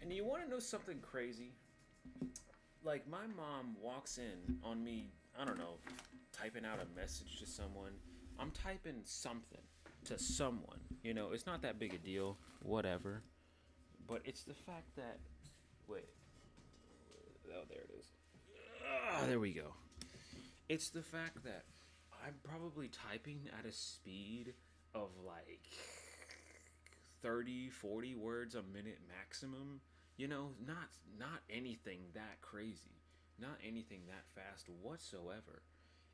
And you want to know something crazy? Like, my mom walks in on me, I don't know, typing out a message to someone. I'm typing something to someone. You know, it's not that big a deal, whatever. But it's the fact that. Wait. Oh, there it is. Ah, there we go. It's the fact that I'm probably typing at a speed of like 30, 40 words a minute maximum. You know, not anything that crazy. Not anything that fast whatsoever.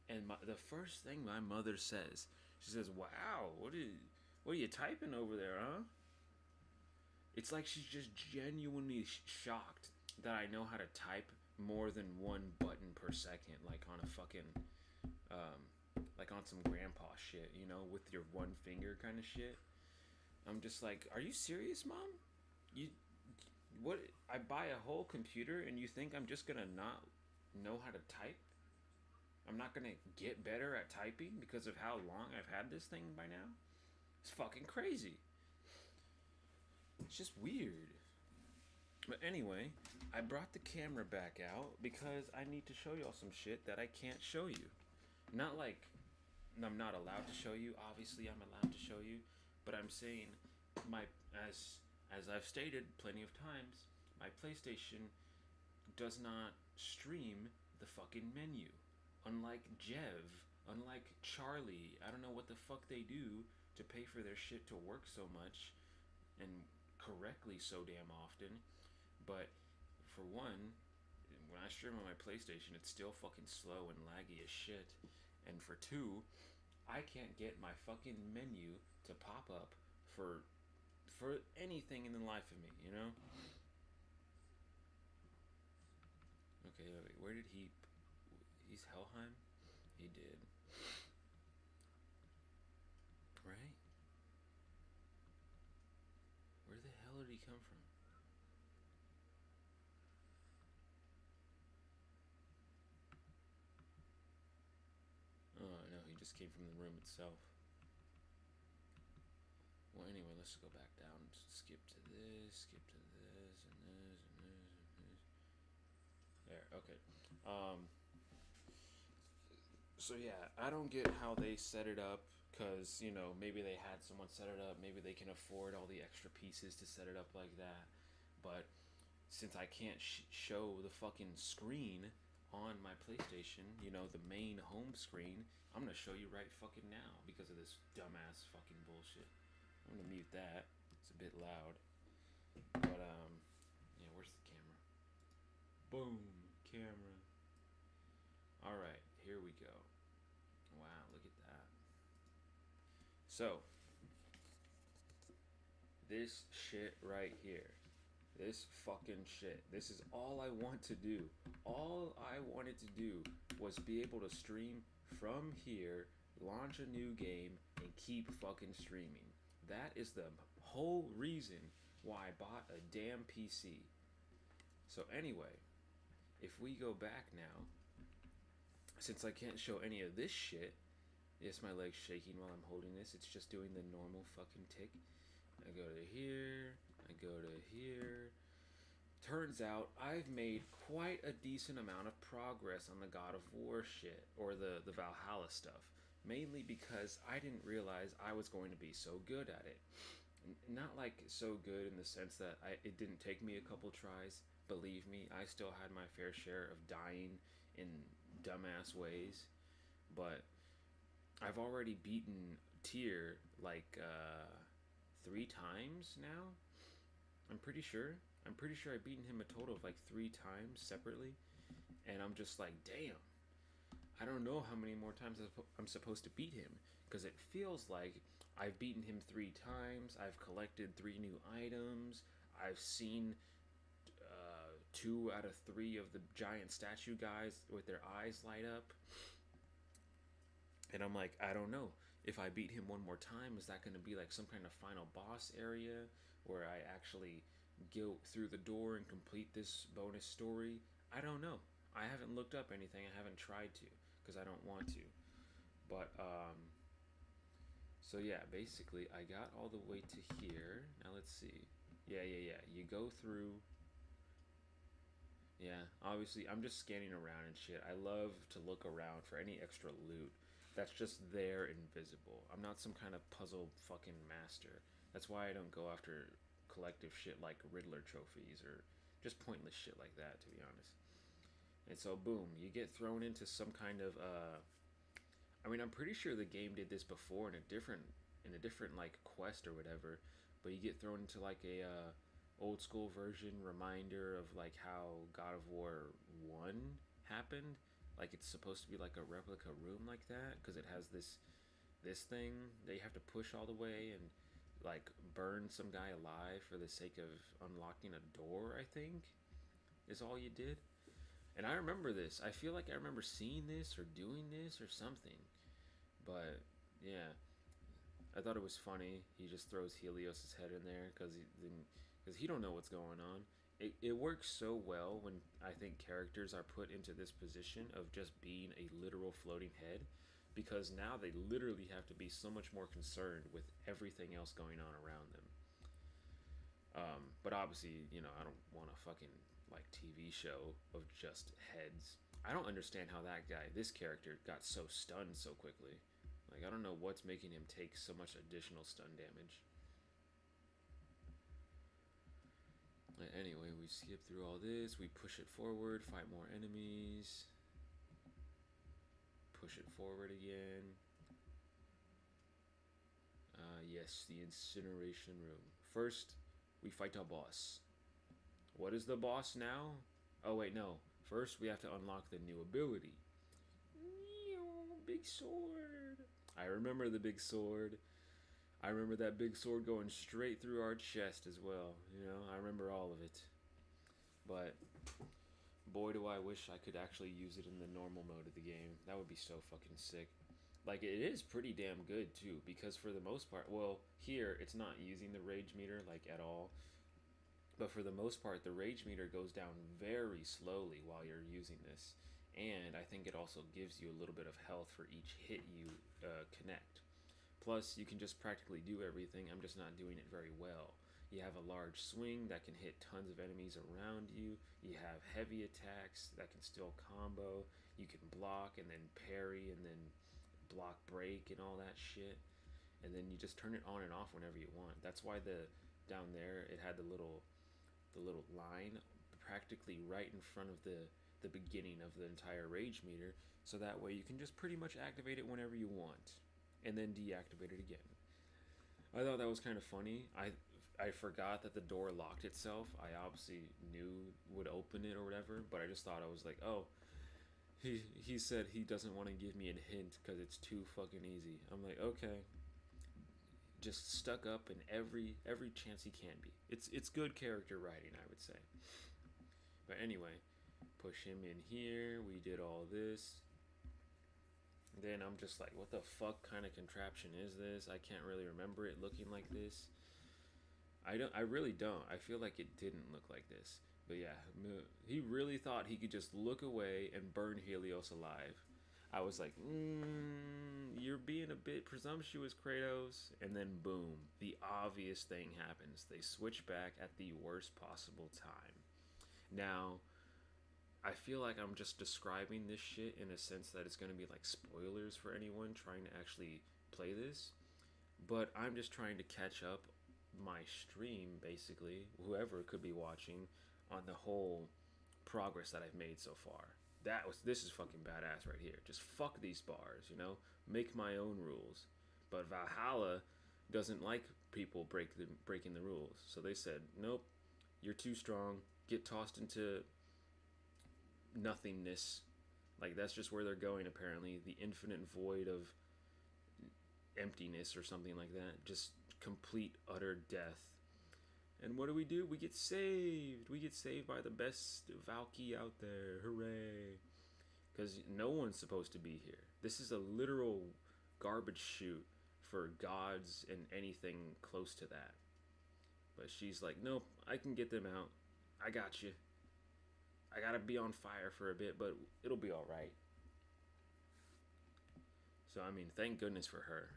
And the first thing my mother says, she says, "Wow, what are you typing over there, huh?" It's like she's just genuinely shocked that I know how to type more than one button per second, like on a fucking, um, like on some grandpa shit, you know, with your one finger kind of shit. I'm just like, are you serious, mom? You, what? I buy a whole computer and you think I'm just gonna not know how to type? I'm not gonna get better at typing because of how long I've had this thing by now? It's fucking crazy. It's just weird. But anyway, I brought the camera back out because I need to show y'all some shit that I can't show you. Not like I'm not allowed to show you. Obviously, I'm allowed to show you, but I'm saying my as I've stated plenty of times, my PlayStation does not stream the fucking menu. Unlike Jev, unlike Charlie, I don't know what the fuck they do to pay for their shit to work so much and correctly so damn often. But for one, when I stream on my PlayStation, it's still fucking slow and laggy as shit. And for two, I can't get my fucking menu to pop up for anything in the life of me, you know? Okay, wait, where did he? He's Helheim. He did, right? Where the hell did he come from? Oh no, he just came from the room itself. Well, anyway, let's go back down. Skip to skip to this, and this, and this, and this. There, okay. Um, so yeah, I don't get how they set it up because, you know, maybe they had someone set it up, maybe they can afford all the extra pieces to set it up like that. But since I can't show the fucking screen on my PlayStation, you know, the main home screen, I'm gonna show you right fucking now because of this dumbass fucking bullshit. I'm gonna mute that. It's a bit loud. But yeah, where's the camera? Boom, camera. All right, here we go. Wow, look at that. So, this shit right here. This fucking shit. This is all I want to do. All I wanted to do was be able to stream from here, launch a new game, and keep fucking streaming. That is the whole reason why I bought a damn PC. So, anyway, if we go back now, since I can't show any of this shit, yes, my leg's shaking while I'm holding this. It's just doing the normal fucking tick. I go to here. I go to here. Turns out I've made quite a decent amount of progress on the God of War shit, or the Valhalla stuff. Mainly because I didn't realize I was going to be so good at it. Not like so good in the sense that it didn't take me a couple tries. Believe me, I still had my fair share of dying in dumbass ways. But I've already beaten Tyr like 3 times now. I'm pretty sure. I'm pretty sure I've beaten him a total of like 3 times separately. And I'm just like, damn. I don't know how many more times I'm supposed to beat him. Because it feels like I've beaten him 3 times. I've collected 3 new items. I've seen 2 out of 3 of the giant statue guys with their eyes light up. And I'm like, I don't know. If I beat him one more time, is that going to be like some kind of final boss area where I actually go through the door and complete this bonus story? I don't know. I haven't looked up anything. I haven't tried to because I don't want to. But so yeah, basically I got all the way to here. Now let's see. Yeah. You go through. Yeah, obviously, I'm just scanning around and shit. I love to look around for any extra loot that's just there invisible. I'm not some kind of puzzle fucking master. That's why I don't go after collective shit like Riddler trophies or just pointless shit like that, to be honest. And so, boom, you get thrown into some kind of. I mean, I'm pretty sure the game did this before in a different like quest or whatever, but you get thrown into like a old school version reminder of like how God of War 1 happened. Like it's supposed to be like a replica room like that because it has this thing that you have to push all the way and like burn some guy alive for the sake of unlocking a door, I think is all you did. And I remember this. I feel like I remember seeing this or doing this or something. But yeah, I thought it was funny. He just throws Helios's head in there because he don't know what's going on. It works so well when I think characters are put into this position of just being a literal floating head, because now they literally have to be so much more concerned with everything else going on around them. But obviously, I don't want a fucking like TV show of just heads. I don't understand how this character, got so stunned so quickly. Like, I don't know what's making him take so much additional stun damage. Anyway, we skip through all this. We push it forward, fight more enemies. Push it forward again. Yes, the incineration room. First, we fight a boss. What is the boss now? Oh, wait, no. First, we have to unlock the new ability. Big sword. I remember the big sword. I remember that big sword going straight through our chest as well. I remember all of it. But boy, do I wish I could actually use it in the normal mode of the game. That would be so fucking sick. Like, it is pretty damn good too, because for the most part, well, here it's not using the rage meter like at all. But for the most part, the rage meter goes down very slowly while you're using this. And I think it also gives you a little bit of health for each hit you connect. Plus, you can just practically do everything. I'm just not doing it very well. You have a large swing that can hit tons of enemies around you. You have heavy attacks that can still combo. You can block and then parry and then block break and all that shit. And then you just turn it on and off whenever you want. That's why down there it had the little line practically right in front of the beginning of the entire rage meter, so that way you can just pretty much activate it whenever you want and then deactivate it again. I thought that was kind of funny. I forgot that the door locked itself. I obviously knew would open it or whatever, but I just thought, I was like, oh, he said he doesn't want to give me a hint because it's too fucking easy. I'm like, okay, just stuck up in every chance he can be. It's good character writing, I would say. But anyway, push him in here. We did all this. Then I'm just like, what the fuck kind of contraption is this? I can't really remember it looking like this. I really don't. I feel like it didn't look like this. But yeah, he really thought he could just look away and burn Helios alive. I was like, you're being a bit presumptuous, Kratos. And then boom, the obvious thing happens. They switch back at the worst possible time. Now, I feel like I'm just describing this shit in a sense that it's going to be like spoilers for anyone trying to actually play this. But I'm just trying to catch up my stream, basically, whoever could be watching, on the whole progress that I've made so far. This is fucking badass right here. Just fuck these bars, make my own rules. But Valhalla doesn't like people breaking the rules, so they said, nope, you're too strong. Get tossed into nothingness. Like, that's just where they're going, apparently. The infinite void of emptiness or something like that. Just complete utter death. And what do? We get saved. We get saved by the best Valky out there. Hooray. Because no one's supposed to be here. This is a literal garbage chute for gods and anything close to that. But she's like, nope, I can get them out. I got you. I gotta be on fire for a bit, but it'll be alright. So, I mean, thank goodness for her.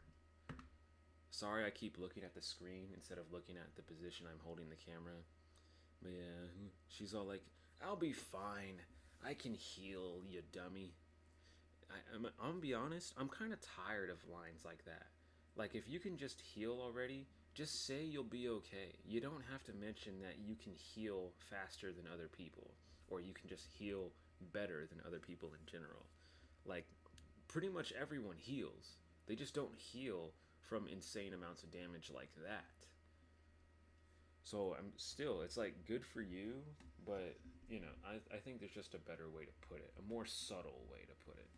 Sorry I keep looking at the screen instead of looking at the position I'm holding the camera. But yeah, she's all like, I'll be fine. I can heal, you dummy. I'm gonna be honest, I'm kind of tired of lines like that. Like, if you can just heal already, just say you'll be okay. You don't have to mention that you can heal faster than other people, or you can just heal better than other people in general. Like, pretty much everyone heals. They just don't heal from insane amounts of damage like that. So I'm still, it's like good for you, but I think there's just a better way to put it, a more subtle way to put it.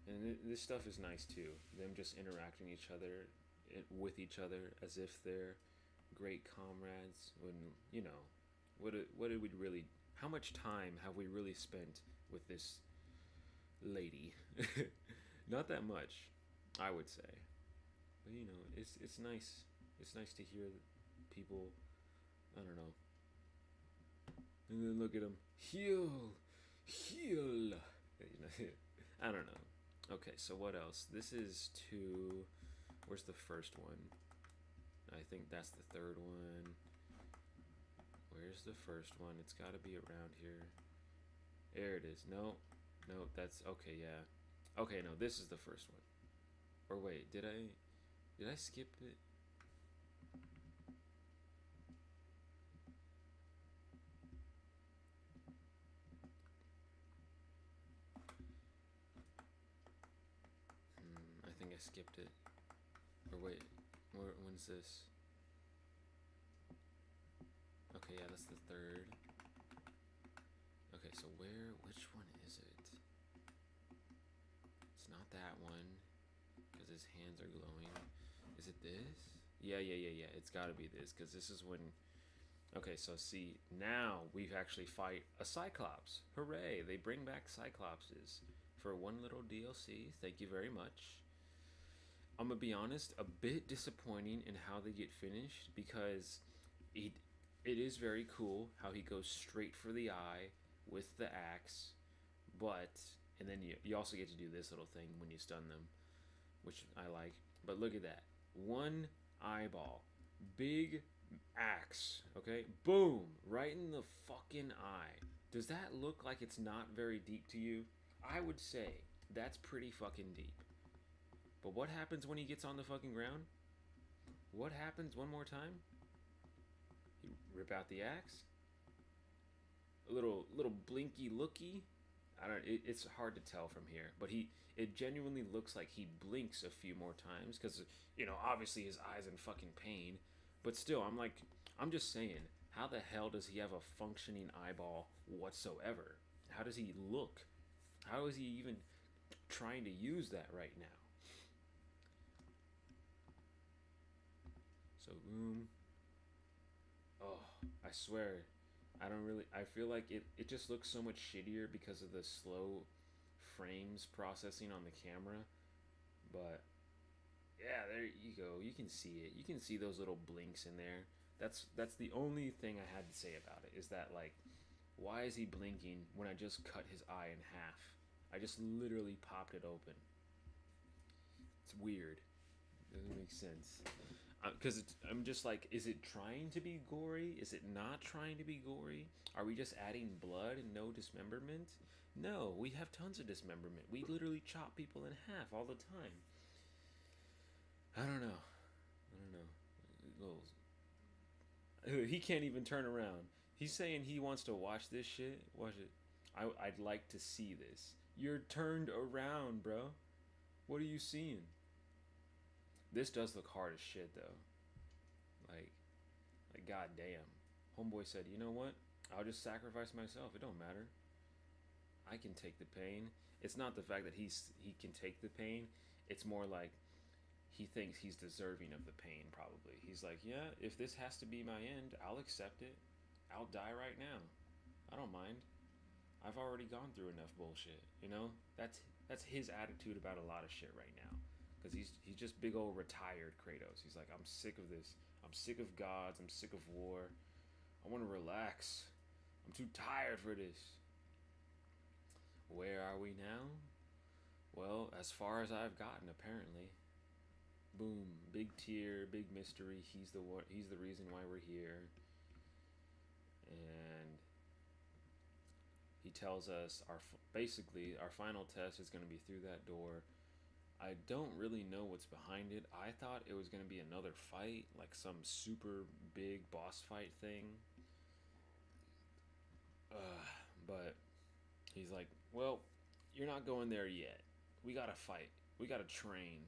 And this stuff is nice too. Them just interacting with each other as if they're great comrades. When what did we really? How much time have we really spent with this lady? Not that much, I would say. But it's nice. It's nice to hear people. I don't know. And then look at them heal, heal. I don't know. Okay, so what else? This is two. Where's the first one? I think that's the third one. Where's the first one? It's got to be around here. There it is. No, that's okay. Yeah. Okay, no, this is the first one. Or wait, did I skip it? I think I skipped it. Or wait, when's this? Okay, yeah, that's the third. Okay, so which one is it? It's not that one, because his hands are glowing. Is it this? Yeah. It's gotta be this, because this is when. Okay, so see, now we've actually fight a Cyclops. Hooray! They bring back Cyclopses for one little DLC. Thank you very much. I'm gonna be honest, a bit disappointing in how they get finished, because it is very cool how he goes straight for the eye with the axe, but and then you also get to do this little thing when you stun them, which I like. But look at that, one eyeball, big axe, okay, boom, right in the fucking eye. Does that look like it's not very deep to you? I would say that's pretty fucking deep. But what happens when he gets on the fucking ground? What happens one more time? You rip out the axe. A little blinky looky. I don't. It's hard to tell from here, but it genuinely looks like he blinks a few more times because obviously his eyes in fucking pain. But still, I'm just saying, how the hell does he have a functioning eyeball whatsoever? How does he look? How is he even trying to use that right now? So oh, I swear, I feel like it just looks so much shittier because of the slow frames processing on the camera. But yeah, there you go. You can see it. You can see those little blinks in there. That's the only thing I had to say about it, is that, like, why is he blinking when I just cut his eye in half? I just literally popped it open. It's weird. It doesn't make sense. Because I'm just like, is it trying to be gory? Is it not trying to be gory? Are we just adding blood and no dismemberment? No, we have tons of dismemberment. We literally chop people in half all the time. I don't know. He can't even turn around. He's saying he wants to watch this shit. Watch it. I'd like to see this. You're turned around, bro. What are you seeing? This does look hard as shit, though. Like goddamn. Homeboy said, you know what? I'll just sacrifice myself. It don't matter. I can take the pain. It's not the fact that he can take the pain. It's more like he thinks he's deserving of the pain, probably. He's like, yeah, if this has to be my end, I'll accept it. I'll die right now. I don't mind. I've already gone through enough bullshit, That's his attitude about a lot of shit right now. Because he's just big old retired Kratos. He's like, I'm sick of this. I'm sick of gods. I'm sick of war. I want to relax. I'm too tired for this. Where are we now? Well, as far as I've gotten, apparently. Boom, big tier, big mystery. He's the reason why we're here. And He tells us basically our final test is going to be through that door. I don't really know what's behind it. I thought it was going to be another fight, like some super big boss fight thing. But he's like, well, you're not going there yet. We gotta fight. We gotta train.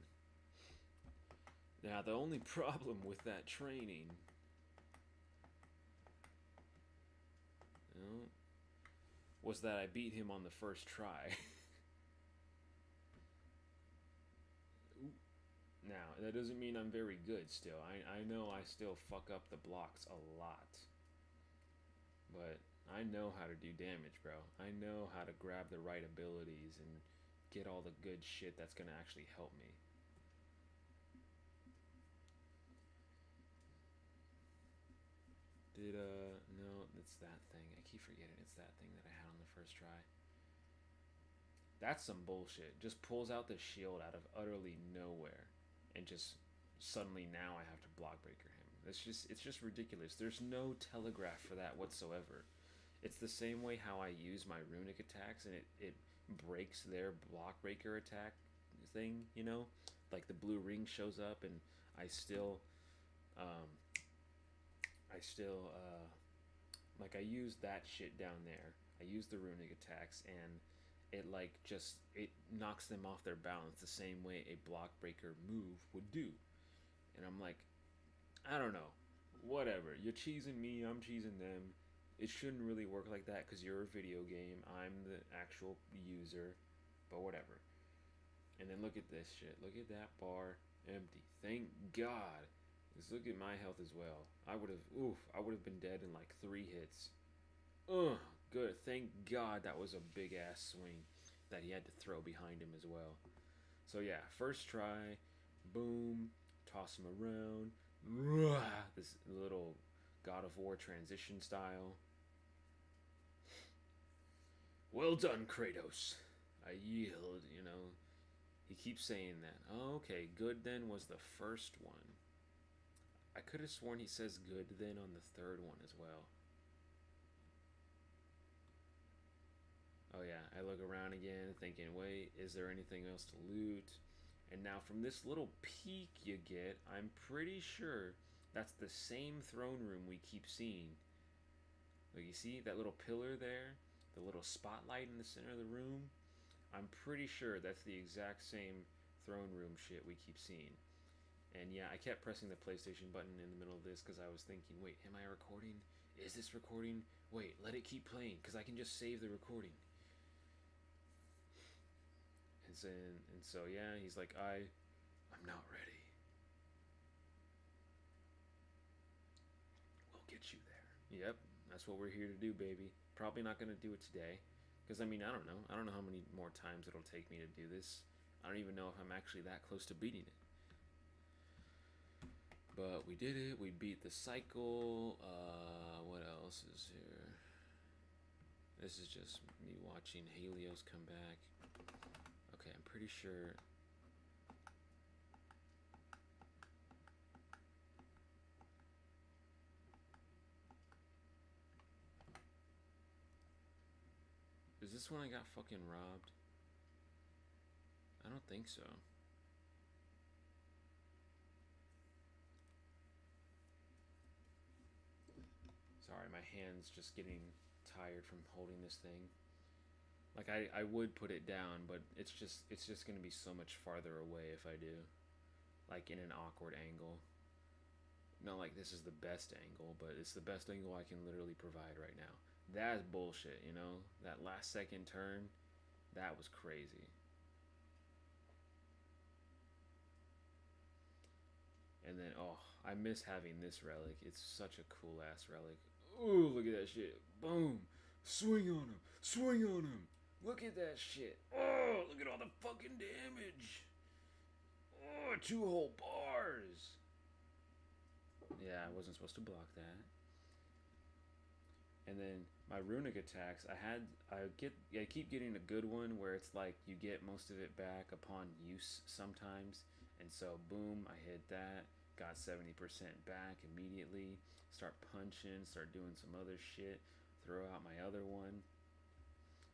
Now, the only problem with that training, you know, was that I beat him on the first try. Now, that doesn't mean I'm very good still. I know I still fuck up the blocks a lot. But I know how to do damage, bro. I know how to grab the right abilities and get all the good shit that's gonna actually help me. No, it's that thing. I keep forgetting it's that thing that I had on the first try. That's some bullshit. Just pulls out the shield out of utterly nowhere and just suddenly now I have to block breaker him. It's just ridiculous. There's no telegraph for that whatsoever. It's the same way how I use my runic attacks and it breaks their block breaker attack thing, you know? Like the blue ring shows up and I still um I still like I use that shit down there. I use the runic attacks and it like just it knocks them off their balance the same way a block breaker move would do. And I'm like, I don't know. Whatever. You're cheesing me, I'm cheesing them. It shouldn't really work like that because you're a video game. I'm the actual user. But whatever. And then look at this shit. Look at that bar empty. Thank God. Let's look at my health as well. I would have been dead in like 3 hits. Ugh, good. Thank God that was a big ass swing that he had to throw behind him as well. So yeah, first try, boom, toss him around. This little God of War transition style. Well done, Kratos. I yield, you know. He keeps saying that. Oh, okay, good then was the first one. I could have sworn he says good then on the third one as well. Oh yeah, I look around again thinking, wait, is there anything else to loot? And now from this little peek you get, I'm pretty sure that's the same throne room we keep seeing. Look, you see that little pillar there? The little spotlight in the center of the room? I'm pretty sure that's the exact same throne room shit we keep seeing. And yeah, I kept pressing the PlayStation button in the middle of this because I was thinking, wait, am I recording? Is this recording? Wait, let it keep playing because I can just save the recording. And so yeah, he's like, I'm not ready. We'll get you there. Yep, that's what we're here to do, baby. Probably not gonna do it today, because I mean, I don't know. I don't know how many more times it'll take me to do this. I don't even know if I'm actually that close to beating it. But we did it. We beat the cycle. What else is here? This is just me watching Helios come back. Okay, I'm pretty sure. Is this when I got fucking robbed? I don't think so. Sorry, my hand's just getting tired from holding this thing. Like I would put it down, but it's just gonna be so much farther away if I do. Like in an awkward angle. Not like this is the best angle, but it's the best angle I can literally provide right now. That's bullshit, you know? That last second turn, that was crazy. And then, oh, I miss having this relic. It's such a cool ass relic. Ooh, look at that shit. Boom. Swing on him. Swing on him. Look at that shit. Oh, look at all the fucking damage. Oh, 2 whole bars. Yeah, I wasn't supposed to block that. And then my runic attacks, I keep getting a good one where it's like you get most of it back upon use sometimes. And so boom, I hit that, got 70% back immediately, start punching, start doing some other shit, throw out my other one.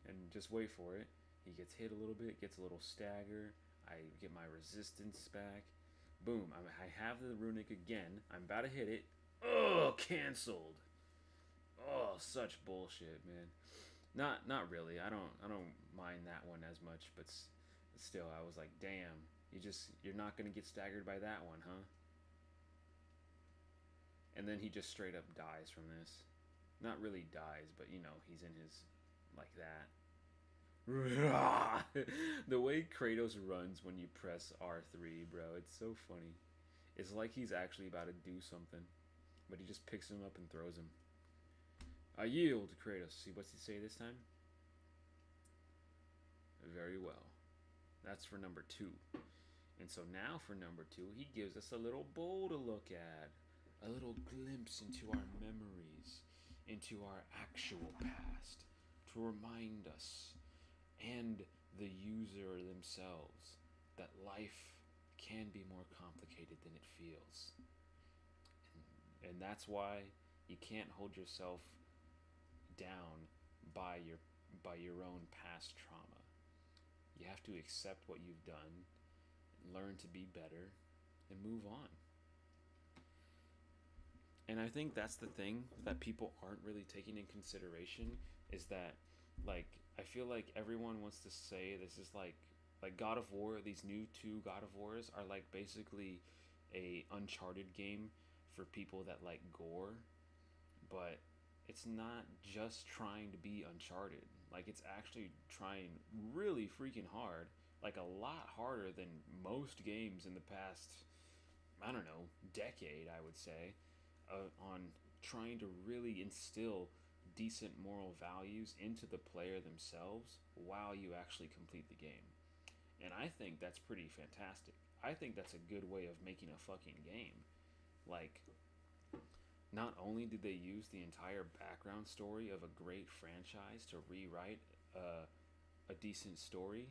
and just wait for it. He gets hit a little bit, gets a little stagger. I get my resistance back. Boom! I have the runic again. I'm about to hit it. Oh, canceled. Oh, such bullshit, man. Not really. I don't mind that one as much, but still, I was like, damn. You're not gonna get staggered by that one, huh? And then he just straight up dies from this. Not really dies, but he's in his like that. The way Kratos runs when you press R3, bro, it's so funny. It's like he's actually about to do something, but he just picks him up and throws him. I yield, Kratos. See, what's he say this time? Very well. That's for number 2. And so now for number 2, he gives us a little bowl to look at. A little glimpse into our memories, into our actual past, to remind us and the user themselves that life can be more complicated than it feels. And that's why you can't hold yourself down by your own past trauma. You have to accept what you've done, learn to be better, and move on. And I think that's the thing that people aren't really taking in consideration is that, like, I feel like everyone wants to say this is like God of War. These new 2 God of Wars are like basically a Uncharted game for people that like gore, but it's not just trying to be Uncharted. Like, it's actually trying really freaking hard, like a lot harder than most games in the past, I don't know, decade, I would say, on trying to really instill decent moral values into the player themselves while you actually complete the game. And I think that's pretty fantastic. I think that's a good way of making a fucking game. Like, not only did they use the entire background story of a great franchise to rewrite a decent story,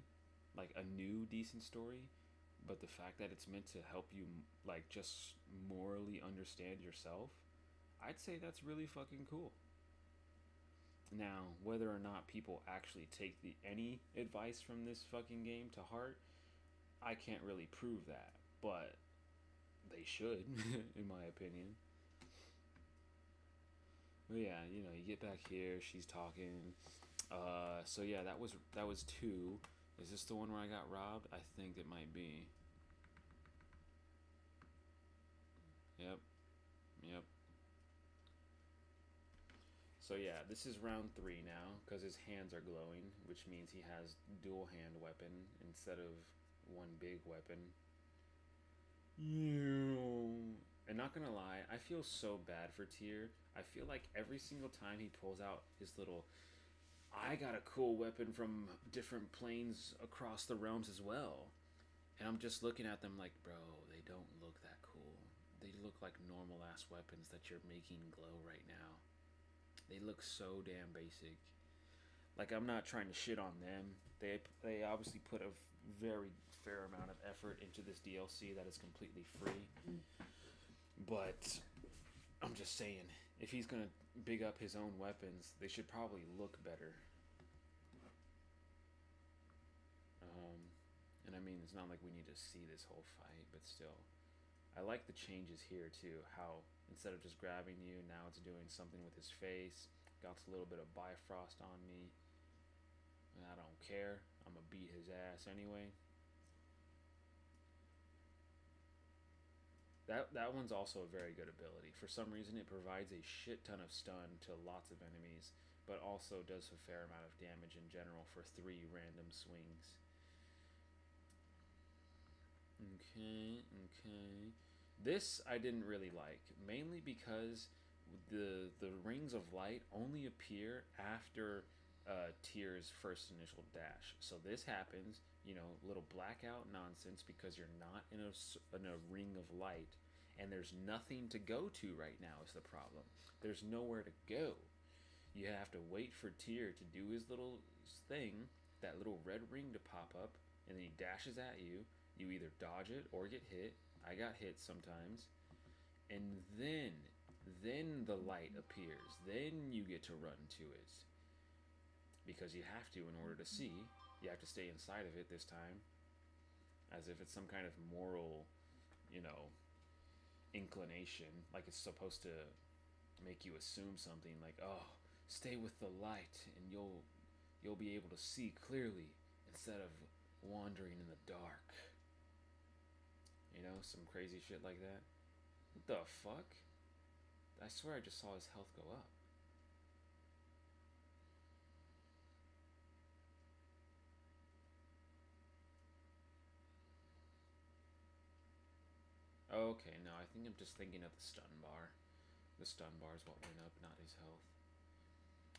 like a new decent story, but the fact that it's meant to help you, like, just morally understand yourself, I'd say that's really fucking cool. Now, whether or not people actually take any advice from this fucking game to heart, I can't really prove that, but they should, in my opinion. But yeah, you get back here, she's talking. So yeah, that was 2. Is this the one where I got robbed? I think it might be. Yep. Yep. So yeah, this is round 3 now because his hands are glowing, which means he has dual hand weapon instead of one big weapon. And not gonna lie, I feel so bad for Tyr. I feel like every single time he pulls out his little, I got a cool weapon from different planes across the realms as well. And I'm just looking at them like, bro, they don't look that cool. They look like normal ass weapons that you're making glow right now. They look so damn basic. Like, I'm not trying to shit on them. They obviously put a very fair amount of effort into this DLC that is completely free. But I'm just saying, if he's gonna big up his own weapons, they should probably look better. And I mean, it's not like we need to see this whole fight, but still. I like the changes here too. How instead of just grabbing you, now it's doing something with his face. Got a little bit of Bifrost on me. I don't care. I'm gonna beat his ass anyway. That one's also a very good ability. For some reason, it provides a shit ton of stun to lots of enemies, but also does a fair amount of damage in general for 3 random swings. Okay. This I didn't really like, mainly because the rings of light only appear after Tyr's first initial dash. So this happens, little blackout nonsense because you're not in a ring of light, and there's nothing to go to right now is the problem. There's nowhere to go. You have to wait for Tyr to do his little thing, that little red ring to pop up, and then he dashes at you. You either dodge it or get hit. I got hit sometimes. And then the light appears. Then you get to run to it. because you have to in order to see. You have to stay inside of it this time, as if it's some kind of moral, you know, inclination. Like it's supposed to make you assume something like, oh, stay with the light and you'll be able to see clearly instead of wandering in the dark. You know, some crazy shit like that. What the fuck? I swear I just saw his health go up. Okay, no, I think I'm just thinking of the stun bar. The stun bar is what went up, not his health.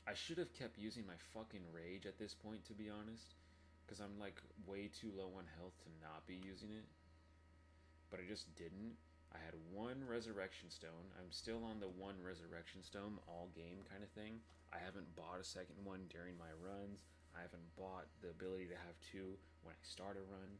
I should have kept using my fucking rage at this point, to be honest. Because I'm like way too low on health to not be using it. But I just didn't. I had one resurrection stone. I'm still on the one resurrection stone all game kind of thing. I haven't bought a second one during my runs. I haven't bought the ability to have two when I start a run.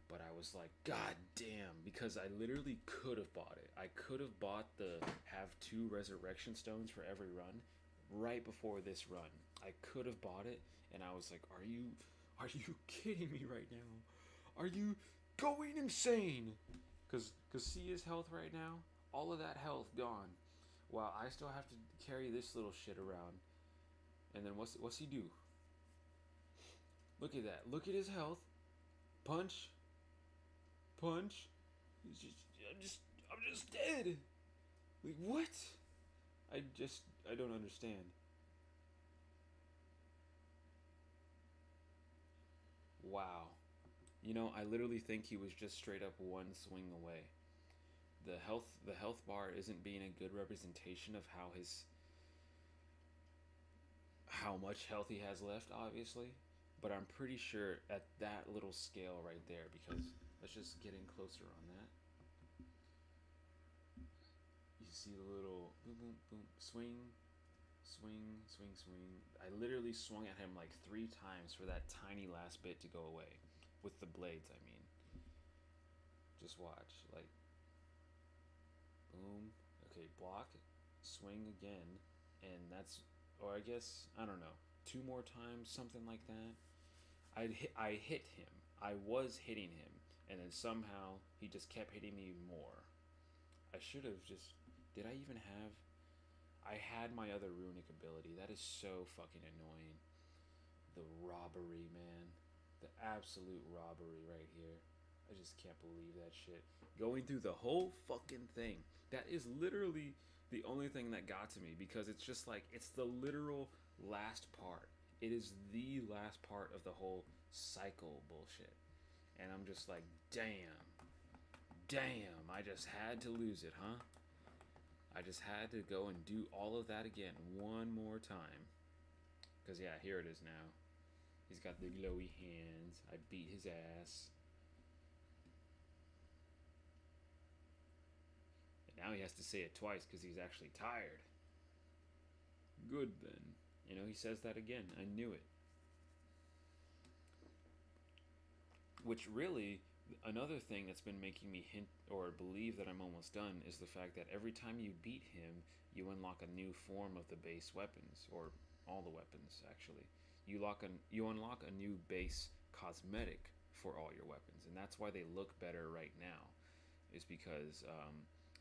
But I was like, God damn, because I literally could have bought it. I could have bought the have two resurrection stones for every run right before this run. I could have bought it, and I was like, are you kidding me right now? Are you going insane? Cause see his health right now? All of that health gone. While I still have to carry this little shit around. And then what's he do? Look at that. Look at his health. Punch. Punch. I'm just dead. Like what? I don't understand. Wow. You know, I literally think he was just straight up one swing away. The health bar isn't being a good representation of how much health he has left, obviously. But I'm pretty sure at that little scale right there, because let's just get in closer on that. You see the little boom, boom, boom, swing, swing, swing, swing. I literally swung at him like 3 times for that tiny last bit to go away. With the blades, I mean. Just watch. Like, boom. Okay, block, swing again. And that's, or I guess, I don't know, 2 more times, something like that. I hit him. I was hitting him. And then somehow he just kept hitting me more. I should have just. Did I even have. I had my other runic ability. That is so fucking annoying. The robbery, man. The absolute robbery right here. I just can't believe that shit. Going through the whole fucking thing. That is literally the only thing that got to me because it's just like, it's the literal last part. It is the last part of the whole cycle bullshit. And I'm just like, damn. Damn, I just had to lose it, huh? I just had to go and do all of that again one more time. Because, yeah, here it is now. He's got the glowy hands. I beat his ass. And now he has to say it twice because he's actually tired. Good then. You know, he says that again. I knew it. Which really, another thing that's been making me hint or believe that I'm almost done is the fact that every time you beat him, you unlock a new form of the base weapons, or all the weapons actually. You unlock a new base cosmetic for all your weapons, and that's why they look better right now. Is because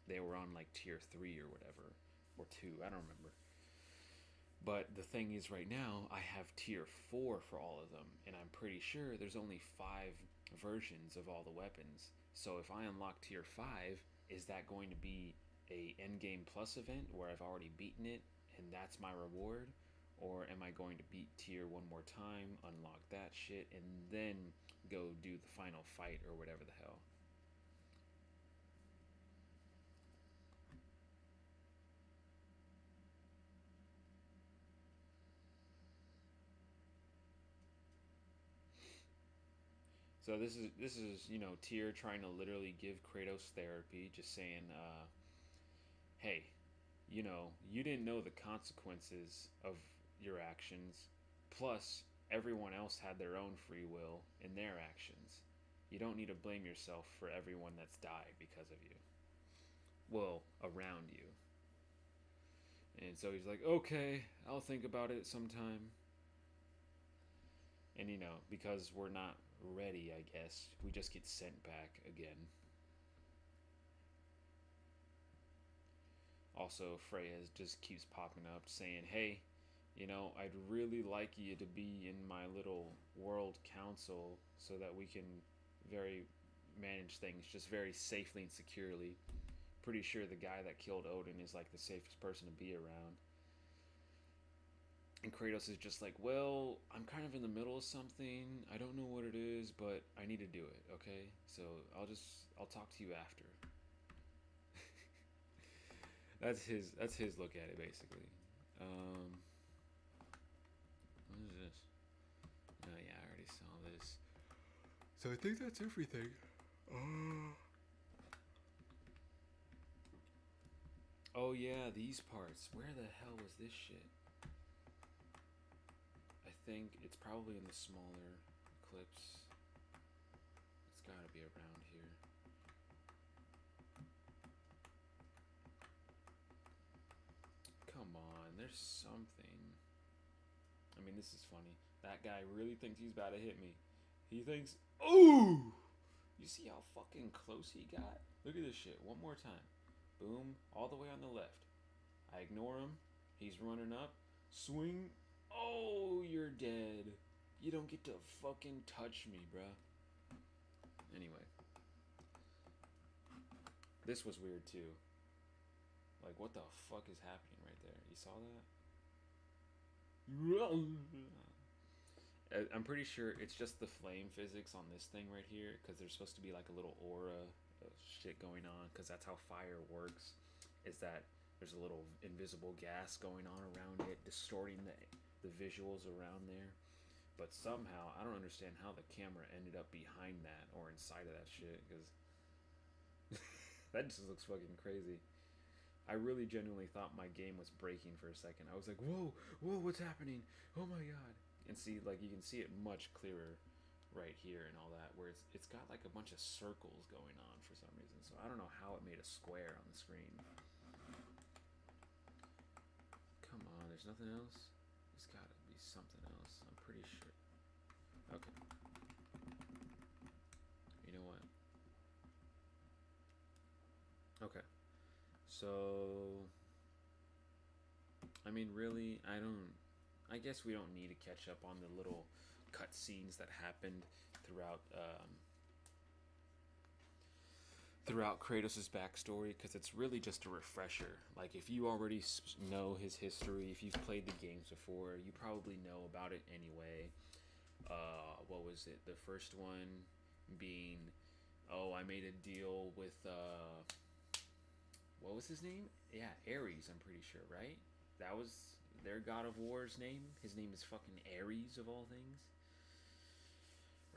they were on like tier 3 or whatever, or 2. I don't remember. But the thing is, right now, I have tier 4 for all of them, and I'm pretty sure there's only 5 versions of all the weapons. So if I unlock tier 5, is that going to be a endgame plus event where I've already beaten it and that's my reward? Or am I going to beat tier 1 more time, unlock that shit, and then go do the final fight or whatever the hell? So this is Tyr trying to literally give Kratos therapy, just saying, hey, you didn't know the consequences of your actions. Plus, everyone else had their own free will in their actions. You don't need to blame yourself for everyone that's died because of you. Well, around you. And so he's like, okay, I'll think about it sometime. And because we're not ready, I guess we just get sent back again. Also, Freya just keeps popping up saying, "Hey, I'd really like you to be in my little world council so that we can very manage things just very safely and securely." Pretty sure the guy that killed Odin is like the safest person to be around. And Kratos is just like, "Well, I'm kind of in the middle of something. I don't know what it is, but I need to do it, okay? So I'll talk to you after." That's his look at it basically. Um, what is this? Oh yeah, I already saw this. So I think that's everything. Uh, oh yeah, these parts. Where the hell was this shit? I think it's probably in the smaller clips. It's gotta be around here. Come on, there's something. I mean, this is funny. That guy really thinks he's about to hit me. He thinks, ooh! You see how fucking close he got? Look at this shit. One more time. Boom, all the way on the left. I ignore him. He's running up. Swing. Oh, you're dead. You don't get to fucking touch me, bruh. Anyway, this was weird too. Like, what the fuck is happening right there? You saw that? I'm pretty sure it's just the flame physics on this thing right here, because there's supposed to be like a little aura of shit going on, because that's how fire works. Is that there's a little invisible gas going on around it, distorting the visuals around there. But somehow, I don't understand how the camera ended up behind that or inside of that shit, because that just looks fucking crazy. I really genuinely thought my game was breaking for a second. I was like, whoa, whoa, what's happening? Oh my god. And see, like, you can see it much clearer right here and all that, where it's got like a bunch of circles going on for some reason. So I don't know how it made a square on the screen. Come on, there's nothing else? There's gotta be something else. I'm pretty sure. Okay. You know what? Okay. So, I mean, really, I guess we don't need to catch up on the little cutscenes that happened throughout throughout Kratos' backstory, because it's really just a refresher. Like, if you already know his history, if you've played the games before, you probably know about it anyway. What was it? The first one being, oh, I made a deal with what was his name? Yeah, Ares. I'm pretty sure, right? That was their god of war's name. His name is fucking Ares of all things,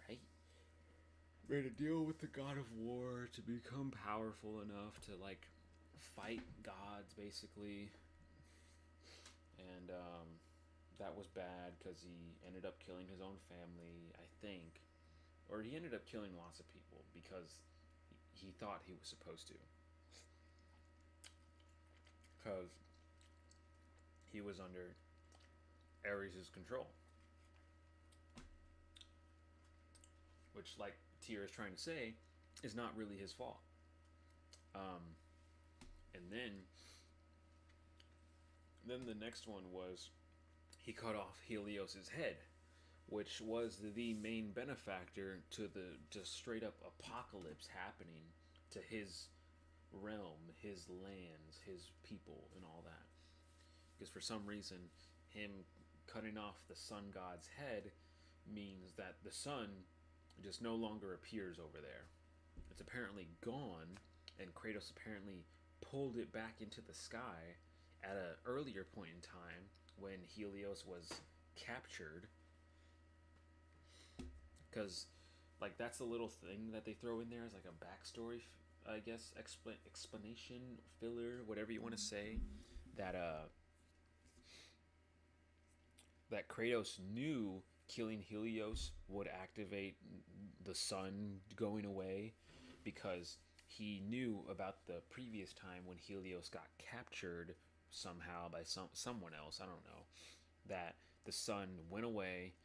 right? Made a deal with the god of war to become powerful enough to like fight gods, basically. And that was bad because he ended up killing his own family, I think, or he ended up killing lots of people because he thought he was supposed to, because he was under Ares' control, which, like Tyr is trying to say, is not really his fault. Um, and then the next one was he cut off Helios's head, which was the main benefactor to the just straight up apocalypse happening to his realm, his lands, his people, and all that. Because for some reason, him cutting off the sun god's head means that the sun just no longer appears over there. It's apparently gone, and Kratos apparently pulled it back into the sky at an earlier point in time when Helios was captured. Because, like, that's a little thing that they throw in there as like a backstory, I guess, explanation, filler, whatever you want to say. That that Kratos knew killing Helios would activate the sun going away, because he knew about the previous time when Helios got captured somehow by someone else, I don't know, that the sun went away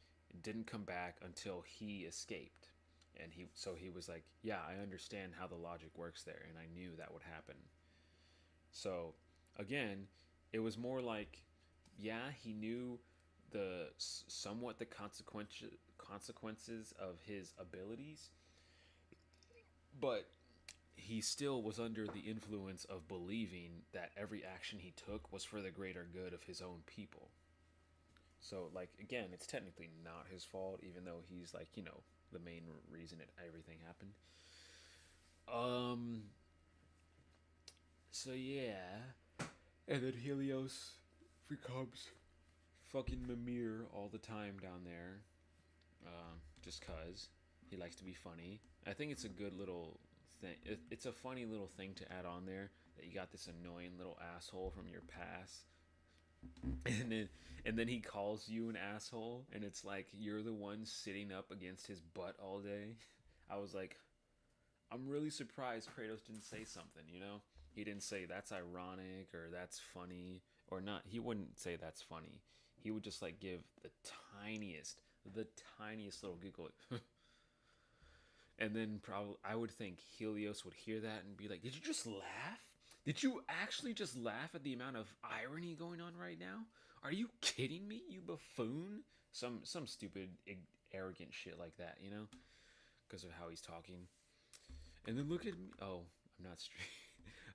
didn't come back until he escaped. And he was like, yeah, I understand how the logic works there, and I knew that would happen. So again, it was more like, yeah, he knew the somewhat the consequences of his abilities, but he still was under the influence of believing that every action he took was for the greater good of his own people. So, like, again, it's technically not his fault, even though he's, like, the main reason everything happened. Um, so yeah. And then Helios becomes fucking Mimir all the time down there. Just cuz. He likes to be funny. I think it's a good little thing. It's a funny little thing to add on there that you got this annoying little asshole from your past, and then he calls you an asshole, and it's like you're the one sitting up against his butt all day. I was like, I'm really surprised Kratos didn't say something. He didn't say that's ironic or that's funny or not. He wouldn't say that's funny. He would just like give the tiniest little giggle. And then probably I would think Helios would hear that and be like, "Did you just laugh? Did you actually just laugh at the amount of irony going on right now? Are you kidding me, you buffoon?" Some stupid arrogant shit like that, because of how he's talking. And then look at me. Oh, I'm not straight.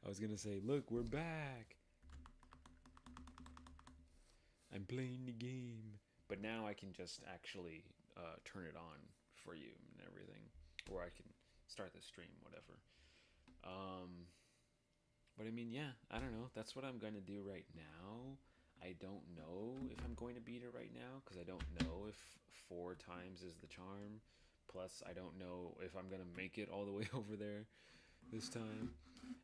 I was gonna say, look, we're back. I'm playing the game. But now I can just actually turn it on for you and everything, or I can start the stream, whatever. Um, but I mean, yeah, I don't know. That's what I'm gonna do right now. I don't know if I'm going to beat it right now because I don't know if 4 times is the charm. Plus, I don't know if I'm gonna make it all the way over there this time.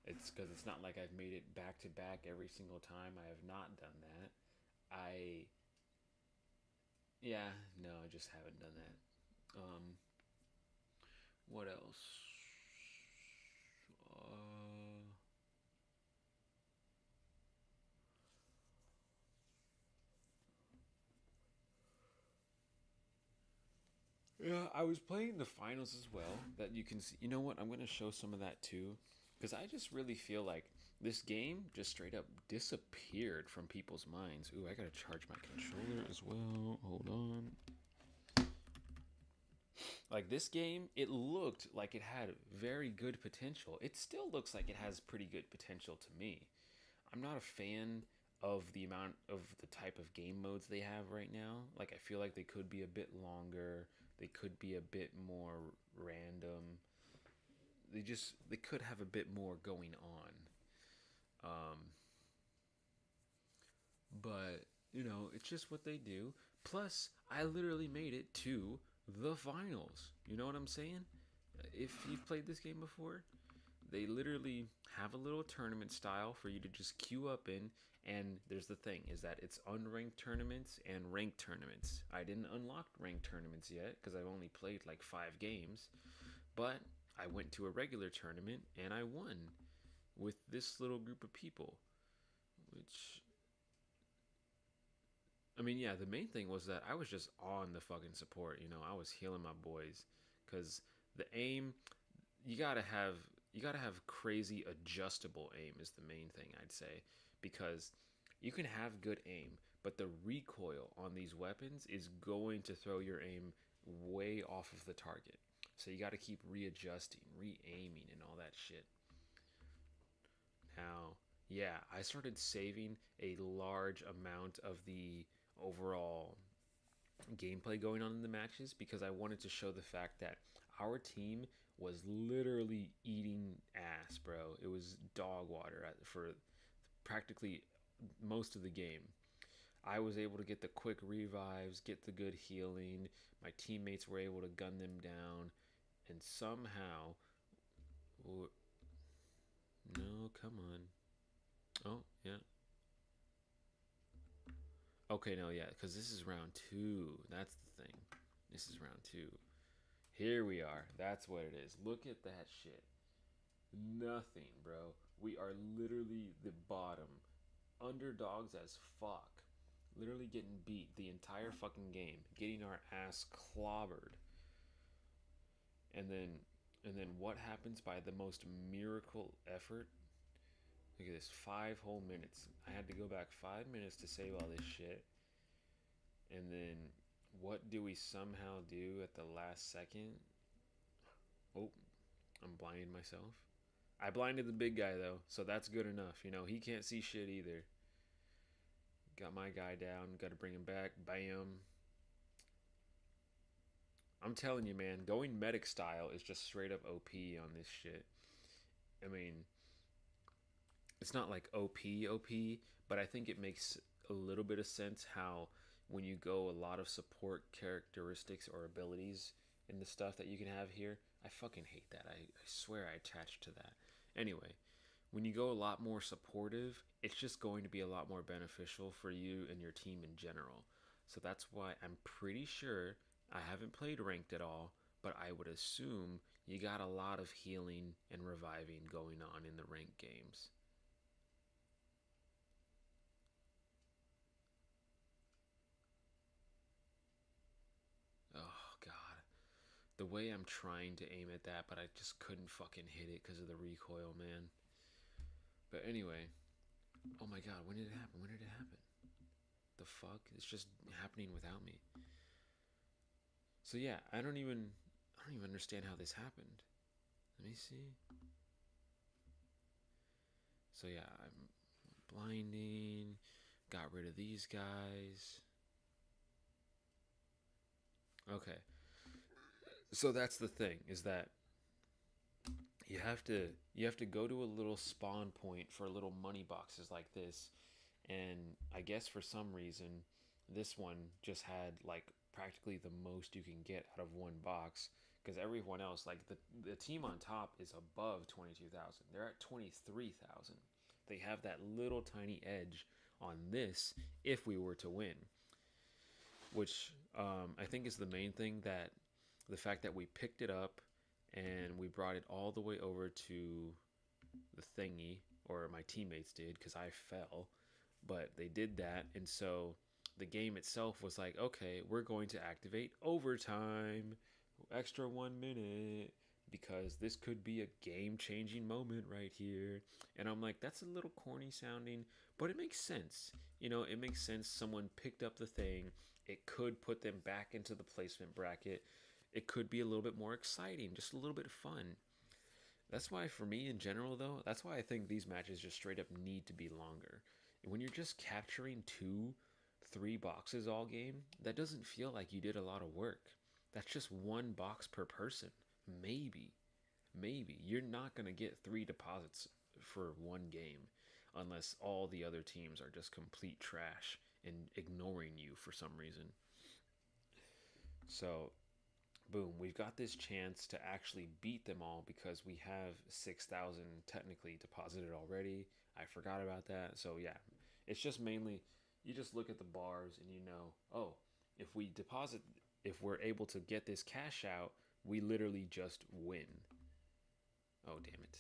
It's because it's not like I've made it back to back every single time. I have not done that. I Yeah, no, I just haven't done that. What else? Uh, yeah, I was playing the finals as well. That you can see. You know what? I'm gonna show some of that too, because I just really feel like this game just straight up disappeared from people's minds. Ooh, I gotta charge my controller as well. Hold on. Like this game, it looked like it had very good potential. It still looks like it has pretty good potential to me. I'm not a fan of the amount of the type of game modes they have right now. Like I feel like they could be a bit longer. They could be a bit more random. They could have a bit more going on. Um, but it's just what they do. Plus, I literally made it to the finals. You know what I'm saying? If you've played this game before, they literally have a little tournament style for you to just queue up in. And there's the thing is that it's unranked tournaments and ranked tournaments. I didn't unlock ranked tournaments yet because I've only played like 5 games, but I went to a regular tournament and I won with this little group of people. Which, I mean, yeah, the main thing was that I was just on the fucking support. I was healing my boys because the aim, you gotta have you gotta have crazy adjustable aim is the main thing I'd say, because you can have good aim, but the recoil on these weapons is going to throw your aim way off of the target. So you got to keep readjusting, re-aiming, and all that shit. Now, yeah, I started saving a large amount of the overall gameplay going on in the matches because I wanted to show the fact that our team was literally eating ass, bro. It was dog water for practically most of the game. I was able to get the quick revives, get the good healing. My teammates were able to gun them down, and somehow, no, come on. Oh, yeah. Okay, no, yeah, because this is round two. That's the thing. This is round two. Here we are. That's what it is. Look at that shit. Nothing, bro. We are literally the bottom. Underdogs as fuck. Literally getting beat the entire fucking game, getting our ass clobbered, and then what happens by the most miracle effort? Look at this, 5 whole minutes. I had to go back 5 minutes to save all this shit, and then what do we somehow do at the last second? Oh, I'm blinding myself. I blinded the big guy though, so that's good enough. You know, he can't see shit either. Got my guy down, got to bring him back. Bam. I'm telling you, man, going medic style is just straight up OP on this shit. I mean, it's not like OP, but I think it makes a little bit of sense how when you go a lot of support characteristics or abilities in the stuff that you can have here, I fucking hate that. I swear I attached to that. Anyway, when you go a lot more supportive, it's just going to be a lot more beneficial for you and your team in general. So that's why I'm pretty sure I haven't played ranked at all, but I would assume you got a lot of healing and reviving going on in the ranked games. Oh god, the way I'm trying to aim at that, but I just couldn't fucking hit it because of the recoil, man. But anyway, oh my god, when did it happen? When did it happen? The fuck? It's just happening without me. So yeah, I don't even understand how this happened. Let me see. So yeah, I'm blinding. Got rid of these guys. Okay. So that's the thing is that you have to go to a little spawn point for little money boxes like this, and I guess for some reason this one just had like practically the most you can get out of one box, because everyone else, like the team on top is above 22,000. They're at 23,000. They have that little tiny edge on this if we were to win, which I think is the main thing, that the fact that we picked it up and we brought it all the way over to the thingy, or my teammates did because I fell, but they did that, and so the game itself was like, okay, we're going to activate overtime, extra 1 minute, because this could be a game changing moment right here. And I'm like, that's a little corny sounding, but it makes sense. You know, it makes sense. Someone picked up the thing, it could put them back into the placement bracket. It could be a little bit more exciting, just a little bit fun. That's why, for me in general, though, that's why I think these matches just straight up need to be longer. When you're just capturing two, three boxes all game, that doesn't feel like you did a lot of work. That's just one box per person. Maybe. Maybe. You're not going to get three deposits for one game unless all the other teams are just complete trash and ignoring you for some reason. So boom, we've got this chance to actually beat them all because we have 6,000 technically deposited already. I forgot about that. So yeah, it's just mainly, you just look at the bars and you know, oh, if we deposit, if we're able to get this cash out, we literally just win. Oh, damn it.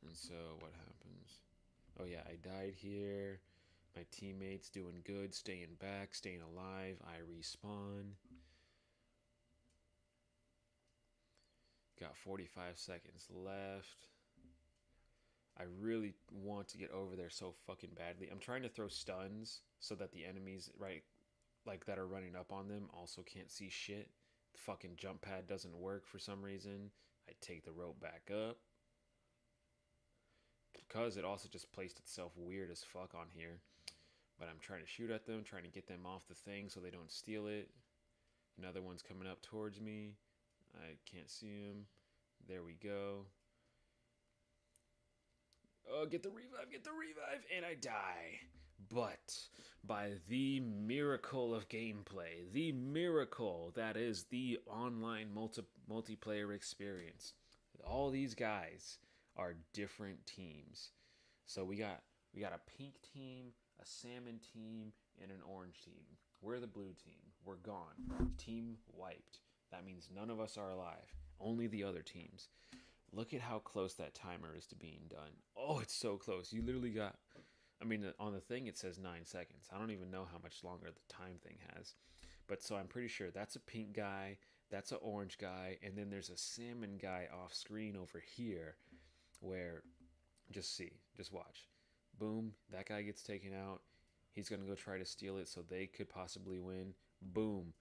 And so what happens? Oh yeah, I died here. My teammates doing good, staying back, staying alive. I respawn. Got 45 seconds left. I really want to get over there so fucking badly. I'm trying to throw stuns so that the enemies, right, like that are running up on them also can't see shit. The fucking jump pad doesn't work for some reason. I take the rope back up because it also just placed itself weird as fuck on here. But I'm trying to shoot at them, trying to get them off the thing so they don't steal it. Another one's coming up towards me. I can't see him. There we go. Oh, get the revive, and I die. But by the miracle of gameplay, the miracle that is the online multiplayer experience, all these guys are different teams. So we got a pink team, a salmon team, and an orange team. We're the blue team. We're gone. Team wiped. That means none of us are alive. Only the other teams. Look at how close that timer is to being done. Oh, it's so close. You literally got, I mean, on the thing it says 9 seconds. I don't even know how much longer the time thing has. But so I'm pretty sure that's a pink guy, that's an orange guy, and then there's a salmon guy off screen over here where, just see, just watch. Boom, that guy gets taken out. He's going to go try to steal it so they could possibly win. Boom.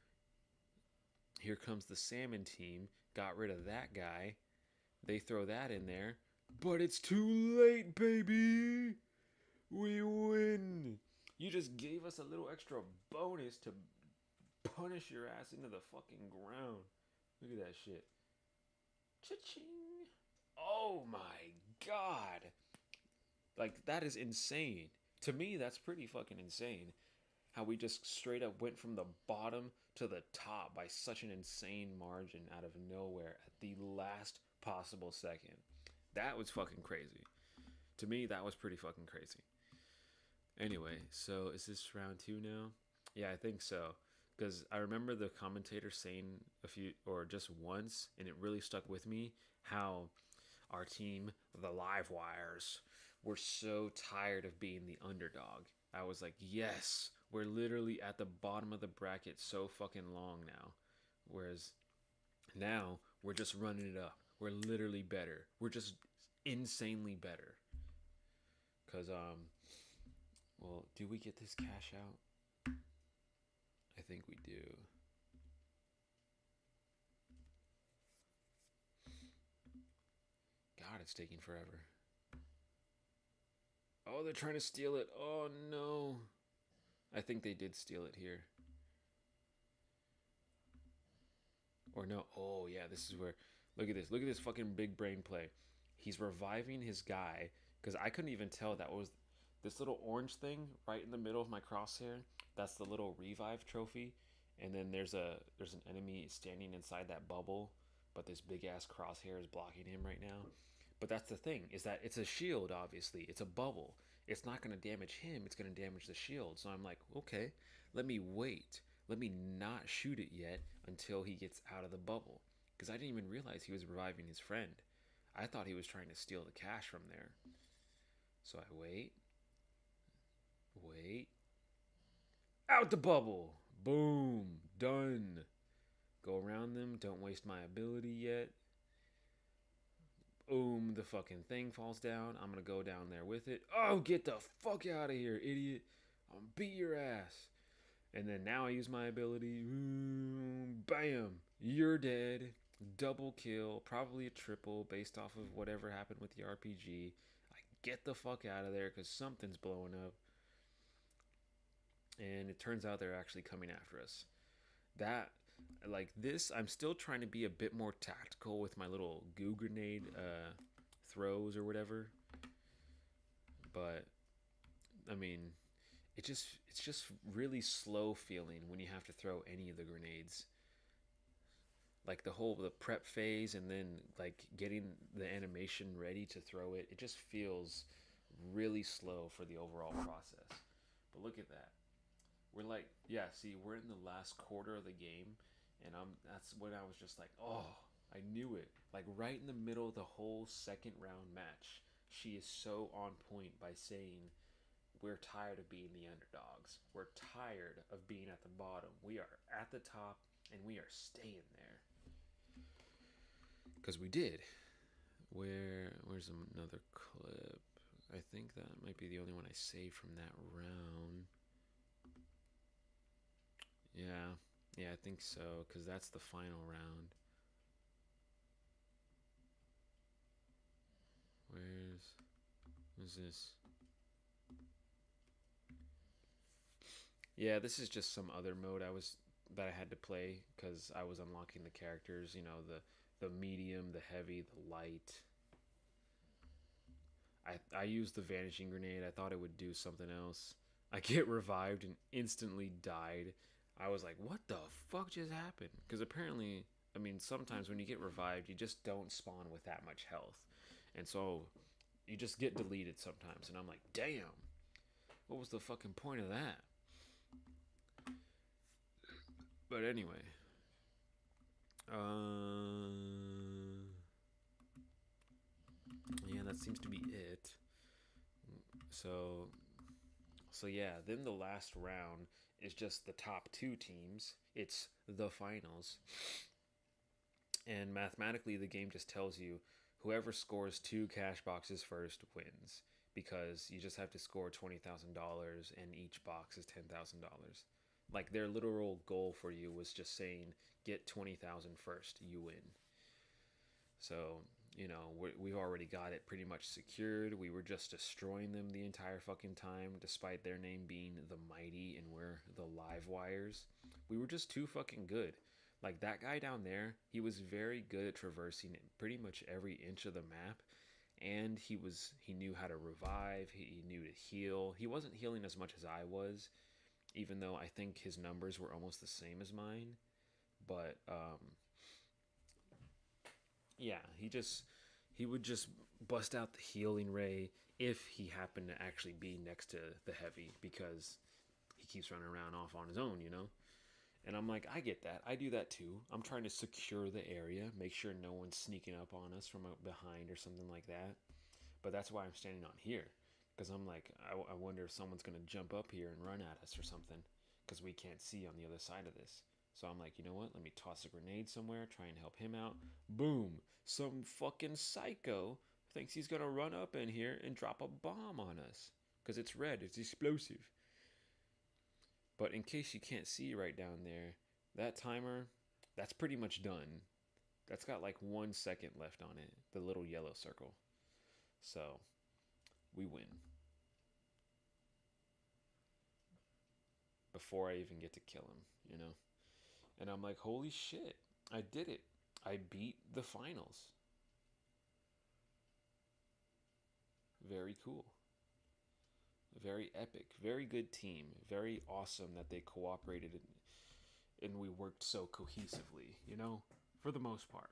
Here comes the salmon team. Got rid of that guy. They throw that in there. But it's too late, baby. We win. You just gave us a little extra bonus to punish your ass into the fucking ground. Look at that shit. Cha-ching. Oh my god. Like, that is insane. To me, that's pretty fucking insane. How we just straight up went from the bottom to the top by such an insane margin out of nowhere at the last possible second. That was fucking crazy. To me, that was pretty fucking crazy. Anyway, so is this round 2 now? Yeah, I think so. Because I remember the commentator saying a few, or just once, and it really stuck with me, how our team, the Live Wires, were so tired of being the underdog. I was like, yes, we're literally at the bottom of the bracket so fucking long now. Whereas now, we're just running it up. We're literally better. We're just insanely better. Because, well, do we get this cash out? I think we do. God, it's taking forever. Oh, they're trying to steal it. Oh, no. I think they did steal it here. Or no. Oh, yeah, this is where... Look at this. Look at this fucking big brain play. He's reviving his guy. Because I couldn't even tell that was... This little orange thing right in the middle of my crosshair. That's the little revive trophy. And then there's an enemy standing inside that bubble. But this big-ass crosshair is blocking him right now. But that's the thing, is that it's a shield, obviously. It's a bubble. It's not going to damage him. It's going to damage the shield. So I'm like, okay, let me wait. Let me not shoot it yet until he gets out of the bubble. Because I didn't even realize he was reviving his friend. I thought he was trying to steal the cash from there. So I wait. Wait. Out the bubble. Boom. Done. Go around them. Don't waste my ability yet. Boom, the fucking thing falls down. I'm gonna go down there with it. Oh, get the fuck out of here, idiot. I'm gonna beat your ass. And then now I use my ability. Bam. You're dead. Double kill. Probably a triple based off of whatever happened with the RPG. I get the fuck out of there because something's blowing up. And it turns out they're actually coming after us. That... Like this, I'm still trying to be a bit more tactical with my little goo grenade throws or whatever. But I mean, it's just really slow feeling when you have to throw any of the grenades. Like the prep phase and then like getting the animation ready to throw it. It just feels really slow for the overall process. But look at that. We're like, yeah, see, we're in the last quarter of the game. And that's when I was just like, oh, I knew it. Like right in the middle of the whole second round match, she is so on point by saying, we're tired of being the underdogs. We're tired of being at the bottom. We are at the top and we are staying there. Because we did. Where's another clip? I think that might be the only one I saved from that round. Yeah. Yeah, I think so, because that's the final round. Where's this? Yeah, this is just some other mode that I had to play because I was unlocking the characters, you know, the medium, the heavy, the light. I used the vanishing grenade. I thought it would do something else. I get revived and instantly died. I was like, what the fuck just happened? Because apparently, I mean, sometimes when you get revived, you just don't spawn with that much health. And so, you just get deleted sometimes. And I'm like, damn. What was the fucking point of that? But anyway. seems to be it. So so yeah, then the last round is just the top two teams. It's the finals. And mathematically the game just tells you whoever scores two cash boxes first wins because you just have to score $20,000 and each box is $10,000. Like their literal goal for you was just saying get 20,000 first, you win. So, we've already got it pretty much secured. We were just destroying them the entire fucking time, despite their name being the Mighty and we're the Live Wires. We were just too fucking good. Like that guy down there, he was very good at traversing pretty much every inch of the map, and he knew how to revive. He knew to heal. He wasn't healing as much as I was, even though I think his numbers were almost the same as mine. But yeah, he would just bust out the healing ray if he happened to actually be next to the heavy because he keeps running around off on his own. And I'm like, I get that. I do that too. I'm trying to secure the area, make sure no one's sneaking up on us from behind or something like that. But that's why I'm standing on here. Because I'm like, I wonder if someone's going to jump up here and run at us or something. Because we can't see on the other side of this. So I'm like, you know what? Let me toss a grenade somewhere, try and help him out. Boom! Some fucking psycho thinks he's going to run up in here and drop a bomb on us. Because it's red, it's explosive. But in case you can't see right down there, that timer, that's pretty much done. That's got like 1 second left on it, the little yellow circle. So, we win. Before I even get to kill him. And I'm like, holy shit, I did it. I beat the finals. Very cool. Very epic. Very good team. Very awesome that they cooperated and we worked so cohesively, for the most part.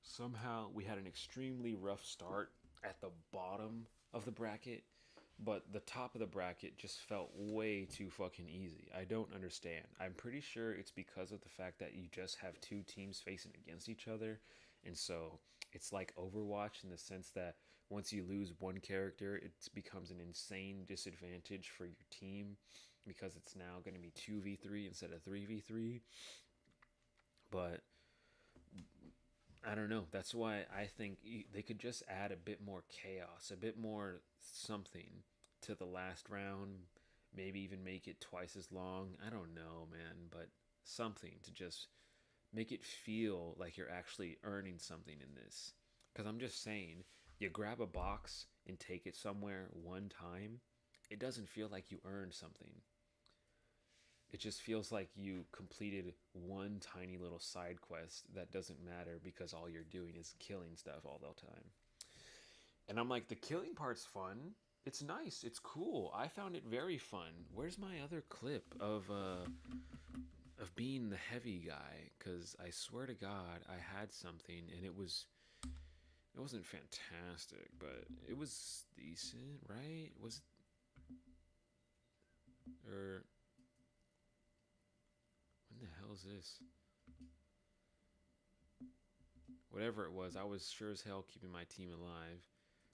Somehow we had an extremely rough start at the bottom of the bracket, but the top of the bracket just felt way too fucking easy. I don't understand. I'm pretty sure it's because of the fact that you just have two teams facing against each other, and so it's like Overwatch in the sense that once you lose one character, it becomes an insane disadvantage for your team because it's now going to be 2v3 instead of 3v3. But I don't know. That's why I think they could just add a bit more chaos, a bit more something to the last round. Maybe even make it twice as long. I don't know, man. But something to just make it feel like you're actually earning something in this. Because I'm just saying, you grab a box and take it somewhere one time, it doesn't feel like you earned something. It just feels like you completed one tiny little side quest that doesn't matter because all you're doing is killing stuff all the time. And I'm like, the killing part's fun. It's nice. It's cool. I found it very fun. Where's my other clip of being the heavy guy? Because I swear to God, I had something and it wasn't fantastic, but it was decent, right? Was or when the hell is this? Whatever it was, I was sure as hell keeping my team alive.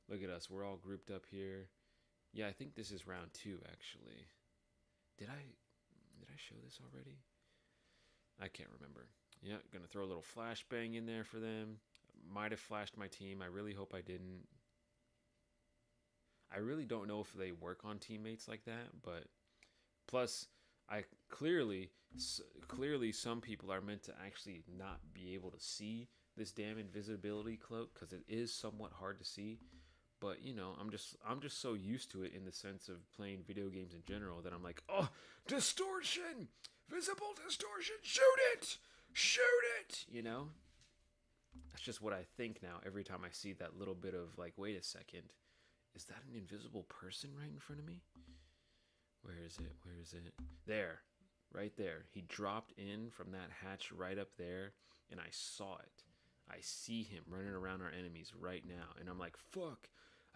Look at us, we're all grouped up here. Yeah, I think this is round 2 actually. Did I show this already? I can't remember. Yeah, gonna throw a little flashbang in there for them. Might have flashed my team. I really hope I didn't. I really don't know if they work on teammates like that, but plus I clearly some people are meant to actually not be able to see this damn invisibility cloak because it is somewhat hard to see. But I'm just so used to it in the sense of playing video games in general that I'm like, oh, distortion, visible distortion, shoot it. That's just what I think now every time I see that little bit of like, wait a second, is that an invisible person right in front of me? Where is it? There, right there. He dropped in from that hatch right up there, and I saw it. I see him running around our enemies right now, and I'm like, fuck,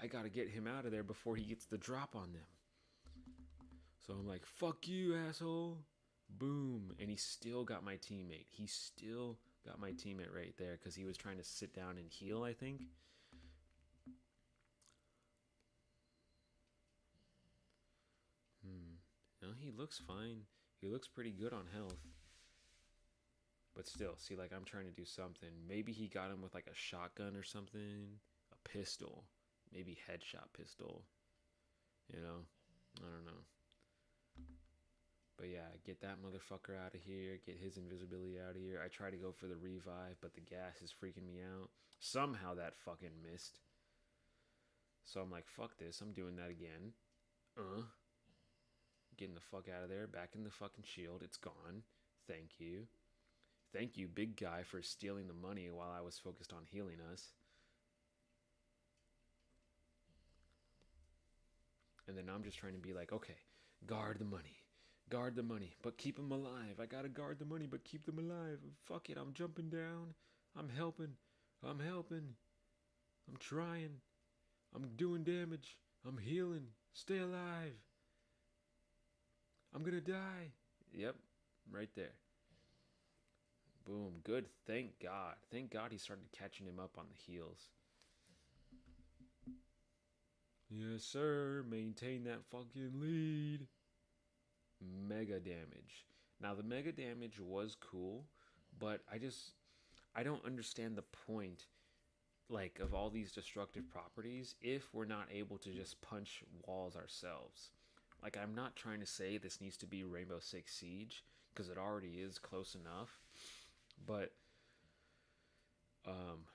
I gotta get him out of there before he gets the drop on them. So I'm like, fuck you, asshole. Boom. And he still got my teammate. Right there because he was trying to sit down and heal, I think. No, he looks fine. He looks pretty good on health. But still, see, like, I'm trying to do something. Maybe he got him with, like, a shotgun or something. A pistol. Maybe headshot pistol. You know? I don't know. But yeah, get that motherfucker out of here. Get his invisibility out of here. I try to go for the revive, but the gas is freaking me out. Somehow that fucking missed. So I'm like, fuck this. I'm doing that again. Getting the fuck out of there. Back in the fucking shield. It's gone. Thank you. Thank you, big guy, for stealing the money while I was focused on healing us. And then I'm just trying to be like, okay, guard the money. Guard the money, but keep them alive. I gotta guard the money, but keep them alive. Fuck it, I'm jumping down. I'm helping. I'm helping. I'm trying. I'm doing damage. I'm healing. Stay alive. I'm gonna die. Yep, right there. Boom. Good. Thank God. Thank God he started catching him up on the heels. Yes, sir. Maintain that fucking lead. Mega damage. Now, the mega damage was cool, but I don't understand the point, like, of all these destructive properties if we're not able to just punch walls ourselves. Like, I'm not trying to say this needs to be Rainbow Six Siege, because it already is close enough. But um,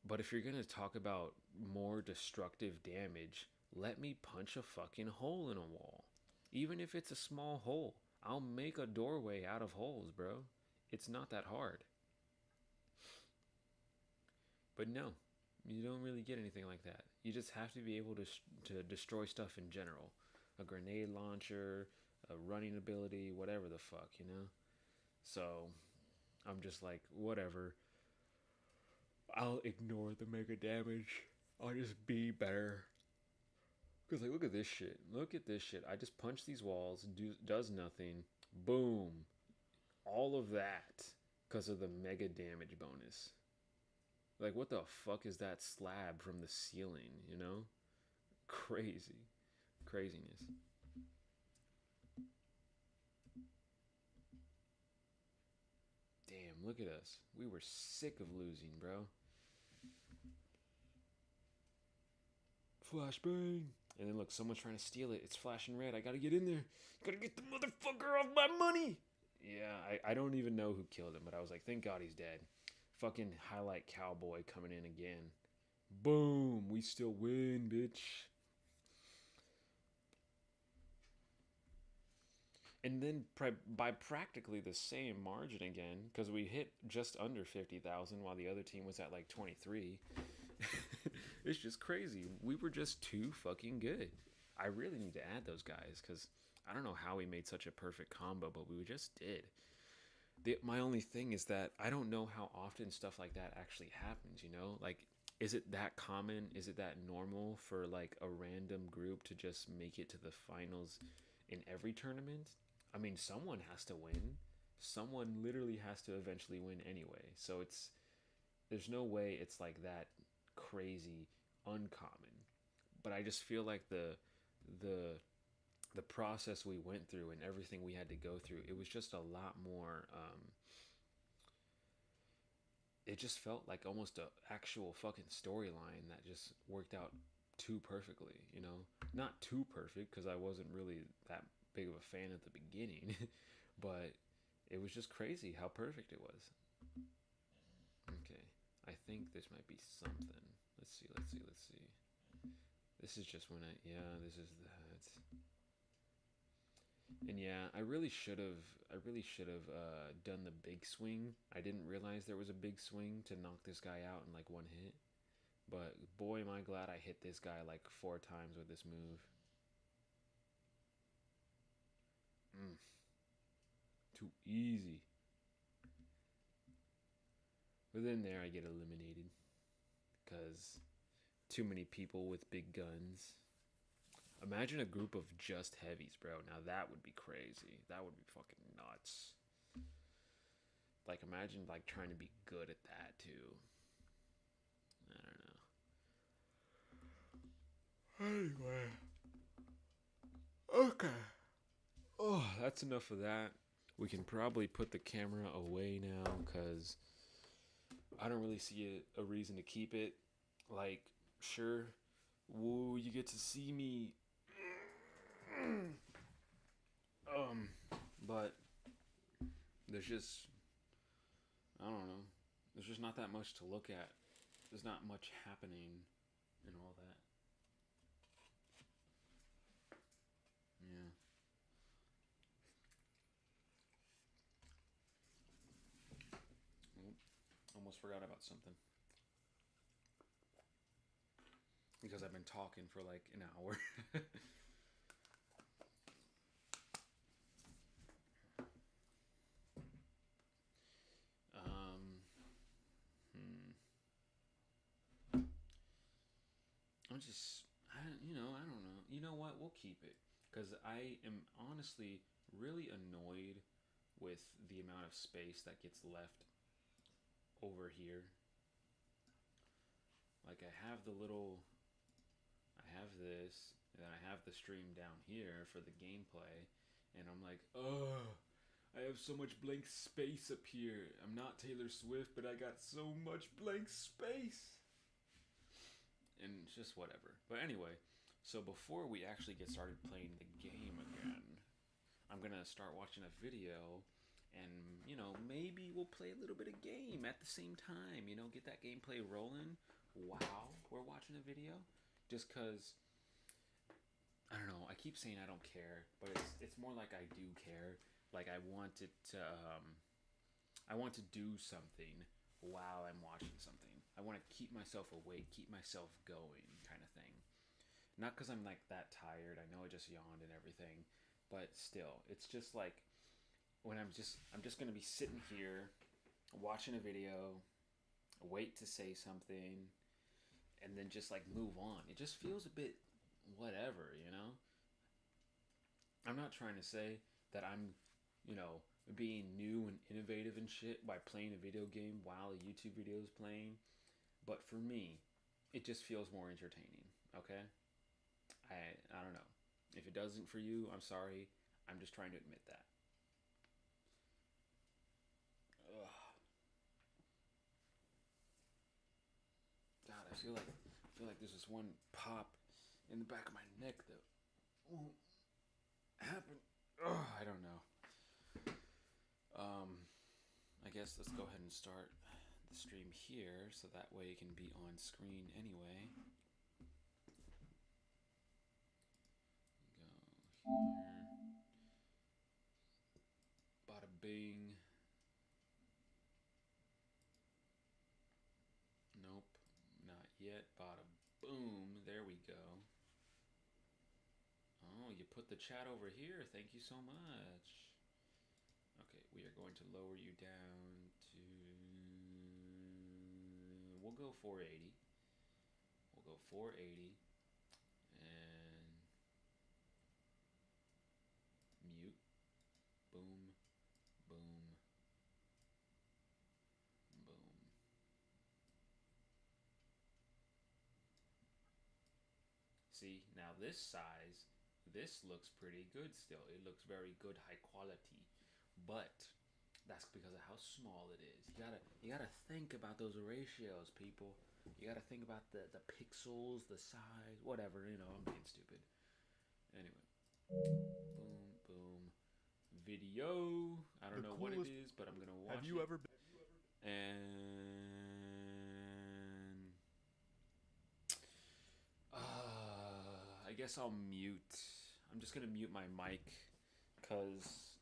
but if you're gonna talk about more destructive damage, let me punch a fucking hole in a wall. Even if it's a small hole, I'll make a doorway out of holes, bro. It's not that hard. But no, you don't really get anything like that. You just have to be able to destroy stuff in general. A grenade launcher, a running ability, whatever the fuck, you know? So I'm just like, whatever. I'll ignore the mega damage. I'll just be better. Because, like, look at this shit. Look at this shit. I just punch these walls, does nothing. Boom. All of that because of the mega damage bonus. Like, what the fuck is that slab from the ceiling, you know? Crazy. Craziness. Damn, look at us. We were sick of losing, bro. Flashbang. And then look, someone's trying to steal it. It's flashing red. I gotta get in there. Gotta get the motherfucker off my money. Yeah, I don't even know who killed him, but I was like, thank God he's dead. Fucking highlight cowboy coming in again. Boom. We still win, bitch. And then by practically the same margin again, because we hit just under 50,000 while the other team was at like 23. It's just crazy. We were just too fucking good. I really need to add those guys because I don't know how we made such a perfect combo, but we just did. My only thing is that I don't know how often stuff like that actually happens, you know? Like, is it that common? Is it that normal for like a random group to just make it to the finals in every tournament? I mean, someone has to win. Someone literally has to eventually win anyway. So there's no way it's like that crazy uncommon. But I just feel like the the process we went through and everything we had to go through, it was just a lot more it just felt like almost a actual fucking storyline that just worked out too perfectly, you know? Not too perfect because I wasn't really that big of a fan at the beginning, but it was just crazy how perfect it was. Okay, I think this might be something. Let's see. This is just when this is that. And yeah, I really should have done the big swing. I didn't realize there was a big swing to knock this guy out in like one hit. But boy, am I glad I hit this guy like 4 times with this move. Mm, too easy. But then there I get eliminated because too many people with big guns. Imagine a group of just heavies, bro. Now that would be crazy. That would be fucking nuts. Like imagine like trying to be good at that too. I don't know. Anyway. Okay. Oh, that's enough of that. We can probably put the camera away now because I don't really see a reason to keep it. Like, sure, whoa, you get to see me. Um, but there's just, I don't know. There's just not that much to look at. There's not much happening and all that. Yeah. Oop, almost forgot about something because I've been talking for like an hour. um, hmm. I'm just, I don't know. You know what? We'll keep it because I am honestly really annoyed with the amount of space that gets left over here. Like I have this, and then I have the stream down here for the gameplay, and I'm like, oh, I have so much blank space up here. I'm not Taylor Swift, but I got so much blank space. And it's just whatever. But anyway, so before we actually get started playing the game again, I'm gonna start watching a video, and maybe we'll play a little bit of game at the same time. Get that gameplay rolling while we're watching a video. Just cause I don't know. I keep saying I don't care, but it's more like I do care. Like I want it to. I want to do something while I'm watching something. I want to keep myself awake, keep myself going, kind of thing. Not because I'm like that tired. I know I just yawned and everything, but still, it's just like when I'm just gonna be sitting here watching a video, wait to say something, and then just like move on. It just feels a bit whatever. I'm not trying to say that I'm, you know, being new and innovative and shit by playing a video game while a YouTube video is playing, but for me, it just feels more entertaining. Okay, I don't know. If it doesn't for you, I'm sorry. I'm just trying to admit that. Ugh. God, I feel like there's this one pop in the back of my neck that won't happen. Ugh, I don't know. Um, I guess let's go ahead and start the stream here so that way it can be on screen anyway. Go here. Bada bing. Nope, not yet. Bada boom. There we go. Oh, you put the chat over here. Thank you so much. Okay, we are going to lower you down to. We'll go 480. We'll go 480 and mute. Boom, boom, boom. See, now this looks pretty good still. It looks very good, high quality. But that's because of how small it is. You gotta think about those ratios, people. You gotta think about the pixels, the size, whatever. I'm being stupid. Anyway, boom, boom, video. I don't know what it is, but I'm gonna watch it. Have you ever been? And I guess I'll mute. I'm just gonna mute my mic, cause.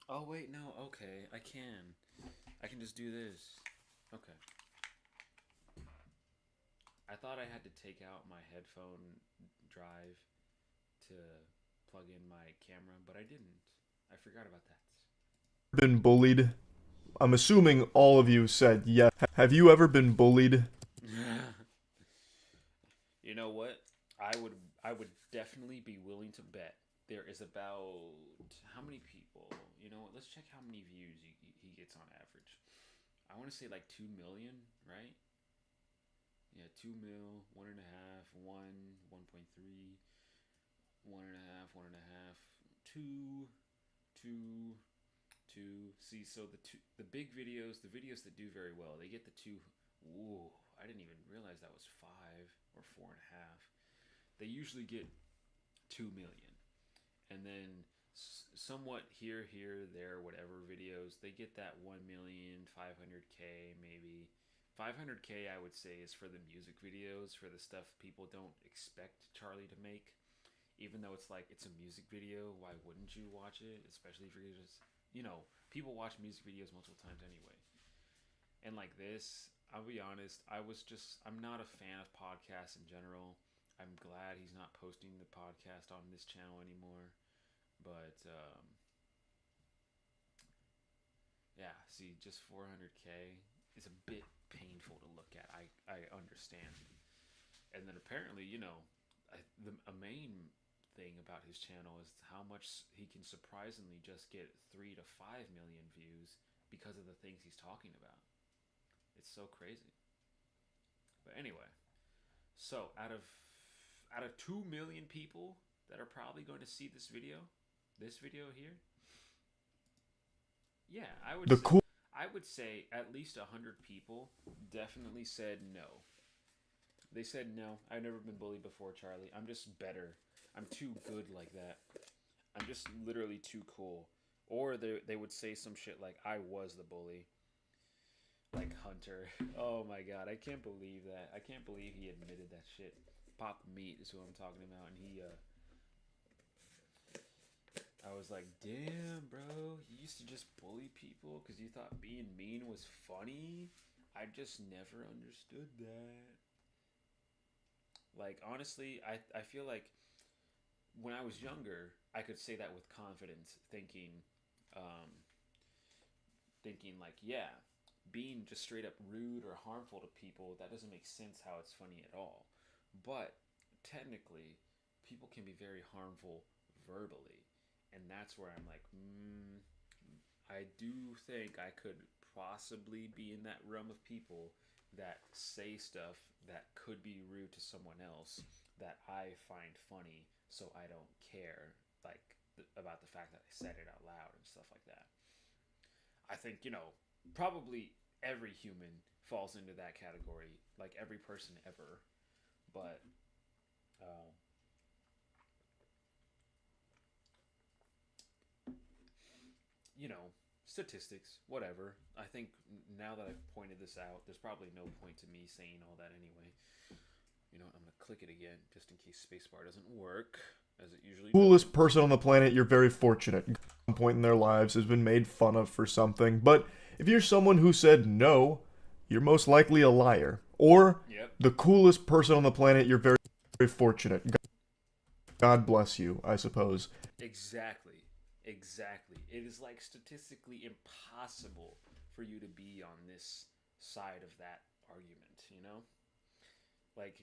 Oh wait, no. Okay, I can. I can just do this. Okay. I thought I had to take out my headphone drive to plug in my camera, but I didn't. I forgot about that. Been bullied? I'm assuming all of you said yes. Have you ever been bullied? You know what? I would definitely be willing to bet there is about how many people. You know what? Let's check how many views he gets on average. I want to say like 2 million, right? Yeah, 2 mil, 1.5, 1.3, 1.5, 1.5, two, two. See, so the big videos, the videos that do very well, they get the two. Ooh, I didn't even realize that was 5 or 4.5. They usually get 2 million, and then somewhat here, there, whatever videos, they get that 1 million, 500K maybe. 500K, I would say, is for the music videos, for the stuff people don't expect Charlie to make. Even though it's like it's a music video, why wouldn't you watch it? Especially if you're just, people watch music videos multiple times anyway. And like this, I'll be honest, I'm not a fan of podcasts in general. I'm glad he's not posting the podcast on this channel anymore. But yeah, see, just 400K is a bit painful to look at. I understand. And then apparently, a main thing about his channel is how much he can surprisingly just get 3 to 5 million views because of the things he's talking about. It's so crazy. But anyway, so out of 2 million people that are probably going to see this video here, yeah, The cool I would say at least 100 people definitely said no. They said no. I've never been bullied before, Charlie. I'm just better. I'm too good like that. I'm just literally too cool. Or they would say some shit like I was the bully. Like Hunter. Oh my god, I can't believe that. I can't believe he admitted that shit. Pop Meat is who I'm talking about, and I was like, damn, bro, you used to just bully people because you thought being mean was funny? I just never understood that. Like, honestly, I feel like when I was younger, I could say that with confidence, um, thinking like, yeah, being just straight up rude or harmful to people, that doesn't make sense how it's funny at all. But technically, people can be very harmful verbally. And that's where I'm like, I do think I could possibly be in that realm of people that say stuff that could be rude to someone else that I find funny, so I don't care, like, about the fact that I said it out loud and stuff like that. I think, probably every human falls into that category, like every person ever. But, uh, you know, statistics, whatever. I think now that I've pointed this out, there's probably no point to me saying all that anyway. You know, I'm going to click it again just in case spacebar doesn't work, as it usually coolest doesn't. person on the planet, you're very fortunate. At some point in their lives has been made fun of for something. But if you're someone who said no, you're most likely a liar. Or Yep. the coolest person on the planet, you're very, very fortunate. God bless you, I suppose. Exactly. Exactly. It is like statistically impossible for you to be on this side of that argument, you know? Like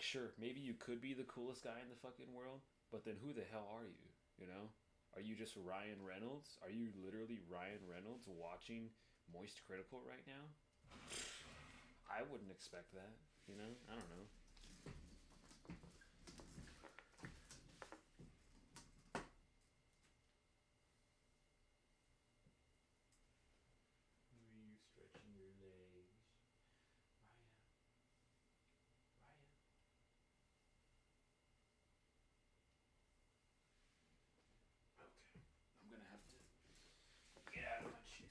sure, maybe you could be the coolest guy in the fucking world, but then who the hell are you, you know? Are you just Ryan Reynolds? Are you literally Ryan Reynolds watching Moist Critical right now? I wouldn't expect that, you know? I don't know. Who are you stretching your legs? Ryan. Ryan. Okay. I'm gonna have to get out of my chair.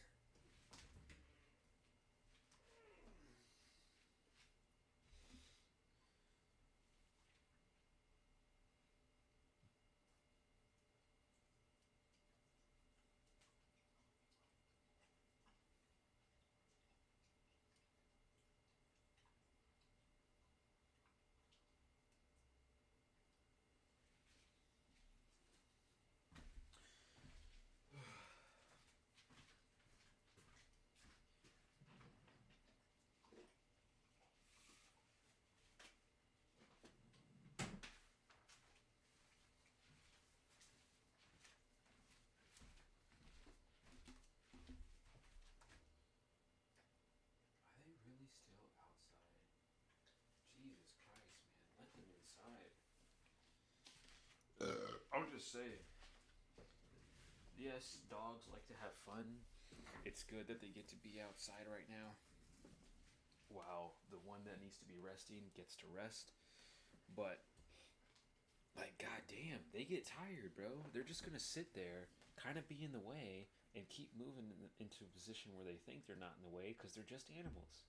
Are they really still outside? Jesus Christ, man. Let them inside. I'm just saying. yes, dogs like to have fun. It's good that they get to be outside right now. While the one that needs to be resting gets to rest. But, like, goddamn, they get tired, bro. They're just gonna sit there, kind of be in the way, and keep moving into a position where they think they're not in the way because they're just animals.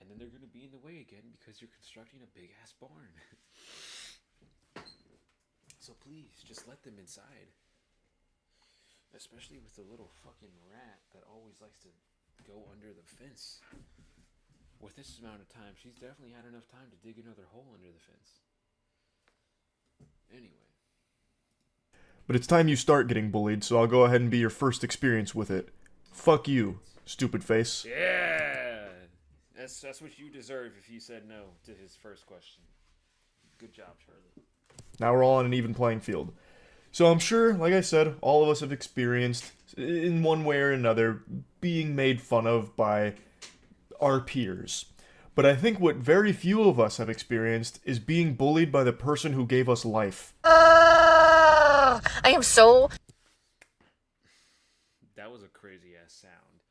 And then they're gonna be in the way again because you're constructing a big ass barn. So please, just let them inside. Especially with the little fucking rat that always likes to go under the fence. With this amount of time, she's definitely had enough time to dig another hole under the fence. Anyway. But it's time you start getting bullied, so I'll go ahead and be your first experience with it. Fuck you, stupid face. Yeah! That's what you deserve if you said no to his first question. Good job, Charlie. Now we're all on an even playing field. So I'm sure, like I said, all of us have experienced, in one way or another, being made fun of by our peers. But I think what very few of us have experienced is being bullied by the person who gave us life. I am so... That was a crazy ass sound.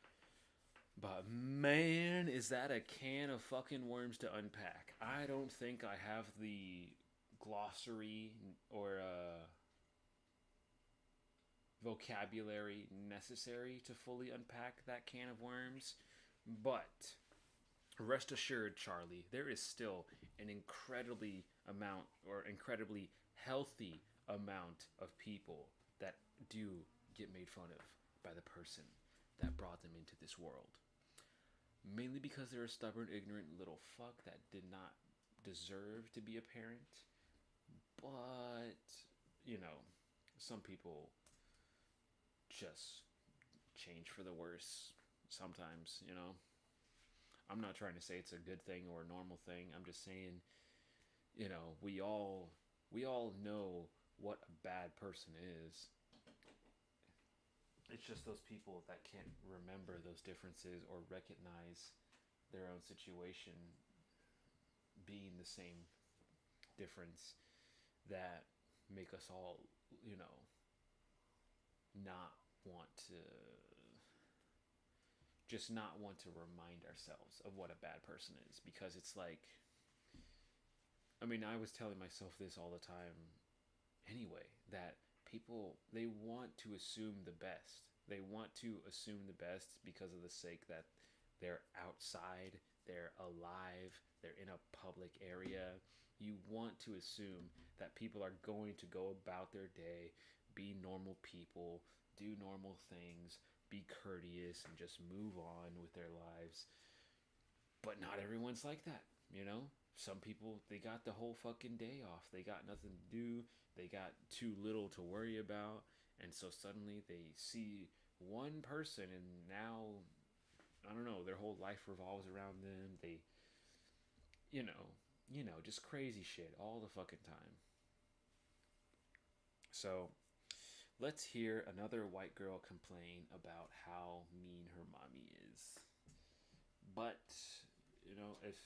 But man, is that a can of fucking worms to unpack. I don't think I have the glossary or vocabulary necessary to fully unpack that can of worms. But rest assured, Charlie, there is still an incredibly healthy amount of people that do get made fun of by the person that brought them into this world. Mainly because they're a stubborn, ignorant little fuck that did not deserve to be a parent. But, you know, some people just change for the worse sometimes, you know. I'm not trying to say it's a good thing or a normal thing. I'm just saying, you know, we all know what a bad person is. It's just those people that can't remember those differences or recognize their own situation being the same difference that make us all, you know, not want to remind ourselves of what a bad person is, because it's like, I mean, I was telling myself this all the time anyway, that people, they want to assume the best. They want to assume the best because of the sake that they're outside, they're alive, they're in a public area. You want to assume that people are going to go about their day, be normal people, do normal things, be courteous, and just move on with their lives. But not everyone's like that, you know? Some people, they got the whole fucking day off. They got nothing to do. They got too little to worry about. And so suddenly they see one person and now, I don't know, their whole life revolves around them. They, you know, just crazy shit all the fucking time. So let's hear another white girl complain about how mean her mommy is. But, you know, if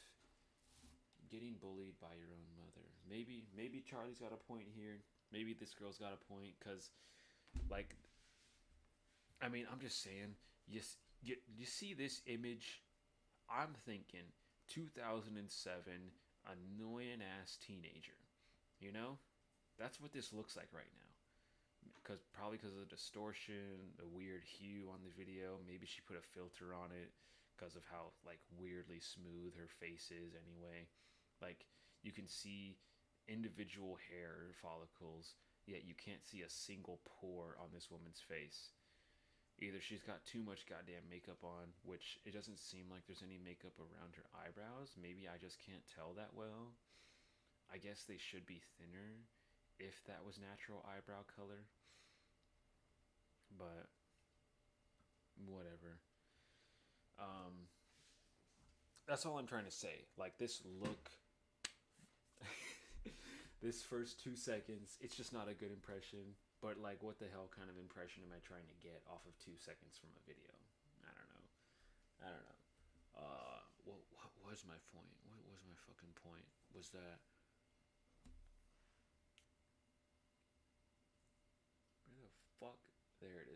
getting bullied by your own mother, maybe Charlie's got a point here. Maybe this girl's got a point, because, like, I mean, I'm just saying, you see this image, I'm thinking 2007 annoying ass teenager, you know? That's what this looks like right now. Probably because of the distortion, the weird hue on the video. Maybe she put a filter on it because of how, like, weirdly smooth her face is anyway. Like, you can see individual hair follicles, yet you can't see a single pore on this woman's face. Either she's got too much goddamn makeup on, which it doesn't seem like there's any makeup around her eyebrows. Maybe I just can't tell that well. I guess they should be thinner if that was natural eyebrow color. But whatever. That's all I'm trying to say. Like, this look, this first 2 seconds, it's just not a good impression. But, like, what the hell kind of impression am I trying to get off of 2 seconds from a video? I don't know. What was my point? What was my fucking point? Was that... Where the fuck? There it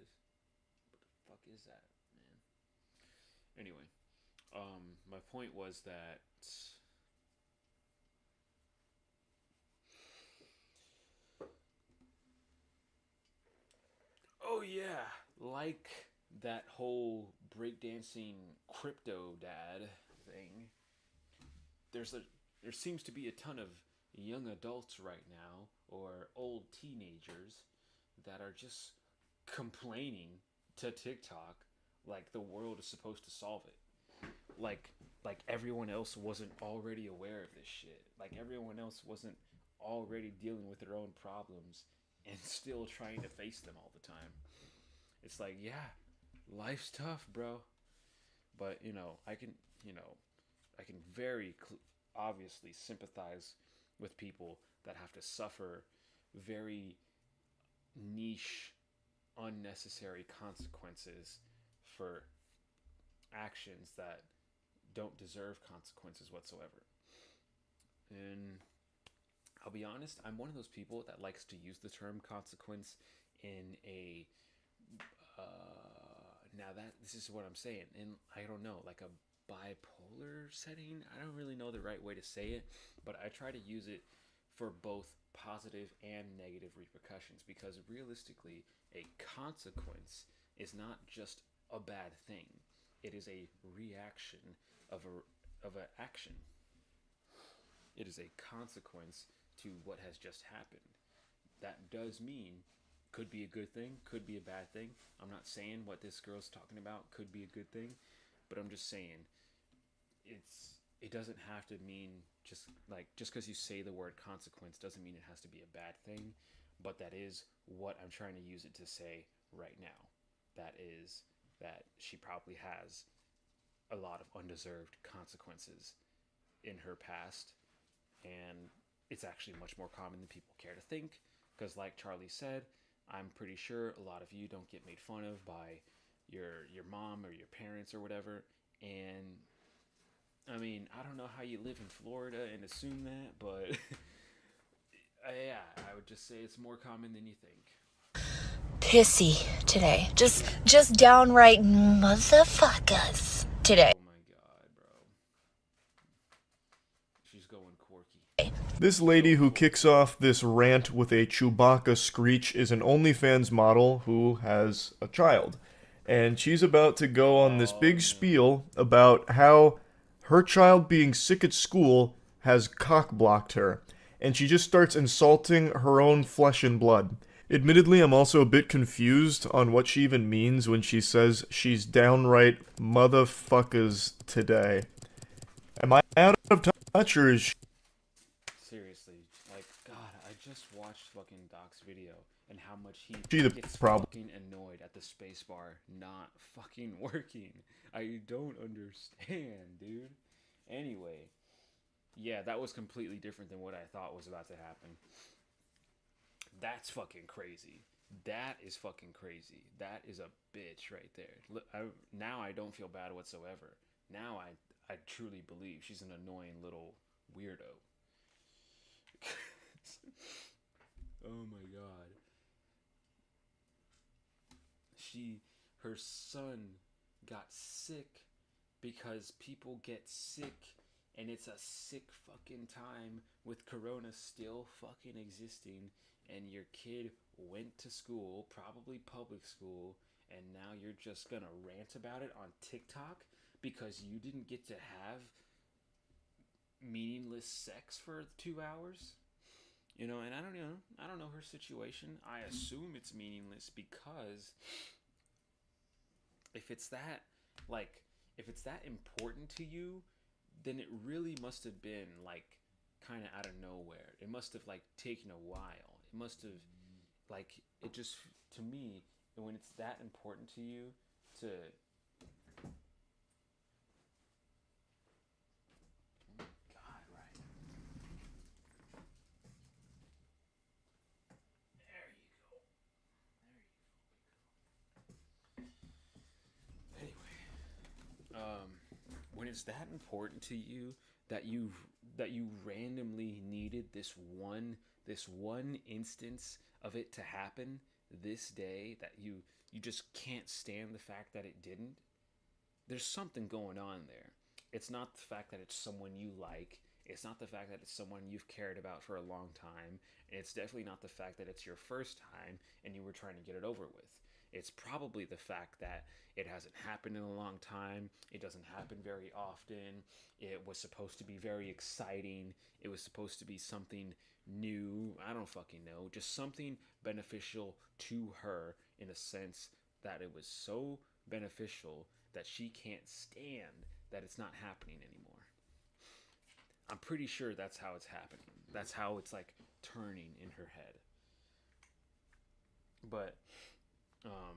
is that, man? Anyway, my point was that oh yeah, like that whole breakdancing crypto dad thing. There's a there seems to be a ton of young adults right now or old teenagers that are just complaining to TikTok like the world is supposed to solve it. Like like everyone else wasn't already aware of this shit. Like everyone else wasn't already dealing with their own problems and still trying to face them all the time. It's like, yeah, life's tough, bro. But, you know, I can very obviously sympathize with people that have to suffer very niche, unnecessary consequences for actions that don't deserve consequences whatsoever. And I'll be honest, I'm one of those people that likes to use the term consequence in a now that this is what I'm saying, and I don't know, like a bipolar setting. I don't really know the right way to say it, but I try to use it for both positive and negative repercussions because realistically, a consequence is not just a bad thing. It is a reaction of an action. It is a consequence to what has just happened. That does mean could be a good thing, could be a bad thing. I'm not saying what this girl's talking about could be a good thing, but I'm just saying it doesn't have to mean just because you say the word consequence doesn't mean it has to be a bad thing, but that is what I'm trying to use it to say right now. That is that she probably has a lot of undeserved consequences in her past, and it's actually much more common than people care to think because like Charlie said, I'm pretty sure a lot of you don't get made fun of by your mom or your parents or whatever. And I mean, I don't know how you live in Florida and assume that, but yeah, I would just say it's more common than you think. Pissy today. Just downright motherfuckers today. Oh my god, bro. She's going quirky. This lady who kicks off this rant with a Chewbacca screech is an OnlyFans model who has a child. And she's about to go on this big spiel about how her child being sick at school has cock blocked her. And she just starts insulting her own flesh and blood. Admittedly, I'm also a bit confused on what she even means when she says she's downright motherfuckers today. Am I out of touch or is Seriously, like, God, I just watched fucking Doc's video and how much he she the gets problem? fucking annoyed at the spacebar not fucking working. I don't understand, dude. Anyway, yeah, that was completely different than what I thought was about to happen. That's fucking crazy. That is fucking crazy. That is a bitch right there. Look, now I don't feel bad whatsoever. Now I truly believe she's an annoying little weirdo. Oh my god. Her son got sick because people get sick and it's a sick fucking time with corona still fucking existing and your kid went to school, probably public school, and now you're just gonna rant about it on TikTok because you didn't get to have meaningless sex for 2 hours? And I don't know her situation. I assume it's meaningless because if it's that like if it's that important to you, then it really must have been like kind of out of nowhere. It must have like taken a while. It must have like it just to me when it's that important to you to God, right. There you go. There you go. Anyway, when it's that important to you that you randomly needed this one instance of it to happen, this day that you just can't stand the fact that it didn't, there's something going on there. It's not the fact that it's someone you like. It's not the fact that it's someone you've cared about for a long time. And it's definitely not the fact that it's your first time and you were trying to get it over with. It's probably the fact that it hasn't happened in a long time. It doesn't happen very often. It was supposed to be very exciting. It was supposed to be something new. I don't fucking know. Just something beneficial to her in a sense that it was so beneficial that she can't stand that it's not happening anymore. I'm pretty sure that's how it's happening. That's how it's like turning in her head. But, I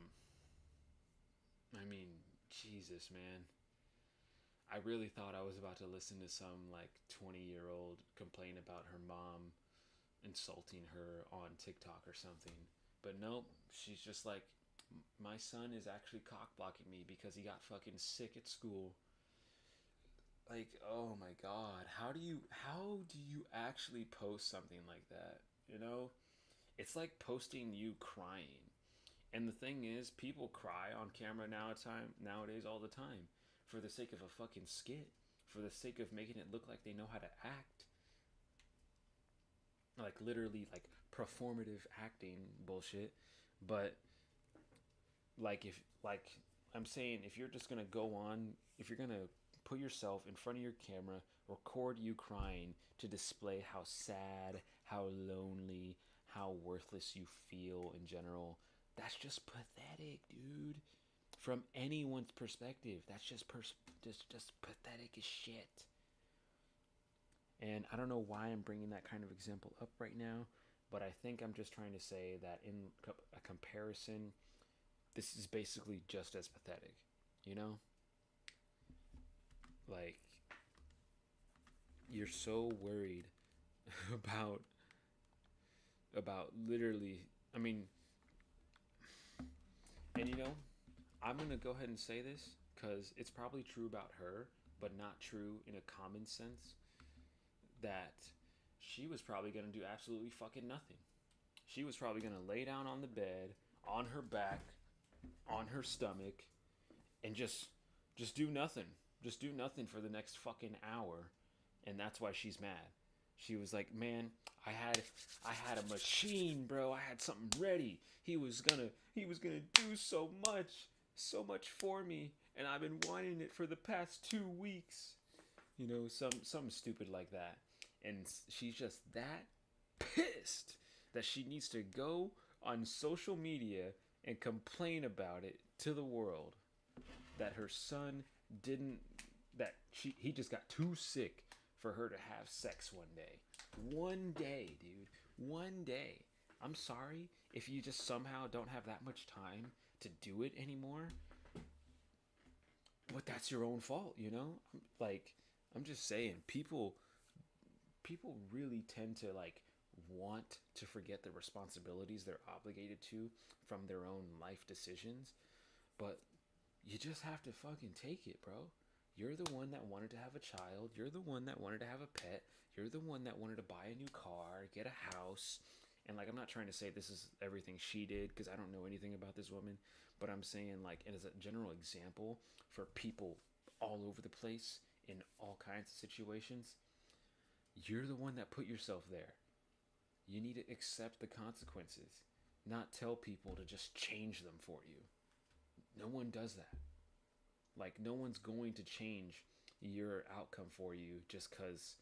mean, Jesus, man. I really thought I was about to listen to some like 20-year-old complain about her mom insulting her on TikTok or something. But nope, she's just like, my son is actually cock blocking me because he got fucking sick at school. Like, oh my God, how do you actually post something like that? You know, it's like posting you crying. And the thing is, people cry on camera nowadays all the time for the sake of a fucking skit, for the sake of making it look like they know how to act. Like literally like performative acting bullshit. But like I'm saying, if you're just going to go on, if you're going to put yourself in front of your camera, record you crying to display how sad, how lonely, how worthless you feel in general, that's just pathetic, dude. From anyone's perspective, that's just pathetic as shit. And I don't know why I'm bringing that kind of example up right now, but I think I'm just trying to say that in a comparison, this is basically just as pathetic, you know? Like, you're so worried about literally, I mean, and you know, I'm going to go ahead and say this because it's probably true about her, but not true in a common sense, that she was probably going to do absolutely fucking nothing. She was probably going to lay down on the bed, on her back, on her stomach, and just do nothing. Just do nothing for the next fucking hour. And that's why she's mad. She was like, man, I had a machine, bro. I had something ready. He was gonna do so much for me, and I've been wanting it for the past 2 weeks. You know, something stupid like that. And she's just that pissed that she needs to go on social media and complain about it to the world, that her son he just got too sick for her to have sex one day. One day, dude. One day. I'm sorry if you just somehow don't have that much time to do it anymore. But that's your own fault, you know? Like, I'm just saying, people really tend to like want to forget the responsibilities they're obligated to from their own life decisions. But you just have to fucking take it, bro. You're the one that wanted to have a child. You're the one that wanted to have a pet. You're the one that wanted to buy a new car, get a house. And like, I'm not trying to say this is everything she did, because I don't know anything about this woman. But I'm saying, like, as a general example for people all over the place in all kinds of situations, you're the one that put yourself there. You need to accept the consequences, not tell people to just change them for you. No one does that. Like, no one's going to change your outcome for you just because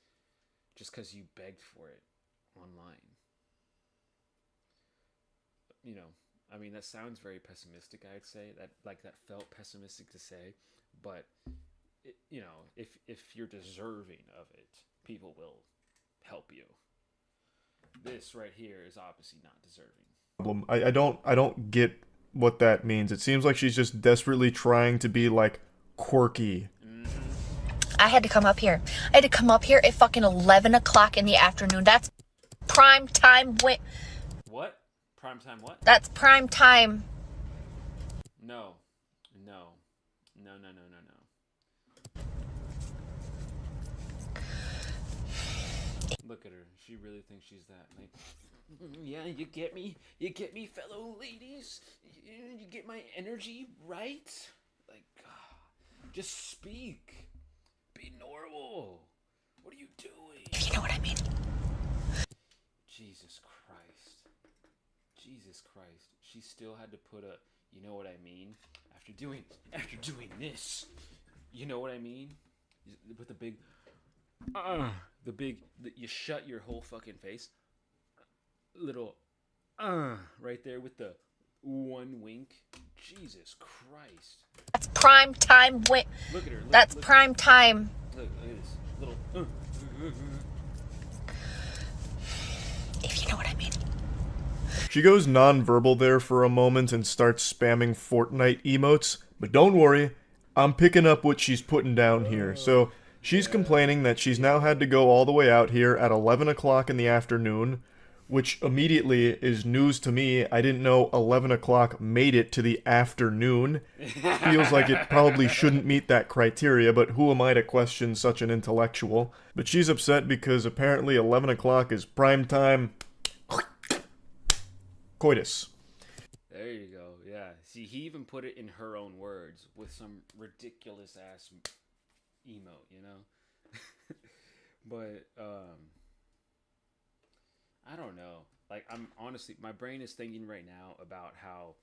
you begged for it online. You know, I mean, that sounds very pessimistic, I'd say. That felt pessimistic to say. But, you know, if you're deserving of it, people will help you. This right here is obviously not deserving. I don't get what that means. It seems like she's just desperately trying to be like quirky. I had to come up here. I had to come up here at fucking 11 o'clock in the afternoon. That's prime time. What? Prime time what? That's prime time. No. Look at her. She really thinks she's that. Like, Yeah, you get me? You get me, fellow ladies? You get my energy, right? Like, just speak. Be normal. What are you doing? If you know what I mean. Jesus Christ. Jesus Christ. She still had to put a, you know what I mean? After doing this. You know what I mean? With the big, you shut your whole fucking face. Little, right there with the one wink. Jesus Christ. That's prime time. Look at her. That's prime time. Look at this little. If you know what I mean. She goes nonverbal there for a moment and starts spamming Fortnite emotes, but don't worry, I'm picking up what she's putting down here. So she's complaining that she's now had to go all the way out here at 11 o'clock in the afternoon, which immediately is news to me. I didn't know 11 o'clock made it to the afternoon. Feels like it probably shouldn't meet that criteria, but who am I to question such an intellectual? But she's upset because apparently 11 o'clock is prime time coitus. There you go. Yeah. See, he even put it in her own words with some ridiculous ass emote, you know? But, I don't know. Like, I'm honestly, my brain is thinking right now about how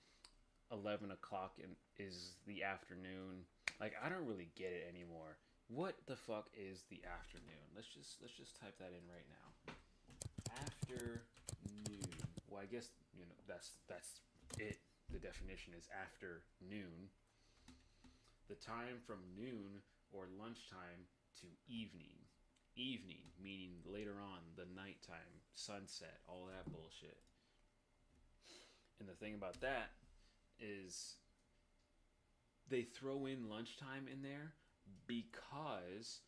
11 o'clock is the afternoon. Like, I don't really get it anymore. What the fuck is the afternoon? Let's just type that in right now. Afternoon. Well, I guess, you know, that's it. The definition is afternoon. The time from noon or lunchtime to evening. Evening, meaning later on, the nighttime, sunset, all that bullshit. And the thing about that is they throw in lunchtime in there because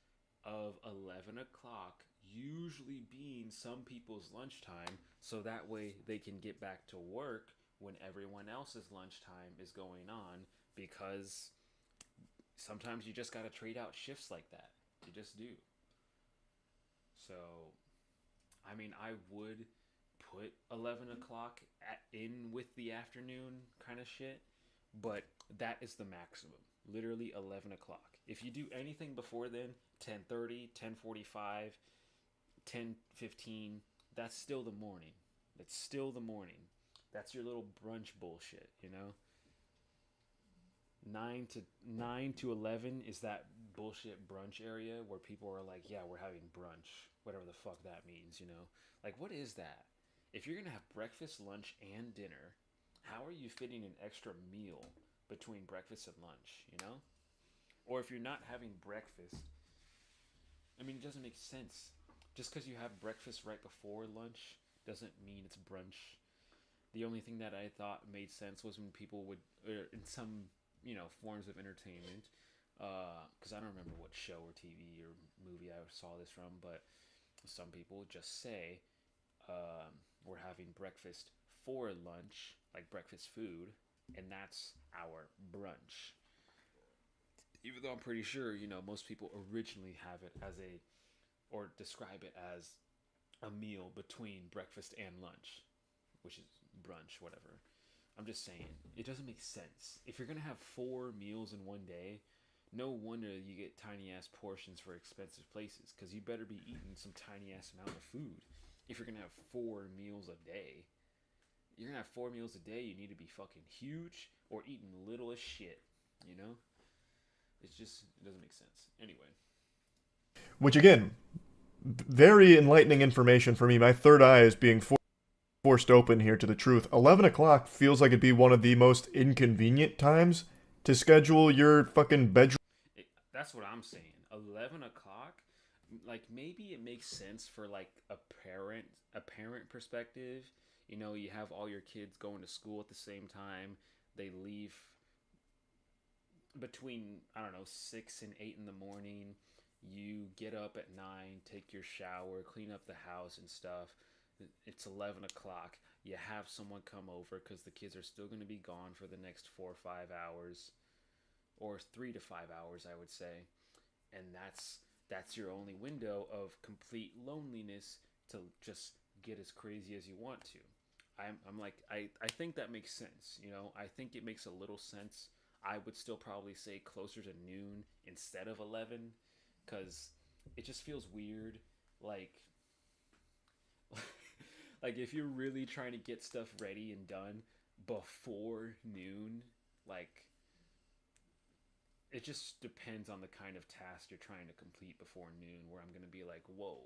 of 11 o'clock usually being some people's lunchtime, so that way they can get back to work when everyone else's lunchtime is going on, because sometimes you just gotta trade out shifts like that. You just do. So, I mean, I would put 11 o'clock in with the afternoon kind of shit, but that is the maximum. Literally 11 o'clock. If you do anything before then, 10:30, 10:45, 10:15, that's still the morning. That's still the morning. That's your little brunch bullshit, you know? 9 to 11 is that bullshit brunch area where people are like, yeah, we're having brunch, whatever the fuck that means, you know? Like, what is that? If you're gonna have breakfast, lunch, and dinner, how are you fitting an extra meal between breakfast and lunch, you know? Or if you're not having breakfast, I mean, it doesn't make sense. Just because you have breakfast right before lunch doesn't mean it's brunch. The only thing that I thought made sense was when people would, in some, you know, forms of entertainment, because I don't remember what show or TV or movie I saw this from, but some people just say, we're having breakfast for lunch, like breakfast food, and that's our brunch. Even though I'm pretty sure, you know, most people originally have it as or describe it as a meal between breakfast and lunch, which is brunch, whatever. I'm just saying, it doesn't make sense. If you're going to have 4 meals in one day, no wonder you get tiny ass portions for expensive places, because you better be eating some tiny ass amount of food. If you're going to have 4 meals a day, you're going to have 4 meals a day, you need to be fucking huge or eating little as shit, you know? It doesn't make sense. Anyway. Which again, very enlightening information for me. My third eye is being forced open here to the truth. 11 o'clock feels like it'd be one of the most inconvenient times to schedule your fucking bedroom. That's what I'm saying. 11 o'clock, like, maybe it makes sense for like a parent perspective. You know, you have all your kids going to school at the same time. They leave between, I don't know, 6 and 8 in the morning. You get up at 9, take your shower, clean up the house and stuff. It's 11 o'clock. You have someone come over because the kids are still going to be gone for the next 4 or 5 hours, or 3 to 5 hours, I would say. And that's your only window of complete loneliness to just get as crazy as you want to. I'm like, I think that makes sense. You know, I think it makes a little sense. I would still probably say closer to noon instead of 11, because it just feels weird. Like, like if you're really trying to get stuff ready and done before noon, like it just depends on the kind of task you're trying to complete before noon, where I'm gonna be like, whoa,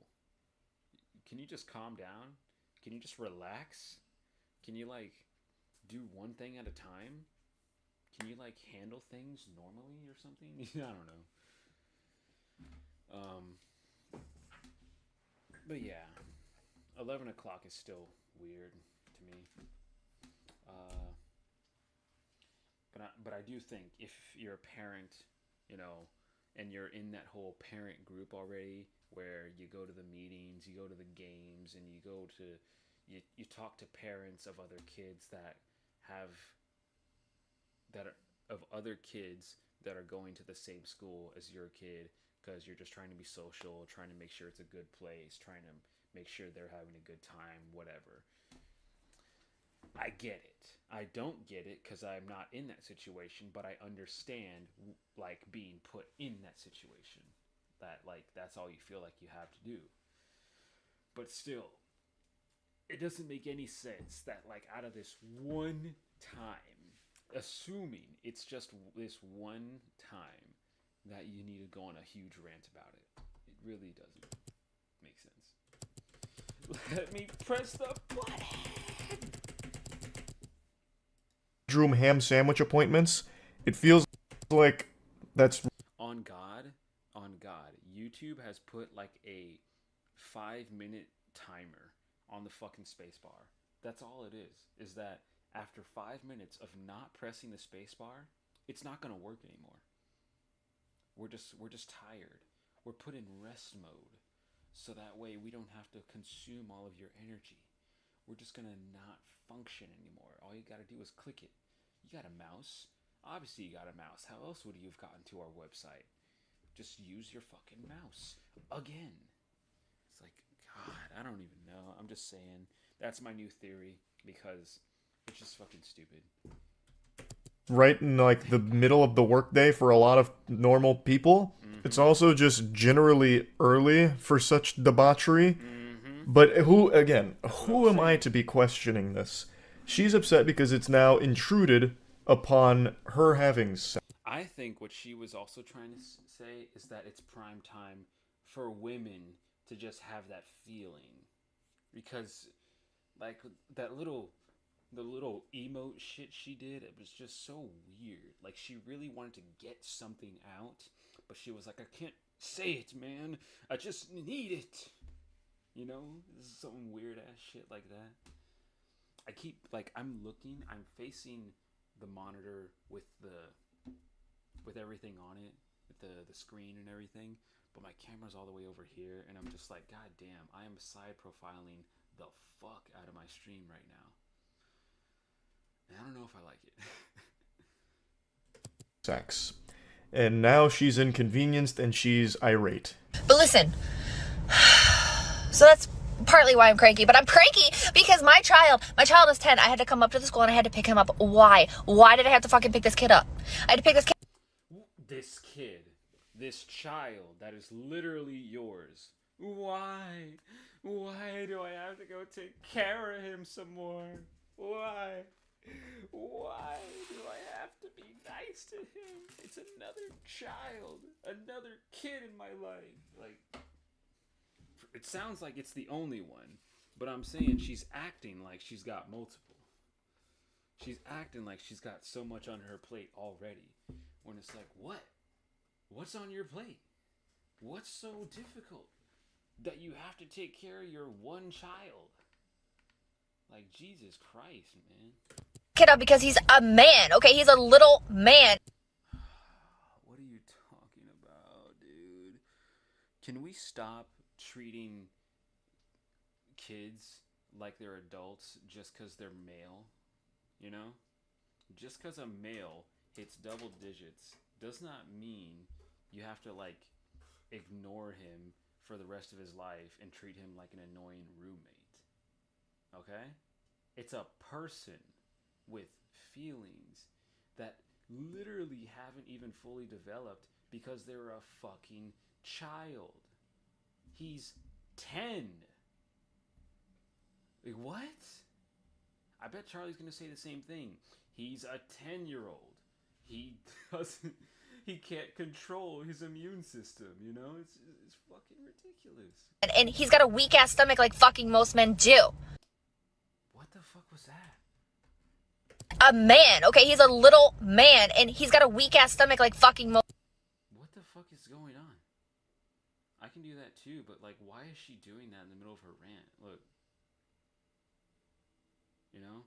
can you just calm down? Can you just relax? Can you like do one thing at a time? Can you like handle things normally or something? I don't know. But yeah, 11 o'clock is still weird to me. Uh, but I do think if you're a parent, you know, and you're in that whole parent group already, where you go to the meetings, you go to the games, and you talk to parents of other kids that have that are of other kids that are going to the same school as your kid, because you're just trying to be social, trying to make sure it's a good place, trying to make sure they're having a good time, whatever. I get it. I don't get it because I'm not in that situation, but I understand like being put in that situation. That like that's all you feel like you have to do. But still, it doesn't make any sense that like out of this one time, assuming it's just this one time, that you need to go on a huge rant about it. It really doesn't make sense. Let me press the button. Bedroom ham sandwich appointments. It feels like that's On God, YouTube has put like a 5-minute timer on the fucking spacebar. That's all it is. Is that after 5 minutes of not pressing the spacebar, it's not gonna work anymore. We're just tired. We're put in rest mode, so that way we don't have to consume all of your energy. We're just gonna not function anymore. All you gotta do is click it. You got a mouse. Obviously you got a mouse. How else would you have gotten to our website? Just use your fucking mouse. Again. It's like, God, I don't even know. I'm just saying. That's my new theory, because it's just fucking stupid. right in like the middle of the workday for a lot of normal people. It's also just generally early for such debauchery. But who am I to be questioning this? She's upset because it's now intruded upon her having sex. I think what she was also trying to say is that it's prime time for women to just have that feeling, because like the little emote shit she did, it was just so weird. Like she really wanted to get something out, but she was like, I can't say it, man. I just need it. You know, this is some weird ass shit like that. I keep like I'm facing the monitor with everything on it, with the screen and everything, but my camera's all the way over here, and I'm just like, God damn, I am side profiling the fuck out of my stream right now. And I don't know if I like it. Sex. And now she's inconvenienced and she's irate. But listen, so that's partly why I'm cranky, but I'm cranky because my child is 10. I had to come up to the school and I had to pick him up. Why? Why did I have to fucking pick this kid up? I had to pick this kid. This child that is literally yours. Why? Why do I have to go take care of him some more? Why? Why do I have to be nice to him? It's another child, another kid in my life. Like, it sounds like it's the only one, but I'm saying she's acting like she's got multiple. She's acting like she's got so much on her plate already, when it's like, what? What's on your plate? What's so difficult that you have to take care of your one child? Like, Jesus Christ, man. Kid up because he's a man, okay? He's a little man. What are you talking about, dude? Can we stop treating kids like they're adults just because they're male? You know? Just because a male hits double digits does not mean you have to, like, ignore him for the rest of his life and treat him like an annoying roommate. Okay? It's a person with feelings that literally haven't even fully developed because they're a fucking child. He's 10. Like, what? I bet Charlie's gonna say the same thing. He's a 10-year-old. He doesn't. He can't control his immune system. You know, it's fucking ridiculous. And he's got a weak ass stomach like fucking most men do. What the fuck was that? A man, okay? He's a little man, and he's got a weak ass stomach like fucking most. What the fuck is going on? I can do that too, but like, why is she doing that in the middle of her rant? Look. You know?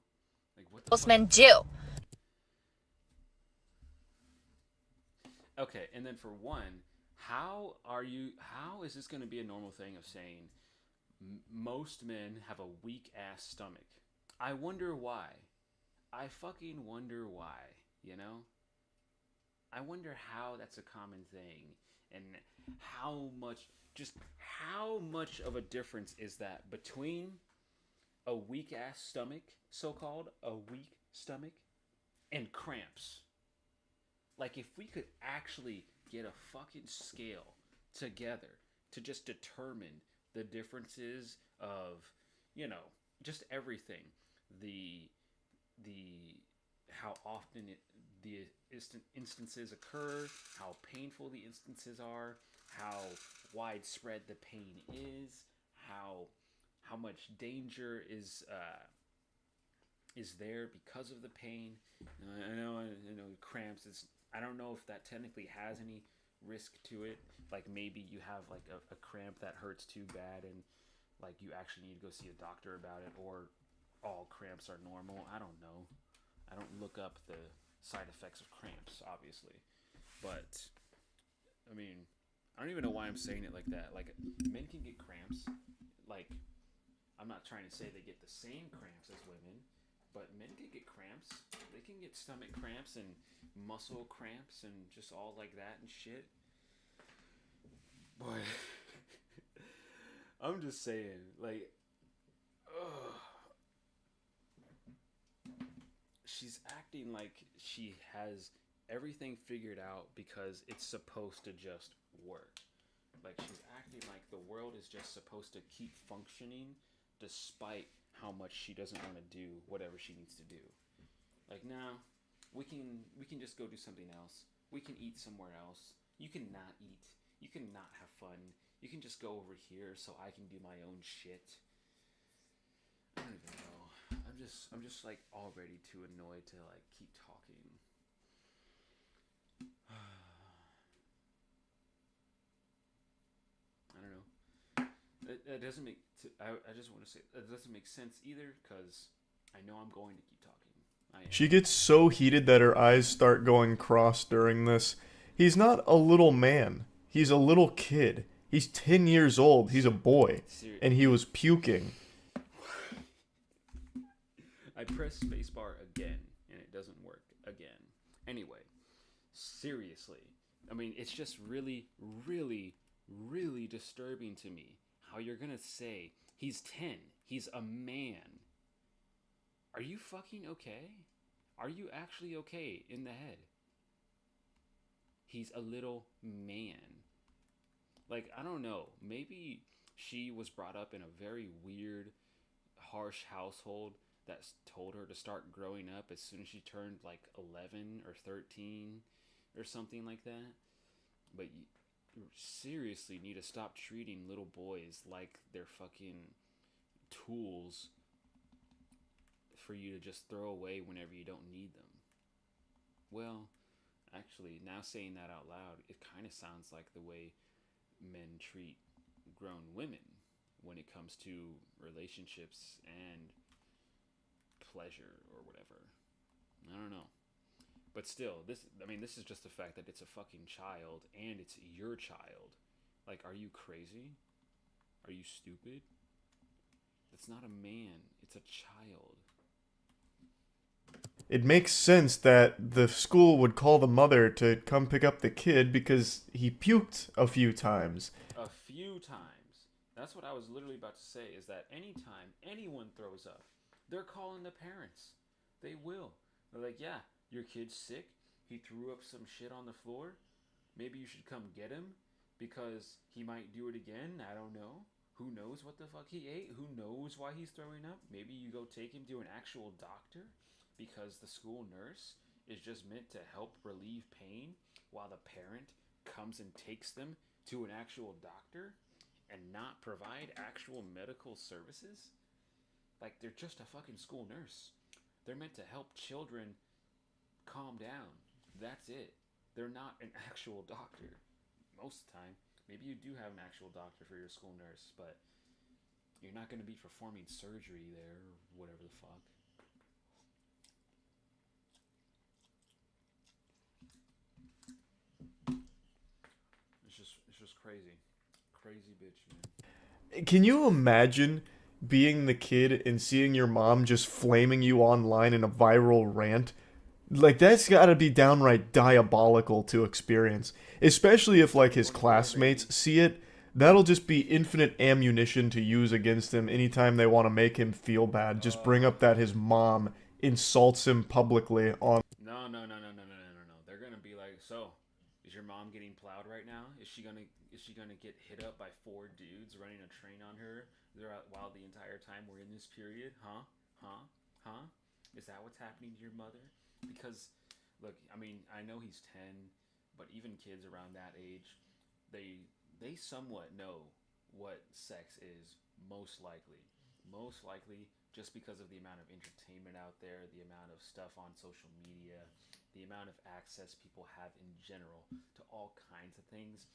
Like, what the Most fuck? men do. Okay, and then for one, how is this going to be a normal thing of saying most men have a weak ass stomach? I wonder why. I fucking wonder why, you know? I wonder how that's a common thing and how much of a difference is that between a weak ass stomach, so-called a weak stomach, and cramps. Like, if we could actually get a fucking scale together to just determine the differences of, you know, just everything, the how often the instances occur, how painful the instances are, how widespread the pain is, how much danger is there because of the pain. I know cramps. I don't know if that technically has any risk to it. Like, maybe you have like a cramp that hurts too bad and like you actually need to go see a doctor about it, or all cramps are normal. I don't know. I don't look up the side effects of cramps, obviously. But I mean, I don't even know why I'm saying it like that. Like, men can get cramps. Like, I'm not trying to say they get the same cramps as women, but men can get cramps. They can get stomach cramps and muscle cramps and just all like that and shit. Boy, I'm just saying, like, ugh. She's acting like she has everything figured out because it's supposed to just work. Like, she's acting like the world is just supposed to keep functioning despite how much she doesn't want to do whatever she needs to do. Like, now, we can just go do something else. We can eat somewhere else. You can not eat. You can not have fun. You can just go over here so I can do my own shit. I don't even know. I'm just like already too annoyed to like keep talking. I don't know. It doesn't make. I just want to say it doesn't make sense either, because I know I'm going to keep talking. She gets so heated that her eyes start going cross during this. He's not a little man. He's a little kid. He's 10 years old. He's a boy. And he was puking. I press spacebar again, and it doesn't work again. Anyway, seriously. I mean, it's just really, really, really disturbing to me how you're gonna say he's 10. He's a man. Are you fucking okay? Are you actually okay in the head? He's a little man. Like, I don't know. Maybe she was brought up in a very weird, harsh household that told her to start growing up as soon as she turned like 11 or 13 or something like that. But you seriously need to stop treating little boys like they're fucking tools for you to just throw away whenever you don't need them. Well, actually, now saying that out loud, it kind of sounds like the way men treat grown women when it comes to relationships and pleasure or whatever. I don't know. But still, this is just the fact that it's a fucking child and it's your child. Like, are you crazy? Are you stupid? It's not a man, it's a child. It makes sense that the school would call the mother to come pick up the kid because he puked a few times. A few times. That's what I was literally about to say, is that anytime anyone throws up, they're calling the parents. They will. They're like, yeah, your kid's sick. He threw up some shit on the floor. Maybe you should come get him because he might do it again. I don't know. Who knows what the fuck he ate? Who knows why he's throwing up? Maybe you go take him to an actual doctor because the school nurse is just meant to help relieve pain while the parent comes and takes them to an actual doctor and not provide actual medical services. Like, they're just a fucking school nurse. They're meant to help children calm down. That's it. They're not an actual doctor. Most of the time. Maybe you do have an actual doctor for your school nurse, but you're not going to be performing surgery there or whatever the fuck. It's just crazy. Crazy bitch, man. Can you imagine being the kid and seeing your mom just flaming you online in a viral rant? Like, that's gotta be downright diabolical to experience. Especially if, like, his classmates see it. That'll just be infinite ammunition to use against him anytime they want to make him feel bad. Just bring up that his mom insults him publicly on... No. They're gonna be like, so, is your mom getting plowed right now? Is she gonna get hit up by 4 dudes running a train on her while the entire time we're in this period? Huh? Is that what's happening to your mother? Because, look, I mean, I know he's 10, but even kids around that age, they somewhat know what sex is, most likely. Most likely just because of the amount of entertainment out there, the amount of stuff on social media, the amount of access people have in general to all kinds of things.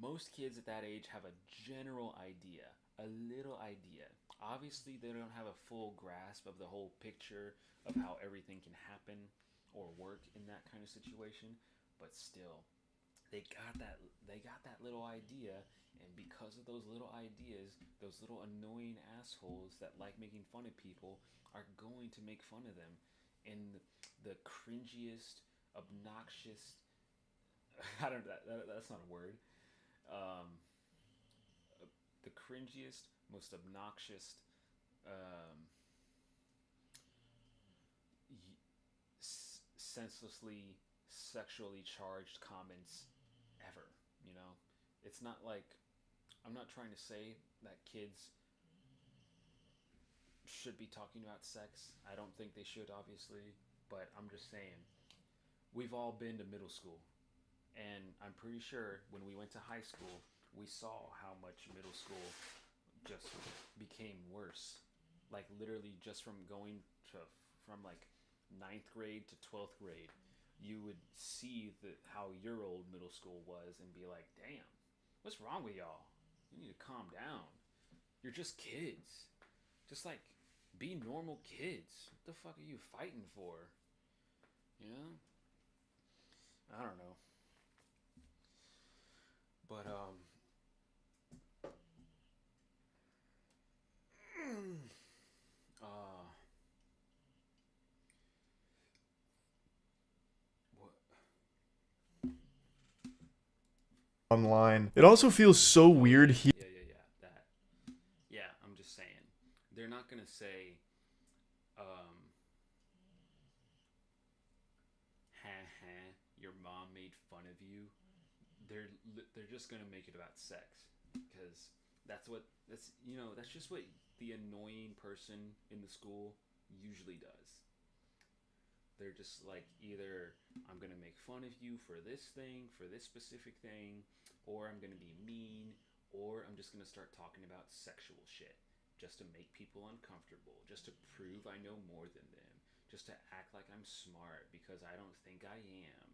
Most kids at that age have a general idea, a little idea. Obviously, they don't have a full grasp of the whole picture of how everything can happen or work in that kind of situation, but still, they got that little idea, and because of those little ideas, those little annoying assholes that like making fun of people are going to make fun of them in the cringiest, obnoxious, I don't know, that's not a word. The cringiest, most obnoxious, senselessly sexually charged comments ever. You know, it's not like, I'm not trying to say that kids should be talking about sex. I don't think they should, obviously, but I'm just saying, we've all been to middle school, and I'm pretty sure when we went to high school, we saw how much middle school just became worse. Like, literally just from going from like 9th grade to 12th grade, you would see how your old middle school was and be like, damn, what's wrong with y'all? You need to calm down. You're just kids. Just, like, be normal kids. What the fuck are you fighting for? You know? I don't know. But, online. It also feels so weird here. That. Yeah, I'm just saying. They're not gonna say, your mom made fun of you. They're just gonna make it about sex, because that's just what the annoying person in the school usually does. They're just like, either I'm going to make fun of you for this thing, for this specific thing, or I'm going to be mean, or I'm just going to start talking about sexual shit just to make people uncomfortable, just to prove I know more than them, just to act like I'm smart because I don't think I am.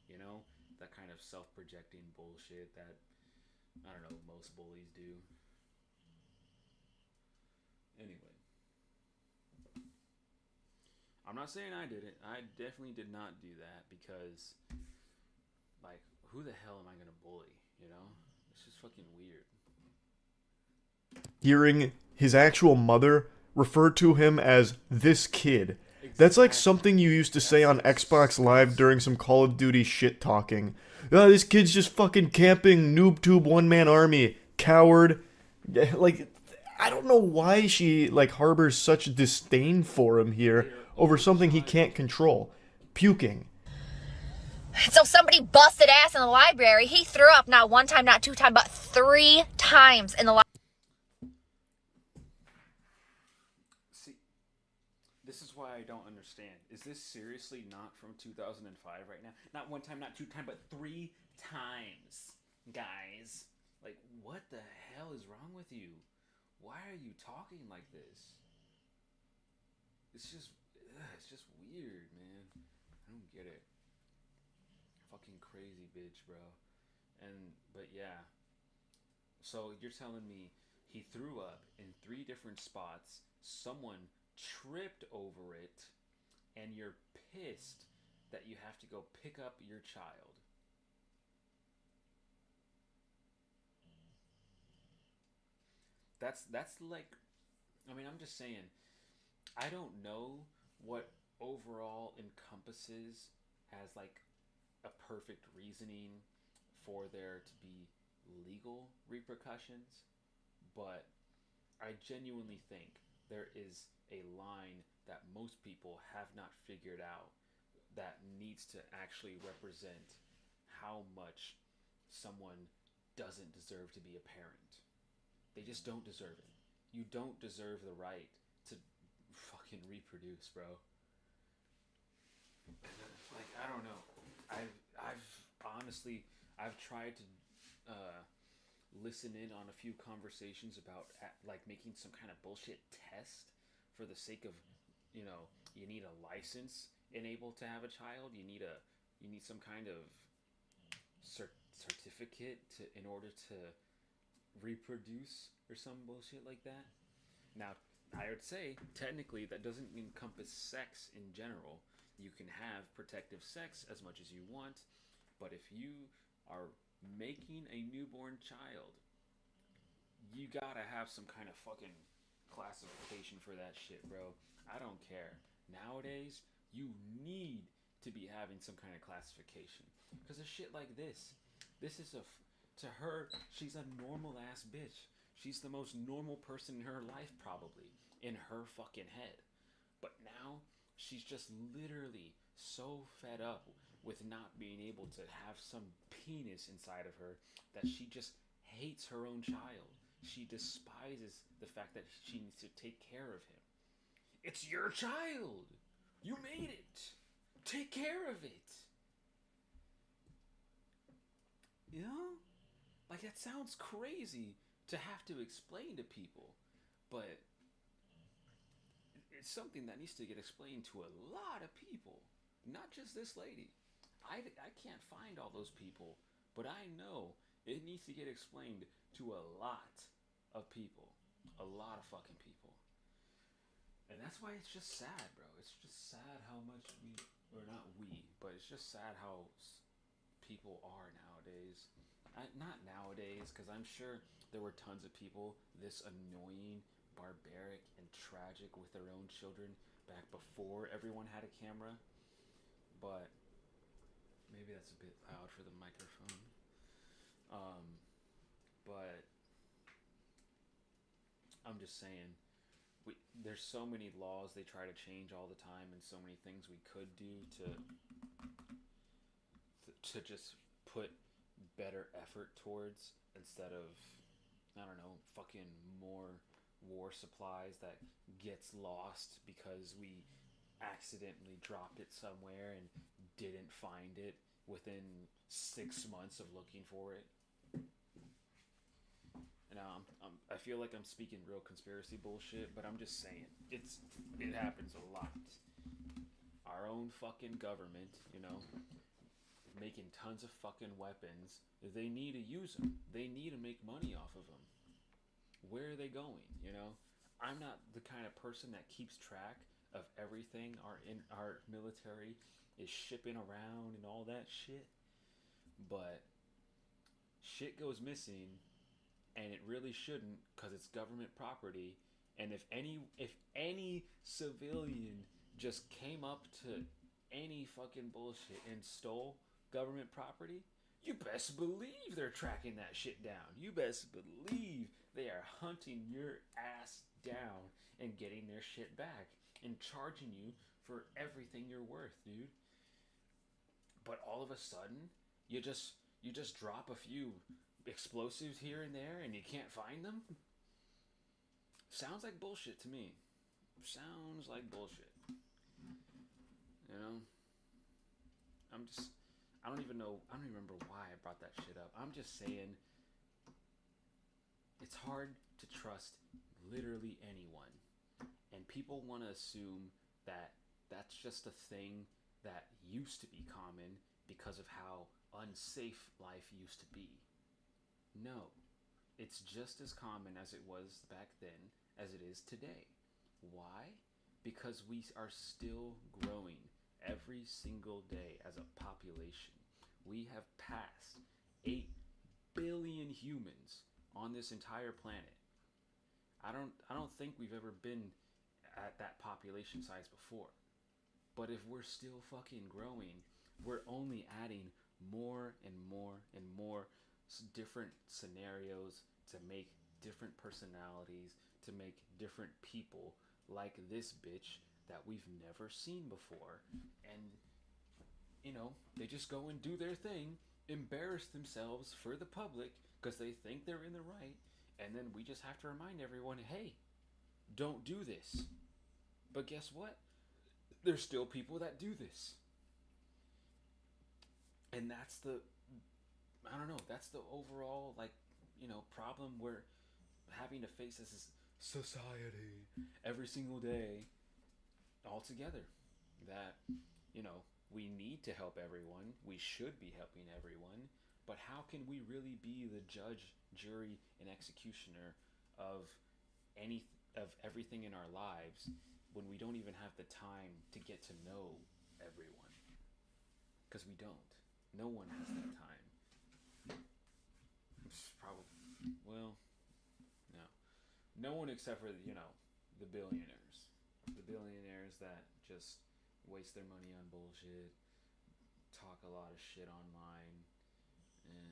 You know, that kind of self-projecting bullshit that, I don't know, most bullies do. Anyway. I'm not saying I did it. I definitely did not do that because, like, who the hell am I going to bully, you know? It's just fucking weird. Hearing his actual mother refer to him as this kid. Exactly. That's like something you used to say on Xbox Live during some Call of Duty shit talking. Oh, this kid's just fucking camping NoobTube one-man army. coward. Like, I don't know why she like harbors such disdain for him here over something he can't control. Puking. So somebody busted ass in the library. He threw up not one time, not 2 times, but 3 times in the library. See, this is why I don't understand. Is this seriously not from 2005 right now? Not 1 time, not 2 times, but 3 times, guys. Like, what the hell is wrong with you? Why are you talking like this? It's just weird, man. I don't get it. Fucking crazy bitch, bro. But yeah. So you're telling me he threw up in 3 different spots, someone tripped over it, and you're pissed that you have to go pick up your child. That's like, I mean, I'm just saying, I don't know what overall encompasses as like a perfect reasoning for there to be legal repercussions, but I genuinely think there is a line that most people have not figured out that needs to actually represent how much someone doesn't deserve to be a parent. They just don't deserve it. You don't deserve the right to fucking reproduce, bro. Like, I don't know. I've honestly, I've tried to listen in on a few conversations about like making some kind of bullshit test for the sake of, you need a license enabled to have a child. You need some kind of certificate in order to reproduce or some bullshit like that. Now, I would say technically that doesn't encompass sex in general. You can have protective sex as much as you want, but if you are making a newborn child, you gotta have some kind of fucking classification for that shit, bro. I don't care. Nowadays, you need to be having some kind of classification because of shit like this. This is to her, she's a normal ass bitch. She's the most normal person in her life, probably, in her fucking head. But now, she's just literally so fed up with not being able to have some penis inside of her that she just hates her own child. She despises the fact that she needs to take care of him. It's your child! You made it! Take care of it! You know? Like, that sounds crazy to have to explain to people, but it's something that needs to get explained to a lot of people, not just this lady. I can't find all those people, but I know it needs to get explained to a lot of people, a lot of fucking people. And that's why it's just sad, bro. It's just sad how much but it's just sad how people are nowadays. Not nowadays, because I'm sure there were tons of people this annoying, barbaric, and tragic with their own children back before everyone had a camera. But maybe that's a bit loud for the microphone. But I'm just saying, there's so many laws they try to change all the time, and so many things we could do to just put better effort towards, instead of, I don't know, fucking more war supplies that gets lost because we accidentally dropped it somewhere and didn't find it within 6 months of looking for it. And I feel like I'm speaking real conspiracy bullshit, but I'm just saying it happens a lot. Our own fucking government, making tons of fucking weapons. They need to use them. They need to make money off of them. Where are they going? I'm not the kind of person that keeps track of everything our military is shipping around and all that shit. But shit goes missing, and it really shouldn't, because it's government property. And if any civilian just came up to any fucking bullshit and stole government property, you best believe they're tracking that shit down. You best believe they are hunting your ass down and getting their shit back and charging you for everything you're worth, dude. But all of a sudden, you just drop a few explosives here and there and you can't find them? Sounds like bullshit to me. Sounds like bullshit. You know? I don't even remember why I brought that shit up. I'm just saying, it's hard to trust literally anyone. And people want to assume that that's just a thing that used to be common because of how unsafe life used to be. No, it's just as common as it was back then as it is today. Why? Because we are still growing every single day as a population. We have passed 8 billion humans on this entire planet. I don't think we've ever been at that population size before. But if we're still fucking growing, we're only adding more and more and more different scenarios to make different personalities, to make different people like this bitch that we've never seen before. And, you know, they just go and do their thing, embarrass themselves for the public because they think they're in the right. And then we just have to remind everyone, hey, don't do this. But guess what? There's still people that do this. And that's the overall, problem we're having to face as a society every single day all together. That, we need to help everyone. We should be helping everyone. But how can we really be the judge, jury, and executioner of everything in our lives when we don't even have the time to get to know everyone? Because we don't. No one has that time. It's probably, no. No one except for, the billionaires. The billionaires that just waste their money on bullshit, talk a lot of shit online, and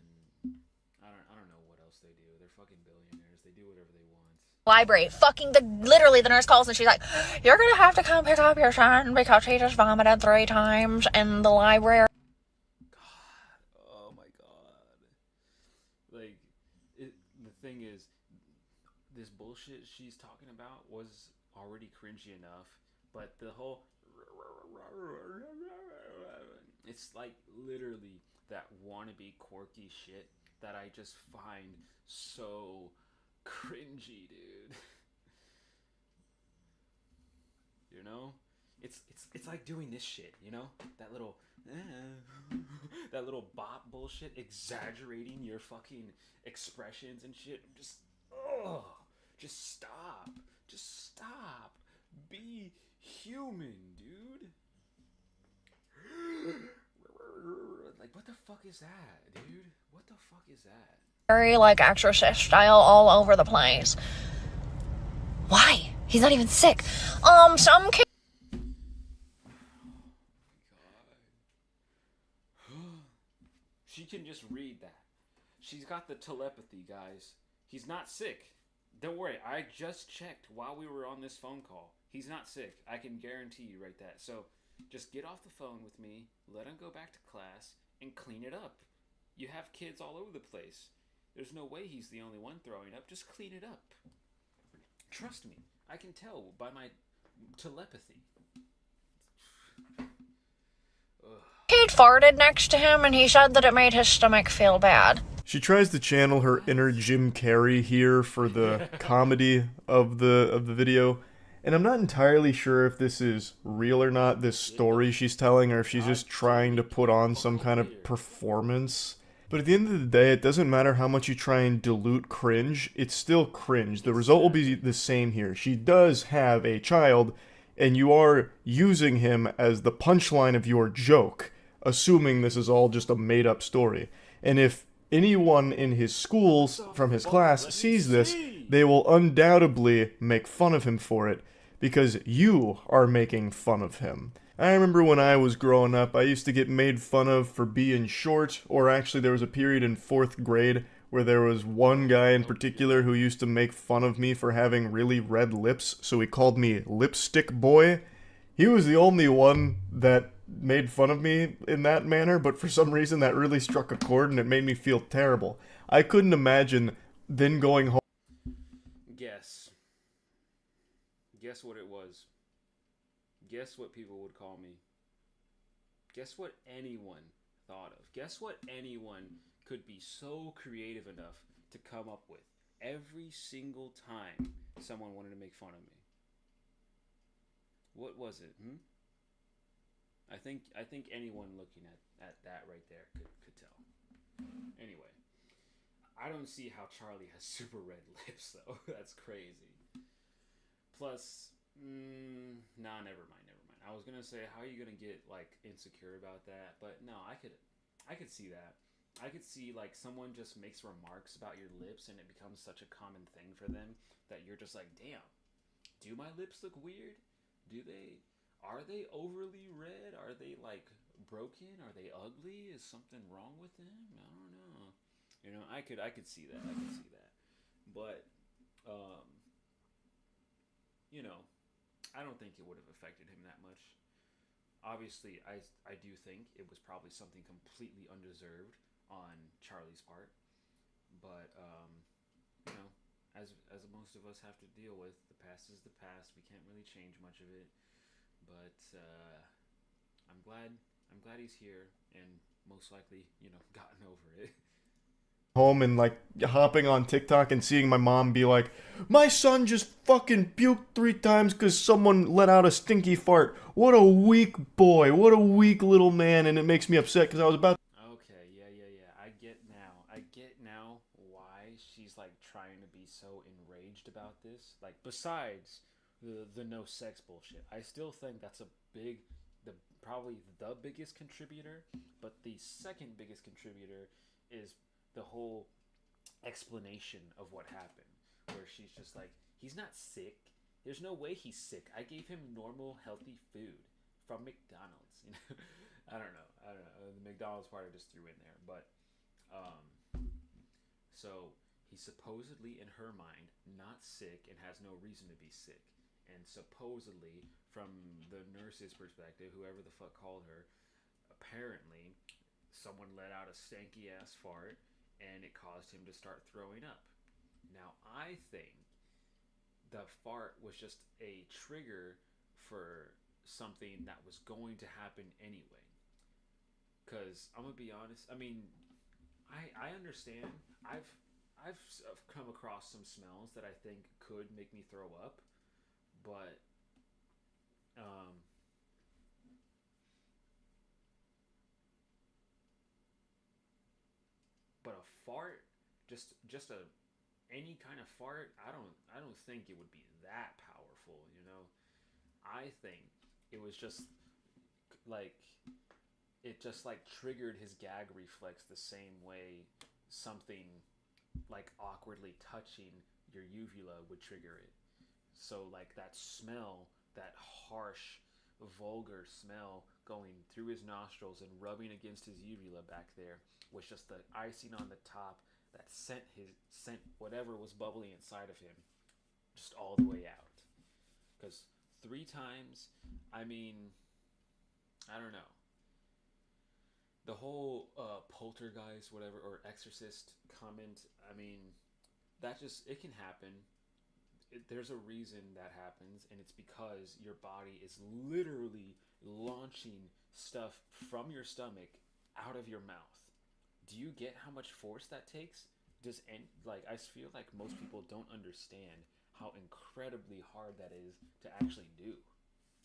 I don't know what else they do. They're fucking billionaires. They do whatever they want. Library. Literally the nurse calls and she's like, you're gonna have to come pick up your son because he just vomited 3 times in the library. God. Oh my God. The thing is, this bullshit she's talking about was already cringy enough, but the whole, it's like literally that wannabe quirky shit that I just find so cringy, dude. It's like doing this shit, that little that little bop bullshit, exaggerating your fucking expressions and shit. Just stop, be human, dude. Like, what the fuck is that, dude? What the fuck is that? Very, exorcist style all over the place. Why? He's not even sick. Some kids. She can just read that. She's got the telepathy, guys. He's not sick. Don't worry, I just checked while we were on this phone call. He's not sick. I can guarantee you right that. So, just get off the phone with me, let him go back to class, and clean it up. You have kids all over the place. There's no way he's the only one throwing up. Just clean it up. Trust me. I can tell by my telepathy. Kid farted next to him and he said that it made his stomach feel bad. She tries to channel her inner Jim Carrey here for the comedy of the video. And I'm not entirely sure if this is real or not, this story she's telling, or if she's just trying to put on some kind of performance. But at the end of the day, it doesn't matter how much you try and dilute cringe, it's still cringe. The result will be the same here. She does have a child, and you are using him as the punchline of your joke, assuming this is all just a made-up story. And if anyone in his schools, from his class, sees this, they will undoubtedly make fun of him for it, because you are making fun of him. I remember when I was growing up, I used to get made fun of for being short, or actually, there was a period in fourth grade where there was one guy in Oh, particular who used to make fun of me for having really red lips, so he called me Lipstick Boy. He was the only one that made fun of me in that manner, but for some reason that really struck a chord and it made me feel terrible. I couldn't imagine then going home. guess. Guess what it was. Guess what people would call me. Guess what anyone thought of. Guess what anyone could be so creative enough to come up with every single time someone wanted to make fun of me. What was it? I think anyone looking at that right there could tell. Anyway, I don't see how Charlie has super red lips though. That's crazy. Plus, nah, never mind. I was gonna say, how are you gonna get like insecure about that? But no, I could see that. I could see like someone just makes remarks about your lips, and it becomes such a common thing for them that you're just like, damn, do my lips look weird? Do they? Are they overly red? Are they like broken? Are they ugly? Is something wrong with them? I don't know. I could see that. I could see that. But um, you know, I don't think it would have affected him that much. Obviously, I do think it was probably something completely undeserved on Charlie's part, but you know, as most of us have to deal with, the past is the past. We can't really change much of it, but I'm glad I'm glad he's here and most likely gotten over it. Home and like hopping on TikTok and seeing my mom be like, "My son just fucking puked 3 times because someone let out a stinky fart. What a weak boy. What a weak little man." And it makes me upset because I was about. Okay, yeah. I get now why she's like trying to be so enraged about this. Like besides the no sex bullshit, I still think that's a big the probably the biggest contributor, but the second biggest contributor is the whole explanation of what happened where she's just like, he's not sick. There's no way he's sick. I gave him normal healthy food from McDonald's. I don't know. The McDonald's part I just threw in there, but so he's supposedly, in her mind, not sick and has no reason to be sick. And supposedly, from the nurse's perspective, whoever the fuck called her, apparently, someone let out a stanky ass fart and it caused him to start throwing up. Now, I think the fart was just a trigger for something that was going to happen anyway. Because I'm gonna be honest. I mean, I understand. I've I've come across some smells that I think could make me throw up, but um, but a fart, just a any kind of fart, I don't think it would be that powerful. I think it was just like it just like triggered his gag reflex the same way something like awkwardly touching your uvula would trigger it. So like that smell, that harsh, vulgar smell going through his nostrils and rubbing against his uvula back there was just the icing on the top that sent whatever was bubbling inside of him just all the way out. Because 3 times, I mean, I don't know. The whole poltergeist, whatever, or exorcist comment. I mean, that just it can happen. There's a reason that happens, and it's because your body is literally launching stuff from your stomach out of your mouth. Do you get how much force that takes? Like I feel like most people don't understand how incredibly hard that is to actually do.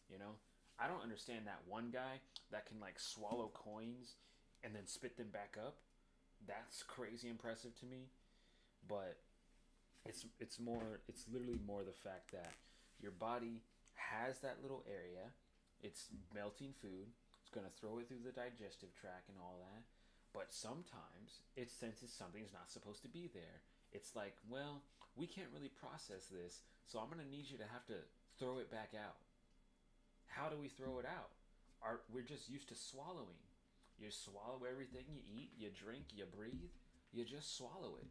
You know, I don't understand that one guy that can like swallow coins and then spit them back up. That's crazy impressive to me. But it's literally more the fact that your body has that little area. It's melting food. It's gonna throw it through the digestive tract and all that. But sometimes it senses something's not supposed to be there. It's like, well, we can't really process this, so I'm gonna need you to have to throw it back out. How do we throw it out? we're just used to swallowing. You swallow everything you eat, you drink, you breathe, you just swallow it.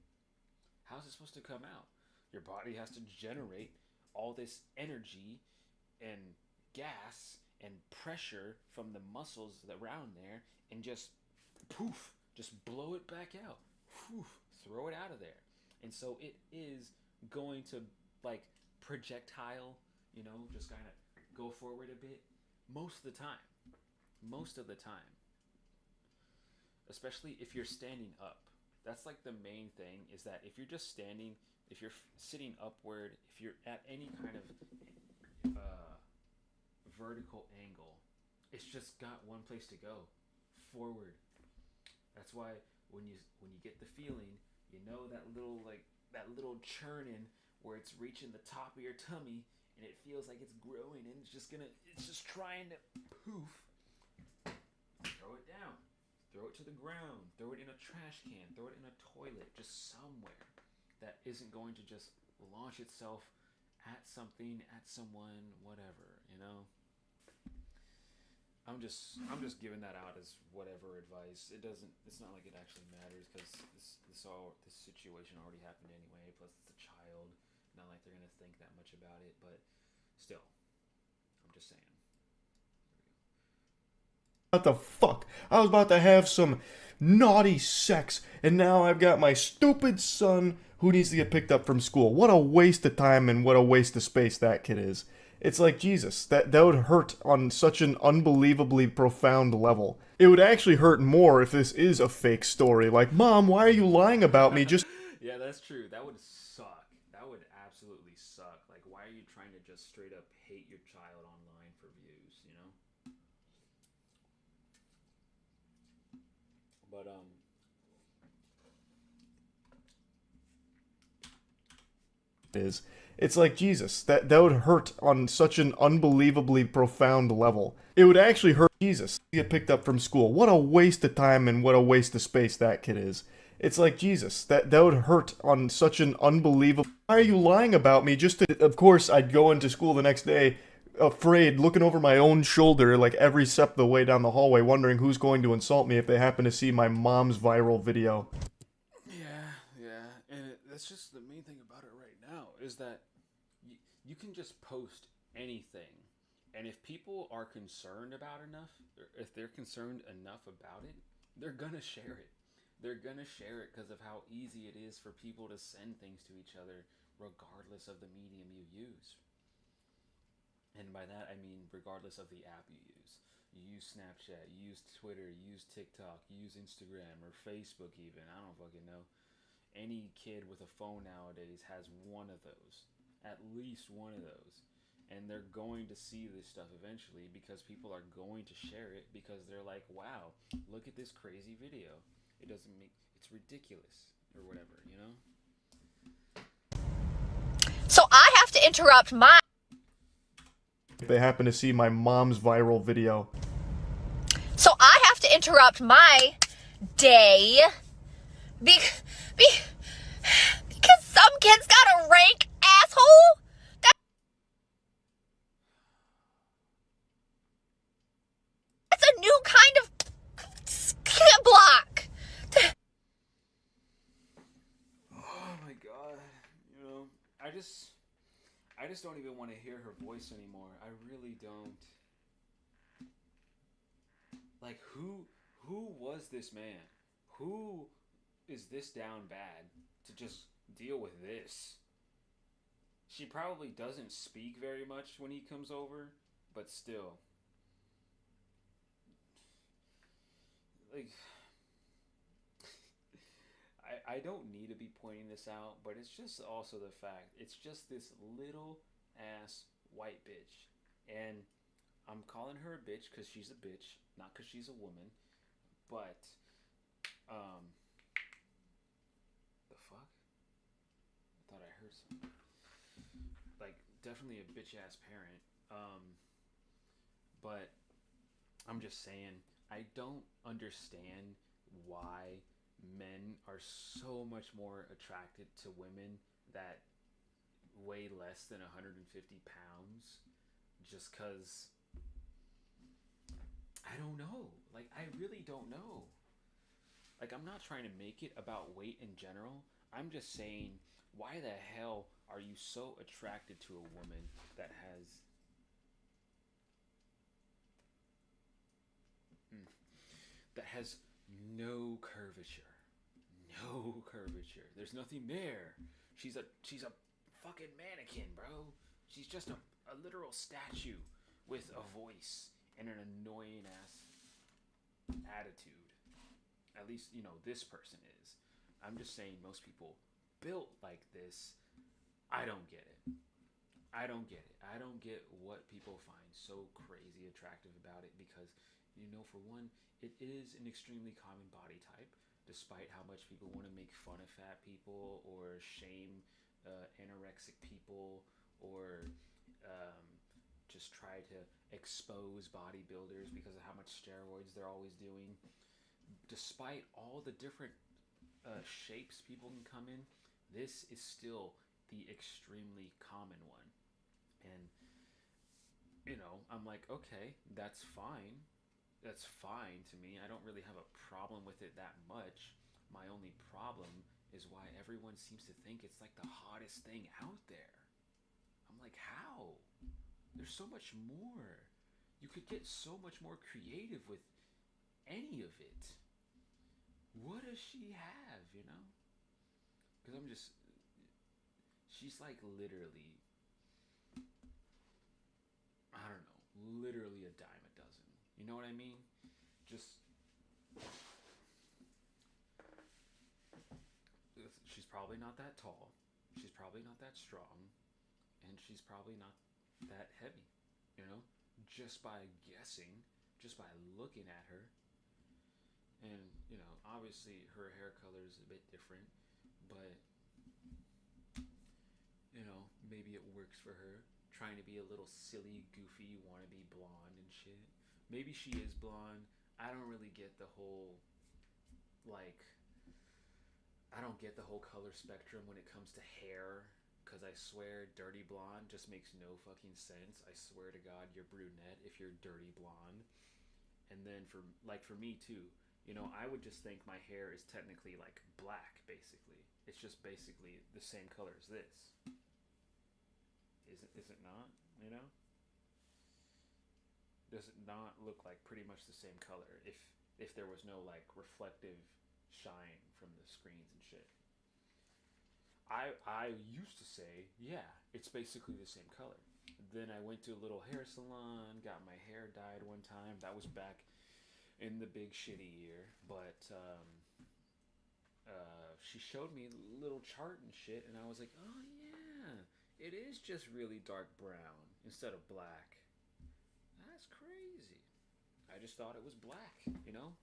How's it supposed to come out? Your body has to generate all this energy and gas and pressure from the muscles around there and just poof, just blow it back out. Poof, throw it out of there. And so it is going to like projectile, just kind of go forward a bit most of the time. Most of the time. Especially if you're standing up. That's like the main thing is that if you're just standing, if you're sitting upward, if you're at any kind of vertical angle, it's just got one place to go, forward. That's why when you get the feeling, that little churning where it's reaching the top of your tummy and it feels like it's growing and it's just trying to poof. Throw it down. Throw it to the ground. Throw it in a trash can. Throw it in a toilet. Just somewhere that isn't going to just launch itself at something, at someone, whatever, I'm just giving that out as whatever advice. It's not like it actually matters because this situation already happened anyway. Plus it's a child. Not like they're gonna think that much about it, but still, I'm just saying. What the fuck? I was about to have some naughty sex, and now I've got my stupid son who needs to get picked up from school. What a waste of time and what a waste of space that kid is. It's like, Jesus, that would hurt on such an unbelievably profound level. It would actually hurt more if this is a fake story. Like, Mom, why are you lying about me? Just Yeah, that's true. That would suck. That would absolutely suck. Like, why are you trying to just straight up hate your child online for views, But, is. It's like, Jesus, that would hurt on such an unbelievably profound level. It would actually hurt Jesus to get picked up from school. What a waste of time and what a waste of space that kid is. It's like, Jesus, that would hurt on such an unbelievable... Why are you lying about me? Just to... Of course, I'd go into school the next day, afraid, looking over my own shoulder, like every step of the way down the hallway, wondering who's going to insult me if they happen to see my mom's viral video. Yeah. And that's just the main thing about it right now, is that you can just post anything. And if people are concerned about enough, or if they're concerned enough about it, they're gonna share it. They're gonna share it because of how easy it is for people to send things to each other, regardless of the medium you use. And by that, I mean regardless of the app you use. You use Snapchat, you use Twitter, you use TikTok, you use Instagram, or Facebook even. I don't fucking know. Any kid with a phone nowadays has one of those. At least one of those. And they're going to see this stuff eventually because people are going to share it because they're like, wow, look at this crazy video. It's ridiculous or whatever, So I have to interrupt my... If they happen to see my mom's viral video. So I have to interrupt my day because some kid's got a rank asshole. That's a new kind of block. Oh my god. I just don't even want to hear her voice anymore. I really don't. Like, who was this man? Who is this down bad to just deal with this? She probably doesn't speak very much when he comes over, but still. Like, I don't need to be pointing this out, but it's just also the fact, it's just this little ass white bitch. And I'm calling her a bitch because she's a bitch, not because she's a woman. But, the fuck? I thought I heard something. Like, definitely a bitch ass parent. But I'm just saying, I don't understand why men are so much more attracted to women that weigh less than 150 pounds just because I don't know. Like, I really don't know. Like, I'm not trying to make it about weight in general. I'm just saying, why the hell are you so attracted to a woman that has that has no curvature? No curvature. There's nothing there. She's a fucking mannequin, bro. She's just a literal statue with a voice and an annoying ass attitude. At least, this person is. I'm just saying most people built like this. I don't get it. I don't get it. I don't get what people find so crazy attractive about it because, for one, it is an extremely common body type, despite how much people want to make fun of fat people or shame anorexic people or um, just try to expose bodybuilders because of how much steroids they're always doing. Despite all the different shapes people can come in, this is still the extremely common one. And, I'm like, okay, that's fine. That's fine to me. I don't really have a problem with it that much. My only problem is why everyone seems to think it's like the hottest thing out there. I'm like, how? There's so much more. You could get so much more creative with any of it. What does she have, Because she's like literally, I don't know, literally a dime a dozen. You know what I mean? Just, she's probably not that tall. She's probably not that strong. And she's probably not that heavy, Just by guessing, just by looking at her. And, obviously her hair color is a bit different, but, maybe it works for her. Trying to be a little silly, goofy, wannabe blonde and shit. Maybe she is blonde. I don't really get the whole, I don't get the whole color spectrum when it comes to hair. Because I swear, dirty blonde just makes no fucking sense. I swear to God, you're brunette if you're dirty blonde. And then for me too, I would just think my hair is technically like black, basically. It's just basically the same color as this. Is it not? Does it not look like pretty much the same color if there was no like reflective shine from the screens and shit? I used to say, yeah, it's basically the same color. Then I went to a little hair salon, got my hair dyed one time. That was back in the big shitty year. But she showed me a little chart and shit, and I was like, oh yeah, it is just really dark brown instead of black. That's crazy. I just thought it was black,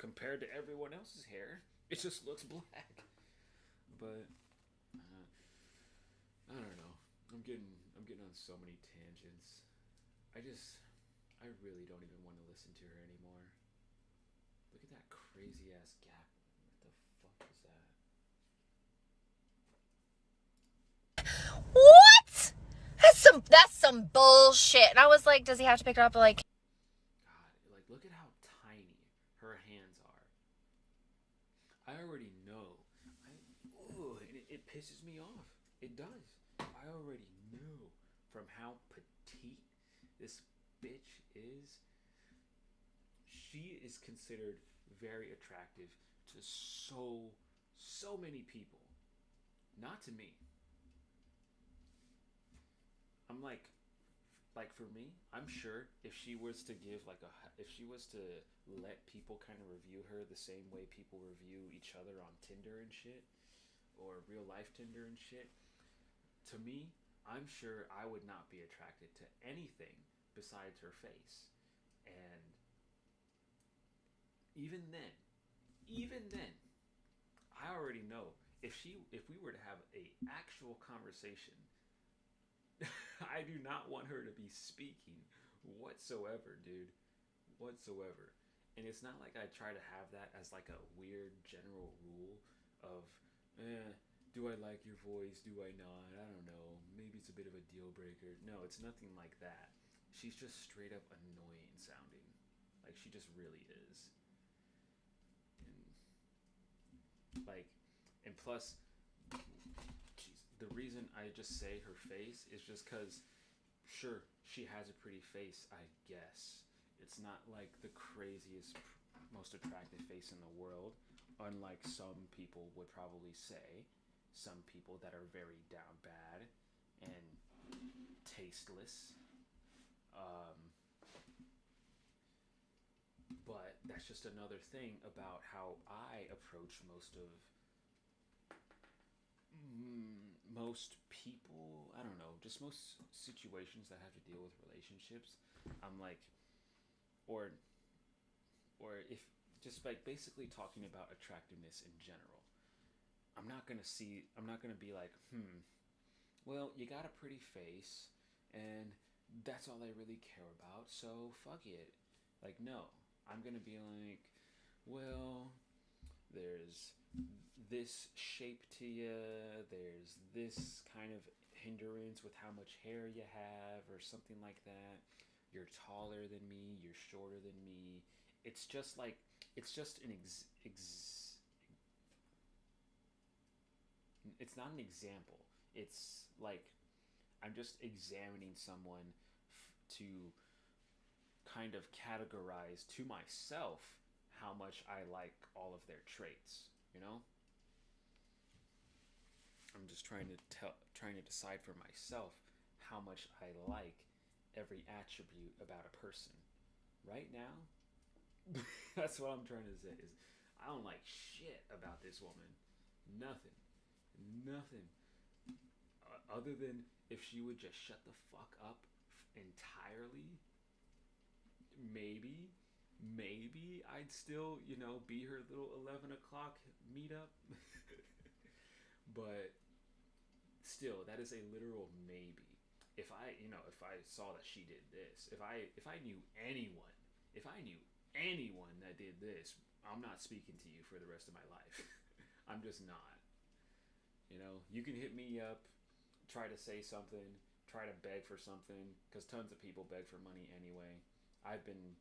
compared to everyone else's hair. It just looks black. But I don't know. I'm getting on so many tangents. I really don't even want to listen to her anymore. Look at that crazy ass gap. What the fuck is that? What? That's some bullshit. And I was like, does he have to pick it up? Like, God, look at how tiny her hands are. I already know. It pisses me off. It does. I already know from how petite this bitch is. She is considered very attractive to so many people. Not to me. I'm like for me, I'm sure if she was to let people kind of review her the same way people review each other on Tinder and shit, or real life Tinder and shit, to me, I'm sure I would not be attracted to anything besides her face. And even then, I already know if we were to have a actual conversation, I do not want her to be speaking whatsoever, dude. Whatsoever. And it's not like I try to have that as like a weird general rule of, do I like your voice? Do I not? I don't know. Maybe it's a bit of a deal breaker. No, it's nothing like that. She's just straight up annoying sounding. Like she just really is. And like, and plus, geez, the reason I just say her face is just because, sure, she has a pretty face, I guess. It's not like the craziest, most attractive face in the world, unlike some people would probably say. Some people that are very down bad and tasteless. Um, but that's just another thing about how I approach most people. I don't know, just most situations that have to deal with relationships. I'm like, or if just like basically talking about attractiveness in general. I'm not gonna be like, well, you got a pretty face, and that's all I really care about, so fuck it. Like, no. I'm gonna be like, well, there's this shape to you, there's this kind of hindrance with how much hair you have, or something like that. You're taller than me, you're shorter than me. It's just like, it's just an it's not an example. It's like I'm just examining someone to kind of categorize to myself how much I like all of their traits, you know? I'm just trying to decide for myself how much I like every attribute about a person. Right now, that's what I'm trying to say is I don't like shit about this woman. Nothing. Nothing. Other than if she would just shut the fuck up entirely, maybe I'd still, be her little 11 o'clock meetup. But still, that is a literal maybe. If I saw that she did this, if I knew anyone, if I knew anyone that did this, I'm not speaking to you for the rest of my life. I'm just not. You can hit me up, try to say something, try to beg for something, because tons of people beg for money anyway. I've been,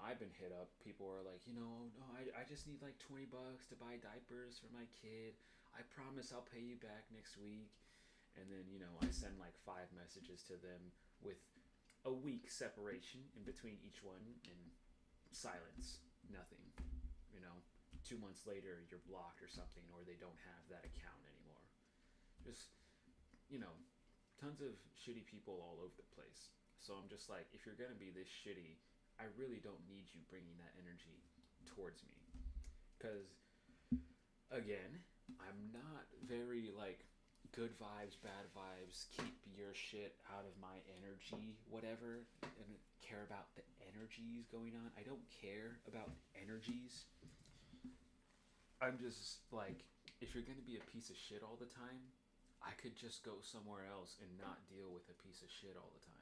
I've been hit up. People are like, no, I just need like $20 to buy diapers for my kid. I promise I'll pay you back next week. And then, I send like 5 messages to them with a week separation in between each one, and silence, nothing. 2 months later, you're blocked or something, or they don't have that account anymore. Just, tons of shitty people all over the place. So I'm just like, if you're gonna be this shitty, I really don't need you bringing that energy towards me. Because, again, I'm not very, like, good vibes, bad vibes, keep your shit out of my energy, whatever, and care about the energies going on. I don't care about energies. I'm just like, if you're gonna be a piece of shit all the time, I could just go somewhere else and not deal with a piece of shit all the time.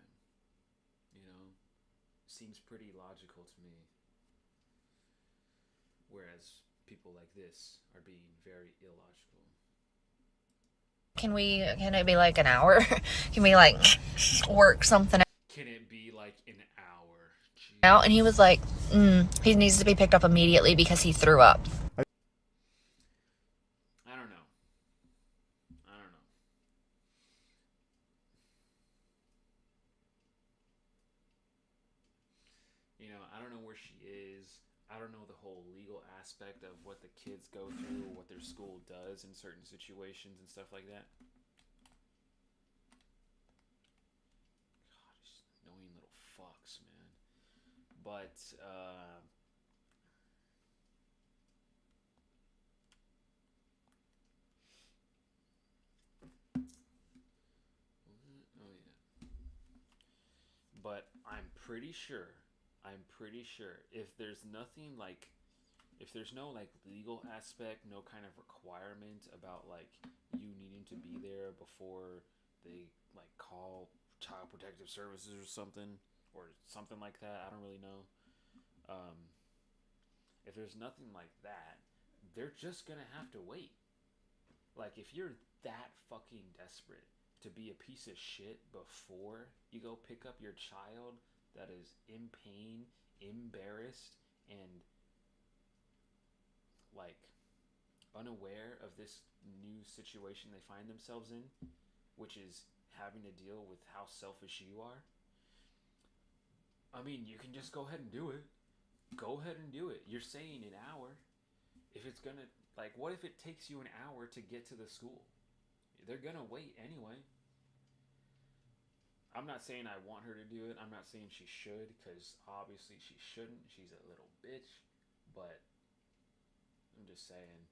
Seems pretty logical to me. Whereas people like this are being very illogical. Can it be like an hour? Can we like work something Can it be like an hour? Jeez. out? And he was like, he needs to be picked up immediately because he threw up. I don't know. I don't know where she is. I don't know the whole legal aspect of what the kids go through, what their school does in certain situations and stuff like that. God, just annoying little fucks, man. But, oh yeah. But I'm pretty sure if there's nothing like, if there's no like legal aspect, no kind of requirement about like you needing to be there before they like call Child Protective Services or something like that, I don't really know. If there's nothing like that, they're just gonna have to wait. Like, if you're that fucking desperate to be a piece of shit before you go pick up your child that is in pain, embarrassed and like unaware of this new situation they find themselves in, which is having to deal with how selfish you are. I mean, you can just go ahead and do it. Go ahead and do it. You're saying an hour. If it's gonna, like, what if it takes you an hour to get to the school? They're gonna wait anyway. I'm not saying I want her to do it. I'm not saying she should, because obviously she shouldn't. She's a little bitch. But I'm just saying,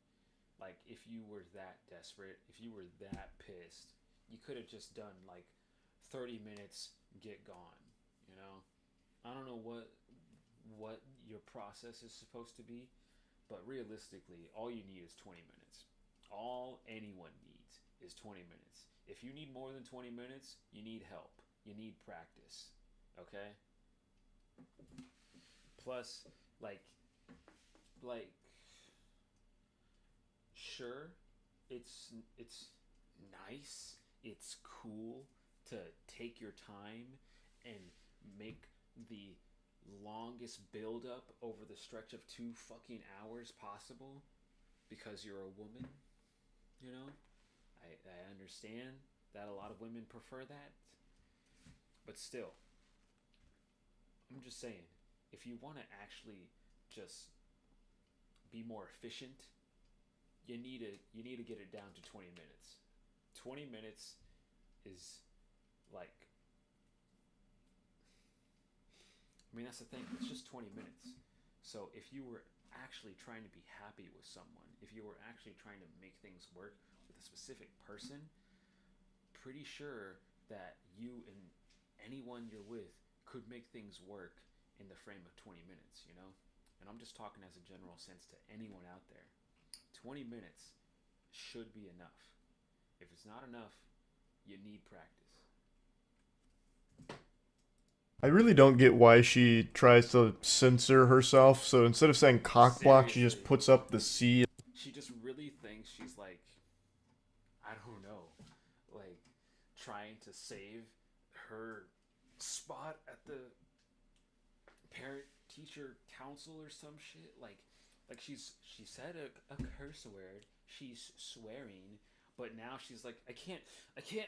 like, if you were that desperate, if you were that pissed, you could have just done, like, 30 minutes, get gone, you know? I don't know what your process is supposed to be, but realistically, all you need is 20 minutes. All anyone needs is 20 minutes. If you need more than 20 minutes, you need help. You need practice. Okay? Plus, like sure, it's nice, it's cool to take your time and make the longest build up over the stretch of 2 fucking hours possible because you're a woman, you know? I understand that a lot of women prefer that, but still, I'm just saying, if you want to actually just be more efficient, you need to get it down to 20 minutes. 20 minutes is like, I mean, that's the thing. It's just 20 minutes. So if you were actually trying to be happy with someone, if you were actually trying to make things work with a specific person, pretty sure that you and anyone you're with could make things work in the frame of 20 minutes, you know? And I'm just talking as a general sense to anyone out there. 20 minutes should be enough. If it's not enough, you need practice. I really don't get why she tries to censor herself. So instead of saying cock block, she just Seriously. puts up the C. She just really thinks she's like, I don't know, like trying to save her spot at the parent teacher council or some shit. Like she said a curse word. She's swearing, but now she's like, I can't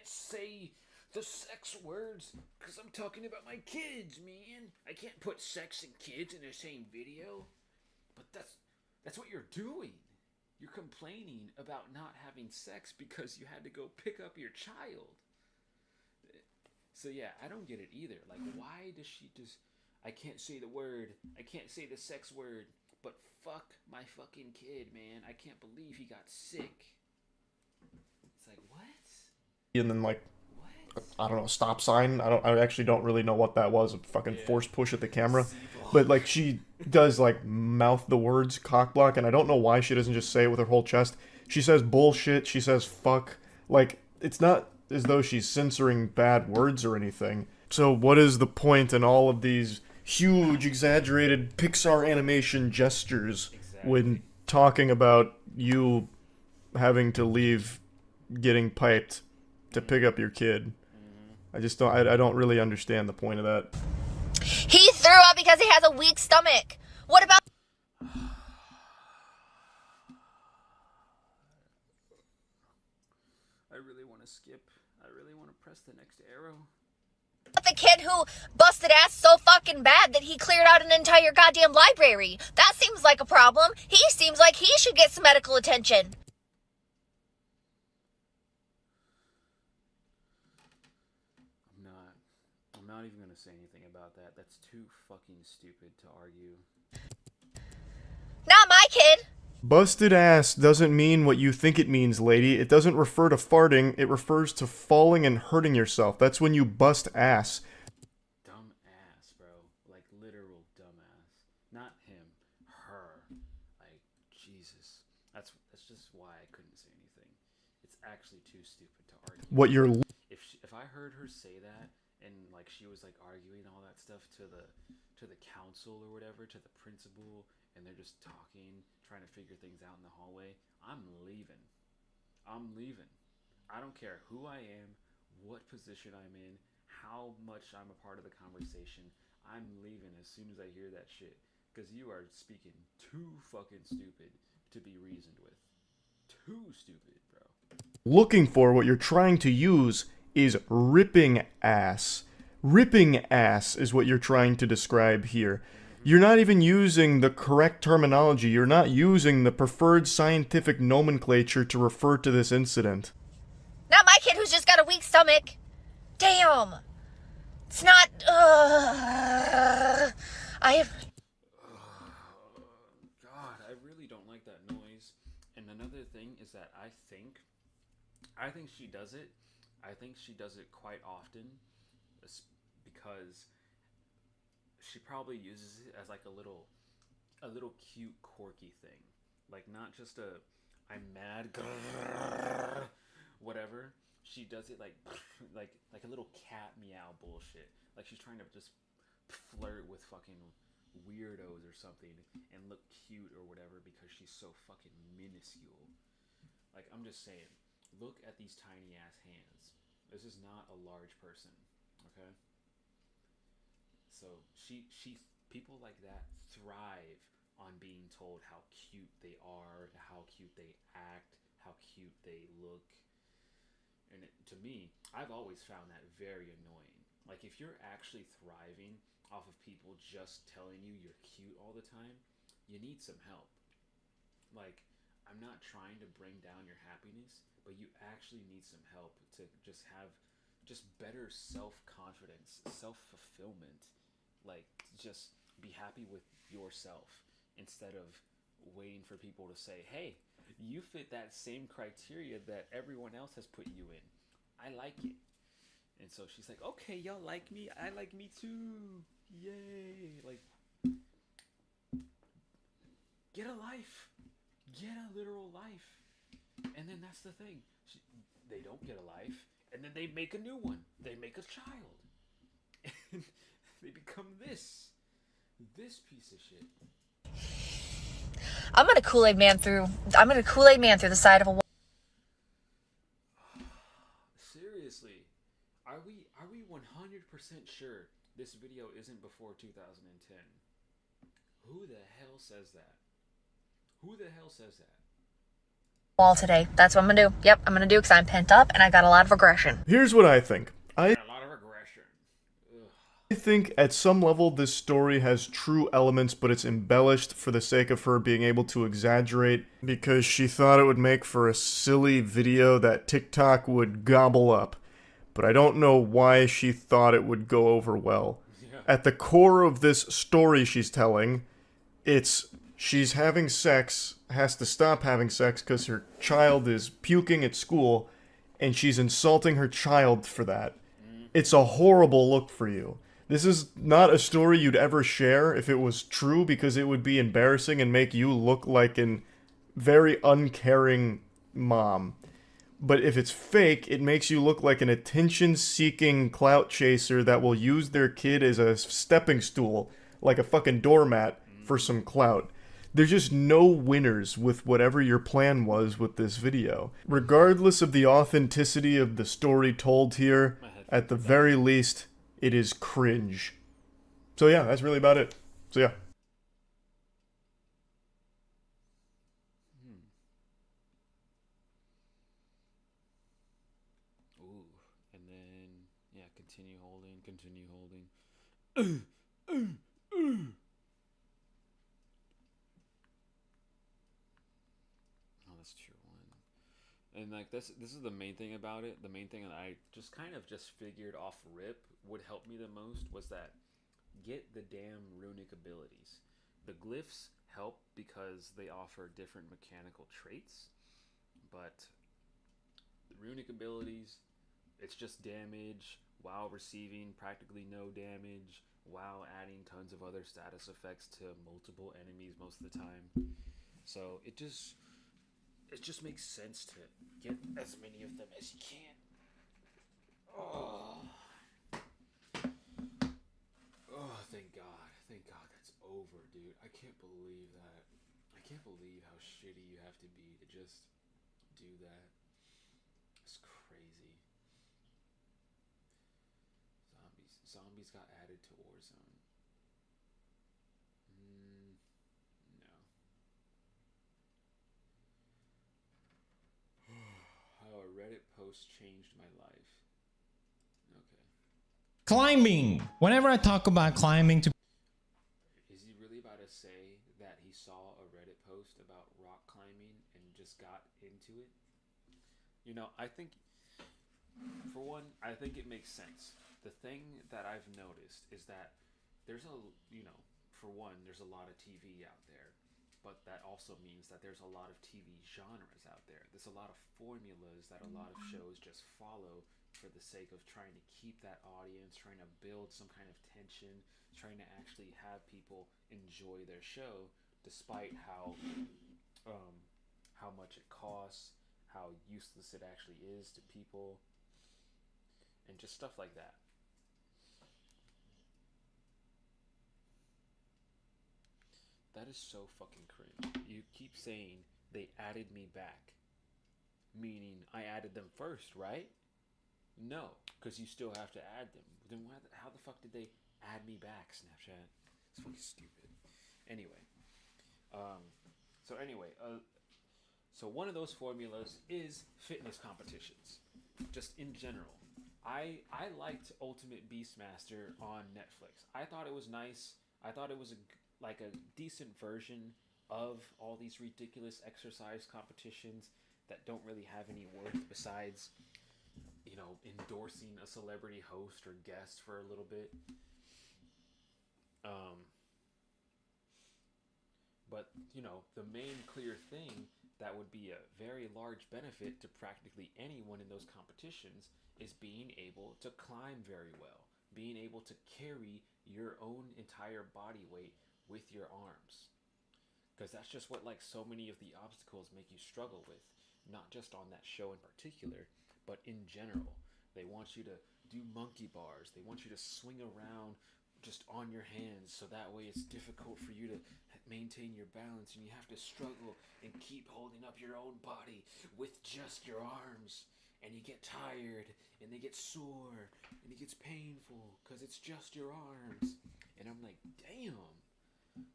say the sex words because I'm talking about my kids, man. I can't put sex and kids in the same video. But that's what you're doing. You're complaining about not having sex because you had to go pick up your child. So yeah, I don't get it either. Like, why does she just, I can't say the word, I can't say the sex word, but fuck my fucking kid, man. I can't believe he got sick. It's like, what? And then like, What? I don't know, stop sign. I actually don't really know what that was. A fucking Yeah. force push at the camera. C-block. But like she does like mouth the words cock block, and I don't know why she doesn't just say it with her whole chest. She says bullshit. She says fuck. Like, it's not as though she's censoring bad words or anything. So what is the point in all of these huge exaggerated Pixar animation gestures Exactly. when talking about you having to leave getting piped to pick up your kid? I just don't. I don't really understand the point of that. He threw up because he has a weak stomach. What about I really want to skip. I really want to press the next arrow. the kid who busted ass so fucking bad that he cleared out an entire goddamn library? That seems like a problem. He seems like he should get some medical attention. I'm not even gonna say anything about that. That's too fucking stupid to argue. Not my kid. Busted ass doesn't mean what you think it means, lady. It doesn't refer to farting. It refers to falling and hurting yourself. That's when you bust ass. Dumb ass, bro. Like literal dumbass. Not him. Her. Like, Jesus. That's just why I couldn't say anything. It's actually too stupid to argue. What you're If I heard her say that and like she was like arguing all that stuff to the council or whatever, to the principal, and they're just talking, trying to figure things out in the hallway, I'm leaving. I don't care who I am, what position I'm in, how much I'm a part of the conversation. I'm leaving as soon as I hear that shit. Because you are speaking too fucking stupid to be reasoned with. Too stupid, bro. Looking for, what you're trying to use is ripping ass. Ripping ass is what you're trying to describe here. You're not even using the correct terminology. You're not using the preferred scientific nomenclature to refer to this incident. Not my kid who's just got a weak stomach. Damn. It's not. I have. God, I really don't like that noise. And another thing is that I think she does it. I think she does it quite often, because she probably uses it as like a little cute, quirky thing. Like, not just a I'm mad whatever. She does it like a little cat meow bullshit. Like she's trying to just flirt with fucking weirdos or something and look cute or whatever because she's so fucking minuscule. Like, I'm just saying, look at these tiny ass hands. This is not a large person, okay? So people like that thrive on being told how cute they are, how cute they act, how cute they look. And to me, I've always found that very annoying. Like, if you're actually thriving off of people just telling you you're cute all the time, you need some help. Like, I'm not trying to bring down your happiness, but you actually need some help to just have just better self-confidence, self-fulfillment. Like, just be happy with yourself instead of waiting for people to say, hey, you fit that same criteria that everyone else has put you in. I like it. And so she's like, okay, y'all like me. I like me too. Yay. Like, get a life. Get a literal life. And then that's the thing. They don't get a life. And then they make a new one. They make a child. And they become this piece of shit. I'm gonna Kool-Aid man through the side of a wall. Seriously, are we 100% sure this video isn't before 2010? Who the hell says that? Who the hell says that? Wall today. That's what I'm gonna do. Yep, I'm gonna do it because I'm pent up and I got a lot of aggression. Here's what I think. A lot of aggression. Ugh. I think at some level this story has true elements, but it's embellished for the sake of her being able to exaggerate because she thought it would make for a silly video that TikTok would gobble up. But I don't know why she thought it would go over well. Yeah. At the core of this story she's telling, it's she's having sex, has to stop having sex because her child is puking at school, and she's insulting her child for that. It's a horrible look for you. This is not a story you'd ever share if it was true, because it would be embarrassing and make you look like an very uncaring mom. But if it's fake, it makes you look like an attention-seeking clout chaser that will use their kid as a stepping stool, like a fucking doormat, for some clout. There's just no winners with whatever your plan was with this video. Regardless of the authenticity of the story told here, at the very least, it is cringe. So yeah, that's really about it. So yeah. Ooh, and then, yeah, continue holding. Oh, that's true one. And like this is the main thing about it. The main thing that I just kind of just figured off rip would help me the most was that get the damn runic abilities. The glyphs help because they offer different mechanical traits, but the runic abilities, it's just damage while receiving practically no damage, while adding tons of other status effects to multiple enemies most of the time. So it just makes sense to get as many of them as you can. Oh, thank God that's over, dude. I can't believe that. I can't believe how shitty you have to be to just do that. It's crazy. Zombies got added to Warzone. Reddit post changed my life. Okay. Climbing. Whenever I talk about climbing to Is he really about to say that he saw a Reddit post about rock climbing and just got into it? You know, I think, for one, I think it makes sense. The thing that I've noticed is that there's a, you know, for one, there's a lot of TV out there, but that also means that there's a lot of TV genres out there. There's a lot of formulas that a lot of shows just follow for the sake of trying to keep that audience, trying to build some kind of tension, trying to actually have people enjoy their show, despite how much it costs, how useless it actually is to people, and just stuff like that. That is so fucking cringe. You keep saying they added me back, meaning I added them first, right? No, because you still have to add them. Then how the fuck did they add me back, Snapchat? It's fucking stupid. Anyway, um, so one of those formulas is fitness competitions, just in general. I liked Ultimate Beastmaster on Netflix. I thought it was nice. I thought it was like a decent version of all these ridiculous exercise competitions that don't really have any worth besides, you know, endorsing a celebrity host or guest for a little bit. But, you know, the main clear thing that would be a very large benefit to practically anyone in those competitions is being able to climb very well, being able to carry your own entire body weight with your arms. Because that's just what, like, so many of the obstacles make you struggle with, not just on that show in particular, but in general. They want you to do monkey bars. They want you to swing around just on your hands, so that way it's difficult for you to maintain your balance, and you have to struggle and keep holding up your own body with just your arms, and you get tired and they get sore and it gets painful because it's just your arms. And I'm like, damn,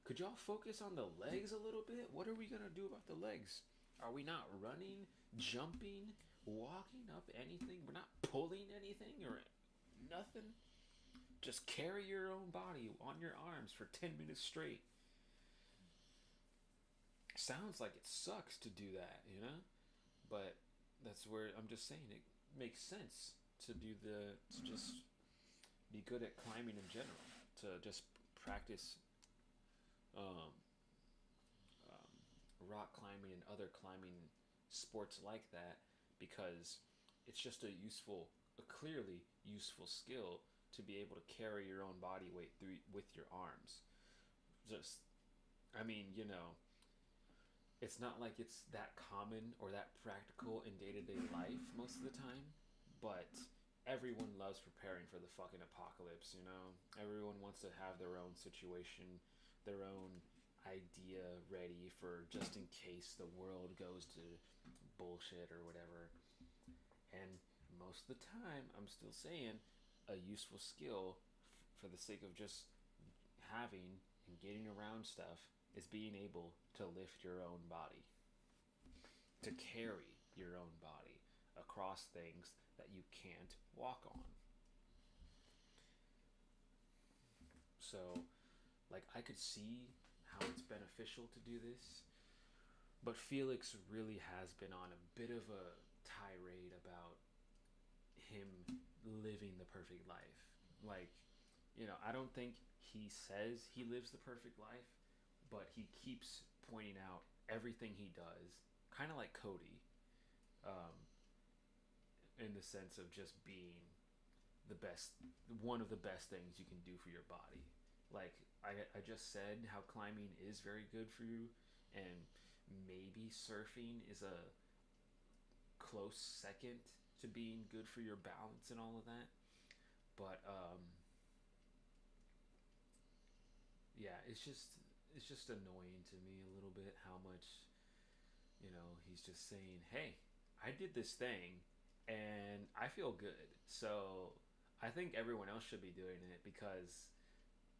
could y'all focus on the legs a little bit? What are we gonna do about the legs? Are we not running, jumping, walking up anything? We're not pulling anything or nothing? Just carry your own body on your arms for 10 minutes straight. Sounds like it sucks to do that, you know? But that's where I'm just saying it makes sense to just be good at climbing in general, to just practice um, rock climbing and other climbing sports like that, because it's just a clearly useful skill to be able to carry your own body weight through with your arms. Just, I mean, you know, it's not like it's that common or that practical in day-to-day life most of the time, but everyone loves preparing for the fucking apocalypse, you know? Everyone wants to have their own situation, their own idea ready for just in case the world goes to bullshit or whatever. And most of the time, I'm still saying a useful skill for the sake of just having and getting around stuff is being able to lift your own body, to carry your own body across things that you can't walk on. So, like, I could see how it's beneficial to do this, but Felix really has been on a bit of a tirade about him living the perfect life. Like, you know, I don't think he says he lives the perfect life, but he keeps pointing out everything he does, kind of like Cody, um, in the sense of just being the best, one of the best things you can do for your body. Like, I just said how climbing is very good for you, and maybe surfing is a close second to being good for your balance and all of that. But yeah, it's just annoying to me a little bit how much, you know, he's just saying, "Hey, I did this thing and I feel good." So, I think everyone else should be doing it because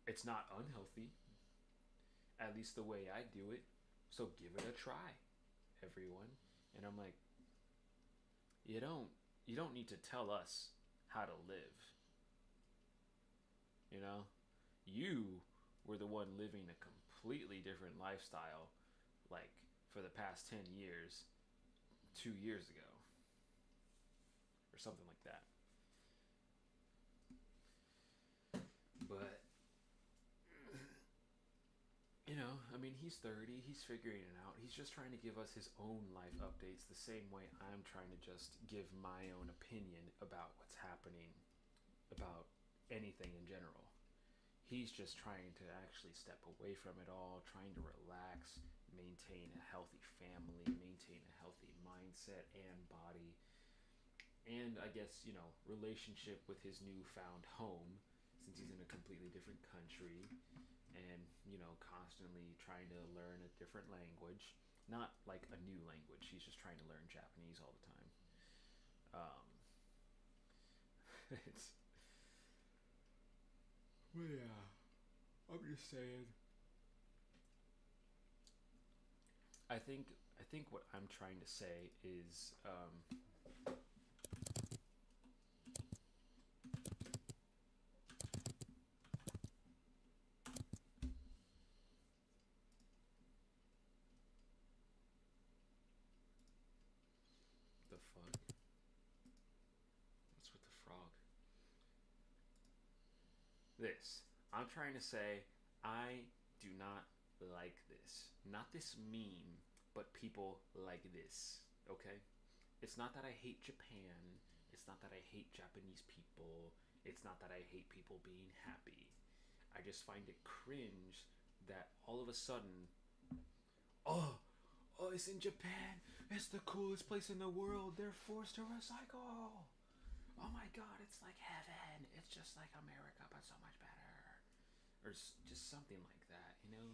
it's not unhealthy, at least the way I do it. So, give it a try, everyone. And I'm like, you don't need to tell us how to live. You know, you were the one living a completely different lifestyle, like for the past 10 years, 2 years ago, or something like that. But you know, I mean, he's 30, he's figuring it out. He's just trying to give us his own life updates the same way I'm trying to just give my own opinion about what's happening, about anything in general. He's just trying to actually step away from it all, trying to relax, maintain a healthy family, maintain a healthy mindset and body, and I guess, you know, relationship with his newfound home, since he's in a completely different country, and, you know, constantly trying to learn a different language. Not like a new language, he's just trying to learn Japanese all the time. It's, well, yeah, I'm just saying. I think what I'm trying to say is, the fuck? What's with the frog? This. I'm trying to say, I do not like this. Not this meme, but people like this. Okay? It's not that I hate Japan. It's not that I hate Japanese people. It's not that I hate people being happy. I just find it cringe that all of a sudden, oh, it's in Japan. It's the coolest place in the world. They're forced to recycle. Oh my god, it's like heaven. It's just like America, but so much better. Or just something like that, you know?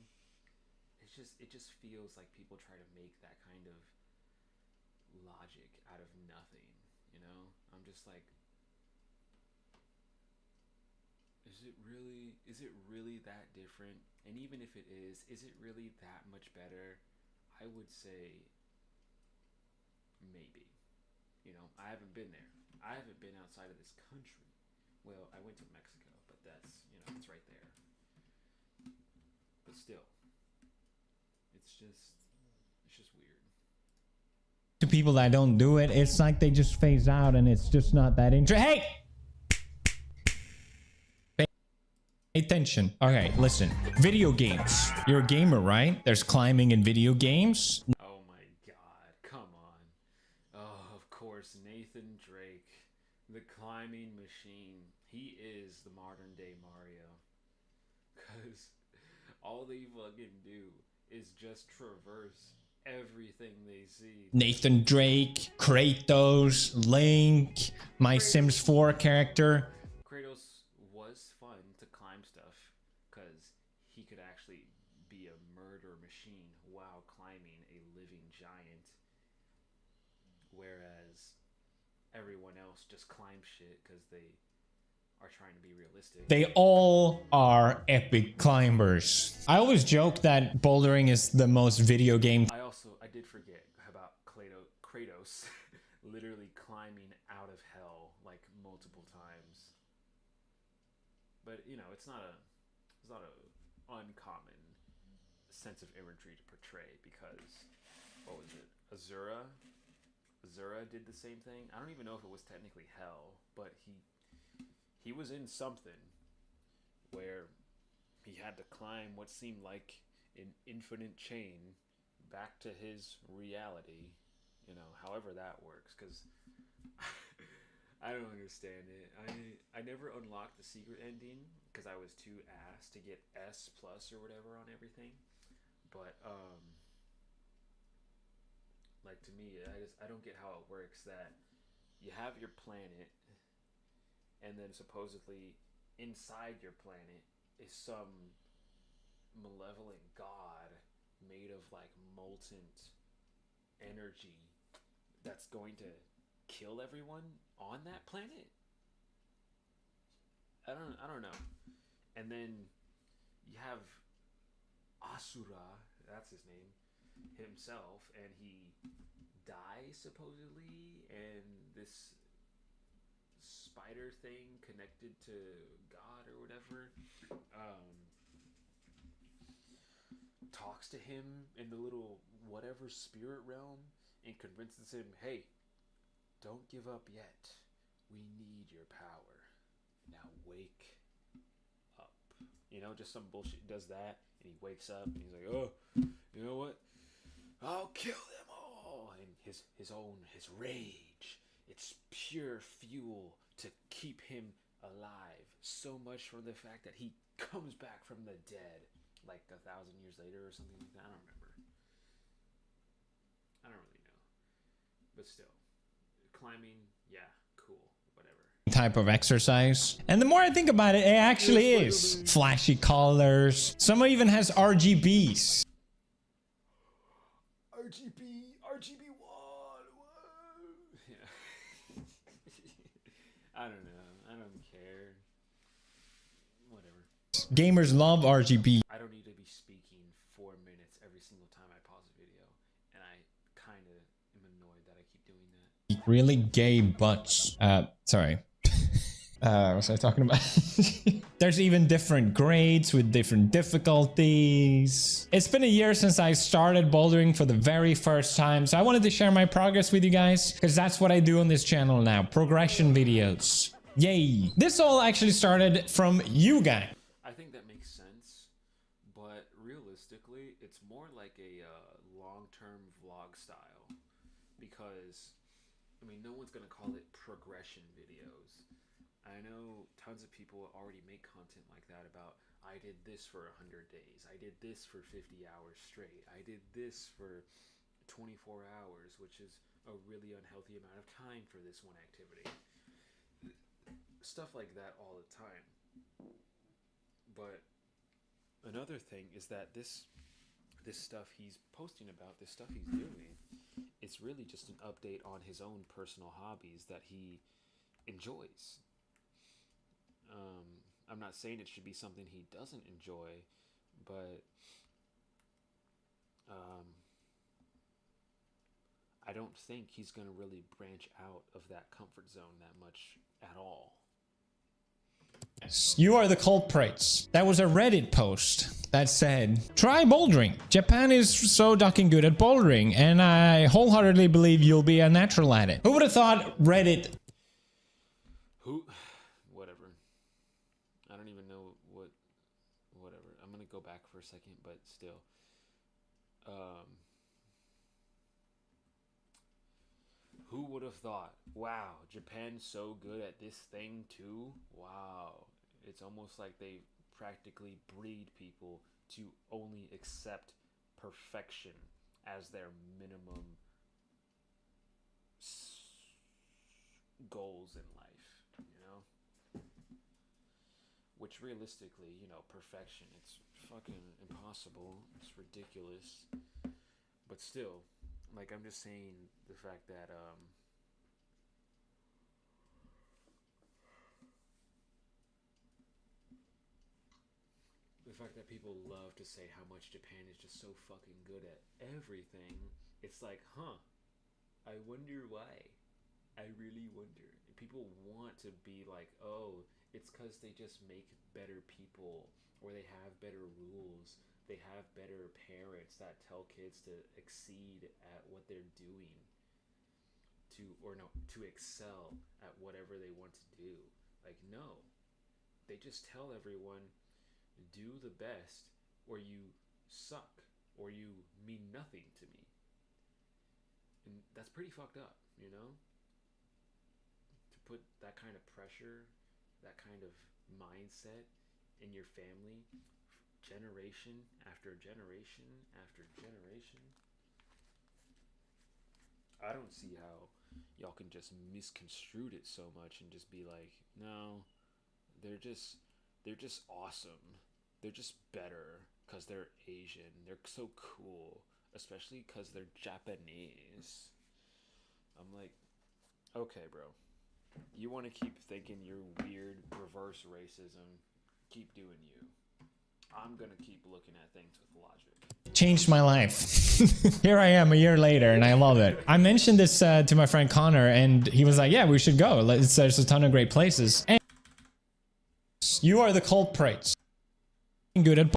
It just feels like people try to make that kind of logic out of nothing, you know? I'm just like, is it really that different? And even if it is it really that much better? I would say maybe. You know, I haven't been there. I haven't been outside of this country. Well, I went to Mexico, but that's, you know, it's right there. But still, it's just weird. To people that don't do it, it's like they just phase out and it's just not that interesting. Hey! Pay attention. Okay, listen. Video games. You're a gamer, right? There's climbing in video games. Oh my god, come on. Oh, of course, Nathan Drake, the climbing machine. He is the modern day Mario. Because all they fucking do is just traverse everything they see. Nathan Drake, Kratos, Link, my Sims 4 character. Kratos was fun to climb stuff because he could actually be a murder machine while climbing a living giant. Whereas everyone else just climbs shit because they are trying to be realistic. They all are epic climbers. I always joke that bouldering is the most video game. I did forget about Kratos literally climbing out of hell like multiple times. But you know, it's not a uncommon sense of imagery to portray because what was it? Azura did the same thing. I don't even know if it was technically hell, but he was in something where he had to climb what seemed like an infinite chain back to his reality, you know, however that works, because I don't understand it. I never unlocked the secret ending because I was too ass to get S plus or whatever on everything, but like to me, I don't get how it works that you have your planet and then supposedly inside your planet is some malevolent god made of like molten energy that's going to kill everyone on that planet. I don't know. And then you have Asura, that's his name, himself, and he dies supposedly, and this spider thing connected to God or whatever, talks to him in the little whatever spirit realm and convinces him, hey, don't give up yet. We need your power. Now wake up. You know, just some bullshit does that, and he wakes up and he's like, oh, you know what? I'll kill them all. And his rage, it's pure fuel to keep him alive. So much from the fact that he comes back from the dead like 1,000 years later or something like that. I don't remember. I don't really know. But still, climbing, yeah, cool, whatever. Type of exercise. And the more I think about it, it actually is. Flashy colors. Some even has RGBs. RGB1. Yeah. I don't know. I don't care. Whatever. Gamers love RGB. I don't need to be speaking 4 minutes every single time I pause a video, and I kind of am annoyed that I keep doing that. Really gay butts. Sorry. What was I talking about? There's even different grades with different difficulties. It's been a year since I started bouldering for the very first time, so I wanted to share my progress with you guys, because that's what I do on this channel now, progression videos. Yay! This all actually started from you guys. I think that makes sense, but realistically, it's more like a long-term vlog style, because, I mean, no one's gonna call it progression videos. I know tons of people already make content like that about, I did this for 100 days, I did this for 50 hours straight, I did this for 24 hours, which is a really unhealthy amount of time for this one activity. Stuff like that all the time. But another thing is that this stuff he's posting about, this stuff he's doing, it's really just an update on his own personal hobbies that he enjoys. I'm not saying it should be something he doesn't enjoy, but I don't think he's going to really branch out of that comfort zone that much at all. You are the culprits. That was a Reddit post that said, try bouldering. Japan is so fucking good at bouldering, and I wholeheartedly believe you'll be a natural at it. Who would have thought Reddit? Whatever. I don't even know whatever. I'm going to go back for a second, but still. Who would have thought? Wow, Japan's so good at this thing too? Wow. It's almost like they practically breed people to only accept perfection as their minimum goals in life, you know? Which realistically, you know, perfection, it's fucking impossible. It's ridiculous. But still, like, I'm just saying the fact that, the fact that people love to say how much Japan is just so fucking good at everything, it's like, huh, I wonder why. I really wonder. People want to be like, oh, it's because they just make better people, or they have better rules. They have better parents that tell kids to exceed at what they're doing, to excel at whatever they want to do. Like, no, they just tell everyone, do the best, or you suck, or you mean nothing to me. And that's pretty fucked up, you know? To put that kind of pressure, that kind of mindset in your family, generation after generation after generation. I don't see how y'all can just misconstrue it so much and just be like, no, they're just awesome. They're just better because they're Asian. They're so cool, especially because they're Japanese. I'm like, okay, bro. You want to keep thinking your weird reverse racism, keep doing you. I'm going to keep looking at things with logic. changed my life. Here I am a year later and I love it. I mentioned this to my friend Connor and he was like, yeah, we should go. There's a ton of great places. And you are the culprits. Good at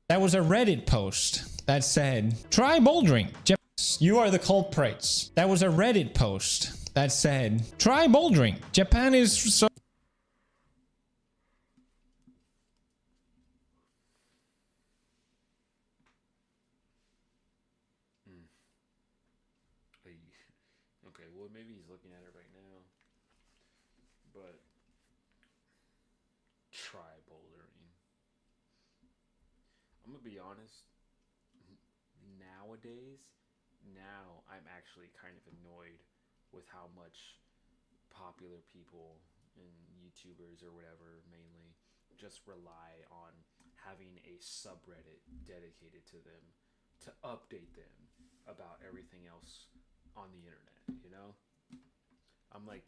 that was a Reddit post that said, try bouldering. You are the culprits. That was a Reddit post that said, try bouldering. Japan is so... Okay, well, maybe he's looking at it right now. But try bouldering. I'm gonna be honest. Nowadays, now I'm actually kind of annoyed with how much popular people and YouTubers or whatever mainly just rely on having a subreddit dedicated to them to update them about everything else on the internet, you know? I'm like,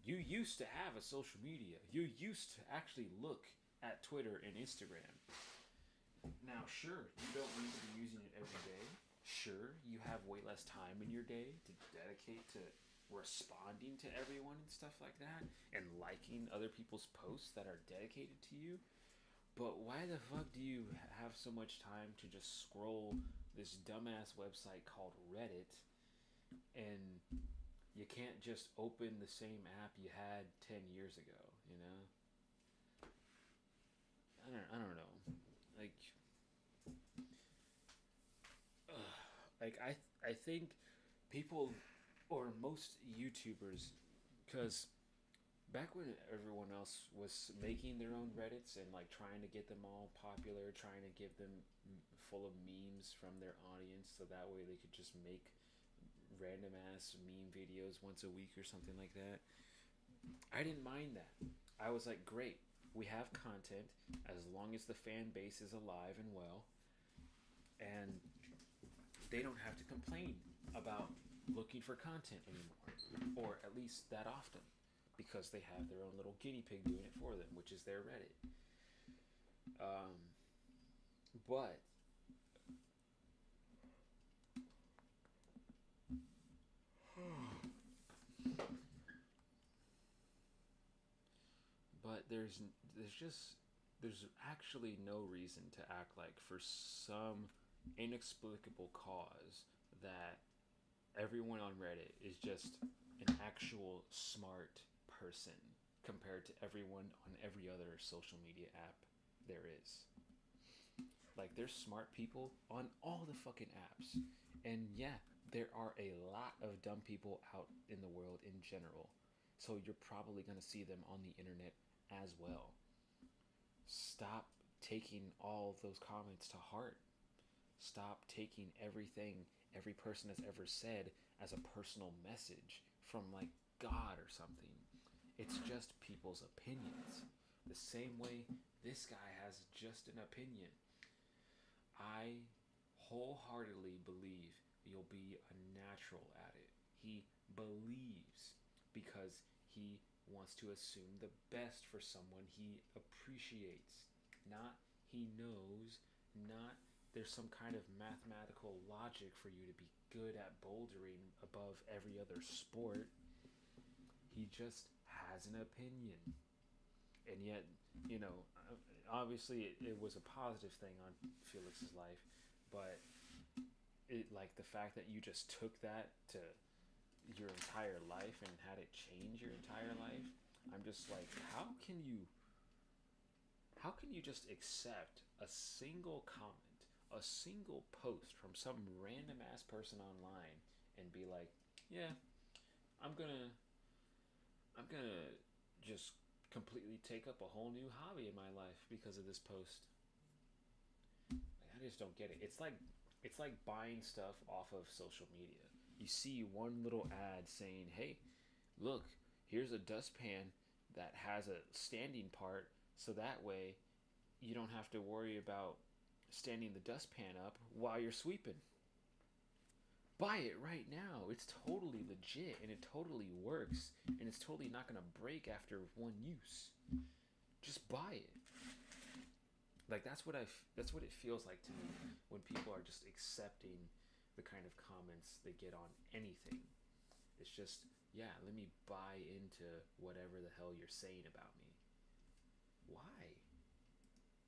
you used to have a social media. You used to actually look at Twitter and Instagram. Now, sure, you don't need to be using it every day. Sure, you have way less time in your day to dedicate to responding to everyone and stuff like that, and liking other people's posts that are dedicated to you. But why the fuck do you have so much time to just scroll this dumbass website called Reddit, and you can't just open the same app you had 10 years ago, you know? I don't know. I think people, or most YouTubers, because back when everyone else was making their own Reddits and like trying to get them all popular, trying to give them full of memes from their audience so that way they could just make random ass meme videos once a week or something like that, I didn't mind that. I was like, great, we have content as long as the fan base is alive and well, and they don't have to complain about looking for content anymore, or at least that often, because they have their own little guinea pig doing it for them, which is their Reddit. But there's actually no reason to act like, for some inexplicable cause, that everyone on Reddit is just an actual smart person compared to everyone on every other social media app there is. Like, there's smart people on all the fucking apps. And yeah, there are a lot of dumb people out in the world in general. So you're probably going to see them on the internet as well. Stop taking all of those comments to heart. Stop taking everything every person has ever said as a personal message from like God or something. It's just people's opinions. The same way this guy has just an opinion. I wholeheartedly believe you'll be a natural at it. He believes because he wants to assume the best for someone he appreciates. Not he knows, not there's some kind of mathematical logic for you to be good at bouldering above every other sport. He just has an opinion. And yet, you know, obviously it was a positive thing on Felix's life, but it, like, the fact that you just took that to your entire life and had it change your entire life, I'm just like, how can you just accept a single comment, a single post from some random ass person online and be like, yeah, I'm gonna just completely take up a whole new hobby in my life because of this post. Like, I just don't get it. It's like buying stuff off of social media. You see one little ad saying, hey, look, here's a dustpan that has a standing part, so that way you don't have to worry about standing the dustpan up while you're sweeping. Buy it right now. It's totally legit and it totally works, and it's totally not going to break after one use. Just buy it. Like that's what that's what it feels like to me when people are just accepting the kind of comments they get on anything. It's just, yeah, let me buy into whatever the hell you're saying about me. Why?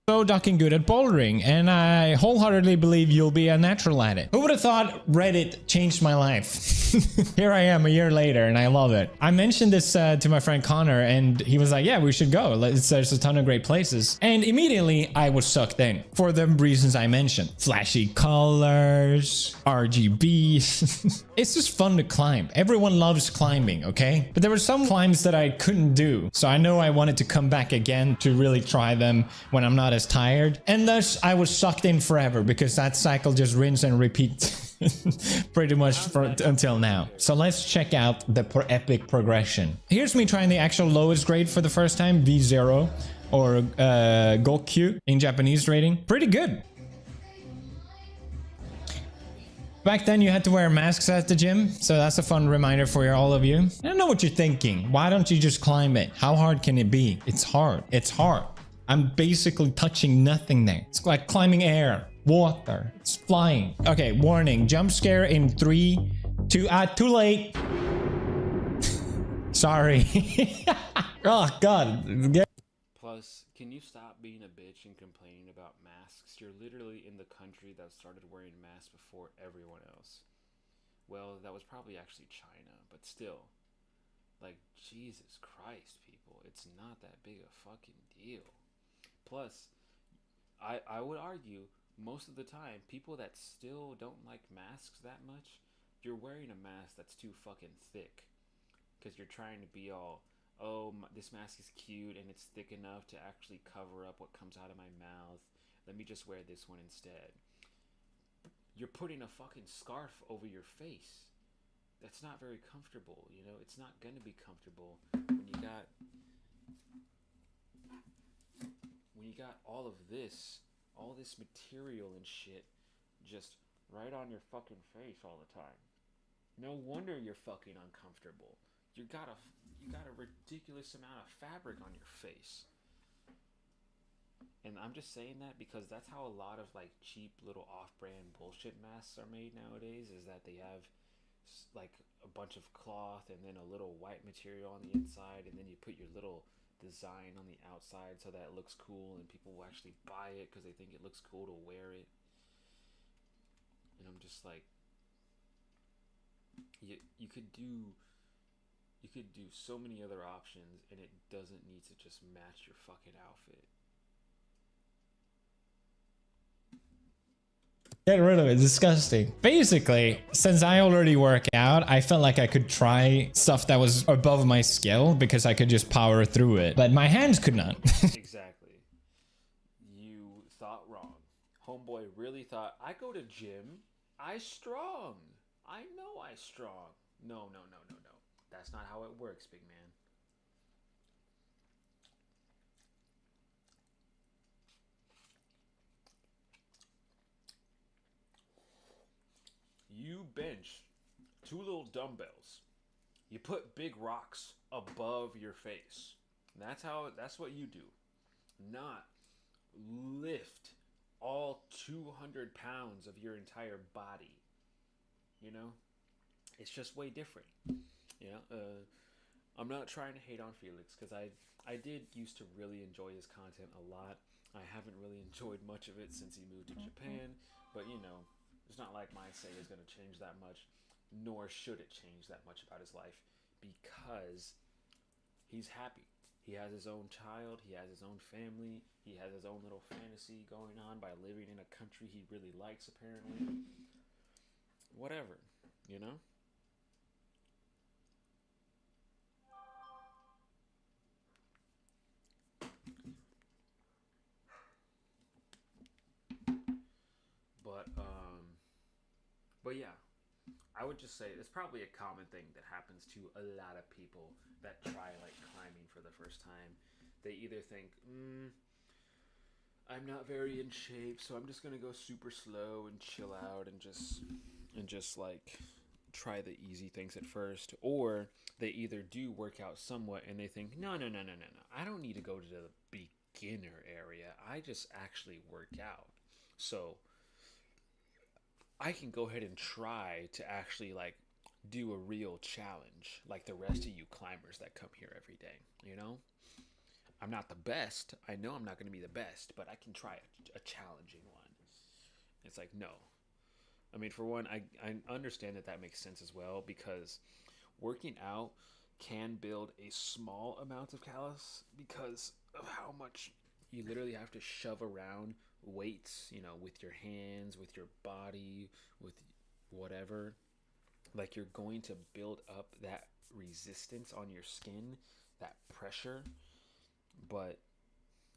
So ducking good at bouldering, and I wholeheartedly believe you'll be a natural at it. Who would have thought Reddit changed my life? Here I am a year later, and I love it. I mentioned this to my friend Connor, and he was like, yeah, we should go. There's a ton of great places. And immediately I was sucked in for the reasons I mentioned. Flashy colors, RGB. It's just fun to climb. Everyone loves climbing, okay? But there were some climbs that I couldn't do. So I know I wanted to come back again to really try them when I'm not as tired. And thus I was sucked in forever because that cycle just rinse and repeat pretty much until now. So let's check out the epic progression. Here's me trying the actual lowest grade for the first time, V0 or Gokyu in Japanese rating. Pretty good. Back then you had to wear masks at the gym, so that's a fun reminder for all of you. I don't know what you're thinking. Why don't you just climb it? How hard can it be? It's hard. It's hard. I'm basically touching nothing there. It's like climbing air, water, it's flying. Okay, warning, jump scare in 3, 2, too late. Sorry. Oh God. Plus, can you stop being a bitch and complaining about masks? You're literally in the country that started wearing masks before everyone else. Well, that was probably actually China, but still. Like, Jesus Christ, people. It's not that big a fucking deal. Plus, I would argue, most of the time, people that still don't like masks that much, you're wearing a mask that's too fucking thick. Because you're trying to be all, oh, this mask is cute and it's thick enough to actually cover up what comes out of my mouth. Let me just wear this one instead. You're putting a fucking scarf over your face. That's not very comfortable, you know? It's not gonna be comfortable when you got all of this, all this material and shit just right on your fucking face all the time. No wonder you're fucking uncomfortable. You got a ridiculous amount of fabric on your face. And I'm just saying that because that's how a lot of like cheap little off-brand bullshit masks are made nowadays, is that they have like a bunch of cloth and then a little white material on the inside, and then you put your little design on the outside so that it looks cool and people will actually buy it because they think it looks cool to wear it. And I'm just like, you could do so many other options and it doesn't need to just match your fucking outfit. Get rid of it. Disgusting. Basically, since I already work out, I felt like I could try stuff that was above my skill because I could just power through it. But my hands could not. Exactly. You thought wrong. Homeboy really thought, I go to gym, I strong. I know I strong. No. That's not how it works, big man. You bench 2 little dumbbells. You put big rocks above your face. That's what you do. Not lift all 200 pounds of your entire body. You know? It's just way different. You know? I'm not trying to hate on Felix because I did used to really enjoy his content a lot. I haven't really enjoyed much of it since he moved to Japan, but you know, it's not like my say is going to change that much, nor should it change that much about his life, because he's happy. He has his own child, he has his own family, he has his own little fantasy going on by living in a country he really likes, apparently. Whatever, you know? But yeah, I would just say it's probably a common thing that happens to a lot of people that try like climbing for the first time. They either think, I'm not very in shape, so I'm just gonna go super slow and chill out and just like try the easy things at first, or they either do work out somewhat and they think, no, I don't need to go to the beginner area. I just actually work out. So I can go ahead and try to actually like do a real challenge like the rest of you climbers that come here every day, you know? I'm not the best. I know I'm not going to be the best, but I can try a challenging one. It's like, no. I mean, for one, I understand that makes sense as well, because working out can build a small amount of callus because of how much you literally have to shove around weights, you know, with your hands, with your body, with whatever. Like, you're going to build up that resistance on your skin, that pressure. But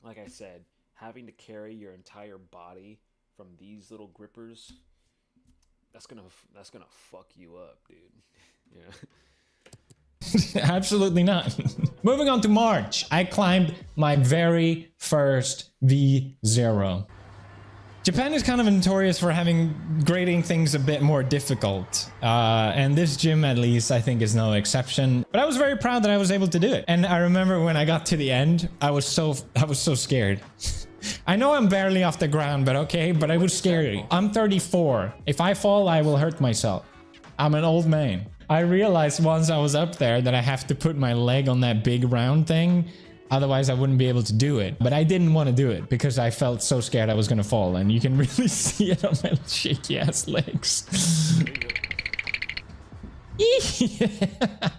like I said, having to carry your entire body from these little grippers, that's gonna fuck you up, dude. Yeah. Absolutely not. Moving on to March, I climbed my very first V0. Japan is kind of notorious for having grading things a bit more difficult, and this gym at least I think is no exception. But I was very proud that I was able to do it. And I remember when I got to the end, I was so scared. I know I'm barely off the ground, but okay, but I was scary. I'm 34. If I fall, I will hurt myself. I'm an old man. I realized once I was up there that I have to put my leg on that big round thing. Otherwise, I wouldn't be able to do it. But I didn't want to do it because I felt so scared I was going to fall. And you can really see it on my shaky ass legs.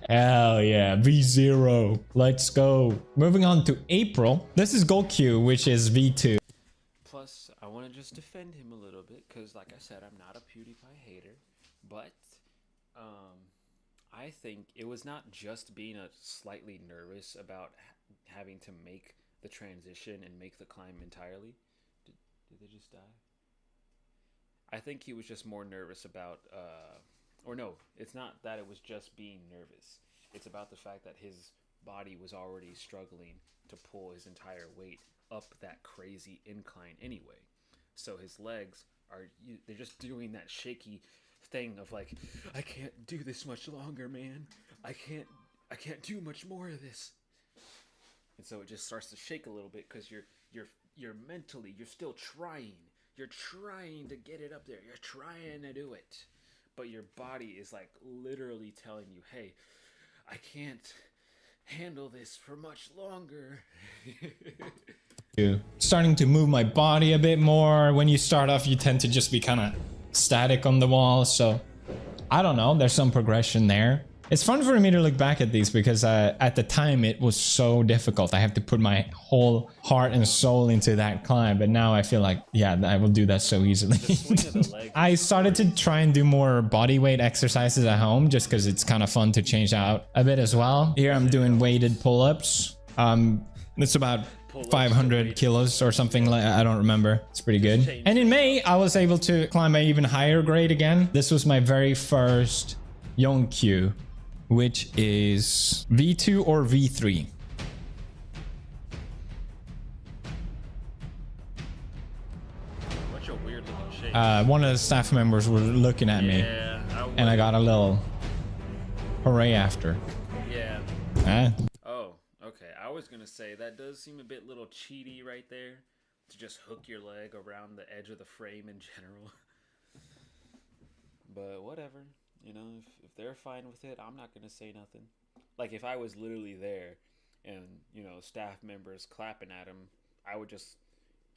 Hell yeah, V0. Let's go. Moving on to April. This is Gokyu, which is V2. Plus, I want to just defend him a little bit because, like I said, I'm not a PewDiePie hater. But I think it was not just being slightly nervous about having to make the transition and make the climb entirely. Did they just die? I think he was just more nervous about, or no, it's not that it was just being nervous. It's about the fact that his body was already struggling to pull his entire weight up that crazy incline anyway. So his legs they're just doing that shaky thing of like, I can't do this much longer, man. I can't do much more of this. And so it just starts to shake a little bit because you're mentally, you're still trying. You're trying to get it up there. You're trying to do it. But your body is like literally telling you, hey, I can't handle this for much longer. Starting to move my body a bit more. When you start off, you tend to just be kind of static on the wall. So I don't know. There's some progression there. It's fun for me to look back at these because at the time it was so difficult. I have to put my whole heart and soul into that climb. But now I feel like, yeah, I will do that so easily. I started to try and do more body weight exercises at home just because it's kind of fun to change out a bit as well. Here I'm doing weighted pull-ups. It's about 500 kilos or something like I don't remember. It's pretty good. And in May, I was able to climb an even higher grade again. This was my very first Yongkyu, which is V2 or V3. What's your weird looking shape? One of the staff members was looking at me, and I got a little hooray after. Yeah. Oh, okay. I was gonna say that does seem a bit little cheaty right there, to just hook your leg around the edge of the frame in general. But whatever. You know, if they're fine with it, I'm not going to say nothing. Like, if I was literally there and, you know, staff members clapping at him, I would just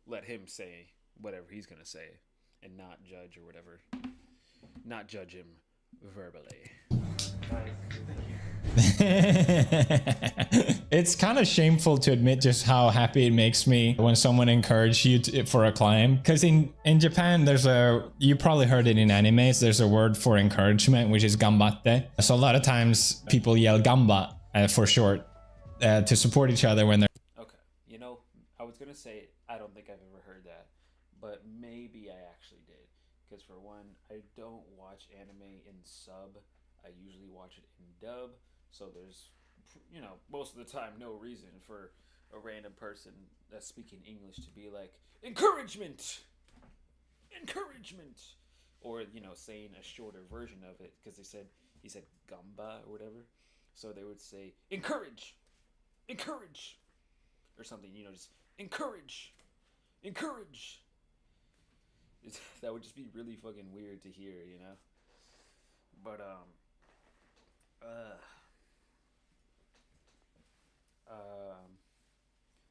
let him say whatever he's going to say and not judge or whatever. Not judge him verbally. It's kind of shameful to admit just how happy it makes me when someone encourages you for a climb. Because in Japan, you probably heard it in animes, there's a word for encouragement, which is gambatte. So a lot of times people yell gamba for short to support each other when they're... Okay, you know, I was going to say, I don't think I've ever heard that, but maybe I actually did. Because for one, I don't watch anime in sub. I usually watch it in dub. So there's, you know, most of the time, no reason for a random person that's speaking English to be like, encouragement! Encouragement! Or, you know, saying a shorter version of it, because he said gamba or whatever. So they would say, encourage! Encourage! or something, you know, just encourage, encourage. That would just be really fucking weird to hear, you know. But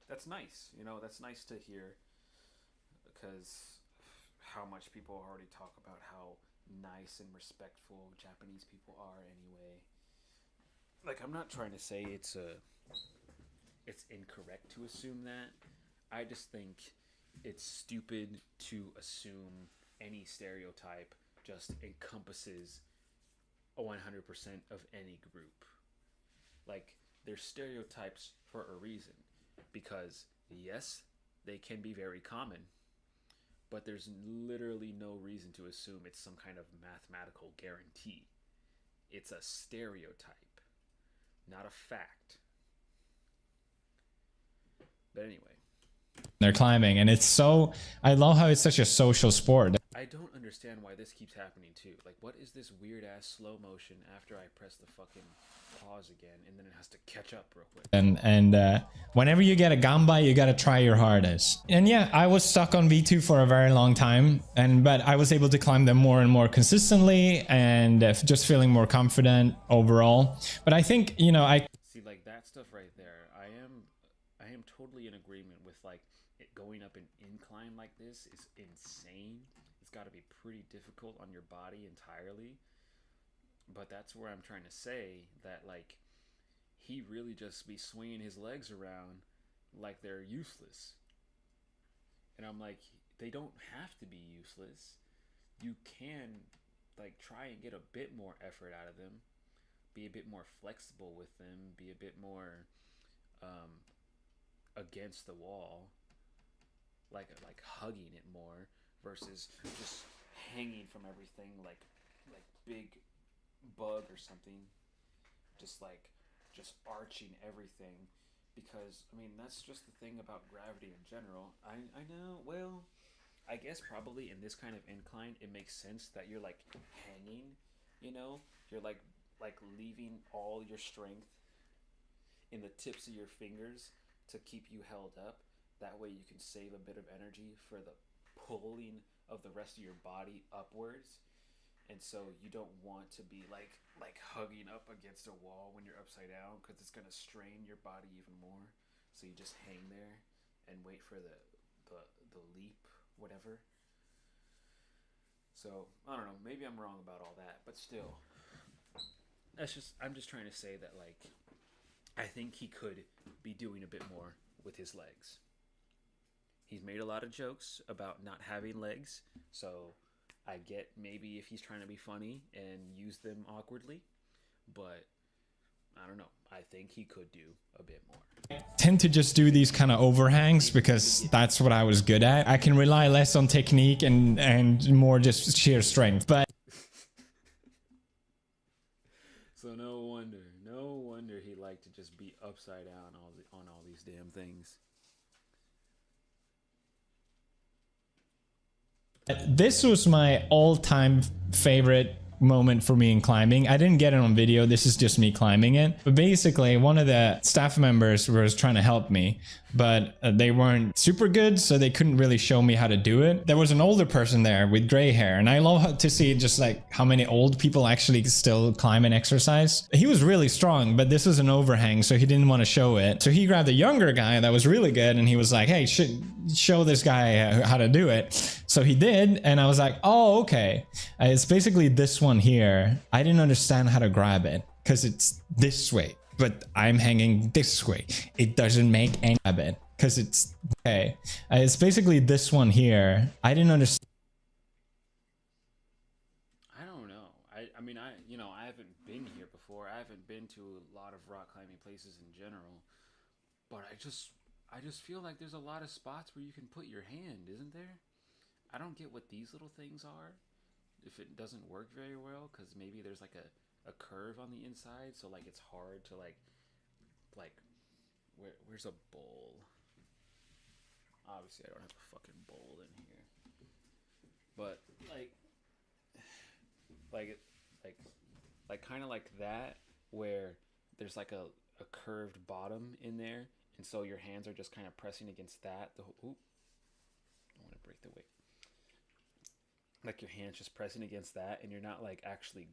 that's nice, you know. That's nice to hear, because how much people already talk about how nice and respectful Japanese people are anyway. Like, I'm not trying to say it's incorrect to assume that. I just think it's stupid to assume any stereotype just encompasses 100% of any group. Like, they're stereotypes for a reason, because yes, they can be very common, but there's literally no reason to assume it's some kind of mathematical guarantee. It's a stereotype, not a fact. But anyway, they're climbing, and it's so, I love how it's such a social sport. I don't understand why this keeps happening too. Like, what is this weird ass slow motion after I press the fucking pause again, and then it has to catch up real quick? And whenever you get a gamba, you gotta try your hardest. And yeah, I was stuck on V2 for a very long time, but I was able to climb them more and more consistently, and just feeling more confident overall. But I think, you know, I see, like, that stuff right there, I am totally in agreement with, like, it going up an incline like this is insane. It's got to be pretty difficult on your body entirely. But that's where I'm trying to say that, like, he really just be swinging his legs around like they're useless. And I'm like, they don't have to be useless. You can, like, try and get a bit more effort out of them, be a bit more flexible with them, be a bit more against the wall, like hugging it more versus just hanging from everything like big bug or something, just arching everything. Because I mean, that's just the thing about gravity in general. I know, well, I guess probably in this kind of incline it makes sense that you're like hanging, you know, you're like leaving all your strength in the tips of your fingers to keep you held up. That way you can save a bit of energy for the pulling of the rest of your body upwards. And so you don't want to be like hugging up against a wall when you're upside down, because it's going to strain your body even more. So you just hang there and wait for the leap, whatever. So I don't know, maybe I'm wrong about all that, but still, I'm just trying to say that, like, I think he could be doing a bit more with his legs. He's made a lot of jokes about not having legs, so I get maybe if he's trying to be funny and use them awkwardly, but I don't know. I think he could do a bit more. tend to just do these kind of overhangs because that's what I was good at. I can rely less on technique and more just sheer strength. But so no wonder he liked to just be upside down on all these damn things. this was my all-time favorite moment for me in climbing. I didn't get it on video. This is just me climbing it. But basically, one of the staff members was trying to help me, but they weren't super good, so they couldn't really show me how to do it. There was an older person there with gray hair, and I love to see just like how many old people actually still climb and exercise. He was really strong, but this was an overhang, so he didn't want to show it. So he grabbed a younger guy that was really good, and he was like, hey, show this guy how to do it. So he did, and I was like, oh, okay. It's basically this one here. I didn't understand how to grab it because it's this way, but I'm hanging this way. It doesn't make any grab it because it's okay. It's basically this one here. I didn't understand. I don't know. I mean, I haven't been here before. I haven't been to a lot of rock climbing places in general, but I just feel like there's a lot of spots where you can put your hand, isn't there? I don't get what these little things are. If it doesn't work very well, because maybe there's like a curve on the inside, so like it's hard to like where's a bowl? Obviously I don't have a fucking bowl in here, but like kind of like that, where there's like a curved bottom in there, And so your hands are just kind of pressing against that. Don't want to break the weight. Like your hands just pressing against that, and you're not like actually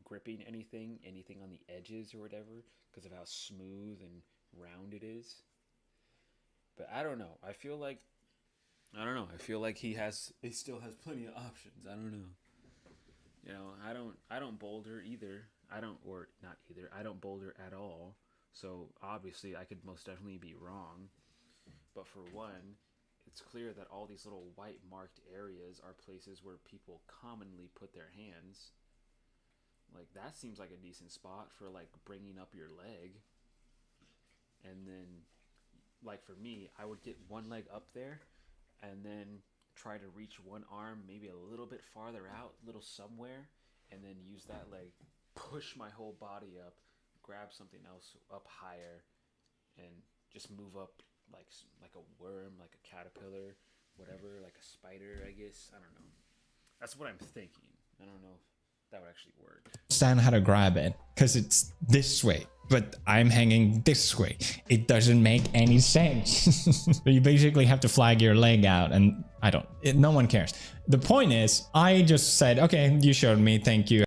gripping anything on the edges or whatever, because of how smooth and round it is. But I don't know. I feel like he still has plenty of options. I don't know. You know, I don't boulder either. I don't boulder at all. So obviously I could most definitely be wrong. But for one, it's clear that all these little white marked areas are places where people commonly put their hands. Like, that seems like a decent spot for like bringing up your leg. And then, like, for me, I would get one leg up there and then try to reach one arm maybe a little bit farther out, a little somewhere, and then use that leg, push my whole body up, grab something else up higher, and just move up like a worm, like a caterpillar, whatever, like a spider, I guess. I don't know. That's what I'm thinking. I don't know if that would actually work. Understand how to grab it because it's this way, but I'm hanging this way. It doesn't make any sense. You basically have to flag your leg out, and no one cares. The point is, I just said, okay, you showed me, thank you.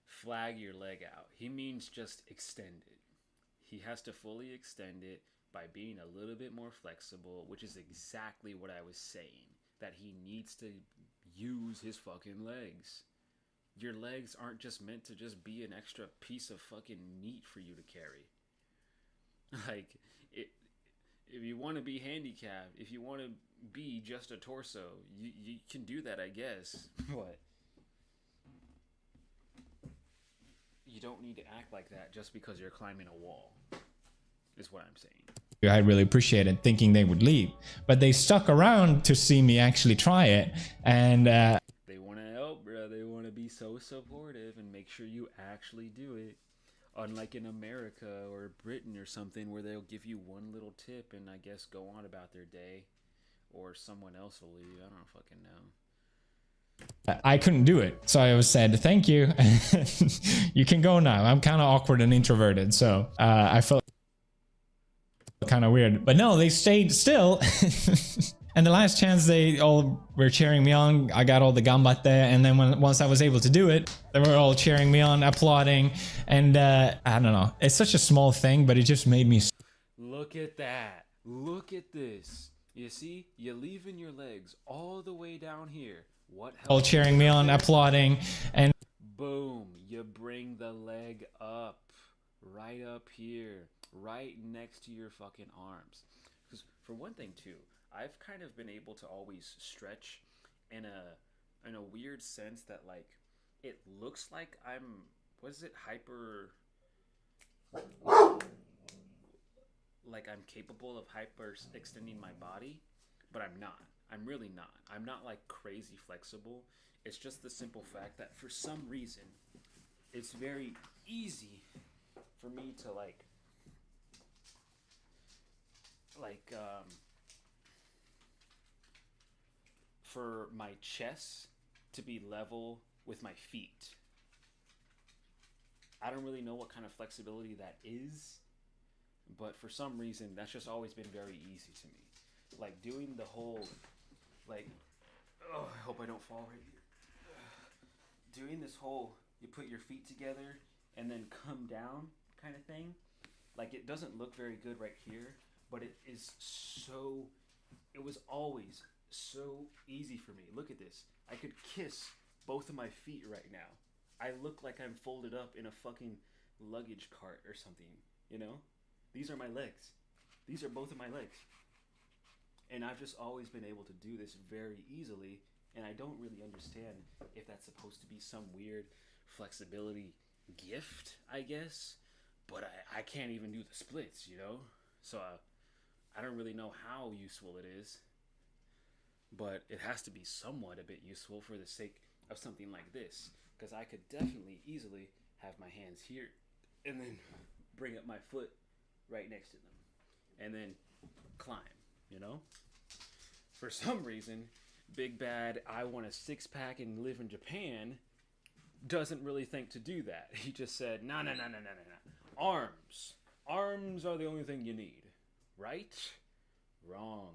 Flag your leg out. He means just extend it. He has to fully extend it by being a little bit more flexible, which is exactly what I was saying, that he needs to use his fucking legs. Your legs aren't just meant to just be an extra piece of fucking meat for you to carry. Like, if you want to be handicapped, if you want to be just a torso, you can do that, I guess. What? You don't need to act like that just because you're climbing a wall, is what I'm saying. I really appreciated thinking they would leave, but they stuck around to see me actually try it, and they want to help, bro. They want to be so supportive and make sure you actually do it. Unlike in America or Britain or something, where they'll give you one little tip and I guess go on about their day, or someone else will leave. I don't fucking know. I couldn't do it, so I said thank you. You can go now. I'm kind of awkward and introverted, so I felt kind of weird, but no, they stayed still. And the last chance, they all were cheering me on. I got all the gambatte, and then once I was able to do it, they were all cheering me on, applauding, and I don't know, it's such a small thing, but it just made me look at that. Look at this. You see, you're leaving your legs all the way down here. What helps? All cheering me on, applauding, and boom, you bring the leg up, right up here, right next to your fucking arms. Because for one thing too, I've kind of been able to always stretch in a weird sense that, like, it looks like I'm, like I'm capable of hyper extending my body, but I'm not. I'm really not. I'm not like crazy flexible. It's just the simple fact that for some reason, it's very easy for me to for my chest to be level with my feet. I don't really know what kind of flexibility that is, but for some reason, that's just always been very easy to me. Like doing the whole, I hope I don't fall right here. Doing this whole, you put your feet together and then come down kind of thing. Like, it doesn't look very good right here, but it was always so easy for me. Look at this. I could kiss both of my feet right now. I look like I'm folded up in a fucking luggage cart or something, you know? These are my legs. These are both of my legs. And I've just always been able to do this very easily, and I don't really understand if that's supposed to be some weird flexibility gift, I guess. But I can't even do the splits, you know? So I don't really know how useful it is. But it has to be somewhat a bit useful for the sake of something like this. Because I could definitely easily have my hands here and then bring up my foot right next to them. And then climb, you know? For some reason, Big Bad, I want a six-pack and live in Japan, doesn't really think to do that. He just said, no. Arms. Arms are the only thing you need. right? Wrong.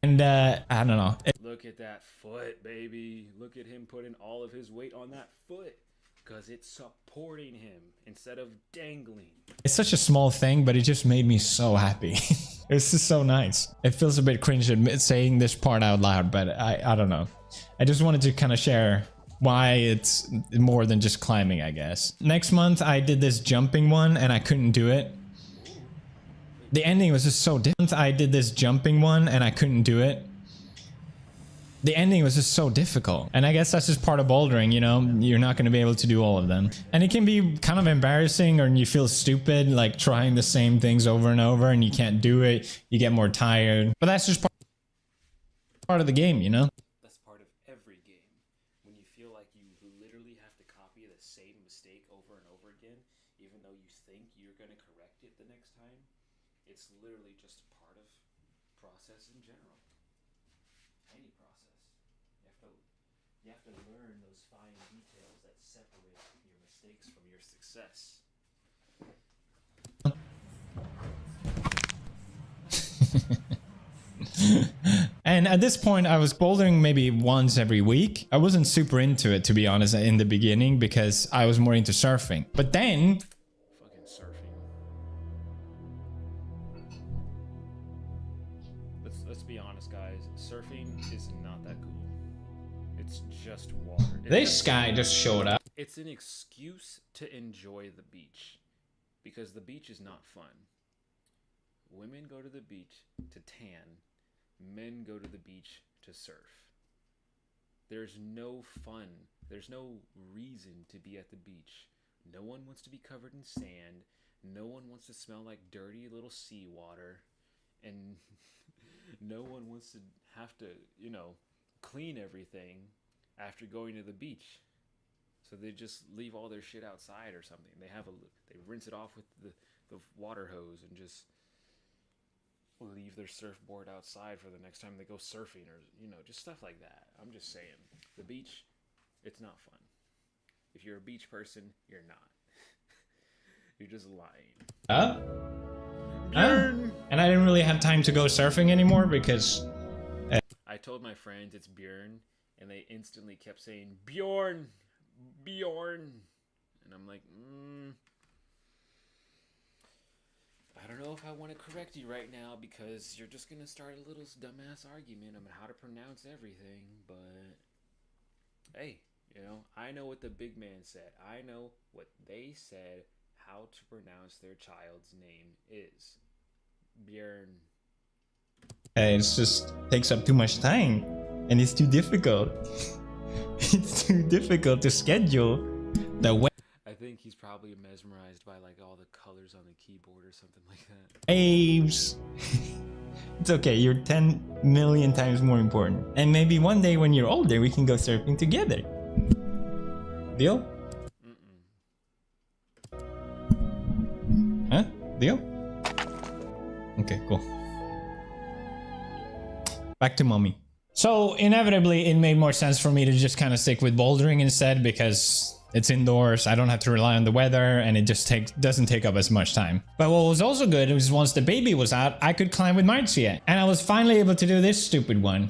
And I don't know. Look at that foot, baby. Look at him putting all of his weight on that foot. Because it's supporting him instead of dangling. It's such a small thing, but it just made me so happy. It's just so nice. It feels a bit cringe saying this part out loud, but I don't know. I just wanted to kind of share why it's more than just climbing, I guess. Next month, I did this jumping one and I couldn't do it. The ending was just so different. I did this jumping one and I couldn't do it. The ending was just so difficult. And I guess that's just part of bouldering, you know? You're not going to be able to do all of them. And it can be kind of embarrassing, or you feel stupid, like trying the same things over and over and you can't do it. You get more tired. But that's just part of the game, you know? That's part of every game. When you feel like you literally have to copy the same mistake over and over again, even though you think you're going to correct it the next time, it's literally just part of process in general. Any process. You have to learn those fine details that separate your mistakes from your success. And at this point, I was bouldering maybe once every week. I wasn't super into it, to be honest, in the beginning, because I was more into surfing. But then... Fucking surfing. Let's be honest, guys. Surfing is not that cool. It's just water. This guy just showed up. It's an excuse to enjoy the beach. Because the beach is not fun. Women go to the beach to tan. Men go to the beach to surf. There's no fun. There's no reason to be at the beach. No one wants to be covered in sand. No one wants to smell like dirty little seawater. And no one wants to have to, you know, clean everything after going to the beach. So they just leave all their shit outside or something. They rinse it off with the water hose and just leave their surfboard outside for the next time they go surfing, or, you know, just stuff like that. I'm just saying, the beach, it's not fun. If you're a beach person, you're not. You're just lying. And I didn't really have time to go surfing anymore because... I told my friends it's Bjorn, and they instantly kept saying, Bjorn! Bjorn! And I'm like, I don't know if I want to correct you right now, because you're just going to start a little dumbass argument about how to pronounce everything, but hey, you know, I know what the big man said. I know what they said how to pronounce their child's name is. Bjorn. It just takes up too much time, and it's too difficult. It's too difficult to schedule the way. I think he's probably mesmerized by like all the colors on the keyboard or something like that. Waves. It's okay, you're 10 million times more important. And maybe one day when you're older, we can go surfing together. Deal? Huh? Deal? Okay, cool. Back to mommy. So inevitably, it made more sense for me to just kind of stick with bouldering instead, because it's indoors, I don't have to rely on the weather, and it just doesn't take up as much time. But what was also good was once the baby was out, I could climb with Marcia, and I was finally able to do this stupid one.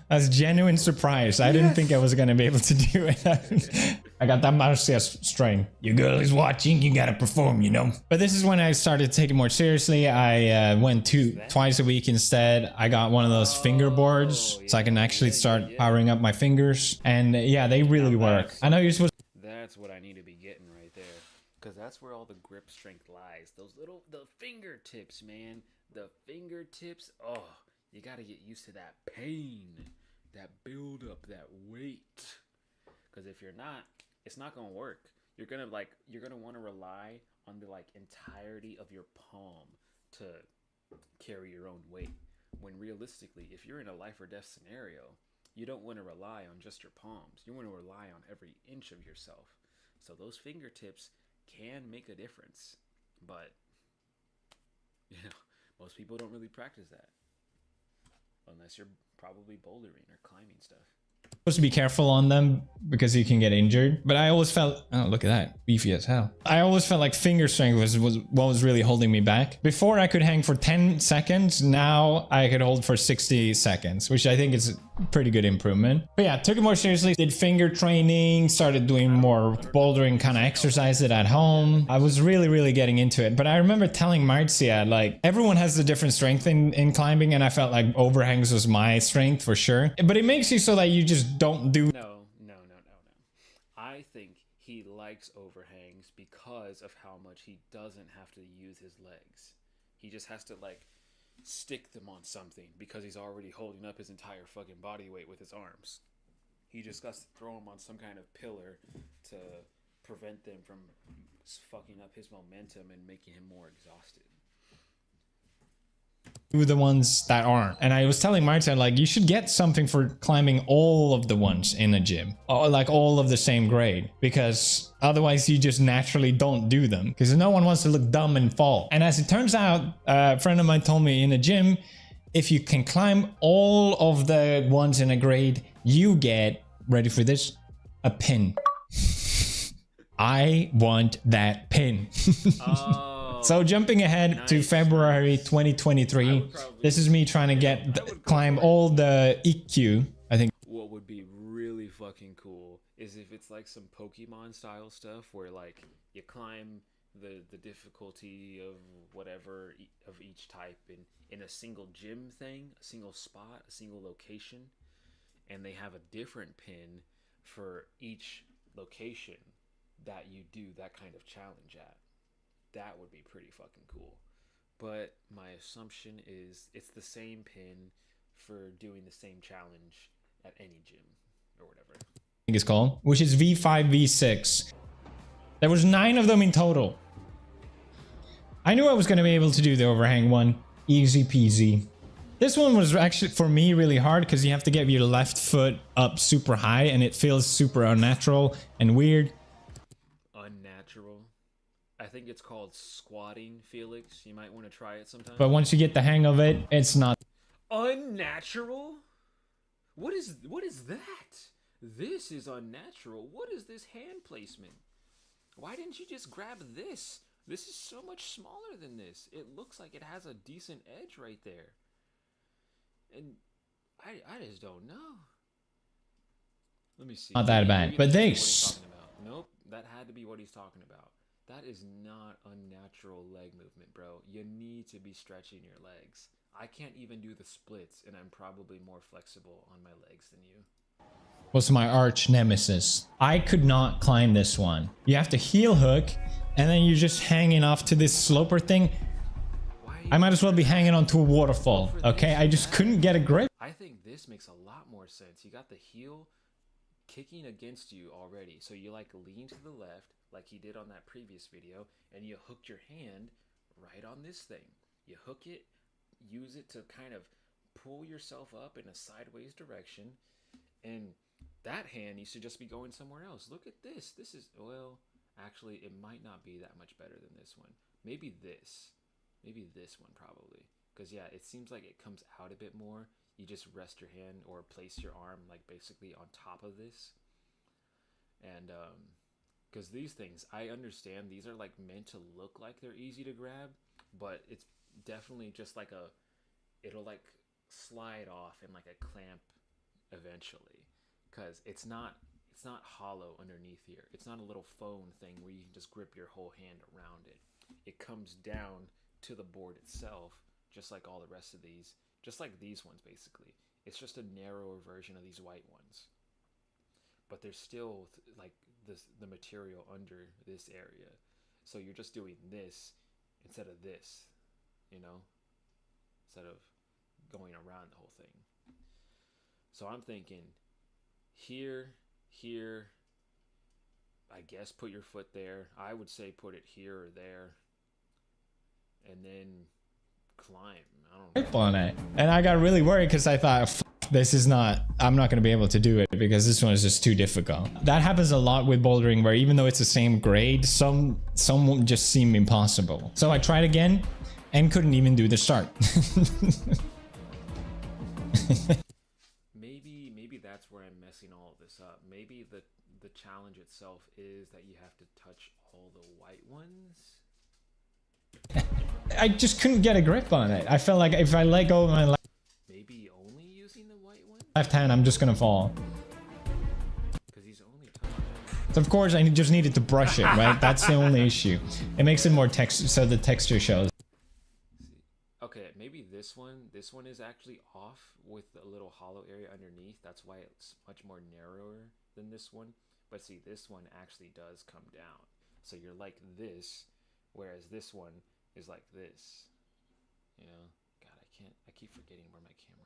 That's genuine surprise. I didn't think I was gonna be able to do it. I got that Marcia strain. Your girl is watching, you gotta perform, you know. But this is when I started taking it more seriously. I went twice a week instead. I got one of those fingerboards, so I can actually start powering up my fingers. And yeah, they really work. I know you're supposed. That's what I need to be getting right there, because that's where all the grip strength lies. The fingertips, man. The fingertips. Oh, you gotta get used to that pain, that build up, that weight. Because if you're not, it's not gonna work. You're gonna want to rely on the entirety of your palm to carry your own weight. When realistically, if you're in a life or death scenario, you don't want to rely on just your palms. You want to rely on every inch of yourself. So those fingertips can make a difference, but most people don't really practice that unless you're probably bouldering or climbing stuff. Supposed to be careful on them because you can get injured. But I always felt, oh, look at that, beefy as hell. I always felt like finger strength was what was really holding me back. Before I could hang for 10 seconds, now I could hold for 60 seconds, which I think is a pretty good improvement. But yeah, took it more seriously, did finger training, started doing more bouldering kind of exercises at home. I was really getting into it. But I remember telling Marcia, like, everyone has a different strength in climbing, and I felt like overhangs was my strength for sure. But it makes you so that you just don't do. No. I think he likes overhangs because of how much he doesn't have to use his legs. He just has to, like, stick them on something because he's already holding up his entire fucking body weight with his arms. He just has to throw them on some kind of pillar to prevent them from fucking up his momentum and making him more exhausted. The ones that aren't. And I was telling Martin, like, you should get something for climbing all of the ones in a gym, or like all of the same grade, because otherwise you just naturally don't do them because no one wants to look dumb and fall. And as it turns out, a friend of mine told me in a gym, if you can climb all of the ones in a grade, you get, ready for this, a pin. I want that pin. So jumping ahead to February 2023, this is me trying to climb all the EQ, I think. What would be really fucking cool is if it's like some Pokemon style stuff where, like, you climb the difficulty of whatever of each type in a single gym thing, a single spot, a single location, and they have a different pin for each location that you do that kind of challenge at. That would be pretty fucking cool. But my assumption is it's the same pin for doing the same challenge at any gym or whatever. I think it's called, which is V5, V6. There was 9 of them in total. I knew I was going to be able to do the overhang one. Easy peasy. This one was actually, for me, really hard because you have to get your left foot up super high and it feels super unnatural and weird. Unnatural? I think it's called squatting, Felix. You might want to try it sometime. But once you get the hang of it, it's not. Unnatural? What is that? This is unnatural. What is this hand placement? Why didn't you just grab this? This is so much smaller than this. It looks like it has a decent edge right there. And I just don't know. Let me see. Not that bad. But this. Nope, that had to be what he's talking about. That is not unnatural leg movement, bro. You need to be stretching your legs. I can't even do the splits, and I'm probably more flexible on my legs than you. Was my arch nemesis. I could not climb this one. You have to heel hook, and then you're just hanging off to this sloper thing. I might as well be hanging onto a waterfall, okay? I just couldn't get a grip. I think this makes a lot more sense. You got the heel kicking against you already, so you like lean to the left, like he did on that previous video, and you hooked your hand right on this thing. You hook it, use it to kind of pull yourself up in a sideways direction, and that hand needs to just be going somewhere else. Look at this. This is, well, actually, it might not be that much better than this one. Maybe this. Maybe this one probably. Because, yeah, it seems like it comes out a bit more. You just rest your hand or place your arm, like, basically on top of this. And, because these things, I understand these are, like, meant to look like they're easy to grab, but it's definitely just like it'll, like, slide off in, like, a clamp eventually. Because it's not hollow underneath here. It's not a little phone thing where you can just grip your whole hand around it. It comes down to the board itself, just like all the rest of these, just like these ones basically. It's just a narrower version of these white ones, but there's still like the material under this area, so you're just doing this instead of this, you know, instead of going around the whole thing. So I'm thinking here, I guess put your foot there. I would say put it here or there, and then climb. I don't know. On it. And I got really worried because I thought, this is not, I'm not going to be able to do it because this one is just too difficult. That happens a lot with bouldering, where even though it's the same grade, some just seem impossible. So I tried again and couldn't even do the start. Maybe maybe that's where I'm messing all of this up. Maybe the challenge itself is that you have to touch all the white ones. I just couldn't get a grip on it. I felt like if I let go of my Maybe only using the white one? left hand, I'm just gonna fall. Because he's only touching. So of course, I just needed to brush it, right? That's the only issue. It makes it more text, so the texture shows. Okay, maybe this one is actually off with a little hollow area underneath. That's why it's much more narrower than this one. But see, this one actually does come down. So you're like this, whereas this one is like this. You know? God, I keep forgetting where my camera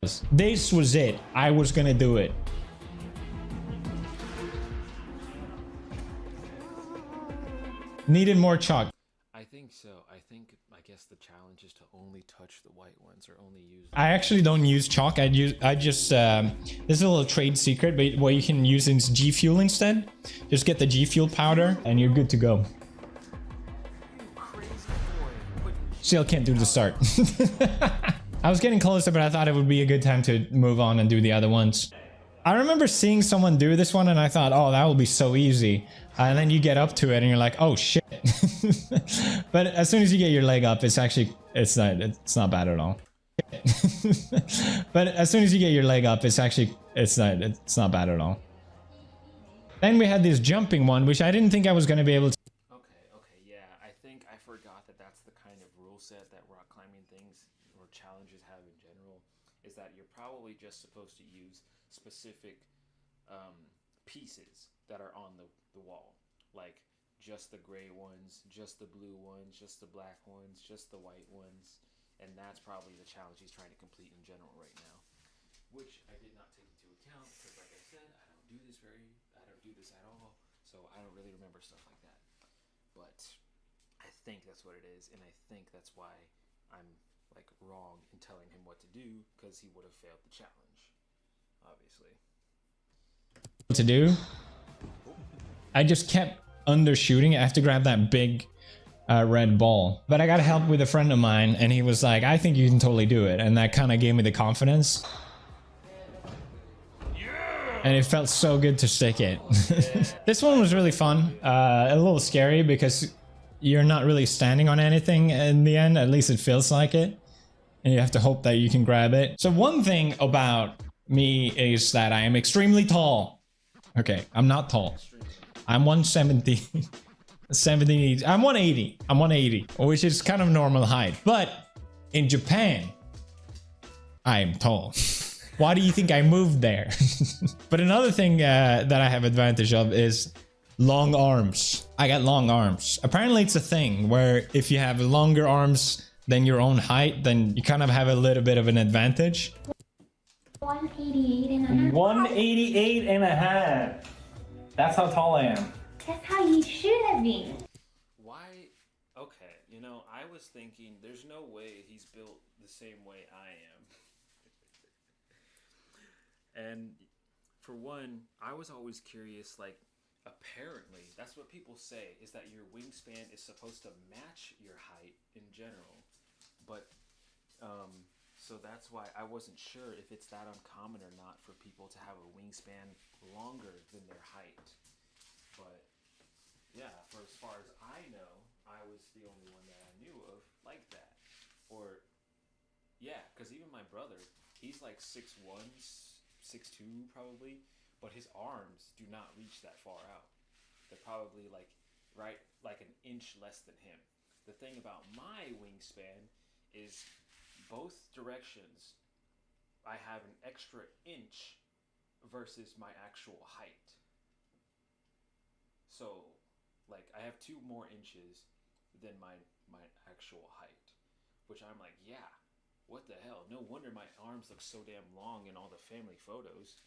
is. This was it. I was gonna do it. Needed more chalk. I think so. I guess the challenge is to only touch the white ones or only use. I actually don't use chalk. I just this is a little trade secret, but what you can use is G Fuel instead. Just get the G Fuel powder and you're good to go. Crazy boy. Still can't do the start. I was getting closer, but I thought it would be a good time to move on and do the other ones. I remember seeing someone do this one and I thought, oh, that will be so easy. And then you get up to it and you're like, oh shit. But as soon as you get your leg up, it's not bad at all. But as soon as you get your leg up, it's not bad at all. Then we had this jumping one, which I didn't think I was going to be able to. Okay, yeah. I think I forgot that that's the kind of rule set that rock climbing things or challenges have in general, is that you're probably just supposed to use specific pieces that are on the wall. Like just the gray ones, just the blue ones, just the black ones, just the white ones. And that's probably the challenge he's trying to complete in general right now, which I did not take into account because, like I said, I don't do this at all, so I don't really remember stuff like that. But I think that's what it is, and I think that's why I'm like wrong in telling him what to do, because he would have failed the challenge, obviously. To do. I just kept undershooting. I have to grab that big red ball, but I got help with a friend of mine and he was like, I think you can totally do it, and that kind of gave me the confidence. And it felt so good to stick it. This one was really fun, a little scary because you're not really standing on anything in the end, at least it feels like it, and you have to hope that you can grab it. So one thing about me is that I am extremely tall. Okay, I'm not tall. I'm 170. 70. I'm 180. I'm 180, which is kind of normal height. But in Japan, I am tall. Why do you think I moved there? But another thing that I have advantage of is long arms. I got long arms. Apparently it's a thing where if you have longer arms than your own height, then you kind of have a little bit of an advantage. 188 and a half. 188 and a half. That's how tall I am. That's how you should have been. Why? Okay, you know, I was thinking there's no way he's built the same way I am. And for one, I was always curious, like, apparently, that's what people say, is that your wingspan is supposed to match your height in general. But, so that's why I wasn't sure if it's that uncommon or not for people to have a wingspan longer than their height. But, yeah, for as far as I know, I was the only one that I knew of like that. Or, yeah, because even my brother, he's like 6'1", 6'2", probably, but his arms do not reach that far out. They're probably like an inch less than him. The thing about my wingspan is both directions I have an extra inch versus my actual height. So like I have 2 more inches than my actual height, which I'm like, yeah, what the hell? No wonder my arms look so damn long in all the family photos.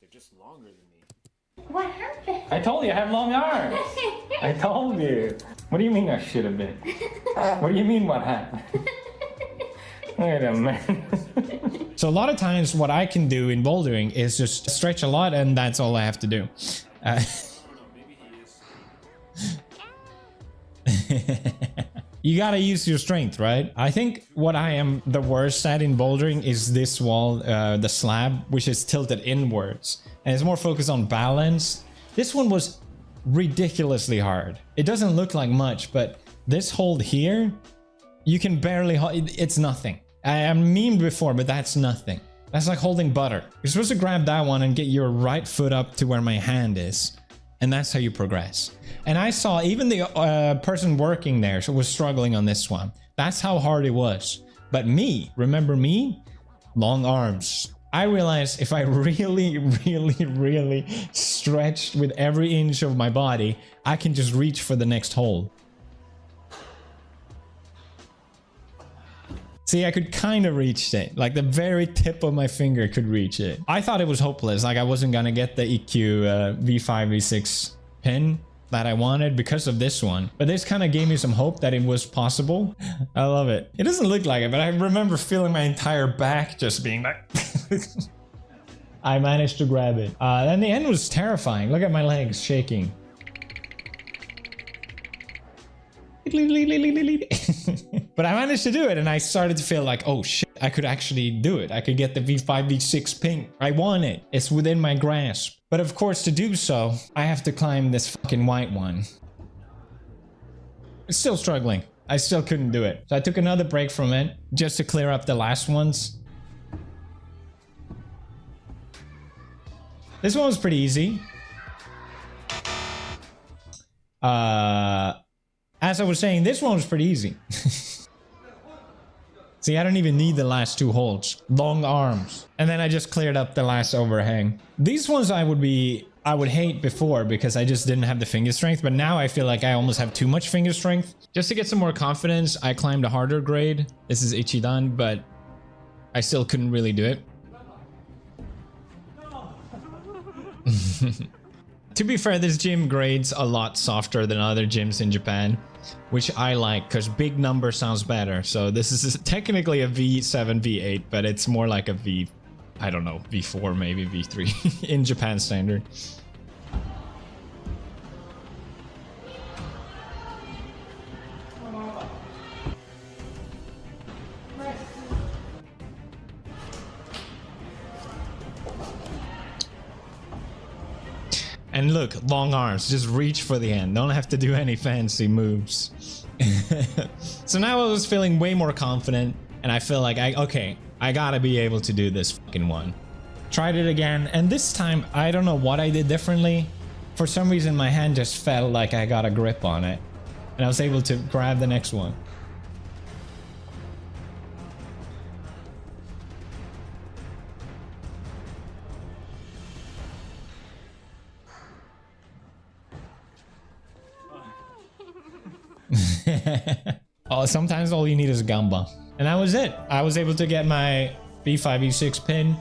They're just longer than me. What happened? I told you I have long arms. I told you. What do you mean I should have been? What do you mean what happened? Wait a minute. So a lot of times what I can do in bouldering is just stretch a lot and that's all I have to do. I don't know, maybe he is. you gotta use your strength, right? I think what I am the worst at in bouldering is this wall, the slab, which is tilted inwards. And it's more focused on balance. This one was ridiculously hard. It doesn't look like much, but this hold here, you can barely hold, it's nothing. I memed before, but that's nothing. That's like holding butter. You're supposed to grab that one and get your right foot up to where my hand is. And that's how you progress. And I saw even the person working there was struggling on this one. That's how hard it was. But me, remember me? Long arms. I realized if I really stretched with every inch of my body, I can just reach for the next hole. See, I could kind of reach it. Like the very tip of my finger could reach it. I thought it was hopeless. Like I wasn't gonna get the EQ V5, V6 pin that I wanted because of this one. But this kind of gave me some hope that it was possible. I love it. It doesn't look like it, but I remember feeling my entire back just being like... I managed to grab it. Then the end was terrifying. Look at my legs shaking. But I managed to do it, and I started to feel like, oh shit, I could actually do it. I could get the V5, V6 ping. I want it. It's within my grasp. But of course, to do so, I have to climb this fucking white one. It's still struggling. I still couldn't do it. So I took another break from it just to clear up the last ones. This one was pretty easy. As I was saying, this one was pretty easy. See, I don't even need the last two holds. Long arms. And then I just cleared up the last overhang. These ones I would hate before because I just didn't have the finger strength, but now I feel like I almost have too much finger strength. Just to get some more confidence, I climbed a harder grade. This is Ichidan, but I still couldn't really do it. To be fair, this gym grades a lot softer than other gyms in Japan, which I like because big number sounds better. So this is technically a V7, V8, but it's more like a V, I don't know, V4, maybe V3 in Japan standard. And look, long arms, just reach for the end. Don't have to do any fancy moves. So now I was feeling way more confident, and I feel like, okay, I gotta be able to do this fucking one. Tried it again, and this time, I don't know what I did differently. For some reason, my hand just felt like I got a grip on it, and I was able to grab the next one. Oh, sometimes all you need is gamba. And that was it. I was able to get my V5, V6 pin,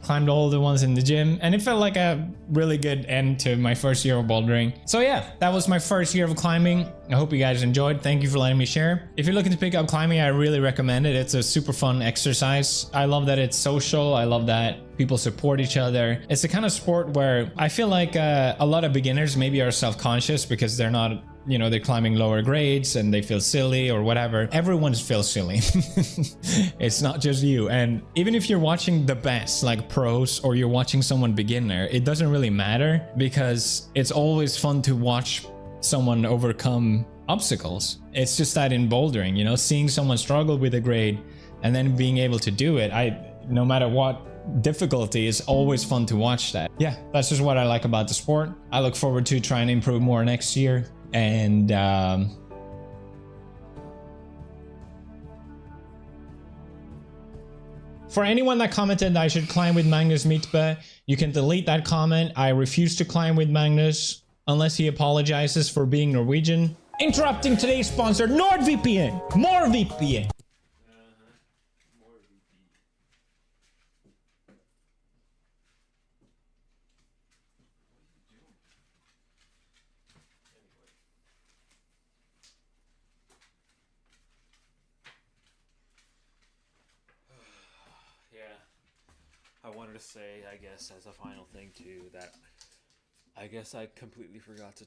climbed all the ones in the gym, and it felt like a really good end to my first year of bouldering. So yeah, that was my first year of climbing. I hope you guys enjoyed. Thank you for letting me share. If you're looking to pick up climbing, I really recommend it. It's a super fun exercise. I love that it's social. I love that people support each other. It's the kind of sport where I feel like a lot of beginners maybe are self-conscious because they're not, you know, they're climbing lower grades and they feel silly or whatever. Everyone feels silly. It's not just you. And even if you're watching the best, like pros, or you're watching someone beginner, it doesn't really matter because it's always fun to watch someone overcome obstacles. It's just that in bouldering, you know, seeing someone struggle with a grade and then being able to do it, no matter what difficulty, is always fun to watch that. Yeah, that's just what I like about the sport. I look forward to trying to improve more next year. And for anyone that commented I should climb with Magnus Mitbe, you can delete that comment. I refuse to climb with Magnus unless he apologizes for being Norwegian. Interrupting today's sponsor, NordVPN. More VPN. I wanted to say, I guess, as a final thing too, that I guess I completely forgot to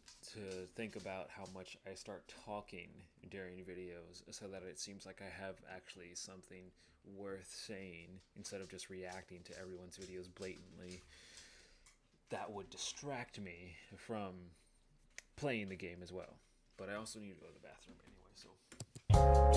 think about how much I start talking during videos so that it seems like I have actually something worth saying instead of just reacting to everyone's videos blatantly. That would distract me from playing the game as well. But I also need to go to the bathroom anyway, so...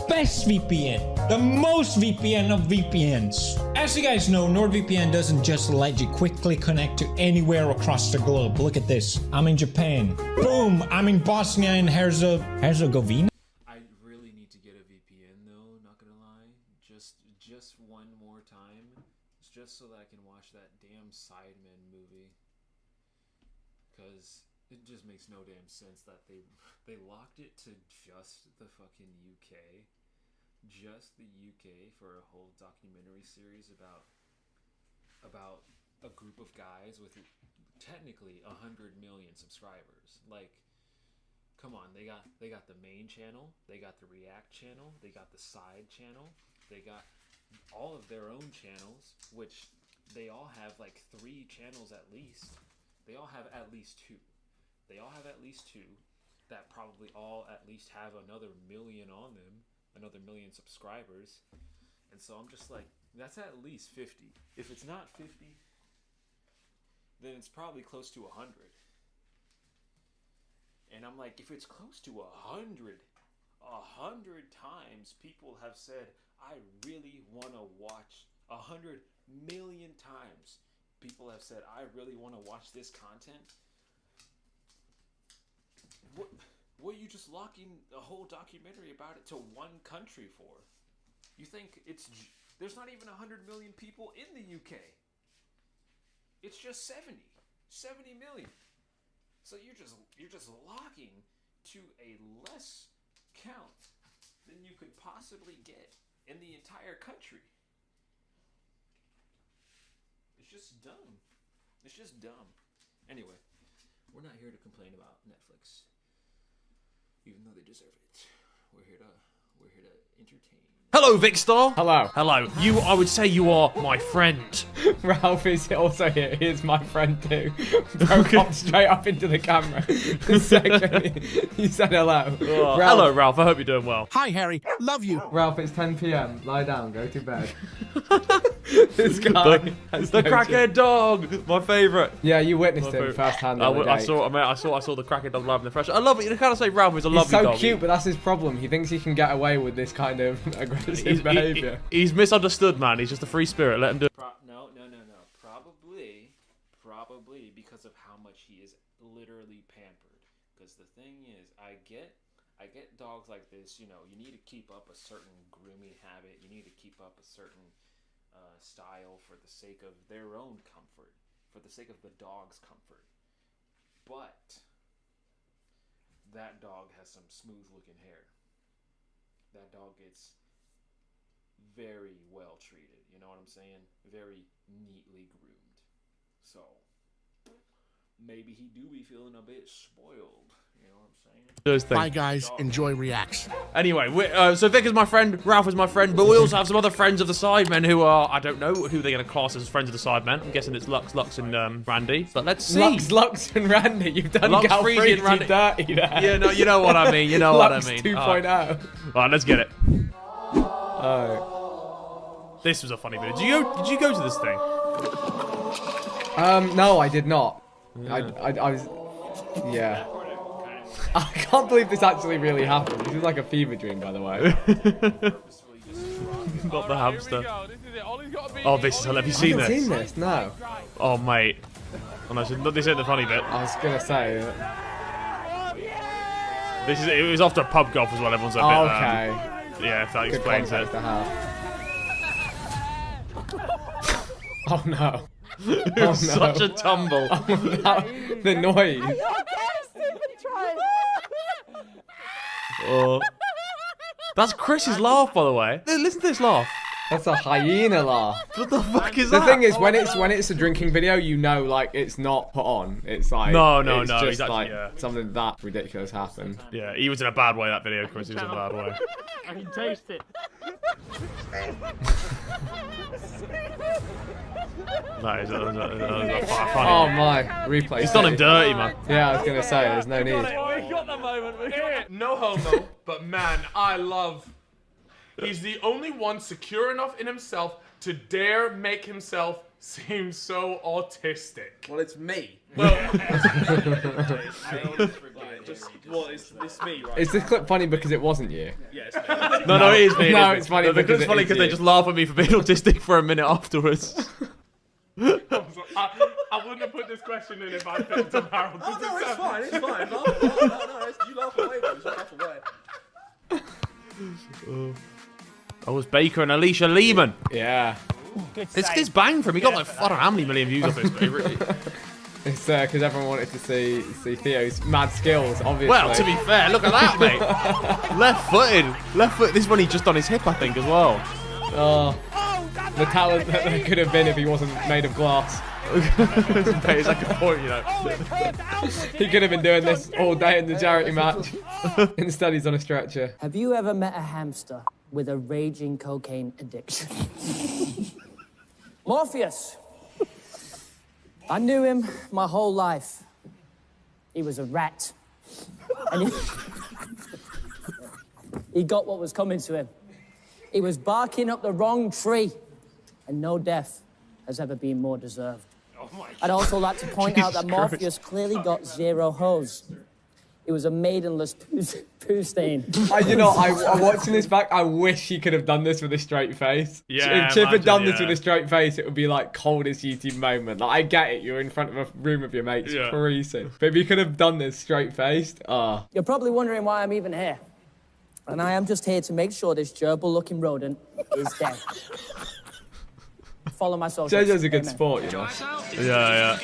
Best VPN, the most VPN of VPNs. As you guys know, NordVPN doesn't just let you quickly connect to anywhere across the globe. Look at this. I'm in Japan. Boom, I'm in Bosnia and Herzegovina. I really need to get a VPN though, not gonna lie. Just one more time. Just so that I can watch that damn Sidemen movie. Because it just makes no damn sense that they locked it to just the fucking UK. Just the UK for a whole documentary series about a group of guys with technically 100 million subscribers. Like, come on, they got the main channel, they got the React channel, they got the side channel, they got all of their own channels, which they all have like 3 channels at least. They all have at least 2. They all have at least 2 that probably all at least have another million on them, another million subscribers. And so I'm just like, that's at least 50. If it's not 50, then it's probably close to 100. And I'm like, if it's close to 100 times people have said, I really want to watch 100 million times. People have said, I really want to watch this content. What are you just locking a whole documentary about it to one country for? You think there's not even 100 million people in the UK. It's just 70 million. So you're just locking to a less count than you could possibly get in the entire country. It's just dumb. It's just dumb. Anyway, we're not here to complain about Netflix, even though they deserve it. We're here to entertain. Hello, Vicstar. Hello. Hello. I would say you are my friend. Ralph is also here. He is my friend too. Broke off straight up into the camera. The second he said hello. Hello, Ralph. I hope you're doing well. Hi, Harry. Love you. Ralph, it's 10 p.m. Lie down. Go to bed. This guy. The crackhead dog. My favourite. Yeah, you witnessed him firsthand. I saw the crackhead dog live in the flesh. I love it. You can't say Ralph is a He's lovely so dog. cute, but that's his problem. He thinks he can get away with this kind of aggressive behaviour. He's misunderstood, man. He's just a free spirit. Let him do it. No. Probably because of how much he is literally pampered. Because the thing is, I get dogs like this. You know, you need to keep up a certain grooming habit. You need to keep up a certain style for the sake of their own comfort, for the sake of the dog's comfort. But that dog has some smooth looking hair. That dog gets very well treated, you know what I'm saying? Very neatly groomed. So maybe he do be feeling a bit spoiled, you know what I'm saying? Bye, guys. Enjoy Reacts. Anyway, so Vic is my friend, Ralph is my friend, but we also have some other friends of the Sidemen who are, I don't know who they're going to class as friends of the Sidemen. I'm guessing it's Lux, and Randy. But let's see. Lux and Randy, you've done Lux, Gal Freezy, Freezy and Randy. dirty there. Yeah, no, you know what I mean. You know what I Lux mean. 2.0. Alright, let's get it. Oh. This was a funny video. Did you go to this thing? No, I did not. I was... Yeah. I can't believe this actually really happened. This is like a fever dream, by the way. Got the hamster. Oh, this is. Have you seen I haven't this? seen this, no. Oh, mate. Oh, no, this isn't the funny bit. I was gonna say... It was after a pub golf as well. Everyone's a bit. okay. Yeah, if that Good explains it. context to have. Oh no. It was such a tumble. The noise. Oh. That's Chris's laugh, by the way. Listen to this laugh. That's a hyena laugh. What the fuck is The that? thing is, when it's a drinking video, you know, like it's not put on. It's like No, it's he's just actually, like yeah. something that ridiculous happened. Yeah, he was in a bad way, that video, Chris. He was in a bad way. I can taste it. That is funny. Oh my, replay. He's done him dirty, man. Yeah, I was gonna say, there's no need. We got the moment. No homo, but man, I love. He's the only one secure enough in himself to dare make himself seem so autistic. Well, it's me. Well, it's me, right? Is this clip funny because it wasn't you? Yes. No, it is me. No, it's funny because it's funny it is because they you. just laugh at me for being autistic for a minute afterwards. I wouldn't have put this question in if I picked Tom Harold. Oh, no, it's fine. It's fine. No, you laugh away, bro. Just laugh away. Oh, it's Baker and Alicia Lehman. Yeah. It's bang for him. He got like, I don't know how many million views off this, but it really... It's because everyone wanted to see Theo's mad skills, obviously. Well, to be fair, look at that, mate. Left-footed. Left-foot. This is when he just on his hip, I think, as well. Oh, the talent that there could have been if he wasn't made of glass. It's like a point, you know. He could have been doing this all day in the charity match. Instead, he's on a stretcher. Have you ever met a hamster with a raging cocaine addiction? Morpheus. I knew him my whole life. He was a rat. And he got what was coming to him. He was barking up the wrong tree. And no death has ever been more deserved. I'd also like to point out that Morpheus clearly got 0 hose. It was a maidenless poo stain. I'm watching this back. I wish he could have done this with a straight face. Yeah, if Chip had done this yeah. with a straight face, it would be like coldest YouTube moment. Like, I get it. You're in front of a room of your mates, Yeah. creasing. But if you could have done this straight faced, You're probably wondering why I'm even here. And I am just here to make sure this gerbil-looking rodent is dead. Follow my socials. JoJo's a good Amen. sport, you know. Yeah.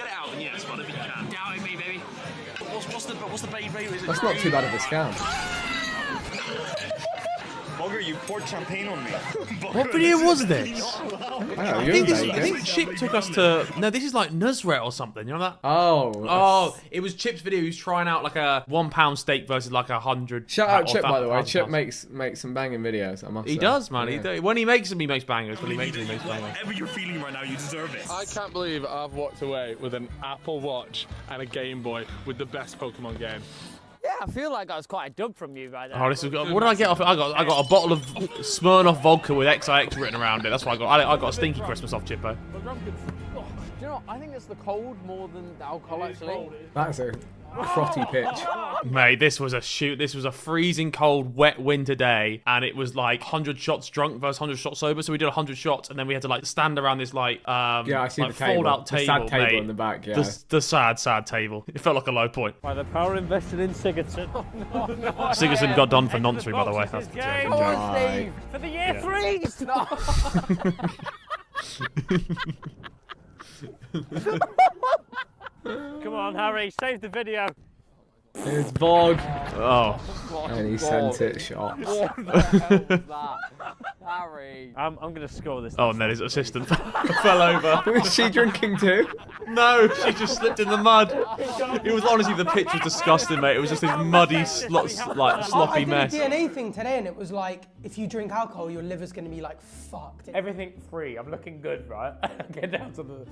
That's not too bad of a scam. Bugger, you poured champagne on me. What video was this? Oh, I think Chip took us to... No, this is like Nusret or something. You know that? Oh, it was Chip's video. He was trying out like a £1 steak versus like 100. shout out or Chip, by the way. £1,000. Chip makes some banging videos, I must say. He does, man. Yeah. When he makes them, he makes bangers. When he makes them, he makes bangers. Whatever you're feeling right now, you deserve it. I can't believe I've walked away with an Apple Watch and a Game Boy with the best Pokemon game. Yeah, I feel like I was quite a dub from you right there. Oh, this is good. What did I get off? I got a bottle of Smirnoff vodka with XIX written around it. That's what I got. I got a stinky Christmas off Chippo. Do you know what? I think it's the cold more than the alcohol, actually. That's a crotty pitch. Mate, this was a shoot. This was a freezing cold, wet winter day, and it was like 100 shots drunk versus 100 shots sober. So we did 100 shots, and then we had to like stand around this like Yeah, I see like the table. fold-out The table, sad table mate. in the back, yeah. The sad table. It felt like a low point. By the power invested in Sigurdsson. Sigurdsson got done for noncery, by the way. That's Come on, Steve! For the year threes! Come on, Harry, save the video. It's Bog. Oh. And he sent it shot. What the hell was that? Harry. I'm going to score this. Oh, and then his assistant fell over. Was she drinking too? No, she just slipped in the mud. It was honestly, the pitch was disgusting, mate. It was just this muddy, sloppy mess. I did a DNA thing today, and it was like, if you drink alcohol, your liver's going to be like fucked. Everything free. I'm looking good, right? Get down to the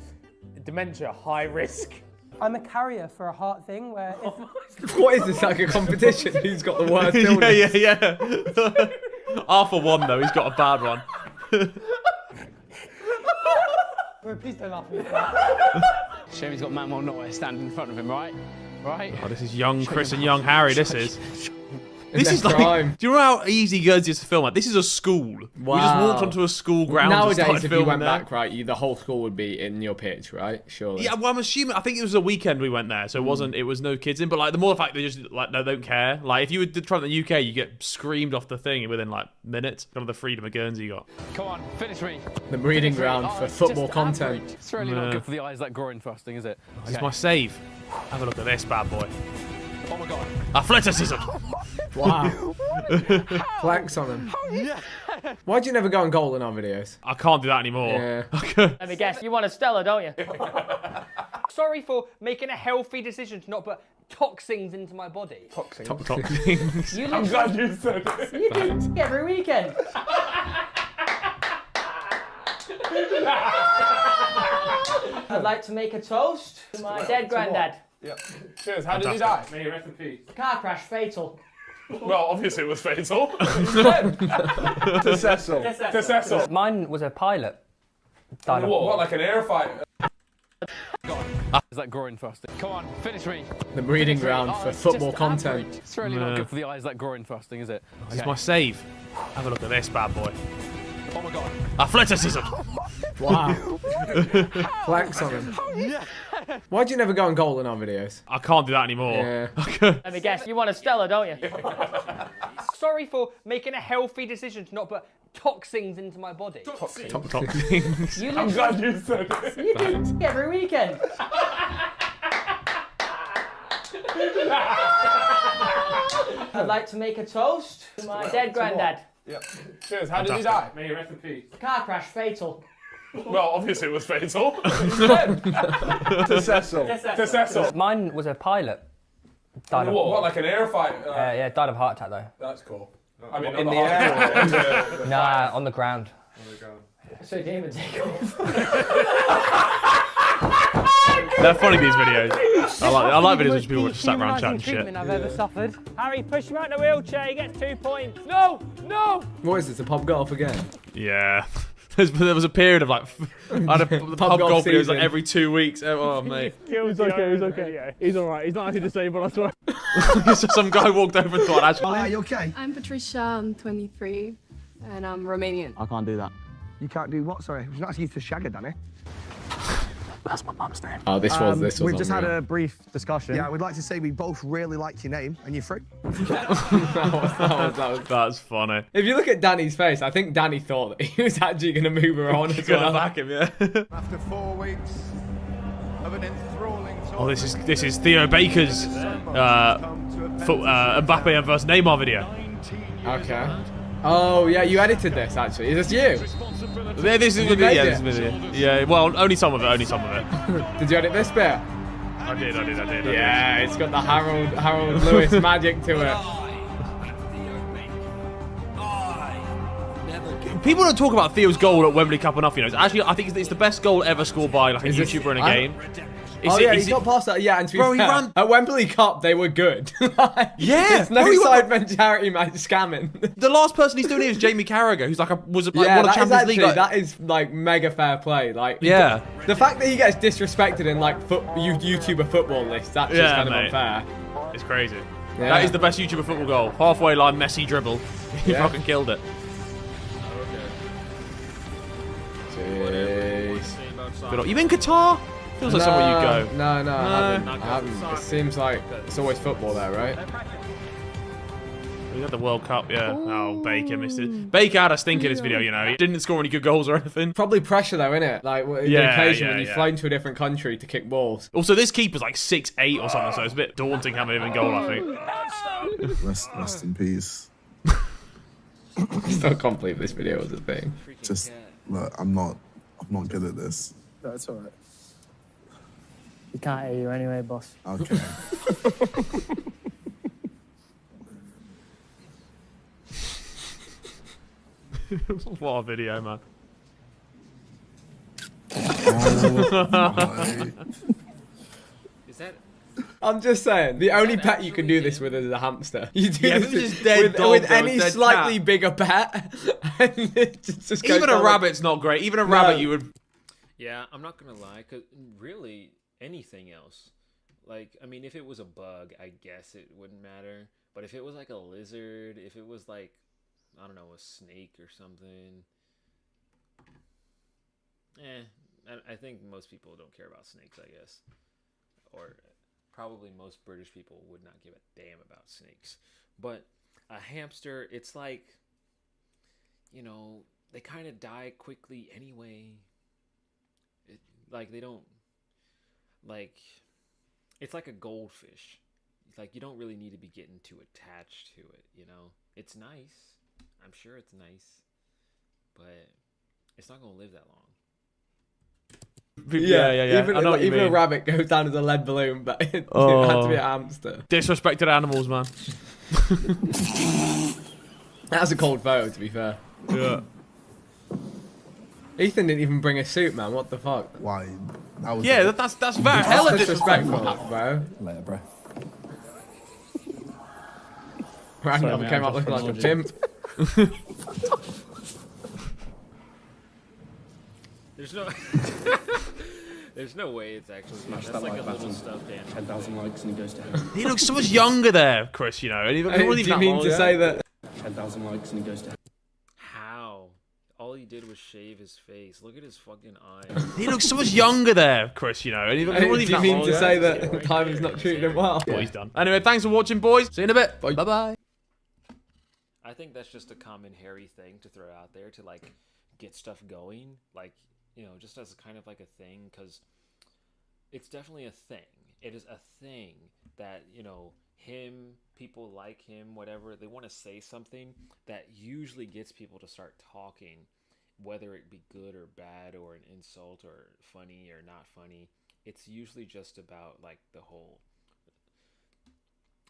dementia, high risk. I'm a carrier for a heart thing where if What is this, like a competition? Who's got the worst illness? Yeah. Arthur won, though. He's got a bad one. Bro, please don't laugh at me for that. Shame he's got Manuel Neuer standing in front of him, right? Right? Oh, this is young Chris and young Harry, this is. In This their is like, prime. do you know how easy Guernsey is to film at? This is a school. We just Wow. walked onto a school ground and Nowadays, started if you filming went there. back, right, the whole school would be in your pitch, right? Surely. Yeah, well, I'm assuming. I think it was a weekend we went there, so it wasn't. It was no kids in. But like, the more the fact they just like they don't care. Like, if you were to try in the UK, you get screamed off the thing within like minutes. Kind of the freedom of Guernsey you got. Come on, finish me. The breeding ground for football content. It's really not good for the eyes, that groin thrusting, is it? This is my save. Have a look at this bad boy. Oh my god. Athleticism. Wow. Flex on him. Why'd you never go on goal in our videos? I can't do that anymore. Yeah. Let me guess, you want a Stella, don't you? Sorry for making a healthy decision to not put toxins into my body. Toxic. I'm glad you said it. You do it every weekend. I'd like to make a toast to my dead granddad. Yep. Cheers. How did he die? May he rest in peace. Car crash, fatal. Well, obviously it was fatal. To Cecil. To Cecil. Mine was a pilot. What, like an air fighter? Is that groin thrusting? Come on, finish me. The breeding ground for football content. It's really not good for the eyes, that groin thrusting, is it? This is my save. Have a look at this bad boy. Oh my god. Athleticism. Wow. Flex on him. Why do you never go on goal in our videos? I can't do that anymore. Yeah. Let me guess, you want a Stella, don't you? Sorry for making a healthy decision to not put toxins into my body. Toxins. I'm glad you said it. You do every weekend. I'd like to make a toast to my dead granddad. Yep. Cheers. How did he die? May he rest in peace. Car crash, fatal. Well, obviously it was fatal. To Cecil. To Cecil. Mine was a pilot. Died of, What, like an air fighter? yeah, died of heart attack though. That's cool. I mean, In the air. Nah, on the ground. So Damon take off. They're funny, these videos. I like videos which people just sat around chatting shit. I've ever suffered. Harry, push him out in the wheelchair. He gets 2 points. No, no. What is this? A pub golf again? Yeah. There was a period of like, I had the pub golf videos like every 2 weeks. Oh, mate. He's okay, he's okay. Yeah. He's alright. He's not actually disabled, I swear. So some guy walked over and thought, actually. Are you okay? I'm Patricia, I'm 23, and I'm Romanian. I can't do that. You can't do what? Sorry, was not asking you to shag her, Danny. That's my mum's name. Oh, this was We've just had unreal. a brief discussion. Yeah, we'd like to say we both really liked your name, and you're free. that was That's funny. If you look at Danny's face, I think Danny thought that he was actually going to move her on as Gonna well. back him, yeah. After 4 weeks of an enthralling Oh, this is Theo Baker's Mbappe versus Neymar video. Okay. Oh yeah, you edited this actually. Is this you? Yeah, this is You made yeah, it? this video. Yeah, well, only some of it. Did you edit this bit? I did. Yeah, it's got the Harold Lewis magic to it. People don't talk about Theo's goal at Wembley Cup enough, you know. Actually, I think it's the best goal ever scored by like a YouTuber in a game. He got past that. Yeah, and to be fair, he ran at Wembley Cup they were good. Yeah, There's no Sidemen charity match scamming. The last person he's doing it is Jamie Carragher, who's like one of that Champions is League. actually, that is like mega fair play. Like, yeah, the fact that he gets disrespected in like YouTuber football lists, that's just kind of unfair. It's crazy. Yeah. That is the best YouTuber football goal. Halfway line, Messi dribble. He fucking killed it. Jeez. You in Qatar? Feels like somewhere you go. No, I haven't. It seems like it's always football there, right? We had the World Cup, yeah. Oh, Baker missed it. Baker had a stink in this video, you know. He didn't score any good goals or anything. Probably pressure though, innit? Like the occasion when you fly into a different country to kick balls. Also, this keeper's like 6'8" or something, so it's a bit daunting having him in goal, I think. Rest in peace. I still can't believe this video was a thing. Just, look, I'm not good at this. That's all right. We can't hear you anyway, boss. Okay. What a video, man. Is that? I'm just saying, the only pet you can do this with is a hamster. You do Yeah, this if it was just dead with dog, though, any dead slightly cat. bigger pet. And it just goes Even a down rabbit's not great. Even a rabbit, you would. Yeah, I'm not gonna lie. Cause really, anything else, like, I mean, if it was a bug, I guess it wouldn't matter. But if it was like a lizard, if it was like, I don't know, a snake or something, I think most people don't care about snakes, I guess, or probably most British people would not give a damn about snakes. But a hamster, it's like, you know, they kind of die quickly anyway. Like, they don't, like, it's like a goldfish. Like, you don't really need to be getting too attached to it, you know? It's nice. I'm sure it's nice. But it's not going to live that long. Yeah. Even, I know what you even a mean. rabbit goes down as a lead balloon, but it had to be a hamster. Disrespected animals, man. That's a cold photo, to be fair. Yeah. Ethan didn't even bring a suit, man. What the fuck? Why? Yeah, that's very hella disrespectful. bro. Later, bro. Random man, came I out just looking like a followed pimp. There's no. There's no way it's actually. Smash That's that like like a little button. stuffed animal. 10,000 likes and he goes to heaven. He looks so much younger there, Chris. You know, and he wasn't Do even you that mean long to ago. say that? 10,000 likes and he goes to heaven. How? All he did was shave his face. Look at his fucking eyes. He looks so much younger there, Chris. You know, and he wasn't Do even you that mean long to ago. say that time is not treating him well? What he's done. Anyway, thanks for watching, boys. See you in a bit. Bye bye. I think that's just a common hairy thing to throw out there to like get stuff going, like, you know, just as kind of like a thing, because it's definitely a thing. It is a thing that, you know, people like him, whatever, they want to say something that usually gets people to start talking, whether it be good or bad or an insult or funny or not funny. It's usually just about like the whole,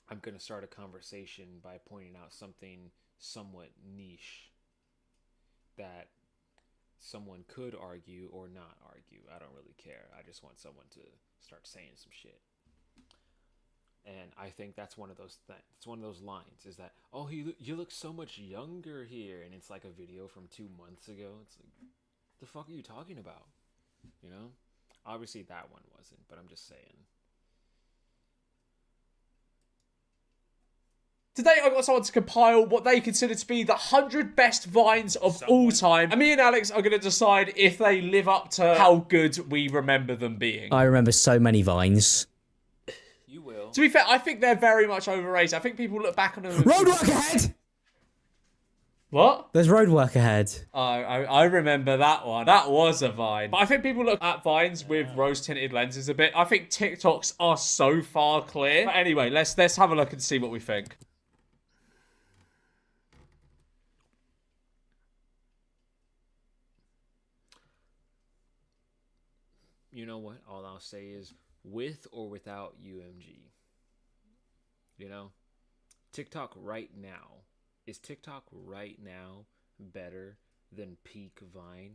I'm going to start a conversation by pointing out something somewhat niche that someone could argue or not argue. I don't really care. I just want someone to start saying some shit. And I think that's one of those things. It's one of those lines is that, oh, you look so much younger here. And it's like a video from 2 months ago. It's like, the fuck are you talking about? You know? Obviously that one wasn't, but I'm just saying. Today I got someone to compile what they consider to be the 100 best Vines of all time. And me and Alex are going to decide if they live up to how good we remember them being. I remember so many Vines. You will. To be fair, I think they're very much overrated. I think people look back on them. Roadwork ahead! What? There's roadwork ahead. I remember that one. That was a Vine. But I think people look at Vines with rose-tinted lenses a bit. I think TikToks are so far clear. But anyway, let's have a look and see what we think. You know what? All I'll say is with or without UMG. You know? TikTok right now. Is TikTok right now better than peak Vine?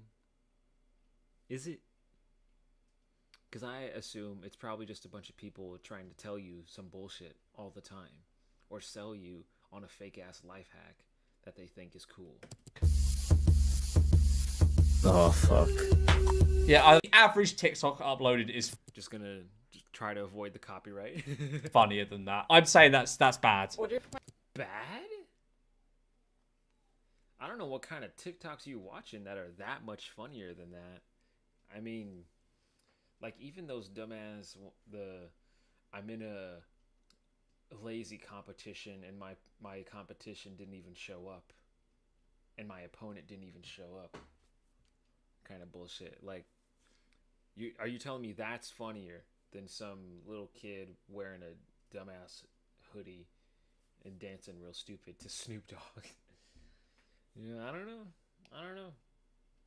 Is it? Because I assume it's probably just a bunch of people trying to tell you some bullshit all the time. Or sell you on a fake-ass life hack that they think is cool. Oh, fuck. Yeah, the average TikTok uploaded is just gonna try to avoid the copyright. funnier than that. I'm saying that's bad. Bad? I don't know what kind of TikToks you watching that are that much funnier than that. I mean, like even those dumbass I'm in a lazy competition and my competition didn't even show up, and my opponent didn't even show up. Kind of bullshit. Like, are you telling me that's funnier than some little kid wearing a dumbass hoodie and dancing real stupid to Snoop Dogg? I don't know.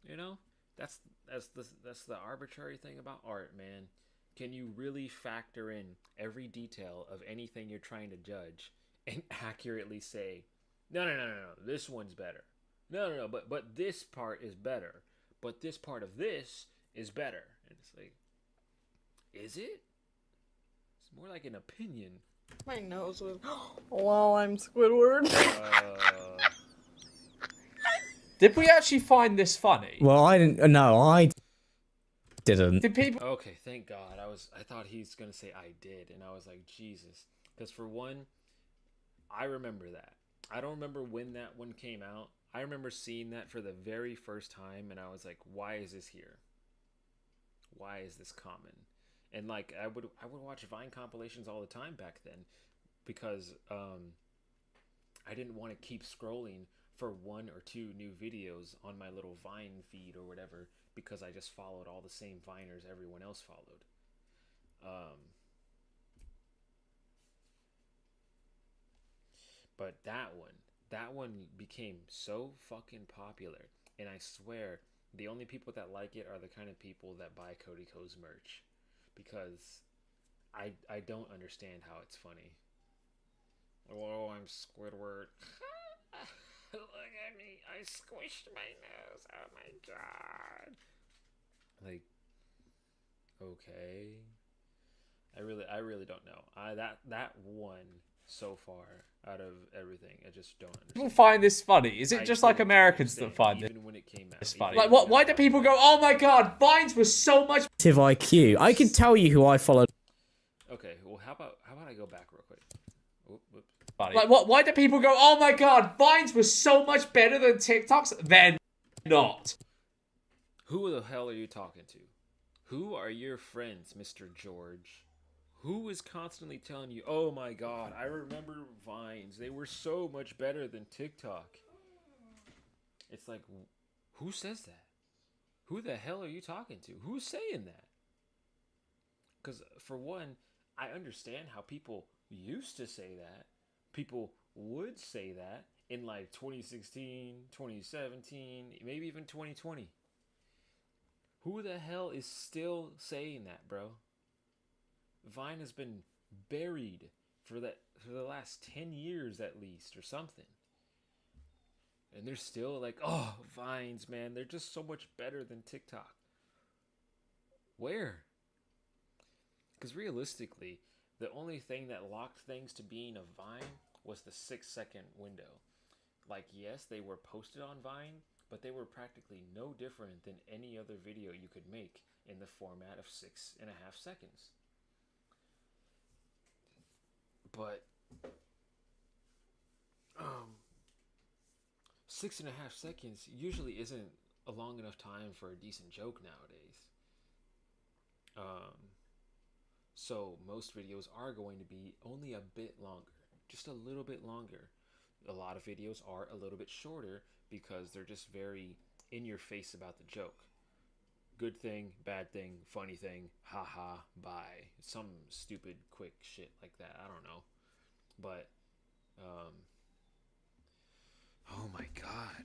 You know, that's the arbitrary thing about art, man. Can you really factor in every detail of anything you're trying to judge and accurately say, no, this one's better. No, but this part is better. But this part of this is better. And it's like, is it? It's more like an opinion. My nose was. Wow, I'm Squidward. Did we actually find this funny? Well, I didn't. No, I didn't. Did people? Okay, thank God. I thought he's gonna say I did, and I was like, Jesus, because for one, I remember that. I don't remember when that one came out. I remember seeing that for the very first time, and I was like, why is this here? Why is this common? And like I would watch Vine compilations all the time back then, because I didn't want to keep scrolling for 1 or 2 new videos on my little Vine feed or whatever, because I just followed all the same Viners everyone else followed. But that one became so fucking popular, and I swear the only people that like it are the kind of people that buy Cody Co's merch, because I don't understand how it's funny. Oh, I'm Squidward. Look at me, I squished my nose. Oh my God. Like, okay. I really don't know. That one so far out of everything, I just don't understand. People find this funny. Is it just like Americans that find it? Even when it came out, It's funny. Like, what? Why do people go, oh my god, Vines was so much IQ. I can tell you who I followed. Okay, well, how about I go back real quick? Whoops. Like, what? Why do people go, oh my god, Vines was so much better than TikToks? They're not. Who the hell are you talking to? Who are your friends, Mr. George? Who is constantly telling you, oh my god, I remember Vines. They were so much better than TikTok. It's like, who says that? Who the hell are you talking to? Who's saying that? Because, for one, I understand how people used to say that. People would say that in like 2016, 2017, maybe even 2020. Who the hell is still saying that, bro? Vine has been buried for the last 10 years at least, or something. And they're still like, oh, Vines, man, they're just so much better than TikTok. Where? Because realistically, the only thing that locked things to being a Vine was the 6-second window. Like, yes, they were posted on Vine, but they were practically no different than any other video you could make in the format of 6.5 seconds. But 6.5 seconds usually isn't a long enough time for a decent joke nowadays. So most videos are going to be only a bit longer, just a little bit longer. A lot of videos are a little bit shorter because they're just very in your face about the joke. Good thing, bad thing, funny thing, haha, bye. Some stupid quick shit like that. I don't know. But, oh my god.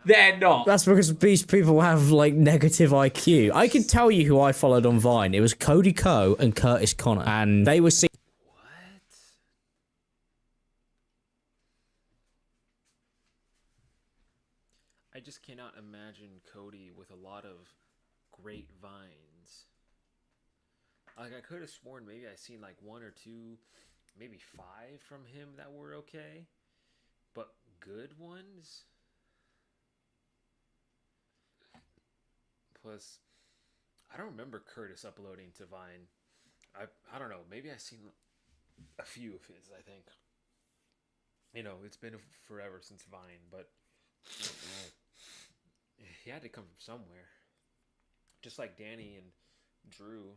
They're not. That's because these people have like negative IQ. I can tell you who I followed on Vine. It was Cody Ko and Curtis Connor, and they were. I just cannot imagine Cody with a lot of great vines. Like, I could have sworn maybe I seen like 1 or 2, maybe 5 from him that were okay, but good ones? Plus, I don't remember Curtis uploading to Vine. I don't know, maybe I seen a few of his, I think. You know, it's been forever since Vine, but he had to come from somewhere. Just like Danny and Drew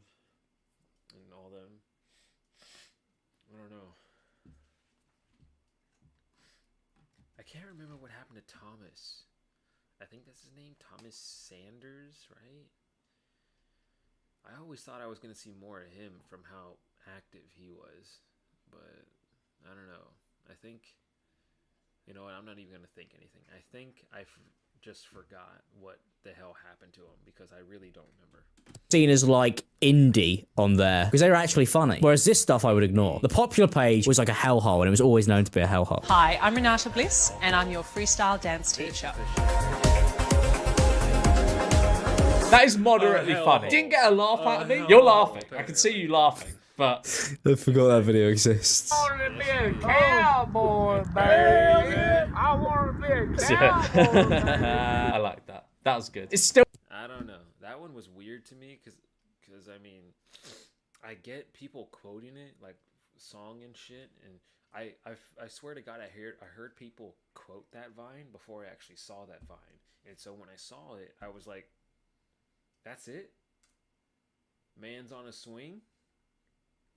and all them. I don't know. I can't remember what happened to Thomas. I think that's his name, Thomas Sanders, right? I always thought I was going to see more of him from how active he was. But, I don't know. I think, you know what, I'm not even going to think anything. I think I just forgot what the hell happened to him because I really don't remember. Seen as like indie on there because they were actually funny. Whereas this stuff I would ignore. The popular page was like a hellhole and it was always known to be a hellhole. Hi, I'm Renata Bliss and I'm your freestyle dance teacher. That is moderately funny. Didn't get a laugh out of me. You're laughing. I can see you laughing, but I forgot that video exists. I want to be a cowboy, baby. I want to be a cowboy. I like that. That was good. It's still. I don't know. That one was weird to me because I mean, I get people quoting it like song and shit, and I swear to God, I heard people quote that Vine before I actually saw that Vine, and so when I saw it, I was like, that's it? Man's on a swing?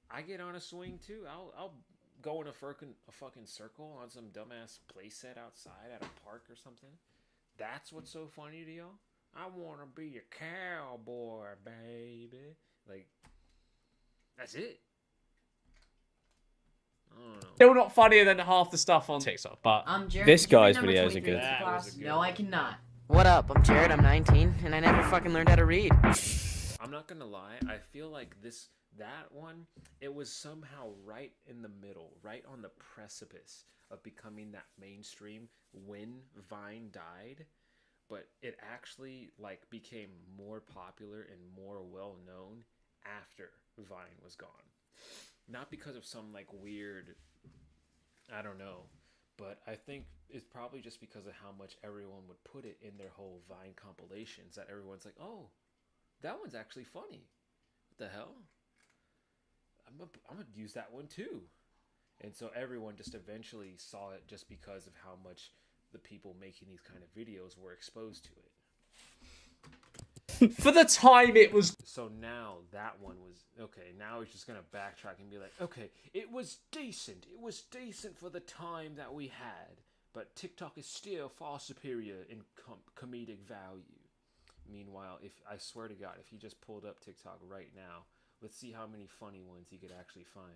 I get on a swing too. I'll go in a fucking circle on some dumbass playset outside at a park or something. That's what's so funny to y'all? I want to be a cowboy, baby. Like, that's it. I don't know. Still not funnier than half the stuff on TikTok, but this guy's videos are good. No, I cannot. What up? I'm Jared. I'm 19, and I never fucking learned how to read. I'm not gonna lie. I feel like that one, it was somehow right in the middle, right on the precipice of becoming that mainstream when Vine died, but it actually like became more popular and more well known after Vine was gone. Not because of some like weird, I don't know, but I think it's probably just because of how much everyone would put it in their whole Vine compilations that everyone's like, oh, that one's actually funny. What the hell? I'm gonna use that one too. And so everyone just eventually saw it just because of how much the people making these kind of videos were exposed to it. for the time it was. So now that one was okay. Now he's just gonna backtrack and be like, okay, it was decent. It was decent for the time that we had, but TikTok is still far superior in comedic value. Meanwhile, I swear to God, if he just pulled up TikTok right now, let's see how many funny ones he could actually find.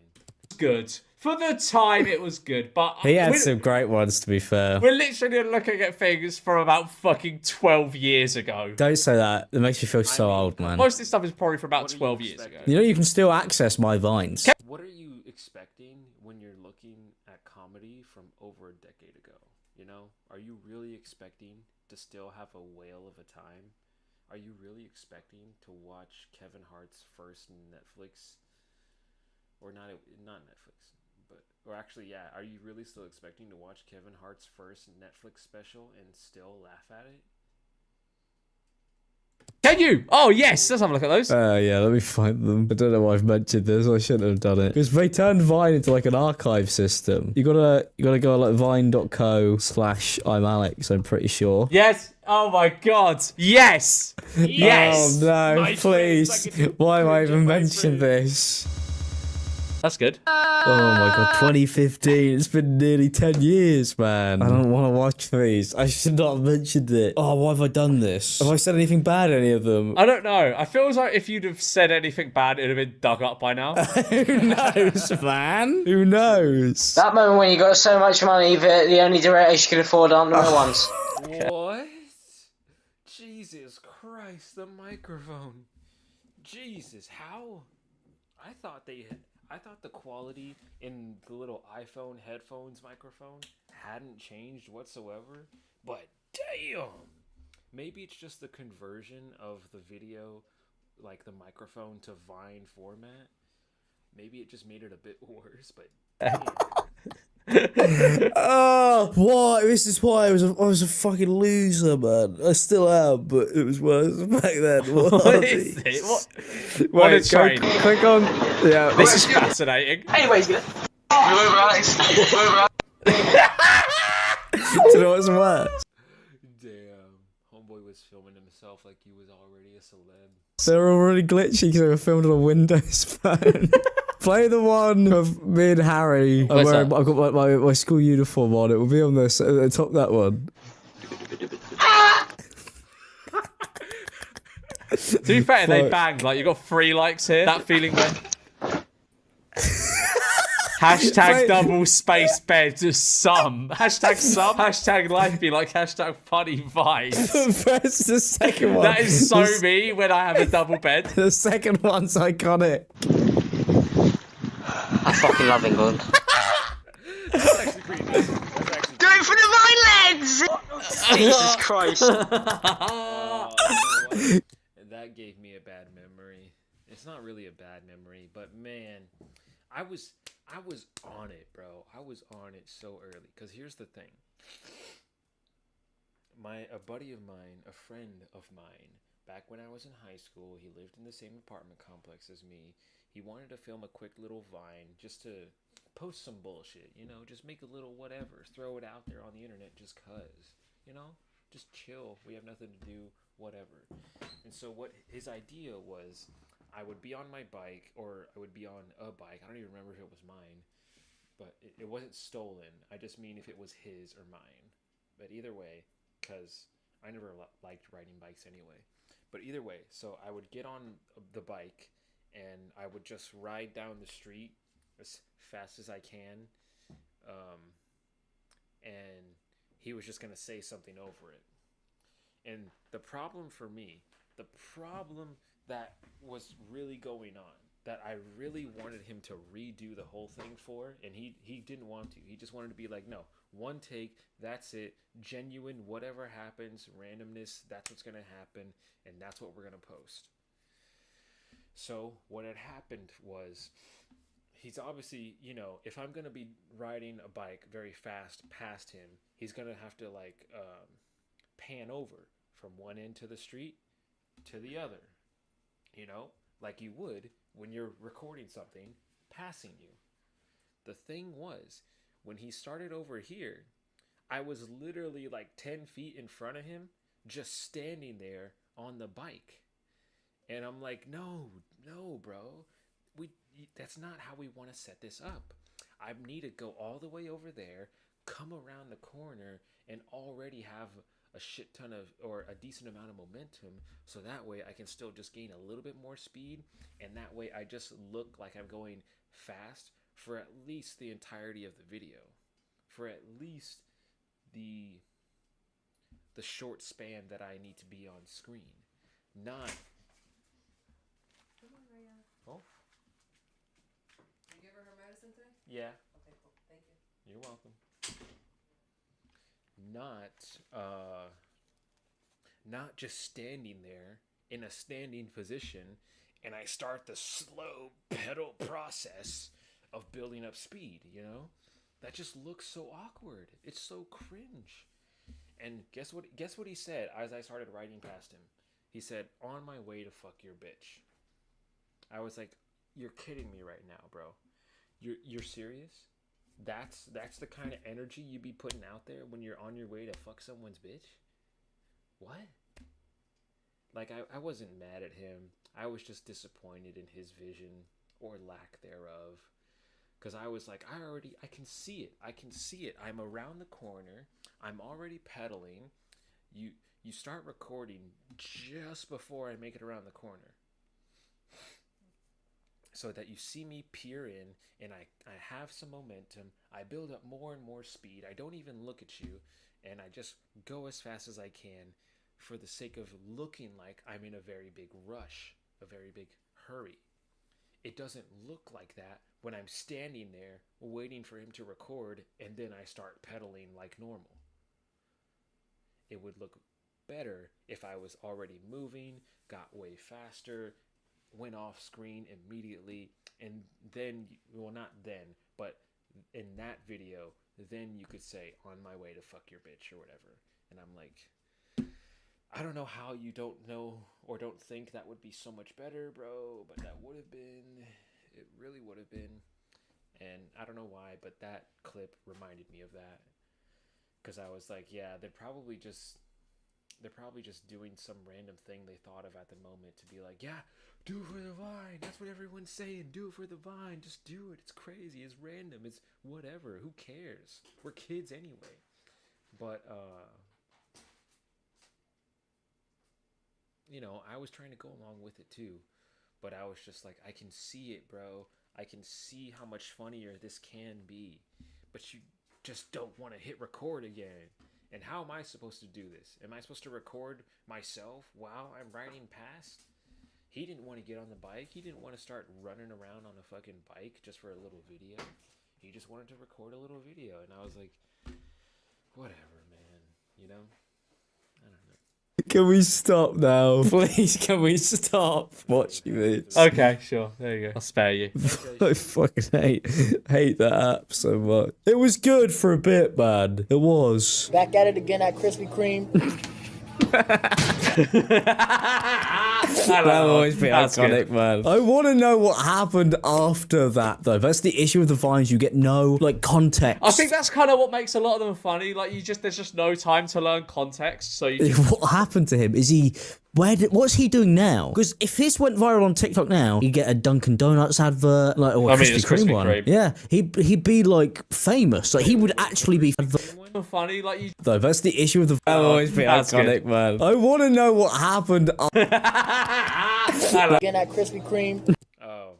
Good. For the time, it was good, but... He had some great ones, to be fair. We're literally looking at things from about fucking 12 years ago. Don't say that. It makes me feel so old, man. Most of this stuff is probably from about 12 years ago. You know, you can still access my Vines. What are you expecting when you're looking at comedy from over a decade ago? You know, are you really expecting to still have a whale of a time? Are you really expecting to watch Kevin Hart's first Netflix, or not Netflix, but, or actually, yeah, are you really still expecting to watch Kevin Hart's first Netflix special and still laugh at it? Can you? Oh, yes. Let's have a look at those. Yeah, let me find them. I don't know why I've mentioned this. I shouldn't have done it. Because they turned Vine into like an archive system. You gotta go on like vine.co/I'mAlex, I'm pretty sure. Yes. Oh my God. Yes. Yes. Oh no, please. Why am I even mentioning this? That's good. Oh my god, 2015. It's been nearly 10 years, man. I don't want to watch these. I should not have mentioned it. Oh, why have I done this? Have I said anything bad at any of them? I don't know. I feel like if you'd have said anything bad, it'd have been dug up by now. Who knows, man? Who knows? That moment when you got so much money that the only directors you could afford aren't the real ones. What? Jesus Christ, the microphone. Jesus, how? I thought the quality in the little iPhone headphones microphone hadn't changed whatsoever, but damn! Maybe it's just the conversion of the video, like the microphone to Vine format. Maybe it just made it a bit worse, but damn. Oh, why? This is why I was a fucking loser, man. I still am, but it was worse back then. What is it? What Wait, a train. Click on. Yeah. This is fascinating. Anyways, good. Do you know what's worse? Damn. Homeboy was filming himself like he was already a celeb. They're already glitchy because they were filmed on a Windows phone. Play the one of me and Harry. What's I've that? got my school uniform on. It will be on this at the top. That one. To be fair, they banged. Like, you got 3 likes here. That feeling then. Hashtag double space bed to some. Hashtag some. Hashtag life be like hashtag funny vibes. Press the second one. That is so me when I have a double bed. The second one's iconic. I fucking love England. That's actually pretty good. That's actually Do it for the violence! Jesus Christ. That gave me a bad memory. It's not really a bad memory, but man, I was on it, bro. I was on it so early. Cause here's the thing. A buddy of mine, a friend of mine, back when I was in high school, he lived in the same apartment complex as me. He wanted to film a quick little Vine just to post some bullshit, you know, just make a little whatever, throw it out there on the internet just cause, you know, just chill. We have nothing to do, whatever. And so what his idea was, I would be on my bike, or I would be on a bike. I don't even remember if it was mine, but it wasn't stolen. I just mean if it was his or mine. But either way, because I never liked riding bikes anyway. But either way, so I would get on the bike and I would just ride down the street as fast as I can. And he was just going to say something over it. And the problem for me, the problem that was really going on, that I really wanted him to redo the whole thing for, and he didn't want to. He just wanted to be like, no, one take, that's it, genuine, whatever happens, randomness, that's what's going to happen, and that's what we're going to post. So what had happened was, he's obviously, you know, if I'm going to be riding a bike very fast past him, he's going to have to like pan over from one end to the street to the other, you know, like you would when you're recording something passing you. The thing was, when he started over here, I was literally like 10 feet in front of him, just standing there on the bike. And I'm like, no, bro, that's not how we want to set this up. I need to go all the way over there, come around the corner, and already have a shit ton of, or a decent amount of momentum, so that way I can still just gain a little bit more speed, and that way I just look like I'm going fast for at least the entirety of the video, for at least the short span that I need to be on screen. Not... Oh? Did you give her medicine today? Yeah. Okay, cool. Thank you. You're welcome. Not just standing there in a standing position and I start the slow pedal process of building up speed, you know? That just looks so awkward. It's so cringe. And guess what he said as I started riding past him? He said, "On my way to fuck your bitch." I was like, "You're kidding me right now, bro. You're serious? That's the kind of energy you be putting out there when you're on your way to fuck someone's bitch?" What? Like, I wasn't mad at him. I was just disappointed in his vision, or lack thereof. because I was like, I can see it. I can see it. I'm around the corner. I'm already pedaling. You start recording just before I make it around the corner, so that you see me peer in, and I have some momentum. I build up more and more speed. I don't even look at you, and I just go as fast as I can for the sake of looking like I'm in a very big rush, a very big hurry. It doesn't look like that when I'm standing there waiting for him to record, and then I start pedaling like normal. It would look better if I was already moving, got way faster, went off screen immediately, and then, well, not then, but in that video, then you could say, on my way to fuck your bitch or whatever. And I'm like, I don't know how you don't know or don't think that would be so much better, bro, but that would have been, it really would have been. And I don't know why, but that clip reminded me of that. Because I was like, yeah, they're probably just doing some random thing they thought of at the moment to be like, yeah, do it for the Vine. That's what everyone's saying. Do it for the Vine. Just do it. It's crazy. It's random. It's whatever. Who cares? We're kids anyway. But, you know, I was trying to go along with it too. But I was just like, I can see it, bro. I can see how much funnier this can be. But you just don't want to hit record again. And how am I supposed to do this? Am I supposed to record myself while I'm riding past? He didn't want to get on the bike. He didn't want to start running around on a fucking bike just for a little video. He just wanted to record a little video. And I was like, whatever, man. You know? I don't know. Can we stop now? Please, can we stop watching this? Okay, sure. There you go. I'll spare you. I fucking hate that app so much. It was good for a bit, man. It was. Back at it again at Krispy Kreme. That'll always be iconic, man. I want to know what happened after that, though. That's the issue with the Vines. You get no, like, context. I think that's kind of what makes a lot of them funny. Like, there's just no time to learn context. So you just... What happened to him? Is he... what's he doing now? Because if this went viral on TikTok now, he'd get a Dunkin' Donuts advert, like, or a Krispy Kreme one. Kreme. Yeah, he'd be like famous. Like he would actually be funny. Like you. Though that's the issue with the. That'll always be iconic, man. I want to know what happened. Again at Krispy Kreme. Oh.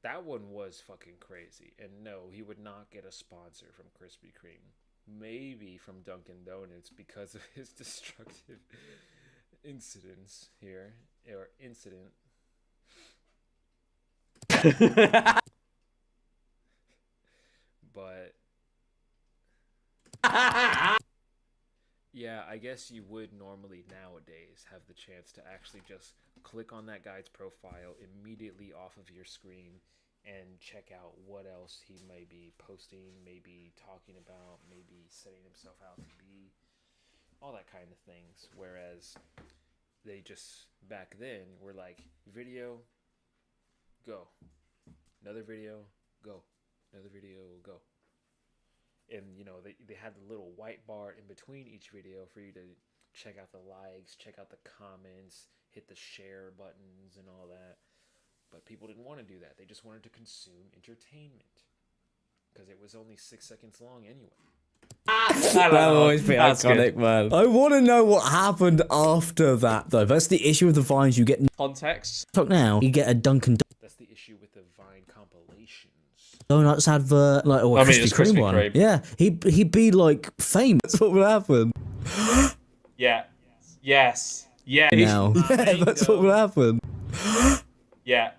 That one was fucking crazy. And no, he would not get a sponsor from Krispy Kreme. Maybe from Dunkin' Donuts because of his destructive incidents here, or incident. But yeah, I guess you would normally nowadays have the chance to actually just click on that guy's profile immediately off of your screen and check out what else he may be posting, maybe talking about, maybe setting himself out to be, all that kind of things. Whereas they just, back then, were like, video, go. Another video, go. Another video, go. And, you know, they had the little white bar in between each video for you to check out the likes, check out the comments, hit the share buttons and all that. But people didn't want to do that. They just wanted to consume entertainment. Because it was only 6 seconds long anyway. That'll always be iconic, man. I want to know what happened after that, though. That's the issue with the Vines. You get context. Talk now. You get a Dunkin' That's the issue with the Vine compilations. Donuts advert, like, or a Krispy Kreme one. Kreme. Yeah, he'd be like famous. That's what would happen. Yeah. Yes. Yeah. Now. Yeah, that's what would happen. Yeah.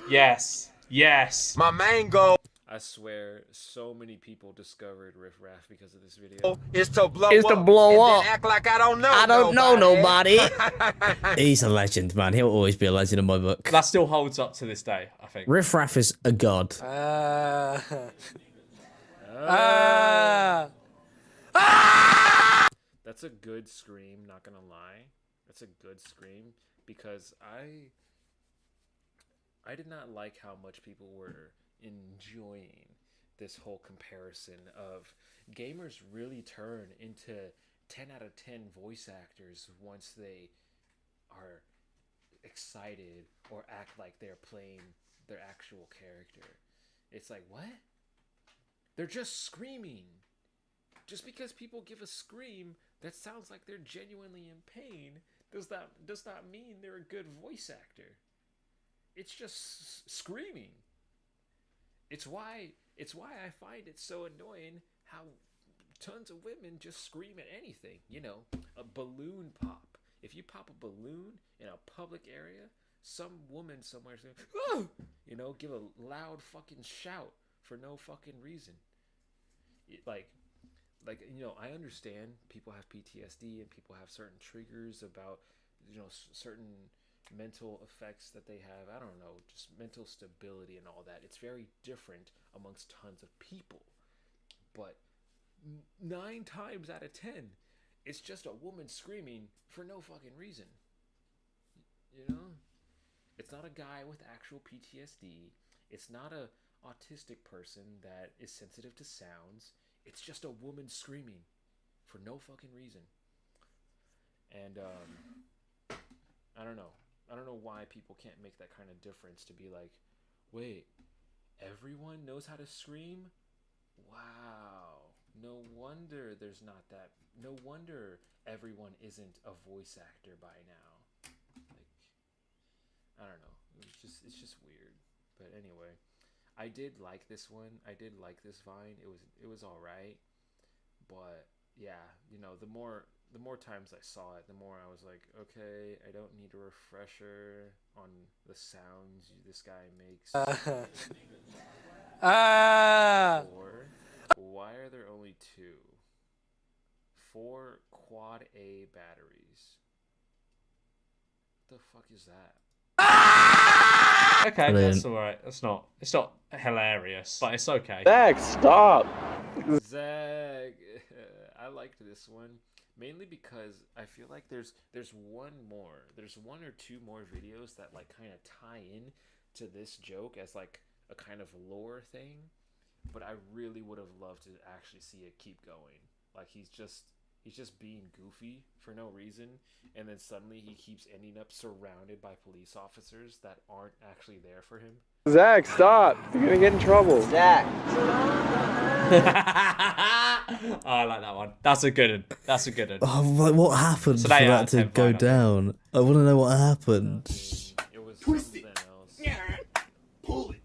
Yes. Yes. My mango. I swear, so many people discovered Riff Raff because of this video. Is to blow Is to blow up. Act like I don't know. I don't know nobody. He's a legend, man. He'll always be a legend in my book. That still holds up to this day, I think. Riff Raff is a god. That's a good scream, not gonna lie. That's a good scream because I did not like how much people were enjoying this whole comparison of gamers really turn into 10 out of 10 voice actors once they are excited or act like they're playing their actual character. It's like, what? They're just screaming. Just because people give a scream that sounds like they're genuinely in pain does not mean they're a good voice actor. It's just screaming. It's why I find it so annoying how tons of women just scream at anything. You know, a balloon pop. If you pop a balloon in a public area, some woman somewhere's going, oh! You know, give a loud fucking shout for no fucking reason. Like, you know, I understand people have PTSD and people have certain triggers about, you know, certain mental effects that they have. I don't know, just mental stability and all that. It's very different amongst tons of people. But 9 times out of 10, it's just a woman screaming for no fucking reason. You know? It's not a guy with actual PTSD. It's not a autistic person that is sensitive to sounds. It's just a woman screaming for no fucking reason. And I don't know. I don't know why people can't make that kind of difference to be like, wait, everyone knows how to scream? Wow. No wonder there's not that. No wonder everyone isn't a voice actor by now. Like, I don't know. It's just weird. But anyway, I did like this one. I did like this Vine. It was all right. But yeah, you know, the more times I saw it, the more I was like, okay, I don't need a refresher on the sounds this guy makes. Or, why are there only 2? 4 quad A batteries. What the fuck is that? Okay, that's alright. It's not hilarious, but it's okay. Zach, stop! Zach, I liked this one. Mainly because I feel like there's 1 or 2 more videos that like kind of tie in to this joke as like a kind of lore thing, but I really would have loved to actually see it keep going. Like he's just being goofy for no reason, and then suddenly he keeps ending up surrounded by police officers that aren't actually there for him. Zach, stop! You're gonna get in trouble. Zach. Oh, I like that one. That's a good one. That's a good one. Oh, like what happened for that to go down? I want to know what happened. It was something else. Pull it.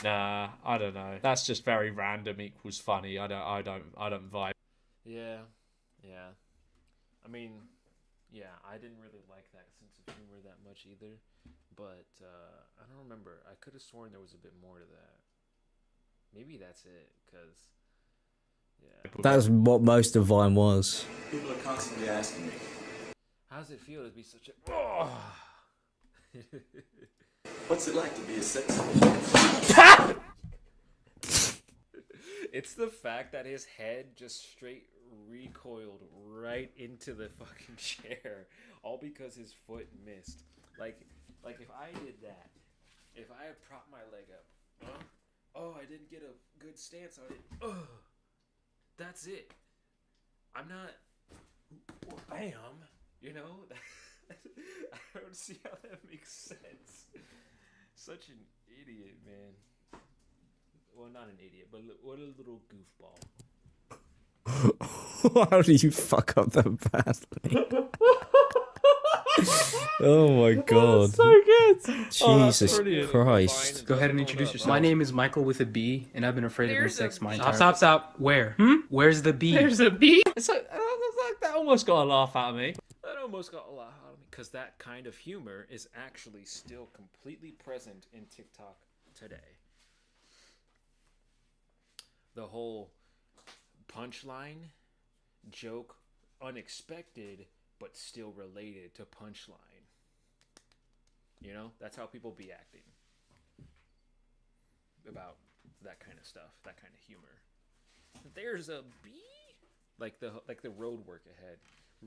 Nah, I don't know. That's just very random equals funny. I don't vibe. Yeah. I mean, yeah, I didn't really like that sense of humor that much either. But I don't remember. I could have sworn there was a bit more to that. Maybe that's it, because yeah. That's what most of Vine was. People are constantly asking me, how does it feel to be such a... Oh. what's it like to be a sex It's the fact that his head just straight recoiled right into the fucking chair, all because his foot missed. Like if I did that, if I had propped my leg up, oh, I didn't get a good stance on it. Oh, that's it. I'm not. Bam. You know. I don't see how that makes sense. Such an idiot, man. Well, not an idiot, but what a little goofball. How do you fuck up that badly? Oh my god. That's so good. Jesus Christ. Go ahead and introduce yourself. My name is Michael with a B, and I've been afraid of insects my entire life. Stop. Where? Where's the B? There's a B? It's like, that almost got a laugh out of me. That almost got a laugh out of me, because that kind of humor is actually still completely present in TikTok today. The whole punchline, joke, unexpected, but still related to punchline. You know, that's how people be acting about that kind of stuff, that kind of humor. There's a bee, like the road work ahead.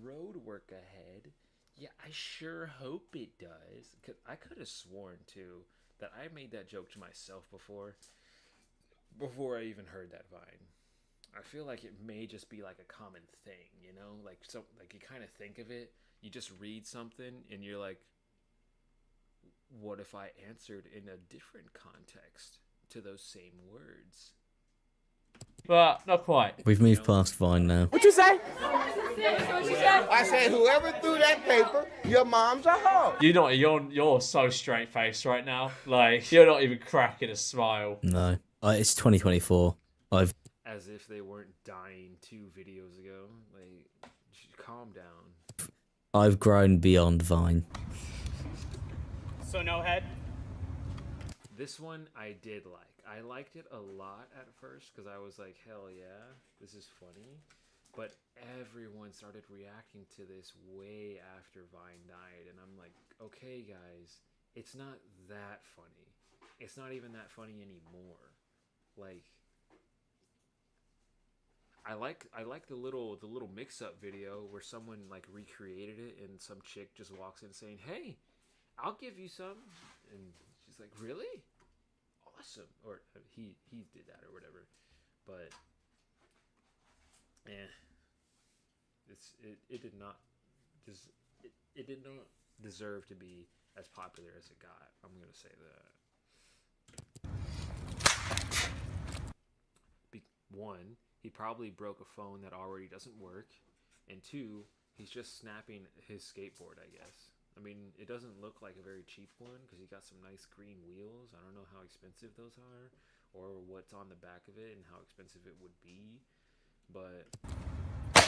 Road work ahead. Yeah, I sure hope it does. 'Cause I could have sworn too that I made that joke to myself before I even heard that Vine. I feel like it may just be like a common thing, you know, like you kind of think of it. You just read something and you're like, what if I answered in a different context to those same words? But not quite. We've moved past Vine now. What you say? I said whoever threw that paper, your mom's a hoe. You're so straight faced right now. Like you're not even cracking a smile. No, it's 2024. I've. As if they weren't dying 2 videos ago. Like, calm down. I've grown beyond Vine. So no head? This one I did like. I liked it a lot at first because I was like, hell yeah, this is funny. But everyone started reacting to this way after Vine died. And I'm like, okay, guys, it's not that funny. It's not even that funny anymore. Like, I like the little mix-up video where someone like recreated it and some chick just walks in saying, hey, I'll give you some. And she's like, really? Awesome. Or he did that or whatever. But it did not deserve to be as popular as it got. I'm gonna say that. One, he probably broke a phone that already doesn't work, and 2, he's just snapping his skateboard, I guess. I mean, it doesn't look like a very cheap one because he got some nice green wheels. I don't know how expensive those are or what's on the back of it and how expensive it would be, but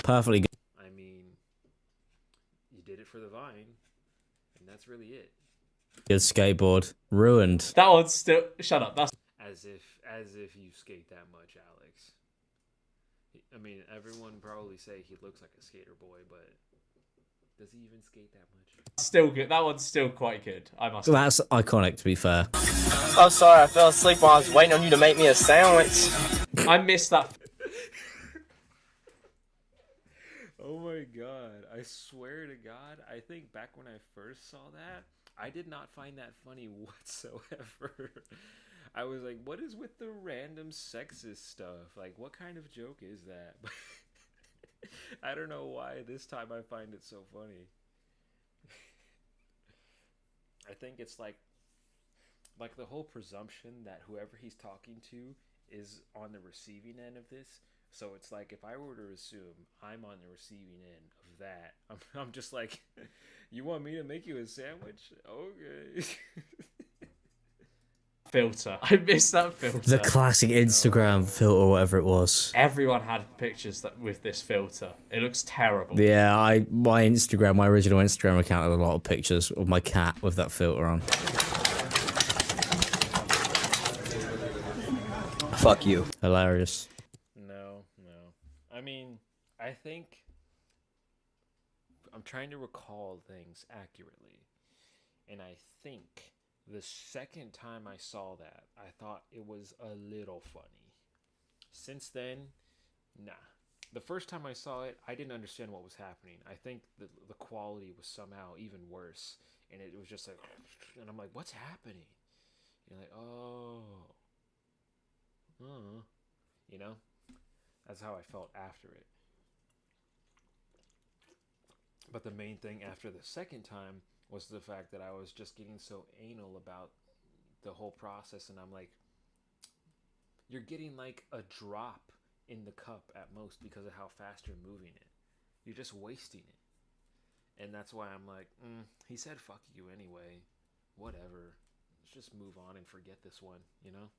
Perfectly good. I mean, you did it for the Vine, and that's really it. Good skateboard. Ruined. That one's still. Shut up. That's. As if you skate that much, Alex. I mean, everyone probably say he looks like a skater boy, but does he even skate that much? Still good. That one's still quite good. I must. That's iconic, to be fair. I'm sorry, I fell asleep while I was waiting on you to make me a sandwich. I missed that. Oh my god. I swear to God, I think back when I first saw that, I did not find that funny whatsoever. I was like, what is with the random sexist stuff? Like, what kind of joke is that? I don't know why this time I find it so funny. I think it's like the whole presumption that whoever he's talking to is on the receiving end of this. So it's like, if I were to assume I'm on the receiving end of that, I'm just like, you want me to make you a sandwich? Okay. Filter. I missed that filter. The classic Instagram filter, whatever it was. Everyone had pictures with this filter. It looks terrible. Yeah, my original Instagram account had a lot of pictures of my cat with that filter on. Fuck you. Hilarious. No. I mean, I think I'm trying to recall things accurately, and I think the second time I saw that, I thought it was a little funny. Since then, nah. The first time I saw it, I didn't understand what was happening. I think the quality was somehow even worse, and it was just like, and I'm like, what's happening? You're like, oh. You know? That's how I felt after it. But the main thing after the second time was the fact that I was just getting so anal about the whole process, and I'm like, you're getting like a drop in the cup at most because of how fast you're moving it. You're just wasting it. And that's why I'm like, he said fuck you anyway. Whatever. Let's just move on and forget this one, you know?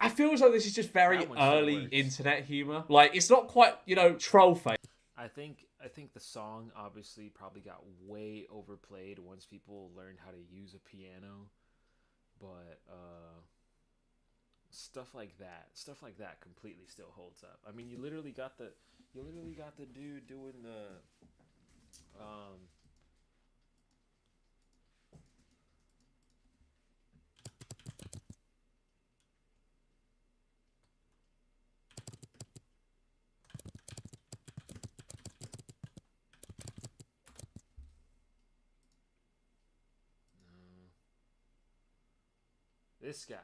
I feel as though this is just very early internet humor. Like, it's not quite, troll face. I think the song obviously probably got way overplayed once people learned how to use a piano, but stuff like that completely still holds up. I mean, you literally got the dude doing the this guy.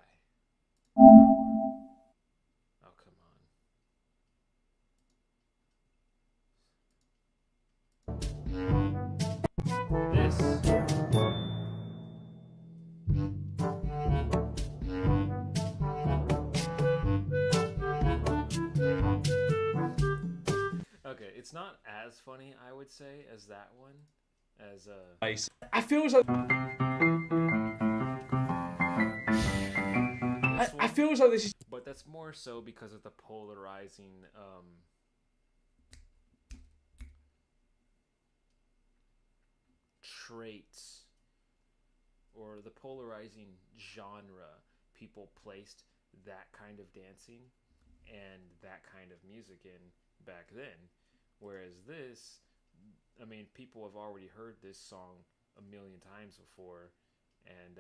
Oh, come on. It's not as funny, I would say, as that one. As I feel as though I feel as though this is. But that's more so because of the polarizing traits or the polarizing genre people placed that kind of dancing and that kind of music in back then. Whereas this, I mean, people have already heard this song a million times before, and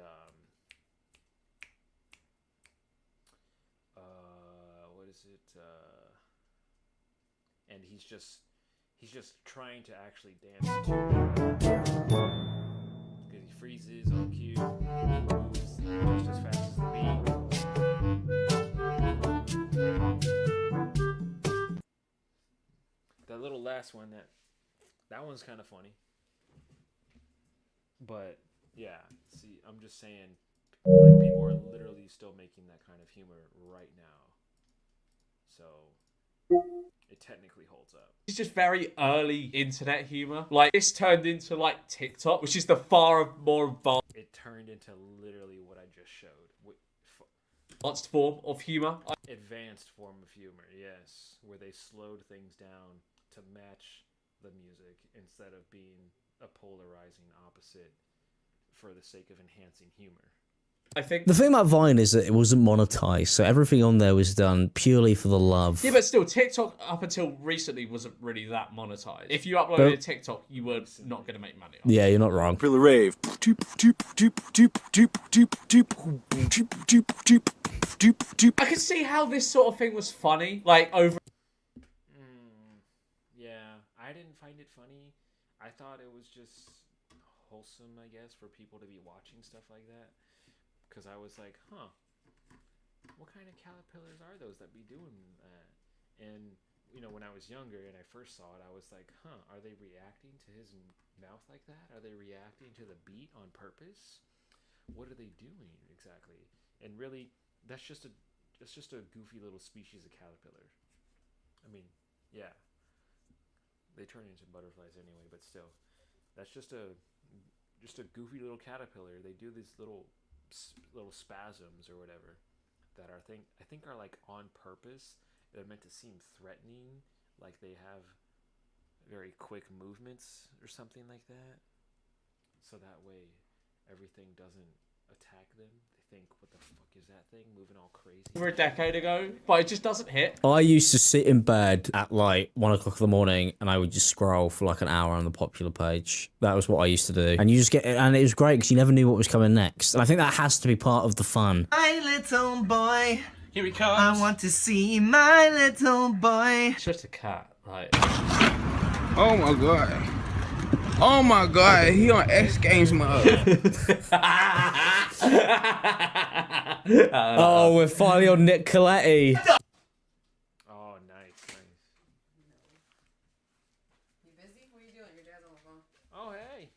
what is it? And he's just trying to actually dance to it. Because he freezes on cue, he moves just as fast as the beat. That little last one, that one's kind of funny. But yeah, see, I'm just saying, like, people are literally still making that kind of humor right now. So it technically holds up. It's just very early internet humor. Like, this turned into like TikTok, which is the far more advanced. It turned into literally what I just showed. Advanced form of humor. Advanced form of humor, yes, where they slowed things down to match the music instead of being a polarizing opposite for the sake of enhancing humor. I think the thing about Vine is that it wasn't monetized, so everything on there was done purely for the love. Yeah, but still, TikTok up until recently wasn't really that monetized. If you uploaded a TikTok, you were not going to make money. Yeah, you're not wrong. Feel the rave. I could see how this sort of thing was funny, like over. Yeah, I didn't find it funny. I thought it was just wholesome, I guess, for people to be watching stuff like that. Because I was like, huh, what kind of caterpillars are those that be doing that? And, you know, when I was younger and I first saw it, I was like, huh, are they reacting to his mouth like that? Are they reacting to the beat on purpose? What are they doing exactly? And really, that's just a goofy little species of caterpillar. I mean, yeah, they turn into butterflies anyway, but still, that's just a goofy little caterpillar. They do these little spasms or whatever that I think are like on purpose. They're meant to seem threatening, like they have very quick movements or something like that, so that way everything doesn't attack them. They think, what the fuck is that thing moving all crazy? Over a decade ago, but it just doesn't hit. I used to sit in bed at like 1 o'clock in the morning and I would just scroll for like an hour on the popular page. That was what I used to do. And you just and it was great because you never knew what was coming next. And I think that has to be part of the fun. My little boy. Here he comes. I want to see my little boy. It's just a cat, like. Oh my god. Oh my god, he on X Games mode. Oh, we're finally on Nick Coletti. Oh, nice, nice. You busy? What are you doing? Your dad's on the phone. Oh, hey.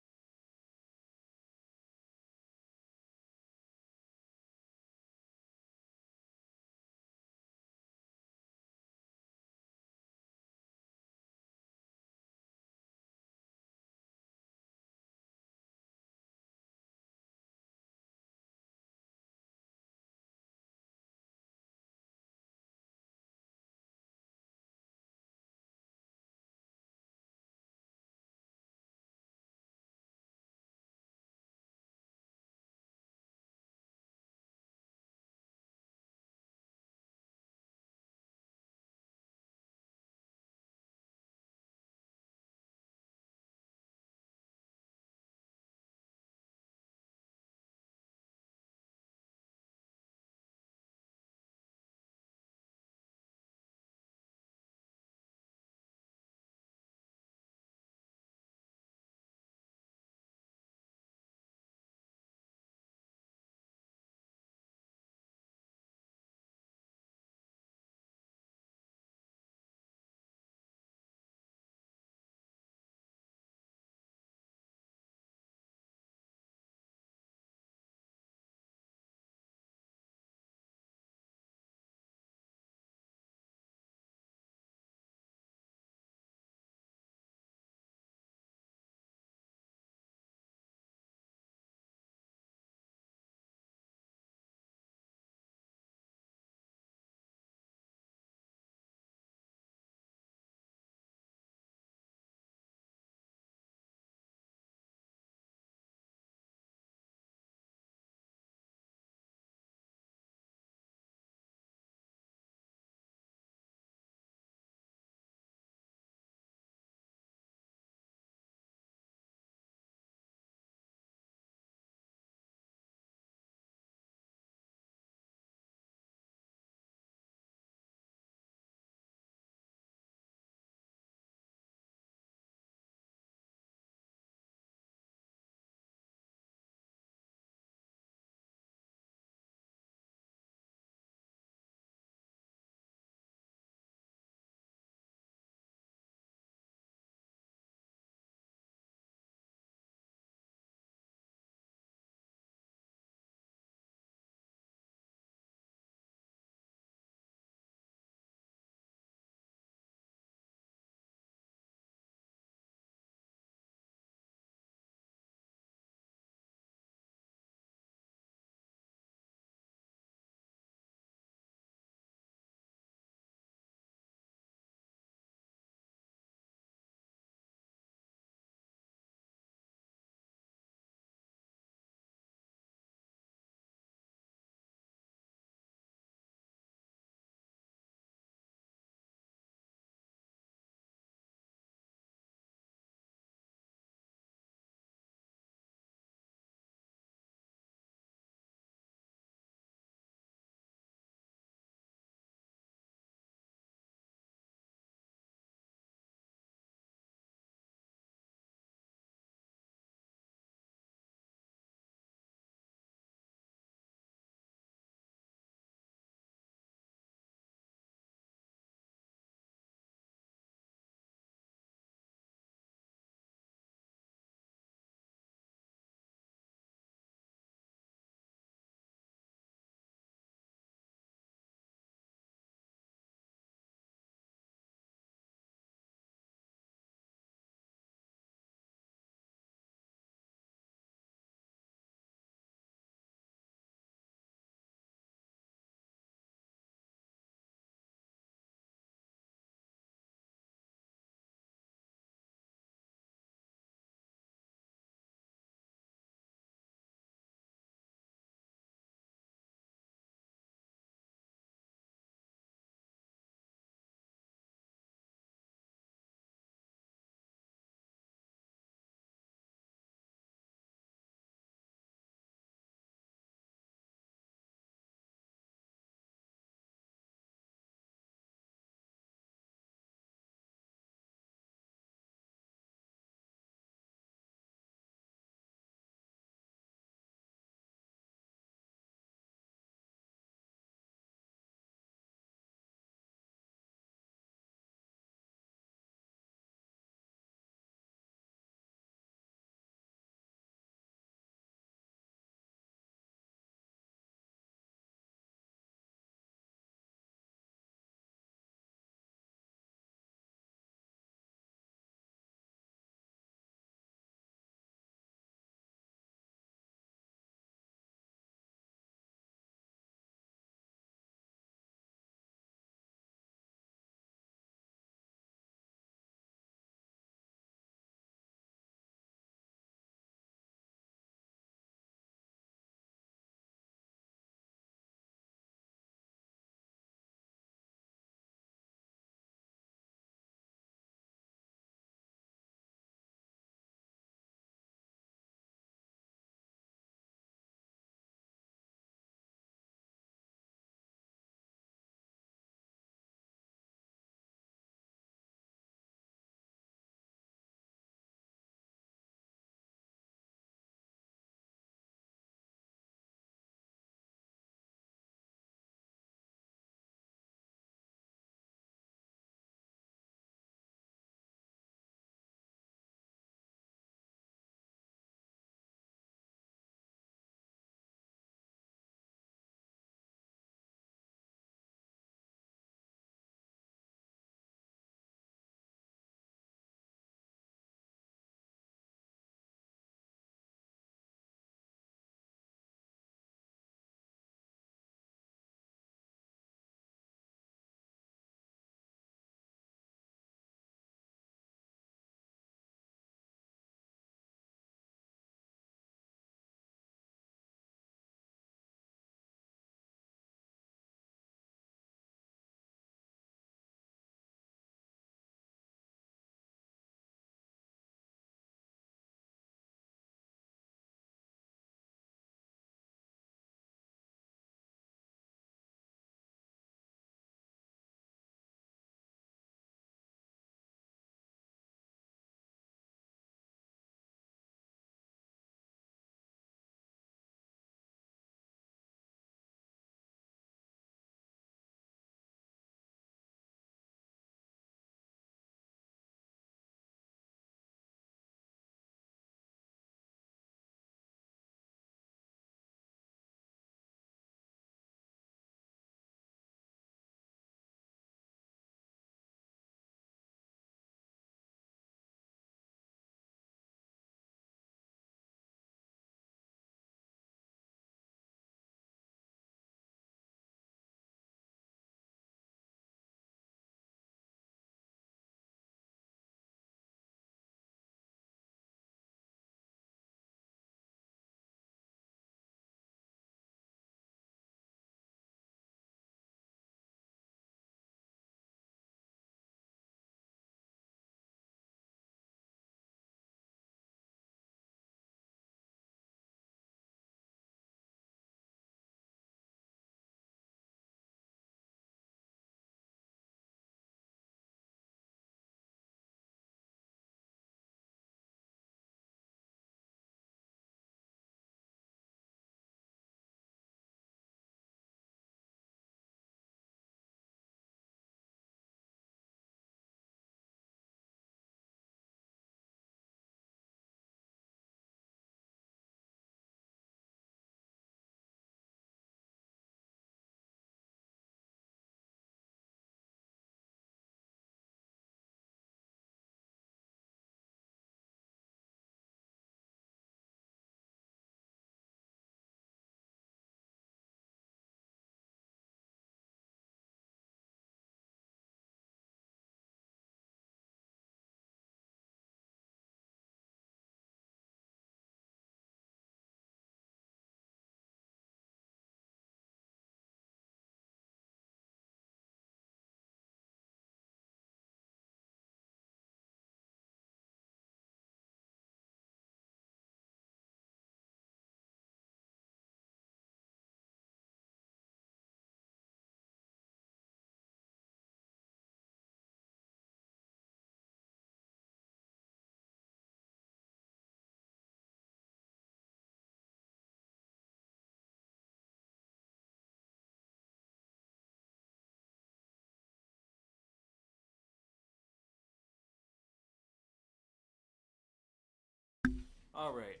All right,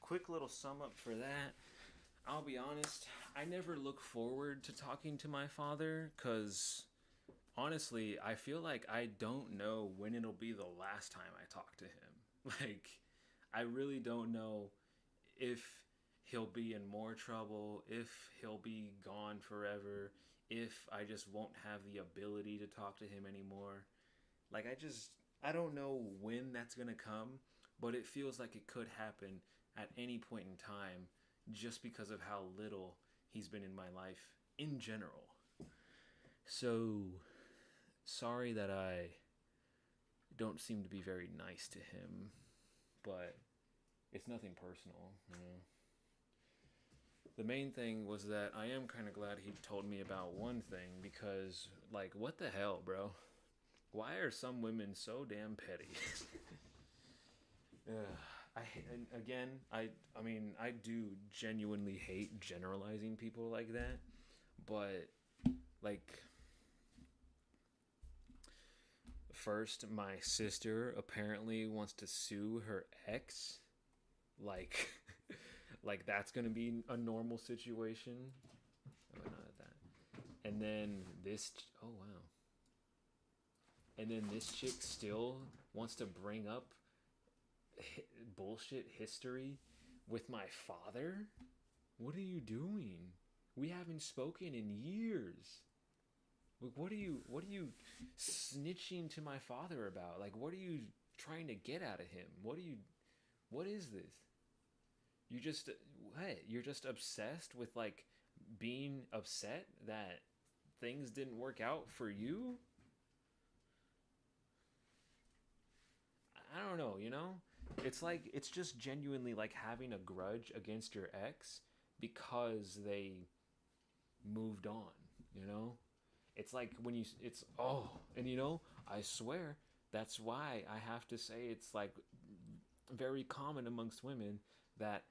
quick little sum up for that. I'll be honest, I never look forward to talking to my father because honestly, I feel like I don't know when it'll be the last time I talk to him. Like, I really don't know if he'll be in more trouble, if he'll be gone forever, if I just won't have the ability to talk to him anymore. Like, I don't know when that's gonna come, but it feels like it could happen at any point in time just because of how little he's been in my life in general. So, sorry that I don't seem to be very nice to him, but it's nothing personal, you know. The main thing was that I am kind of glad he told me about one thing because, like, what the hell, bro? Why are some women so damn petty? I mean, I do genuinely hate generalizing people like that, but, like, first, my sister apparently wants to sue her ex. Like, like that's gonna be a normal situation. Oh, not at that. And then this. Oh wow. And then this chick still wants to bring up bullshit history with my father. What are you doing? We haven't spoken in years. Like, what are you snitching to my father about? Like, what are you trying to get out of him? What is this? You're just obsessed with, like, being upset that things didn't work out for you? I don't know, you know? It's like, it's just genuinely like having a grudge against your ex because they moved on, you know? It's like when and you know, I swear that's why I have to say it's like very common amongst women that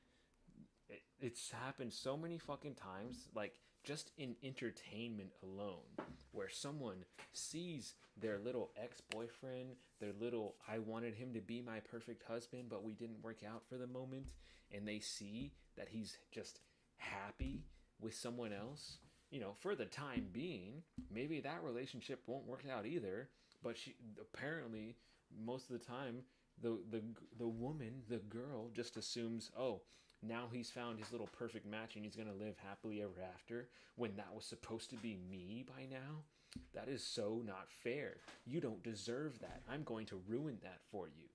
it's happened so many fucking times, like just in entertainment alone, where someone sees their little ex-boyfriend, their little, I wanted him to be my perfect husband, but we didn't work out for the moment, and they see that he's just happy with someone else, you know, for the time being. Maybe that relationship won't work out either, but she apparently most of the time the woman, the girl, just assumes, oh, now he's found his little perfect match and he's gonna live happily ever after, when that was supposed to be me by now. That is so not fair. You don't deserve that. I'm going to ruin that for you.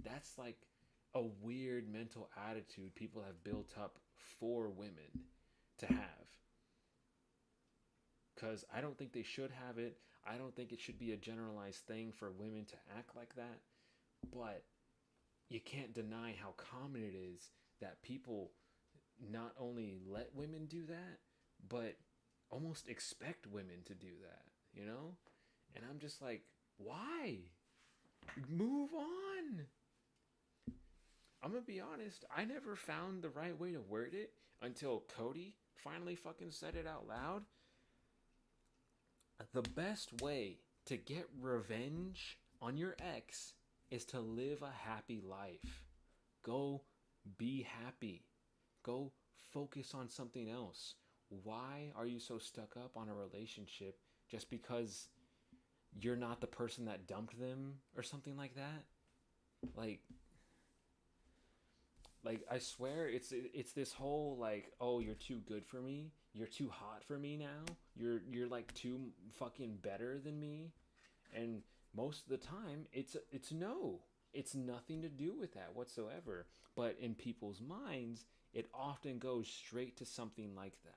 That's like a weird mental attitude people have built up for women to have. Because I don't think they should have it. I don't think it should be a generalized thing for women to act like that. But you can't deny how common it is that people not only let women do that, but almost expect women to do that, you know? And I'm just like, why? Move on. I'm gonna be honest, I never found the right way to word it until Cody finally fucking said it out loud. The best way to get revenge on your ex is to live a happy life. Go be happy. Go focus on something else. Why are you so stuck up on a relationship just because you're not the person that dumped them or something like that? Like I swear it's this whole like, oh, you're too good for me. You're too hot for me now. You're like too fucking better than me. And most of the time it's no. It's nothing to do with that whatsoever. But in people's minds, it often goes straight to something like that.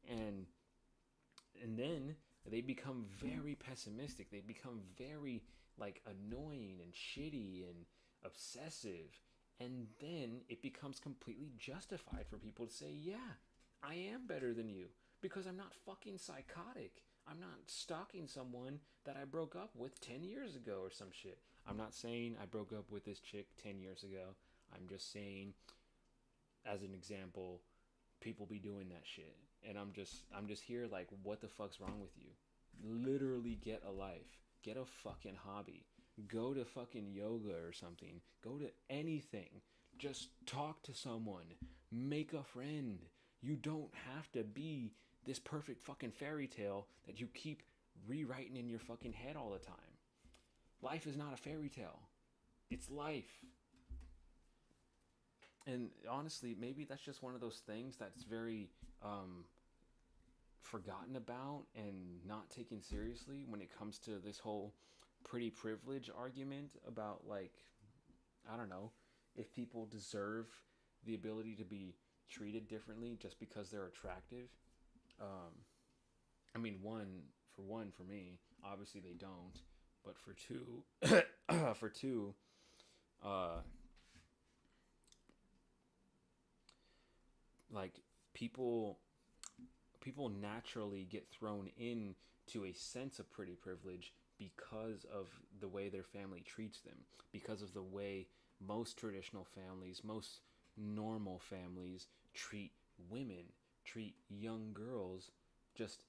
And then they become very pessimistic. They become very like annoying and shitty and obsessive. And then it becomes completely justified for people to say, yeah, I am better than you because I'm not fucking psychotic. I'm not stalking someone that I broke up with 10 years ago or some shit. I'm not saying I broke up with this chick 10 years ago. I'm just saying, as an example, people be doing that shit. And I'm just here like, what the fuck's wrong with you? Literally get a life. Get a fucking hobby. Go to fucking yoga or something. Go to anything. Just talk to someone. Make a friend. You don't have to be this perfect fucking fairy tale that you keep rewriting in your fucking head all the time. Life is not a fairy tale. It's life. And honestly, maybe that's just one of those things that's very forgotten about and not taken seriously when it comes to this whole pretty privilege argument about, like, I don't know, if people deserve the ability to be treated differently just because they're attractive. I mean, for me, obviously they don't, but for two, like, people naturally get thrown into a sense of pretty privilege because of the way their family treats them, because of the way most traditional families, most normal families treat women, treat young girls, just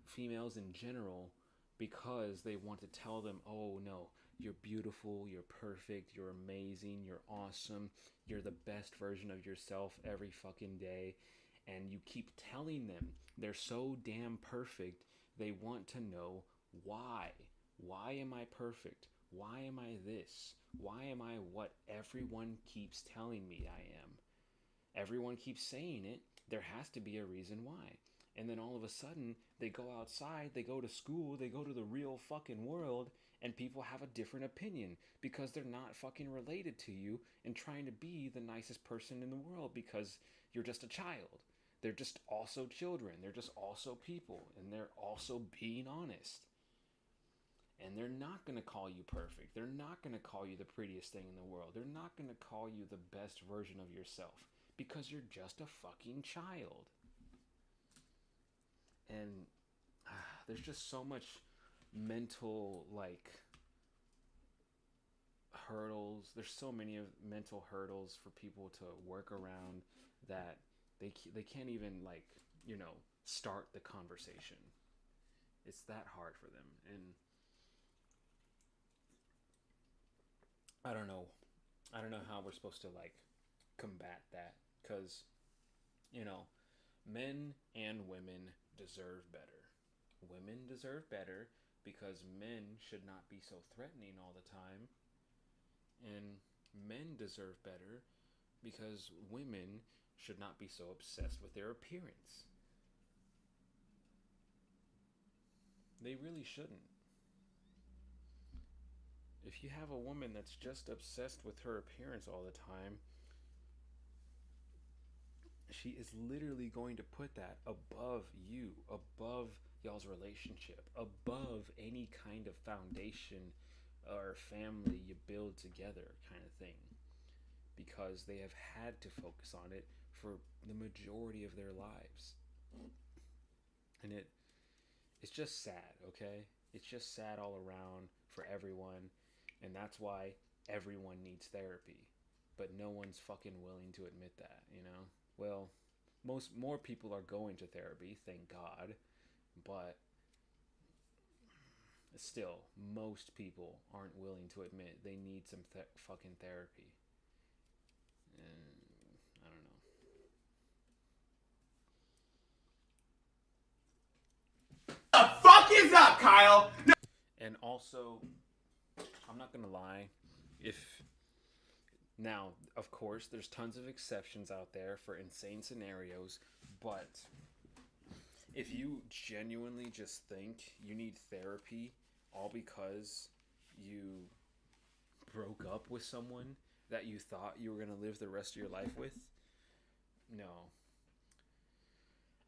females in general, because they want to tell them, oh no, you're beautiful, you're perfect, you're amazing, you're awesome, you're the best version of yourself every fucking day. And you keep telling them they're so damn perfect, they want to know why. Why am I perfect? Why am I this? Why am I what everyone keeps telling me I am? Everyone keeps saying it. There has to be a reason why. And then all of a sudden, they go outside, they go to school, they go to the real fucking world, and people have a different opinion because they're not fucking related to you and trying to be the nicest person in the world because you're just a child. They're just also children. They're just also people. And they're also being honest. And they're not going to call you perfect. They're not going to call you the prettiest thing in the world. They're not going to call you the best version of yourself because you're just a fucking child. And there's just so much mental, like, hurdles. There's so many mental hurdles for people to work around that they can't even, like, you know, start the conversation. It's that hard for them. And I don't know how we're supposed to, like, combat that, because, you know, men and women deserve better. Women deserve better because men should not be so threatening all the time, and men deserve better because women should not be so obsessed with their appearance. They really shouldn't. If you have a woman that's just obsessed with her appearance all the time, she is literally going to put that above you, above y'all's relationship, above any kind of foundation or family you build together kind of thing, because they have had to focus on it for the majority of their lives. And it's just sad, okay? It's just sad all around for everyone, and that's why everyone needs therapy, but no one's fucking willing to admit that, you know? Well, more people are going to therapy, thank God, but still, most people aren't willing to admit they need some fucking therapy. And I don't know. The fuck is up, Kyle? No. And also, I'm not gonna lie, now, of course, there's tons of exceptions out there for insane scenarios, but if you genuinely just think you need therapy all because you broke up with someone that you thought you were going to live the rest of your life with, no.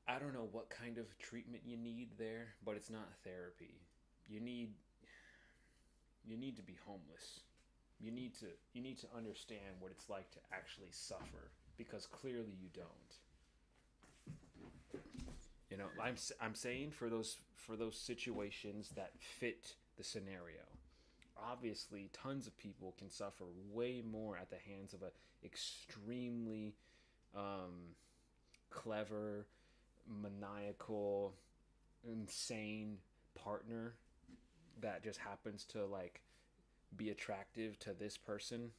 I don't know what kind of treatment you need there, but it's not therapy. You need to be homeless. You need to understand what it's like to actually suffer, because clearly you don't. You know, I'm saying for those situations that fit the scenario. Obviously, tons of people can suffer way more at the hands of an extremely clever, maniacal, insane partner that just happens to, like, be attractive to this person.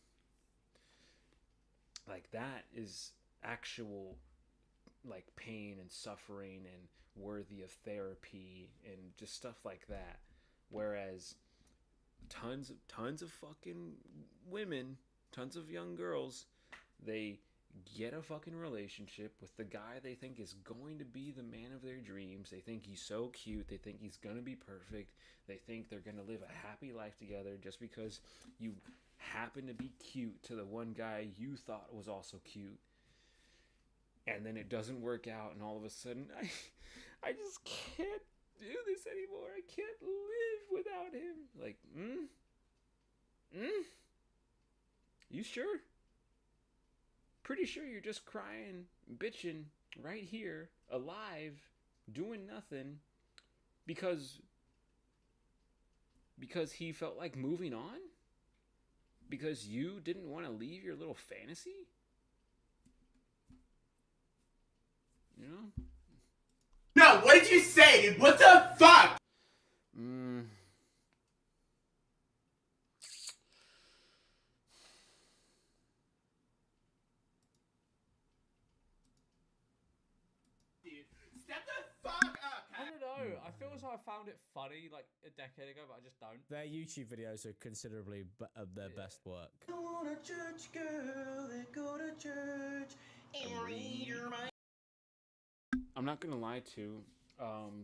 Like that is actual like pain and suffering and worthy of therapy and just stuff like that. Whereas tons of fucking women, tons of young girls, they get a fucking relationship with the guy they think is going to be the man of their dreams. They think he's so cute. They think he's gonna be perfect. They think they're gonna live a happy life together just because you happen to be cute to the one guy you thought was also cute. And then it doesn't work out, and all of a sudden, I just can't do this anymore. I can't live without him. Like, You sure? Pretty sure you're just crying, bitching, right here, alive, doing nothing, because he felt like moving on? Because you didn't want to leave your little fantasy? You know? No, what did you say, dude? What the fuck? Step the fuck up. I don't know. I feel as though I found it funny like a decade ago, but I just don't. Their YouTube videos are considerably their best work. I want a church girl that go to church and read your mind. I'm not gonna lie to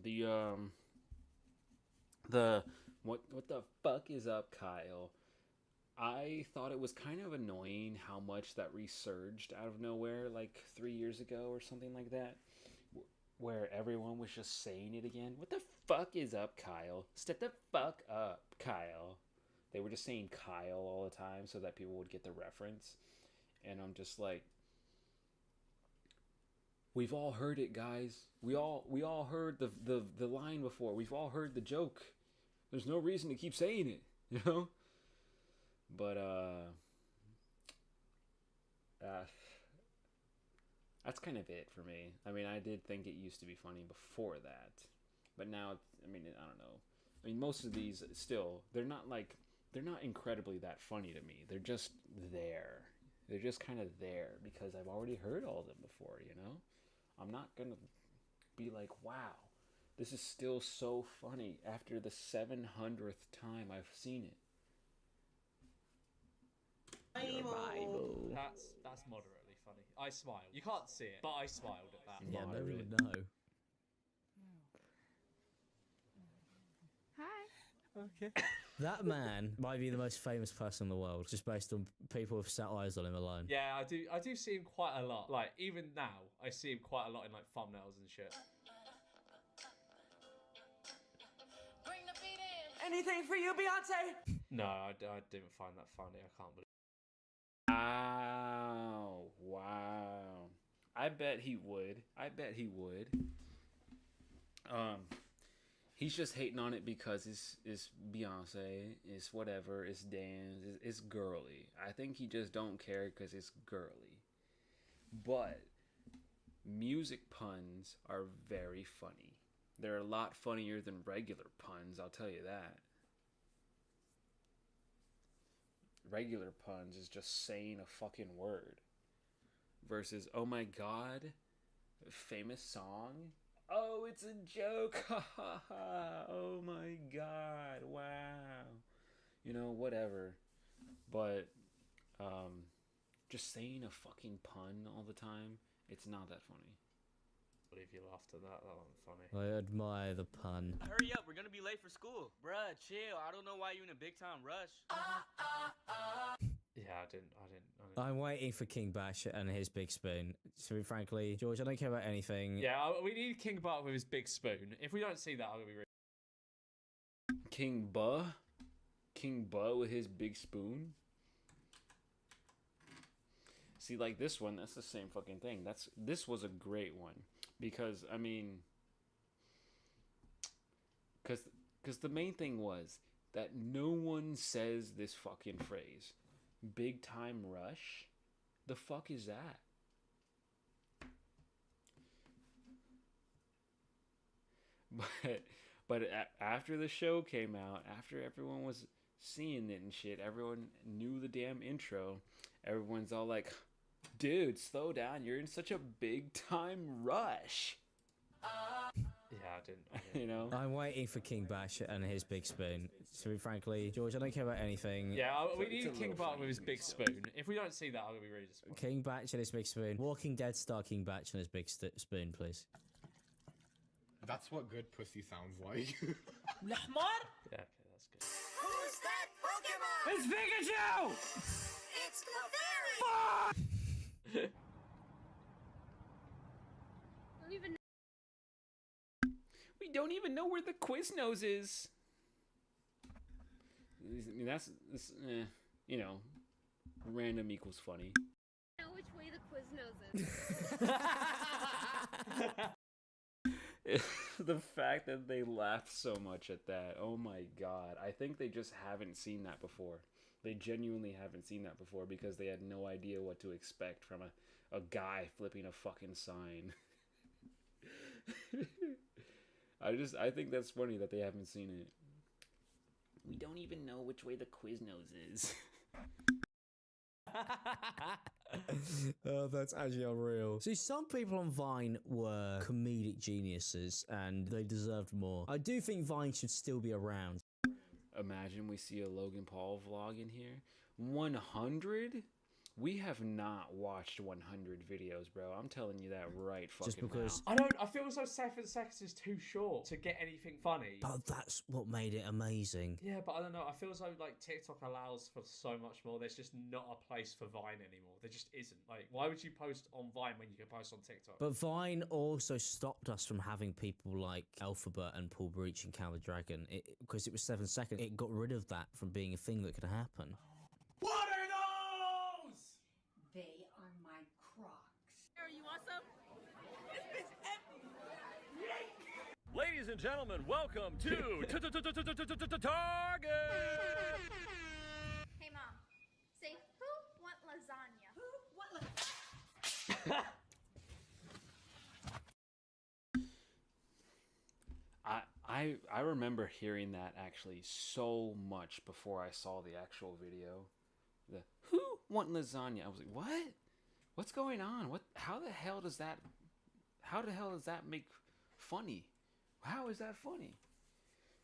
the what the fuck is up, Kyle? I thought it was kind of annoying how much that resurged out of nowhere like 3 years ago or something like that, where everyone was just saying it again. What the fuck is up, Kyle? Step the fuck up, Kyle. They were just saying Kyle all the time so that people would get the reference, and I'm just like, we've all heard it, guys. We all heard the line before. We've all heard the joke. There's no reason to keep saying it, you know? But that's kind of it for me. I mean, I did think it used to be funny before that, but now, I mean, I don't know. I mean, most of these still, they're not incredibly that funny to me. They're just there. They're just kind of there because I've already heard all of them before, you know? I'm not gonna be like, wow, this is still so funny after the 700th time I've seen it. Bible. That's moderately funny. I smiled. You can't see it, but I smiled at that. Yeah, nobody would know. Hi. Okay. That man might be the most famous person in the world, just based on people who've set eyes on him alone. Yeah, I do see him quite a lot. Like, even now, I see him quite a lot in, like, thumbnails and shit. Anything for you, Beyonce? No, I didn't find that funny. I can't believe. Wow. I bet he would. He's just hating on it because it's Beyonce, it's whatever, it's dance, it's girly. I think he just don't care because it's girly. But music puns are very funny. They're a lot funnier than regular puns, I'll tell you that. Regular puns is just saying a fucking word. Versus, oh my god, famous song? Oh, it's a joke. Ha ha ha. Oh my god. Wow. You know, whatever. But just saying a fucking pun all the time, it's not that funny. I believe you laughed at that. That wasn't funny. I admire the pun. Hurry up, we're gonna be late for school. Bruh, chill. I don't know why you're in a big time rush. Yeah, I didn't. I'm waiting for King Bash and his big spoon. To be frankly, George, I don't care about anything. Yeah, we need King Bart with his big spoon. If we don't see that, I'm gonna be really. King Buh with his big spoon. See, like this one, that's the same fucking thing. This was a great one because I mean, because the main thing was that no one says this fucking phrase. Big time rush? The fuck is that? But after the show came out, after everyone was seeing it and shit, everyone knew the damn intro. Everyone's all like, Dude, slow down. You're in such a big time rush. Yeah, I didn't. You know? I'm waiting for King Batch and his big spoon. To be frankly, George, I don't care about anything. Yeah, we need King Bart with his big spoon. If we don't see that, I'm gonna be really disappointed. King Batch and his big spoon. Walking Dead star King Batch and his big spoon, please. That's what good pussy sounds like. Yeah, okay, that's good. Who's that Pokemon? It's Pikachu! It's Clefairy! We don't even know where the Quiznos is. I mean, that's you know, random equals funny. I know which way the Quiznos is. The fact that they laughed so much at that, oh my god. I think they just haven't seen that before. They genuinely haven't seen that before because they had no idea what to expect from a guy flipping a fucking sign. I think that's funny that they haven't seen it. We don't even know which way the Quiznos is. Oh, that's actually unreal. See, some people on Vine were comedic geniuses and they deserved more. I do think Vine should still be around. Imagine we see a Logan Paul vlog in here. 100? We have not watched 100 videos, bro. I'm telling you that right fucking Just because I feel as though 7 seconds is too short to get anything funny. But that's what made it amazing. Yeah, but I don't know. I feel as though like TikTok allows for so much more. There's just not a place for Vine anymore. There just isn't. Like, why would you post on Vine when you can post on TikTok? But Vine also stopped us from having people like Alphabet and Paul Breach and Cal the Dragon. Because it was 7 seconds. It got rid of that from being a thing that could happen. What are those? They are my Crocs. You want some? This bitch empty. Ladies and gentlemen, welcome to Target! Hey, Mom. Say, who want lasagna? Who want lasagna? I remember hearing that actually so much before I saw the actual video. The who want lasagna? I was like, what? What's going on? How the hell does that make funny? How is that funny?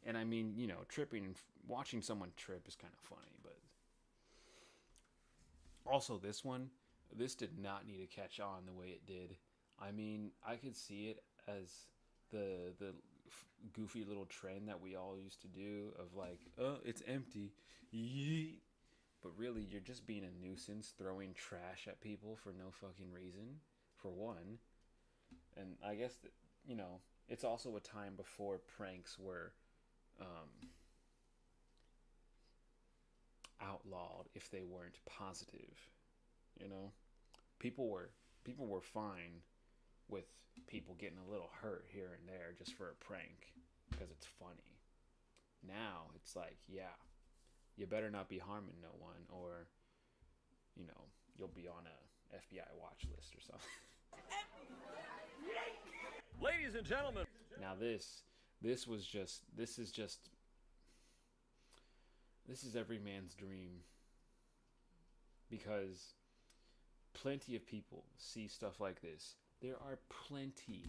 And I mean, you know, tripping and watching someone trip is kind of funny, but also this did not need to catch on the way it did. I mean, I could see it as the goofy little trend that we all used to do of like, oh, it's empty, yeet. But really, you're just being a nuisance, throwing trash at people for no fucking reason, for one. And I guess that, you know, it's also a time before pranks were outlawed if they weren't positive. You know, people were fine with people getting a little hurt here and there just for a prank because it's funny. Now it's like, yeah, you better not be harming no one, or, you know, you'll be on a FBI watch list or something. Ladies and gentlemen. Now this is every man's dream, because plenty of people see stuff like this. There are plenty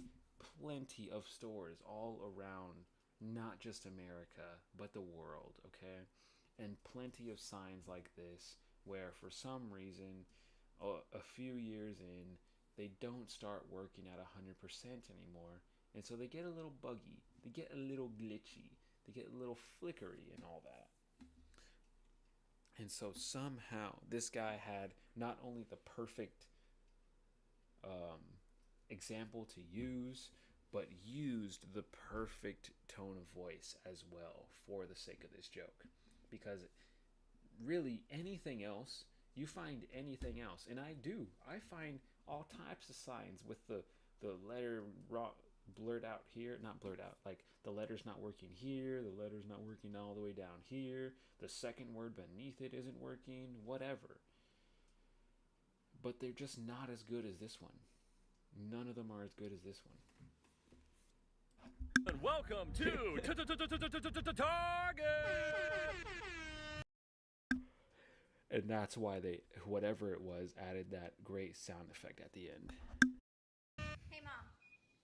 of stores all around, not just America, but the world, okay? And plenty of signs like this where for some reason, a few years in, they don't start working at 100% anymore. And so they get a little buggy, they get a little glitchy, they get a little flickery and all that. And so somehow this guy had not only the perfect example to use, but used the perfect tone of voice as well for the sake of this joke. Because really anything else, you find anything else, and I find all types of signs with the letter blurred out here, not blurred out, like the letter's not working here, the letter's not working all the way down here, the second word beneath it isn't working, whatever. But they're just not as good as this one. None of them are as good as this one. And welcome to Target! And that's why they, whatever it was, added that great sound effect at the end. Hey mom,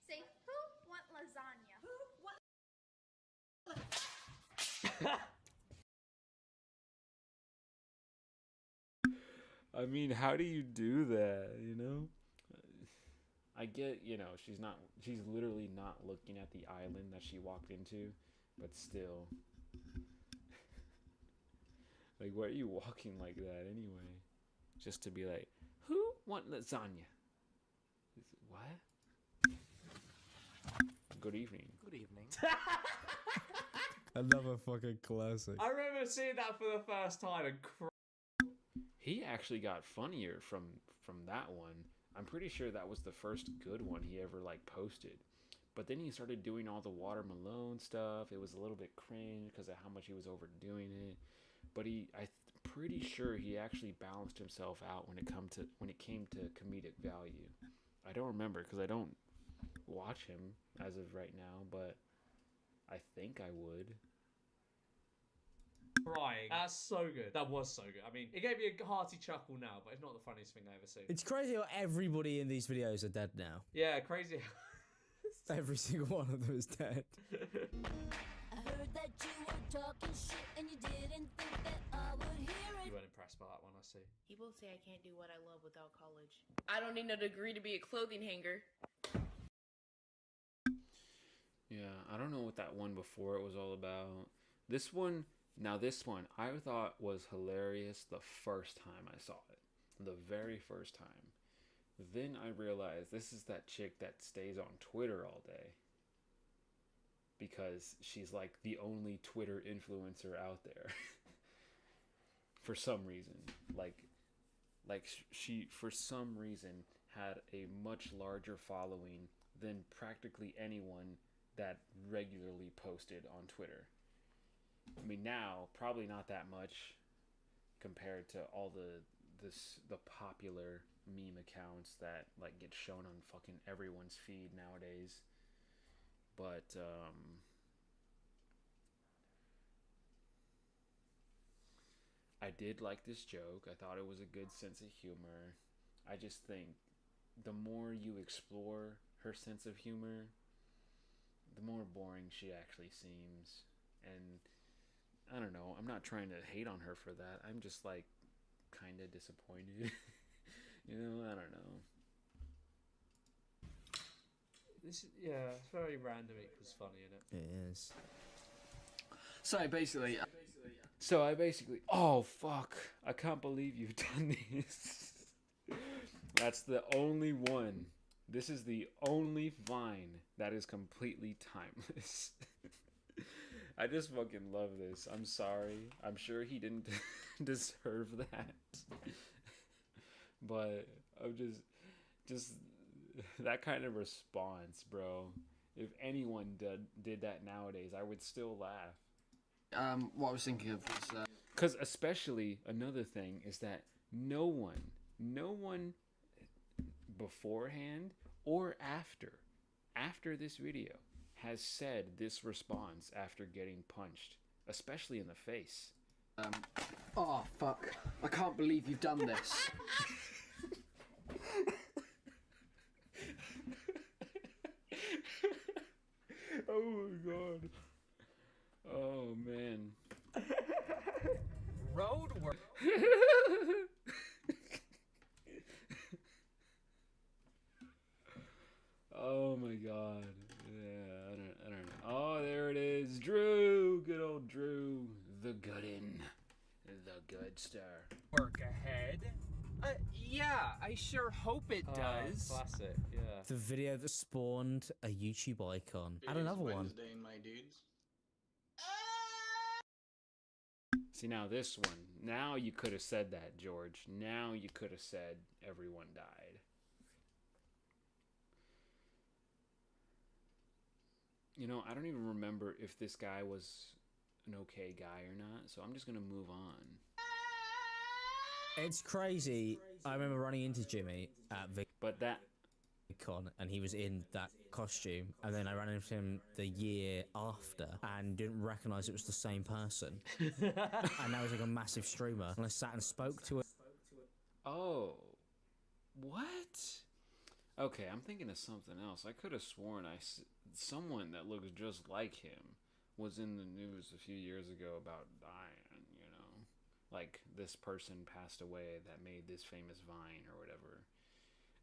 say who want lasagna? I mean, how do you do that, you know? I get, you know, she's literally not looking at the island that she walked into, but still. Like, why are you walking like that anyway? Just to be like, who want lasagna? What? Good evening. Good evening. Another fucking classic. I remember seeing that for the first time and He actually got funnier from that one. I'm pretty sure that was the first good one he ever like posted. But then he started doing all the Water Malone stuff. It was a little bit cringe because of how much he was overdoing it. But I'm pretty sure he actually balanced himself out when it came to comedic value. I don't remember because I don't watch him as of right now, but I think I would. crying. That's so good. That was so good. I mean, it gave me a hearty chuckle now, but it's not the funniest thing I ever seen. It's crazy how everybody in these videos are dead now. Yeah, crazy. Every single one of them is dead. I heard that you were talking shit and you didn't think that I would hear it. You weren't impressed by that one, I see. People say I can't do what I love without college. I don't need no degree to be a clothing hanger. Yeah, I don't know what that one before it was all about. This one I thought was hilarious the first time I saw it. The very first time. Then I realized this is that chick that stays on Twitter all day. Because she's like the only Twitter influencer out there. For some reason. Like she for some reason had a much larger following than practically anyone that regularly posted on Twitter. I mean, now probably not that much compared to all the popular meme accounts that like get shown on fucking everyone's feed nowadays. But I did like this joke. I thought it was a good sense of humor. I just think the more you explore her sense of humor, the more boring she actually seems. And I don't know, I'm not trying to hate on her for that. I'm just like kind of disappointed. You know, I don't know. This is, yeah, it's very random equals funny, isn't it? It is. So I basically, oh fuck, I can't believe you've done this. That's the only one. This is the only Vine that is completely timeless. I just fucking love this. I'm sorry. I'm sure he didn't deserve that. But I'm just that kind of response, bro. If anyone did that nowadays, I would still laugh. What I was thinking of was... Because especially another thing is that no one beforehand or after this video has said this response after getting punched, especially in the face. Oh, fuck. I can't believe you've done this. Oh my god. Oh man. Road work. Oh my god. Yeah, I don't know. Oh, there it is. Drew. Good old Drew. The Goodin. The good star. Work ahead? Yeah, I sure hope it does. Classic, yeah. The video that spawned a YouTube icon. Add another one. My dudes. See, now this one. Now you could have said that, George. Now you could have said everyone died. You know, I don't even remember if this guy was an okay guy or not, so I'm just gonna move on. It's crazy. I remember running into Jimmy at Vic. But that Con, and he was in that costume, and then I ran into him the year after and didn't recognize it was the same person. And now he's like a massive streamer, and I sat and spoke to him. Oh, what? Okay, I'm thinking of something else. I could have sworn someone that looks just like him was in the news a few years ago about dying, you know? Like, this person passed away that made this famous Vine or whatever.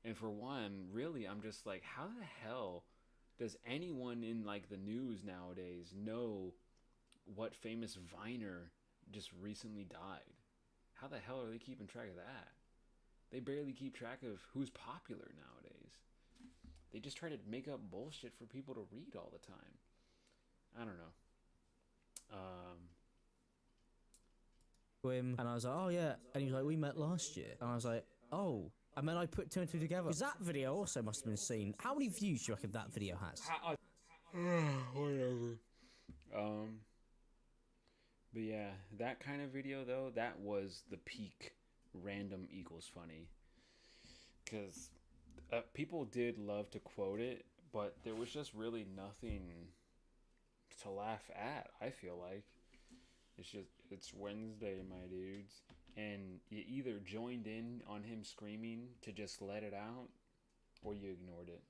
And for one, really, I'm just like, how the hell does anyone in, like, the news nowadays know what famous Viner just recently died? How the hell are they keeping track of that? They barely keep track of who's popular nowadays. They just try to make up bullshit for people to read all the time. I don't know. Him, and I was like, oh yeah, and he was like, we met last year, and I was like, oh, and then I put two and two together, because that video also must have been seen. How many views do you reckon that video has? Whatever. But yeah, that kind of video though, that was the peak random equals funny, because people did love to quote it, but there was just really nothing to laugh at. I feel like it's Wednesday, my dudes, and you either joined in on him screaming to just let it out, or you ignored it.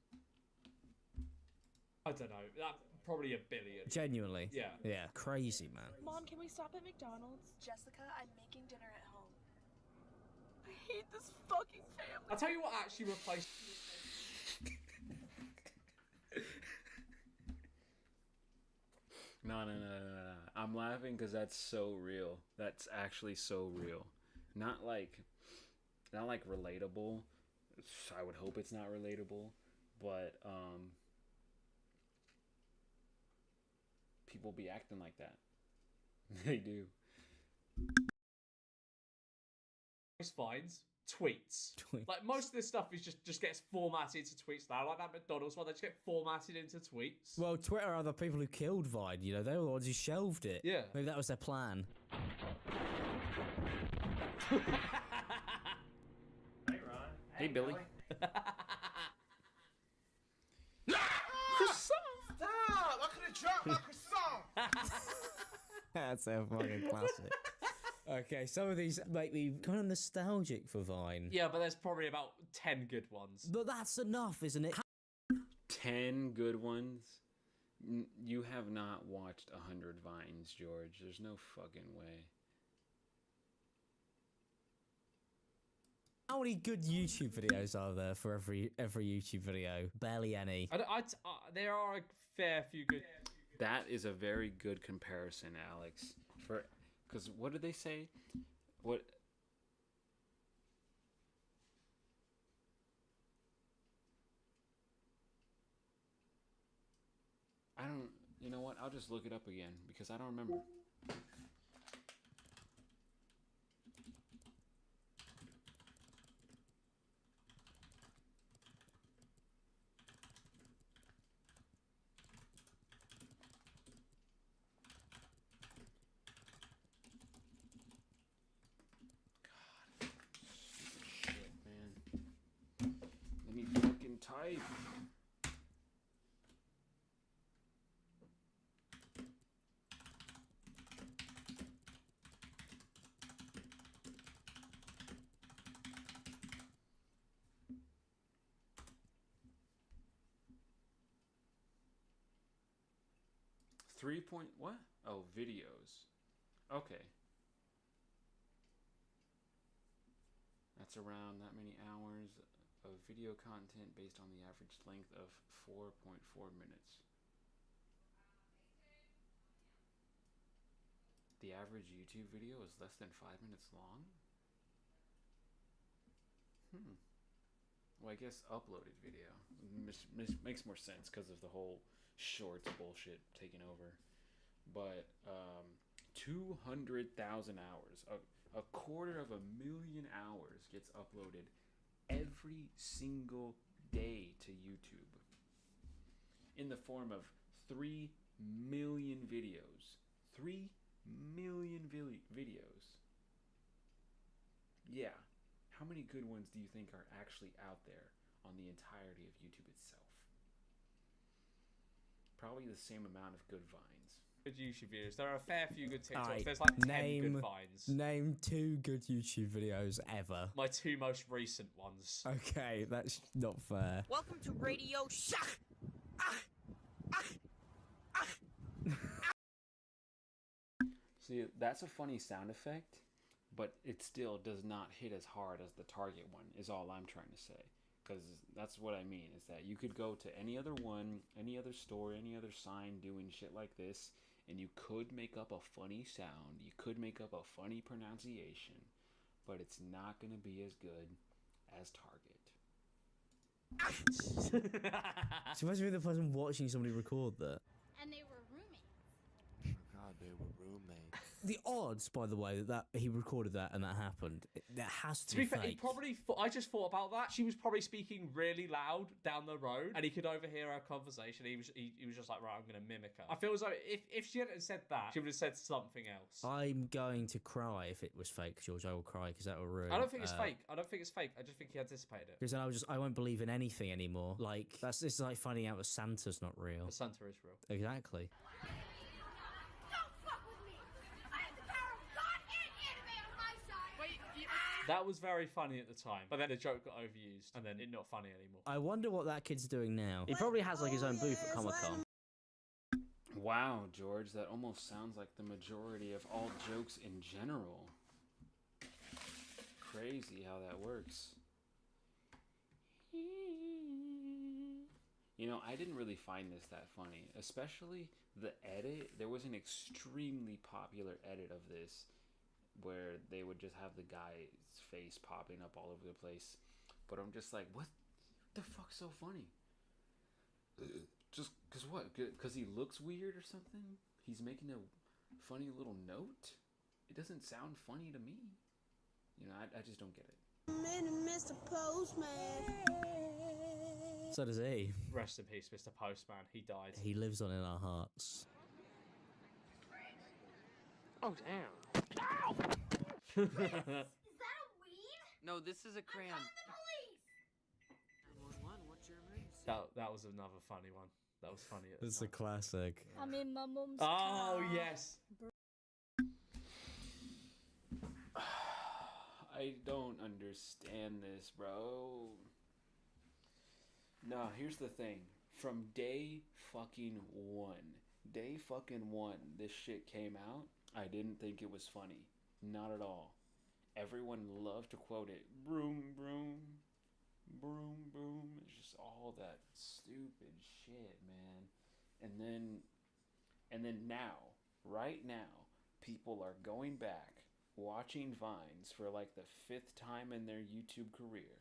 I don't know. That probably a billion. Genuinely. Yeah. Yeah. Crazy, man. Mom, can we stop at McDonald's? Jessica, I'm making dinner at home. I hate this fucking family. I'll tell you what actually replaced... No. I'm laughing because that's so real. That's actually so real. Not like relatable. I would hope it's not relatable, but people be acting like that. They do. Finds tweets. Like most of this stuff is just gets formatted into tweets now. Like that McDonald's one, they just get formatted into tweets. Well, Twitter are the people who killed Vine, you know, they were the ones who shelved it. Yeah. Maybe that was their plan. Hey, Ron. Hey, Billy. Croissant! Stop! I could have dropped my croissant! That's a fucking classic. Okay, some of these make me kind of nostalgic for Vine. Yeah, but there's probably about 10 good ones. But that's enough, isn't it? 10 good ones? You have not watched 100 Vines, George. There's no fucking way. How many good YouTube videos are there for every YouTube video? Barely any. There are a fair few good... That is a very good comparison, Alex. Because what did they say? What... I don't... You know what? I'll just look it up again because I don't remember. Type. What? Oh, videos. Okay. That's around that many hours of video content based on the average length of 4.4 minutes. The average YouTube video is less than 5 minutes long? Well, I guess uploaded video makes more sense because of the whole shorts bullshit taking over. But 200,000 hours, a quarter of a million hours gets uploaded every single day to YouTube in the form of 3 million videos. 3 million videos. Yeah. How many good ones do you think are actually out there on the entirety of YouTube itself. Probably the same amount of good vines. Good YouTube videos. There are a fair few good TikToks. Alright, There's like 10 good name vines. name 2 good YouTube videos ever. My 2 most recent ones. Okay, that's not fair. Welcome to Radio Shack. See, that's a funny sound effect, but it still does not hit as hard as the Target one, is all I'm trying to say. Because that's what I mean, is that you could go to any other one, any other store, any other sign doing shit like this, and you could make up a funny sound, you could make up a funny pronunciation, but it's not going to be as good as Target. So imagine being the person watching somebody record that. And they were roommates. God, they were roommates. The odds, by the way, that he recorded that and that happened, that has to be fair, he fake. probably. I just thought about that. She was probably speaking really loud down the road, and he could overhear our conversation. He was just like, right, I'm going to mimic her. I feel as though if she hadn't said that, she would have said something else. I'm going to cry if it was fake, George. I will cry because that will ruin. I don't think it's fake. I don't think it's fake. I just think he anticipated it. Because then I won't believe in anything anymore. Like it's like finding out that Santa's not real. But Santa is real. Exactly. That was very funny at the time, but then the joke got overused, and then it's not funny anymore. I wonder what that kid's doing now. He probably has like his own booth at Comic-Con. Wow, George, that almost sounds like the majority of all jokes in general. Crazy how that works. You know, I didn't really find this that funny, especially the edit. There was an extremely popular edit of this where they would just have the guy's face popping up all over the place. But I'm just like, what the fuck's so funny? Just because what? Because he looks weird or something? He's making a funny little note? It doesn't sound funny to me. You know, I just don't get it. Mr. Postman. So does he. Rest in peace, Mr. Postman. He died. He lives on in our hearts. Oh, damn. Ow! Is that a weed? No, this is a crayon. The police! 911, what's your emergency? That was another funny one. That was funny. It's a classic. I'm in my mom's Oh, car. yes. I don't understand this, bro. No, here's the thing. From day fucking one, this shit came out. I didn't think it was funny. Not at all. Everyone loved to quote it. Broom, broom, broom, broom. It's just all that stupid shit, man. And then now, right now, people are going back, watching Vines for like the 5th time in their YouTube career,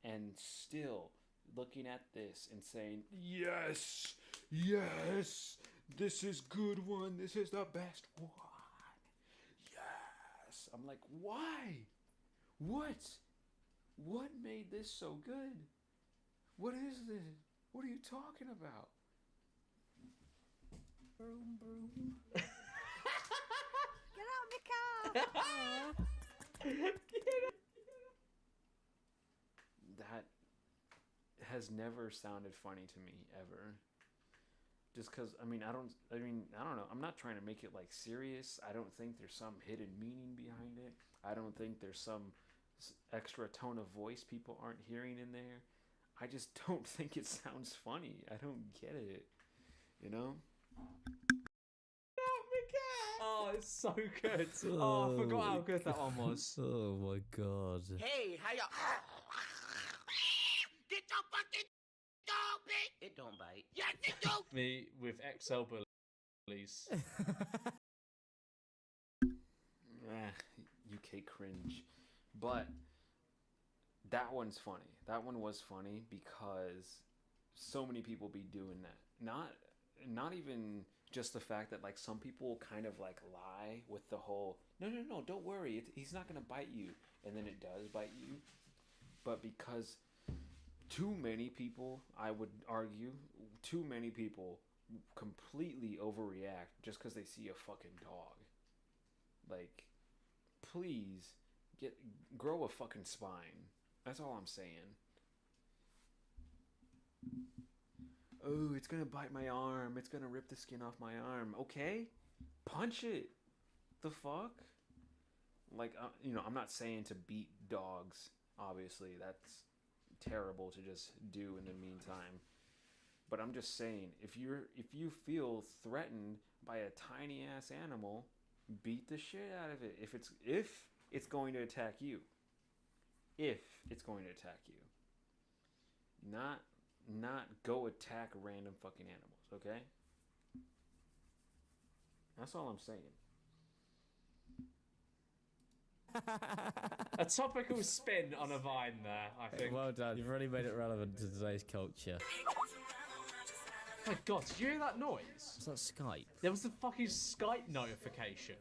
and still looking at this and saying, yes, yes, this is good one, this is the best one. Yes. I'm like, why? What made this so good? What is this? What are you talking about? Broom, broom. Get out of the car! That has never sounded funny to me ever. Just because, I don't know. I'm not trying to make it like serious. I don't think there's some hidden meaning behind it. I don't think there's some extra tone of voice people aren't hearing in there. I just don't think it sounds funny. I don't get it. You know? Oh, it's so good. Oh, I forgot how good that one was. Oh my god. Hey, how y'all? Get your fucking dog, bitch! It don't bite. Yes, it do! Me with XL bullies. UK cringe. But that one's funny. That one was funny because so many people be doing that. Not even just the fact that like some people kind of like lie with the whole no, don't worry, he's not gonna bite you, and then it does bite you. But because too many people, I would argue, too many people completely overreact just because they see a fucking dog. Like, please grow a fucking spine. That's all I'm saying. oh, it's gonna bite my arm. It's gonna rip the skin off my arm. Okay, punch it. The fuck? Like, you know, I'm not saying to beat dogs. Obviously, that's terrible to just do in the meantime. But I'm just saying, if you feel threatened by a tiny ass animal, beat the shit out of it. If it's going to attack you. If it's going to attack you. Not go attack random fucking animals, okay? That's all I'm saying. A topical spin on a vine there, I think. Well done. You've really made it relevant to today's culture. Oh my god, did you hear that noise? Is that Skype? There was a fucking Skype notification.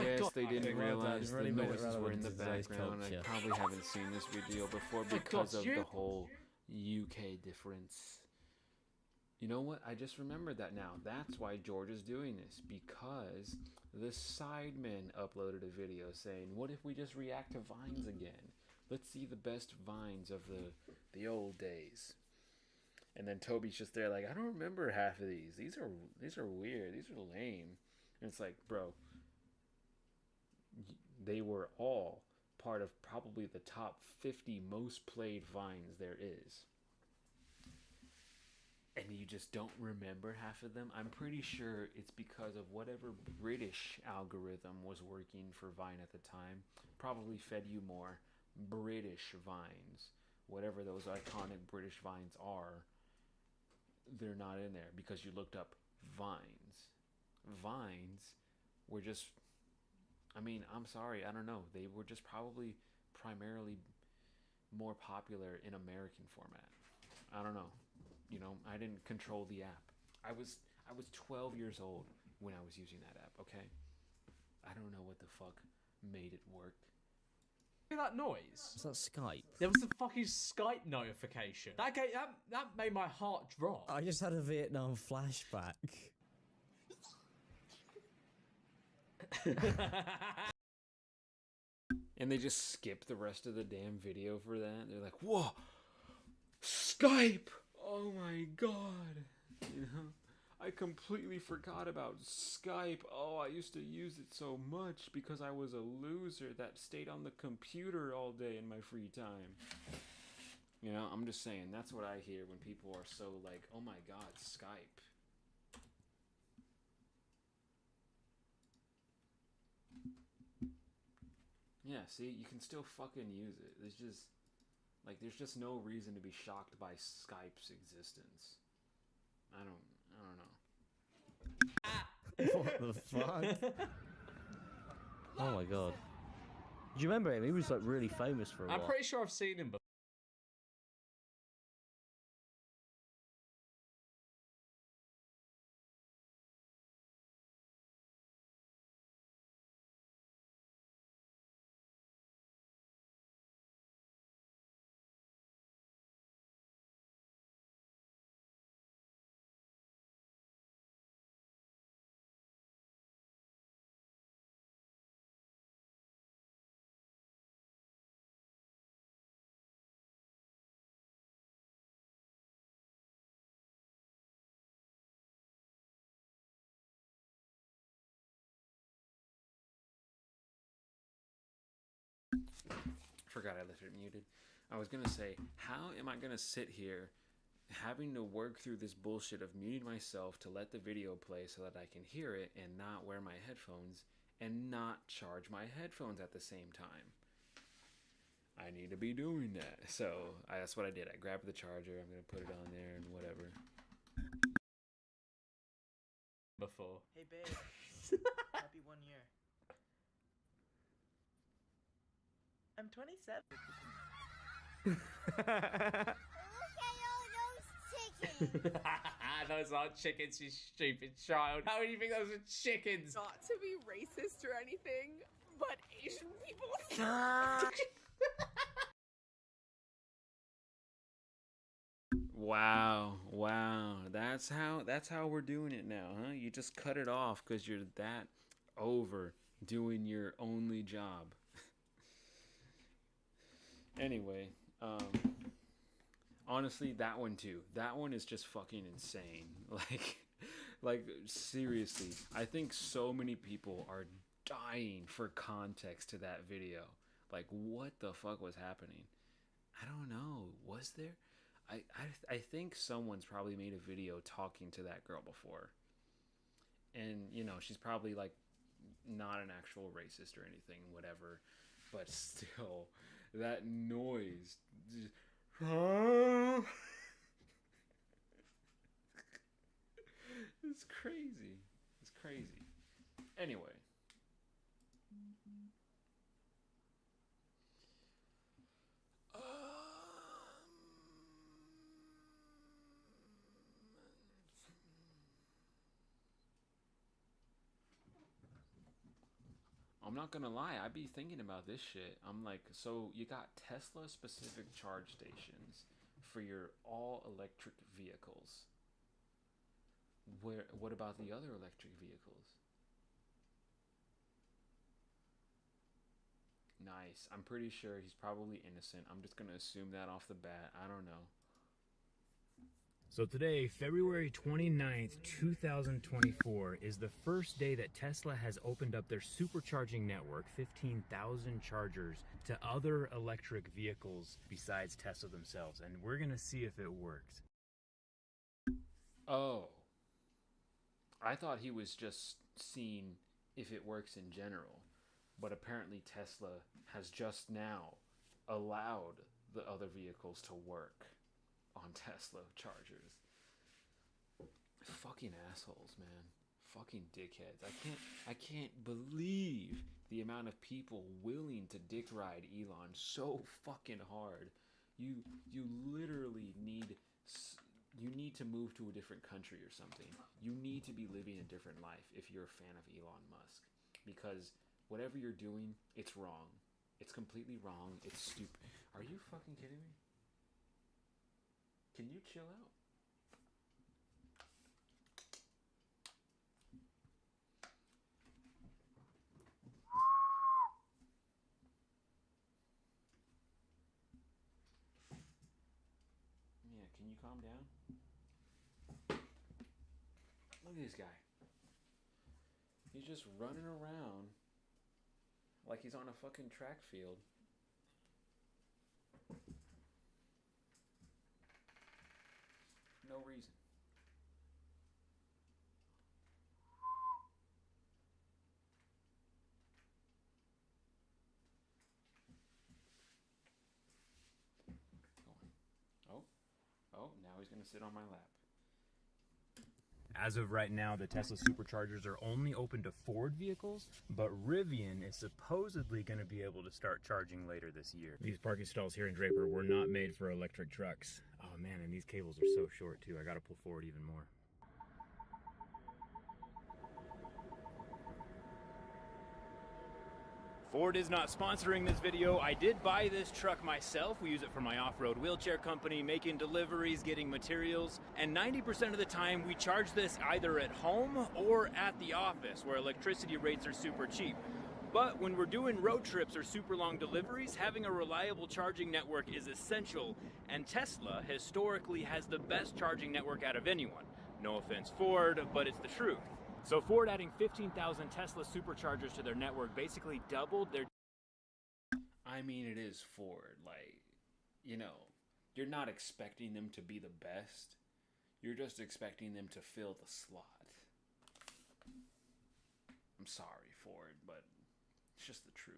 Yes, they didn't realize the really made it noises were in relevant the to today's background. I culture. probably haven't seen this video before because of the whole UK difference. You know what? I just remembered that now. That's why George is doing this. Because the Sidemen uploaded a video saying, what if we just react to Vines again? Let's see the best Vines of the old days. And then Toby's just there like, I don't remember half of these. These are weird. These are lame. And it's like, bro, they were all part of probably the top 50 most played Vines there is. And you just don't remember half of them? I'm pretty sure it's because of whatever British algorithm was working for Vine at the time. Probably fed you more British Vines. Whatever those iconic British Vines are, they're not in there because you looked up Vines. Vines were just, I mean, I'm sorry, I don't know. They were just probably primarily more popular in American format. I don't know. You know, I didn't control the app. I was 12 years old when I was using that app, okay? I don't know what the fuck made it work. Hear that noise? Is that Skype? There was a fucking Skype notification. That made my heart drop. I just had a Vietnam flashback. And they just skip the rest of the damn video for that. They're like, whoa, Skype! Oh my god. You know, I completely forgot about Skype. Oh, I used to use it so much because I was a loser that stayed on the computer all day in my free time. You know, I'm just saying, that's what I hear when people are so like, oh my god, Skype. Yeah, see, you can still fucking use it. There's just no reason to be shocked by Skype's existence. I don't know. What the fuck? Oh my god. Do you remember him? He was like really famous for a while. I'm pretty sure I've seen him before. Forgot I left it muted. I was gonna say, how am I gonna sit here having to work through this bullshit of muting myself to let the video play so that I can hear it and not wear my headphones and not charge my headphones at the same time? I need to be doing that. So that's what I did. I grabbed the charger. I'm gonna put it on there and whatever. Before. Hey babe, happy 1 year. I'm 27. Look at all those chickens. Those aren't chickens, you stupid child. How do you think those are chickens? Not to be racist or anything, but Asian people. Wow. That's how we're doing it now, huh? You just cut it off because you're that over doing your only job. Anyway, Honestly, that one too. That one is just fucking insane. Like seriously, I think so many people are dying for context to that video. Like, what the fuck was happening? I don't know. Was there? I think someone's probably made a video talking to that girl before. And, you know, she's probably like not an actual racist or anything, whatever. But still, that noise. It's crazy. It's crazy. Anyway. I'm not gonna lie, I be thinking about this shit. I'm like, so you got Tesla specific charge stations for your all electric vehicles. What about the other electric vehicles? Nice. I'm pretty sure he's probably innocent. I'm just gonna assume that off the bat. I don't know. So today, February 29th, 2024, is the first day that Tesla has opened up their supercharging network, 15,000 chargers, to other electric vehicles besides Tesla themselves. And we're going to see if it works. Oh. I thought he was just seeing if it works in general. But apparently Tesla has just now allowed the other vehicles to work on Tesla chargers. Fucking assholes, man. Fucking dickheads. I can't believe the amount of people willing to dick ride Elon so fucking hard. You literally need to move to a different country or something. You need to be living a different life if you're a fan of Elon Musk, because whatever you're doing, it's wrong. It's completely wrong. It's stupid. Are you fucking kidding me? Can you chill out? Yeah, can you calm down? Look at this guy. He's just running around like he's on a fucking track field. No reason. Oh, now he's gonna sit on my lap. As of right now, the Tesla superchargers are only open to Ford vehicles, but Rivian is supposedly going to be able to start charging later this year. These parking stalls here in Draper were not made for electric trucks. Oh man, and these cables are so short too. I got to pull forward even more. Ford is not sponsoring this video. I did buy this truck myself. We use it for my off-road wheelchair company, making deliveries, getting materials, and 90% of the time we charge this either at home or at the office, where electricity rates are super cheap. But when we're doing road trips or super long deliveries, having a reliable charging network is essential, and Tesla historically has the best charging network out of anyone. No offense, Ford, but it's the truth. So Ford adding 15,000 Tesla superchargers to their network basically doubled their... I mean, it is Ford. Like, you know, you're not expecting them to be the best. You're just expecting them to fill the slot. I'm sorry, Ford, but it's just the truth.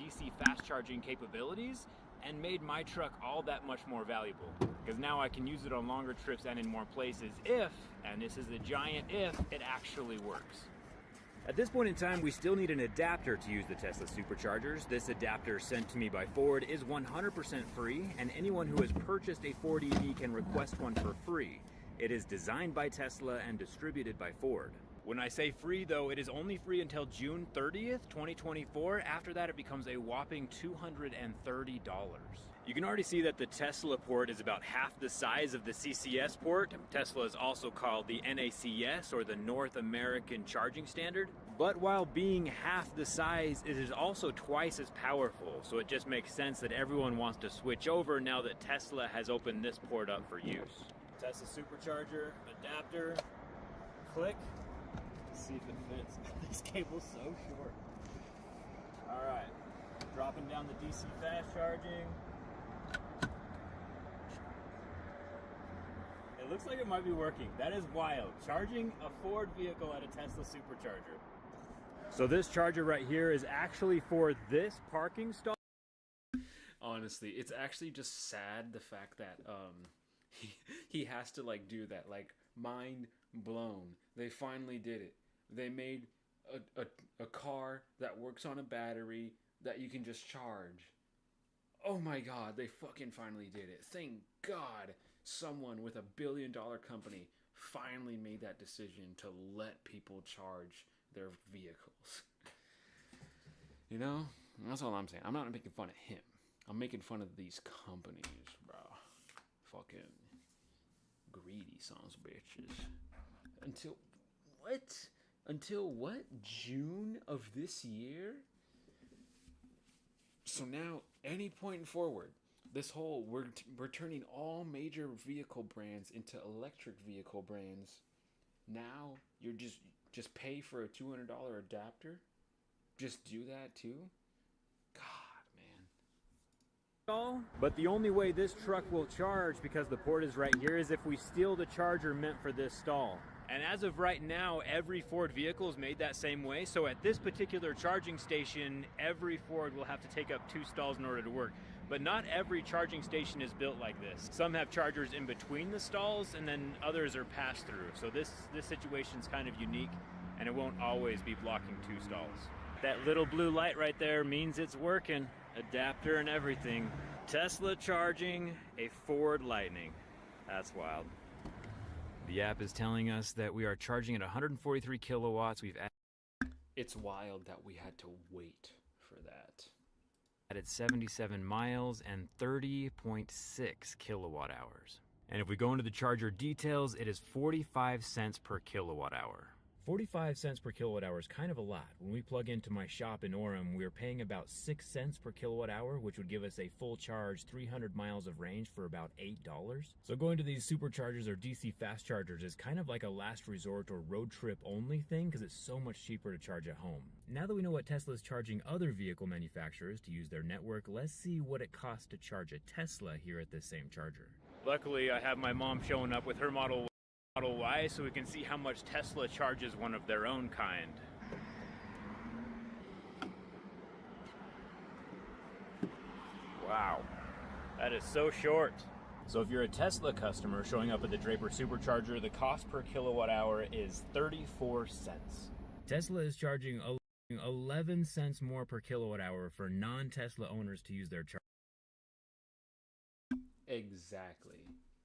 DC fast charging capabilities and made my truck all that much more valuable, because now I can use it on longer trips and in more places if, and this is a giant if, it actually works. At this point in time, we still need an adapter to use the Tesla superchargers. This adapter sent to me by Ford is 100% free, and anyone who has purchased a Ford EV can request one for free. It is designed by Tesla and distributed by Ford. When I say free, though, it is only free until June 30th, 2024. After that, it becomes a whopping $230. You can already see that the Tesla port is about half the size of the CCS port. Tesla is also called the NACS, or the North American Charging Standard. But while being half the size, it is also twice as powerful, so it just makes sense that everyone wants to switch over now that Tesla has opened this port up for use. Tesla supercharger, adapter, click. Let's see if it fits. This cable's so short. Alright, dropping down the DC fast charging. It looks like it might be working. That is wild. Charging a Ford vehicle at a Tesla supercharger. So this charger right here is actually for this parking stall. Honestly, it's actually just sad the fact that he has to like do that. Like, mind blown. They finally did it. They made a car that works on a battery that you can just charge. Oh my god, they fucking finally did it. Thank God someone with $1 billion company finally made that decision to let people charge their vehicles. You know? That's all I'm saying. I'm not making fun of him. I'm making fun of these companies, bro. Fucking greedy sons of bitches. Until what? June of this year? So now, any point forward, this whole we're turning all major vehicle brands into electric vehicle brands. Now you're just pay for a $200 adapter. Just do that too. But the only way this truck will charge, because the port is right here, is if we steal the charger meant for this stall. And as of right now, every Ford vehicle is made that same way. So at this particular charging station, every Ford will have to take up 2 stalls in order to work. But not every charging station is built like this. Some have chargers in between the stalls, and then others are passed through. So this situation is kind of unique, and it won't always be blocking 2 stalls. That little blue light right there means it's working. Adapter and everything. Tesla charging a Ford Lightning. That's wild. The app is telling us that we are charging at 143 kilowatts. It's wild that we had to wait for that. Added 77 miles and 30.6 kilowatt hours. And if we go into the charger details, it is 45 cents per kilowatt hour. 45 cents per kilowatt hour is kind of a lot. When we plug into my shop in Orem, we're paying about 6 cents per kilowatt hour, which would give us a full charge 300 miles of range for about $8. So going to these superchargers or DC fast chargers is kind of like a last resort or road trip only thing, because it's so much cheaper to charge at home. Now that we know what Tesla is charging other vehicle manufacturers to use their network, let's see what it costs to charge a Tesla here at this same charger. Luckily, I have my mom showing up with her Model Y so we can see how much Tesla charges one of their own kind. Wow, that is so short. So if you're a Tesla customer showing up at the Draper Supercharger, the cost per kilowatt hour is 34 cents. Tesla is charging 11 cents more per kilowatt hour for non-Tesla owners to use their charger. Exactly.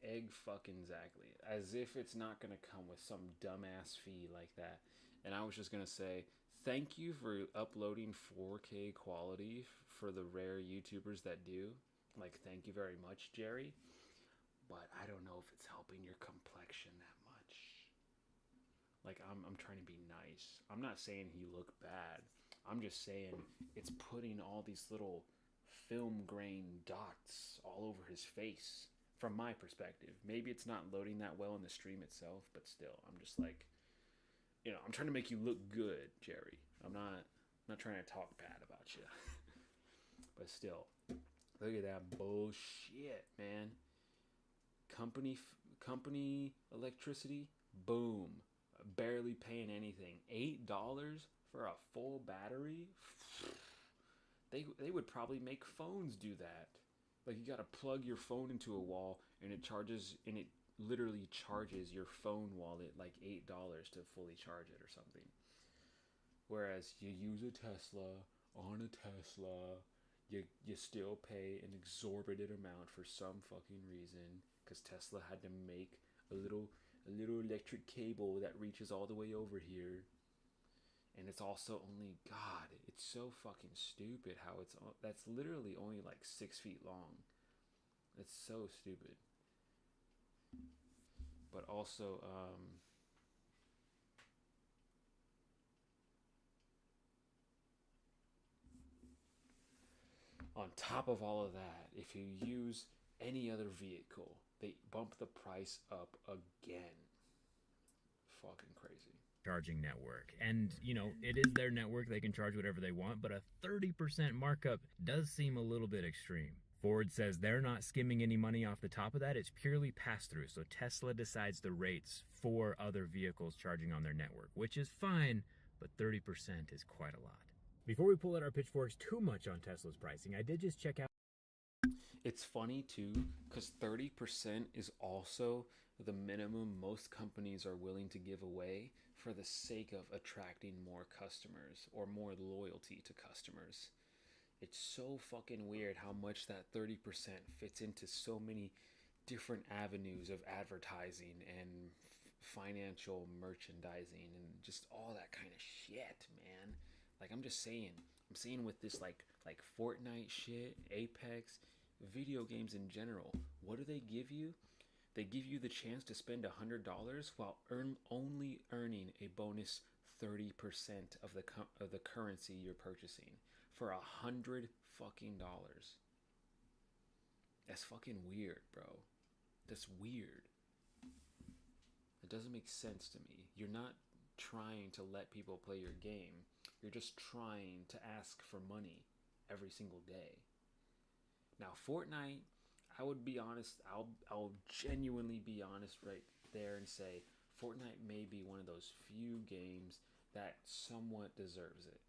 Exactly. As if it's not going to come with some dumbass fee like that. And I was just going to say, thank you for uploading 4K quality for the rare YouTubers that do. Like, thank you very much, Jerry. But I don't know if it's helping your complexion that much. Like, I'm trying to be nice. I'm not saying he looked bad. I'm just saying it's putting all these little film grain dots all over his face. From my perspective, maybe it's not loading that well in the stream itself, but still, I'm just like, you know, I'm trying to make you look good, Jerry. I'm not trying to talk bad about you. But still, look at that bullshit, man. Company electricity, boom, barely paying anything. $8 for a full battery. They would probably make phones do that. Like, you gotta plug your phone into a wall, and it charges, and it literally charges your phone wallet like $8 to fully charge it or something. Whereas you use a Tesla, on a Tesla, you still pay an exorbitant amount for some fucking reason, because Tesla had to make a little electric cable that reaches all the way over here. And it's also only, God, it's so fucking stupid how that's literally only like 6 feet long. It's so stupid. But also, On top of all of that, if you use any other vehicle, they bump the price up again. Fucking crazy. Charging network. And, you know, it is their network. They can charge whatever they want, but a 30% markup does seem a little bit extreme. Ford says they're not skimming any money off the top of that. It's purely pass-through. So Tesla decides the rates for other vehicles charging on their network, which is fine, but 30% is quite a lot. Before we pull out our pitchforks too much on Tesla's pricing, I did just check out. It's funny too, because 30% is also the minimum most companies are willing to give away for the sake of attracting more customers or more loyalty to customers. It's so fucking weird how much that 30% fits into so many different avenues of advertising and financial merchandising and just all that kind of shit, man. Like I'm saying with this like Fortnite shit, Apex, video games in general, what do they give you? They give you the chance to spend $100 while only earning a bonus 30% of the currency you're purchasing for $100 fucking dollars. That's fucking weird, bro. That's weird. It doesn't make sense to me. You're not trying to let people play your game. You're just trying to ask for money every single day. Now, Fortnite, I would be honest, I'll genuinely be honest right there and say Fortnite may be one of those few games that somewhat deserves it.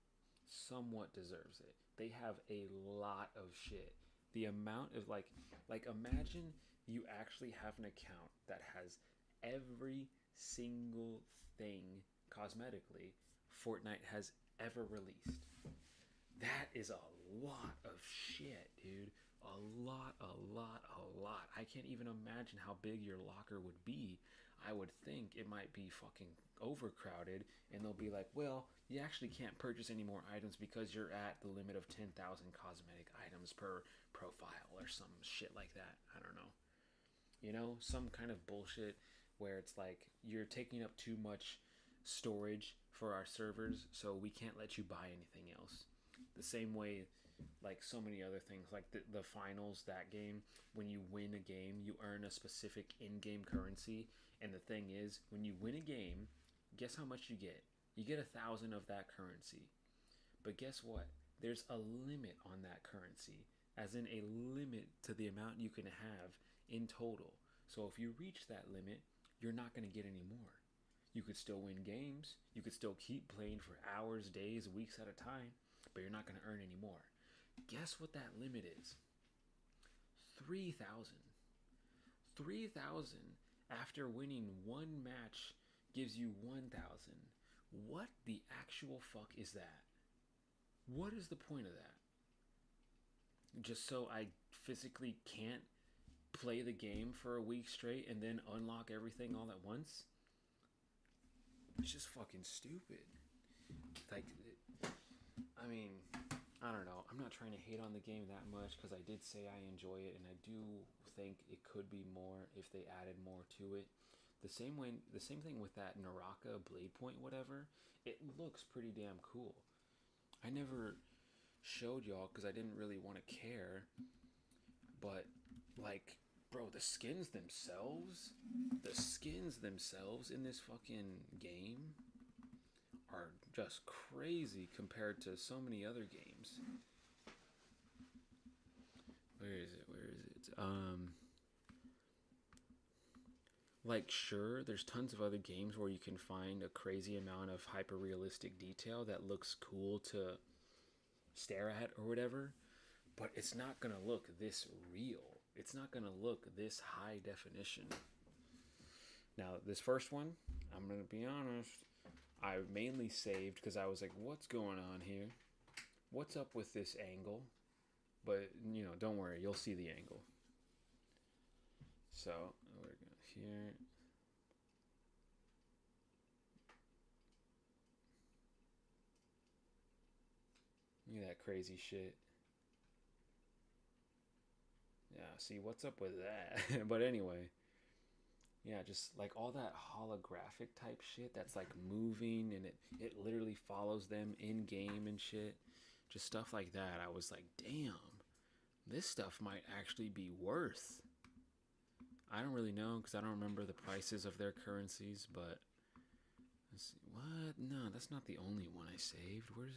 Somewhat deserves it. They have a lot of shit. The amount of like imagine you actually have an account that has every single thing cosmetically Fortnite has ever released. That is a lot of shit, dude. A lot. I can't even imagine how big your locker would be. I would think it might be fucking overcrowded, and they'll be like, well, you actually can't purchase any more items because you're at the limit of 10,000 cosmetic items per profile or some shit like that. I don't know. You know, some kind of bullshit where it's like you're taking up too much storage for our servers, so we can't let you buy anything else. The same way like so many other things, like the finals, that game, when you win a game, you earn a specific in-game currency, and the thing is, when you win a game, guess how much you get? You get 1,000 of that currency. But guess what? There's a limit on that currency, as in a limit to the amount you can have in total. So if you reach that limit, you're not going to get any more. You could still win games, you could still keep playing for hours, days, weeks at a time, but you're not going to earn any more. Guess what that limit is? 3,000. 3,000 after winning one match gives you 1,000. What the actual fuck is that? What is the point of that? Just so I physically can't play the game for a week straight and then unlock everything all at once? It's just fucking stupid. Like, I mean, I don't know. I'm not trying to hate on the game that much because I did say I enjoy it, and I do think it could be more if they added more to it. The same thing with that Naraka Blade Point, whatever. It looks pretty damn cool. I never showed y'all because I didn't really want to care. But like, bro, the skins themselves in this fucking game are just crazy compared to so many other games. Where is it? Like, sure, there's tons of other games where you can find a crazy amount of hyper-realistic detail that looks cool to stare at or whatever, but it's not gonna look this real. It's not gonna look this high definition. Now, this first one, I'm gonna be honest, I mainly saved because I was like, what's going on here? What's up with this angle? But, you know, don't worry, you'll see the angle. So, we're going here. Look at that crazy shit. Yeah, see, what's up with that? But anyway, yeah, just like all that holographic type shit that's like moving and it literally follows them in game and shit. Just stuff like that. I was like, damn, this stuff might actually be worth. I don't really know because I don't remember the prices of their currencies, but let's see. What? No, that's not the only one I saved. Where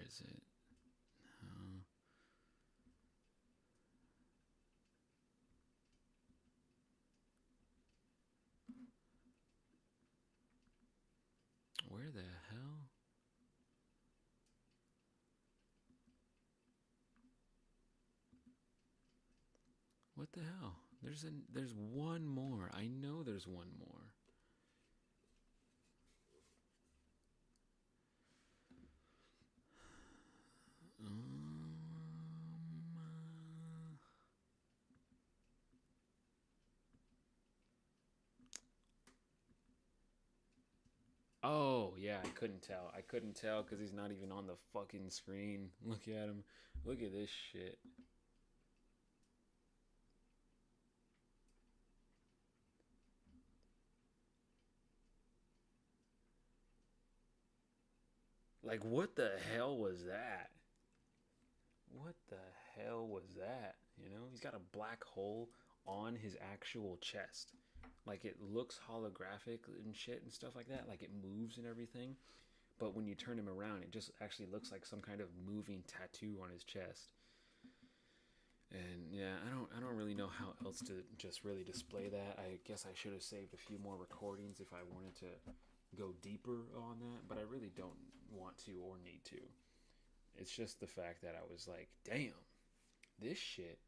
is it? No. Where the hell? What the hell? There's one more. I know there's one more. Oh, yeah, I couldn't tell. I couldn't tell because he's not even on the fucking screen. Look at him. Look at this shit. Like, what the hell was that? What the hell was that? You know, he's got a black hole on his actual chest. Like, it looks holographic and shit and stuff like that. Like, it moves and everything. But when you turn him around, it just actually looks like some kind of moving tattoo on his chest. And yeah, I don't really know how else to just really display that. I guess I should have saved a few more recordings if I wanted to go deeper on that, but I really don't want to or need to. It's just the fact that I was like, damn, this shit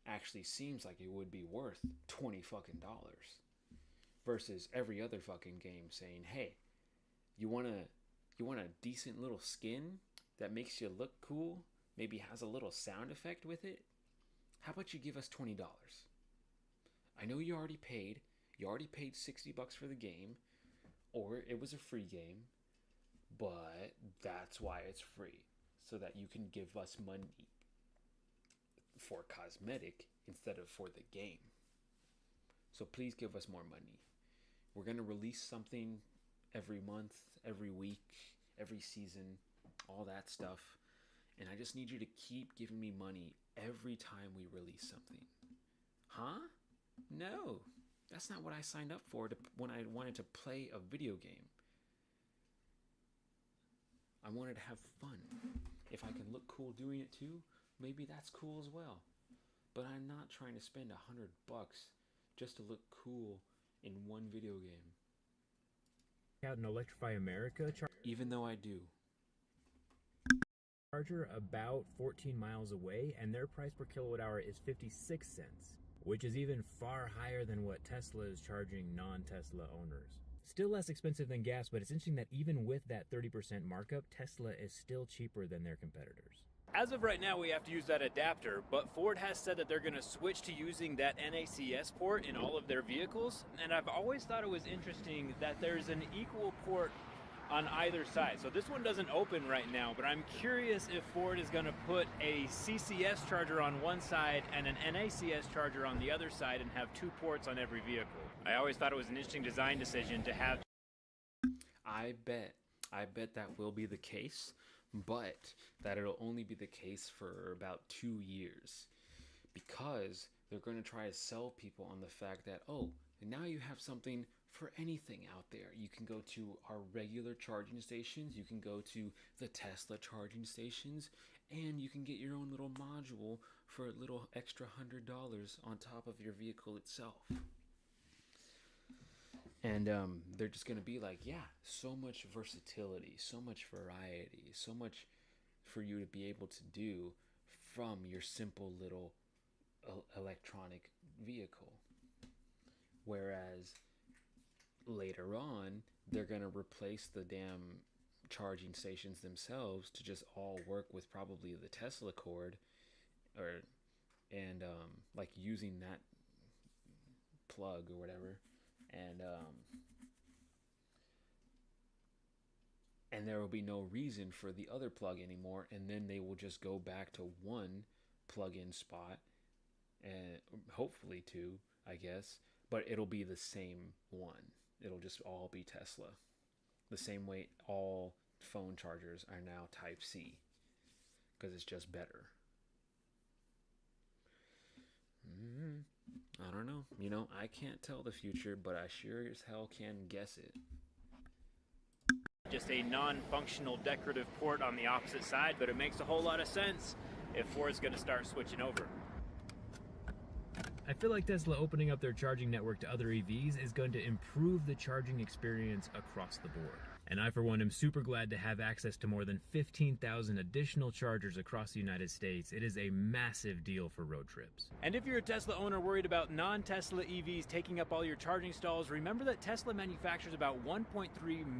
actually seems like it would be worth $20 fucking dollars versus every other fucking game saying, hey, you want a decent little skin that makes you look cool, maybe has a little sound effect with it? How about you give us $20? I know you already paid $60 for the game, or it was a free game, but that's why it's free, so that you can give us money for cosmetic instead of for the game. So please give us more money. We're going to release something every month, every week, every season, all that stuff. And I just need you to keep giving me money every time we release something. Huh? No. That's not what I signed up for when I wanted to play a video game. I wanted to have fun. If I can look cool doing it too, maybe that's cool as well. But I'm not trying to spend $100 just to look cool in one video game. Out in Electrify America, even though I do. Charger about 14 miles away, and their price per kilowatt hour is 56 cents, which is even far higher than what Tesla is charging non-Tesla owners. Still less expensive than gas, but it's interesting that even with that 30% markup, Tesla is still cheaper than their competitors. As of right now, we have to use that adapter, but Ford has said that they're going to switch to using that NACS port in all of their vehicles, and I've always thought it was interesting that there's an equal port on either side. So this one doesn't open right now, but I'm curious if Ford is going to put a CCS charger on one side and an NACS charger on the other side and have two ports on every vehicle. I always thought it was an interesting design decision to have. I bet that will be the case, but that it'll only be the case for about 2 years, because they're going to try to sell people on the fact that, oh, now you have something for anything out there. You can go to our regular charging stations, you can go to the Tesla charging stations, and you can get your own little module for a little extra $100 on top of your vehicle itself. And they're just going to be like, yeah, so much versatility, so much variety, so much for you to be able to do from your simple little electronic vehicle. Whereas later on, they're going to replace the damn charging stations themselves to just all work with probably the Tesla cord, and like using that plug or whatever, and there will be no reason for the other plug anymore, and then they will just go back to one plug-in spot, and hopefully two, I guess, but it'll be the same one. It'll just all be Tesla. The same way all phone chargers are now Type-C. because it's just better. I don't know. You know, I can't tell the future, but I sure as hell can guess it. Just a non-functional decorative port on the opposite side, but it makes a whole lot of sense if Ford's going to start switching over. I feel like Tesla opening up their charging network to other EVs is going to improve the charging experience across the board. And I, for one, am super glad to have access to more than 15,000 additional chargers across the United States. It is a massive deal for road trips. And if you're a Tesla owner worried about non-Tesla EVs taking up all your charging stalls, remember that Tesla manufactures about 1.3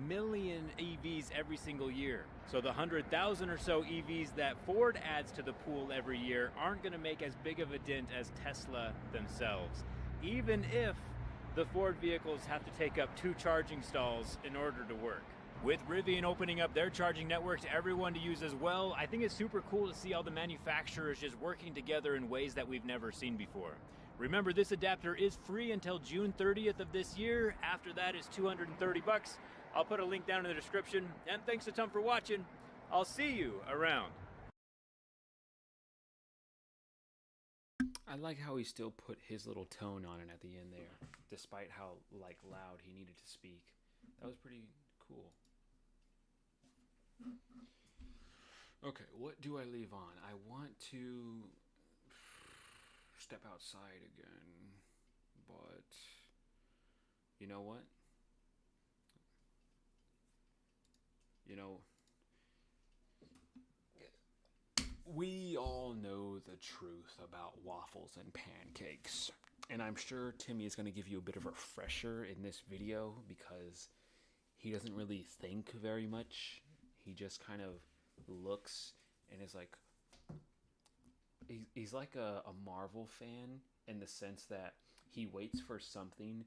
million EVs every single year. So the 100,000 or so EVs that Ford adds to the pool every year aren't going to make as big of a dent as Tesla themselves, even if the Ford vehicles have to take up 2 charging stalls in order to work. With Rivian opening up their charging network to everyone to use as well, I think it's super cool to see all the manufacturers just working together in ways that we've never seen before. Remember, this adapter is free until June 30th of this year. After that, it's $230. I'll put a link down in the description. And thanks a ton for watching. I'll see you around. I like how he still put his little tone on it at the end there, despite how like loud he needed to speak. That was pretty cool. Okay, what do I leave on? I want to step outside again, but you know what? You know, we all know the truth about waffles and pancakes, and I'm sure Timmy is going to give you a bit of a refresher in this video because he doesn't really think very much. He just kind of looks and is like, he's like a Marvel fan in the sense that he waits for something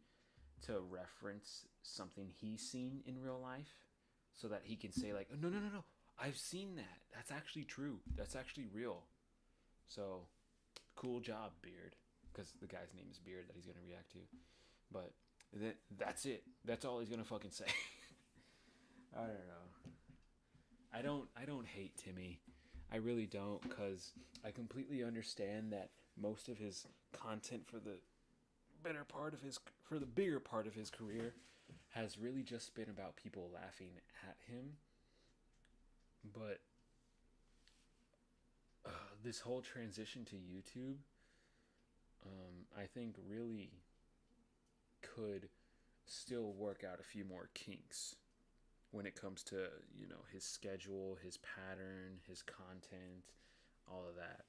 to reference something he's seen in real life so that he can say like, oh, no, I've seen that. That's actually true. That's actually real. So, cool job, Beard. Because the guy's name is Beard that he's going to react to. But that's it. That's all he's going to fucking say. I don't know. I don't hate Timmy. I really don't, because I completely understand that most of his content for the bigger part of his career has really just been about people laughing at him. But this whole transition to YouTube, I think really could still work out a few more kinks when it comes to, you know, his schedule, his pattern, his content, all of that.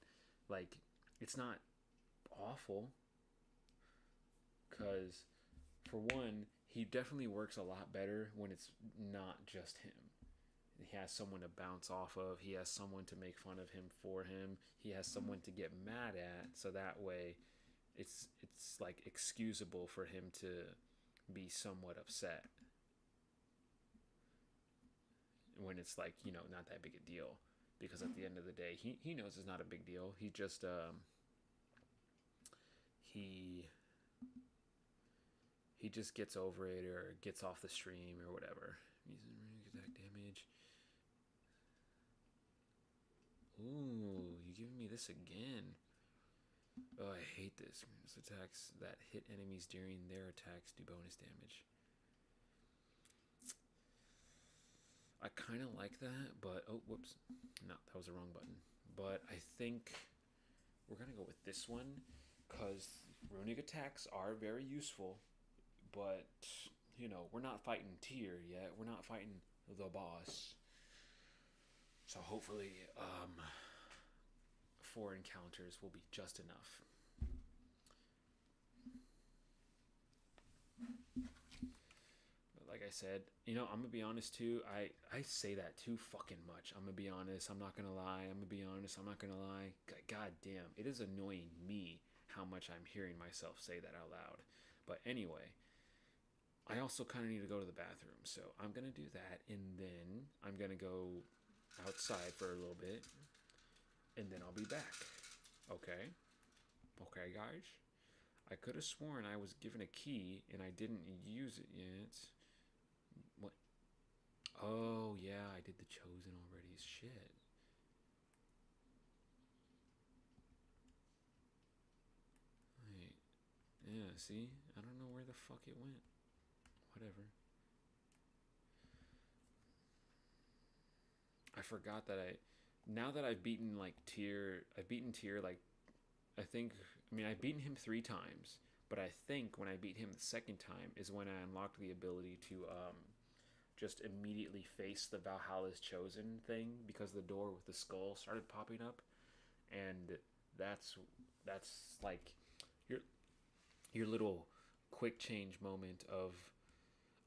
Like, it's not awful, because for one, he definitely works a lot better when it's not just him. He has someone to bounce off of. He has someone to make fun of him for him. He has someone to get mad at, so that way it's like excusable for him to be somewhat upset when it's like, you know, not that big a deal, because at the end of the day he knows it's not a big deal. He just he just gets over it or gets off the stream or whatever. Exact damage. Ooh, you giving me this again. Oh, I hate this. Attacks that hit enemies during their attacks do bonus damage. I kind of like that, but oh, whoops. No, that was the wrong button. But I think we're going to go with this one, because runic attacks are very useful, but, you know, we're not fighting Tyr yet. We're not fighting the boss. So hopefully 4 encounters will be just enough. But like I said, you know, I'm going to be honest too. I say that too fucking much. I'm going to be honest. I'm not going to lie. I'm going to be honest. I'm not going to lie. God damn. It is annoying me how much I'm hearing myself say that out loud. But anyway, I also kind of need to go to the bathroom. So I'm going to do that. And then I'm going to go outside for a little bit, and then I'll be back. Okay, guys, I could have sworn I was given a key and I didn't use it yet. What? Oh yeah, I did the chosen already. Shit. See? I don't know where the fuck it went. Whatever. I forgot that now that I've beaten like tier, like, I've beaten him 3 times, but I think when I beat him the second time is when I unlocked the ability to, just immediately face the Valhalla's Chosen thing, because the door with the skull started popping up, and that's like your little quick change moment of,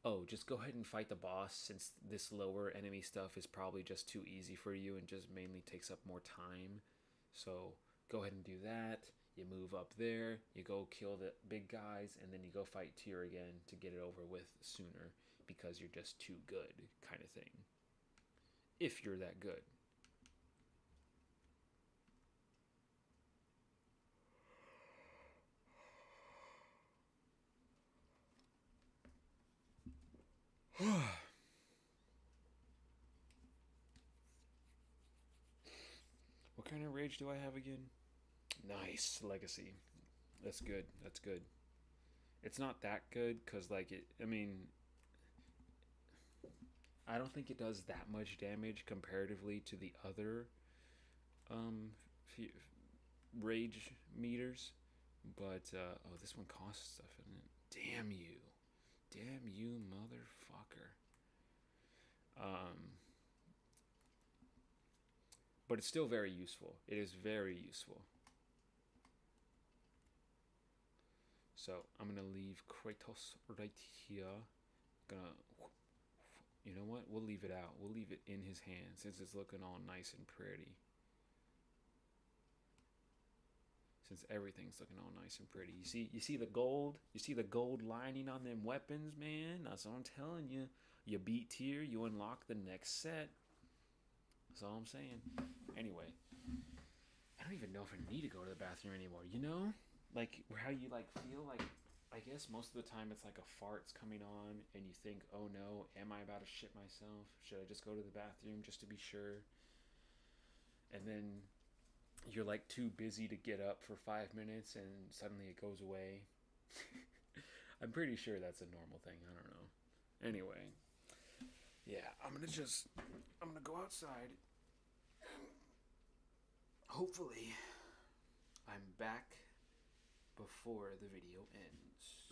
oh, just go ahead and fight the boss, since this lower enemy stuff is probably just too easy for you and just mainly takes up more time. So go ahead and do that. You move up there, you go kill the big guys, and then you go fight Tyr again to get it over with sooner, because you're just too good, kind of thing. If you're that good. What kind of rage do I have again? Nice. Legacy. That's good. That's good. It's not that good, because, like, I don't think it does that much damage comparatively to the other rage meters. But, oh, this one costs stuff, isn't it? Damn you. Damn you, motherfucker. But it's still very useful. It is very useful. So I'm gonna leave Kratos right here. You know what? We'll leave it out. We'll leave it in his hand, since it's looking all nice and pretty. Since everything's looking all nice and pretty. You see the gold? You see the gold lining on them weapons, man? That's what I'm telling you. You beat Tyr, you unlock the next set. That's all I'm saying. Anyway, I don't even know if I need to go to the bathroom anymore, you know? Like, how you, like, feel like, I guess most of the time it's like a fart's coming on, and you think, oh no, am I about to shit myself? Should I just go to the bathroom just to be sure? And then you're, like, too busy to get up for 5 minutes, and suddenly it goes away. I'm pretty sure that's a normal thing. I don't know. Anyway, yeah, I'm gonna go outside. Hopefully, I'm back before the video ends.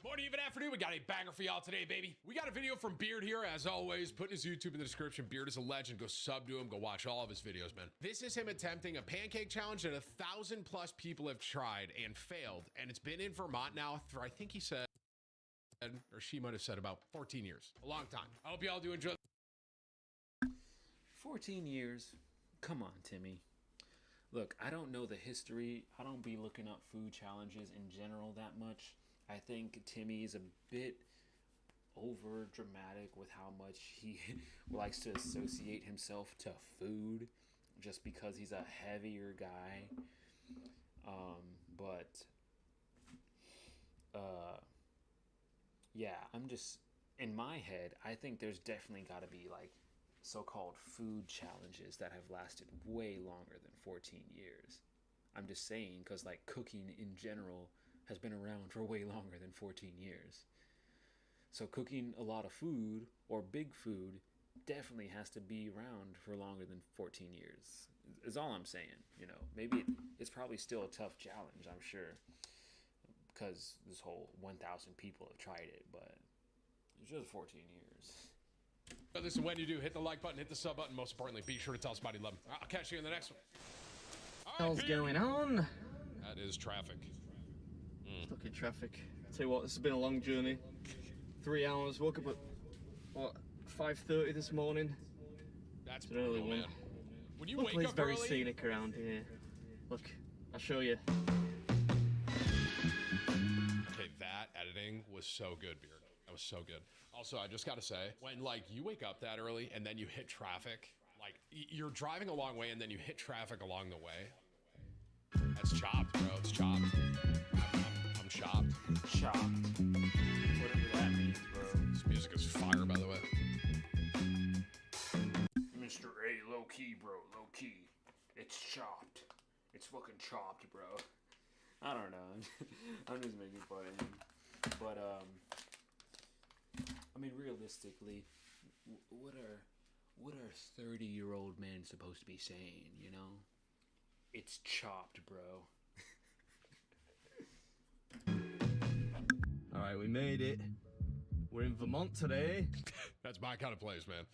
Morning, even afternoon, we got a banger for y'all today, baby. We got a video from Beard here, as always. Put his YouTube in the description. Beard is a legend. Go sub to him. Go watch all of his videos, man. This is him attempting a pancake challenge that 1,000+ people have tried and failed. And it's been in Vermont now for, I think he said, or she might have said, about 14 years. A long time. I hope y'all do enjoy. 14 years? Come on, Timmy. Look, I don't know the history. I don't be looking up food challenges in general that much. I think Timmy is a bit over dramatic with how much he likes to associate himself to food, just because he's a heavier guy. Yeah, I'm just, in my head, I think there's definitely got to be, like, so-called food challenges that have lasted way longer than 14 years. I'm just saying, because, like, cooking in general has been around for way longer than 14 years. So cooking a lot of food, or big food, definitely has to be around for longer than 14 years, is all I'm saying. You know, maybe it's probably still a tough challenge, I'm sure, because this whole 1,000 people have tried it, but it's just 14 years. But listen, when you do, hit the like button, hit the sub button. Most importantly, be sure to tell somebody you love them. I'll catch you in the next one. What's going on? That is traffic. Stuck in traffic. Tell you what, this has been a long journey. 3 hours. Woke up at what, 5:30 this morning. That's an early one. Man. When you Luckily, wake it's up very early, scenic around here. Look, I'll show you. Okay, that editing was so good, Beard. That was so good. Also, I just gotta say, when like you wake up that early and then you hit traffic, like you're driving a long way and then you hit traffic along the way. That's chopped, bro. It's chopped. I'm chopped. Chopped. Whatever that means, bro. This music is fire, by the way. Mr. A, low key, bro, low key. It's chopped. It's fucking chopped, bro. I don't know. I'm just making fun of him. But I mean, realistically, what are 30-year-old men supposed to be saying? You know, it's chopped, bro. All right, we made it. We're in Vermont today. That's my kind of place, man.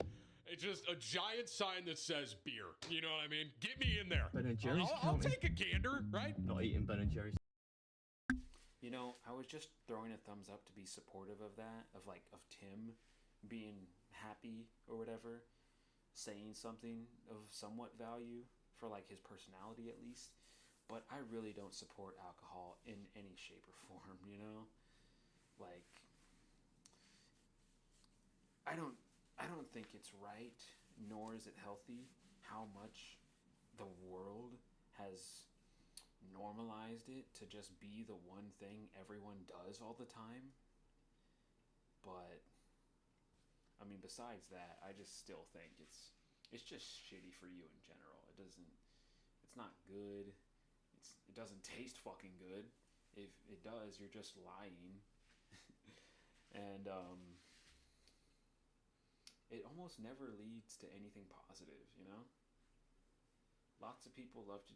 It's just a giant sign that says beer. You know what I mean? Get me in there. Ben and Jerry's I'll counting. take a gander, right? Not eating Ben and Jerry's. You know, I was just throwing a thumbs up to be supportive of that, of Tim being happy or whatever, saying something of somewhat value for like his personality at least. But I really don't support alcohol in any shape or form, you know? Like, I don't think it's right, nor is it healthy, how much the world has normalized it to just be the one thing everyone does all the time. But I mean, besides that, I just still think it's just shitty for you in general. It's not good. It doesn't taste fucking good. If it does, you're just lying. And it almost never leads to anything positive, you know? Lots of people love to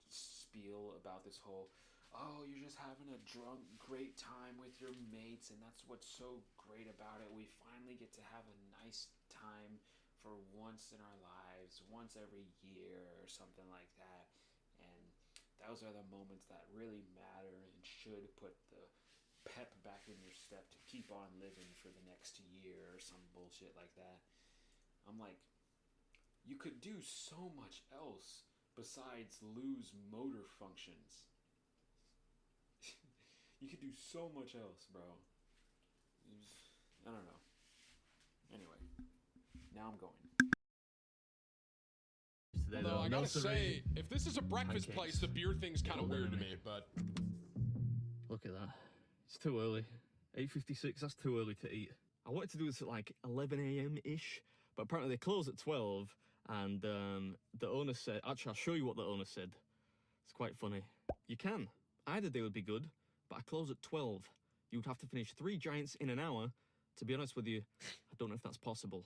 spiel about this whole, oh, you're just having a drunk, great time with your mates, and that's what's so great about it. We finally get to have a nice time for once in our lives, once every year or something like that. And those are the moments that really matter and should put the pep back in your step to keep on living for the next year or some bullshit like that. I'm like, you could do so much else besides lose motor functions. You could do so much else, bro. I don't know. Anyway, now I'm going. Although I gotta say, if this is a breakfast place, the beer thing's kind of weird to me, but... Look at that. It's too early. 8:56, that's too early to eat. I wanted to do this at like 11 a.m.-ish, but apparently they close at 12, and the owner said... Actually, I'll show you what the owner said. It's quite funny. You can. Either day would be good, but I close at 12. You would have to finish 3 giants in an hour. To be honest with you, I don't know if that's possible.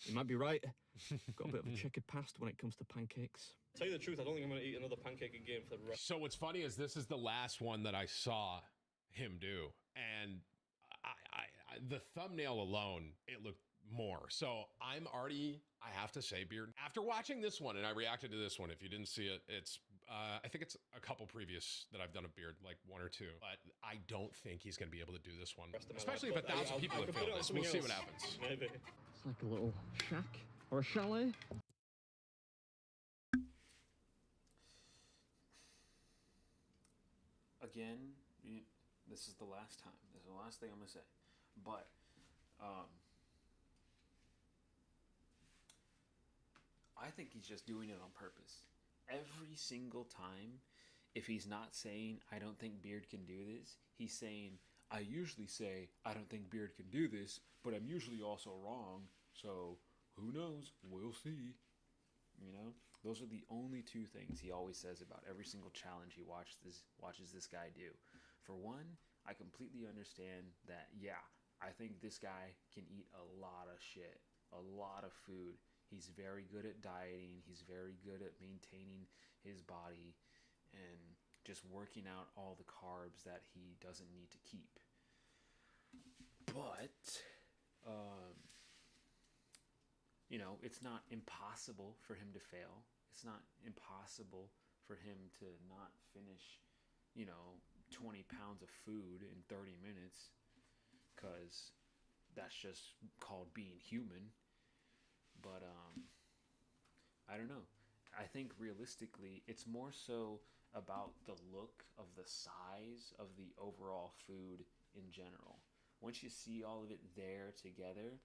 You might be right. Got a bit of a checkered past when it comes to pancakes. Tell you the truth, I don't think I'm going to eat another pancake again for the rest. So what's funny is this is the last one that I saw him do, and the thumbnail alone, it looked more. So I'm already, I have to say, Beard, after watching this one, and I reacted to this one, if you didn't see it, it's, I think it's a couple previous that I've done a Beard, like 1 or 2, but I don't think he's going to be able to do this one, especially if 1,000 people have filmed this. We'll see what happens. Maybe. It's like a little shack or a chalet. Again, this is the last time. This is the last thing I'm gonna say. But I think he's just doing it on purpose. Every single time, if he's not saying, I don't think Beard can do this, he's saying, I usually say, I don't think Beard can do this, but I'm usually also wrong, so who knows? We'll see. You know? Those are the only 2 things he always says about every single challenge he watches this guy do. For one, I completely understand that, yeah, I think this guy can eat a lot of shit, a lot of food. He's very good at dieting. He's very good at maintaining his body and just working out all the carbs that he doesn't need to keep. But, you know, it's not impossible for him to fail. It's not impossible for him to not finish, you know, 20 pounds of food in 30 minutes, because that's just called being human. But I don't know. I think realistically, it's more so about the look of the size of the overall food in general. Once you see all of it there together,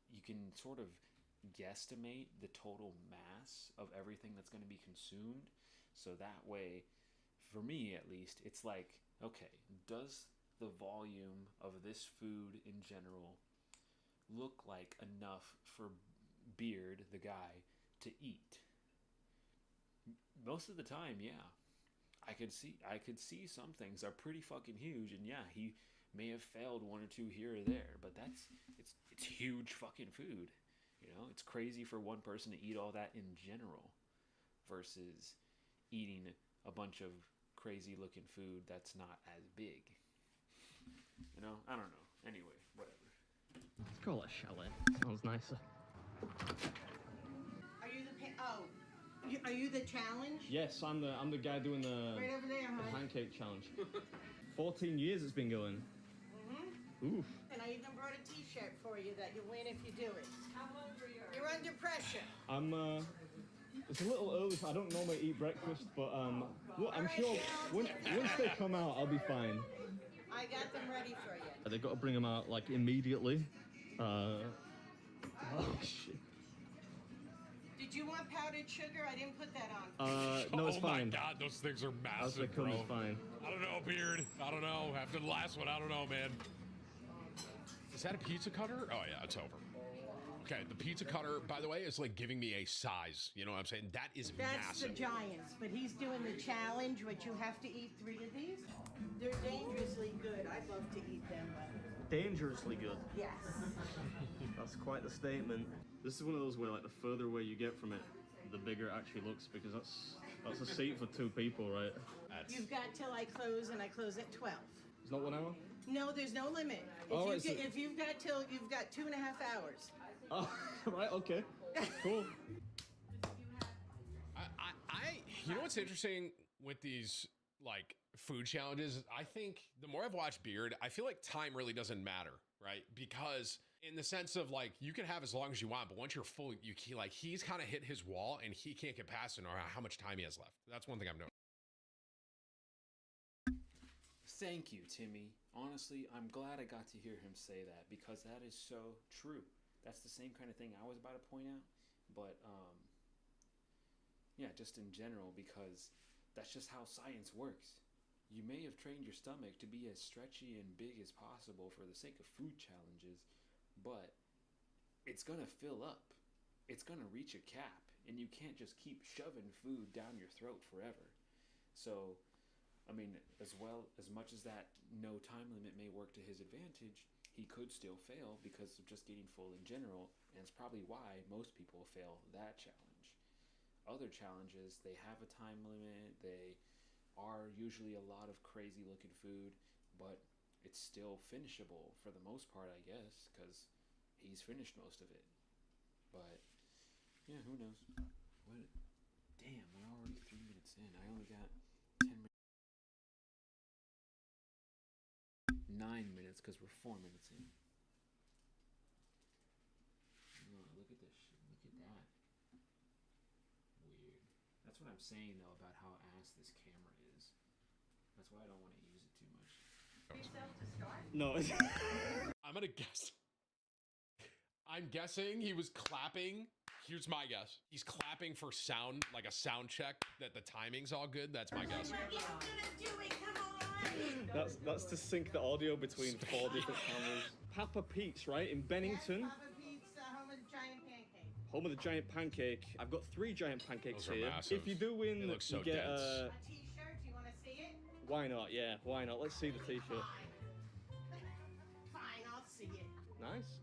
you can sort of guesstimate the total mass of everything that's going to be consumed. So that way, for me at least, it's like, okay, does the volume of this food in general look like enough for Beard, the guy, to eat? most of the time, yeah. I could see some things are pretty fucking huge, and yeah, he may have failed one or two here or there, but it's huge fucking food. You know, it's crazy for one person to eat all that in general versus eating a bunch of crazy looking food that's not as big. You know, I don't know. Anyway, whatever. Let's call it a chalet. Sounds nicer. Are you are you the challenge? Yes, I'm the guy doing the, Right over there, the huh? pancake challenge. 14 years it's been going. Oof. And I even brought a T-shirt for you that you win if you do it. How hungry are you? You're under pressure. I'm it's a little early. I don't normally eat breakfast, but look, I'm sure once they come out, I'll be fine. I got them ready for you. They've got to bring them out like immediately. Oh shit. Did you want powdered sugar? I didn't put that on. No, it's fine. Oh my God, those things are As they massive, come, bro. it's fine. I don't know, Beard. I don't know. After the last one, I don't know, man. Is that a pizza cutter? Oh yeah, it's over. Okay, the pizza cutter, by the way, is like giving me a size. You know what I'm saying? That is That's massive. the Giants, but he's doing the challenge, which you have to eat 3 of these. They're dangerously good. I'd love to eat them, but Dangerously good. yes. That's quite the statement. This is one of those where like the further away you get from it, the bigger it actually looks, because that's a seat for 2 people, right? You've got till I close, and I close at 12. It's not 1 hour? No, there's no limit. Oh, If you've got till, you've got 2.5 hours. Oh, right, okay. Cool. You know what's interesting with these like food challenges? I think the more I've watched Beard, I feel like time really doesn't matter, right? Because in the sense of like you can have as long as you want, but once you're full, he's kind of hit his wall and he can't get past it, or how much time he has left. That's one thing I've noticed. Thank you, Timmy. Honestly, I'm glad I got to hear him say that, because that is so true. That's the same kind of thing I was about to point out, but yeah, just in general, because that's just how science works. You may have trained your stomach to be as stretchy and big as possible for the sake of food challenges, but it's gonna fill up. It's gonna reach a cap, and you can't just keep shoving food down your throat forever. So, I mean, as much as that no time limit may work to his advantage, he could still fail because of just getting full in general, and it's probably why most people fail that challenge. Other challenges, they have a time limit, they are usually a lot of crazy looking food, but it's still finishable for the most part, I guess, because he's finished most of it. But, yeah, who knows? What? Damn, we're already 3 minutes in. I only got 10 minutes. 9 minutes because we're 4 minutes in. Oh, look at this shit. Look at that. Weird. That's what I'm saying though about how ass this camera is. That's why I don't want to use it too much. No. I'm gonna guess. I'm guessing he was clapping. Here's my guess. He's clapping for sound, like a sound check, that the timing's all good. That's my guess. That's to sync the audio between 4 different cameras. Papa Pete's, right, in Bennington. Papa Pete's, home of the giant pancake. Home of the giant pancake. I've got 3 giant pancakes Those are here. massive. If you do win, They look so you get dense. A T-shirt, do you want to see it? Why not? Yeah, why not? Let's see the T-shirt. Fine, I'll see it. Nice.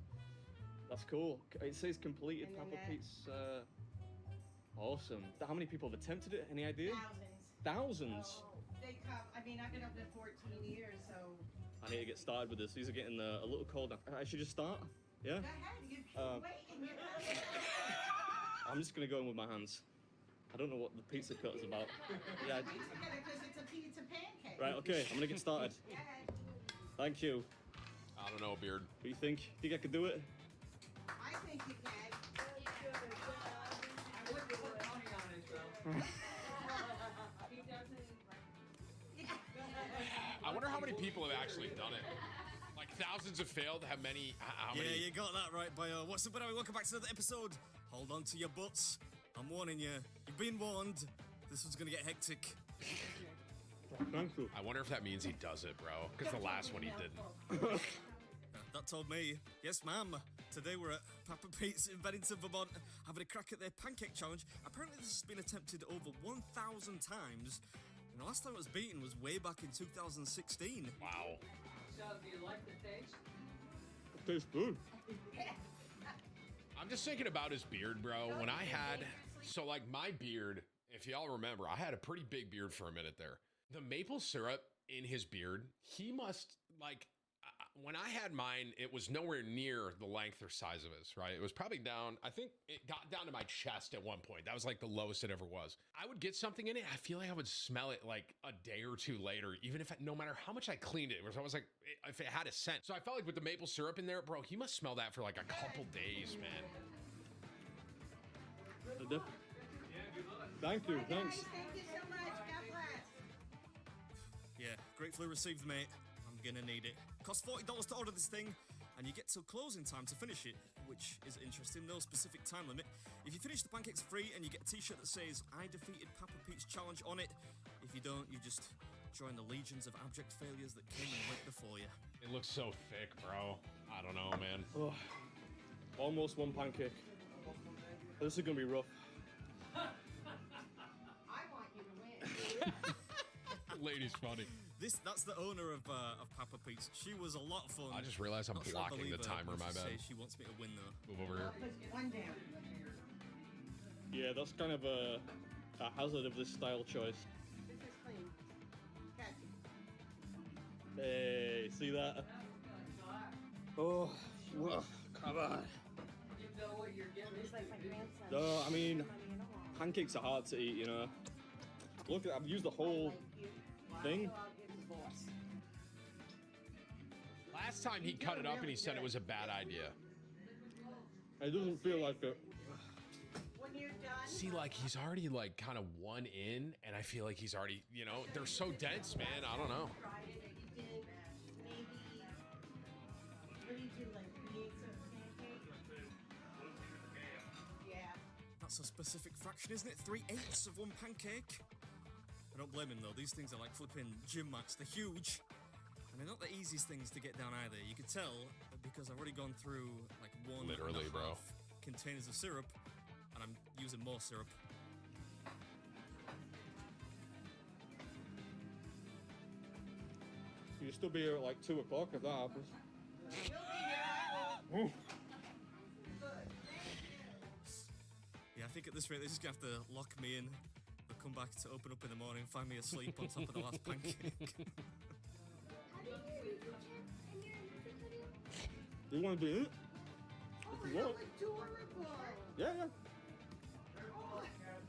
That's cool. It says completed And then Papa that- Pete's. Awesome. How many people have attempted it? Any idea? Thousands. They come. I mean, I've been up there 14 years, so. I need to get started with this. These are getting a little cold. I should just start. Yeah. Go ahead. You keep waiting. I'm just gonna go in with my hands. I don't know what the pizza cut is about. Yeah. Because it's a pizza pancake. Right. Okay. I'm gonna get started. Go ahead. Thank you. I don't know, Beard. What do you think? Think I could do it? I think you can. I wouldn't put money on it, though. I wonder how many people have actually done it. Like thousands have failed. How many? How many? Yeah, you got that right, Bio. What's up, everybody? Welcome back to another episode. Hold on to your butts. I'm warning you. You've been warned. This one's gonna get hectic. I wonder if that means he does it, bro. Because the last one he didn't. That told me. Yes, ma'am. Today we're at Papa Pete's in Bennington, Vermont, having a crack at their pancake challenge. Apparently this has been attempted over 1,000 times, and the last time it was beaten was way back in 2016. Wow. So, do you like the taste? It tastes good. I'm just thinking about his beard, bro. When I had, so like my beard, if y'all remember, I had a pretty big beard for a minute there. The maple syrup in his beard, he must, like, when I had mine, it was nowhere near the length or size of his, right? It was probably down, I think it got down to my chest at one point. That was like the lowest it ever was. I would get something in it, I feel like I would smell it like a day or two later, even if, no matter how much I cleaned it, I was like, if it had a scent. So I felt like with the maple syrup in there, bro, he must smell that for like a couple days, man. Thank you, thanks. Thank you so much. God bless. Yeah, gratefully received, mate. I'm gonna need it. Costs $40 to order this thing, and you get till closing time to finish it, which is interesting. No specific time limit. If you finish the pancakes free, and you get a t-shirt that says "I defeated Papa Pete's challenge" on it. If you don't, you just join the legions of abject failures that came and went before you. It looks so thick, bro. I don't know, man. Oh, almost one pancake. This is gonna be rough. I want you to win. Lady's funny. That's the owner of Papa Pete's. She was a lot of fun. I just realized I'm Not sure I blocking the believe her timer, when my she bad. says she wants me to win though. Move over here. One down. Yeah, that's kind of a hazard of this style choice. This is clean. Catch it. Hey, see that? Oh, well, come on. You know what you're getting. It's like my grandson. No, I mean, pancakes are hard to eat, you know. Look, I've used the whole thing. Last time he cut it up and he said it was a bad idea. It doesn't feel like it. When you're done. See, like, he's already, like, kind of one in, and I feel like he's already, you know, they're so dense, man. I don't know. What do you do, like create some pancake? Yeah. That's a specific fraction, isn't it? 3/8 of one pancake. I don't blame him though. These things are like flipping gym mats. They're huge, and they're not the easiest things to get down either. You can tell because I've already gone through like one Literally, and a bro. half containers of syrup, and I'm using more syrup. You'll still be here at like 2 o'clock if that happens. Yeah, I think at this rate they're just gonna have to lock me in. They'll come back to open up in the morning, find me asleep on top of the last pancake. Do you want to do it? If you want. Yeah, yeah.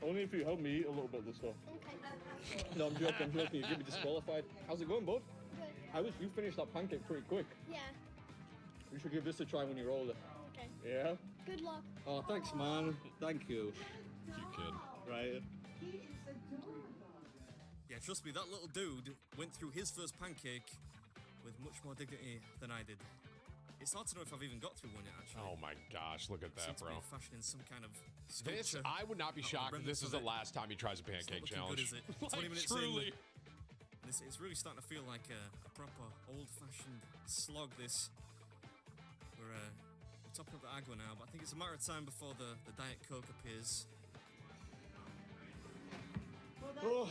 Only if you help me eat a little bit of this stuff. No, I'm joking, You get me disqualified. How's it going, bud? Good. You finished that pancake pretty quick. Yeah. You should give this a try when you're older. Okay. Yeah? Good luck. Oh, thanks, man. Thank you. Cute kid. Right. Yeah, trust me, that little dude went through his first pancake with much more dignity than I did. It's hard to know if I've even got through one yet, actually. Oh my gosh, look at that, Seems to bro. be fashioning some kind of This, sculpture. I would not be out of shocked if this remnants is of the it. last time he tries a It's not pancake looking challenge. Good, is it? 20 Like, minutes truly. in. It's really starting to feel like a proper old-fashioned slog, this. We're topping up the agua now, but I think it's a matter of time before the Diet Coke appears. Oh.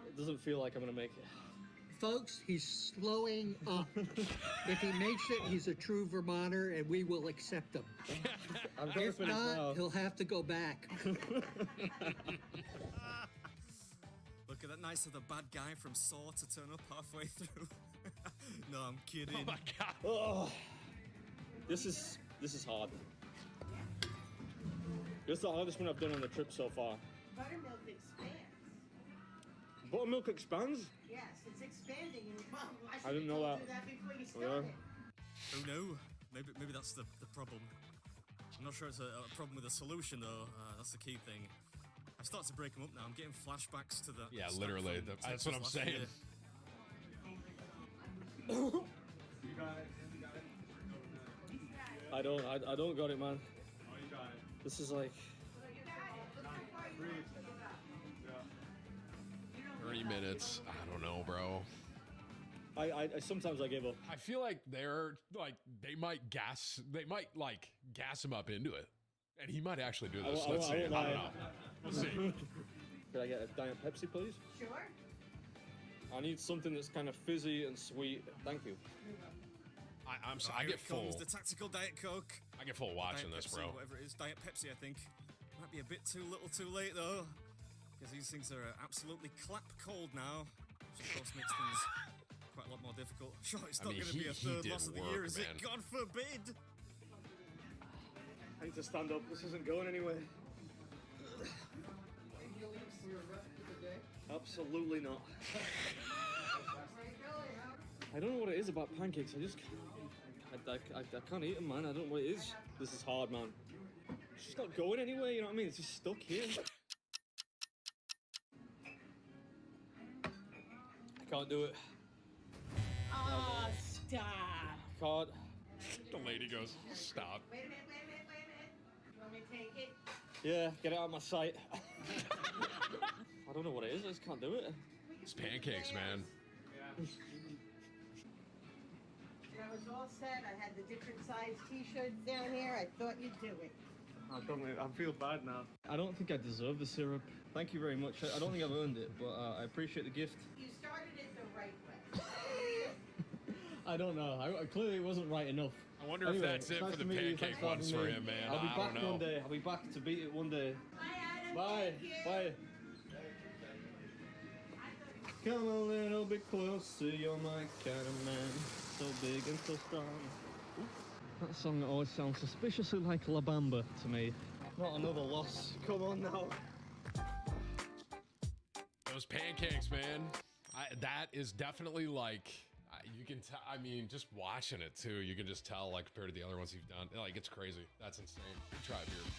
It doesn't feel like I'm gonna make it. Folks, he's slowing up. If he makes it, he's a true Vermonter, and we will accept him. I'm gonna If finish not, now. he'll have to go back. Look at that nice of the bad guy from Saw to turn up halfway through. No, I'm kidding. Oh my god. Oh, this is hard. This is the hardest one I've done on the trip so far. Buttermilk expands. Buttermilk expands? Yes, it's expanding in your mouth. I didn't know told that. you that before you Oh, yeah? started. Who knew? Maybe that's the problem. I'm not sure it's a problem with a solution though. That's the key thing. I've started to break them up now. I'm getting flashbacks to the Yeah, stuff literally. from That's what I'm Texas last saying. year. I don't got it, man. This is like 30 minutes. I don't know, bro. I sometimes I give up. I feel like they might like gas him up into it, and he might actually do this. Let's see. I don't know. We'll see. Could I get a Diet Pepsi, please? Sure. I need something that's kind of fizzy and sweet. Thank you. I get full. Comes the tactical Diet Coke. I get full watching Diet this, Pepsi, bro. Whatever it is, Diet Pepsi, I think. Might be a bit too little too late, though. Because these things are absolutely clap cold now. Which, of course, makes things quite a lot more difficult. Sure, it's not going to be a third loss of the year, is it? God forbid! I need to stand up. This isn't going anywhere. Absolutely not. I don't know what it is about pancakes. I just I can't eat them, man. I don't know what it is. This is hard, man. It's just not going anywhere. You know what I mean? It's just stuck here. I can't do it. Oh, stop. Can't. The lady goes, stop. Wait a minute. You want me to take it? Yeah, get it out of my sight. I don't know what it is. I just can't do it. It's pancakes, man. When I was all set, I had the different size t-shirts down here. I thought you'd do it. I feel bad now. I don't think I deserve the syrup. Thank you very much. I don't think I've earned it, but I appreciate the gift. You started it the right way. I don't know. I clearly it wasn't right enough. I wonder if that's it for the pancake ones for him, man. I'll be I back don't know. one day. I'll be back to beat it one day. Bye, Adam. Bye. Thank you. Bye. Come a little bit closer, you're my kind of man. So big and so strong. That song always sounds suspiciously like La Bamba to me. Not another loss. Come on now. Those pancakes, man. That is definitely like, you can tell, I mean, just watching it too, you can just tell, like, compared to the other ones you've done. Like, it's crazy. That's insane. Good try, Beard.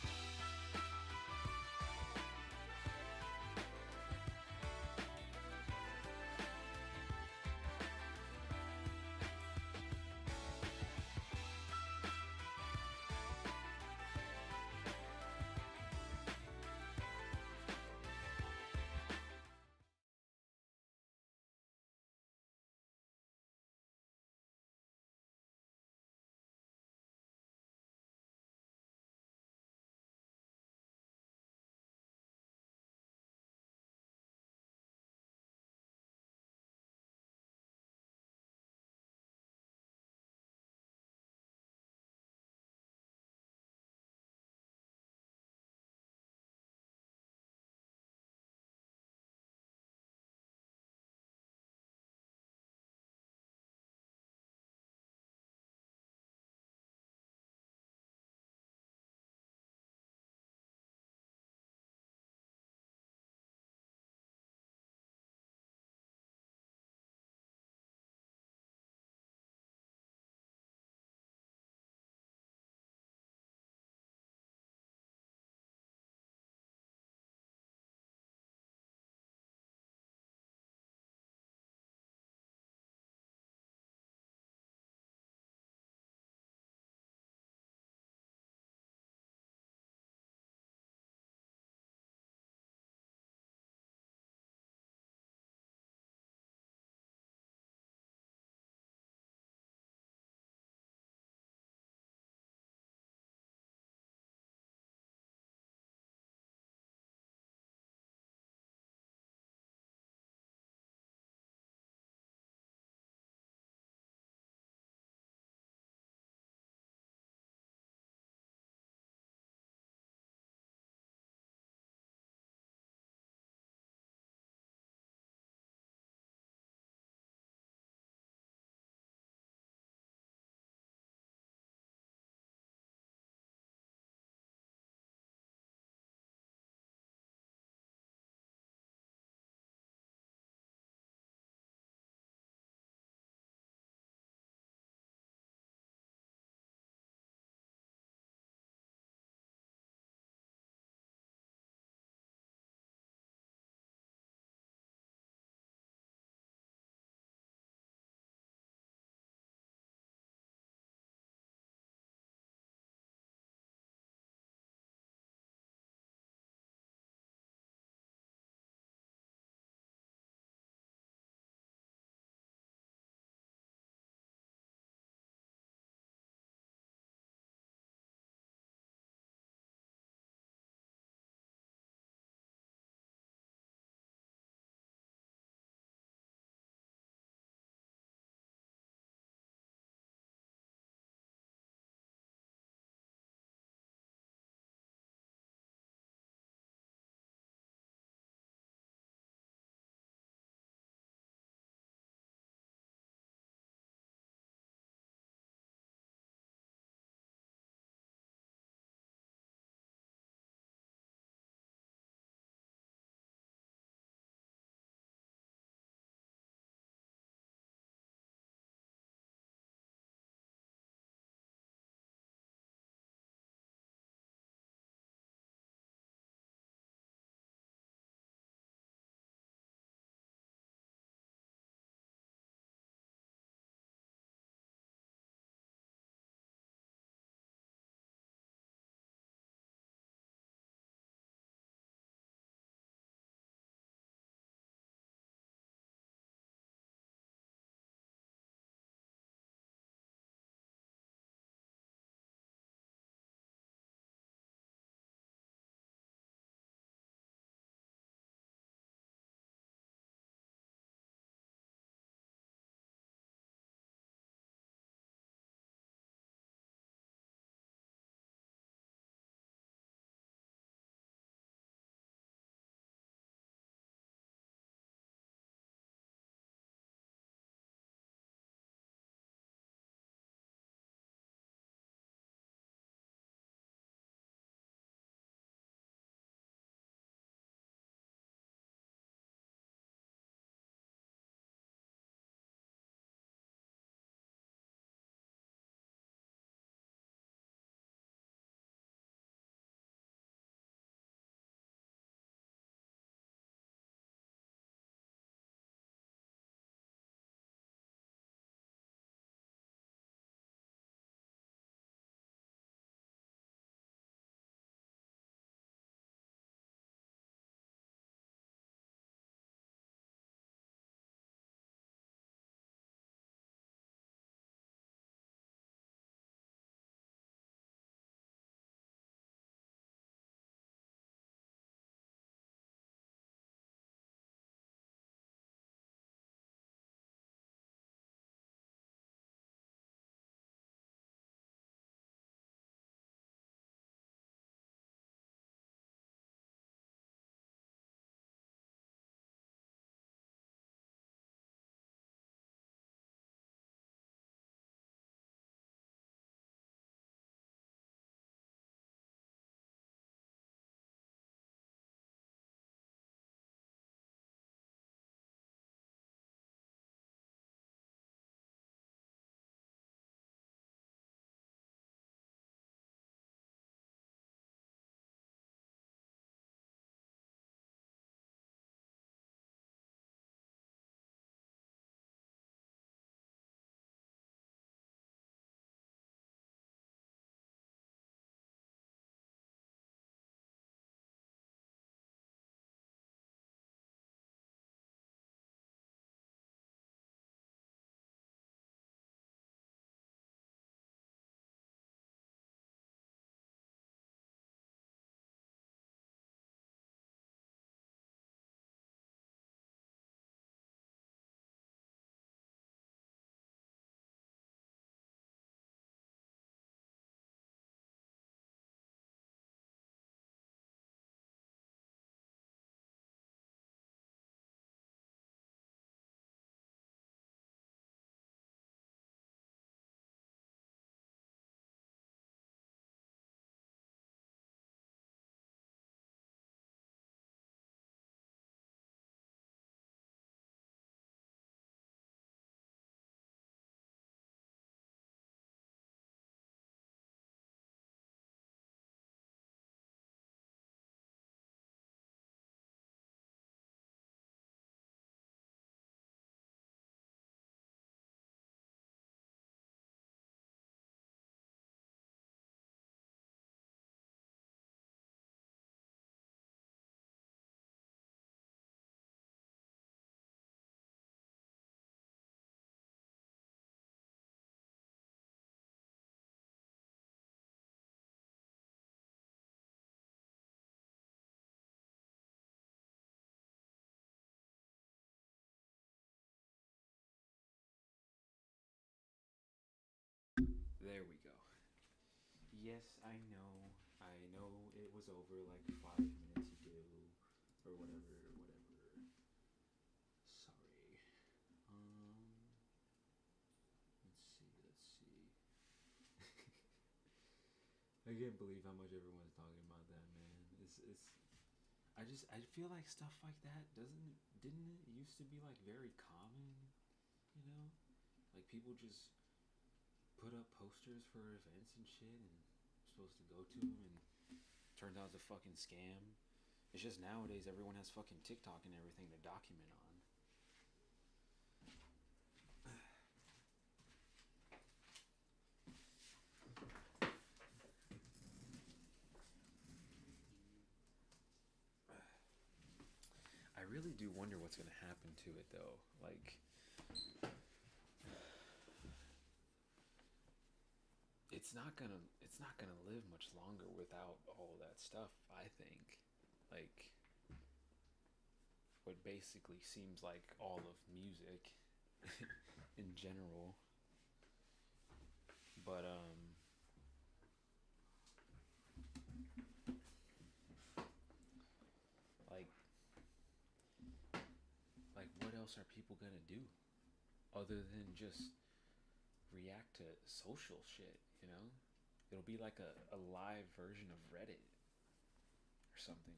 yes, I know it was over like 5 minutes ago, or whatever. Sorry. Let's see. I can't believe how much everyone's talking about that, man. I feel like stuff like that didn't it used to be like very common, you know? Like people just put up posters for events and shit and you're supposed to go to them and turns out it's a fucking scam. It's just nowadays everyone has fucking TikTok and everything to document on. I really do wonder what's gonna happen to it though. Like, it's not gonna live much longer without all of that stuff, I think. Like, what basically seems like all of music in general. But like what else are people gonna do other than just react to social shit, you know? It'll be like a live version of Reddit or something.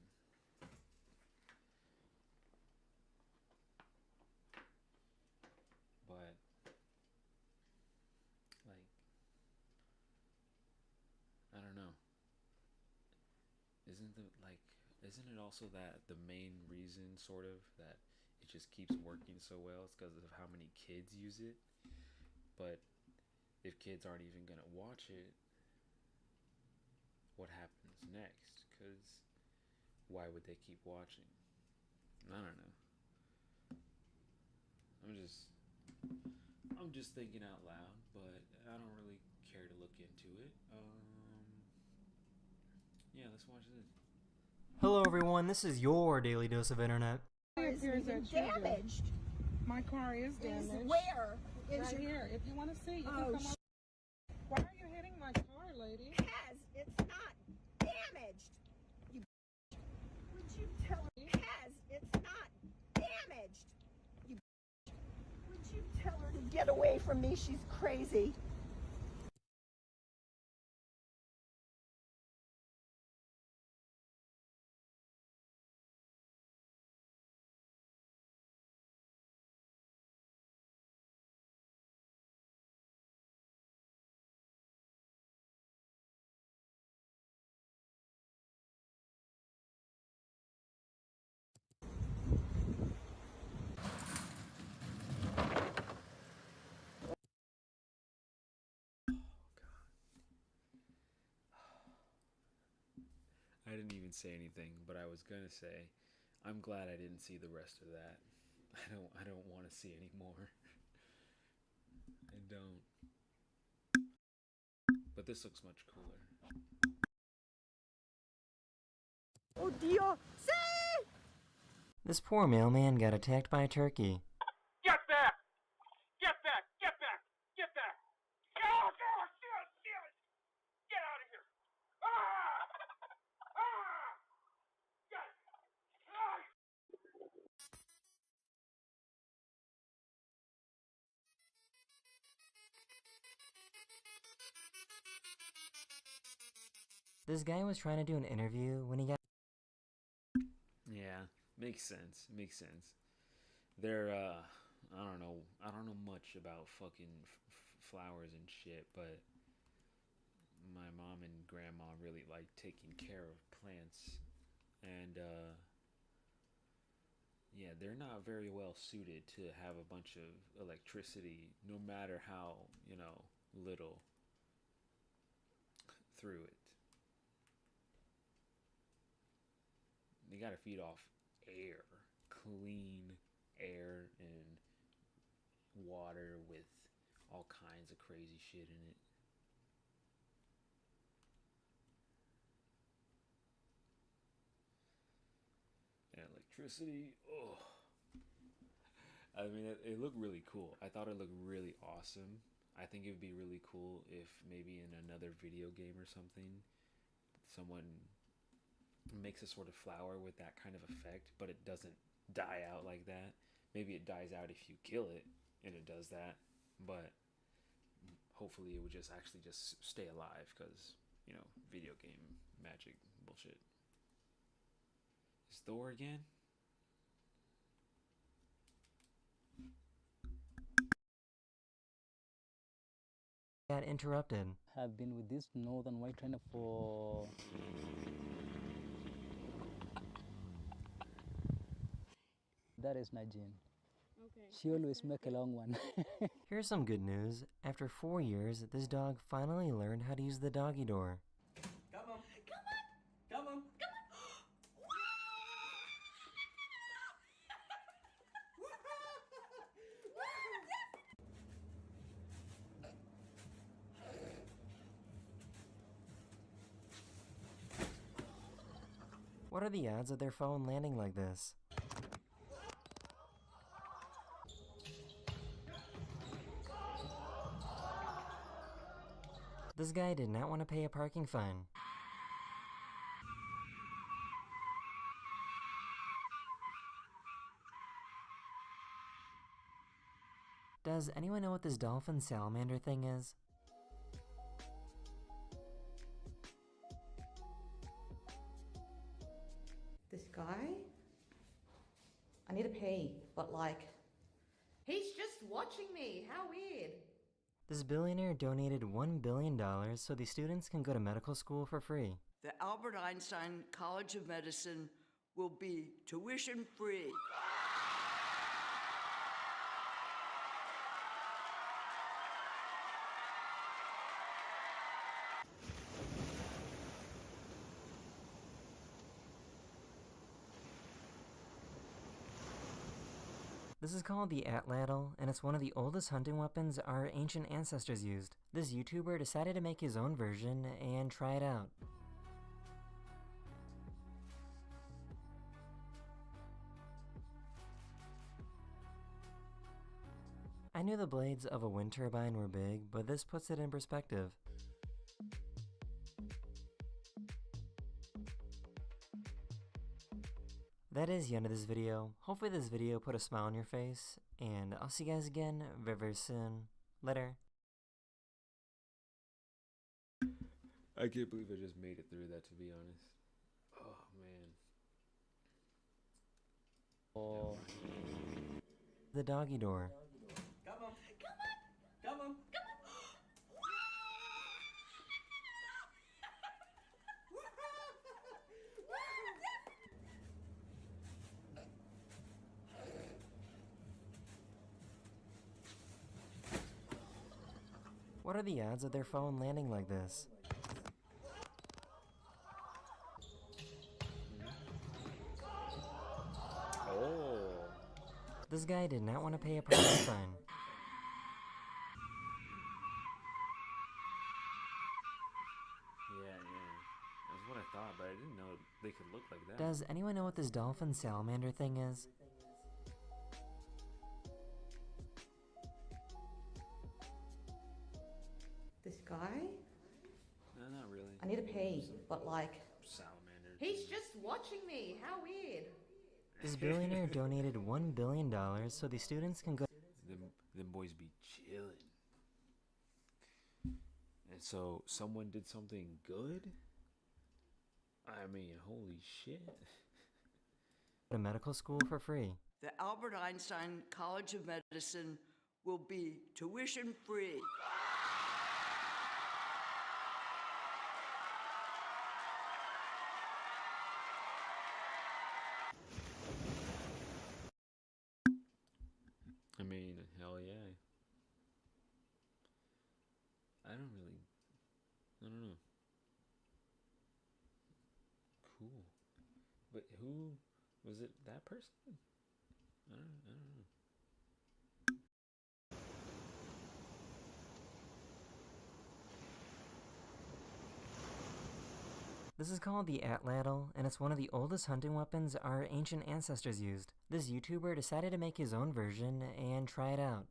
But like, I don't know. Isn't it also that the main reason sort of that it just keeps working so well is because of how many kids use it? But if kids aren't even gonna watch it, what happens next? Because why would they keep watching? I don't know. I'm just thinking out loud, but I don't really care to look into it. Yeah, let's watch this. Hello everyone, this is your daily dose of internet. It's damaged. My car is damaged. Where? Right here. If you want to see, you can come on. Why are you hitting my car, lady? Because it's not damaged. You would you tell her? Because it's not damaged. You would you tell her to get away from me? She's crazy. I didn't even say anything, but I was gonna say, I'm glad I didn't see the rest of that. I don't want to see any more. I don't. But this looks much cooler. Oh Dio, see! This poor mailman got attacked by a turkey. Get back! Get back! Get back! Get back! Oh, God! Shit! Get out of here! This guy was trying to do an interview when he got... Yeah, makes sense. Makes sense. They're I don't know much about fucking flowers and shit, but my mom and grandma really like taking care of plants, and yeah, they're not very well suited to have a bunch of electricity, no matter how, you know, little through it. They gotta feed off air, clean air and water with all kinds of crazy shit in it. And electricity, I mean, it looked really cool. I thought it looked really awesome. I think it would be really cool if maybe in another video game or something, someone makes a sort of flower with that kind of effect, but it doesn't die out like that. Maybe it dies out if you kill it and it does that, but hopefully it would just actually just stay alive because, you know, video game magic bullshit. Is Thor again? Got interrupted. Have been with this northern white trainer for that is Najin. Okay. She always make a long one. Here's some good news. After 4 years, this dog finally learned how to use the doggy door. Come on. Come on. Come on. What are the odds of their phone landing like this? This guy did not want to pay a parking fine. Does anyone know what this dolphin salamander thing is? This guy? I need to pee, but like, he's just watching me. How weird. This billionaire donated $1 billion so the students can go to medical school for free. The Albert Einstein College of Medicine will be tuition free. This is called the Atlatl, and it's one of the oldest hunting weapons our ancient ancestors used. This YouTuber decided to make his own version and try it out. I knew the blades of a wind turbine were big, but this puts it in perspective. That is the end of this video. Hopefully this video put a smile on your face, and I'll see you guys again very, very soon. Later. I can't believe I just made it through that, to be honest. Oh, man. The doggy door. Come on. Come on. Come on. What are the odds of their phone landing like this? Oh. This guy did not want to pay a parking fine. Yeah. That's what I thought, but I didn't know they could look like that. Does anyone know what this dolphin salamander thing is? This guy? No, not really. I need to pee, but like, Salamander. he's just watching me. How weird. This billionaire donated $1 billion so the students can go. Them boys be chillin'. And so someone did something good? I mean, holy shit. To medical school for free. The Albert Einstein College of Medicine will be tuition free. I mean, hell yeah. I don't know. Cool. But who was it? That person? I don't know. This is called the Atlatl, and it's one of the oldest hunting weapons our ancient ancestors used. This YouTuber decided to make his own version and try it out.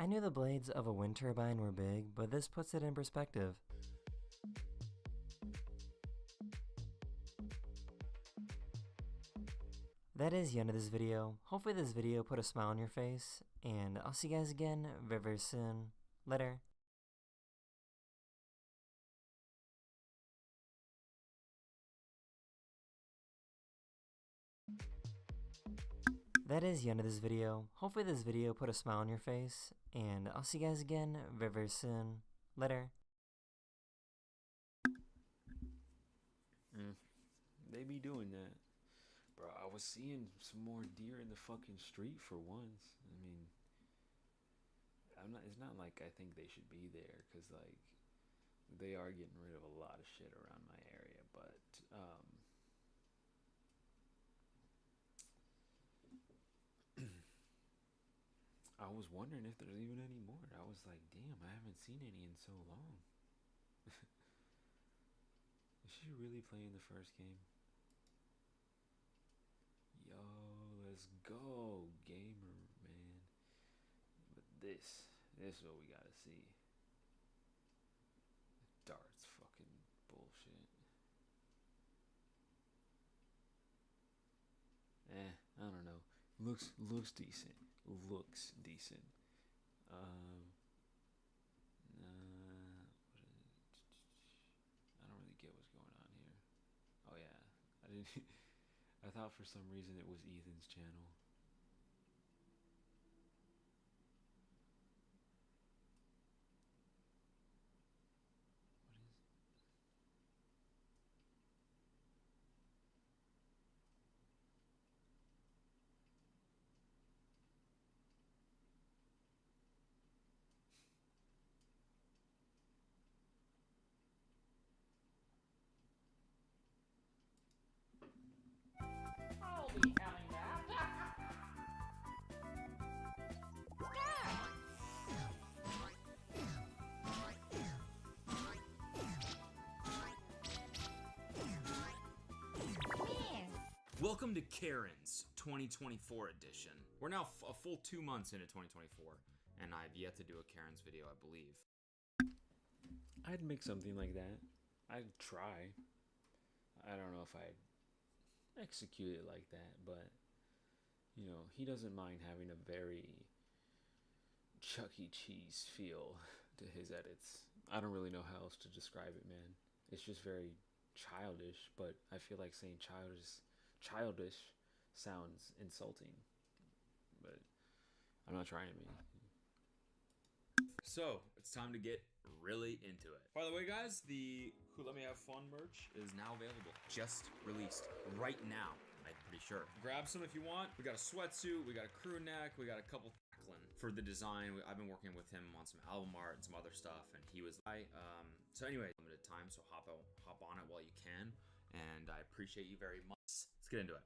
I knew the blades of a wind turbine were big, but this puts it in perspective. That is the end of this video. Hopefully this video put a smile on your face, and I'll see you guys again very, very soon. Later. That is the end of this video. Hopefully this video put a smile on your face, and I'll see you guys again very, very soon. Later. They be doing that. Bro, I was seeing some more deer in the fucking street for once. I mean, it's not like I think they should be there, because, like, they are getting rid of a lot of shit around my area, but, I was wondering if there's even any more. I was like, damn, I haven't seen any in so long. Is she really playing the first game? Yo, let's go, gamer, man. But this is what we gotta see. Darts fucking bullshit. I don't know. Looks decent. Looks decent. I don't really get what's going on here. Oh yeah, I didn't. I thought for some reason it was Ethan's channel. I'll be having that. Welcome to Karen's 2024 edition. We're now a full 2 months into 2024, and I've yet to do a Karen's video, I believe. I'd make something like that. I'd try. I don't know if I'd execute it like that, but, you know, he doesn't mind having a very Chuck E. Cheese feel to his edits. I don't really know how else to describe it, man. It's just very childish, but I feel like saying childish sounds insulting, but I'm not trying to be. So, it's time to get really into it. By the way, guys, the Who Let Me Have Fun merch is now available. Just released right now, I'm pretty sure. Grab some if you want. We got a sweatsuit, we got a crew neck, we got a couple tackling for the design. I've been working with him on some album art and some other stuff, and he was like, so anyway, limited time, so hop on it while you can, and I appreciate you very much. Let's get into it.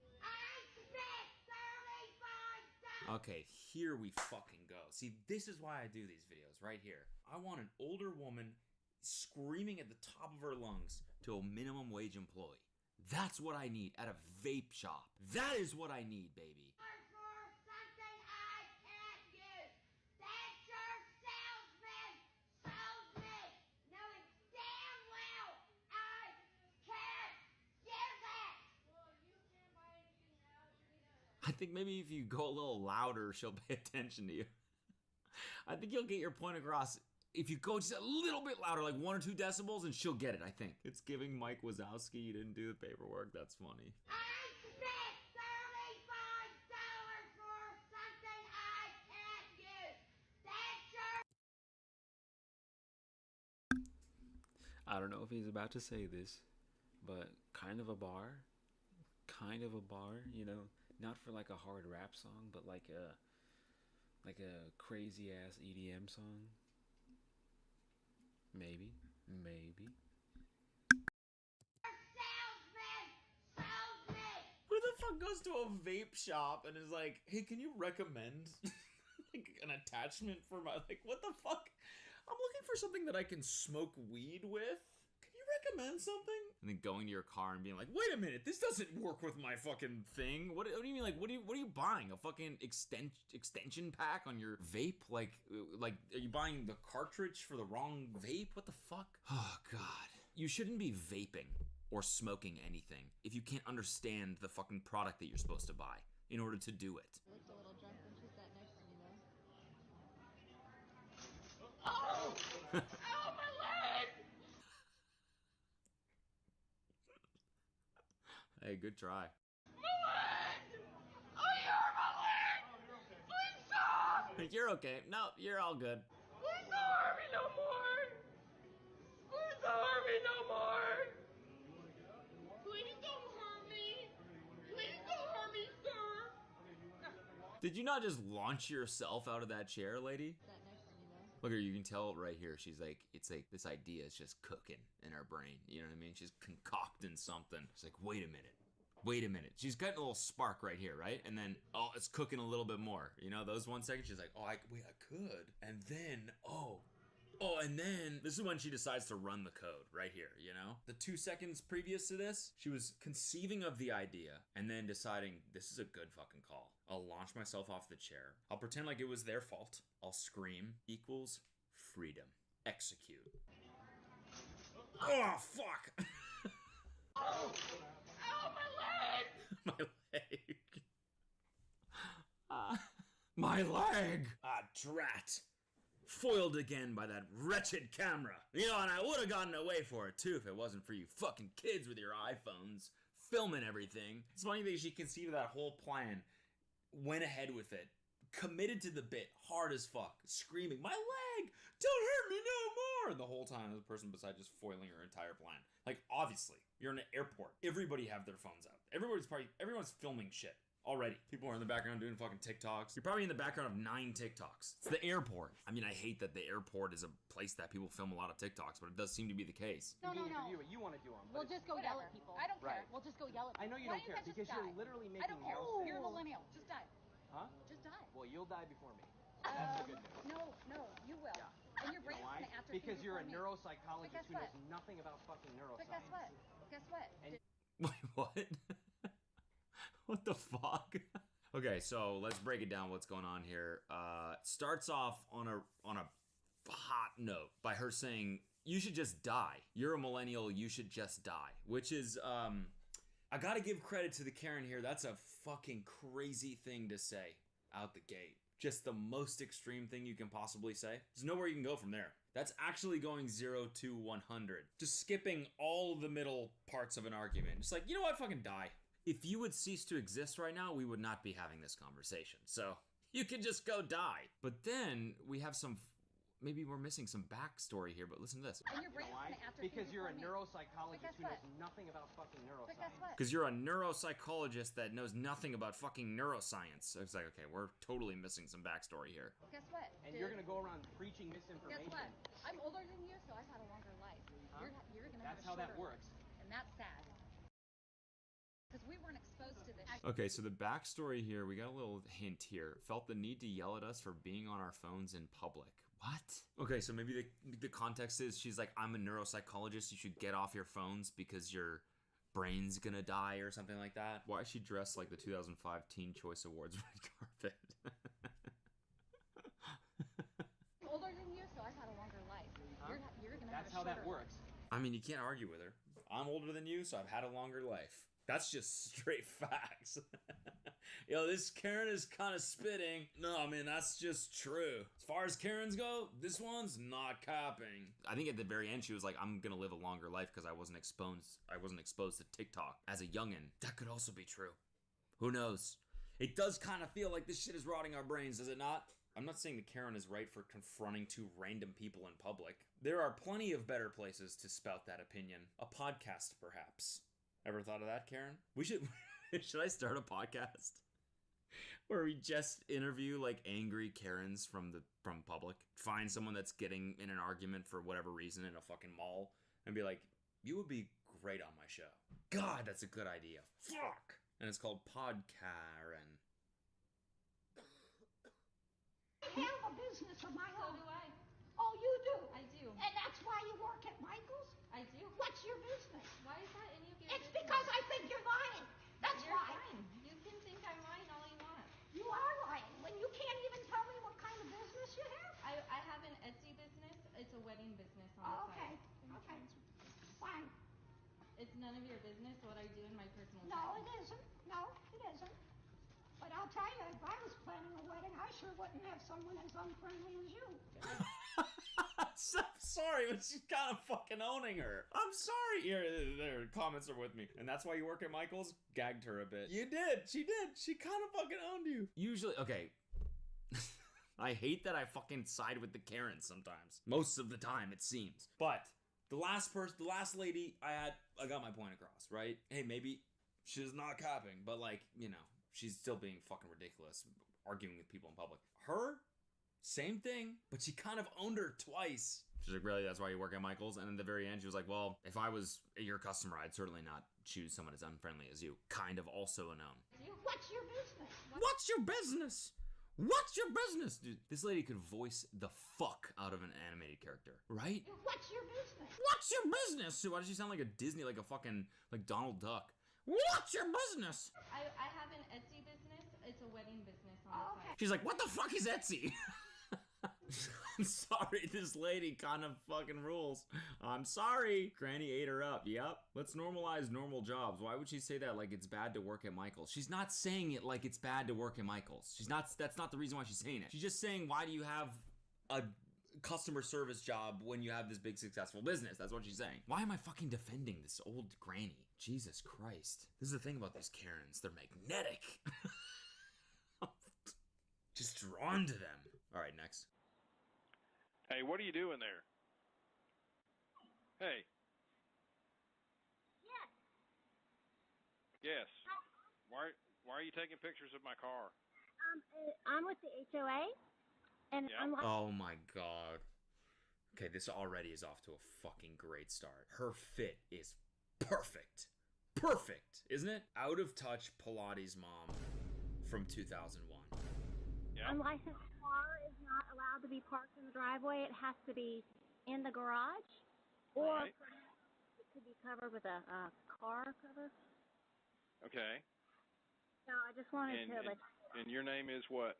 Okay, here we fucking go. See, this is why I do these videos right here. I want an older woman screaming at the top of her lungs to a minimum wage employee. That's what I need at a vape shop. That is what I need, baby. I think maybe if you go a little louder, she'll pay attention to you. I think you'll get your point across. If you go just a little bit louder, like 1 or 2 decibels, and she'll get it, I think. It's giving Mike Wazowski, you didn't do the paperwork. That's funny. I don't know if he's about to say this, but kind of a bar, you know, not for like a hard rap song, but like a crazy ass EDM song. Maybe. Who the fuck goes to a vape shop and is like, hey, can you recommend like an attachment for my, like, what the fuck? I'm looking for something that I can smoke weed with. Can you recommend something? And then going to your car and being like, wait a minute, this doesn't work with my fucking thing. What do you mean? Like, what are you buying? A fucking extension pack on your vape? Like, are you buying the cartridge for the wrong vape? What the fuck? Oh, God. You shouldn't be vaping or smoking anything if you can't understand the fucking product that you're supposed to buy in order to do it. Looked a little drunk when she sat next to me, though. Oh! Ow, my leg! Hey, good try. My leg! Oh, you're my leg! Please stop! You're okay. No, you're all good. Please don't hurt me no more! Please don't hurt me no more! Please don't hurt me! Please don't hurt me, sir! Did you not just launch yourself out of that chair, lady? Sat next to me, though. Look at her, you can tell right here. She's like, it's like this idea is just cooking in her brain. You know what I mean? She's concocting something. She's like, wait a minute. Wait a minute. She's got a little spark right here, right? And then, oh, it's cooking a little bit more. You know, those 1 second, she's like, oh, wait, I could. And then, and then this is when she decides to run the code right here, you know? The 2 seconds previous to this, she was conceiving of the idea and then deciding this is a good fucking call. I'll launch myself off the chair. I'll pretend like it was their fault. I'll scream equals freedom. Execute. Oh, fuck. Oh! Ow, my leg! My leg. My leg! Ah, drat. Foiled again by that wretched camera. You know, and I would have gotten away for it too if it wasn't for you fucking kids with your iPhones filming everything. It's funny that she conceived of that whole plan, went ahead with it, committed to the bit, hard as fuck, screaming, my leg! Don't hurt me no more! The whole time, the person beside just foiling her entire plan. Like, obviously, you're in an airport. Everybody have their phones out. Everyone's filming shit already. People are in the background doing fucking TikToks. You're probably in the background of 9 TikToks. It's the airport. I mean, I hate that the airport is a place that people film a lot of TikToks, but it does seem to be the case. No. You want to do them. We'll just go yell at people. I don't care. Right. We'll just go yell at people. I know you don't care because you're literally making I don't care. no sense. You're a millennial. Just die. Huh? Just die. Well, you'll die before me. That's the good news. No, you will. Yeah. And your brain's Why? gonna atrophy Because you're a before me. neuropsychologist who knows nothing about fucking neuroscience. But guess what? Guess what? Wait, what? What the fuck? Okay, so let's break it down what's going on here. Starts off on a hot note by her saying, you should just die. You're a millennial, you should just die. Which is, I gotta give credit to the Karen here. That's a fucking crazy thing to say out the gate. Just the most extreme thing you can possibly say. There's nowhere you can go from there. That's actually going 0 to 100. Just skipping all of the middle parts of an argument. Just like, you know what, fucking die. If you would cease to exist right now, we would not be having this conversation. So, you can just go die. But then, we have some... Maybe we're missing some backstory here, but listen to this. And your brain's gonna atrophy Because you're a before me. neuropsychologist who knows nothing about fucking neuroscience. But guess what? Because you're a neuropsychologist that knows nothing about fucking neuroscience. So it's like, okay, we're totally missing some backstory here. Guess what? And you're gonna go around preaching Guess misinformation. what? I'm older than you, so I've had a longer life. Huh? You're gonna That's have a how that shorter works. life. And that's sad. Because we weren't exposed to this. Okay, so the backstory here, we got a little hint here. Felt the need to yell at us for being on our phones in public. What? Okay, so maybe the context is she's like, I'm a neuropsychologist, you should get off your phones because your brain's gonna die or something like that. Why is she dressed like the 2005 Teen Choice Awards red carpet? I'm older than you, so I've had a longer life. Huh? You're gonna That's have a how that shorter works. I mean, you can't argue with her. I'm older than you, so I've had a longer life. That's just straight facts. Yo, this Karen is kind of spitting. No, I mean, that's just true. As far as Karens go, this one's not capping. I think at the very end, she was like, I'm gonna live a longer life because I wasn't exposed to TikTok as a youngin'. That could also be true. Who knows? It does kind of feel like this shit is rotting our brains, does it not? I'm not saying that Karen is right for confronting 2 random people in public. There are plenty of better places to spout that opinion. A podcast, perhaps. Ever thought of that, Karen? We should I start a podcast where we just interview like angry Karens from public? Find someone that's getting in an argument for whatever reason in a fucking mall and be like, you would be great on my show. God, that's a good idea. Fuck! And it's called Podkaren. I have a business of my own. So do I. Oh, you do? I do. And that's why you work at Michael's? I I do. What's your business? Why is that any of your It's business? because I think you're lying. That's You're why. fine. You can think I'm lying all you want. You are lying when you can't even tell me what kind of business you have. I have an Etsy business. It's a wedding business on the Okay. side. Okay. Fine. It's none of your business what I do in my personal No, time. it isn't. No, it isn't. But I'll tell you, if I was planning a wedding, I sure wouldn't have someone as unfriendly as you. So sorry, but she's kind of fucking owning her. I'm sorry. Here, their comments are with me. And that's why you work at Michael's? Gagged her a bit. You did. She did. She kind of fucking owned you. Usually, okay. I hate that I fucking side with the Karens sometimes. Most of the time, it seems. But the last lady I got my point across, right? Hey, maybe she's not capping, but like, you know, she's still being fucking ridiculous, arguing with people in public. Her, same thing, but she kind of owned her twice. She's like, really, that's why you work at Michael's? And in the very end, she was like, well, if I was your customer, I'd certainly not choose someone as unfriendly as you. Kind of also a known. What's your business? What's your business? What's your business? Dude, this lady could voice the fuck out of an animated character, right? What's your business? What's your business? So why does she sound like a Disney, like a fucking, like Donald Duck? What's your business? I have an Etsy business. It's a wedding business on the side. She's like, what the fuck is Etsy? I'm sorry, this lady kind of fucking rules. I'm sorry. Granny ate her up. Yep. Let's normalize normal jobs. Why would she say that like it's bad to work at Michael's? She's not saying it like it's bad to work at Michael's. That's not the reason why she's saying it. She's just saying, why do you have a customer service job when you have this big successful business? That's what she's saying. Why am I fucking defending this old granny? Jesus Christ. This is the thing about these Karens. They're magnetic. Just drawn to them. All right, next. Hey, what are you doing there? Hey. Yes. Why are you taking pictures of my car? I'm with the HOA, and Yeah. I'm like, Oh my god. Okay, this already is off to a fucking great start. Her fit is perfect. Perfect, isn't it? Out of touch Pilates mom from 2001. unlicensed car is not allowed to be parked in the driveway. It has to be in the garage, or Right. it could be covered with a car cover. Okay. So I just wanted to let And your name is what?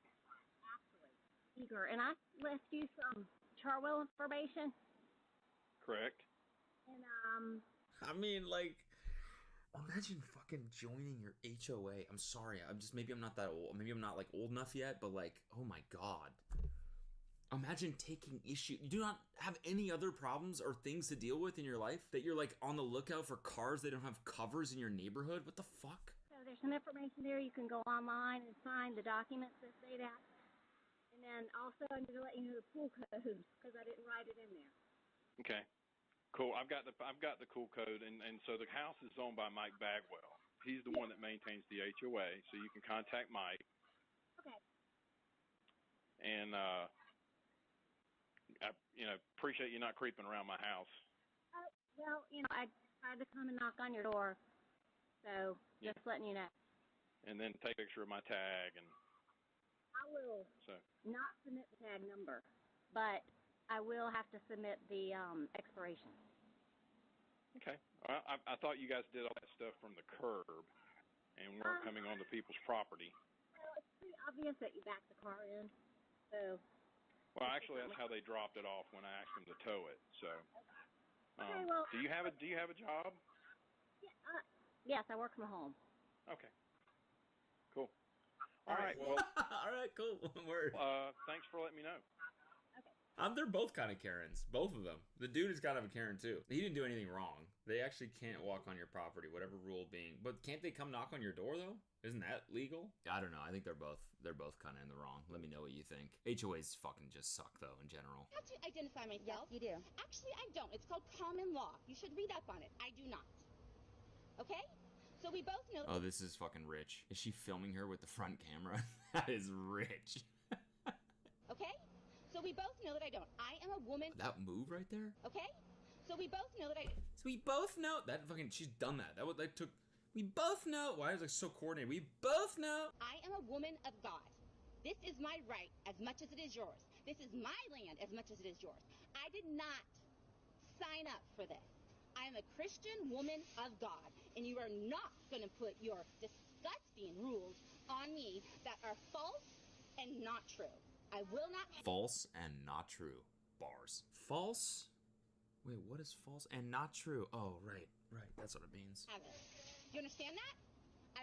you eager, and I left you some Charwell information, Correct. and I mean, like, imagine fucking joining your HOA. I'm sorry, maybe I'm not that old. Maybe I'm not like old enough yet, but like, oh my god. Imagine taking issue. You do not have any other problems or things to deal with in your life that you're like on the lookout for cars that don't have covers in your neighborhood? What the fuck? so there's some information there. You can go online and sign the documents that say that. And then also I need to let you know the pool code because I didn't write it in there. Okay. Cool. I've got the cool code, and so the house is owned by Mike Bagwell. He's the one that maintains the HOA, so you can contact Mike. Okay. And I appreciate you not creeping around my house. Well, I tried to come and knock on your door, so just letting you know. And then take a picture of my tag, and I will so. not submit the tag number, but I will have to submit the expiration. Okay. I thought you guys did all that stuff from the curb and weren't coming onto people's property. Well, it's pretty obvious that you backed the car in, so. Well, actually, that's how they dropped it off when I asked them to tow it. So, Okay, well, do you have a job? Yeah, yes, I work from home. Okay. Cool. All right. Well. All right. Cool. Word. Thanks for letting me know. They're both kind of Karens. Both of them. The dude is kind of a Karen too. He didn't do anything wrong. They actually can't walk on your property, whatever rule being. But can't they come knock on your door though? Isn't that legal? I don't know. I think they're both kind of in the wrong. Let me know what you think. HOAs fucking just suck though in general. I have to identify myself. Yes, you do. Actually, I don't. It's called common law. You should read up on it. I do not. Okay? So we both know. Oh, this is fucking rich. Is she filming her with the front camera? That is rich. Okay? So we both know that I don't. I am a woman. That move right there? Okay? So we both know that I. So we both know that fucking she's done that. That took. We both know. Why is it so coordinated? We both know. I am a woman of God. This is my right as much as it is yours. This is my land as much as it is yours. I did not sign up for this. am a Christian woman of God, and you are not going to put your disgusting rules on me that are false and not true. I will not. False and not true. Bars. False? Wait, what is false and not true? Oh, right. That's what it means. Have it. Do you understand that?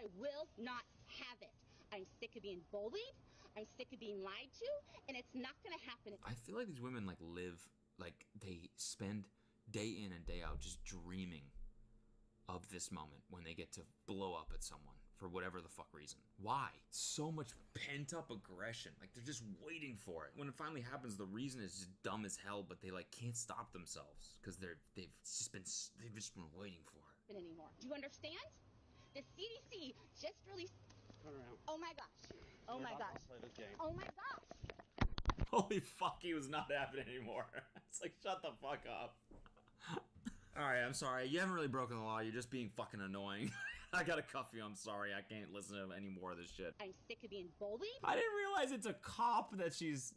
I will not have it. I'm sick of being bullied. I'm sick of being lied to, and it's not going to happen. I feel like these women like live, like they spend day in and day out just dreaming of this moment when they get to blow up at someone for whatever the fuck reason. Why? So much pent up aggression. Like they're just waiting for it. When it finally happens, the reason is just dumb as hell, but they like can't stop themselves because they've just been waiting for it. Anymore. Do you understand? The CDC just released. Turn around. Oh my gosh. Oh my gosh. Play this game. Oh my gosh. Holy fuck, he was not having it anymore. It's like, shut the fuck up. Alright, I'm sorry. You haven't really broken the law. You're just being fucking annoying. I gotta cuff you. I'm sorry. I can't listen to any more of this shit. I'm sick of being bullied. I didn't realize it's a cop that she's...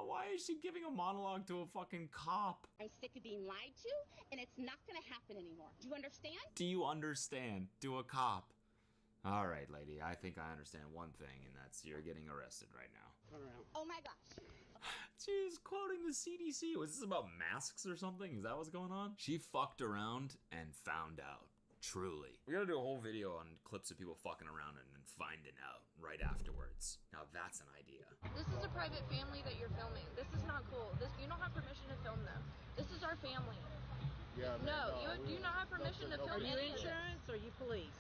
why is she giving a monologue to a fucking cop? I'm sick of being lied to, and it's not gonna happen anymore. Do you understand? Do you understand? To a cop. Alright, lady. I think I understand one thing, and that's you're getting arrested right now. Turn around. Oh my gosh. She's quoting the CDC. Was this about masks or something? Is that what's going on? She fucked around and found out. Truly. We gotta do a whole video on clips of people fucking around and finding out right afterwards. Now that's an idea. This is a private family that you're filming. This is not cool. You don't have permission to film them. This is our family. Yeah, no, you do not have permission to film any of this. Are you insurance or you police?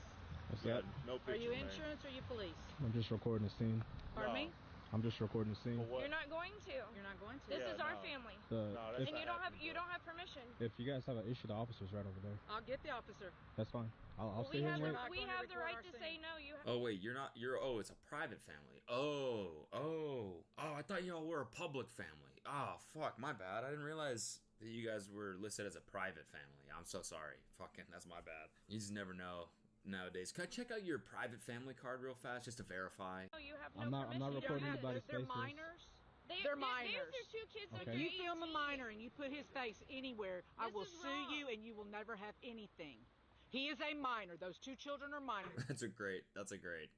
What's that? No picture, are you insurance or you police? I'm just recording the scene. Pardon me? I'm just recording the scene. You're not going to. You're not going to. This is our family. And you don't have permission. If you guys have an issue, the officer's right over there. I'll get the officer. That's fine. I'll we stay here have and wait. we have the right to say no. You have. Oh wait, oh, it's a private family. Oh, I thought y'all were a public family. Oh fuck, my bad. I didn't realize that you guys were listed as a private family. I'm so sorry. Fucking, that's my bad. You just never know nowadays. Can I check out your private family card real fast just to verify? No, you have no I'm not recording anybody's They're faces. minors. They're minors. There's two kids Okay. under You 18. film a minor and you put his face anywhere, I This will is sue wrong. you and you will never have anything. He is a minor. Those two children are minors. That's a great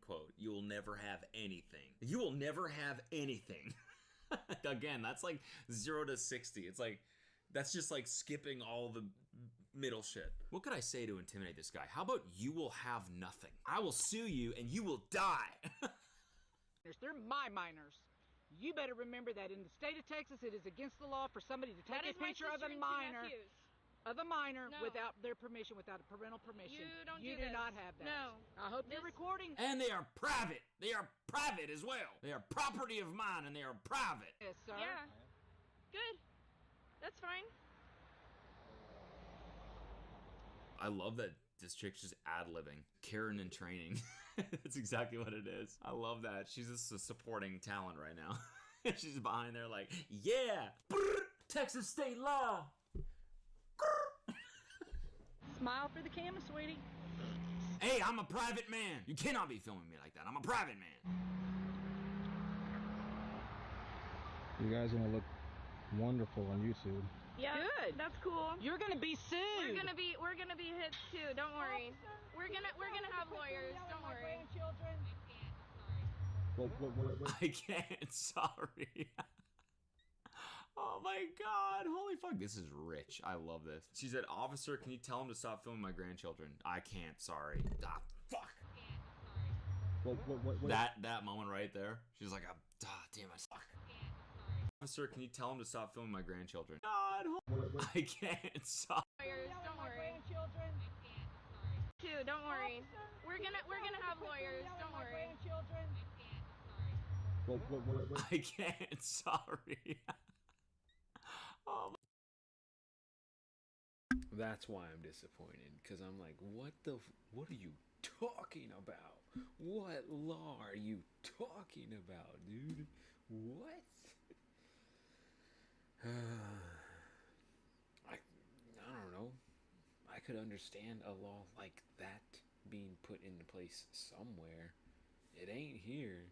quote. You will never have anything. You will never have anything. Again, that's like 0 to 60. It's like, that's just like skipping all the middle shit. What could I say to intimidate this guy? How about you will have nothing? I will sue you and you will die. They're my minors. You better remember that in the state of Texas, it is against the law for somebody to take That a is my picture of sister a and two minor. nephews. Of a minor No. without their permission, without a parental permission. You don't You do do this. not have that. No. I hope you're recording. And they are private. They are private as well. They are property of mine and they are private. Yes, sir. Yeah. Good. That's fine. I love that this chick's just ad-libbing. Karen in training. That's exactly what it is. I love that. She's just a supporting talent right now. She's behind there like, yeah, Texas state law. Smile for the camera, sweetie. Hey, I'm a private man. You cannot be filming me like that. I'm a private man. You guys are gonna look wonderful on YouTube. Yeah. Good. That's cool. You're gonna be sued. We're gonna be hit too. Don't worry. We're gonna have lawyers. Don't worry. What? I can't. Sorry. Oh my god. Holy fuck. This is rich. I love this. She said, officer, can you tell him to stop filming my grandchildren? I can't. Sorry. Ah, fuck. What? That moment right there. She's like, damn it. Fuck. Officer, can you tell him to stop filming my grandchildren? God. I can't. Stop. Lawyers. Don't worry. Too. Don't worry. We're gonna have lawyers. Don't worry. What? I can't. Sorry. Oh. That's why I'm disappointed, because I'm like, what are you talking about? What law are you talking about, dude? What? I don't know. I could understand a law like that being put into place somewhere. It ain't here.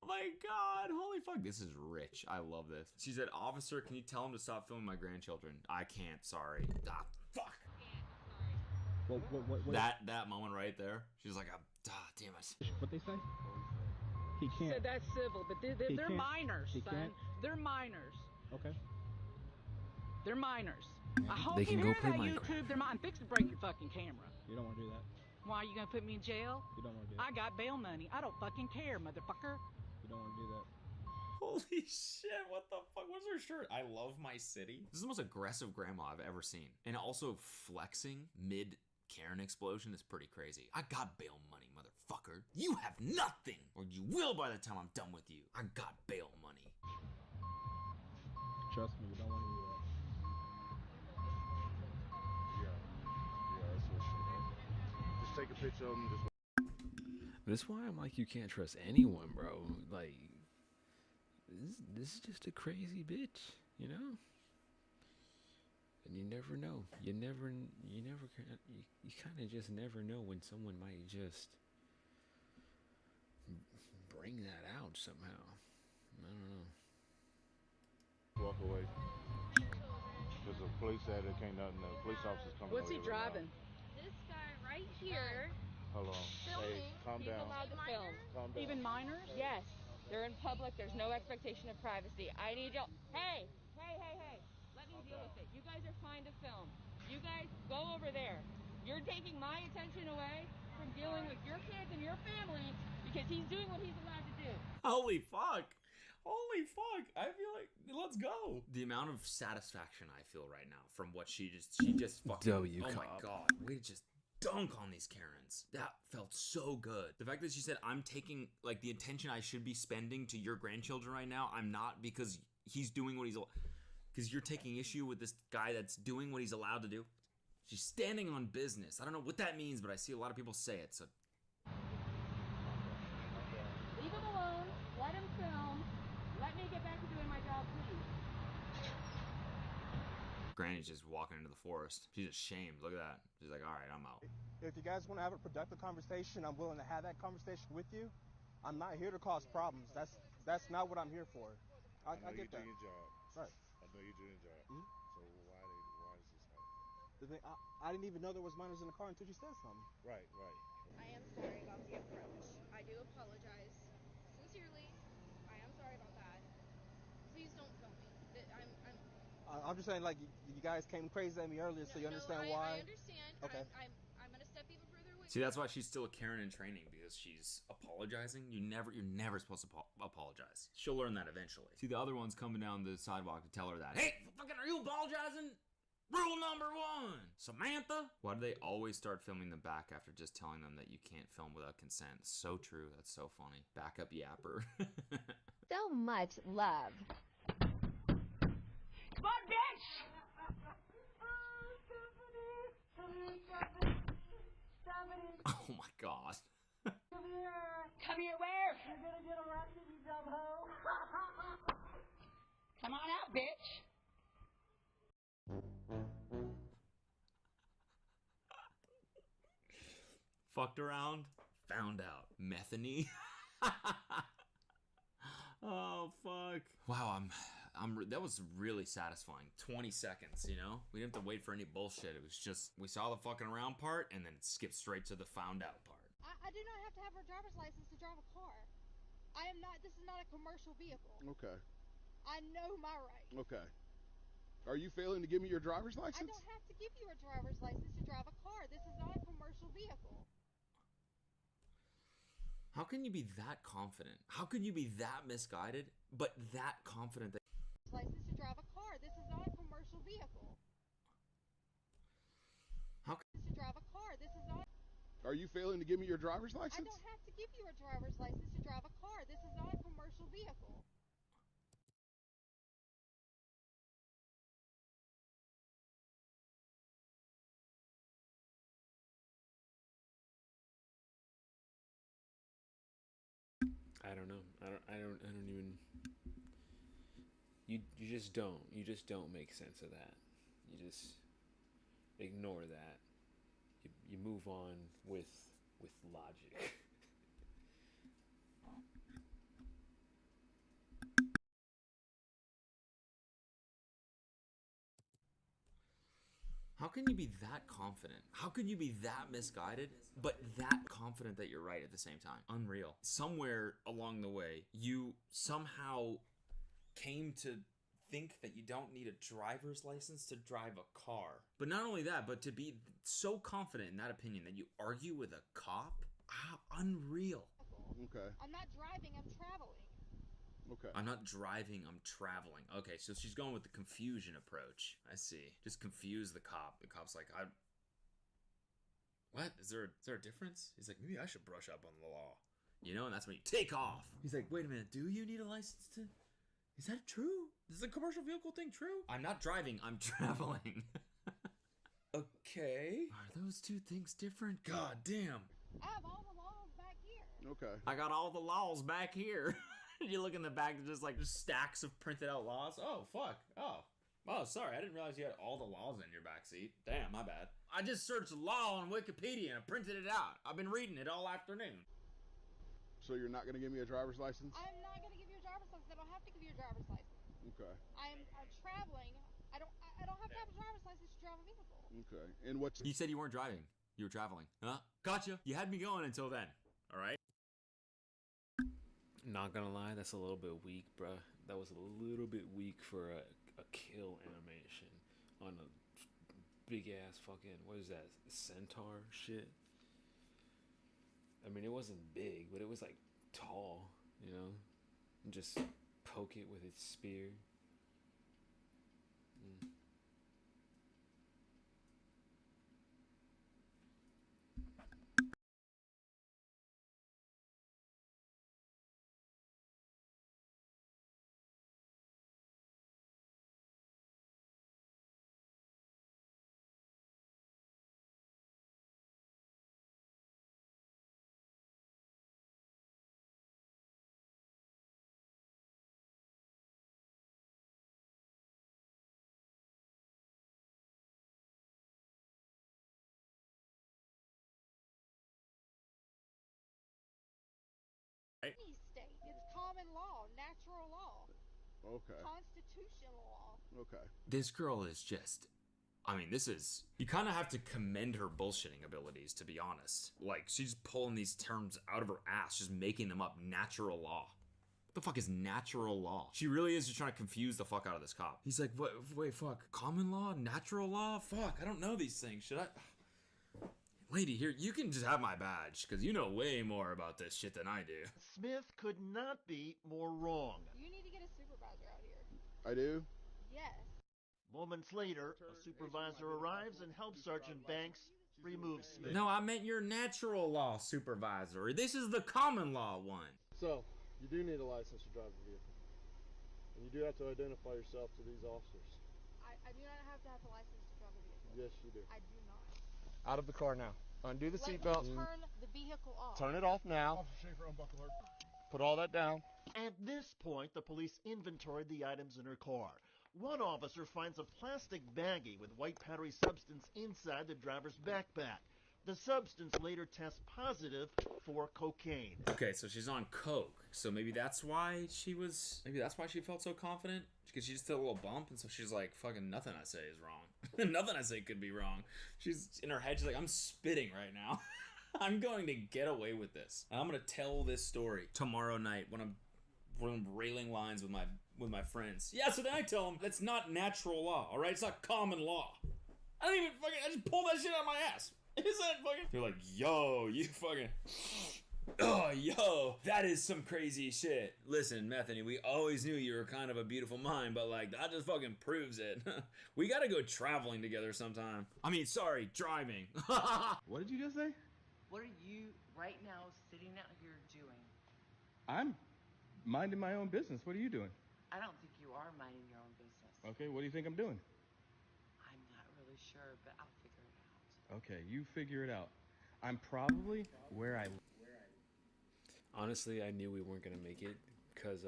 Oh my god, holy fuck, this is rich. I love this. She said, officer, can you tell him to stop filming my grandchildren? I can't, sorry. Ah, fuck. What? That moment right there, she's like, damn it. What they say? He She can't. said that's civil, but they're can't. minors, He son. can't? They're minors. Okay. They're minors. I hope They you can hear go play that, Minecraft. YouTube. They're mine. Fix to break your fucking camera. You don't want to do that. Why, you gonna put me in jail? You don't want to do that. I got bail money. I don't fucking care, motherfucker. You don't want to do that. Holy shit, what the fuck? What's her shirt? I love my city. This is the most aggressive grandma I've ever seen. And also flexing mid Karen explosion is pretty crazy. I got bail money, motherfucker. You have nothing, or you will by the time I'm done with you. I got bail money. Trust me, you don't want to do that. That's what she just take a picture of them. That's why I'm like, you can't trust anyone, bro. Like, this is just a crazy bitch, you know? And you never know. You kind of just never know when someone might just bring that out somehow. I don't know. Walk away. There's a police at it, can't nothing. The police officers coming. What's he driving? This guy right here. Hold on. Hey, calm He's down. allowed to film. Calm down. Even minors? Yes. They're in public. There's no expectation of privacy. I need y'all. Hey. Let me deal with it. You guys are fine to film. You guys go over there. You're taking my attention away from dealing with your kids and your family because he's doing what he's allowed to do. Holy fuck. Holy fuck. I feel like, let's go. The amount of satisfaction I feel right now from what she just fucking, W oh my cop. god. Way to just dunk on these Karens. That felt so good. The fact that she said, I'm taking, like, the attention I should be spending to your grandchildren right now, I'm not, because he's doing what he's, because you're taking issue with this guy that's doing what he's allowed to do. She's standing on business. I don't know what that means, but I see a lot of people say it, so. Leave him alone. Let him film. Let me get back to doing my job, please. Granny's just walking into the forest. She's ashamed. Look at that. She's like, all right, I'm out. If you guys want to have a productive conversation, I'm willing to have that conversation with you. I'm not here to cause problems. That's not what I'm here for. I get that. You do your job. Right. I know you do your job. Mhm. So why does this happen? The thing, I didn't even know there was minors in the car until you said something. Right. I am sorry about the approach. I do apologize. Sincerely, I am sorry about that. Please don't film me. I'm just saying, like, you guys came crazy at me earlier, so you understand why. I understand. Okay. I'm gonna step even further away. See, that's why she's still a Karen in training, because she's apologizing. You're never supposed to apologize. She'll learn that eventually. See, the other one's coming down the sidewalk to tell her that, hey, fucking, are you apologizing? Rule number 1, Samantha. Why do they always start filming them back after just telling them that you can't film without consent? So true. That's so funny. Backup yapper. So much love. Come on, bitch! Oh my god. Come here where? You're gonna get arrested, you dumb hoe. Come on out, bitch. Fucked around, found out. Methany. Oh fuck. Wow, that was really satisfying. 20 seconds, you know? We didn't have to wait for any bullshit. It was just, we saw the fucking around part and then it skipped straight to the found out part. I do not have to have a driver's license to drive a car. This is not a commercial vehicle. Okay. I know my rights. Okay. Are you failing to give me your driver's I license? don't have to give you a driver's license to drive a car. This is not a commercial vehicle. How can you be that confident? How can you be that misguided, but that confident that... License to drive a car. This is not a commercial vehicle. How can... To drive a car. This is not... Are you failing to give me your driver's I license? don't have to give you a driver's license to drive a car. This is not a commercial vehicle. I don't know. I don't even. You just don't. You just don't make sense of that. You just ignore that. You move on with logic. can you be that confident? How can you be that misguided, but that confident that you're right at the same time? Unreal. Somewhere along the way, you somehow came to think that you don't need a driver's license to drive a car. But not only that, but to be so confident in that opinion that you argue with a cop? Unreal. Okay. I'm not driving, I'm traveling. Okay. I'm not driving, I'm traveling. Okay, so she's going with the confusion approach. I see. Just confuse the cop. The cop's like, what? Is there a difference? He's like, maybe I should brush up on the law. You know, and that's when you take off. He's like, wait a minute, do you need a license to... Is that true? Is the commercial vehicle thing true? I'm not driving, I'm traveling. Okay. Are those two things different? God damn. I have all the laws back here. Okay. I got all the laws back here. You look in the back, there's just like stacks of printed out laws. Oh, fuck. Oh, sorry. I didn't realize you had all the laws in your backseat. Damn, my bad. I just searched law on Wikipedia and I printed it out. I've been reading it all afternoon. So you're not going to give me a driver's license? I'm not going to give you a driver's license. I don't have to give you a driver's license. Okay. I'm traveling. I don't have to have a driver's license to drive a vehicle. Okay. And what's... You said you weren't driving. You were traveling. Huh? Gotcha. You had me going until then. All right? Not gonna lie, that's a little bit weak, bruh. That was a little bit weak for a kill animation on a big ass fucking, what is that, centaur shit? I mean, it wasn't big, but it was like tall, you know? And just poke it with its spear. Any state. It's common law, natural law. Okay. Constitutional law. Okay. This girl is just... I mean, this is... You kind of have to commend her bullshitting abilities, to be honest. Like, she's pulling these terms out of her ass, just making them up. Natural law. What the fuck is natural law? She really is just trying to confuse the fuck out of this cop. He's like, wait, fuck. Common law? Natural law? Fuck, I don't know these things. Should I... Lady, here, you can just have my badge, because you know way more about this shit than I do. Smith could not be more wrong. You need to get a supervisor out here. I do? Yes. Moments later, a supervisor arrives and helps Sergeant Banks remove Smith. No, I meant your natural law supervisor. This is the common law one. So, you do need a license to drive a vehicle. And you do have to identify yourself to these officers. I do not have to have a license to drive a vehicle. Yes, you do. I do not. Out of the car now. Undo the Let seatbelt. me turn the vehicle off. Turn it off now. Officer Schaefer, unbuckle her. Put all that down. At this point, the police inventoried the items in her car. One officer finds a plastic baggie with white powdery substance inside the driver's backpack. The substance later tests positive for cocaine. Okay, so she's on coke. So maybe that's why she felt so confident. Because she just did a little bump, and so she's like, fucking nothing I say is wrong. Nothing I say could be wrong. She's in her head, she's like, I'm spitting right now. I'm going to get away with this. And I'm gonna tell this story tomorrow night when I'm railing lines with my friends. Yeah, so then I tell them that's not natural law, alright? It's not common law. I just pulled that shit out of my ass. Is that fucking... They're like, yo, you fucking... Oh, yo, that is some crazy shit. Listen, Methany, we always knew you were kind of a beautiful mind, but like, that just fucking proves it. We gotta go traveling together sometime. I mean, sorry, driving. What did you just say? What are you right now sitting out here doing? I'm minding my own business. What are you doing? I don't think you are minding your own business. Okay, what do you think I'm doing? I'm not really sure, but I'll figure it out. Okay, you figure it out. I'm probably where I... Honestly, I knew we weren't gonna make it because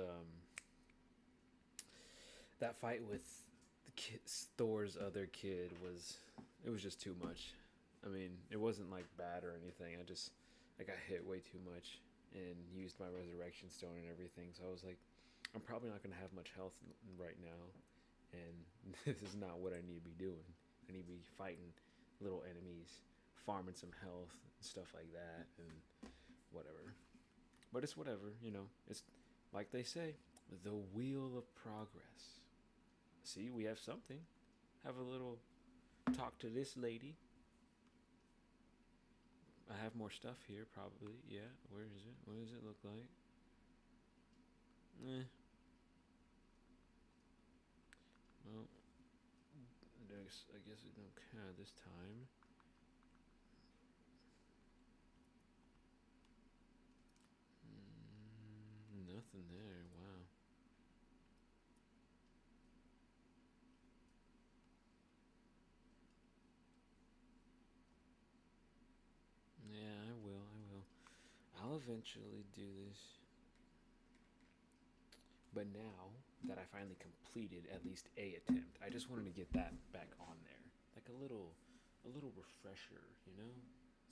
that fight with Thor's other kid was just too much. I mean, it wasn't like bad or anything. I got hit way too much and used my resurrection stone and everything. So I was like, I'm probably not gonna have much health right now, and this is not what I need to be doing. I need to be fighting little enemies, farming some health and stuff like that, and whatever. But it's whatever, you know. It's like they say, the wheel of progress. See, we have something. Have a little talk to this lady. I have more stuff here, probably. Yeah, where is it? What does it look like? Eh. Well, I guess we don't care this time. Nothing there. Wow. Yeah, I will. I'll eventually do this. But now that I finally completed at least a attempt, I just wanted to get that back on there. Like a little refresher, you know?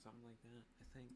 Something like that, I think.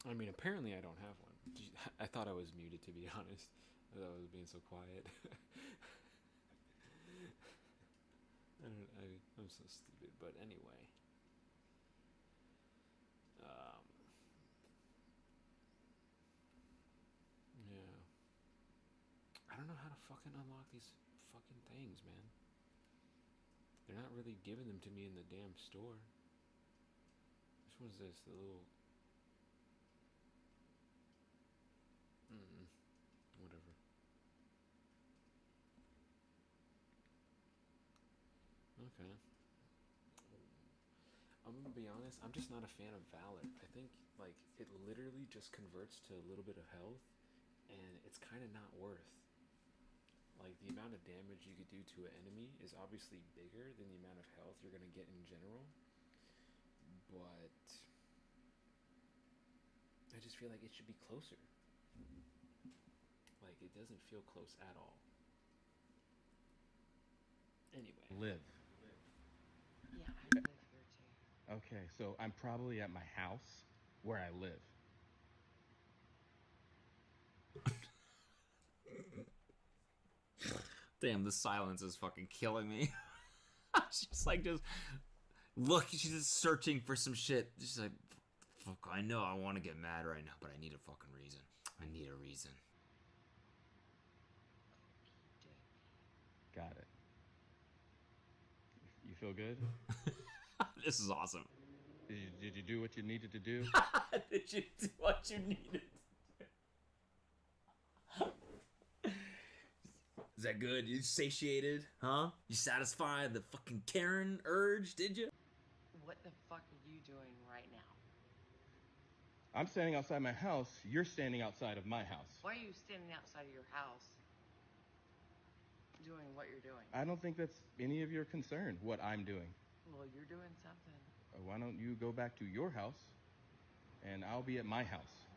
I mean, apparently I don't have one. I thought I was muted, to be honest. I thought I was being so quiet. I'm so stupid, but anyway. Yeah. I don't know how to fucking unlock these fucking things, man. They're not really giving them to me in the damn store. Which one's this? The little... Whatever. Okay. I'm gonna be honest, I'm just not a fan of Valor. I think, like, it literally just converts to a little bit of health, and it's kind of not worth. Like, the amount of damage you could do to an enemy is obviously bigger than the amount of health you're gonna get in general, but I just feel like it should be closer. Like, it doesn't feel close at all. Anyway. Live. Yeah, I live here too. Okay, so I'm probably at my house where I live. Damn, the silence is fucking killing me. She's like just look, she's just searching for some shit. She's like, fuck, I know I want to get mad right now, but I need a fucking reason. I need a reason. Got it. You feel good? This is awesome. Did you do what you needed to do? Did you do what you needed? Is that good? You satiated? Huh? You satisfied the fucking Karen urge, did you? What the fuck are you doing right now? I'm standing outside my house. You're standing outside of my house. Why are you standing outside of your house doing what you're doing? I don't think that's any of your concern, what I'm doing. Well, you're doing something. Why don't you go back to your house, and I'll be at my house.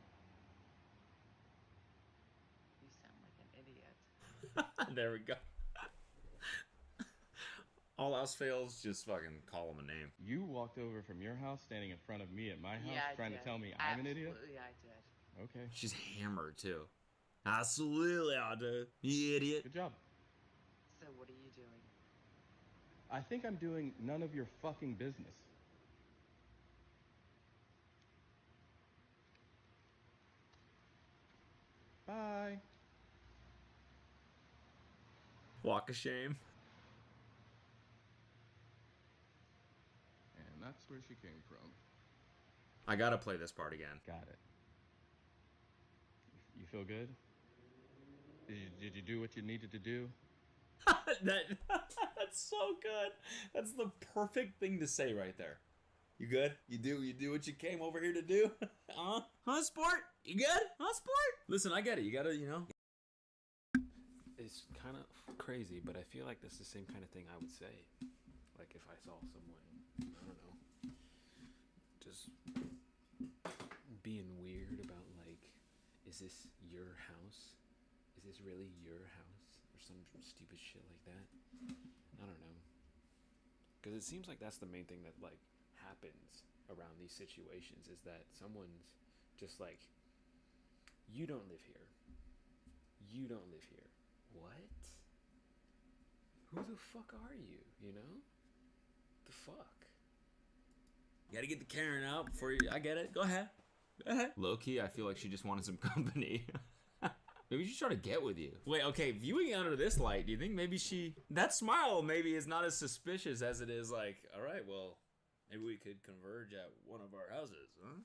You sound like an idiot. There we go. All else fails, just fucking call him a name. You walked over from your house, standing in front of me at my house, Yeah, I trying did. to tell me I'm an idiot? Absolutely, I did. Okay. She's hammered, too. Absolutely, I do. You idiot. Good job. So what are you doing? I think I'm doing none of your fucking business. Bye. Walk of shame. And that's where she came from. I gotta play this part again. Got it. You feel good? Did you do what you needed to do? That's so good. That's the perfect thing to say right there. You good? You do what you came over here to do? Huh, sport? You good? Huh, sport? Listen, I get it. You gotta, you know. It's kind of crazy, but I feel like that's the same kind of thing I would say. Like if I saw someone, I don't know, just being weird about like, is this your house? Is this really your house? Or some stupid shit like that. I don't know. Because it seems like that's the main thing that like happens around these situations is that someone's just like, you don't live here. You don't live here. What? Who the fuck are you? You know? The fuck? You gotta get the Karen out before you. I get it. Go ahead. Go ahead. Low key, I feel like she just wanted some company. Maybe she's trying to get with you. Wait, okay, viewing it under this light, do you think maybe that smile maybe is not as suspicious as it is like, all right, well, maybe we could converge at one of our houses, huh?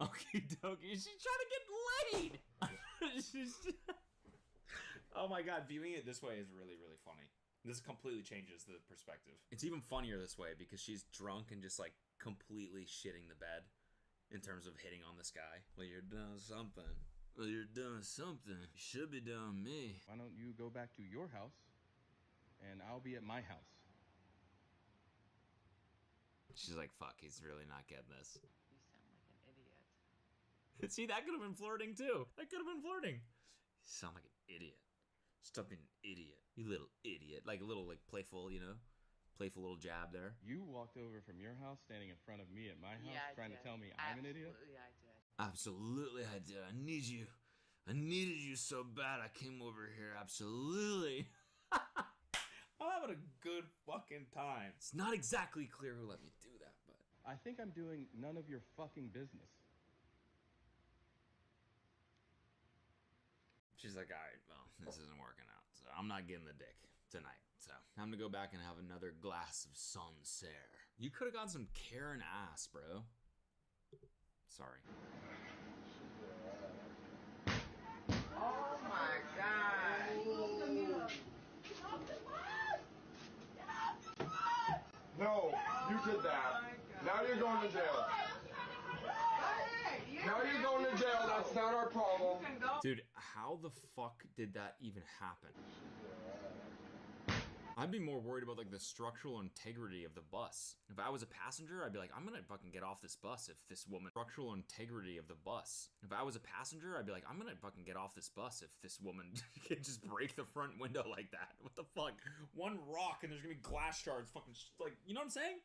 Okie dokie, she's trying to get laid! Oh my god, viewing it this way is really, really funny. This completely changes the perspective. It's even funnier this way because she's drunk and just like completely shitting the bed in terms of hitting on this guy. Well, you're doing something. Well, you're doing something. You should be doing me. Why don't you go back to your house, and I'll be at my house. She's like, fuck, he's really not getting this. You sound like an idiot. See, that could have been flirting too. That could have been flirting. You sound like an idiot. Stop being an idiot. You little idiot. Like a little like playful, you know? Playful little jab there. You walked over from your house, standing in front of me at my house, Yeah, I trying did. to tell me I'm an idiot? Absolutely, I did. Absolutely, I did. I need you. I needed you so bad I came over here. Absolutely. I'm having a good fucking time. It's not exactly clear who let me do that, but... I think I'm doing none of your fucking business. She's like, all right, well, this isn't working out, so I'm not getting the dick tonight. So I'm gonna go back and have another glass of Sancerre. You could have gotten some Karen ass, bro. Sorry. Oh my god. No, you did that. Now you're going to jail. Now you're going to jail. That's not our problem. Dude, how the fuck did that even happen? I'd be more worried about like the structural integrity of the bus. If I was a passenger, I'd be like, I'm gonna fucking get off this bus if this woman. Structural integrity of the bus. If I was a passenger, I'd be like, I'm gonna fucking get off this bus if this woman can just break the front window like that. What the fuck? One rock and there's gonna be glass shards. Fucking like, you know what I'm saying?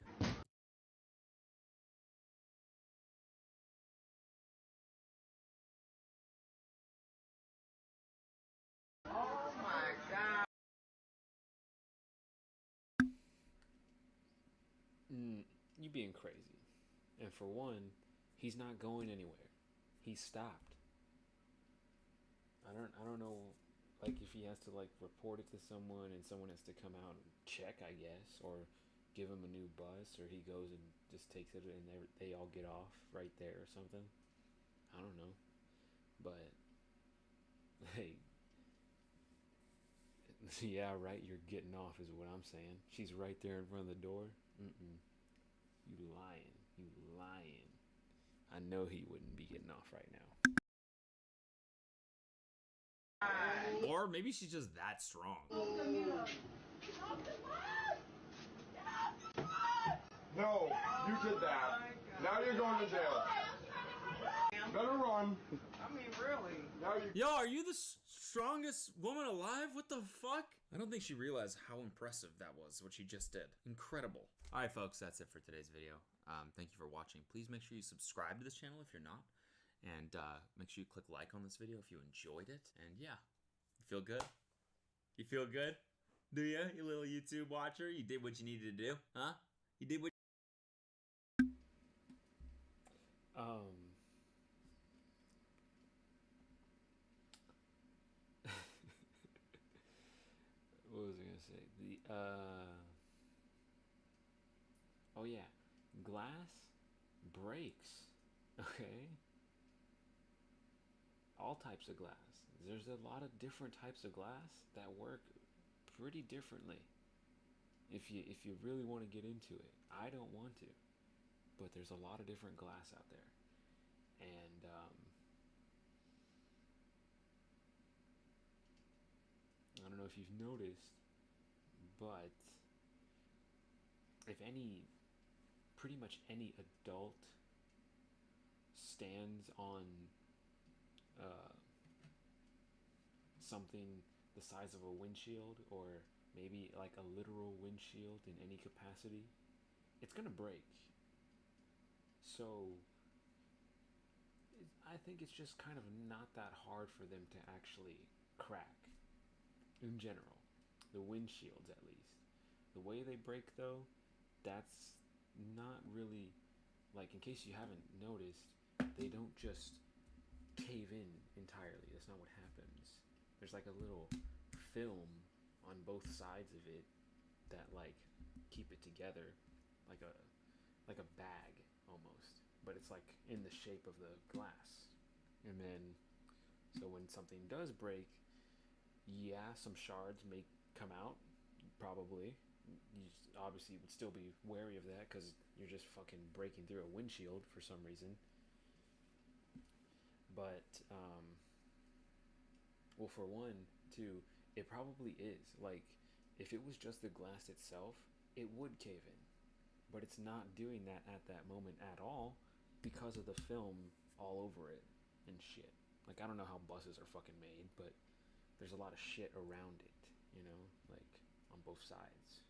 Oh my god. You being crazy. And for one, he's not going anywhere. He stopped. I don't know, like if he has to like report it to someone and someone has to come out and check, I guess, or give him a new bus, or he goes and just takes it and they all get off right there or something. I don't know. But hey, yeah, right, you're getting off is what I'm saying. She's right there in front of the door. You lying. You lying. I know he wouldn't be getting off right now. Or maybe she's just that strong. No, you did that. Now you're going to jail. Better run. I mean, really. Now you. Yo, are you the strongest woman alive? What the fuck? I don't think she realized how impressive that was, what she just did. Incredible. All right, folks, that's it for today's video. Thank you for watching. Please make sure you subscribe to this channel if you're not. And make sure you click like on this video if you enjoyed it. And yeah, you feel good? You feel good? Do ya, you little YouTube watcher? You did what you needed to do, huh? You did what What was I gonna say? Oh yeah, glass breaks. Okay. All types of glass. There's a lot of different types of glass that work pretty differently. If you really want to get into it, I don't want to, but there's a lot of different glass out there, and I don't know if you've noticed, but if pretty much any adult stands on something the size of a windshield, or maybe like a literal windshield in any capacity, it's gonna break. So I think it's just kind of not that hard for them to actually crack. In general, the windshields at least. The way they break though, that's not really, like, in case you haven't noticed, they don't just cave in entirely. That's not what happens. There's like a little film on both sides of it that like keep it together, like a bag almost, but it's like in the shape of the glass. And then so when something does break, yeah, some shards may come out, probably. You obviously would still be wary of that because you're just fucking breaking through a windshield for some reason. But well, for one, too, it probably is. Like, if it was just the glass itself, it would cave in. But it's not doing that at that moment at all because of the film all over it and shit. Like, I don't know how buses are fucking made, but there's a lot of shit around it, you know, like on both sides.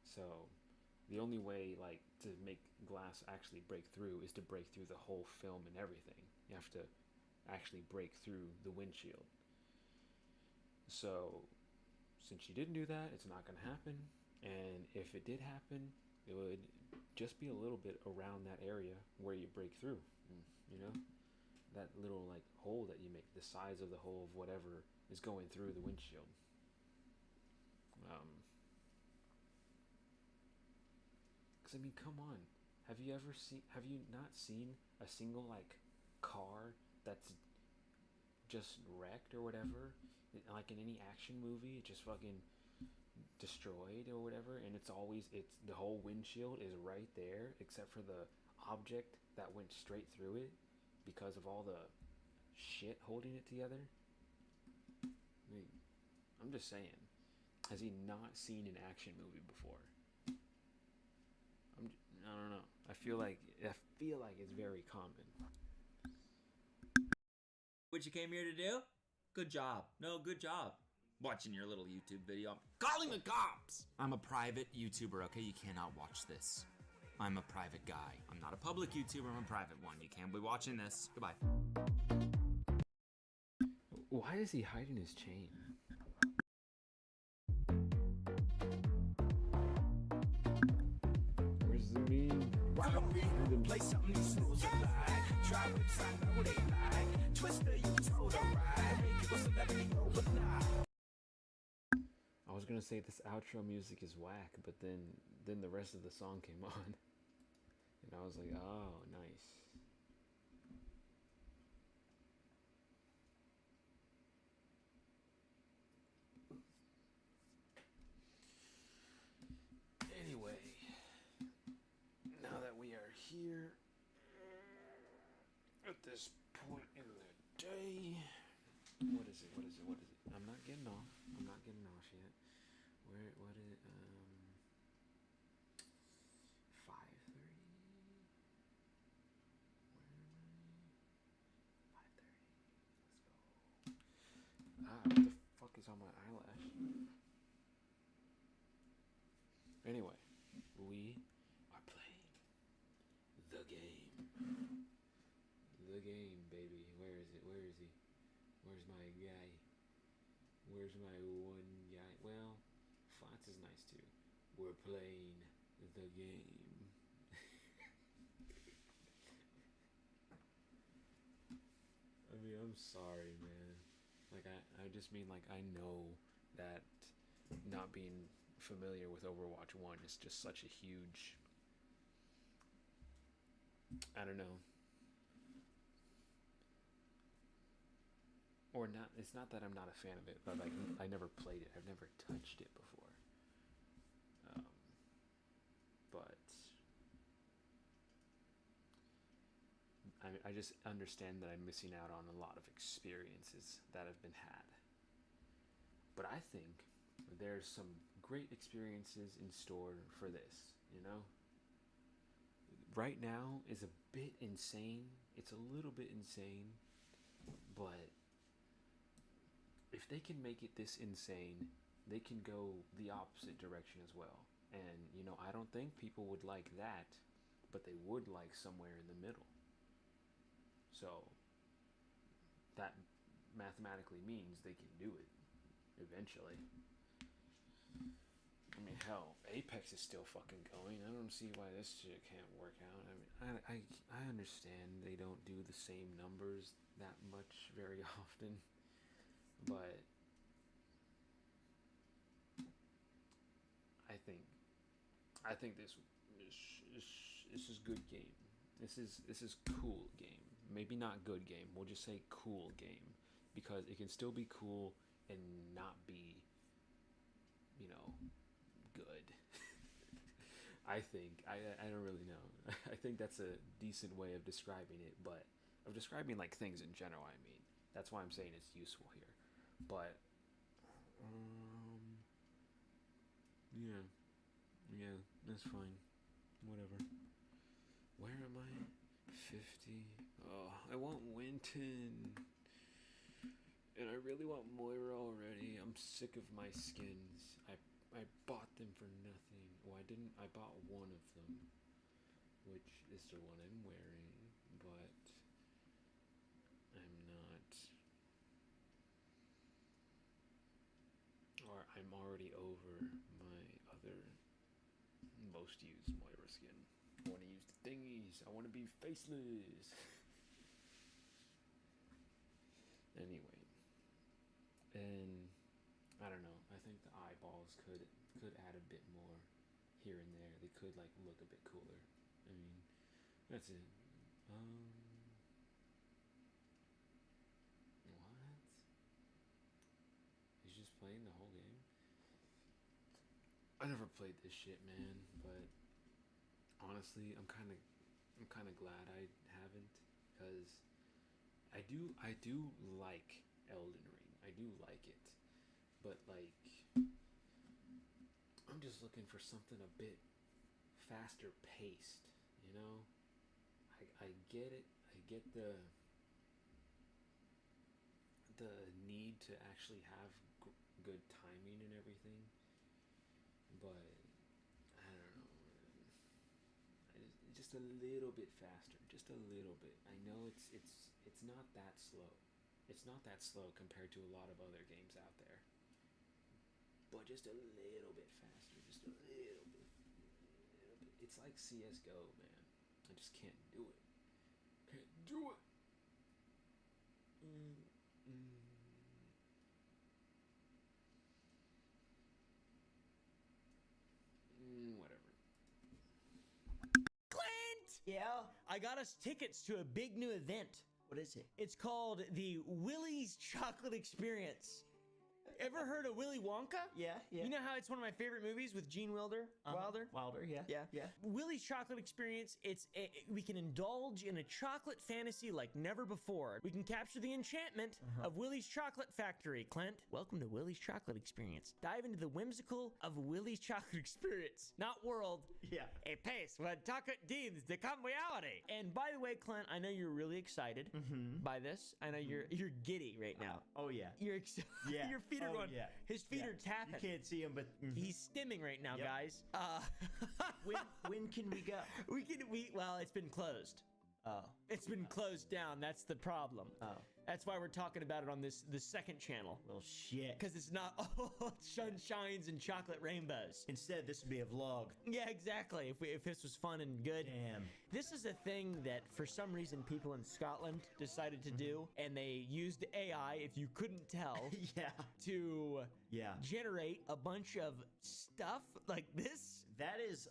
So the only way like to make glass actually break through is to break through the whole film and everything. You have to actually break through the windshield. So since you didn't do that, it's not going to happen. And if it did happen, it would just be a little bit around that area where you break through, you know, that little like hole that you make, the size of the hole of whatever is going through the windshield. Because I mean, come on, have you not seen a single like car that's just wrecked or whatever, like in any action movie, just fucking destroyed or whatever, and it's the whole windshield is right there except for the object that went straight through it because of all the shit holding it together? Like, I'm just saying. Has he not seen an action movie before? I don't know. I feel like it's very common. What you came here to do? Good job. No, good job. Watching your little YouTube video. I'm calling the cops! I'm a private YouTuber, okay? You cannot watch this. I'm a private guy. I'm not a public YouTuber, I'm a private one. You can't be watching this. Goodbye. Why is he hiding his chain? Where's the meme? Play something these fools are like. Try whips, I know they like. Twister, you told a ride. Make you a celebrity overnight. I was gonna say this outro music is whack, but then the rest of the song came on, and I was like, oh, nice. Anyway, now that we are here at this point in the day, what is it? I'm not getting off yet. What is it? 5:30. Where am I? 5:30. Let's go. What the fuck is on my eyelash? Anyway, we are playing the game. The game, baby. Where is it? Where is he? Where's my guy? Where's my one guy? Well, fonts is nice too. We're playing the game. I mean, I'm sorry, man. Like, I just mean, like, I know that not being familiar with Overwatch 1 is just such a huge... I don't know. Or not, it's not that I'm not a fan of it, but like I never played it. I've never touched it before. But I just understand that I'm missing out on a lot of experiences that have been had. But I think there's some great experiences in store for this, you know? Right now is a bit insane. It's a little bit insane, but if they can make it this insane, they can go the opposite direction as well. And, you know, I don't think people would like that, but they would like somewhere in the middle. So, that mathematically means they can do it, eventually. I mean, hell, Apex is still fucking going. I don't see why this shit can't work out. I mean, I understand they don't do the same numbers that much very often. But I think this is good game. This is cool game. Maybe not good game. We'll just say cool game, because it can still be cool and not be, you know, good. I think I don't really know. I think that's a decent way of describing it, but of describing like things in general. I mean, that's why I'm saying it's useful here. But yeah, that's fine. Whatever. Where am I? 50. Oh, I want Winton. And I really want Moira already. I'm sick of my skins. I bought them for nothing. Well, I didn't. I bought one of them, which is the one I'm wearing, but I'm not. Or I'm already over my other most used Moira skin. I want to use the thingies. I want to be faceless. Anyway, and I don't know. I think the eyeballs could add a bit more here and there. They could like look a bit cooler. I mean, that's it. What? He's just playing the whole game? I never played this shit, man, but honestly, I'm kind of glad I haven't, because I do like Elden Ring. I do like it. but like, I'm just looking for something a bit faster paced, you know? I get it. I get the need to actually have good timing and everything, but I don't know. Just a little bit faster, just a little bit. I know it's not that slow. It's not that slow compared to a lot of other games out there, but just a little bit faster, just a little bit. It's like CS:GO, man. I just can't do it. Can't do it. Whatever. Clint! Yeah? I got us tickets to a big new event. What is it? It's called the Willy's Chocolate Experience. Ever heard of Willy Wonka? Yeah. You know how it's one of my favorite movies with Gene Wilder? Wilder, yeah. Willy's Chocolate Experience, we can indulge in a chocolate fantasy like never before. We can capture the enchantment of Willy's Chocolate Factory, Clint. Welcome to Willy's Chocolate Experience. Dive into the whimsical of Willy's Chocolate Experience, not world. Yeah. A pace where chocolate dreams become reality. And by the way, Clint, I know you're really excited by this. I know you're giddy right now. Oh, yeah. You're excited. Yeah. Your feet are going. Yeah. His feet are tapping. You can't see him, but he's stimming right now, guys. When can we go? Well, it's been closed. Oh. It's been closed down. That's the problem. Oh. That's why we're talking about it on the second channel. Well, shit. Because it's not all sunshines and chocolate rainbows. Instead, this would be a vlog. Yeah, exactly. If this was fun and good. Damn. This is a thing that for some reason people in Scotland decided to do, and they used AI, if you couldn't tell, to generate a bunch of stuff like this. That is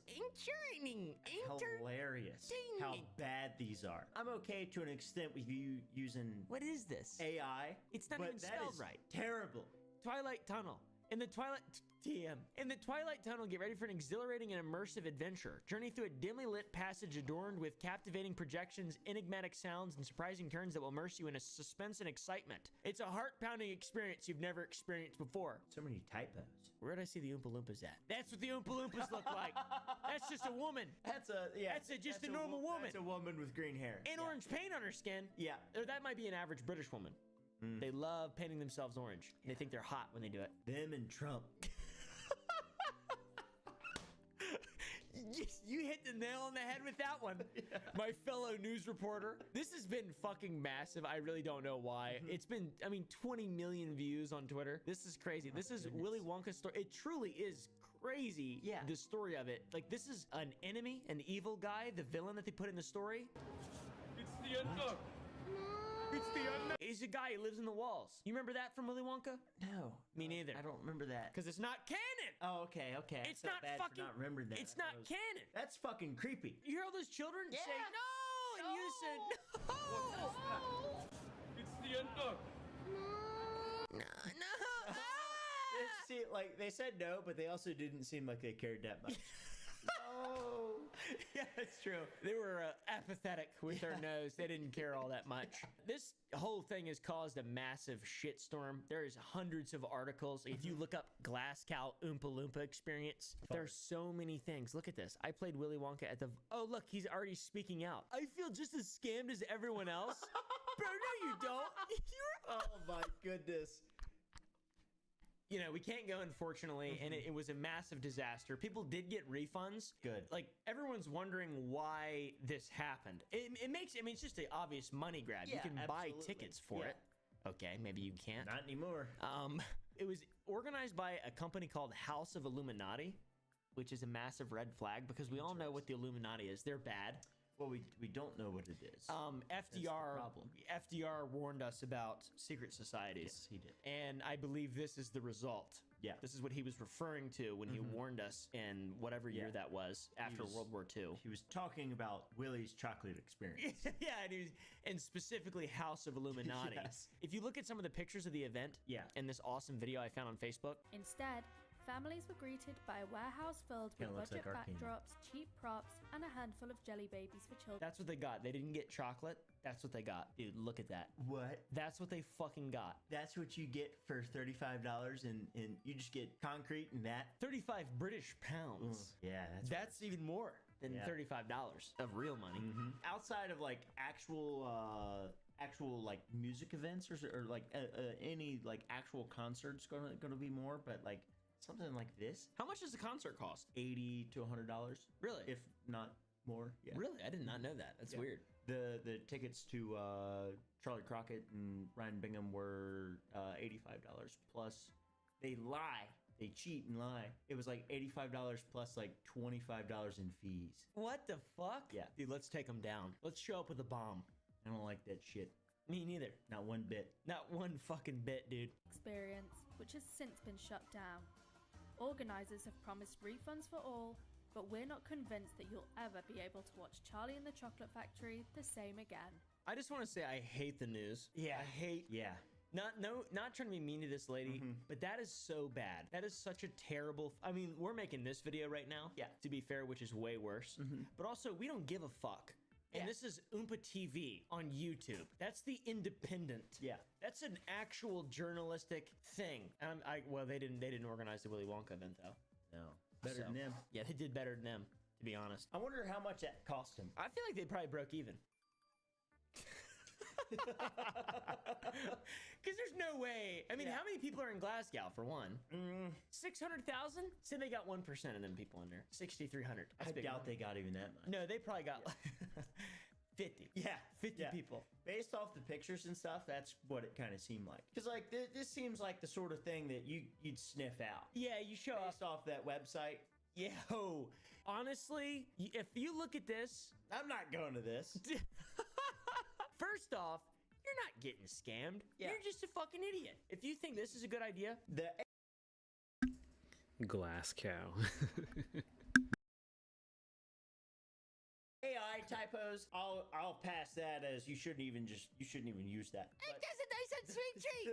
hilarious. How bad these are. I'm okay to an extent with you using. What is this? AI. It's not even spelled right. Terrible. Twilight Tunnel. In the Twilight Tunnel, get ready for an exhilarating and immersive adventure. Journey through a dimly lit passage adorned with captivating projections, enigmatic sounds, and surprising turns that will immerse you in a suspense and excitement. It's a heart-pounding experience you've never experienced before. So many typos. Where did I see the Oompa Loompas at? That's what the Oompa Loompas look like. That's just a woman. That's just a normal woman. That's a woman with green hair. And orange paint on her skin. Yeah. Or that might be an average British woman. They love painting themselves orange. They think they're hot when they do it. Them and Trump. You hit the nail on the head with that one. My fellow news reporter. This has been fucking massive. I really don't know why. It's been, 20 million views on Twitter. This is crazy. This is Willy Wonka's story. It truly is crazy, the story of it. Like, this is an enemy, an evil guy, the villain that they put in the story. It's the unknown. It's the unknown. He's a guy who lives in the walls. You remember that from Willy Wonka? No. Me neither. I don't remember that. Because it's not canon. Oh, okay. It's not fucking. Not remembered that. It's not canon. That's fucking creepy. You hear all those children say no in unison. No. It's the unknown. No. See, like they said no, but they also didn't seem like they cared that much. No. Yeah, that's true. They were apathetic with their nose. They didn't care all that much. This whole thing has caused a massive shitstorm. There's hundreds of articles. If you look up Glasgow Oompa Loompa experience, there's so many things. Look at this. I played Willy Wonka at the... Oh, look, he's already speaking out. I feel just as scammed as everyone else. Bro, no, you don't. Oh, my goodness. You know, we can't go, unfortunately, and it was a massive disaster. People did get refunds. Good. Like, everyone's wondering why this happened. It makes, it's just an obvious money grab. Yeah, you can buy absolutely. tickets for it. Okay, maybe you can't. Not anymore. It was organized by a company called House of Illuminati, which is a massive red flag because we all know what the Illuminati is. They're bad. Well, we don't know what it is. FDR warned us about secret societies. Yes, he did. And I believe this is the result. Yeah. This is what he was referring to when he warned us in whatever year that was after World War II. He was talking about Willy's chocolate experience. Yeah, and specifically House of Illuminati. Yes. If you look at some of the pictures of the event and this awesome video I found on Facebook. Instead, Families were greeted by a warehouse filled with Kinda looks budget like our kingdom. backdrops, cheap props, and a handful of jelly babies for children. That's what they got. They didn't get chocolate. That's what they got. Dude, look at that. What? That's what they fucking got. That's what you get for $35, and you just get concrete and that. 35 British pounds. Yeah, That's even more than Yeah. $35 of real money. Outside of like actual like music events or like any like actual concerts gonna be more, but like something like this. How much does a concert cost? $80 to $100. Really? If not more. Yeah. Really? I did not know that. That's Yeah. weird. The tickets to Charlie Crockett and Ryan Bingham were $85 plus. They lie. They cheat and lie. It was like $85 plus like $25 in fees. What the fuck? Yeah. Dude, let's take them down. Let's show up with a bomb. I don't like that shit. Me neither. Not one bit. Not one fucking bit, dude. Experience, which has since been shut down. Organisers have promised refunds for all, but we're not convinced that you'll ever be able to watch Charlie and the Chocolate Factory the same again. I just want to say I hate the news. Yeah. I hate. Yeah. Not trying to be mean to this lady, but that is so bad. That is such a terrible. I mean, we're making this video right now. Yeah. To be fair, which is way worse. But also, we don't give a fuck. And this is Oompa TV on YouTube. That's the Independent. Yeah. That's an actual journalistic thing. Well, they didn't organize the Willy Wonka event though. No. Better than them. Yeah, they did better than them, to be honest. I wonder how much that cost him. I feel like they probably broke even. Because there's no way. I mean, how many people are in Glasgow, for one? 600,000? Say they got 1% of them people in there. 6,300. I doubt they got even that much. No, they probably got 50. Yeah, 50 people. Based off the pictures and stuff, that's what it kind of seemed like. Because like this seems like the sort of thing that you'd sniff out. Yeah, you show based off that website. Yo, honestly, if you look at this, I'm not going to this. First off, you're not getting scammed. Yeah. You're just a fucking idiot. If you think this is a good idea, Glass cow. AI typos, I'll pass that as you shouldn't even use that. it doesn't taste like sweet treats.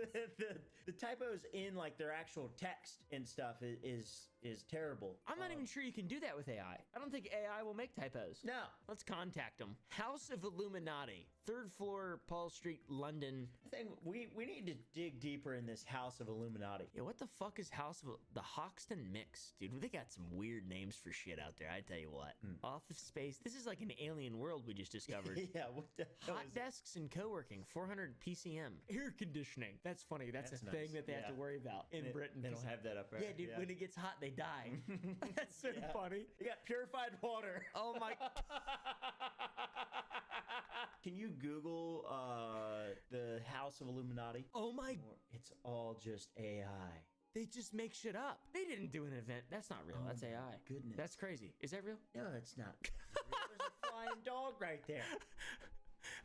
the typos in like their actual text and stuff is terrible. I'm not even sure you can do that with AI. I don't think AI will make typos. No. Let's contact them. House of Illuminati, 3rd floor, Paul Street, London. I think we need to dig deeper in this House of Illuminati. Yeah, what the fuck is House of the Hoxton Mix? Dude, they got some weird names for shit out there, I tell you what. Office space. This is like an alien world we just discovered. Yeah, what the hell Hot is it? desks and co-working, 400 PCM. Air conditioning. That's funny. That's a nice. thing that they have to worry about in Britain. They don't have that up there. Yeah, dude, when it gets hot, they die. That's so funny. You got purified water. Oh my. Can you Google the House of Illuminati? Oh my. It's all just AI. They just make shit up. They didn't do an event. That's not real. That's AI. Goodness. That's crazy. Is that real? No, it's not. There's a flying dog right there.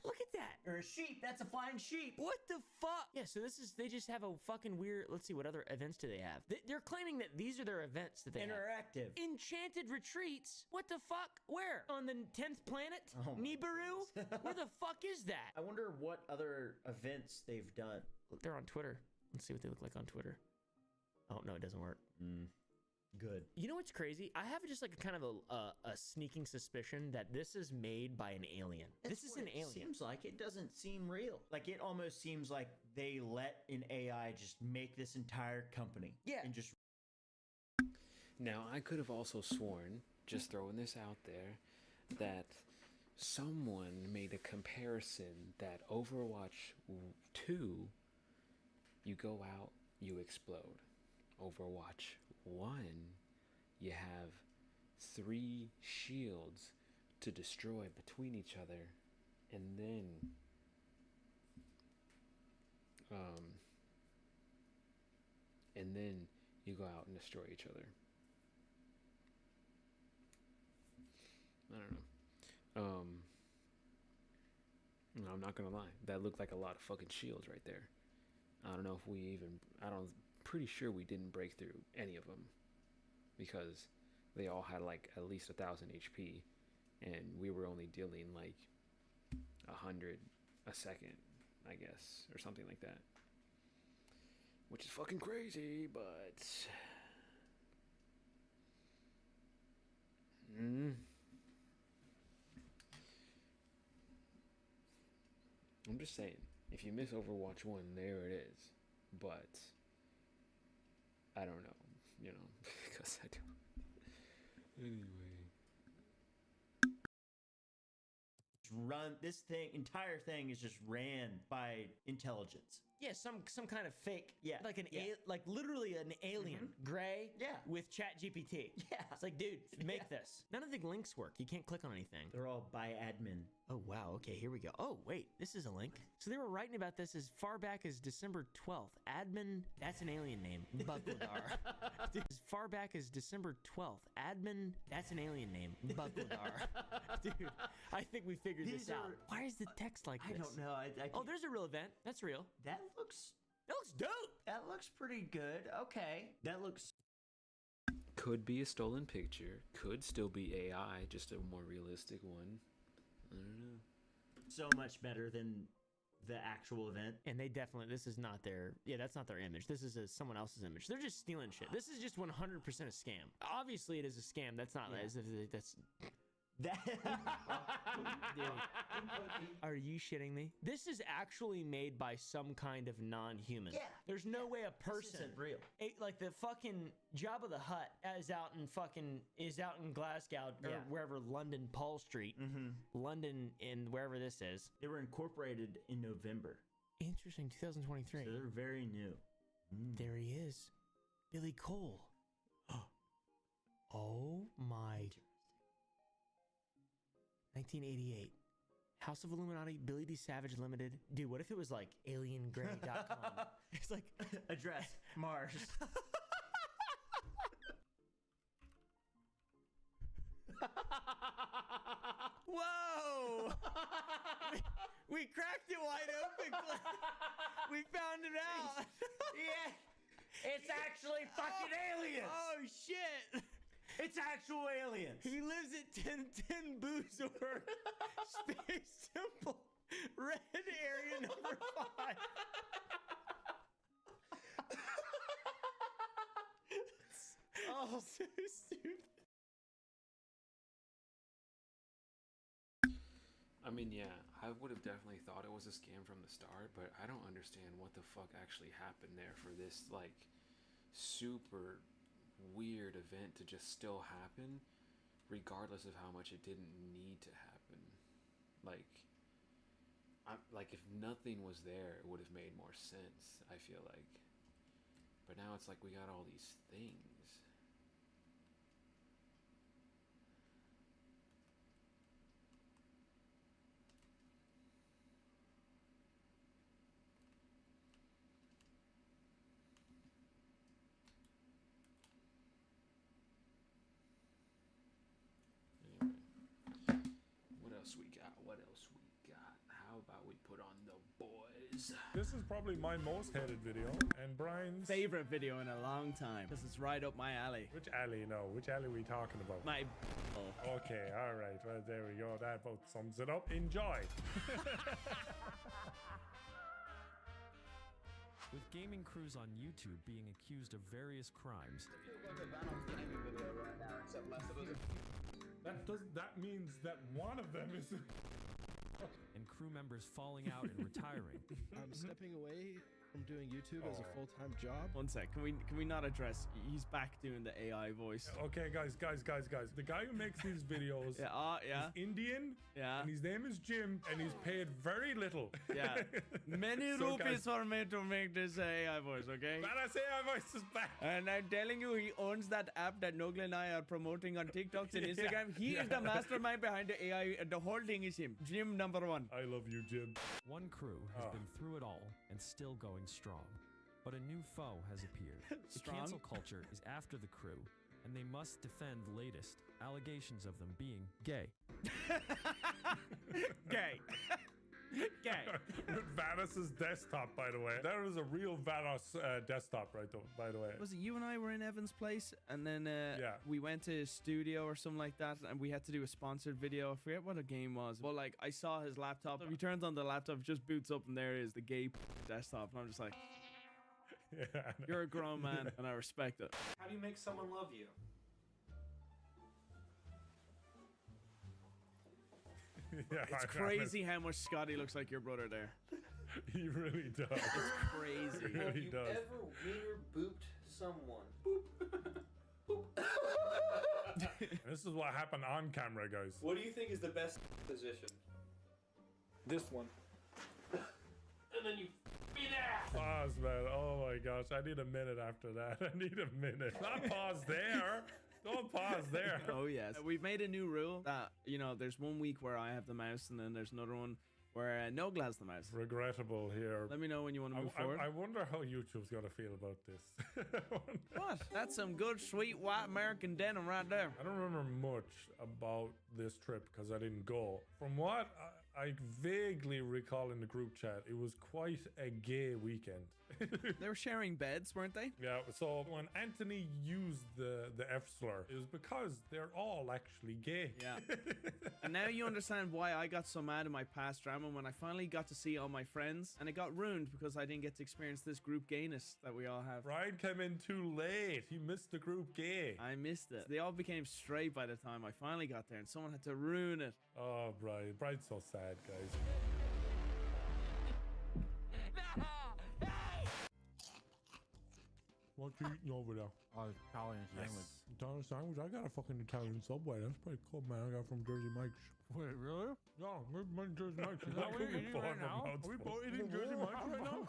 Look at that. Or a sheep. That's a flying sheep. What the fuck? Yeah, so they just have a fucking weird, let's see, what other events do they have? They're claiming that these are their events that they Interactive. have. Enchanted retreats? What the fuck? Where? On the 10th planet? Oh my Nibiru? Where the fuck is that? I wonder what other events they've done. Look, they're on Twitter. Let's see what they look like on Twitter. Oh, no, it doesn't work. Good. You know what's crazy? I have just like a kind of a sneaking suspicion that this is made by an alien. This is an alien. Seems like it doesn't seem real. Like it almost seems like they let an AI just make this entire company. Yeah. And just. Now, I could have also sworn, just throwing this out there, that someone made a comparison that Overwatch 2, you go out, you explode. Overwatch 1, you have 3 shields to destroy between each other, and then you go out and destroy each other. I don't know. No, I'm not gonna lie. That looked like a lot of fucking shields right there. I don't know if we even. Pretty sure we didn't break through any of them because they all had like at least 1,000 HP, and we were only dealing like 100 a second, I guess, or something like that. Which is fucking crazy, but I'm just saying, if you miss Overwatch 1, there it is. But I don't know, you know, because I don't. Anyway. Run this thing, entire thing is just ran by intelligence. Yeah, some kind of fake. Yeah, like like literally an alien, gray. Yeah, with ChatGPT. Yeah, it's like, dude, make this. None of the links work. You can't click on anything. They're all by admin. Oh wow. Okay, here we go. Oh wait, this is a link. So they were writing about this as far back as December 12th. Admin, that's an alien name. Bugladar. As far back as December 12th. Admin, that's an alien name. Bugladar. Dude, I think we figured this out. Why is the text like this? I don't know. Oh, there's a real event. That's real. That looks dope. That looks pretty good. Okay. That looks. Could be a stolen picture. Could still be AI, just a more realistic one. I don't know. So much better than the actual event. And they definitely, this is not their, that's not their image. This is someone else's image. They're just stealing shit. This is just 100% a scam. Obviously, it is a scam. That's not, that's. Dude, are you shitting me? This is actually made by some kind of non-human. Yeah. There's no way a person This isn't real. Like the fucking Jabba the Hutt is out in Glasgow or wherever, London, Paul Street, London, in wherever this is. They were incorporated in November. Interesting, 2023. So they're very new. There he is, Billy Cole. Oh my. 1988. House of Illuminati, Billy D. Savage Limited. Dude, what if it was like aliengray.com? It's like address Mars. Whoa! we cracked it wide open. We found it out. Yeah. It's actually fucking aliens. Oh shit. It's actual aliens. He lives at 1010 Boozer, Space Temple, Red Area number 5. Oh, so stupid. I mean, yeah, I would have definitely thought it was a scam from the start, but I don't understand what the fuck actually happened there for this, like, super weird event to just still happen, regardless of how much it didn't need to happen. Like, if nothing was there, it would have made more sense, I feel like. But now it's like we got all these things. What else we got? How about we put on the boys? This is probably my most hated video, and Brian's favorite video in a long time. This is right up my alley. Which alley? No, which alley are we talking about? My. Okay, all right. Well, there we go. That about sums it up. Enjoy. With gaming crews on YouTube being accused of various crimes. That means that one of them is. And crew members falling out and retiring. I'm stepping away from doing YouTube as a full-time job. One sec, can we not address? He's back doing the AI voice. Okay, guys. The guy who makes these videos is Indian. Yeah. And his name is Jim, and he's paid very little. Yeah. Many rupees were made to make this AI voice, okay? Badass AI voice is back. And I'm telling you, he owns that app that Nogle and I are promoting on TikToks and Instagram. He is the mastermind behind the AI. The whole thing is him. Jim number 1. I love you, Jim. One crew has been through it all and still going strong. But a new foe has appeared. The cancel culture is after the crew, and they must defend the latest allegations of them being gay. Gay. Vanos's desktop, by the way. There is a real Vanos desktop, right? By the way. Was it you and I were in Evan's place, and then we went to his studio or something like that, and we had to do a sponsored video. I forget what the game was. But like, I saw his laptop. He turns on the laptop, just boots up, and there is the gay desktop, and I'm just like, you're a grown man, and I respect it. How do you make someone love you? Yeah, It's crazy how much Scotty looks like your brother there. He really does. It's crazy. He really Have you does. ever wiener booped someone? This is what happened on camera, guys. What do you think is the best position? This one. And then you beat ass. Pause, man. Oh my gosh. I need a minute after that. I need a minute. Not pause there. Don't pause there. Oh yes. We've made a new rule that, you know, there's 1 week where I have the mouse and then there's another one where Nogla has the mouse. Regrettable here. Let me know when you want to move forward. I wonder how YouTube's gonna feel about this. What? That's some good, sweet, white American denim right there. I don't remember much about this trip because I didn't go. From what I vaguely recall in the group chat, it was quite a gay weekend. They were sharing beds, weren't they? Yeah, so when Anthony used the F slur, it was because they're all actually gay. Yeah. And now you understand why I got so mad in my past drama when I finally got to see all my friends, and it got ruined because I didn't get to experience this group gayness that we all have. Brian came in too late. He missed the group gay. I missed it. They all became straight by the time I finally got there, and someone had to ruin it. Oh, Brian. Brian's so sad, guys. What you eating over there? Italian sandwich. Italian sandwich? I got a fucking Italian Subway. That's pretty cool, man. I got from Jersey Mike's. Wait, really? Yeah, my Jersey Mike's. Is that what you're eating right now? Are we both eating Jersey Mike's right now?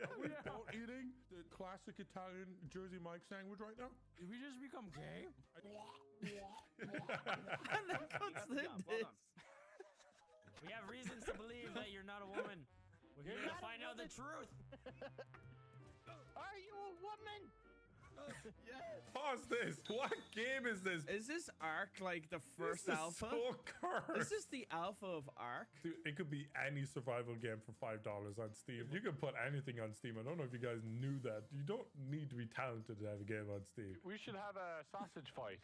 Are we both eating the classic Italian Jersey Mike sandwich right now? Did we just become gay? We have reasons to believe that you're not a woman. We're here to find out the truth. Are you a woman? Pause this. What game is this? Is this Ark like the first This is alpha? so cursed. Is this the alpha of Ark? Dude, it could be any survival game for $5 on Steam. You can put anything on Steam. I don't know if you guys knew that. You don't need to be talented to have a game on Steam. We should have a sausage fight.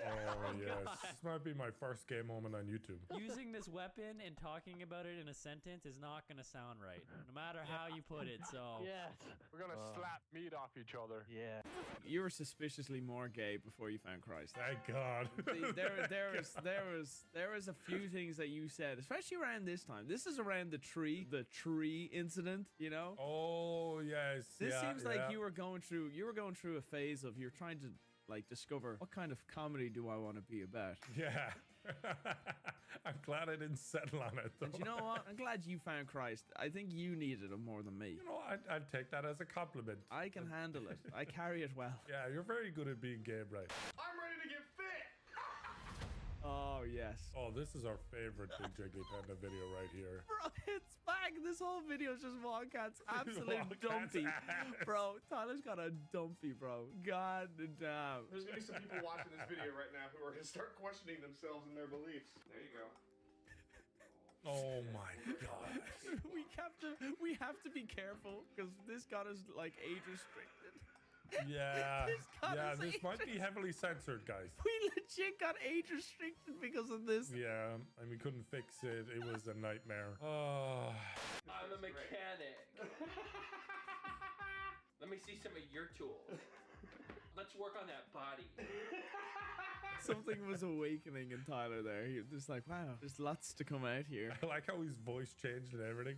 Oh, yes. This might be my first gay moment on YouTube. Using this weapon and talking about it in a sentence is not going to sound right, no matter how you put it. So Yes. We're gonna slap meat off each other. Yeah. You were suspiciously more gay before you found Christ. Thank God. There was a few things that you said, especially around this time. This is around the tree incident, you know? Oh, yes. This seems like you were going through a phase of you're trying to like discover what kind of comedy do I want to be about. Yeah. I'm glad I didn't settle on it, though. And you know what? I'm glad you found Christ. I think you needed it more than me. You know, I'd take that as a compliment. I can handle it. I carry it well. Yeah, you're very good at being gay, Brian. I'm ready to get fit. Oh, yes. Oh, this is our favorite Big Jiggly Panda video right here. Bro, it's back. This whole video is just Wildcat's absolute Wildcat's dumpy. ass. Bro, Tyler's got a dumpy, bro. God damn. There's gonna be some people watching this video right now who are gonna start questioning themselves and their beliefs. There you go. Oh my God. We have to be careful because this got us like age restricted. Yeah. got us This age might be heavily censored, guys. We legit got age restricted because of this. Yeah, and we couldn't fix it. It was a nightmare. Oh. I'm a mechanic. Let me see some of your tools. Let's work on that body. Something was awakening in Tyler there. He was just like, wow, there's lots to come out here. I like how his voice changed and everything.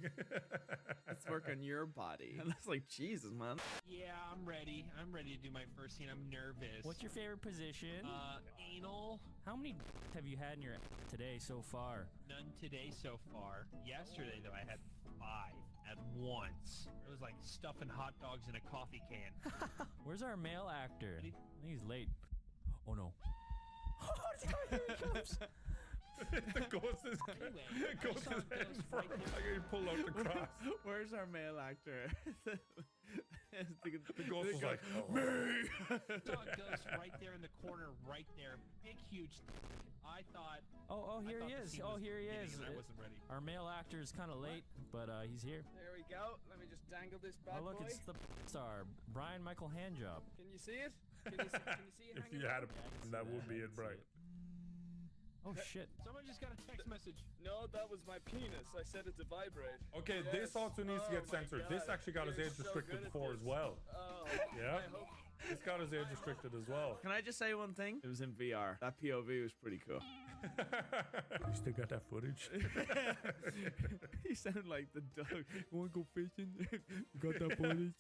Let's work on your body. And it's like, Jesus, man. Yeah, I'm ready. I'm ready to do my first scene. I'm nervous. what's your favorite position? Anal. How many have you had in your today so far? None today so far. Yesterday, though, I had 5 at once. It was like stuffing hot dogs in a coffee can. Where's our male actor? I think he's late. Oh no. Here he comes. The ghost is Anyway, the ghost I saw is a heading ghost for right him. there. Like he pulled out the cross. Where's our male actor? The ghost was like, me. I saw a ghost right there in the corner, right there. Big, huge. I thought. Oh, here I he thought the is. scene Oh, was here he beginning is. and I wasn't ready. Our male actor is kind of late, but he's here. There we go. Let me just dangle this bad Oh, look, boy. it's the star, Brian Michael Handjob. Can you see it? Can you see it if hanging you had a down? that would be it, Brian. Oh shit. Someone just got a text message. No, that was my penis. I set it to vibrate. Okay, this Yes. also needs to get Oh my censored. God. This actually got us You're age so restricted good at before this. as well. Oh, Yeah. I hope It's got his age restricted as well. Can I just say one thing? It was in VR. That POV was pretty cool. You still got that footage? He sounded like the dog. You want to go fishing? You got that footage?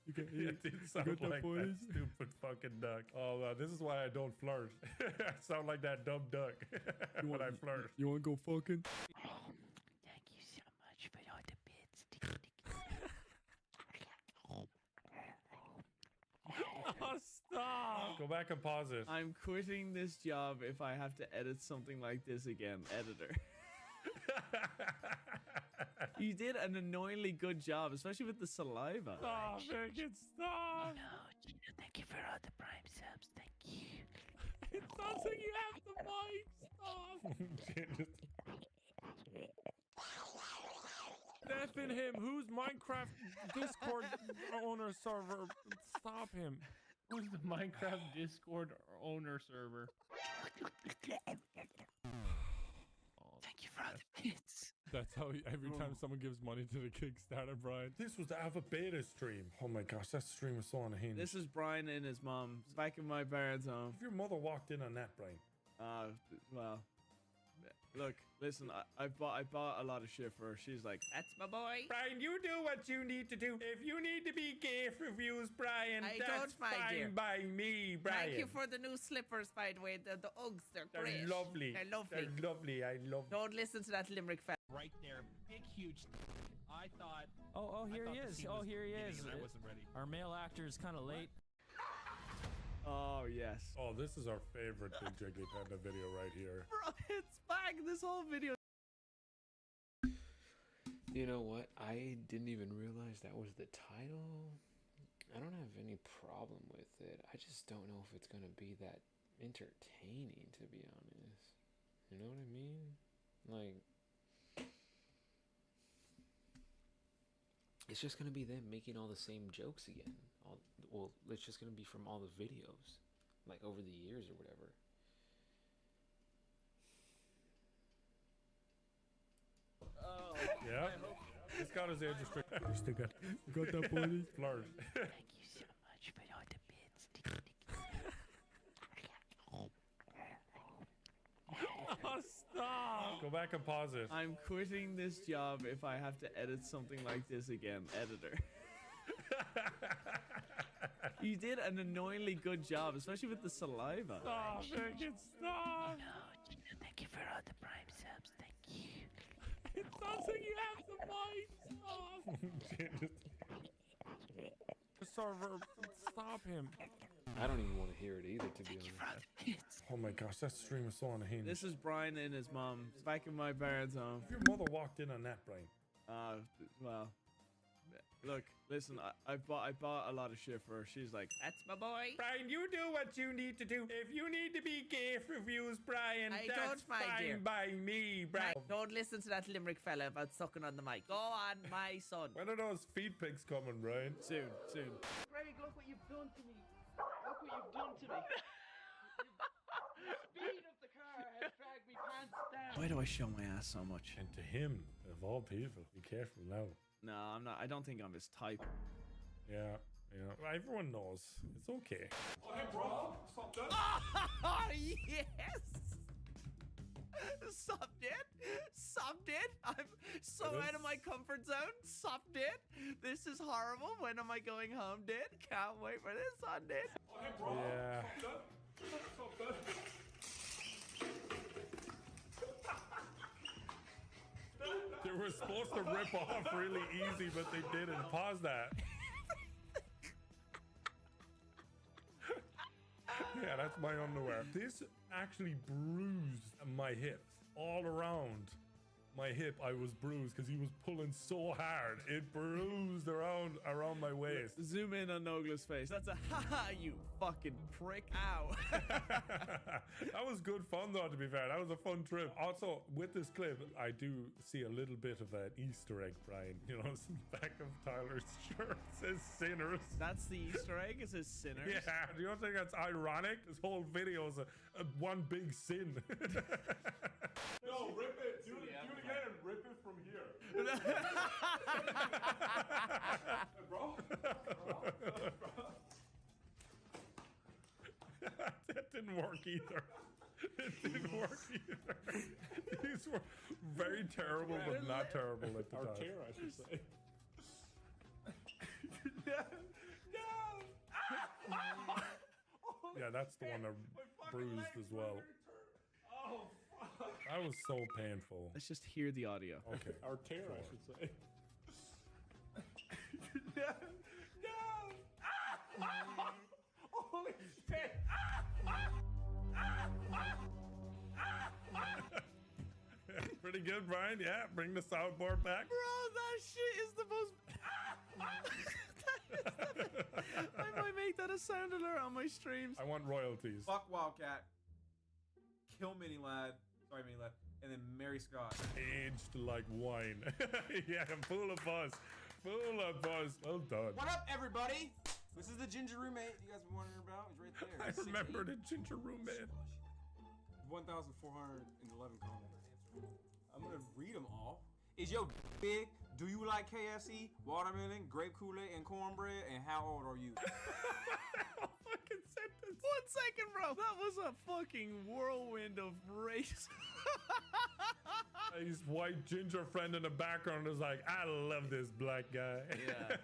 You got, It did sound got that like footage? that stupid fucking duck. Oh, this is why I don't flirt. I sound like that dumb duck when I flirt. You want to go fucking? Thank you so much for all the bits. Oh, stop! Go back and pause it. I'm quitting this job if I have to edit something like this again. Editor. You did an annoyingly good job, especially with the saliva. Stop, make it stop! No, thank you for all the prime subs. Thank you. It sounds like you have the mic. Stop! Deafen him. Who's Minecraft Discord owner server? Stop him. Who's the Minecraft Discord owner server? Thank you for all the bits. That's how every time someone gives money to the Kickstarter, Brian. This was the alpha beta stream. Oh my gosh, that stream was so unhinged. This is Brian and his mom back in my parents' home. If your mother walked in on that, Brian. Well, look, listen, I bought a lot of shit for her. She's like, that's my boy. Brian, you do what you need to do. If you need to be gay reviews, Brian, I that's don't, my dear. fine by me, Brian. Thank you for the new slippers, by the way. The Uggs, they're great. They're lovely. They're lovely. They're lovely. I love them. Don't listen to that limerick fella. Right there, big, huge. I thought. Oh, here he the is. scene Oh, was here he beginning is. and I wasn't ready. Our male actor is kind of late. Oh, yes. Oh, this is our favorite Big Jiggly Panda video right here. Bro, it's back. This whole video. You know what? I didn't even realize that was the title. I don't have any problem with it. I just don't know if it's gonna be that entertaining, to be honest. You know what I mean? Like, it's just gonna be them making all the same jokes again. Well, it's just gonna be from all the videos, like over the years or whatever. Oh, Yeah. It's got his age restricted. You still got that body? Flirt. Thank you so much for all the bits. Oh, stop! Go back and pause it. I'm quitting this job if I have to edit something like this again. Editor. You did an annoyingly good job, especially with the saliva. Stop, make it stop! No, thank you for all the prime subs. Thank you. It sounds like you have the mic. Stop! The server, stop him. I don't even want to hear it either, to be honest. Oh my gosh, that stream is so unhinged. This is Brian and his mom back in my parents' home. If your mother walked in on that, Brian. Well, look, listen, I bought a lot of shit for her. She's like, that's my boy. Brian, you do what you need to do. If you need to be gay reviews, Brian, I that's don't, my fine dear. by me, Brian. Don't listen to that limerick fella about sucking on the mic. Go on, my son. When are those feed pics coming, Brian? Soon. Greg, look what you've done to me. Look what you've done to me. Speed of the car has dragged me pants down. Why do I show my ass so much? And to him, of all people, be careful now. No, I'm not. I don't think I'm his type. Yeah. Everyone knows. It's okay. Oh, hey, bro. Stop that. Oh, yes. Sup, dude? I'm so out of my comfort zone. Sup, dude? This is horrible. When am I going home, dude? Can't wait for this one, dude. Oh, hey, bro. Yeah. Stop that. They were supposed to rip off really easy, but they didn't. Pause that. Yeah, that's my underwear. This actually bruised my hip all around. My hip, I was bruised because he was pulling so hard. It bruised around my waist. Zoom in on Nogla's face. That's a haha, you fucking prick. Ow. That was good fun though, to be fair. That was a fun trip. Also, with this clip, I do see a little bit of an Easter egg, Brian. You know, it's the back of Tyler's shirt says sinners. That's the Easter egg? It says sinners? Yeah, do you don't think that's ironic? This whole video is a one big sin. No, rip it. Do it again and rip it from here. Hey, bro. That didn't work either. It didn't work either. These were very terrible, but not terrible at the time. Artera, I should say. Yeah, that's the one that bruised as well. Oh, fuck. That was so painful. Let's just hear the audio. Okay. Artera, I should say. Holy shit! Pretty good, Brian. Yeah, bring the soundboard back. Bro, that shit is the most. I might make that a sound alert on my streams. I want royalties. Fuck Wildcat. Kill Mini Lad. Sorry, Mini Lad. And then Mary Scott. Aged like wine. Yeah, full of buzz. Full of buzz. Well done. What up, everybody? This is the ginger roommate you guys been wondering about. He's right there. I remember the ginger roommate. 1,411 comments. I'm gonna read them all. Is your big? Do you like KFC, watermelon, grape Kool-Aid, and cornbread? And how old are you? Fucking sentence. 1 second, bro. That was a fucking whirlwind of race. His white ginger friend in the background is like, I love this black guy. Yeah.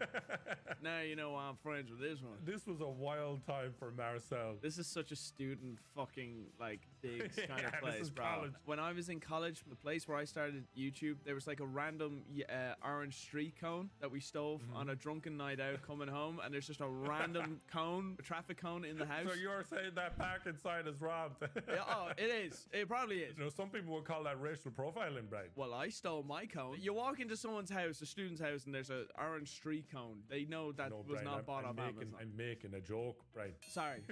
Now you know why I'm friends with this one. This was a wild time for Marcel. This is such a student fucking like digs kind Yeah, of this place, is bro. college. When I was in college, the place where I started YouTube, there was like a random orange street cone that we stole on a drunken night out coming home, and there's just a random cone, a traffic cone in the house. So you're saying that pack inside is robbed? Yeah, oh, it is. It probably is. You know, some people would call that racial profiling, Brian. Well, I stole my cone. You walk into someone's house, a student's house, and there's an orange street cone. They know that No, was Brian, not bought off making, Amazon. I'm making a joke, Brian. Sorry.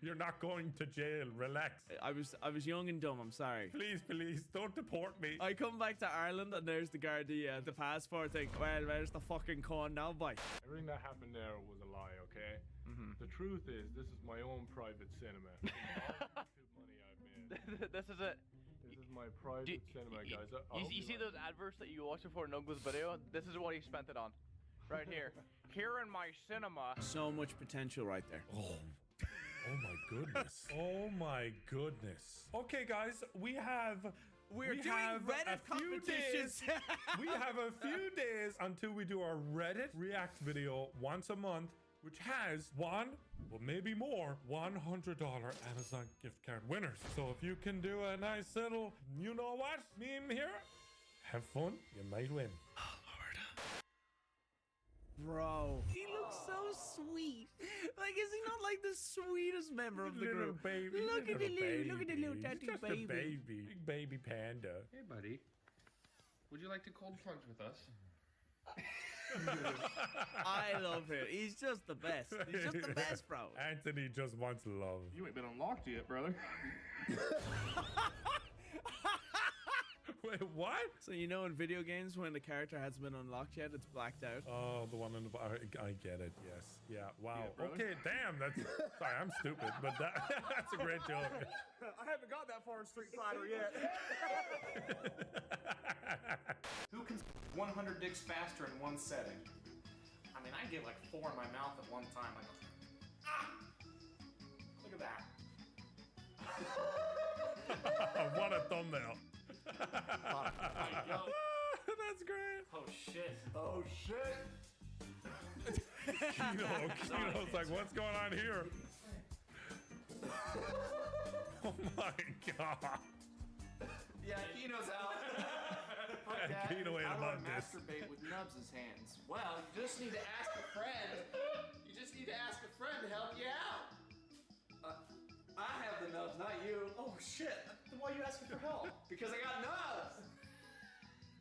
You're not going to jail. Relax. I was young and dumb. I'm sorry. Please, don't deport me. I come back to Ireland and there's the Gardaí, the passport thing. Well, where's the fucking con now, boy? Everything that happened there was a lie, okay? The truth is, this is my own private cinema. All the YouTube money I've made. This is it. This is my private cinema, guys. You see those adverts that you watch before Nuggles video? This is what he spent it on. Right here. Here in my cinema. So much potential right there. Oh my goodness. Oh my goodness. Okay, guys, we have doing Reddit competitions. We have a few days until we do our Reddit React video once a month, which has one, well maybe more, $100 Amazon gift card winners. So if you can do a nice little, you know what, meme here, have fun, you might win. Bro, he looks so sweet. Like, is he not like the sweetest member of the Little group? baby, Look at the baby. look at the little He's tattoo just baby. a baby. Big baby panda. Hey, buddy. Would you like to cold plunge with us? I love him. He's just the best. He's just the best, bro. Anthony just wants love. You ain't been unlocked yet, brother. Wait, what? So you know in video games when the character hasn't been unlocked yet, it's blacked out. Oh, the one in the I get it. Yes. Yeah. Wow. Yeah, brother. Okay. Damn. That's. Sorry, I'm stupid, but that's a great joke. I haven't got that far in Street Fighter yet. Who can 100 dicks faster in one setting? I mean, I get like 4 in my mouth at one time. I go, ah! Look at that. What a thumbnail. That's great. Oh shit. Oh shit. Kino's like, what's going on here? Oh my god. Yeah, Kino's out. Fuck that. Kino ain't How do I about this. masturbate with Nubs' hands? Well, you just need to ask a friend. You just need to ask a friend to help you out. I have the nubs, not you. Oh shit! Then why are you asking for help? Because I got nubs.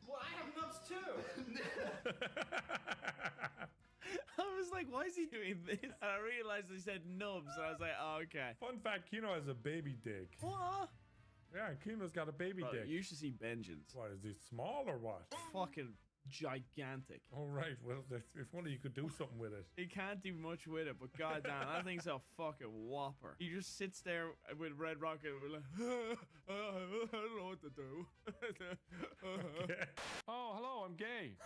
Well, I have nubs too. I was like, why is he doing this? And I realized he said nubs, and I was like, oh, okay. Fun fact: Kino has a baby dick. What? Yeah, Kino's got a baby Bro, dick. you should see Benjamin's. What is he, small or what? Fucking gigantic. All right. Well, if only you could do something with it. He can't do much with it, but goddamn, that thing's a fucking whopper. He just sits there with Red Rocket, and we're like, I don't know what to do. Oh, hello, I'm gay.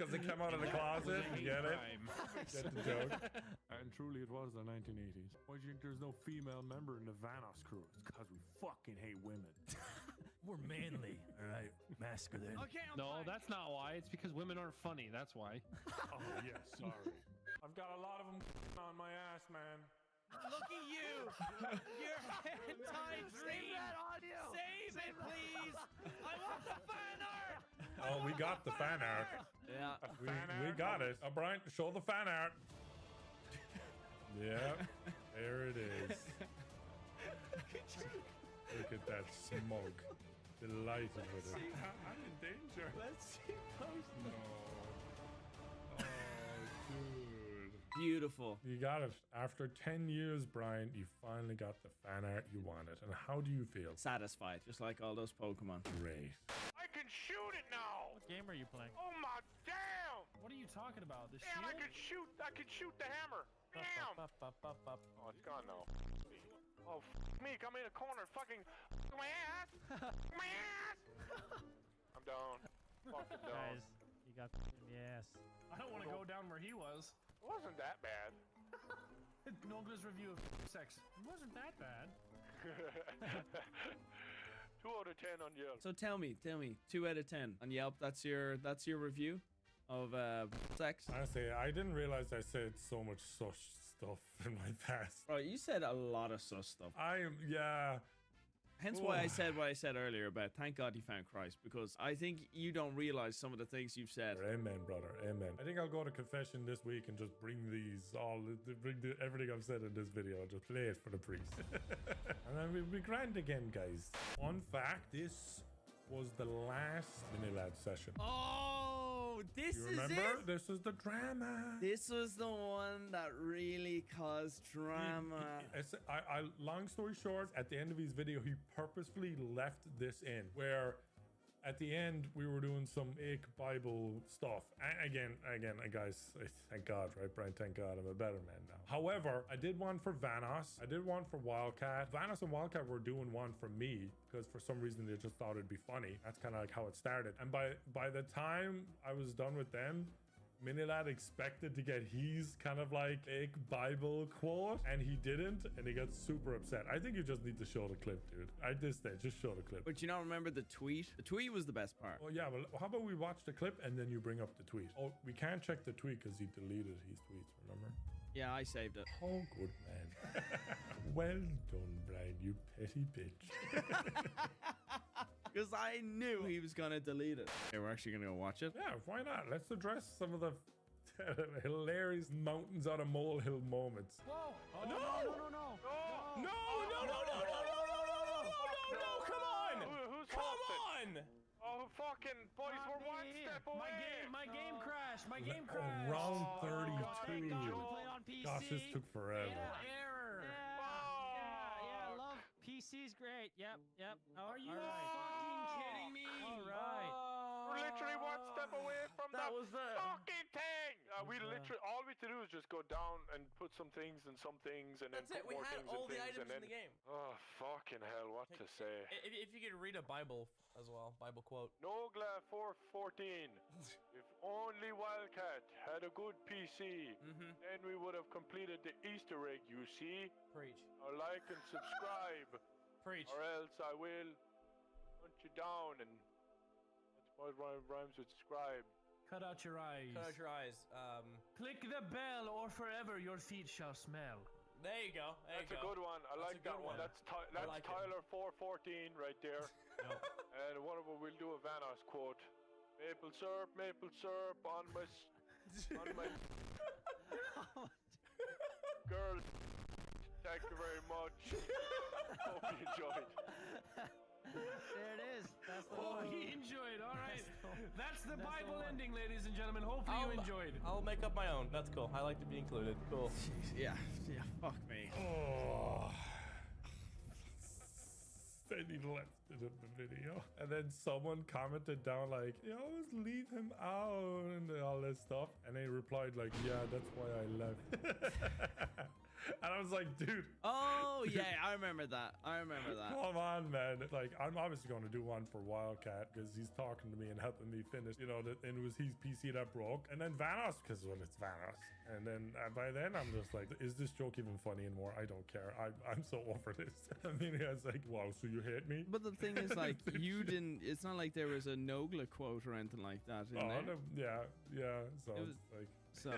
because they come out of the closet. You get it? Get the joke. And truly, it was the 1980s. Why do you think there's no female member in the Vanos crew? It's because we fucking hate women. We're manly, all right? Masculine. No, that's not why. It's because women aren't funny. That's why. Oh, yeah, sorry. I've got a lot of them on my ass, man. Look at you! Your hentai dream! Save that audio! Save it, please! I want the fan art! Oh, we got the fan art. Yeah. We got it. Brian, show the fan art. Yeah, there it is. Look at that smoke. Delighted with it. I'm in danger. Let's see post. No. Oh, dude. Beautiful. You got it. After 10 years, Brian, you finally got the fan art you wanted. And how do you feel? Satisfied, just like all those Pokemon. Great. I can shoot it now. What game are you playing? Oh my damn! What are you talking about? The Damn, shield? I can shoot the hammer. Damn! Oh, it's gone now. Oh, me, come in a corner, fucking my ass! My ass! I'm down. Fucking down. Guys, you got the ass. I don't want to go down where he was. It wasn't that bad. Nogla's review of sex. It wasn't that bad. 2 out of 10 on Yelp. So tell me, 2 out of 10 on Yelp. That's your review of sex. Honestly, I didn't realize I said so much such stuff in my past. Bro, you said a lot of sus stuff. Yeah. Hence why I said what I said earlier about thank God you found Christ, because I think you don't realize some of the things you've said. Amen, brother. Amen. I think I'll go to confession this week and just bring everything I've said in this video and just play it for the priest. And then we'll be grand again, guys. Fun fact, this was the last Minilad session. Oh, this You is remember? it? This was the drama. This was the one that really caused drama. Long story short, at the end of his video, he purposefully left this in, where at the end we were doing some Ake Bible stuff. Again, guys, thank God, right, Brian? Thank God I'm a better man now. However, I did one for Vanos. I did one for Wildcat. Vanos and Wildcat were doing one for me because for some reason they just thought it'd be funny. That's kind of like how it started. And by the time I was done with them, Minilad expected to get his kind of like Ake Bible quote, and he didn't, and he got super upset. I think you just need to show the clip, dude. At this stage, just show the clip. But you don't remember the tweet? The tweet was the best part. Well, yeah, well, how about we watch the clip and then you bring up the tweet? Oh, we can't check the tweet because he deleted his tweets, remember? Yeah, I saved it. Oh, good man. Well done, Brian, you petty bitch. Because I knew he was going to delete it. Okay, we're actually going to go watch it? Yeah, why not? Let's address some of the hilarious mountains on a molehill moments. Whoa! Oh, No! Come on! Who's Come hosting? on! Oh, fucking boys, we're one step away. My game crashed. My game crashed. Round Oh, 32. thank God we play on PC. Gosh, this took forever. Error. Yeah, love PC's great. Yep. Are you fucking kidding me? All right. We're literally one step away from That the was the- fucking thing. We literally, all we have to do is just go down and put some things and some things, and That's then it. put We more had things all and the things, items and then. in the game. Oh fucking hell! What to say? If you could read a Bible as well, Bible quote. Nogla 414. If only Wildcat had a good PC, then we would have completed the Easter egg. You see? Preach. Now like and subscribe. Preach. Or else I will hunt you down, and that's what rhymes with scribe. Cut out your eyes. Cut out your eyes. Click the bell, or forever your feet shall smell. There you go. That's a good one. I like that one. That's like it. Tyler 414 right there. And one of them will do a Vanos quote. Maple syrup on my girl. Thank you very much. Hope you enjoyed. There it is. That's the one. He enjoyed. All right. That's the Bible ending, ladies and gentlemen. Hopefully you enjoyed. I'll make up my own. That's cool. I like to be included. Cool. Yeah, fuck me. Oh. Then he left it in the video. And then someone commented down like, you always leave him out and all this stuff. And they replied like, yeah, that's why I left. And I was like, dude. Oh, yeah, I remember that. Come on, man. Like, I'm obviously going to do one for Wildcat because he's talking to me and helping me finish, you know, and it was his PC that broke. And then Vanos, because, well, it's Vanos. And then by then, I'm just like, is this joke even funny anymore? I don't care. I'm so over this. I mean, it's like, wow, so you hate me? But the thing is, like, you didn't, it's not like there was a Nogla quote or anything like that in there. No, yeah. So it's like. So,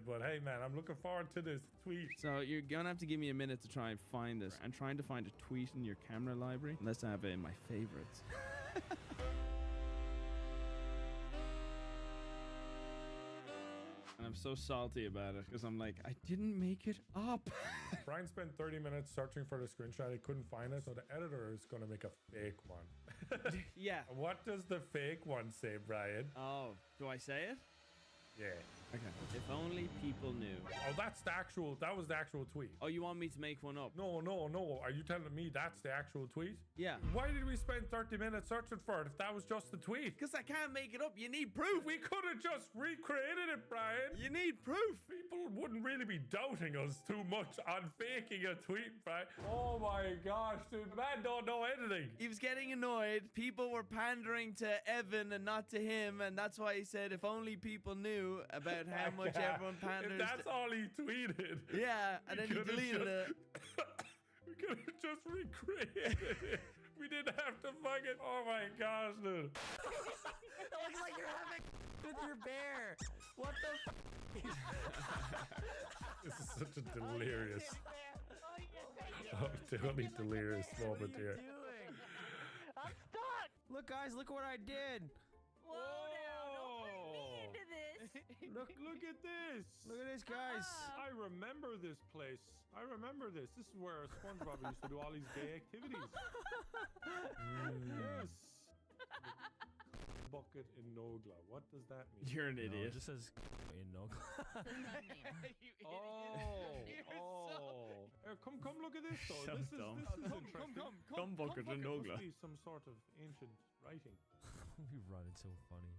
but hey, man, I'm looking forward to this tweet. So you're gonna have to give me a minute to try and find this. I'm trying to find a tweet in your camera library. Unless I have it in my favorites. And I'm so salty about it because I'm like, I didn't make it up. Brian spent 30 minutes searching for the screenshot. He couldn't find it, so the editor is gonna make a fake one. Yeah. What does the fake one say, Brian? Oh, do I say it? Yeah. Okay. If only people knew. Oh, that was the actual tweet. Oh, you want me to make one up? No. Are you telling me that's the actual tweet? Yeah. Why did we spend 30 minutes searching for it if that was just the tweet? Because I can't make it up. You need proof. We could have just recreated it, Brian. You need proof. People wouldn't really be doubting us too much on faking a tweet, Brian. Oh my gosh, dude. Man don't know anything. He was getting annoyed. People were pandering to Evan and not to him. And that's why he said, if only people knew about how much everyone panders. If that's all he tweeted. Yeah, and then he deleted it. We could have just recreated it. We didn't have to fucking. Oh my gosh, dude. It looks like you're having with your bear. What the This is such a delirious. Totally delirious moment here. I'm stuck. Look, guys, look what I did. Whoa, now, don't bring me into this. Look at this. Look at this, guys. I remember this place. I remember this. This is where SpongeBob used to do all these gay activities. Yes. Bucket in Nogla. What does that mean? You're an idiot. It just says in Nogla. Come look at this though. So This is interesting. Come bucket in Nogla. Must be some sort of ancient writing. We run it so funny.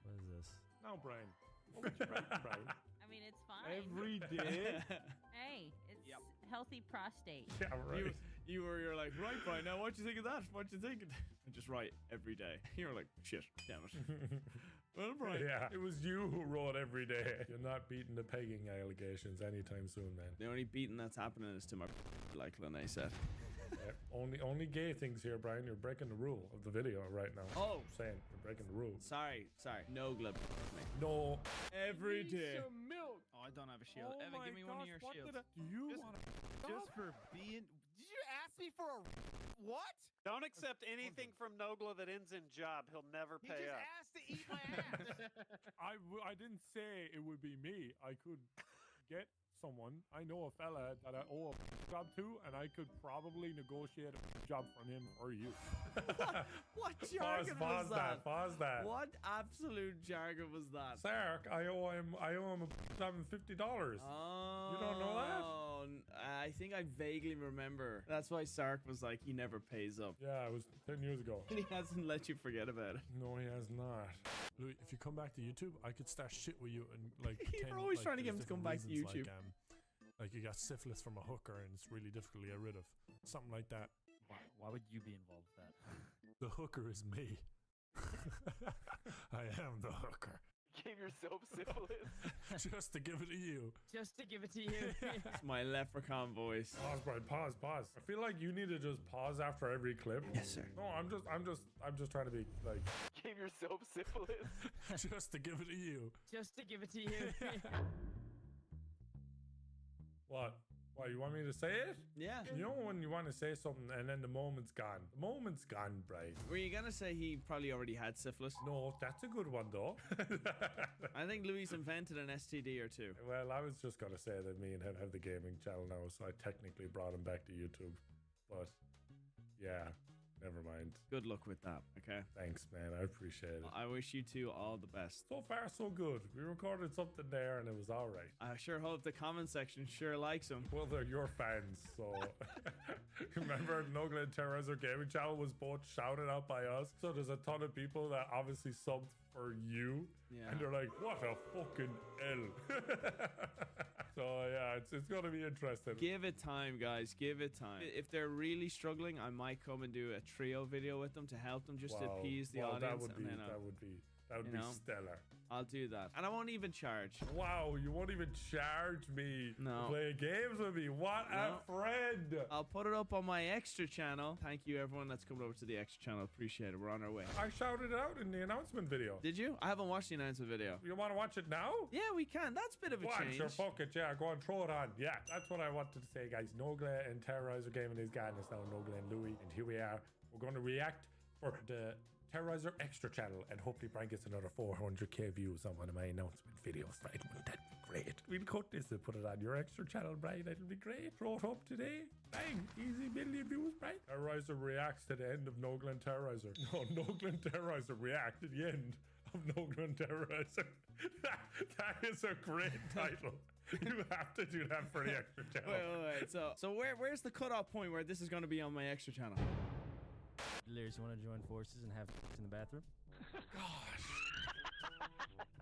What is this? Now, Brian. What would you write, Brian? I mean, it's fine. Every day. Hey, it's healthy prostate. Yeah, right. You're like, right, Brian, now what you think of that? What you think? And just write every day. You're like, shit, damn it. Well, Brian. Yeah, it was you who wrote every day. You're not beating the pegging allegations anytime soon, man. The only beating that's happening is to my like Lene said. Yeah, only gay things here, Brian. You're breaking the rule of the video right now. Oh. I'm saying you're breaking the rules. Sorry. Nogla. No. Every day. Some milk. Oh, I don't have a shield. Oh Evan, my give me one of gosh, your what shields. Do you want Just for being. Did you ask me for a what? Don't accept anything from Nogla that ends in job. He'll never He pay just up. asked to eat my ass. I didn't say it would be me. I could get someone. I know a fella that I owe a job to, and I could probably negotiate a job from him for you. What jargon was that? Pause that. What absolute jargon was that? Sark, I owe him $50. Oh, you don't know that? I think I vaguely remember. That's why Sark was like, he never pays up. Yeah, it was 10 years ago. And he hasn't let you forget about it. No, he has not. Louis, if you come back to YouTube, I could start shit with you and like. You're always trying to get him to come back to YouTube. Like you got syphilis from a hooker and it's really difficult to get rid of. Something like that. Why would you be involved with that? The hooker is me. I am the hooker. Gave yourself syphilis. Just to give it to you. Just to give it to you. It's my leprechaun voice. Pause, Brian. Pause. I feel like you need to just pause after every clip. Yes, sir. No, I'm just trying to be like. Gave yourself syphilis. Just to give it to you. Just to give it to you. What? Why, you want me to say it? Yeah. You know when you want to say something and then the moment's gone. The moment's gone, Brian. Were you gonna say he probably already had syphilis? No, that's a good one though. I think Louis invented an STD or two. Well, I was just gonna say that me and him have the gaming channel now, so I technically brought him back to YouTube. But yeah, Never mind. Good luck with that, okay? Thanks, man. I appreciate it. I wish you two all the best. So far, so good. We recorded something there and it was all right. I sure hope the comment section sure likes them. Well, they're your fans, so... Remember, Nogla and Terrorizer Gaming Channel was both shouted out by us. So there's a ton of people that obviously subbed for you. Yeah. And they're like, what a fucking L. So yeah, it's gonna be interesting. Give it time, guys. Give it time. If they're really struggling, I might come and do a trio video with them to help them, just to appease the audience. That would be stellar. I'll do that, and I won't even charge. Wow, you won't even charge me No. to play games with me. What a friend. I'll put it up on my extra channel. Thank you, everyone that's coming over to the extra channel. Appreciate it. We're on our way. I shouted it out in the announcement video. Did you? I haven't watched the announcement video. You want to watch it now? Yeah, we can. That's a bit of a change. Sure, fuck it. Yeah, go on, throw it on. Yeah, that's what I wanted to say, guys. Nogla and Terrorizer Gaming is gone. It's now Nogla and Louie. And here we are. We're going to react for the Terrorizer Extra channel, and hopefully Brian gets another 400k views on one of my announcement videos, right? Wouldn't that be great? We'll cut this and put it on your Extra channel, Brian. That'll be great. Throw it up today. Bang! Easy million views, Brian. Terrorizer reacts to the end of Nogla and Terrorizer. No, Nogla and Terrorizer react to the end of Nogla and Terrorizer. That is a great title. You have to do that for the Extra channel. Wait. So where's the cutoff point where this is going to be on my extra channel? Liz, you want to join forces and have in the bathroom?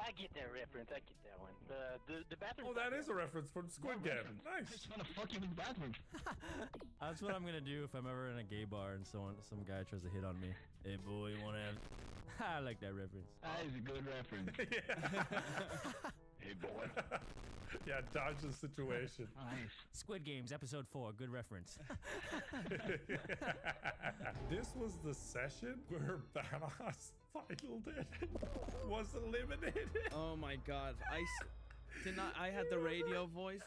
I get that reference. I get that one. The bathroom. Oh, that is a reference from Squid Game. Nice. I just want to fuck you in the bathroom. That's what I'm gonna do if I'm ever in a gay bar and some guy tries to hit on me. Hey boy, you wanna have? I like that reference. That is a good reference. Hey boy. Yeah, dodge the situation. Nice. Squid Games episode 4. Good reference. This was the session where Thanos titled it was eliminated. Oh my god. I had the radio voice.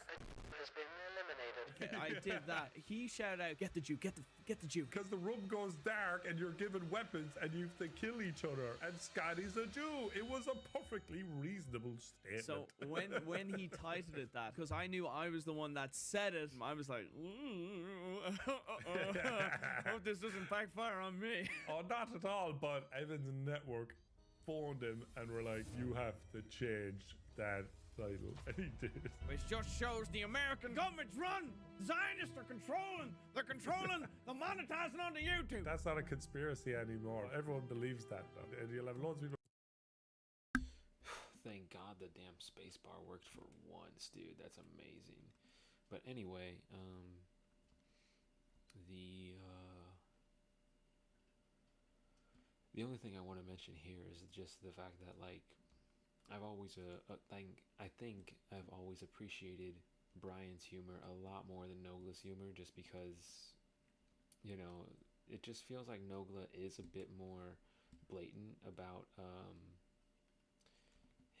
Has been eliminated. I did that. He shouted out, "Get the Jew, get the Jew." Because the room goes dark and you're given weapons and you have to kill each other. And Scotty's a Jew. It was a perfectly reasonable statement. So when he titled it that, because I knew I was the one that said it, I was like, hope this doesn't backfire on me. Oh, not at all. But Evan's network phoned him and were like, you have to change that title. And he did. Which just shows the American government's run. Zionists are controlling. They're controlling the monetizing onto YouTube. That's not a conspiracy anymore. Everyone believes that now. And you'll have loads of people. Thank God the damn spacebar worked for once, dude. That's amazing. But anyway, the only thing I want to mention here is just the fact that, like, I think I've always appreciated Brian's humor a lot more than Nogla's humor, just because, you know, it just feels like Nogla is a bit more blatant about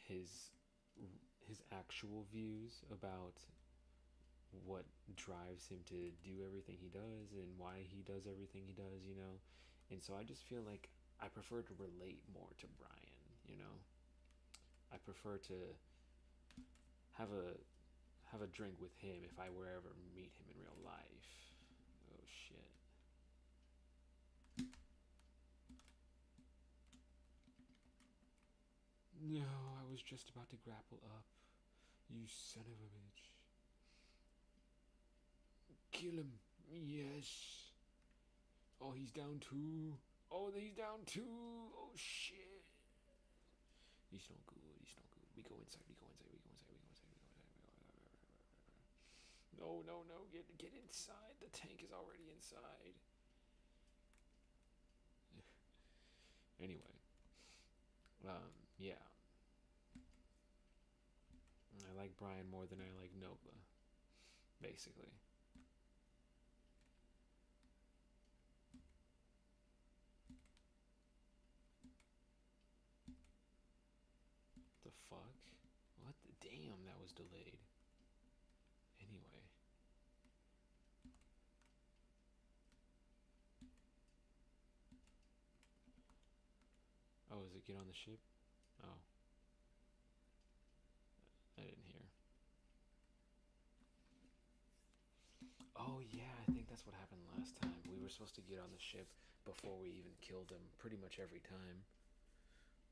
his actual views about what drives him to do everything he does and why he does everything he does, you know. And so I just feel like I prefer to relate more to Brian, you know. I prefer to have a drink with him if I were ever meet him in real life. Oh shit. No, I was just about to grapple up. You son of a bitch. Kill him. Yes. Oh, he's down 2. Oh, he's down 2. Oh shit. He's no good. We go inside. No. Get inside. The tank is already inside. Anyway. Yeah. I like Brian more than I like Nogla. Basically. The fuck? What the damn, that was delayed. Anyway. Oh, is it get on the ship? Oh. I didn't hear. Oh yeah, I think that's what happened last time. We were supposed to get on the ship before we even killed him pretty much every time.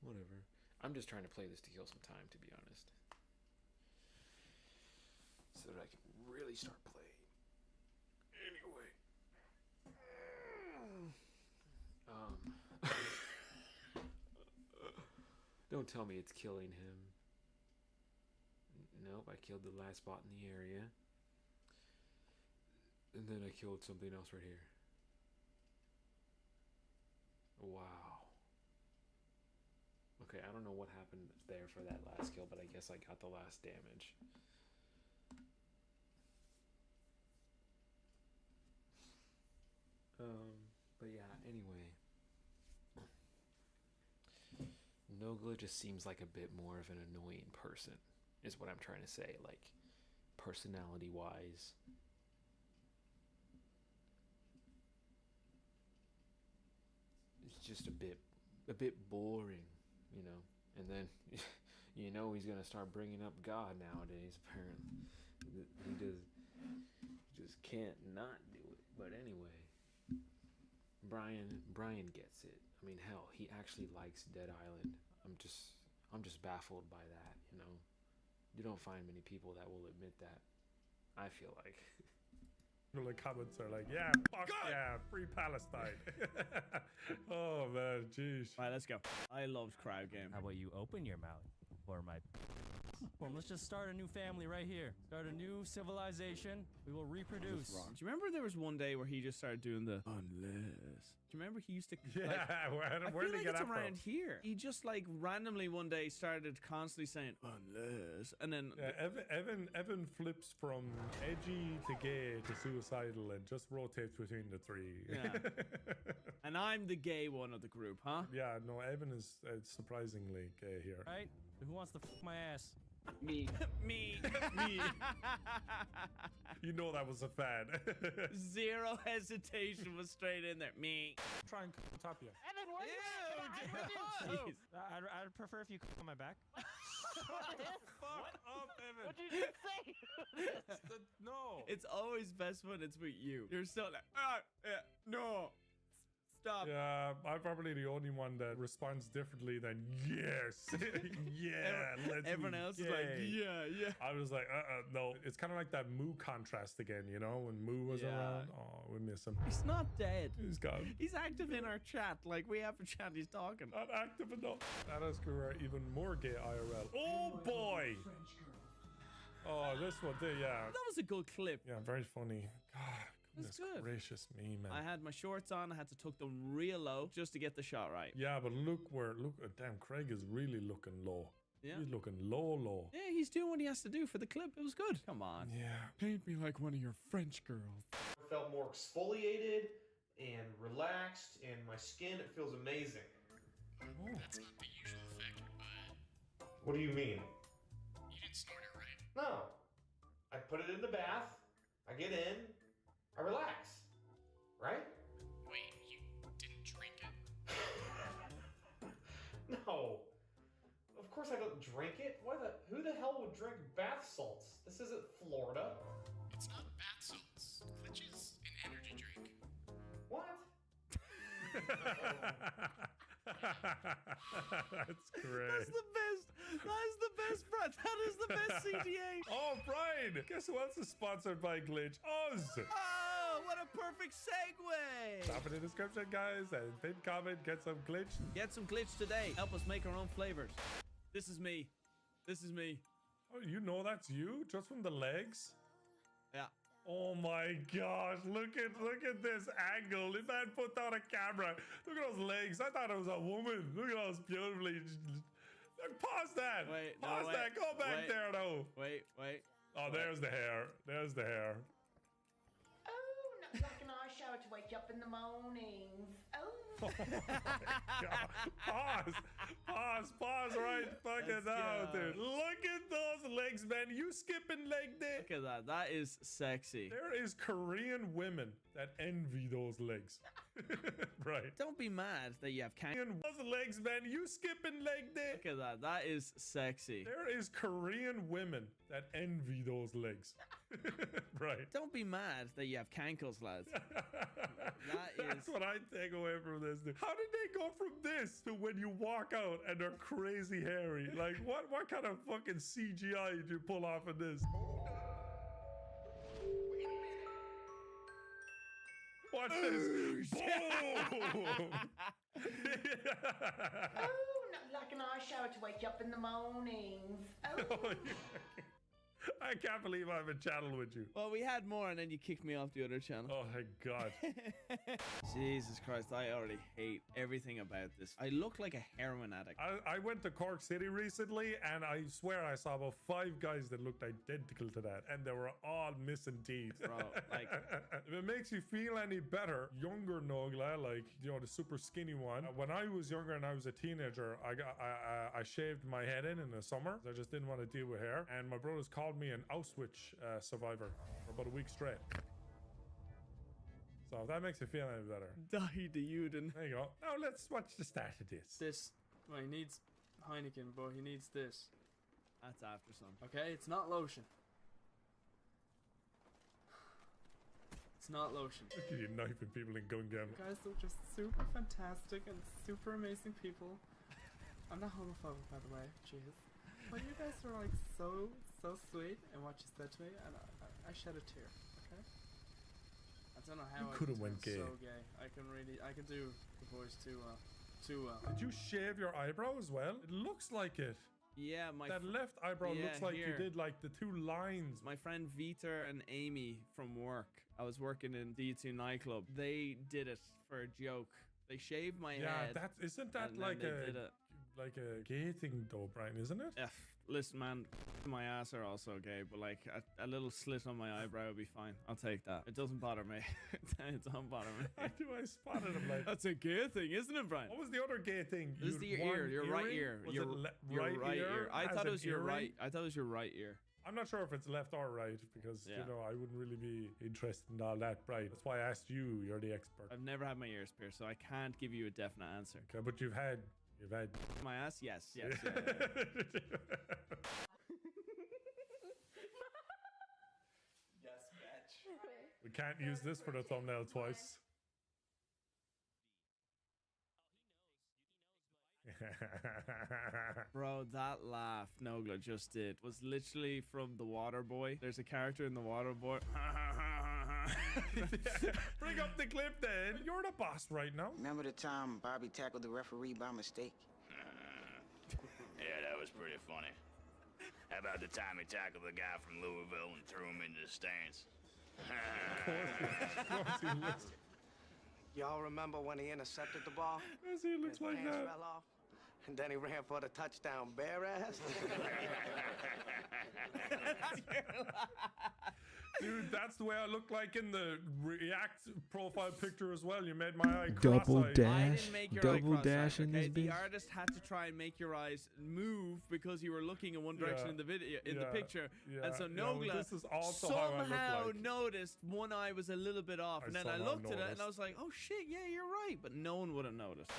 Whatever. I'm just trying to play this to kill some time, to be honest. So that I can really start playing. Anyway. Don't tell me it's killing him. Nope, I killed the last bot in the area. And then I killed something else right here. Wow. Okay, I don't know what happened there for that last kill, but I guess I got the last damage. But yeah, anyway. Nogla just seems like a bit more of an annoying person, is what I'm trying to say, like, personality-wise. It's just a bit boring, you know. And then, you know, he's gonna start bringing up God nowadays. Apparently, he just can't not do it. But anyway, Brian gets it. I mean, hell, he actually likes Dead Island. I'm just baffled by that. You know, you don't find many people that will admit that. I feel like. The comments are like, yeah, fuck yeah, free Palestine. Oh man, jeez. All right, let's go. I loved crowd game. How about you open your mouth for my... Well, let's just start a new family right here. Start a new civilization. We will reproduce. Do you remember there was one day where he just started doing the unless? Do you remember he used to? Yeah, like, where did he get it's that around from? here. He just like randomly one day started constantly saying unless, and then Evan flips from edgy to gay to suicidal and just rotates between the three. Yeah. And I'm the gay one of the group, huh? Yeah, no, Evan is surprisingly gay here. Right? Who wants to fuck my ass? Me. Me. You know that was a fan. Zero hesitation was straight in there. Me. Try and top you. Evan, what Jeez. I'd prefer if you come on my back. Fuck up, Evan. What did you just say? No. It's always best when it's with you. You're so like, no. Stop. Yeah, I'm probably the only one that responds differently than yes. Yeah, Everyone else is like, yeah. I was like, no. It's kind of like that Moo contrast again, you know, when Moo was around. Oh, we miss him. He's not dead. He's gone. He's active in our chat. Like, we have a chat, he's talking. Not active enough. Adaskura even more gay IRL. Oh, boy. Oh, this one, yeah. That was a good clip. Yeah, very funny. God. That's good. Gracious me, man. I had my shorts on. I had to tuck them real low just to get the shot right. Yeah, but look, damn, Craig is really looking low. Yeah. He's looking low. Yeah, he's doing what he has to do for the clip. It was good. Come on. Yeah. Paint me like one of your French girls. Felt more exfoliated and relaxed, and my skin, it feels amazing. That's not the usual effect, but... What do you mean? You didn't snort it right. No. I put it in the bath, I get in, I relax, right? Wait, you didn't drink it? No. Of course I don't drink it. Who the hell would drink bath salts? This isn't Florida. It's not bath salts. Glitch is an energy drink. What? That's great. That's the best. That is the best, Brad. That is the best CTA. Oh, Brian, guess who else is sponsored by Glitch? Us. Oh, what a perfect segue. Stop in the description, guys, and pin comment, get some Glitch. Get some Glitch today. Help us make our own flavors. This is me. This is me. Oh, you know that's you? Just from the legs? Yeah. Oh my gosh, look at this angle. If I had put down a camera, look at those legs. I thought it was a woman. Look at those beautifully. Look, pause that. Wait, pause that. Go back there, though. Wait. Oh, there's the hair. There's the hair. Oh, not like an eye shower to wake you up in the mornings. Oh. Oh my God. Pause. Pause right fucking now, dude. Look at those legs, man. You skipping leg day. Look at that. That is sexy. There is Korean women that envy those legs. Right. Don't be mad that you have Those legs, man. You skipping leg day. Look at that. That is sexy. There is Korean women that envy those legs. Right. Don't be mad that you have cankles, lads. That's what I take away from this. Dude. How did they go from this to when you walk out and they're crazy hairy? Like, what kind of fucking CGI did you pull off of this? Watch this. Boom! Not like an eye shower to wake you up in the mornings. Oh. I can't believe I'm in channel with you. Well, we had more and then you kicked me off the other channel. Oh, thank God. Jesus Christ, I already hate everything about this. I look like a heroin addict. I went to Cork City recently, and I swear I saw about 5 guys that looked identical to that, and they were all missing teeth. Bro, like... If it makes you feel any better, younger Nogla, like, you know, the super skinny one, when I was younger and I was a teenager, I shaved my head in the summer. I just didn't want to deal with hair, and my brothers called me an Auschwitz survivor for about a week straight. So if that makes you feel any better. Die the Juden. There you go. Now let's watch the start of this. Well, he needs Heineken, but he needs this. That's after some. Okay, it's not lotion. It's not lotion. Look at you knifing people and going down. You guys are just super fantastic and super amazing people. I'm not homophobic, by the way. Cheers. But you guys are like so sweet, and what you said to me, and I shed a tear. Okay. I don't know how You could have went gay. So gay. I can do the voice too well. Did you shave your eyebrow as well? It looks like it. Yeah, that left eyebrow looks like you did like the 2 lines. My friend Vitor and Amy from work. I was working in D2 nightclub. They did it for a joke. They shaved my head. Yeah, isn't that like a gay thing though, Brian, isn't it? Yeah, listen, man, my ass are also gay, but like a little slit on my eyebrow would be fine. I'll take that. It doesn't bother me. It don't bother me. How do I spot it? I'm like, that's a gay thing, isn't it, Brian? What was the other gay thing? This is your ear, your right ear. Your right ear. I thought it was your right. I thought it was your right ear. I'm not sure if it's left or right because, you know, I wouldn't really be interested in all that, Brian. That's why I asked you. You're the expert. I've never had my ears pierced, so I can't give you a definite answer. Okay, but you've had my ass? Yes. Yeah. Yes, bitch. We can't use this for the thumbnail twice. Bro, that laugh Nogla just did was literally from The Water Boy. There's a character in The Water Boy. Bring up the clip then. You're the boss right now. Remember the time Bobby tackled the referee by mistake? Yeah, that was pretty funny. How about the time he tackled the guy from Louisville and threw him into the stands? Y'all remember when he intercepted the ball? Yes, he looks like His pants that. fell off, and then he ran for the touchdown bare ass. Dude, that's the way I look like in the React profile picture as well. You made my eye Double cross-eyed. dash. I didn't make your Double eye dash cross-eyed, in okay? this The bitch. artist had to try and make your eyes move because you were looking in one direction in the video, in the picture, and so Nogla this is also how I look somehow like. noticed one eye was a little bit off, and then I somehow looked at it and I noticed. was like, "Oh shit, yeah, you're right," but no one would have noticed.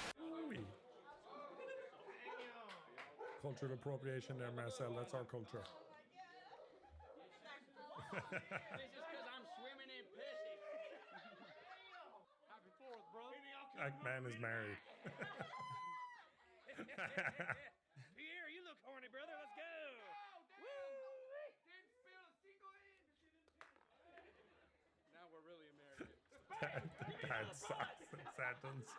Cultural appropriation there, Marcel. That's our culture. This is because I'm swimming in pussy. Happy 4th, bro. That man is married. Pierre, you look horny, brother. Let's go. Now we're really American. That sucks. That sentence.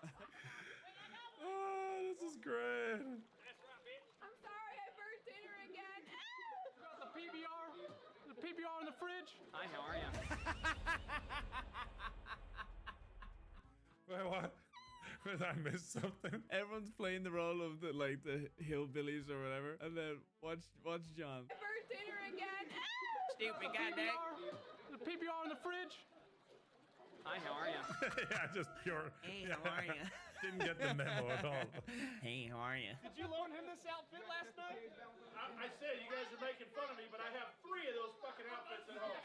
Oh, this is great. I'm sorry, I burnt dinner again. Got the PBR. The PBR in the fridge. Hi, how are you? Wait, what? Did I miss something? Everyone's playing the role of the hillbillies or whatever, and then watch John. I burnt dinner again. Stupid goddamn. The PBR in the fridge. Hi, how are you? Yeah, just pure. Hey, how are you? Didn't get the memo at all. Hey, how are you? Did you loan him this outfit last night? I said you guys are making fun of me, but I have 3 of those fucking outfits at home.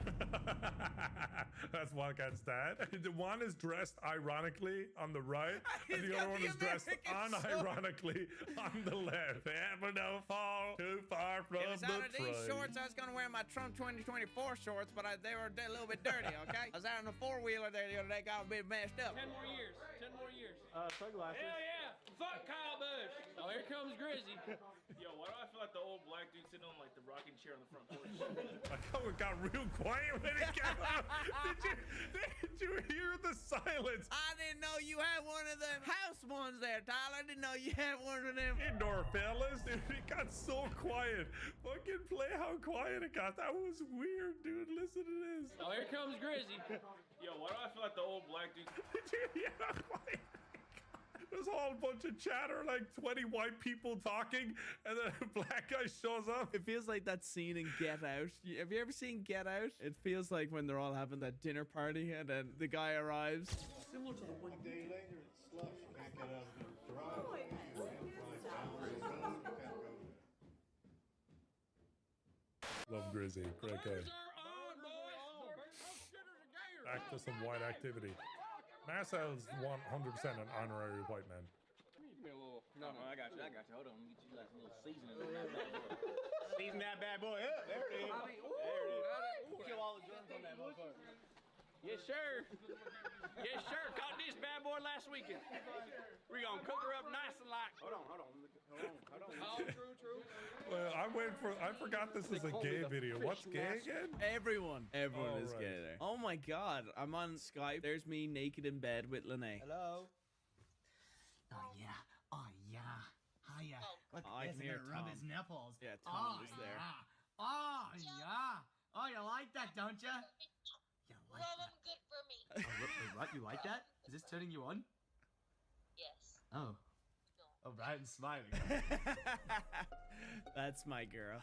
That's Wildcat's dad. The one is dressed ironically on the right, and the other one is dressed unironically on the left. The apple don't fall too far from It was the out of these tree. shorts, I was gonna wear my Trump 2024 shorts, but they were a little bit dirty, okay? I was out on the 4-wheeler there the other day, got a bit messed up. 10 more years. 10 more years. Sunglasses. Hell yeah. Fuck Kyle Busch. Oh, here comes Grizzy. Yo, why do I feel like the old black dude sitting on like the rocking chair on the front porch? It got real quiet when it came out. Did you hear the silence? I didn't know you had one of them house ones there, Tyler. I didn't know you had one of them. Indoor fellas, dude, it got so quiet. Fucking play how quiet it got. That was weird, dude. Listen to this. Oh, here comes Grizzy. Yo, why do I feel like the old black dude? Did you hear how quiet? There's a whole bunch of chatter, like 20 white people talking, and then a black guy shows up. It feels like that scene in Get Out. Have you ever seen Get Out? It feels like when they're all having that dinner party and then the guy arrives. Similar to the one day later, it's slush. You can't get out of the garage. Love Grizzy. Great guy. Back to some white activity. Marcel's 100% an honorary white man. Give me a little. No, I got you. Hold on. Let me get you like a little seasoning in that bad boy. Season that bad boy up. There it is. There it is. Kill all the germs on that motherfucker. Yes, sir. Yes, sir. Caught this bad boy last weekend. We're gonna cook her up nice and like. Hold on. Oh, true. Well, I forgot this is a gay video. What's gay again? Everyone is right. gay there. Oh my god, I'm on Skype. There's me naked in bed with Lene. Hello. Oh yeah. Hiya. Look, I can hear rub Tom. his nipples. Yeah, Tom is there. Yeah. Oh yeah. Oh, you like that, don't you? You like that? Good for me. Wait, what? You like that? Is this turning you on? Yes. Oh. Oh, Brian's smiling. That's my girl.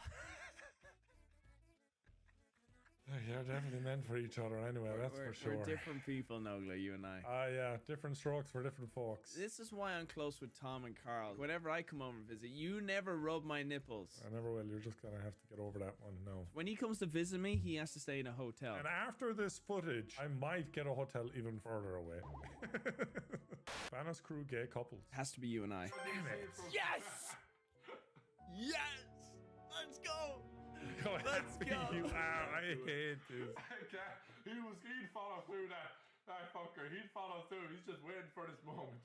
You're definitely meant for each other anyway, that's for sure. We're different people, Nogla, you and I. Yeah, different strokes for different folks. This is why I'm close with Tom and Carl. Whenever I come over and visit, you never rub my nipples. I never will. You're just gonna have to get over that one now. When he comes to visit me, he has to stay in a hotel. And after this footage, I might get a hotel even further away. Banner's crew gay couples. Has to be you and I. Damn it. Yes! Yes! Let's go! Let's go. I hate this. He'd follow through that fucker. He'd follow through. He's just waiting for this moment.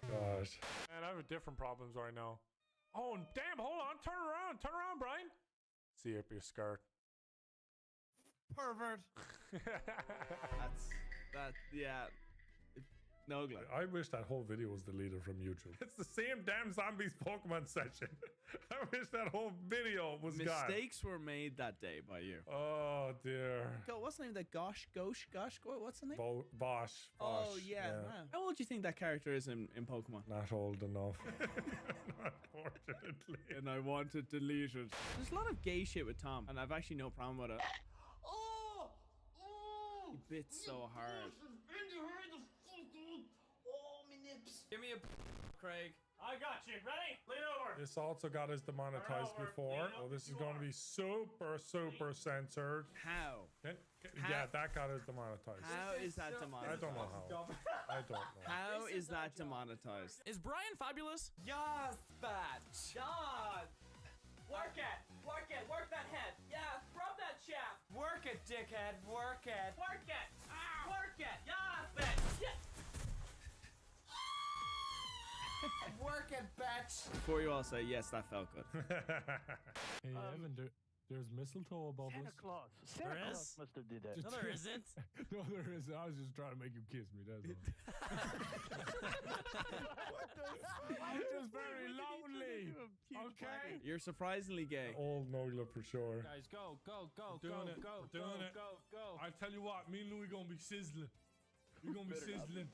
Gosh. Man, I have different problems right now. Oh, damn, hold on. Turn around, Brian. See up your skirt. Pervert. Yeah. Nogla. I wish that whole video was deleted from YouTube. It's the same damn zombies Pokemon session. I wish that whole video was gone. Mistakes were made that day by you. Oh dear. What's the name of that? Gosh? What's the name? Bosch. Oh yeah. Wow. How old do you think that character is in Pokemon? Not old enough. Unfortunately. And I want it deleted. There's a lot of gay shit with Tom, and I've actually no problem with it. Oh! He bit so hard. Oh, my nips. Give me a Craig. I got you. Ready? Lean over. This also got us demonetized before. Oh, this is going to be super censored. How? Yeah, that got us demonetized. How is that demonetized? I don't know how. I don't know. How is that demonetized? Is Brian fabulous? Yes, bitch. Yes. Work that head. Yeah, rub that shaft. Work it, dickhead. Work it. Work it. Ow. Work it. Yes, bitch. Yeah. Work it, bitch. Before you all say yes, that felt good. Hey, Evan, there's mistletoe above Santa us. Claus. Santa Claus must have did that. No, there isn't. No, there isn't. I was just trying to make you kiss me. That's all. I'm just very lonely. Okay. You're surprisingly gay. Old Nogla for sure. Guys, go. Doing it. I tell you what, me and Louie gonna be sizzling. We're gonna be sizzling.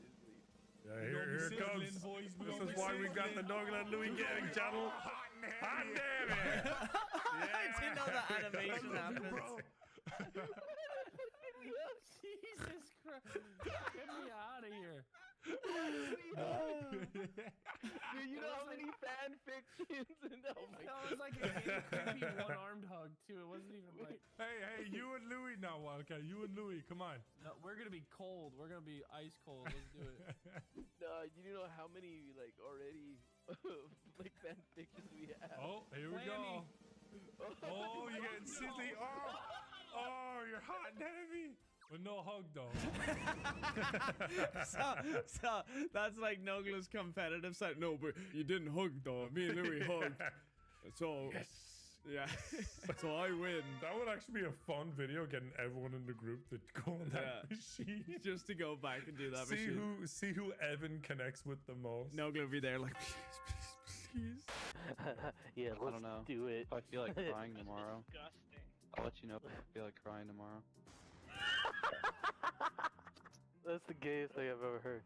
Yeah, here it comes. Boys. This is why we got the Nogla and Louie getting channel. Hot damn it! I didn't know that animation happened. Get me out of here. Dude, you know how many fan fictions and That was like a creepy one-armed hug too. It wasn't even like. Hey, you and Louie now, Wildcat. You and Louie, come on. No, we're gonna be cold. We're gonna be ice cold. Let's do it. No, you know how many like already like fan fictions we have. Oh, here we go. Oh, you're getting sizzly. Oh, you're hot and heavy. But no hug though. so that's like Nogla's competitive side. No, but you didn't hug though. Me and Louie hugged. So yeah. So I win. That would actually be a fun video, getting everyone in the group to go on that machine. Just to go back and do that see machine. See who Evan connects with the most. Nogla will be there like, please. Yeah, I don't know. do it. If I feel like crying tomorrow, Disgusting. I'll let you know if I feel like crying tomorrow. That's the gayest thing I've ever heard.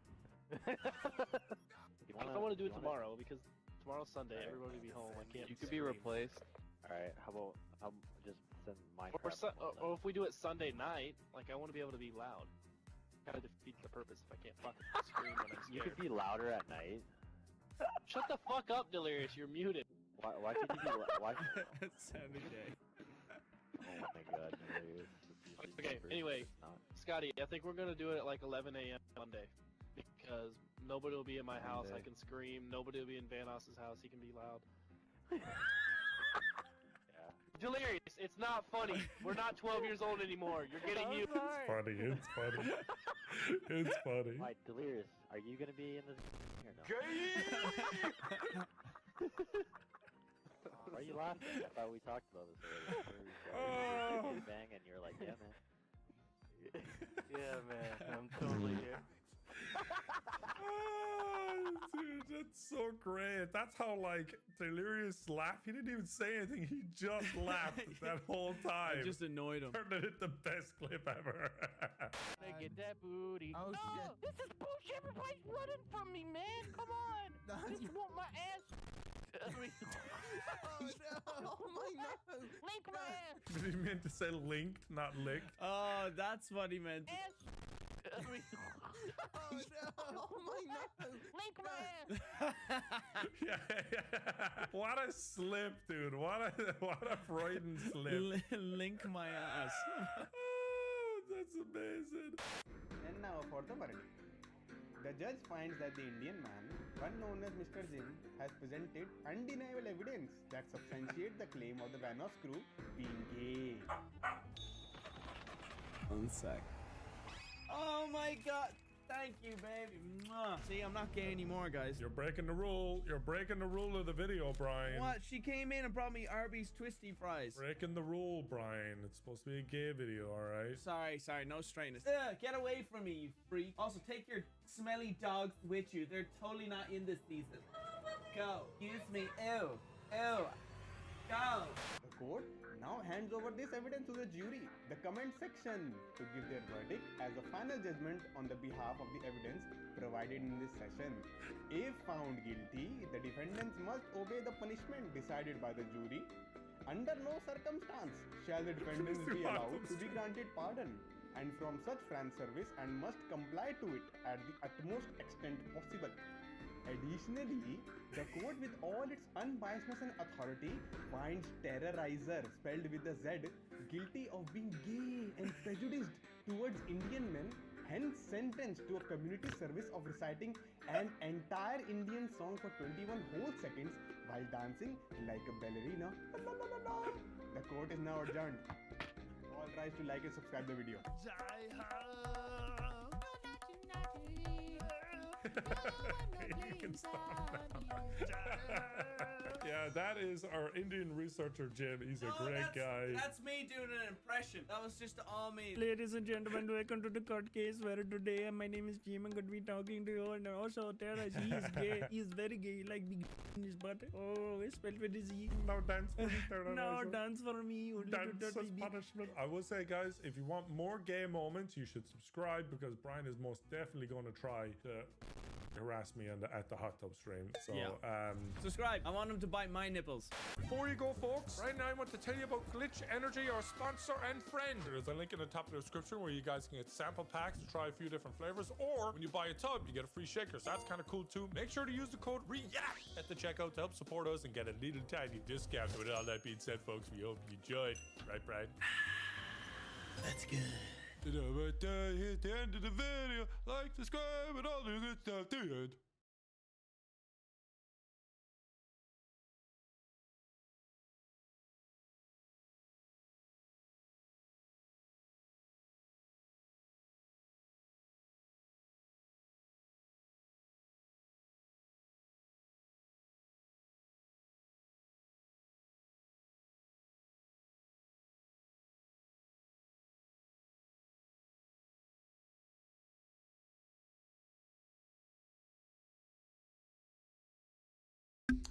I want to do it tomorrow because tomorrow's Sunday. Everybody will be home. I can't. You could be replaced. Alright, how about just send Minecraft? Or if we do it Sunday night, like I want to be able to be loud. Kind of defeats the purpose if I can't fucking scream when I'm scared. You could be louder at night. Shut the fuck up, Delirious. You're muted. Why should you be why? Sunday day. Oh my god, Delirious. Okay, anyway, Scotty, I think we're gonna do it at like 11 a.m. Monday. Because nobody will be in my house. I can scream. Nobody will be in Vanos's house. He can be loud. Delirious, it's not funny. We're not 12 years old anymore. You're getting used. It's funny. It's funny. It's funny. Alright, Delirious, are you gonna be in this or no? Why are you laughing? I thought we talked about this already. Bang, and you're like, yeah, man. Yeah, man. I'm totally here. Oh, dude, that's so great. That's how like Delirious laughed. He didn't even say anything. He just laughed that whole time. I just annoyed him. Turned it into the best clip ever. Get that booty. Oh, no, shit. this is bullshit. Everybody's running from me, man. Come on. Just want my ass. Oh no! Oh my no! Link my ass. Did he mean to say linked, not licked? Oh, that's what he meant. Ass. Oh no! Oh my no! Link my ass. Yeah. What a slip, dude. What a Freudian slip. Link my ass. Oh, that's amazing. And now for the verdict. The judge finds that the Indian man, one known as Mr. Jim, has presented undeniable evidence that substantiate the claim of the Vanos crew being gay. One sec. Oh my god. Thank you, baby. Mwah. See, I'm not gay anymore, guys. You're breaking the rule. You're breaking the rule of the video, Brian. What? She came in and brought me Arby's Twisty Fries. Breaking the rule, Brian. It's supposed to be a gay video, alright? Sorry, no straightness. Get away from me, you freak. Also, take your smelly dogs with you. They're totally not in this season. Go. Excuse me. Ew. Ew. Go. The court now hands over this evidence to the jury, the comment section, to give their verdict as a final judgment on the behalf of the evidence provided in this session. If found guilty, the defendants must obey the punishment decided by the jury. Under no circumstance shall the defendants be allowed to be granted pardon and from such frank service and must comply to it at the utmost extent possible. Additionally, the court with all its unbiasedness and authority finds terrorizer, spelled with a Z, guilty of being gay and prejudiced towards Indian men, hence sentenced to a community service of reciting an entire Indian song for 21 whole seconds while dancing like a ballerina. The court is now adjourned. All rise to like and subscribe the video. You can stop now. Yeah, that is our Indian researcher, Jim. He's a great guy. That's me doing an impression. That was just all me. Ladies and gentlemen, welcome to the court case where today my name is Jim. I'm going to be talking to you. And also, Terrence, he is gay. He is very gay, like big in his butt. Oh, it's spelled with his E. No dance for me, Terrence. No dance for me. Only Dance as punishment. I will say, guys, if you want more gay moments, you should subscribe because Brian is most definitely going to try to harass me at the hot tub stream. So subscribe. I want him to bite my nipples. Before you go, folks, right now I want to tell you about Glitch Energy, our sponsor and friend. There's a link in the top of the description where you guys can get sample packs to try a few different flavors, or when you buy a tub, you get a free shaker. So that's kind of cool too. Make sure to use the code REACT at the checkout to help support us and get a little tiny discount. With all that being said, folks, we hope you enjoyed. Right, Brian? That's good. Hit the end of the video, like, subscribe, and all the good stuff. The end.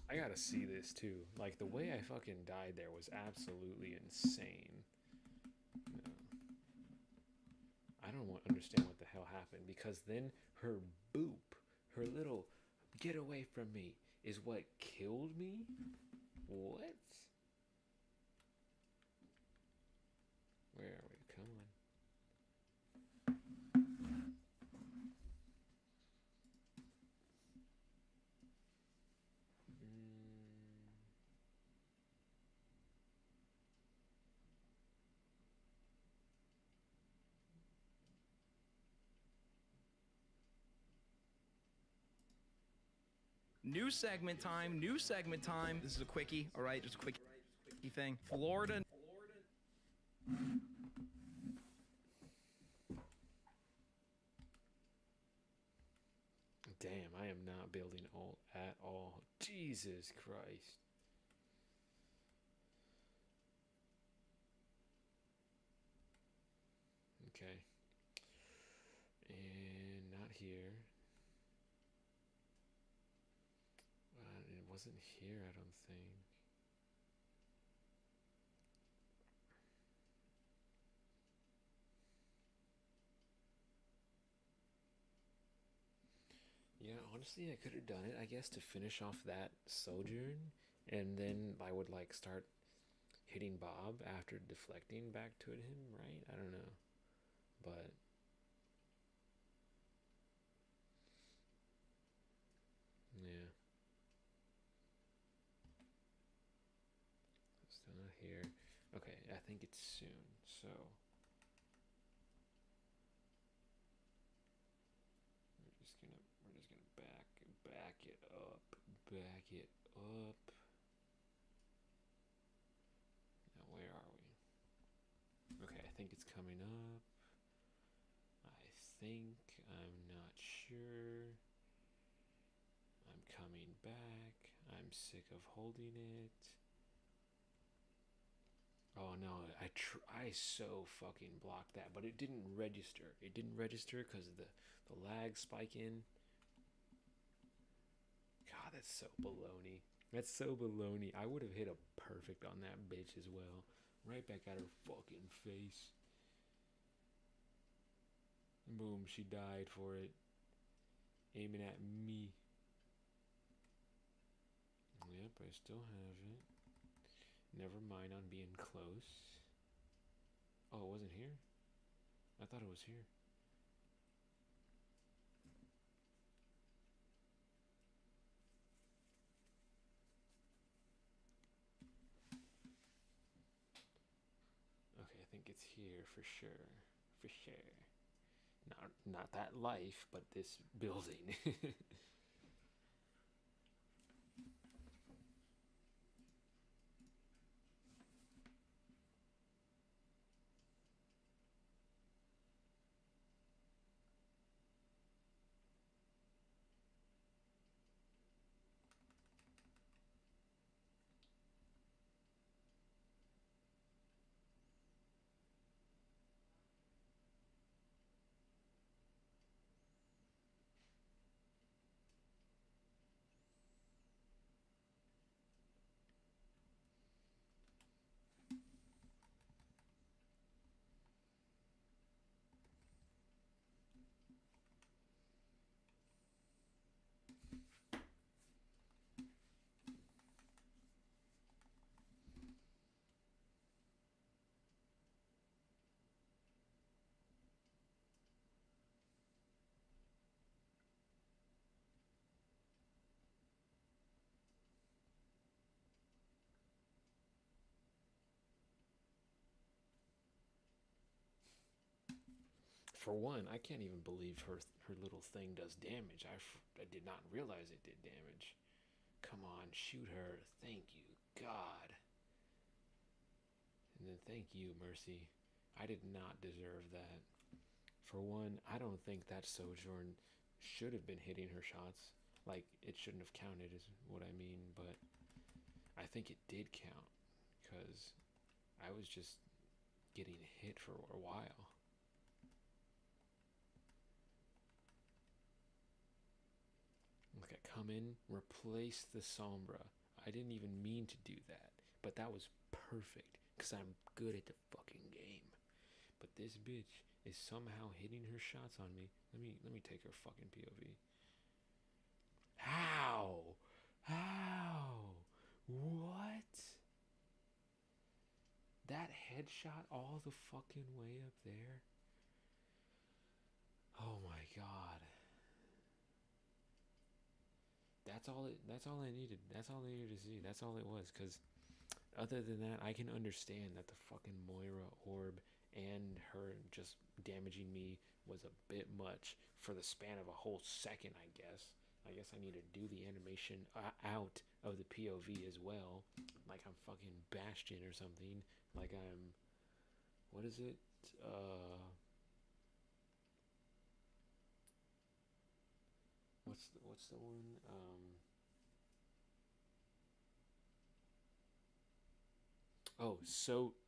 I gotta see this too. Like, the way I fucking died there was absolutely insane. No. I don't understand what the hell happened, because then her boop, her little get away from me, is what killed me? What? Where are we? Come on. New segment time, new segment time. This is a quickie, all right? Just a quickie thing. Florida. Damn, I am not building alt at all. Jesus Christ. Okay. And not here. It wasn't here, I don't think. Yeah, honestly, I could have done it, I guess, to finish off that sojourn, and then I would, like, start hitting Bob after deflecting back to him, right? I don't know. But yeah. Still not here. Okay, I think it's soon, so we're just gonna back it up. Now where are we? Okay, I think it's coming up. I'm not sure. I'm coming back. I'm sick of holding it. Oh no, I so fucking blocked that, but it didn't register. It didn't register because of the lag spike in. God, that's so baloney. That's so baloney. I would have hit a perfect on that bitch as well. Right back at her fucking face. Boom, she died for it. Aiming at me. Yep, I still have it. Never mind on being close. Oh, it wasn't here? I thought it was here. Okay, I think it's here for sure. For sure. Not that life, but this building. For one, I can't even believe her little thing does damage. I did not realize it did damage. Come on, shoot her. Thank you, God. And then thank you, Mercy. I did not deserve that. For one, I don't think that Sojourn should have been hitting her shots. Like, it shouldn't have counted is what I mean, but I think it did count. Because I was just getting hit for a while. Look, I come in, replace the Sombra. I didn't even mean to do that, but that was perfect because I'm good at the fucking game. But this bitch is somehow hitting her shots on me. Let me take her fucking POV. How? What? That headshot all the fucking way up there? Oh my God. That's all I needed. That's all I needed to see. That's all it was. Because other than that, I can understand that the fucking Moira orb and her just damaging me was a bit much for the span of a whole second, I guess. I guess I need to do the animation out of the POV as well. Like I'm fucking Bastion or something. Like I'm... What is it? What's the one?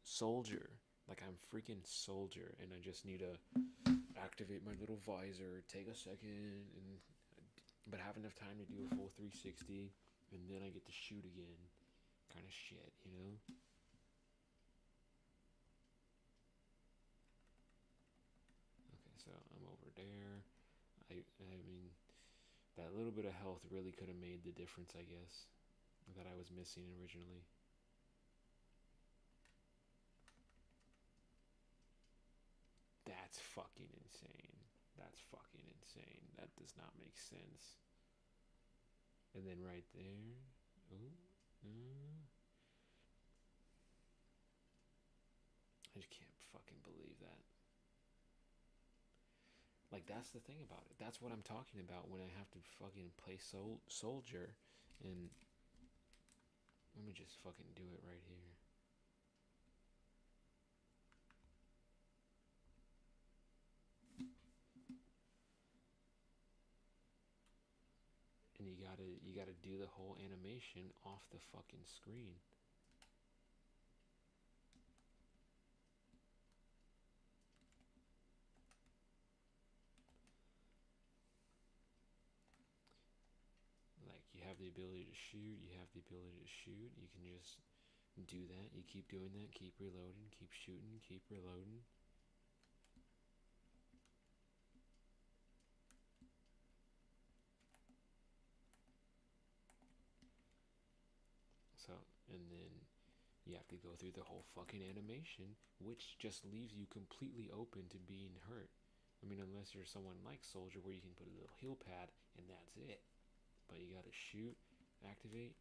Soldier. Like I'm freaking Soldier, and I just need to activate my little visor, take a second, but have enough time to do a full 360, and then I get to shoot again. Kind of shit, you know? Okay, so I'm over there. I mean, that little bit of health really could have made the difference, I guess, that I was missing originally. That's fucking insane. That's fucking insane. That does not make sense. And then right there. I just can't fucking believe that. Like, that's the thing about it. That's what I'm talking about when I have to fucking play Soldier. And let me just fucking do it right here. And you gotta do the whole animation off the fucking screen. Like, you have the ability to shoot, you have the ability to shoot, you can just do that, you keep doing that, keep reloading, keep shooting, keep reloading. So, and then you have to go through the whole fucking animation, which just leaves you completely open to being hurt. I mean, unless you're someone like Soldier where you can put a little heal pad and that's it. But you gotta shoot, activate.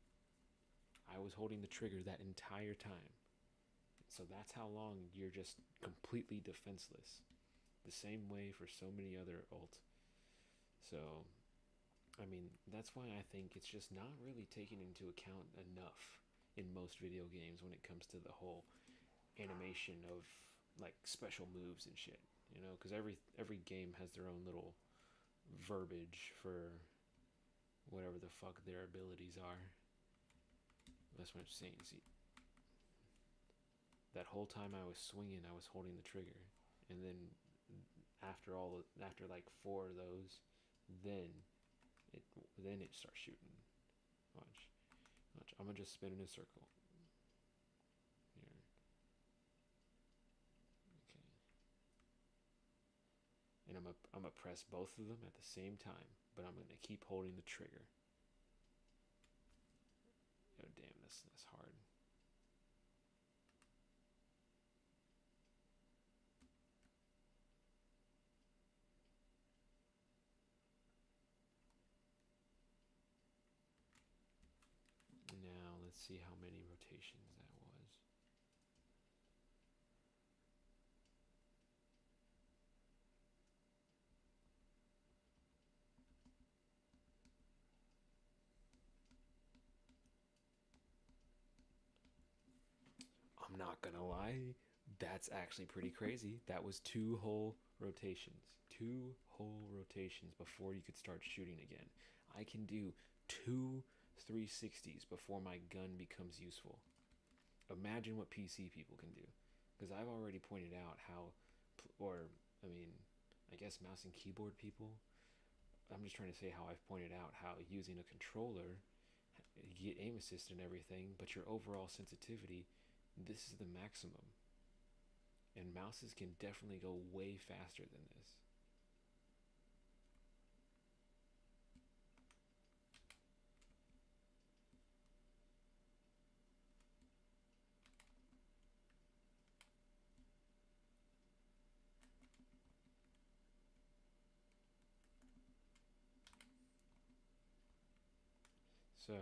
I was holding the trigger that entire time. So that's how long you're just completely defenseless. The same way for so many other ult. So, I mean, that's why I think it's just not really taken into account enough in most video games when it comes to the whole animation of like special moves and shit, you know, because every game has their own little verbiage for whatever the fuck their abilities are. That's what I'm saying. See, that whole time I was swinging, I was holding the trigger, and then after like 4 of those, then it starts shooting. Watch. I'm gonna just spin in a circle. Here. Okay. And I'm gonna press both of them at the same time, but I'm gonna keep holding the trigger. Oh damn, that's hard. Now let's see how many rotations that was. not gonna lie, that's actually pretty crazy. That was 2 whole rotations. 2 whole rotations before you could start shooting again. I can do 2 360s before my gun becomes useful. Imagine what PC people can do. Because I've already pointed out how, I guess mouse and keyboard people, I'm just trying to say how I've pointed out how using a controller, you get aim assist and everything, but your overall sensitivity, this is the maximum. And mouses can definitely go way faster than this. So,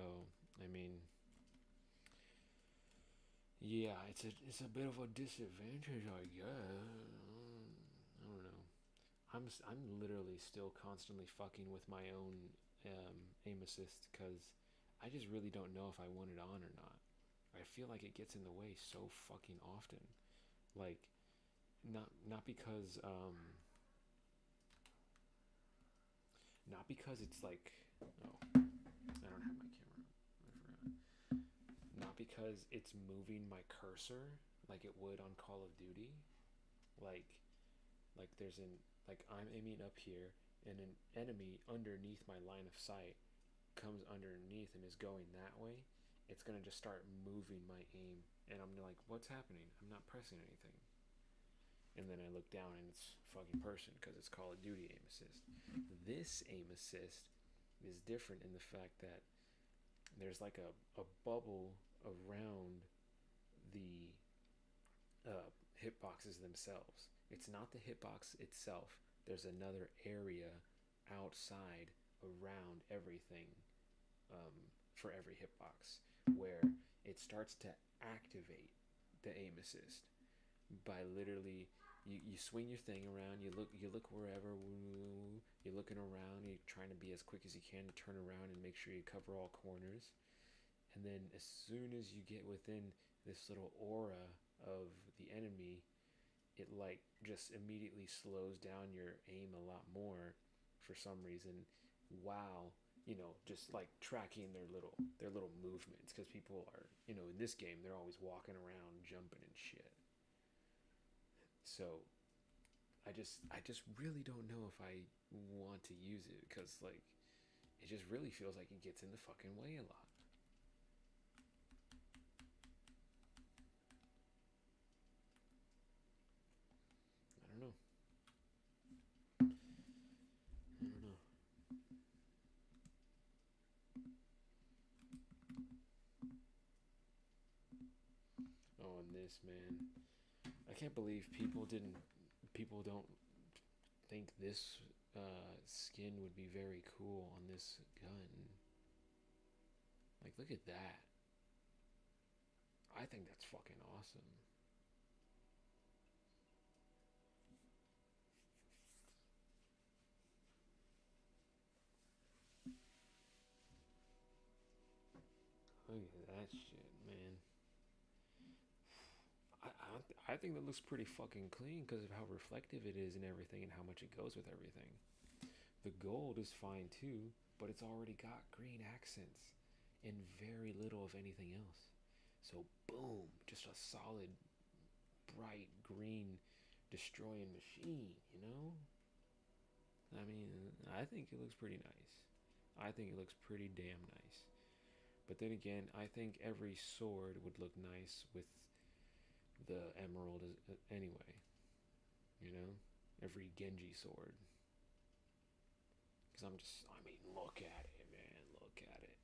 I mean, yeah, it's a bit of a disadvantage, I guess. I don't know. I'm literally still constantly fucking with my own aim assist because I just really don't know if I want it on or not. I feel like it gets in the way so fucking often. Like, not because it's like, oh, I don't have my camera. I forgot. Not because it's moving my cursor like it would on Call of Duty. Like I'm aiming up here and an enemy underneath my line of sight comes underneath and is going that way. It's gonna just start moving my aim, and I'm like, what's happening? I'm not pressing anything. And then I look down and it's fucking person because it's Call of Duty aim assist. This aim assist is different in the fact that there's like a bubble around the hitboxes themselves. It's not the hitbox itself. There's another area outside around everything for every hitbox where it starts to activate the aim assist by literally you swing your thing around, you look wherever, you're looking around, you're trying to be as quick as you can to turn around and make sure you cover all corners. And then as soon as you get within this little aura of the enemy, it like just immediately slows down your aim a lot more for some reason, while just like tracking their little movements, because people are, in this game they're always walking around jumping and shit. So I just really don't know if I want to use it, because like it just really feels like it gets in the fucking way a lot. I don't know. Oh, and this, man, I can't believe people don't think this skin would be very cool on this gun. Like, look at that. I think that's fucking awesome. Look at that shit, man. I think that looks pretty fucking clean because of how reflective it is and everything, and how much it goes with everything. The gold is fine too, but it's already got green accents and very little of anything else. So boom, just a solid, bright green destroying machine, I mean, I think it looks pretty nice. I think it looks pretty damn nice. But then again, I think every sword would look nice with the emerald anyway. Every Genji sword. Because look at it, man. Look at it.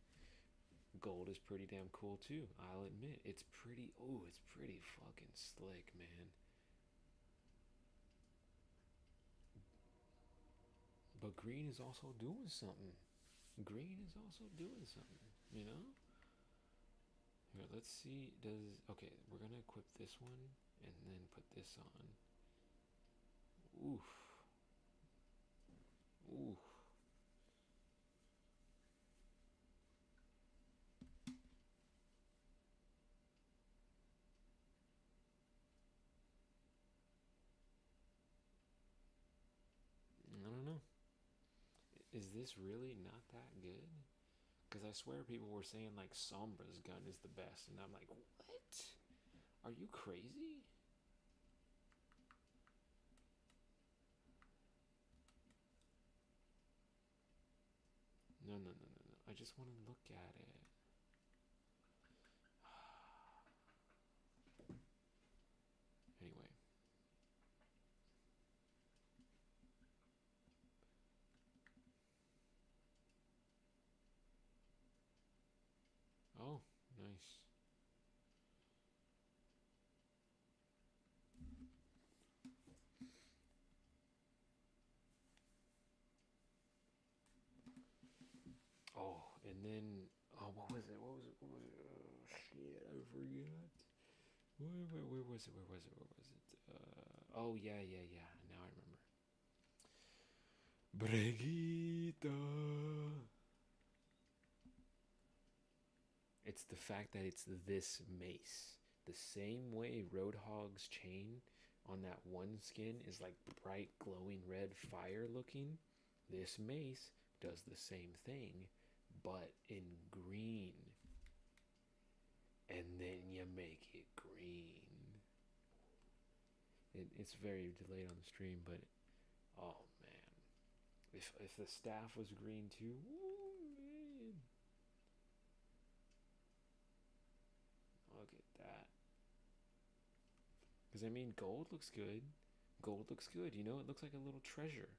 Gold is pretty damn cool too, I'll admit. It's pretty fucking slick, man. But green is also doing something. Green is also doing something, Here, let's see, okay, we're gonna equip this one and then put this on. Oof. Oof. is this really not that good? Because I swear people were saying like Sombra's gun is the best, and I'm like, what? Are you crazy? No, no, no, no, no. I just want to look at it. Anyway. Oh, nice. Oh, and then, oh, what was it? What was it? What was it? Oh, shit, I forgot. Where was it? Where was it? Where was it? Oh, yeah, yeah, yeah. Now I remember. Brigitte. It's the fact that it's this mace. The same way Roadhog's chain on that one skin is like bright, glowing red fire looking. This mace does the same thing, but in green. And then you make it green. It's very delayed on the stream, but oh man, if the staff was green too, woo, man. Look at that. Because I mean, gold looks good. Gold looks good. You know, it looks like a little treasure,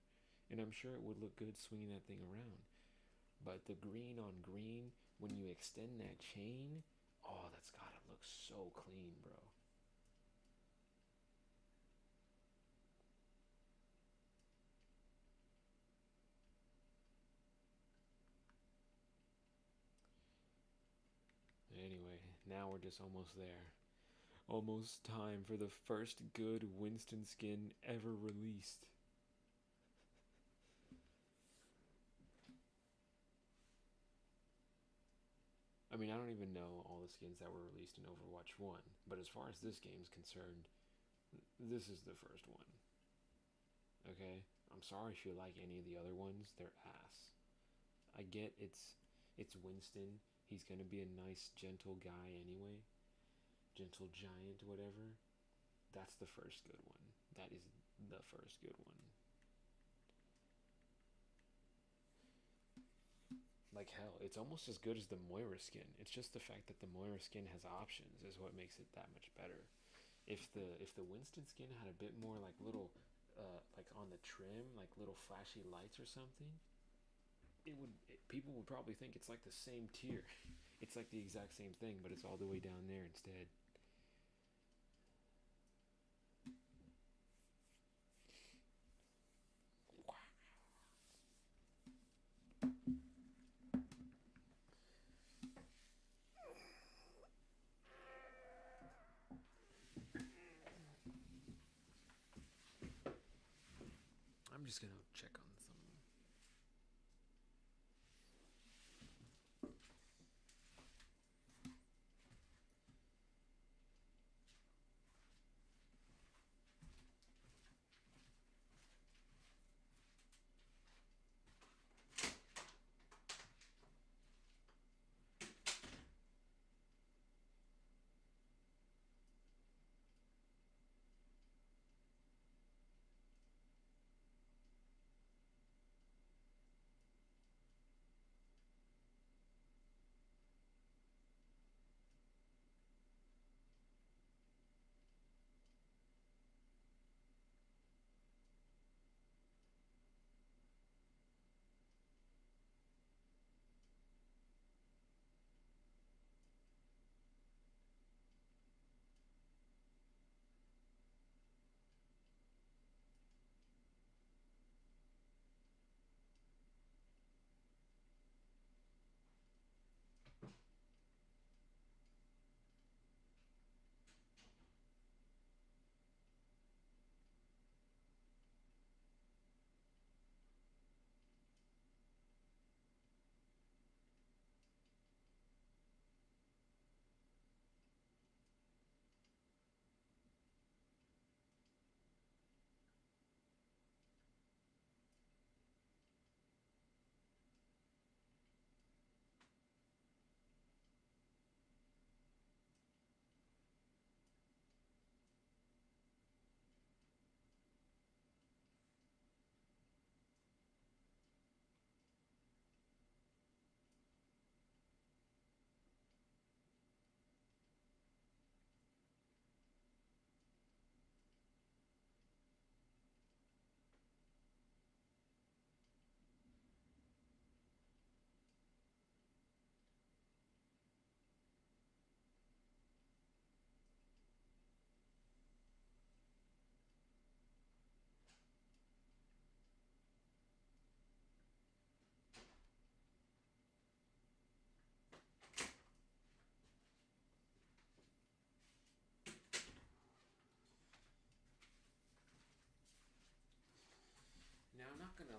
and I'm sure it would look good swinging that thing around. But the green on green, when you extend that chain, oh, that's gotta look so clean, bro. Anyway, now we're just almost there. Almost time for the first good Winston skin ever released. I mean, I don't even know all the skins that were released in Overwatch 1, but as far as this game is concerned, this is the first one. Okay? I'm sorry if you like any of the other ones, they're ass. I get it's Winston. He's gonna be a nice, gentle guy anyway. Gentle giant, whatever. That's the first good one. That is the first good one. Like hell, it's almost as good as the Moira skin. It's just the fact that the Moira skin has options is what makes it that much better. If the Winston skin had a bit more like little like on the trim, like little flashy lights or something, people would probably think it's like the same tier. It's like the exact same thing, but it's all the way down there instead. I'm just gonna check on some.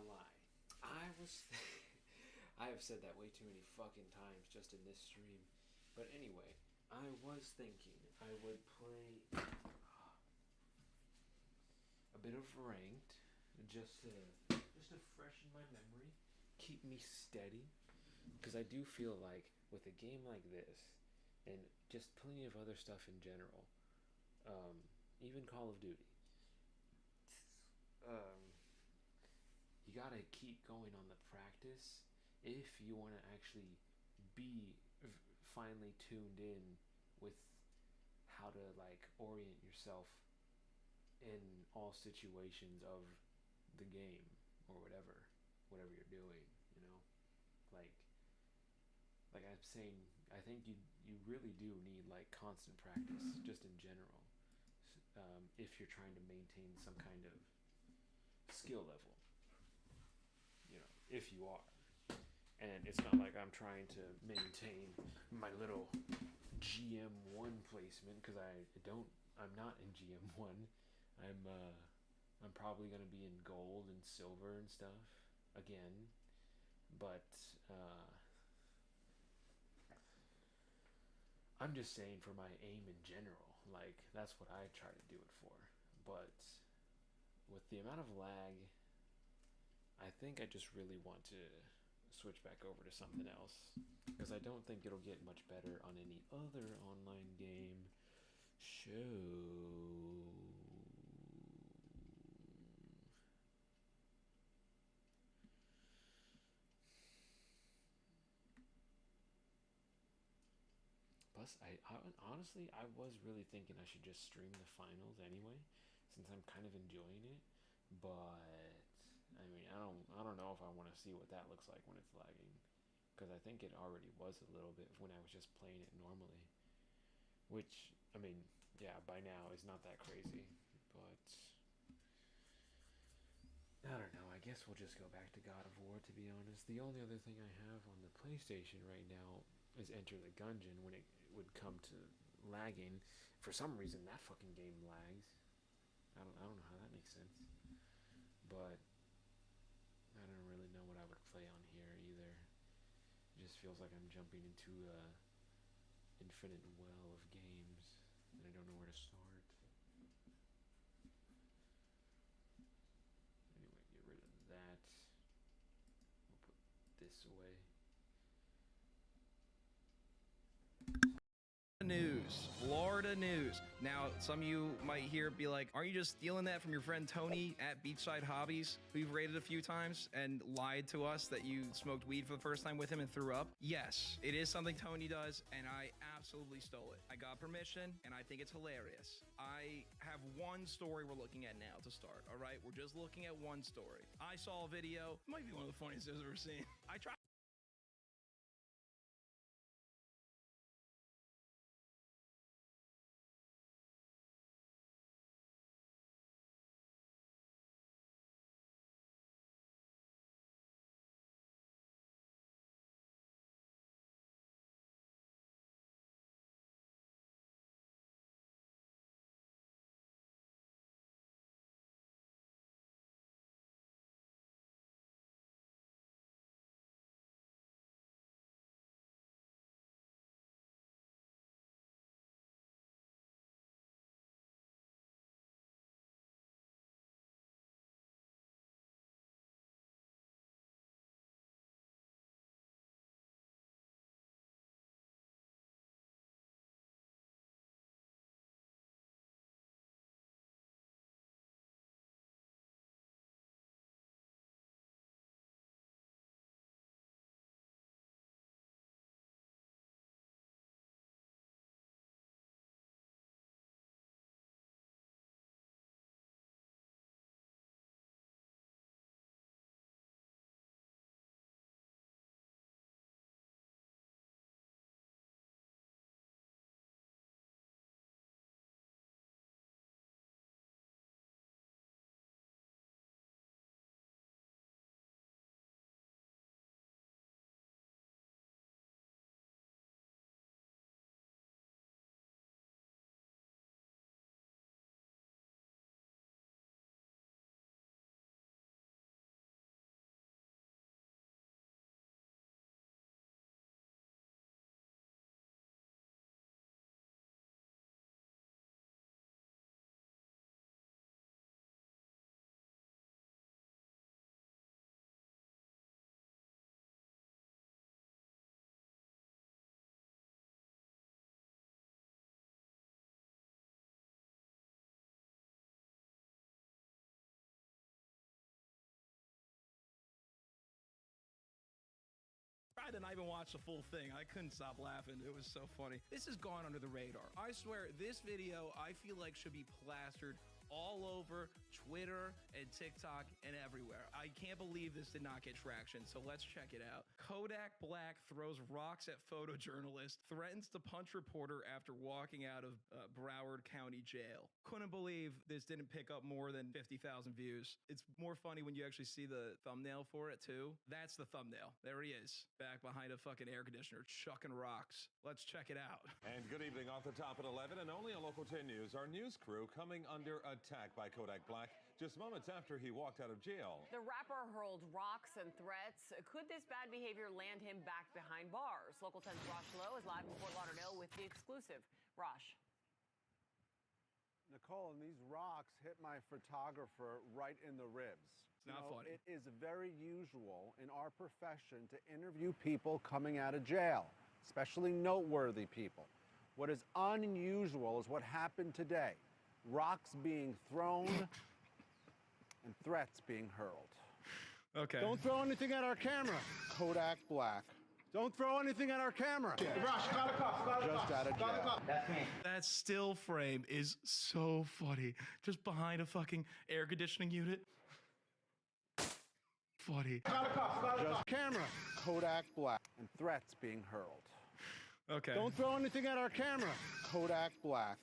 gonna lie. I was. I have said that way too many fucking times just in this stream. But anyway, I was thinking I would play a bit of ranked just to freshen my memory, keep me steady. Because I do feel like with a game like this, and just plenty of other stuff in general, even Call of Duty, you gotta keep going on the practice if you want to actually be finally tuned in with how to like orient yourself in all situations of the game or whatever you're doing, you know, like I'm saying, I think you really do need like constant practice just in general, if you're trying to maintain some kind of skill level, you know, if you are. And it's not like I'm trying to maintain my little GM1 placement, because I'm not in GM1. I'm probably gonna be in gold and silver and stuff again, but I'm just saying for my aim in general, like that's what I try to do it for. But with the amount of lag, I think I just really want to switch back over to something else, because I don't think it'll get much better on any other online game. Plus, I honestly, I was really thinking I should just stream the finals anyway, since I'm kind of enjoying it. But I mean, I don't know if I want to see what that looks like when it's lagging, because I think it already was a little bit when I was just playing it normally. Which, I mean, yeah, by now is not that crazy, but I don't know. I guess we'll just go back to God of War, to be honest. The only other thing I have on the PlayStation right now is Enter the Gungeon. When it would come to lagging, for some reason that fucking game lags. I don't know how that makes sense, but I don't really know what I would play on here either. It just feels like I'm jumping into a infinite well of games, and I don't know where to start. Anyway, get rid of that. We'll put this away. Florida news. Now, some of you might hear it be like, aren't you just stealing that from your friend Tony at Beachside Hobbies, who you've raided a few times and lied to us that you smoked weed for the first time with him and threw up? Yes, it is something Tony does, and I absolutely stole it. I got permission, and I think it's hilarious. I have one story we're looking at now to start, all right? We're just looking at one story. I saw a video, it might be one of the funniest I've ever seen. I tried and I even watched the full thing. I couldn't stop laughing. It was so funny. This has gone under the radar. I swear, this video, I feel like should be plastered all over Twitter and TikTok and everywhere. I can't believe this did not get traction, so let's check it out. Kodak Black throws rocks at photojournalist, threatens to punch reporter after walking out of Broward County Jail. Couldn't believe this didn't pick up more than 50,000 views. It's more funny when you actually see the thumbnail for it too. That's the thumbnail. There he is, back behind a fucking air conditioner, chucking rocks. Let's check it out. And good evening off the top at 11, and only on Local 10 News, our news crew coming under attack by Kodak Black just moments after he walked out of jail. The rapper hurled rocks and threats. Could this bad behavior land him back behind bars? Local 10's Rosh Lowe is live in Fort Lauderdale with the exclusive. Rosh. Nicole, and these rocks hit my photographer right in the ribs. It's not funny. It is very usual in our profession to interview people coming out of jail, especially noteworthy people. What is unusual is what happened today. Rocks being thrown and threats being hurled. Okay. Don't throw anything at our camera. Kodak Black. Don't throw anything at our camera. Just out of jail. That still frame is so funny. Just behind a fucking air conditioning unit. Funny. Just camera. Kodak Black. And threats being hurled. Okay. Don't throw anything at our camera. Kodak Black.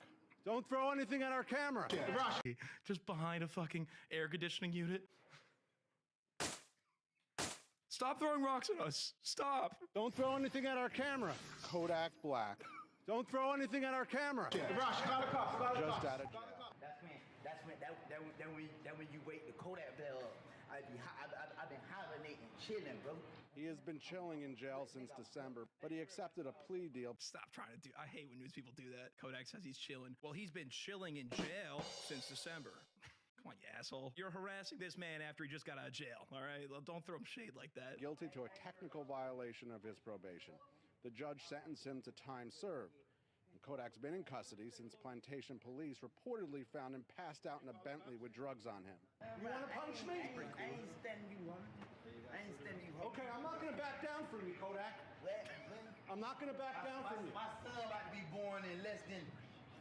Don't throw anything at our camera. Just behind a fucking air conditioning unit. Stop throwing rocks at us. Stop. Don't throw anything at our camera. Kodak Black. Don't throw anything at our camera. Just out of jail. That's when you wake the Kodak bell up. I've been hibernating, chilling, bro. He has been chilling in jail since December, but he accepted a plea deal. Stop trying to do. I hate when news people do that. Kodak says he's chilling. Well, he's been chilling in jail since December. Come on, you asshole. You're harassing this man after he just got out of jail, all right? Don't throw him shade like that. Guilty to a technical violation of his probation. The judge sentenced him to time served. And Kodak's been in custody since Plantation police reportedly found him passed out in a Bentley with drugs on him. You want to punch me? I ain't standing you, woman. I ain't standing you. Okay, I'm not going to back down from you, Kodak. I'm not going to back down from you. My son about to be born in less than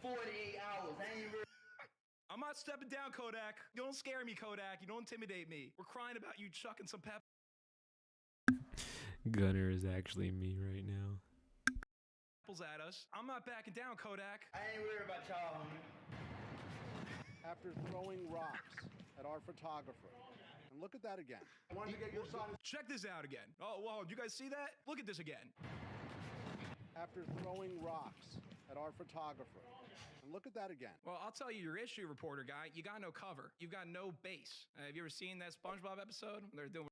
48 hours. I ain't really... I'm not stepping down, Kodak. You don't scare me, Kodak. You don't intimidate me. We're crying about you chucking some pep. Gunner is actually me right now. At us. I'm not backing down, Kodak. I ain't worried about y'all, homie. After throwing rocks at our photographer. And look at that again. I wanted to get your side. Check this out again. Oh, whoa, you guys see that? Look at this again. After throwing rocks at our photographer. And look at that again. Well, I'll tell you, your issue reporter guy, you got no cover. You've got no base. Have you ever seen that SpongeBob episode? They're doing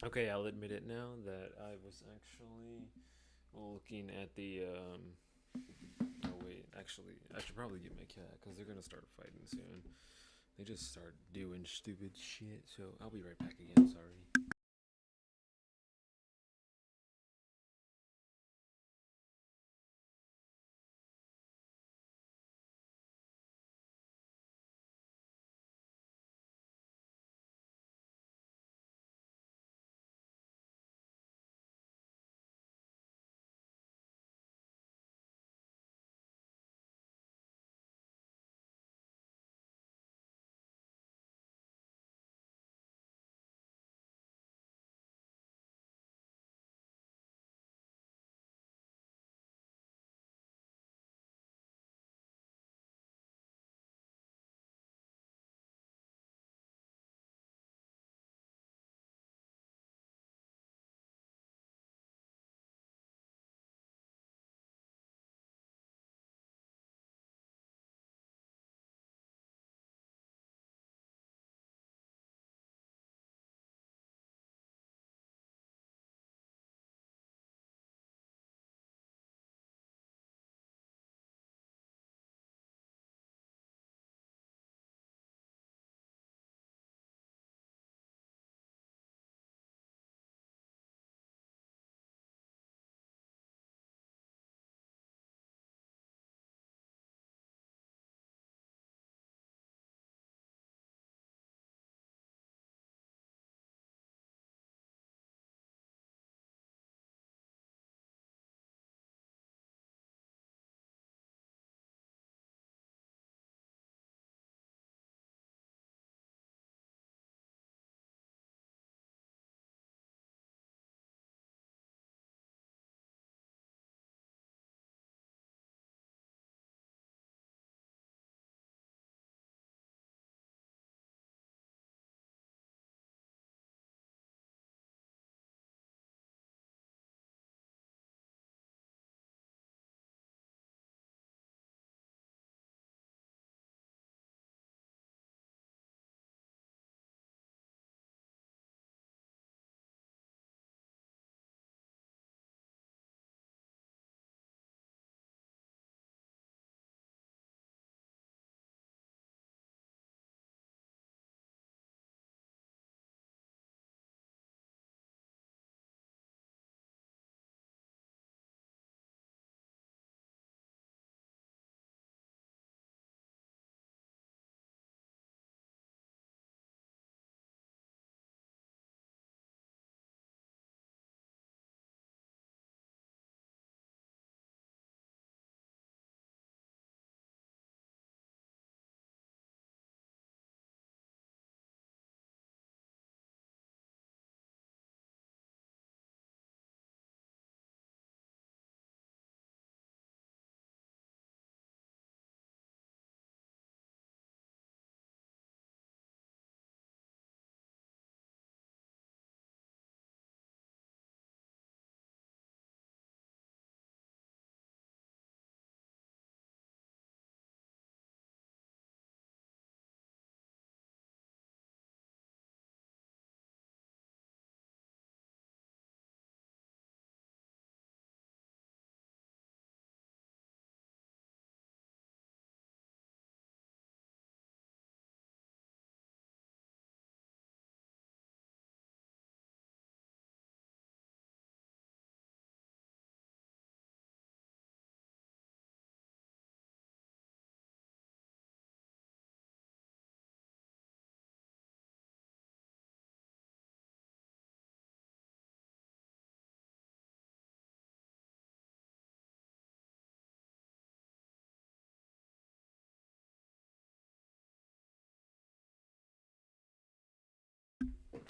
Okay, I'll admit it now that I was actually looking at the. Oh wait, actually, I should probably get my cat because they're gonna start fighting soon. They just start doing stupid shit. So I'll be right back again. Sorry.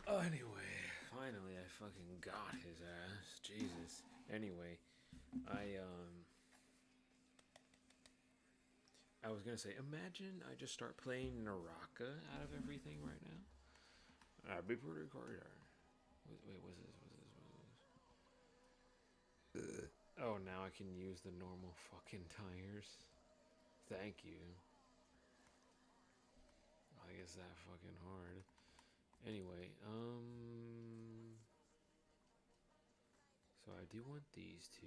Oh, anyway, finally I fucking got his ass. Jesus. Anyway, I was gonna say, imagine I just start playing Naraka out of everything right now. I'd be pretty cool. Wait, what's this? Oh, now I can use the normal fucking tires. Thank you. I guess that fucking hard. Anyway, So I do want these two.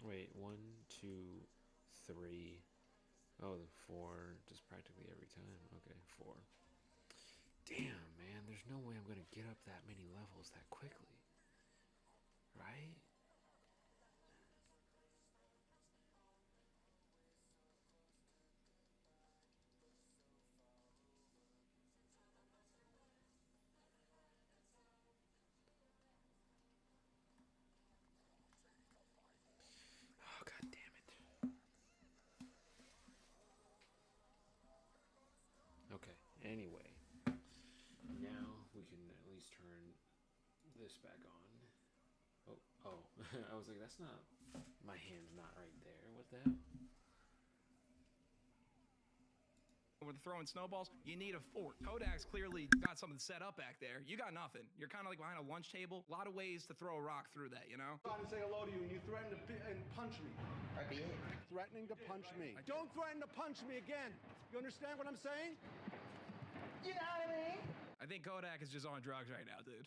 Wait, 1, 2, 3. Oh, the 4, just practically every time. Okay, 4. Damn, man, there's no way I'm gonna get up that many levels that quickly. Right? Oh, god damn it. Okay, anyway. Now we can at least turn this back on. Oh, I was like, that's not, my hand's not right there. What the hell? With throwing snowballs, you need a fort. Kodak's clearly got something set up back there. You got nothing. You're kind of like behind a lunch table. A lot of ways to throw a rock through that, you know? I'm trying to say hello to you and you threaten to punch me. I did. Threatening to punch me. Don't threaten to punch me again. You understand what I'm saying? You know what I mean? I think Kodak is just on drugs right now, dude.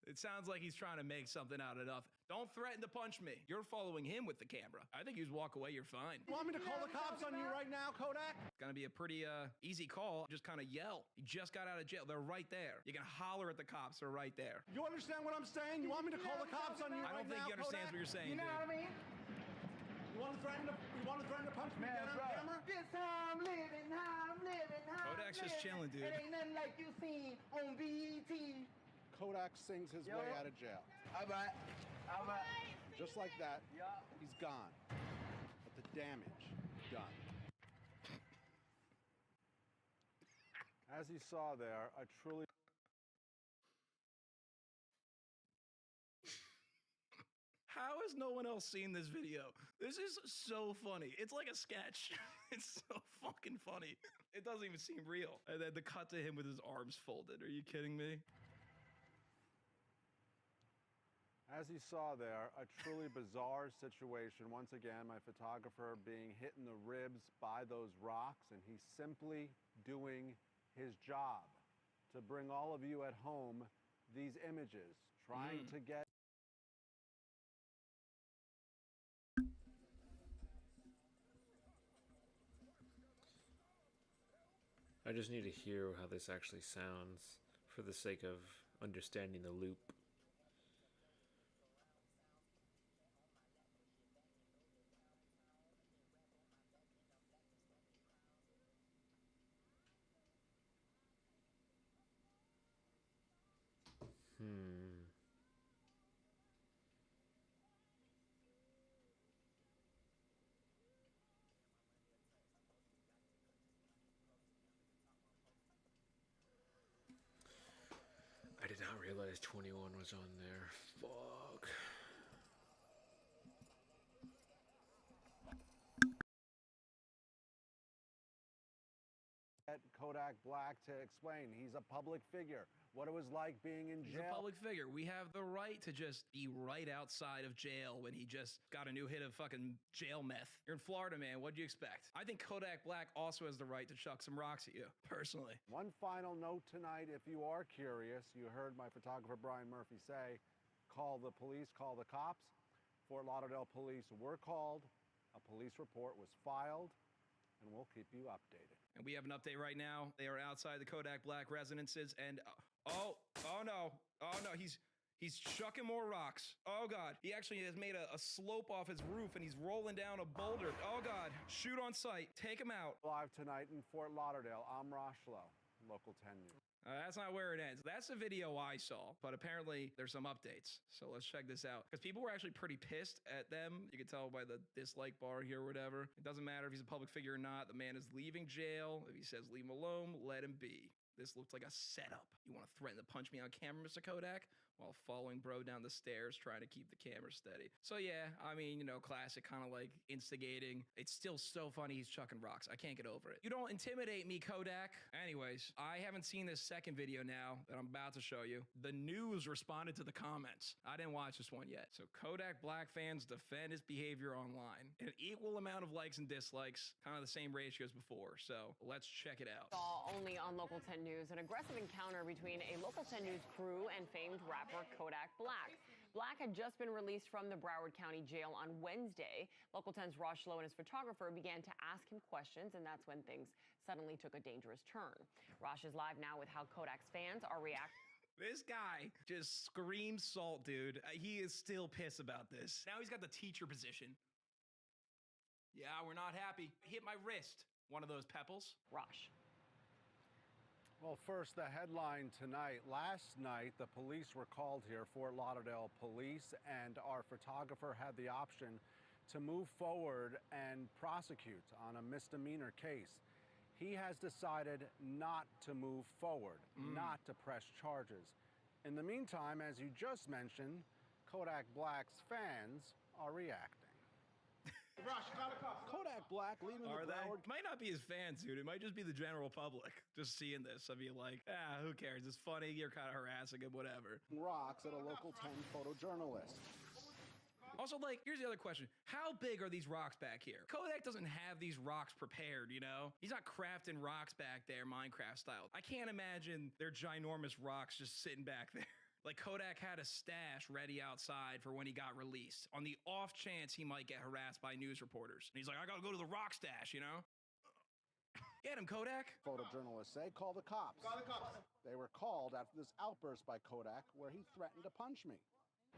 It sounds like he's trying to make something out of nothing. Don't threaten to punch me. You're following him with the camera. I think you just walk away, you're fine. You want me to call the cops on you right now, Kodak? It's gonna be a pretty easy call. Just kind of yell. You just got out of jail. They're right there. You can holler at the cops. They're right there. You understand what I'm saying? You want me to call the cops on you I right don't think now, he understands Kodak? what you're saying, You know dude. what I mean? You want to threaten to punch me again on camera? This how I'm living, how I'm living, how Kodak's I'm just living. chilling, dude. It ain't nothing like you seen on BET. Kodak sings his way out of jail. All right. Just like that, he's gone. But the damage, done. As you saw there, a truly... How has no one else seen this video? This is so funny. It's like a sketch. It's so fucking funny. It doesn't even seem real. And then the cut to him with his arms folded. Are you kidding me? As you saw there, a truly bizarre situation. Once again, my photographer being hit in the ribs by those rocks, and he's simply doing his job to bring all of you at home these images, trying to get... I just need to hear how this actually sounds for the sake of understanding the loop. I did not realize 21 was on there. Fuck. Kodak Black to explain. He's a public figure. What it was like being in He's jail. a public figure. We have the right to just be right outside of jail when he just got a new hit of fucking jail meth. You're in Florida, man. What'd you expect? I think Kodak Black also has the right to chuck some rocks at you, personally. One final note tonight, if you are curious, you heard my photographer Brian Murphy say, call the police, call the cops. Fort Lauderdale police were called, a police report was filed, and we'll keep you updated. And we have an update right now. They are outside the Kodak Black residences, and oh no, he's chucking more rocks. Oh God, he actually has made a slope off his roof, and he's rolling down a boulder. Oh God, shoot on sight, take him out. Live tonight in Fort Lauderdale, I'm Roshlo, Local 10 News. That's not where it ends. That's the video I saw, but apparently there's some updates. So let's check this out. Because people were actually pretty pissed at them. You can tell by the dislike bar here or whatever. It doesn't matter if he's a public figure or not. The man is leaving jail. If he says leave him alone, let him be. This looks like a setup. You want to threaten to punch me on camera, Mr. Kodak? while following bro down the stairs trying to keep the camera steady. So yeah, I mean, you know, classic kind of like instigating. It's still so funny he's chucking rocks. I can't get over it. You don't intimidate me, Kodak. Anyways, I haven't seen this second video now that I'm about to show you. The news responded to the comments. I didn't watch this one yet. So Kodak Black fans defend his behavior online. An equal amount of likes and dislikes, kind of the same ratio as before. So let's check it out. Only on Local 10 News, an aggressive encounter between a Local 10 News crew and famed rapper Kodak Black. Black had just been released from the Broward County Jail on Wednesday. Local 10's Rosh Lowe and his photographer began to ask him questions, and that's when things suddenly took a dangerous turn. Rosh is live now with how Kodak's fans are reacting. This guy just screams salt, dude. He is still pissed about this. Now he's got the teacher position. Yeah, we're not happy. Hit my wrist. One of those pebbles. Rosh. Well, first, the headline tonight. Last night, the police were called here, Fort Lauderdale Police, and our photographer had the option to move forward and prosecute on a misdemeanor case. He has decided not to move forward, not to press charges. In the meantime, as you just mentioned, Kodak Black's fans are reacting. Kodak Black leaving the Broward. Might not be his fans, dude. It might just be the general public just seeing this. I'd be like, who cares? It's funny. You're kind of harassing him, whatever. Rocks at a Local 10 photojournalist. Also, like, here's the other question. How big are these rocks back here? Kodak doesn't have these rocks prepared, you know? He's not crafting rocks back there, Minecraft style. I can't imagine they're ginormous rocks just sitting back there. Like, Kodak had a stash ready outside for when he got released, on the off chance he might get harassed by news reporters. And he's like, I gotta go to the rock stash, you know? Get him, Kodak. Photojournalists say, call the cops. Call the cops. They were called after this outburst by Kodak where he threatened to punch me.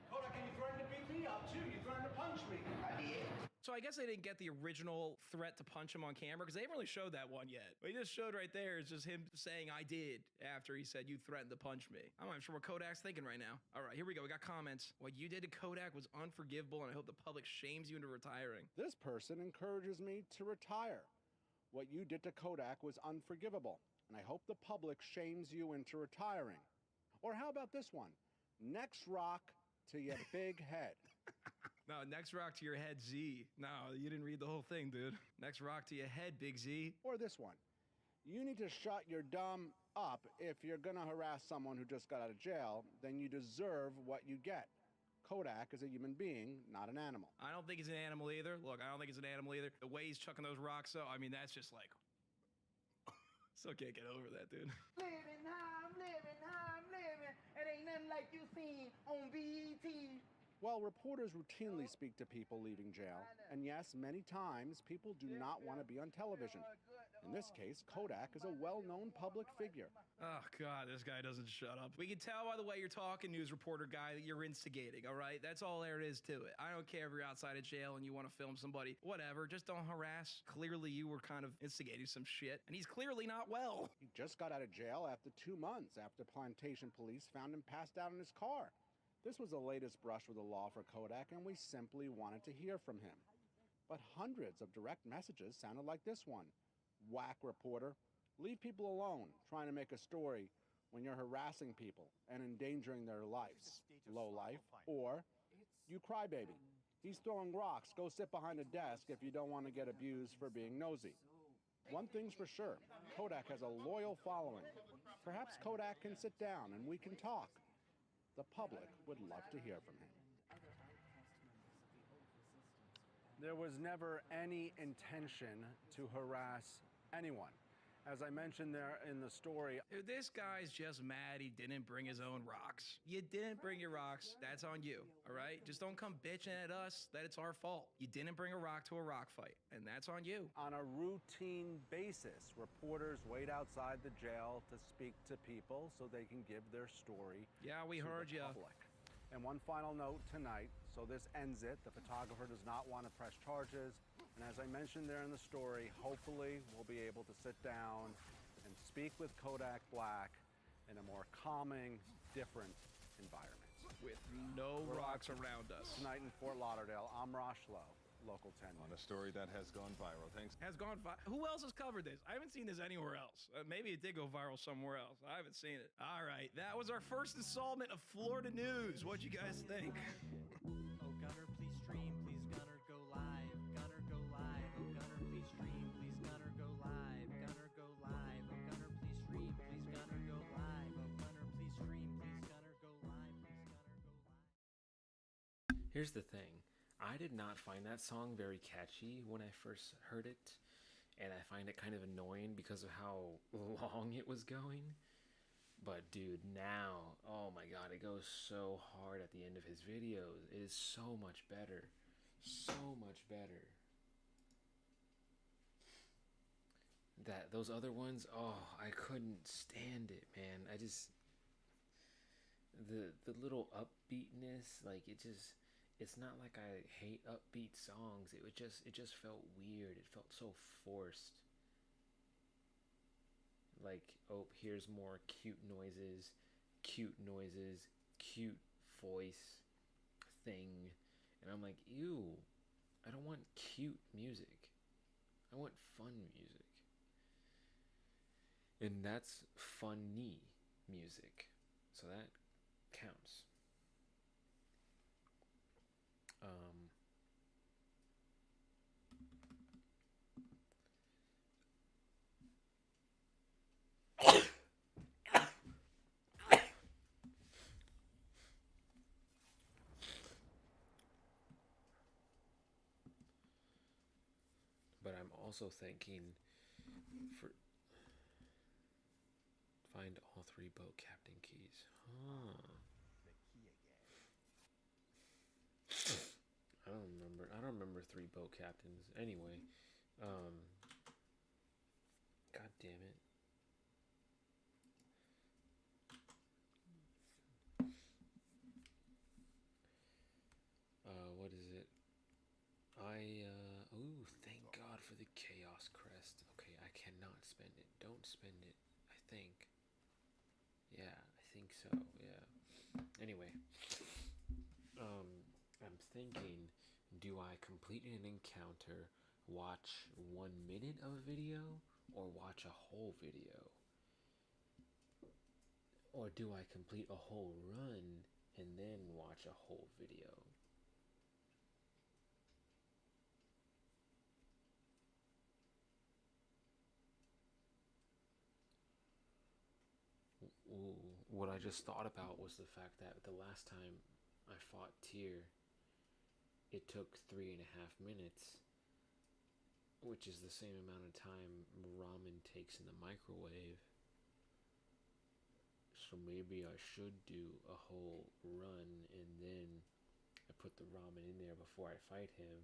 Kodak, you threatened to beat me up too. You threatened to punch me. I did. So I guess they didn't get the original threat to punch him on camera because they haven't really showed that one yet. What he just showed right there is just him saying, I did, after he said, you threatened to punch me. I'm not sure what Kodak's thinking right now. All right, here we go. We got comments. What you did to Kodak was unforgivable, and I hope the public shames you into retiring. This person encourages me to retire. What you did to Kodak was unforgivable, and I hope the public shames you into retiring. Or how about this one? Next rock to your big head. No, next rock to your head, Z. No, you didn't read the whole thing, dude. Next rock to your head, Big Z. Or this one. You need to shut your dumb up. If you're gonna harass someone who just got out of jail, then you deserve what you get. Kodak is a human being, not an animal. I don't think he's an animal either. Look, I don't think he's an animal either. The way he's chucking those rocks, though, I mean, that's just like... Still can't get over that, dude. Living how I'm living, how I'm living. It ain't nothing like you seen on BET. Well, reporters routinely speak to people leaving jail, and yes, many times people do not want to be on television. In this case, Kodak is a well-known public figure. Oh, God, this guy doesn't shut up. We can tell by the way you're talking, news reporter guy, that you're instigating, all right? That's all there is to it. I don't care if you're outside of jail and you want to film somebody. Whatever, just don't harass. Clearly, you were kind of instigating some shit, and he's clearly not well. He just got out of jail after 2 months after Plantation police found him passed out in his car. This was the latest brush with the law for Kodak, and we simply wanted to hear from him. But hundreds of direct messages sounded like this one. Whack reporter. Leave people alone trying to make a story when you're harassing people and endangering their lives. Low life. Or, you crybaby. He's throwing rocks. Go sit behind a desk if you don't want to get abused for being nosy. One thing's for sure. Kodak has a loyal following. Perhaps Kodak can sit down and we can talk. The public would love to hear from him. There was never any intention to harass anyone. As I mentioned there in the story, Dude, this guy's just mad he didn't bring his own rocks. You didn't bring your rocks. That's on you, all right? Just don't come bitching at us that it's our fault. You didn't bring a rock to a rock fight, and that's on you. On a routine basis, reporters wait outside the jail to speak to people so they can give their story. Yeah, we heard you. And one final note tonight, so this ends it. The photographer does not want to press charges. And as I mentioned there in the story, hopefully we'll be able to sit down and speak with Kodak Black in a more calming, different environment. With no rocks around us. Tonight in Fort Lauderdale, I'm Rosh Lowe. Local 10 On a story that has gone viral. Thanks. Has gone Who else has covered this? I haven't seen this anywhere else. Maybe it did go viral somewhere else. I haven't seen it. All right, that was our first installment of Florida News. What'd you guys think? Oh, Gunner, please stream. Please, Gunner, go live. Gunner, go live. Oh, Gunner, please stream. Please, Gunner, go live. Gunner, go live. Oh, Gunner, please stream. Please, Gunner, go live. Oh, Gunner, please stream. Please, Gunner, go live. Please, Gunner, go live. Here's the thing. I did not find that song very catchy when I first heard it, and I find it kind of annoying because of how long it was going. But dude, now, oh my god, it goes so hard at the end of his videos. It is so much better. So much better. Those other ones, oh, I couldn't stand it, man. I just, the little upbeatness, like it's not like I hate upbeat songs. It just felt weird. It felt so forced. Like, oh, here's more cute noises, cute voice thing. And I'm like, ew, I don't want cute music. I want fun music. And that's funny music. So that counts. But I'm also thinking for find all 3 boat captain keys. I don't remember 3 boat captains. Anyway, god damn it. What is it? Ooh, thank God for the chaos crest. Okay, I cannot spend it. Don't spend it. I think. Yeah, I think so. Yeah. Anyway, I'm thinking, do I complete an encounter, watch 1 minute of a video, or watch a whole video? Or do I complete a whole run and then watch a whole video? Ooh, what I just thought about was the fact that the last time I fought Tyr, it took 3.5 minutes, which is the same amount of time ramen takes in the microwave. So maybe I should do a whole run and then I put the ramen in there before I fight him,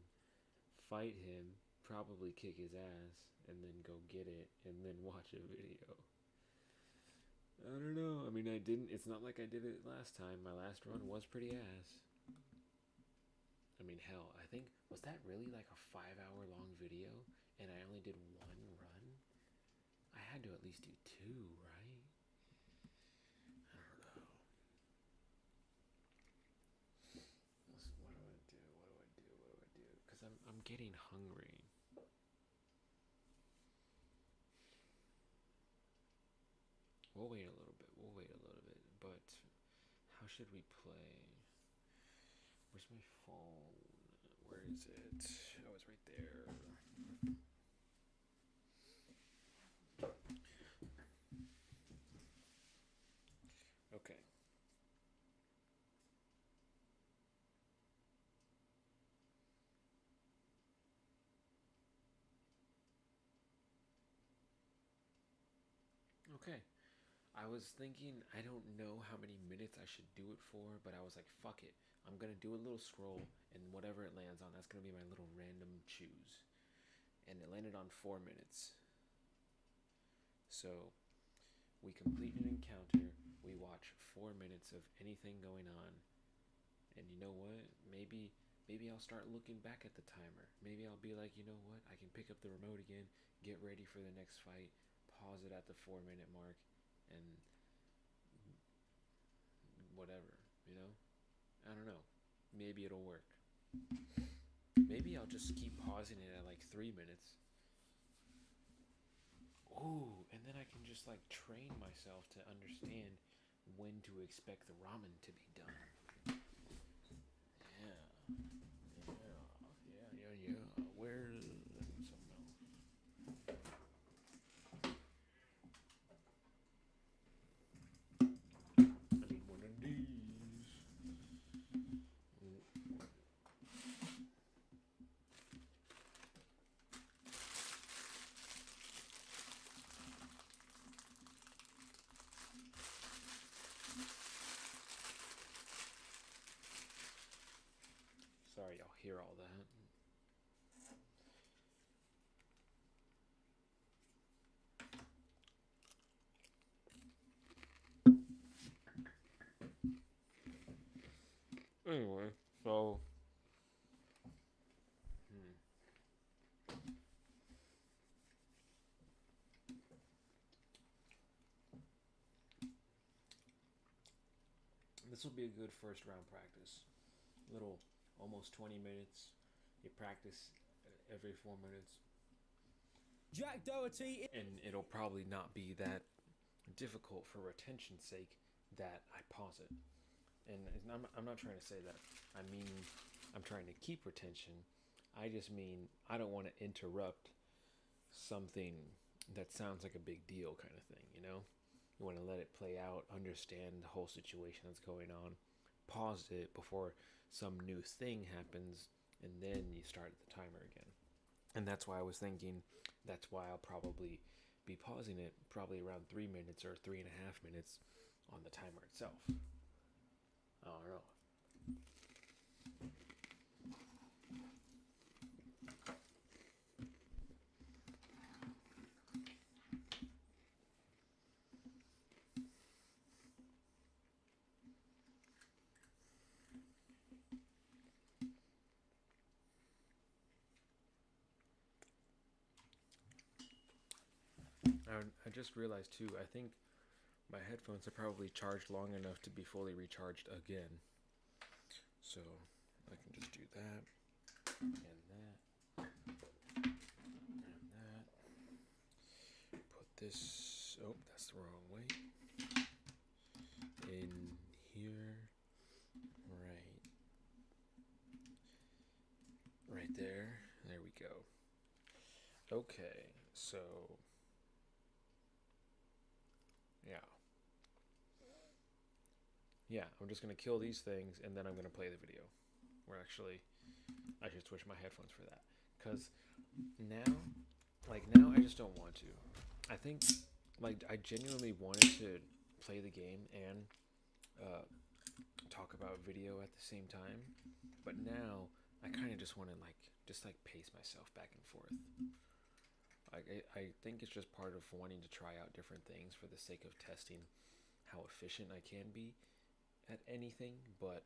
probably kick his ass, and then go get it and then watch a video. I don't know. I mean, it's not like I did it last time. My last run was pretty ass. I mean, hell, I think, was that really like a 5-hour long video and I only did 1 run? I had to at least do 2, right? I don't know. What do I do? Because I'm getting hungry. We'll wait a little bit. But how should we play? Where's my phone? Where is it? Oh, it's right there. Okay. Okay. I was thinking, I don't know how many minutes I should do it for, but I was like, fuck it. I'm going to do a little scroll, and whatever it lands on, that's going to be my little random choose. And it landed on 4 minutes. So, we complete an encounter, we watch 4 minutes of anything going on, and you know what? Maybe I'll start looking back at the timer. Maybe I'll be like, you know what? I can pick up the remote again, get ready for the next fight, pause it at the 4-minute mark, and whatever, you know? I don't know. Maybe it'll work. Maybe maybe I'll just keep pausing it at like 3 minutes. Ooh, and then I can just like train myself to understand when to expect the ramen to be done. Yeah. Where's something else? I need one of these. Sorry, y'all hear all that. Anyway, so this will be a good first round practice. Little, almost 20 minutes. You practice every 4 minutes. Jack Doherty. And it'll probably not be that difficult for retention's sake that I pause it. And I'm not trying to say that. I mean, I'm trying to keep retention. I just mean I don't want to interrupt something that sounds like a big deal kind of thing, you know? You want to let it play out, understand the whole situation that's going on, pause it before some new thing happens, and then you start the timer again. And that's why I was thinking that's why I'll probably be pausing it probably around 3 minutes or 3.5 minutes on the timer itself. I don't know. I just realized too, I think my headphones are probably charged long enough to be fully recharged again. So I can just do that and that and that. Put this, oh, that's the wrong way. In here, right there. There we go. Okay, so yeah, I'm just going to kill these things, and then I'm going to play the video. I should switch my headphones for that. Because now I just don't want to. I think, I genuinely wanted to play the game and talk about video at the same time. But now, I kind of just want to, pace myself back and forth. I think it's just part of wanting to try out different things for the sake of testing how efficient I can be at anything, but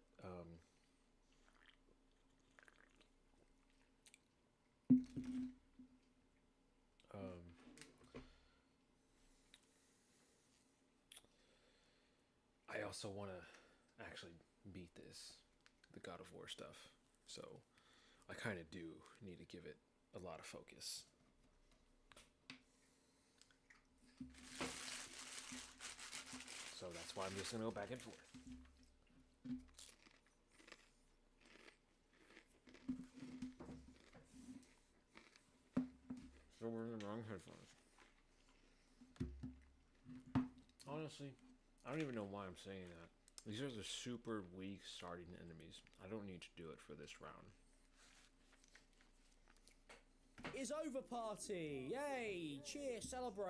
I also want to actually beat the God of War stuff, so I kind of do need to give it a lot of focus. So that's why I'm just going to go back and forth. So we're in the wrong headphones. Honestly, I don't even know why I'm saying that. These are the super weak starting enemies. I don't need to do it for this round. Is over party. Yay! Cheers, celebrate.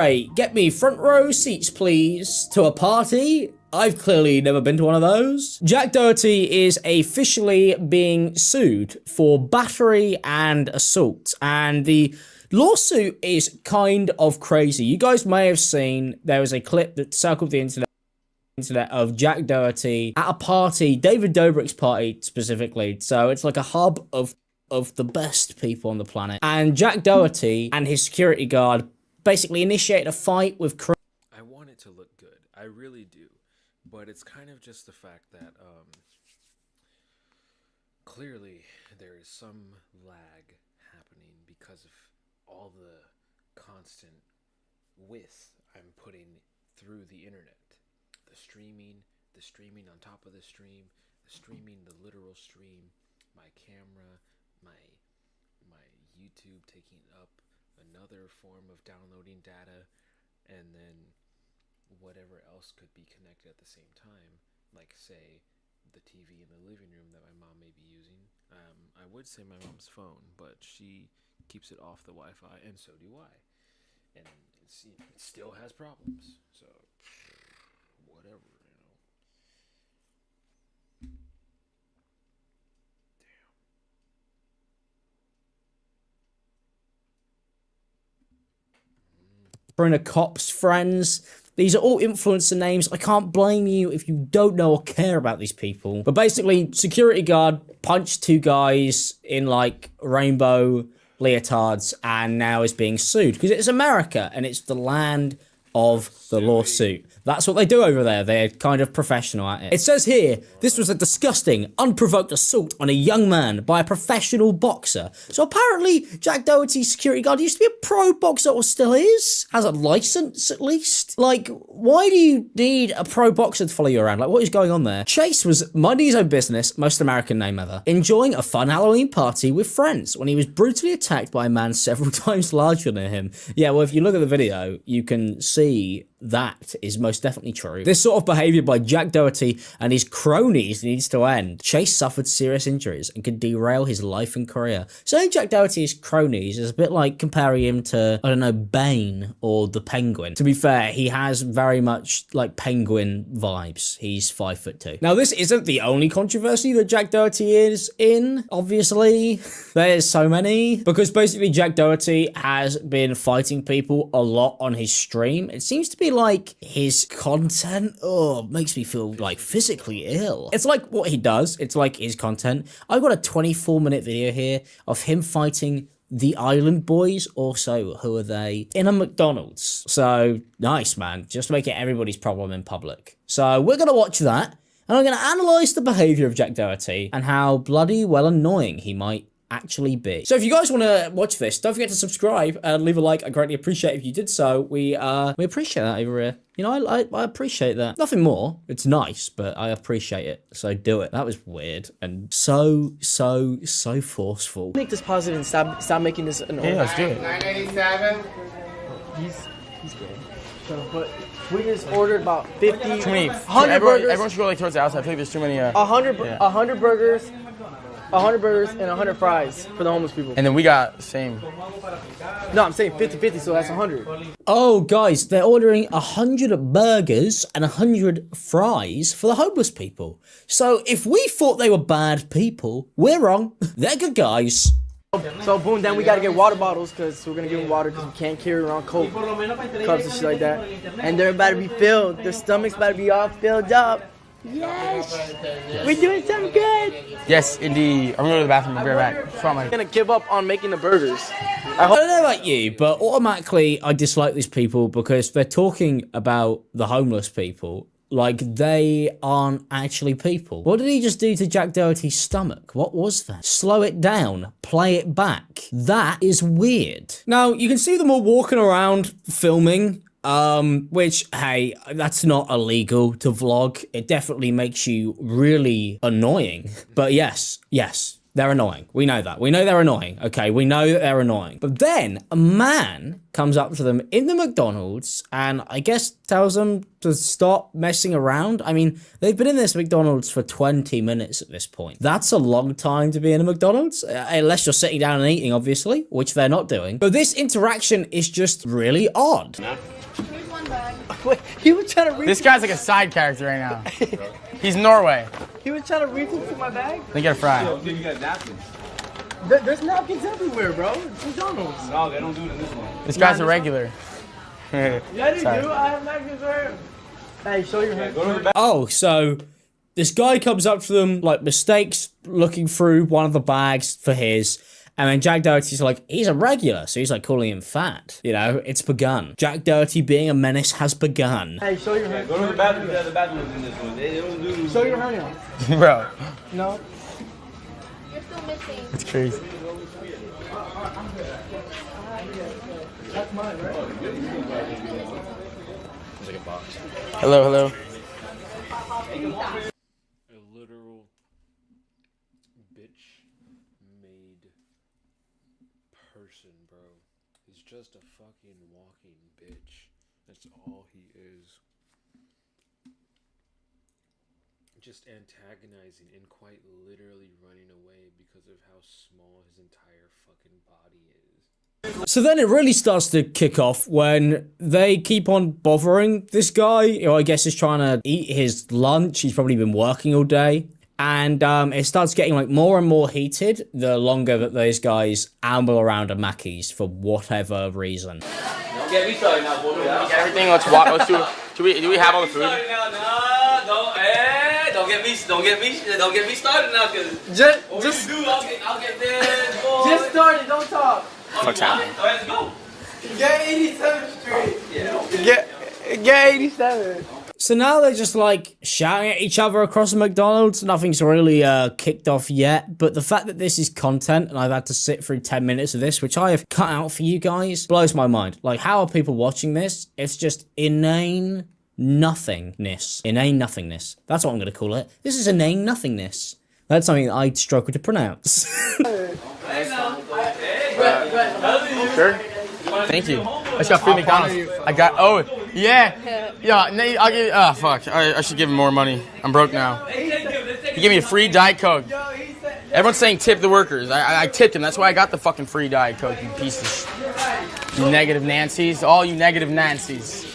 Hey, get me front row seats, please, to a party. I've clearly never been to one of those. Jack Doherty is officially being sued for battery and assault, and the lawsuit is kind of crazy. You guys may have seen there was a clip that circled the internet of Jack Doherty at a party, David Dobrik's party specifically. So it's like a hub of the best people on the planet. And Jack Doherty and his security guard basically initiated a fight with I really do. But it's kind of just the fact that clearly there is some lag happening because of all the constant width I'm putting through the internet. The streaming on top of the stream, the literal stream, my camera, my YouTube taking up another form of downloading data, and then whatever else could be connected at the same time, like say the TV in the living room that my mom may be using. I would say my mom's phone, but she keeps it off the Wi-Fi, and so do I. And it still has problems. So whatever, Bruna Cops friends. These are all influencer names. I can't blame you if you don't know or care about these people. But basically, security guard punched 2 guys in like rainbow leotards and now is being sued because it's America and it's the land of the lawsuit. That's what they do over there. They're kind of professional at it. It says here, this was a disgusting, unprovoked assault on a young man by a professional boxer. So apparently, Jack Doherty's security guard used to be a pro boxer, or still is. Has a license, at least. Like, why do you need a pro boxer to follow you around? Like, what is going on there? Chase was minding his own business, most American name ever, enjoying a fun Halloween party with friends when he was brutally attacked by a man several times larger than him. Yeah, well, if you look at the video, you can see that is most definitely true. This sort of behavior by Jack Doherty and his cronies needs to end. Chase suffered serious injuries and could derail his life and career. Saying Jack Doherty's cronies is a bit like comparing him to, I don't know, Bane or the Penguin. To be fair, he has very much like Penguin vibes. He's 5'2". Now, this isn't the only controversy that Jack Doherty is in, obviously. There's so many. Because basically Jack Doherty has been fighting people a lot on his stream. It seems to be like his content makes me feel like physically ill. It's like what he does. It's like his content. I've got a 24-minute video here of him fighting the Island Boys. Also, who are they? In a McDonald's. So nice, man. Just making everybody's problem in public. So we're gonna watch that, and I'm gonna analyze the behavior of Jack Doherty and how bloody well annoying he might actually be. So if you guys want to watch this, don't forget to subscribe and leave a like. I greatly appreciate it if you did so. We appreciate that over here. You know, I appreciate that. Nothing more. It's nice, but I appreciate it. So do it. That was weird and so forceful. Make this positive and stop making this an Yeah, let's do it. 987. He's good. So, but we just ordered about 50. Too many. 100 burgers. Everyone should go like towards the outside. I feel like there's too many. 100 burgers. 100 burgers and 100 fries for the homeless people. And then we got the same. No, I'm saying 50-50, so that's 100. Oh, guys, they're ordering 100 burgers and 100 fries for the homeless people. So if we thought they were bad people, we're wrong. They're good guys. So boom, then we gotta get water bottles because we're gonna give them water because we can't carry around Coke cups and shit like that. And they're about to be filled. Their stomachs about to be all filled up. Yes! We're doing something good! Yes, indeed. I'm gonna go to the bathroom and be right back. I'm gonna give up on making the burgers. I don't know about you, but automatically I dislike these people because they're talking about the homeless people like they aren't actually people. What did he just do to Jack Doherty's stomach? What was that? Slow it down. Play it back. That is weird. Now, you can see them all walking around filming. Which, hey, that's not illegal to vlog. It definitely makes you really annoying. But yes, they're annoying. We know that. We know they're annoying. Okay, we know that they're annoying. But then a man comes up to them in the McDonald's and I guess tells them to stop messing around. I mean, they've been in this McDonald's for 20 minutes at this point. That's a long time to be in a McDonald's, unless you're sitting down and eating, obviously, which they're not doing. But this interaction is just really odd. Wait, he was trying to reach. This guy's like a side character right now. He's Norway. He was trying to reach into my bag. They get a fry. Dude, you got napkins. There's napkins everywhere, bro. It's McDonald's. No, they don't do it in this one. This guy's a regular. Yeah, they do. I have napkins right. Hey, show your hand. Go to the back. Oh, so this guy comes up to them, like mistakes, looking through one of the bags for his, And then Jack Doherty's like, he's a regular, so he's like calling him fat. You know, it's begun. Jack Doherty being a menace has begun. Hey, show your hernia. Go to the bathroom. The bathroom's in this one. They don't do. Show your hernia. Bro. No. You're still missing. It's crazy. That's mine, right? It's like a box. Hello, hello. A literal bitch-made person, bro. He's just a fucking walking bitch. That's all he is. Just antagonizing and quite literally running away because of how small his entire fucking body is. So then it really starts to kick off when they keep on bothering this guy, who I guess is trying to eat his lunch. He's probably been working all day. And it starts getting like more and more heated the longer that those guys amble around a Mackey's for whatever reason. Don't get me started now, boy. Everything, let's walk. Let's do we have all the food? Don't get me started now, cause Just I'll get there. Just start it, don't talk. What's happening? Let's go. Get 87th Street. Get 87. So now they're just like shouting at each other across the McDonald's. Nothing's really kicked off yet, but the fact that this is content and I've had to sit through 10 minutes of this, which I have cut out for you guys, blows my mind. Like, how are people watching this? It's just inane nothingness. Inane nothingness. That's what I'm going to call it. This is inane nothingness. That's something that I struggle to pronounce. Sure. Thank you. I just got free McDonald's. I got. Oh, yeah. Yeah. Nate, I'll give. Oh, fuck. I should give him more money. I'm broke now. He gave me a free Diet Coke. Everyone's saying tip the workers. I tipped him. That's why I got the fucking free Diet Coke, you pieces. You negative Nancys. All you negative Nancys.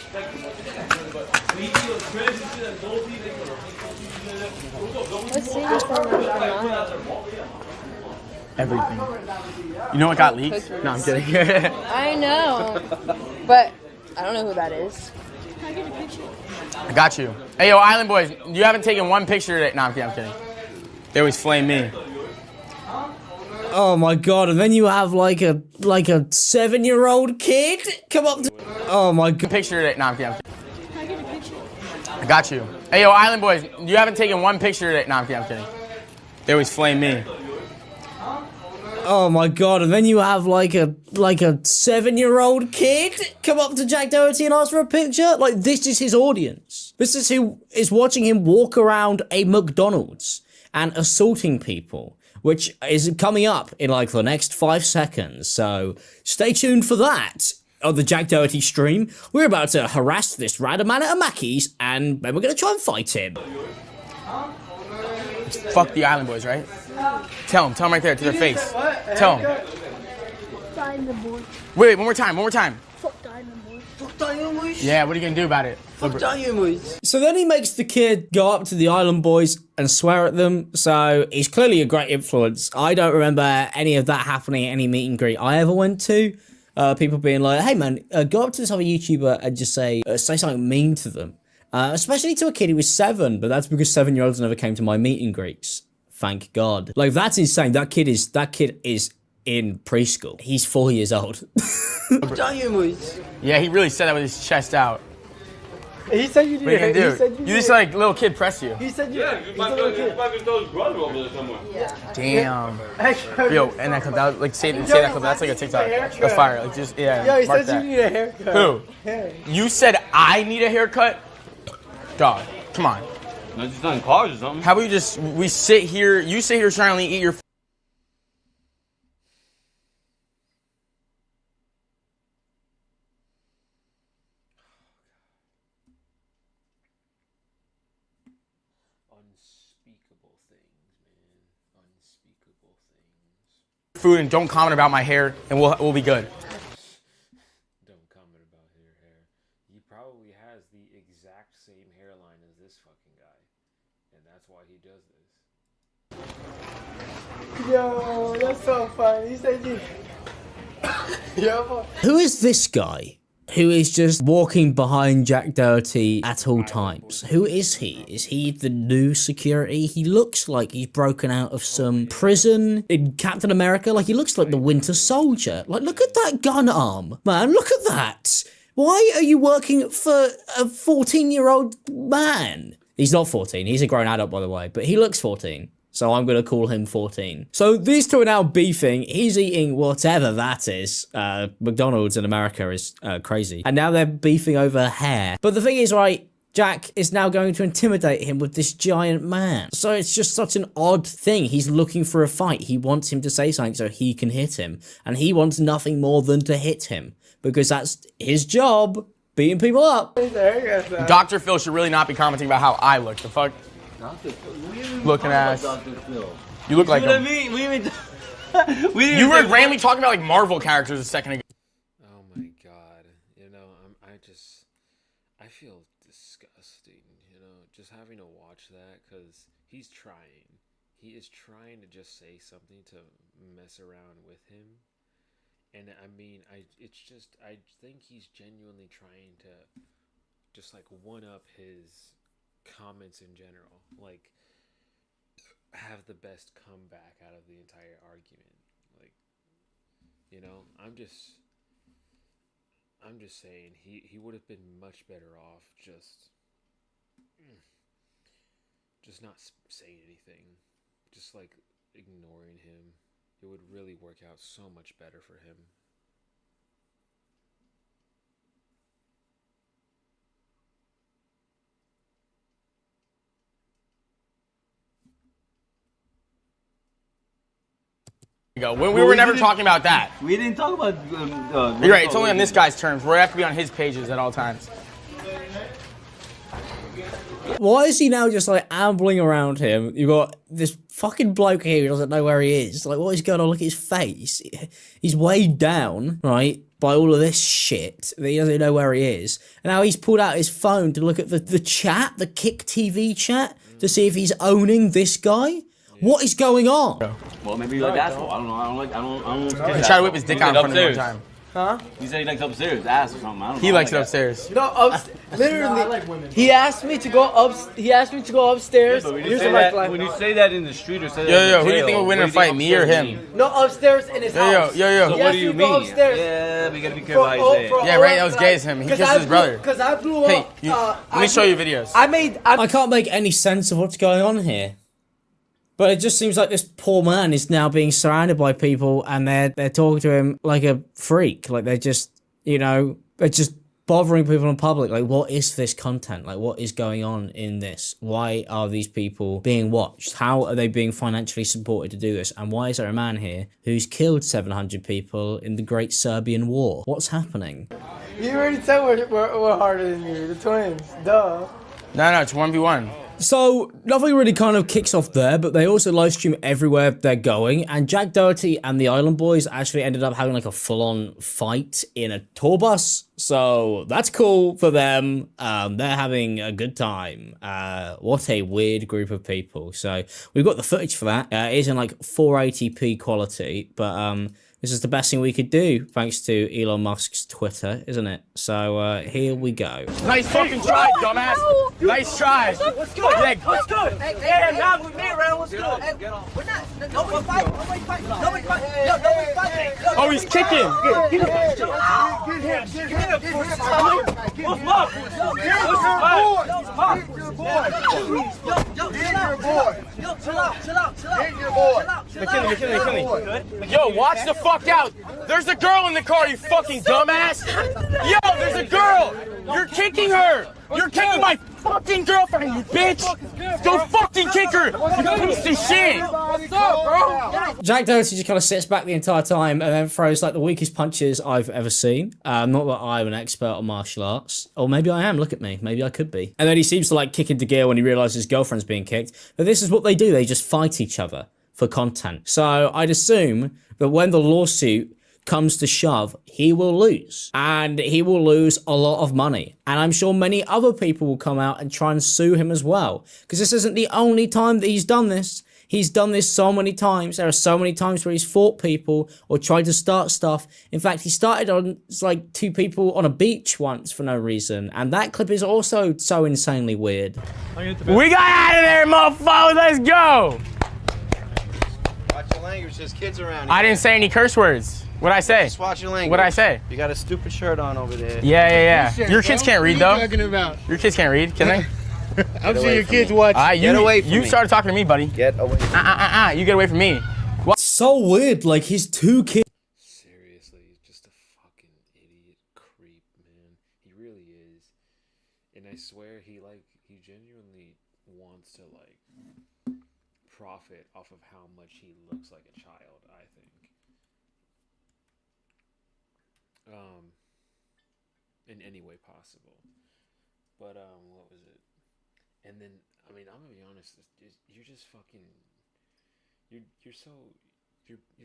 Everything. You know what got leaked? No, I'm kidding. I know, but I don't know who that is. Can I get a picture? I got you. Hey, yo, Island Boys, you haven't taken one picture today. No, I'm kidding. They always flame me. Oh my god, and then you have like a 7-year-old kid come up to... Oh my god. Picture today. No, I'm kidding. Can I get a picture? I got you. Hey, yo, Island Boys, you haven't taken one picture today. No, I'm kidding. They always flame me. Oh my god, and then you have like a 7-year-old kid come up to Jack Doherty and ask for a picture? Like, this is his audience. This is who is watching him walk around a McDonald's and assaulting people, which is coming up in like the next 5 seconds. So stay tuned for that. On the Jack Doherty stream, we're about to harass this random man at a Mackey's, and then we're going to try and fight him. Fuck the Island Boys, right? Tell them right there to their face. Tell them. Diamond Boy. Wait, one more time. Fuck Diamond Boy. Fuck Diamond Boys. Yeah, what are you gonna do about it? Fuck Diamond Boys. So then he makes the kid go up to the Island Boys and swear at them. So he's clearly a great influence. I don't remember any of that happening at any meet and greet I ever went to. People being like, hey man, go up to this other YouTuber and just say something mean to them. Especially to a kid who was 7, but that's because 7-year-olds never came to my meet and greets. Thank God. Like, that's insane. That kid is in preschool. He's 4 years old. Yeah, he really said that with his chest out. He said you did. You just like little kid press you. He said you. Yeah, you might throw his brother over there somewhere. Yeah. Damn. Yo, and that clip, that, like, say that clip. That's like a TikTok. That's fire. Like, just, yeah. Yo, he mark said that. you need a haircut. Who? Hey. You said I need a haircut? Dog, come on. No, just not in cars or something. How about we sit here, you sit here trying to eat your... Unspeakable things, man. Unspeakable things. Food and don't comment about my hair and we'll be good. Don't comment about your hair. He probably has the exact same hairline as this fucking guy. And that's why he does this. Yo, that's so funny. He said you... Yo. Who is this guy? who is just walking behind Jack Doherty at all times. Who is he? Is he the new security? He looks like he's broken out of some prison in Captain America. Like, he looks like the Winter Soldier. Like, look at that gun arm. Man, look at that. Why are you working for a 14-year-old man? He's not 14. He's a grown adult, by the way, but he looks 14. So I'm going to call him 14. So these two are now beefing. He's eating whatever that is. McDonald's in America is crazy. And now they're beefing over hair. But the thing is, right, Jack is now going to intimidate him with this giant man. So it's just such an odd thing. He's looking for a fight. He wants him to say something so he can hit him. And he wants nothing more than to hit him. Because that's his job, beating people up. Dr. Phil should really not be commenting about how I look. The fuck? Looking ass. You look like him. You were randomly talking about like Marvel characters a second ago. Oh my god. You know, I feel disgusting, you know, just having to watch that, because he's trying. He is trying to just say something to mess around with him. And I mean, I think he's genuinely trying to just like one up his comments in general, like have the best comeback out of the entire argument. Like, you know, I'm just saying he would have been much better off just not saying anything, just like ignoring him. It would really work out so much better for him. When we were never talking about that. We didn't talk about. You're right. It's only on this guy's terms. We have to be on his pages at all times. Why is he now just like ambling around him? You've got this fucking bloke here who doesn't know where he is. Like, what is going on? Look at his face. He's weighed down, right, by all of this shit that he doesn't know where he is. And now he's pulled out his phone to look at the chat, the Kick TV chat, to see if he's owning this guy. What is going on? Well, maybe you like asshole. I don't know. I don't. He tried to whip his dick out in front of me one time. Huh? He said he likes upstairs, ass or something. I don't know. He likes it upstairs. No, literally, he asked me to go up. He asked me to go upstairs. Yeah, when you say that in the street or say that yo, in who do you think will win in a fight, me or him? No, upstairs in his house. Yo. So what do you mean? Upstairs. Yeah, we gotta be careful how you say it. Yeah, right. That was gay as him. He kissed his brother. Because I blew Hey, up. let me show you videos. I can't make any sense of what's going on here. But it just seems like this poor man is now being surrounded by people, and they're talking to him like a freak. Like, they're just, you know, they're just bothering people in public. Like, what is this content? Like, what is going on in this? Why are these people being watched? How are they being financially supported to do this? And why is there a man here who's killed 700 people in the Great Serbian War? What's happening? You already said we're harder than you, the twins. Duh. No, it's 1v1. So, nothing really kind of kicks off there, but they also live stream everywhere they're going, and Jack Doherty and the Island Boys actually ended up having like a full-on fight in a tour bus, so that's cool for them. They're having a good time. What a weird group of people. So, we've got the footage for that. It is in like 480p quality, but this is the best thing we could do, thanks to Elon Musk's Twitter, isn't it? So, here we go. Nice fucking try, dumbass. Nice try. What's good? What's good? Hey, not with me around. What's good? We're not. Nobody fight. Nobody fight. Nobody fight. Yo, nobody fight. Oh, he's kicking. Get him. What's up? Get your boy. Yo, chill out. Get your boy. McKinley. Yo, watch the fuck out. There's a girl in the car, you fucking dumbass. Yo, there's a girl. You're kicking her. You're kicking my fucking girlfriend, you bitch. Go fucking kick her. You piece of shit. What's up, bro? Jack Doherty just kind of sits back the entire time and then throws like the weakest punches I've ever seen. Not that I'm an expert on martial arts. Or maybe I am, look at me. Maybe I could be. And then he seems to like kick into gear when he realizes his girlfriend's being kicked. But this is what they do. They just fight each other for content. So I'd assume that when the lawsuit comes to shove, he will lose. And he will lose a lot of money. And I'm sure many other people will come out and try and sue him as well. Because this isn't the only time that he's done this. He's done this so many times. There are so many times where he's fought people or tried to start stuff. In fact, he started on like 2 people on a beach once for no reason. And that clip is also so insanely weird. We got out of there, motherfucker. Let's go. Watch your language. There's kids around here. I didn't say any curse words. What'd I say? Just watch your language. What'd I say? You got a stupid shirt on over there. Yeah. Your kids can't read, though. What are you talking about? Your kids can't read, can they? I'm sure your kids watch. Get away from me. You started talking to me, buddy. Get away from me. You get away from me. What? So weird. Like, his 2 kids. Seriously, he's just a fucking idiot creep, man. He really is. And I swear he genuinely wants to, like, profit off of how much he looks like a child, I think. In any way possible. But, what was it? And then, I mean, I'm gonna be honest, you're just fucking, you're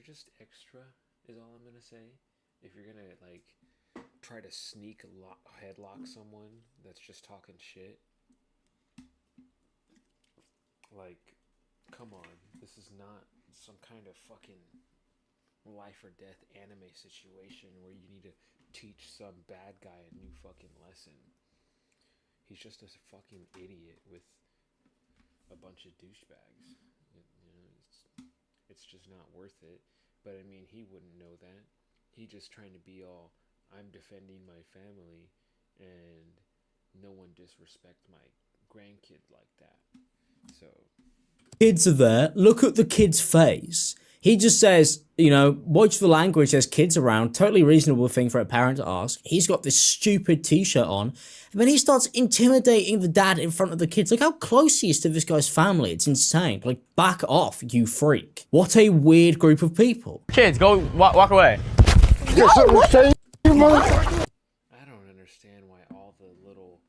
just extra, is all I'm gonna say. If you're gonna, like, try to sneak headlock someone that's just talking shit. Like, come on, this is not some kind of fucking life or death anime situation where you need to teach some bad guy a new fucking lesson. He's just a fucking idiot with a bunch of douchebags. It's just not worth it. But I mean, he wouldn't know that. He just trying to be all, I'm defending my family and no one disrespect my grandkid like that. So Kids are there. Look at the kid's face. He just says, you know, watch the language, there's kids around. Totally reasonable thing for a parent to ask. He's got this stupid t-shirt on. And then he starts intimidating the dad in front of the kids. Look how close he is to this guy's family. It's insane. Like, back off, you freak. What a weird group of people. Kids, go walk away. I don't understand why all the little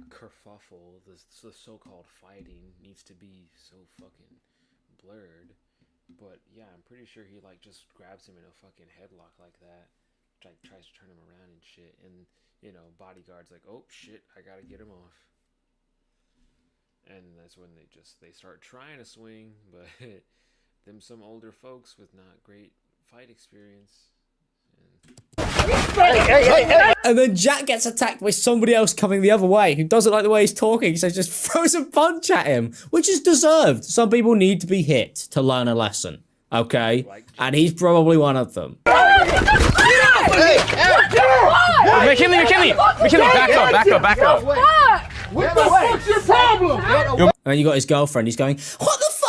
kerfuffle, the so-called fighting, needs to be so fucking blurred. But yeah, I'm pretty sure he like just grabs him in a fucking headlock like that, like tries to turn him around and shit, and you know, bodyguard's like, oh shit, I gotta get him off. And that's when they start trying to swing, but them some older folks with not great fight experience. And then Jack gets attacked by somebody else coming the other way who doesn't like the way he's talking, so just throws a punch at him, which is deserved. Some people need to be hit to learn a lesson, okay? And he's probably one of them. McKinley, back up. What the fuck's your problem? And then you got his girlfriend, he's going, what the fuck?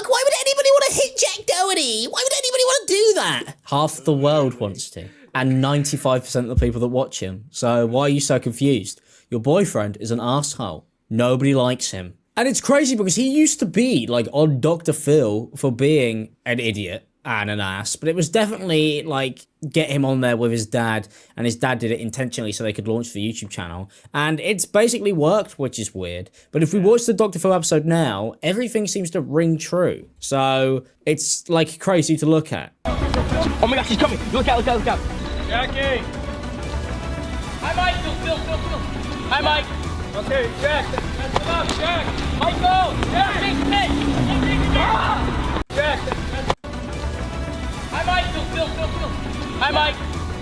Why would anybody want to hit Jack Doherty? Why would anybody want to do that? Half the world wants to. And 95% of the people that watch him. So why are you so confused? Your boyfriend is an asshole. Nobody likes him. And it's crazy because he used to be like on Dr. Phil for being an idiot and an ass, but it was definitely like get him on there with his dad, and his dad did it intentionally so they could launch the YouTube channel, and it's basically worked, which is weird. But if we watch the Dr. Phil episode now, everything seems to ring true, so it's like crazy to look at. Oh my gosh, he's coming! Look out! Jackie! Hi, Mike! Phil! Hi, Mike! Okay, Jack, that's enough, Jack! Michael! Jack! Jack! Hi, Mike! Phil! Hi, Mike!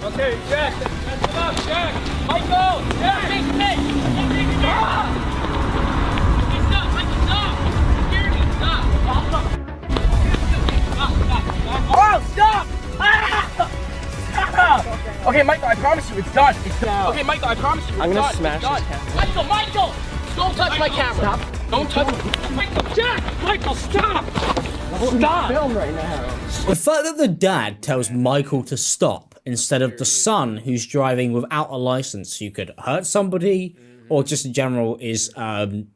Okay, Jack, that's enough, Jack! Michael! Jack! Oh, stop! Okay, Michael, I promise you, it's done. Okay, Michael, I promise you, it's I'm gonna done. smash this camera. Michael! Don't touch my camera. Stop. Don't touch Michael, Jack! Michael, stop! Stop! Film right now. The fact that the dad tells Michael to stop instead of the son who's driving without a license who could hurt somebody or just in general is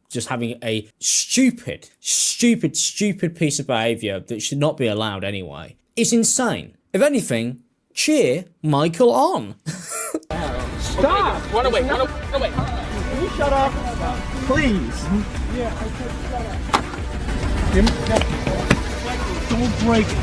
just having a stupid piece of behavior that should not be allowed anyway. It's insane. If anything, cheer Michael on. Stop! Run away. Can you shut up? Please. Yeah, I said shut up. Don't break it.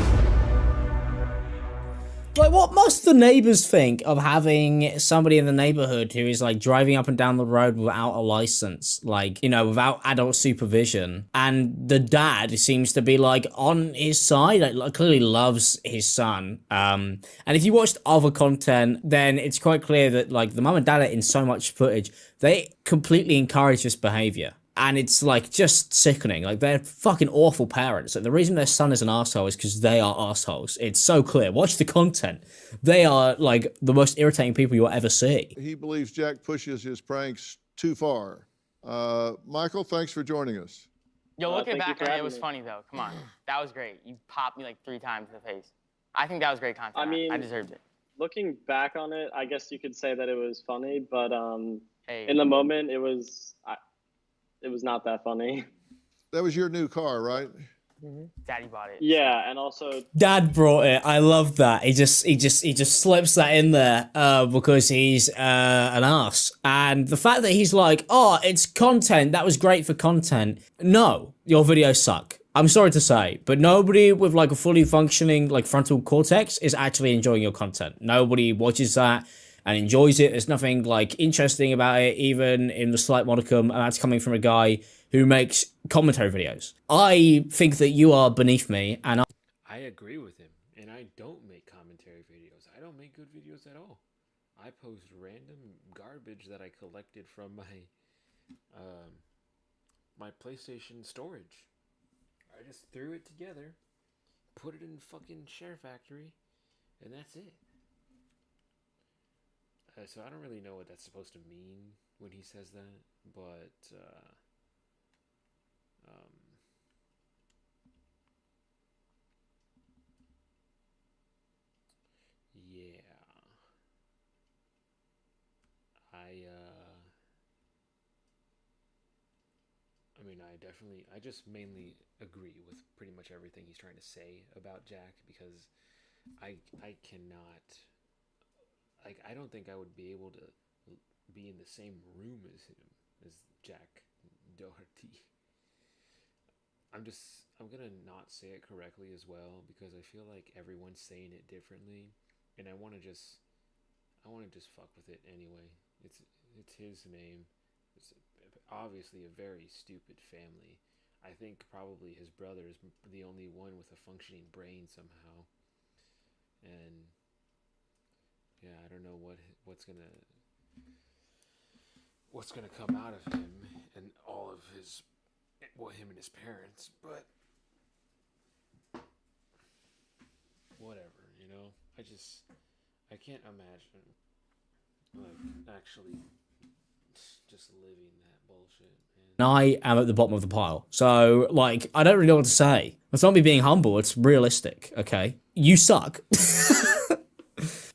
Like, what must the neighbors think of having somebody in the neighborhood who is like driving up and down the road without a license, like, you know, without adult supervision, and the dad seems to be like on his side, like clearly loves his son. And if you watched other content, then it's quite clear that like the mum and dad are in so much footage, they completely encourage this behavior. And it's like just sickening. Like they're fucking awful parents. Like the reason their son is an asshole is because they are assholes. It's so clear. Watch the content. They are like the most irritating people you'll ever see. He believes Jack pushes his pranks too far. Michael, thanks for joining us. Yo, looking back on it, it was funny though. Come on, that was great. You popped me like 3 times in the face. I think that was great content. I mean, I deserved it. Looking back on it, I guess you could say that it was funny, but Hey. in the moment, it was not that funny. That was your new car, right? Daddy bought it. Yeah, and also Dad brought it. I love that. He just slips that in there because he's an ass. And the fact that he's like, oh, it's content. That was great for content. No, your videos suck. I'm sorry to say, but nobody with like a fully functioning like frontal cortex is actually enjoying your content. Nobody watches that and enjoys it. There's nothing like interesting about it, even in the slight modicum, and that's coming from a guy who makes commentary videos. I think that you are beneath me, and I agree with him, and I don't make commentary videos. I don't make good videos at all. I post random garbage that I collected from my PlayStation storage. I just threw it together, put it in fucking Share Factory, and that's it. So I don't really know what that's supposed to mean when he says that, but yeah, I mean, I just mainly agree with pretty much everything he's trying to say about Jack, because I cannot. Like, I don't think I would be able to be in the same room as him, as Jack Doherty. I'm gonna not say it correctly as well, because I feel like everyone's saying it differently, and I wanna just fuck with it anyway. It's his name. It's obviously a very stupid family. I think probably his brother is the only one with a functioning brain somehow. And yeah, I don't know what's gonna come out of him and all of his, well, him and his parents, but whatever, you know. I can't imagine like actually just living that bullshit, man. I am at the bottom of the pile. So, like, I don't really know what to say. It's not me being humble, it's realistic, okay? You suck.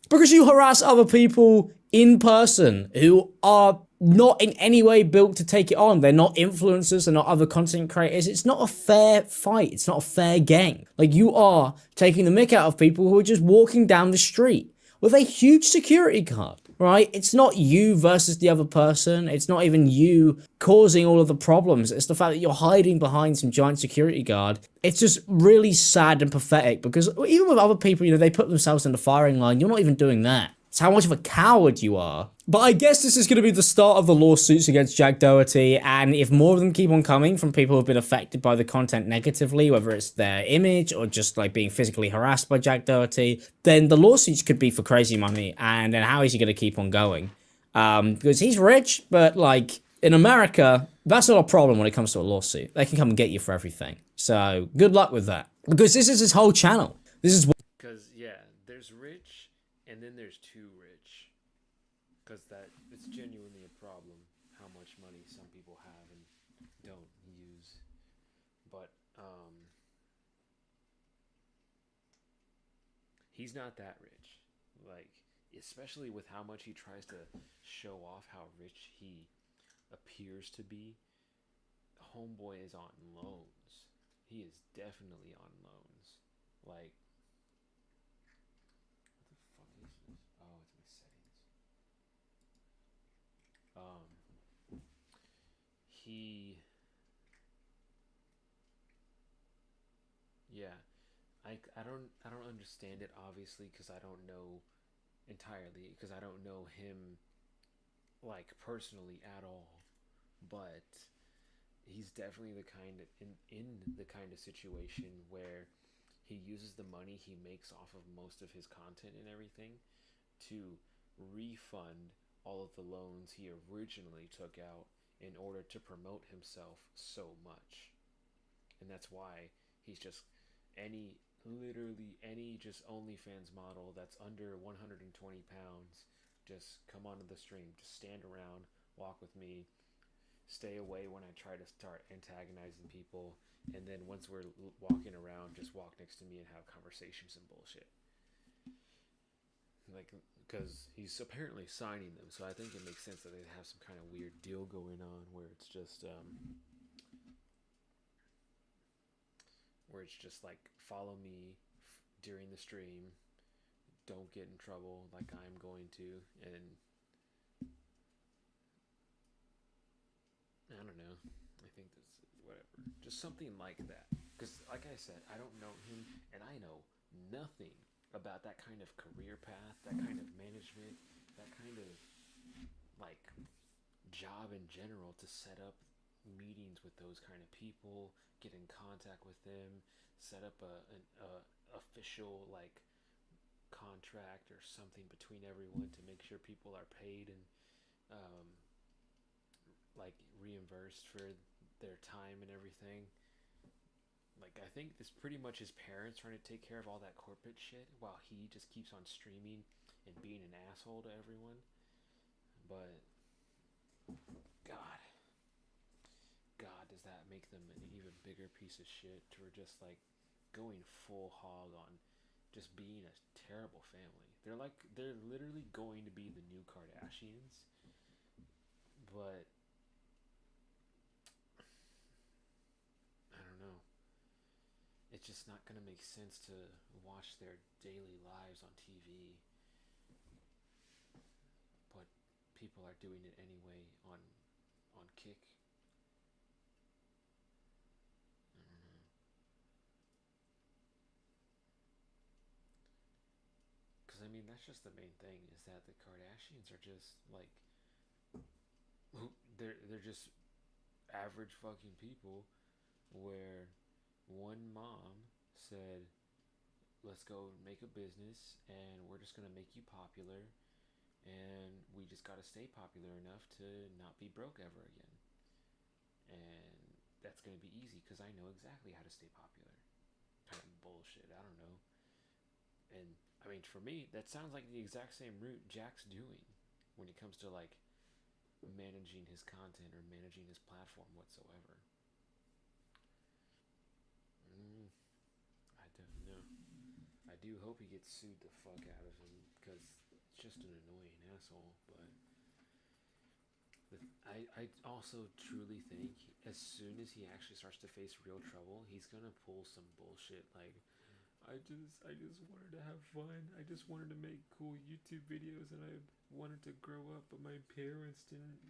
Because you harass other people in person who are not in any way built to take it on. They're not influencers, they're not other content creators. It's not a fair fight. It's not a fair game. Like, you are taking the mick out of people who are just walking down the street with a huge security guard, right? It's not you versus the other person. It's not even you causing all of the problems. It's the fact that you're hiding behind some giant security guard. It's just really sad and pathetic, because even with other people, you know, they put themselves in the firing line. You're not even doing that. It's how much of a coward you are. But I guess this is going to be the start of the lawsuits against Jack Doherty, and if more of them keep on coming from people who have been affected by the content negatively, whether it's their image or just like being physically harassed by Jack Doherty, then the lawsuits could be for crazy money, and then how is he going to keep on going? Because he's rich, but like in America, that's not a problem when it comes to a lawsuit. They can come and get you for everything. So good luck with that, because this is his whole channel. This is what. Because yeah, there's rich, and then there's too rich. Because it's genuinely a problem how much money some people have and don't use. But he's not that rich. Like, especially with how much he tries to show off how rich he appears to be. Homeboy is on loans. He is definitely on loans. Like, what the fuck is this? Oh, it's my settings. Yeah, I don't understand it obviously because I don't know entirely because I don't know him like personally at all, but he's definitely the kind of in the kind of situation where he uses the money he makes off of most of his content and everything to refund all of the loans he originally took out in order to promote himself so much. And that's why he's just literally any just OnlyFans model that's under 120 pounds, just come onto the stream, just stand around, walk with me, stay away when I try to start antagonizing people, and then once we're walking around, just walk next to me and have conversations and bullshit. Like, because he's apparently signing them, so I think it makes sense that they have some kind of weird deal going on where it's just like follow me during the stream, don't get in trouble like I'm going to, and I don't know. I think that's whatever. Just something like that. Because, like I said, I don't know him, and I know nothing about that kind of career path, that kind of management, that kind of, like, job in general to set up meetings with those kind of people, get in contact with them, set up an official, like, contract or something between everyone to make sure people are paid and, like reimbursed for their time and everything. Like, I think this pretty much his parents trying to take care of all that corporate shit while he just keeps on streaming and being an asshole to everyone. But God, does that make them an even bigger piece of shit to just like going full hog on just being a terrible family. They're literally going to be the new Kardashians, but it's just not going to make sense to watch their daily lives on TV. But people are doing it anyway on Kick. I don't know. Because, I mean, that's just the main thing, is that the Kardashians are just, like, they're just average fucking people where one mom said, let's go make a business and we're just going to make you popular and we just got to stay popular enough to not be broke ever again. And that's going to be easy because I know exactly how to stay popular. Kind of bullshit, I don't know. And I mean, for me, that sounds like the exact same route Jack's doing when it comes to like managing his content or managing his platform whatsoever. I don't know. I do hope he gets sued the fuck out of him because it's just an annoying asshole. But I also truly think as soon as he actually starts to face real trouble, he's gonna pull some bullshit like, I just wanted to have fun. I just wanted to make cool YouTube videos and I wanted to grow up, but my parents didn't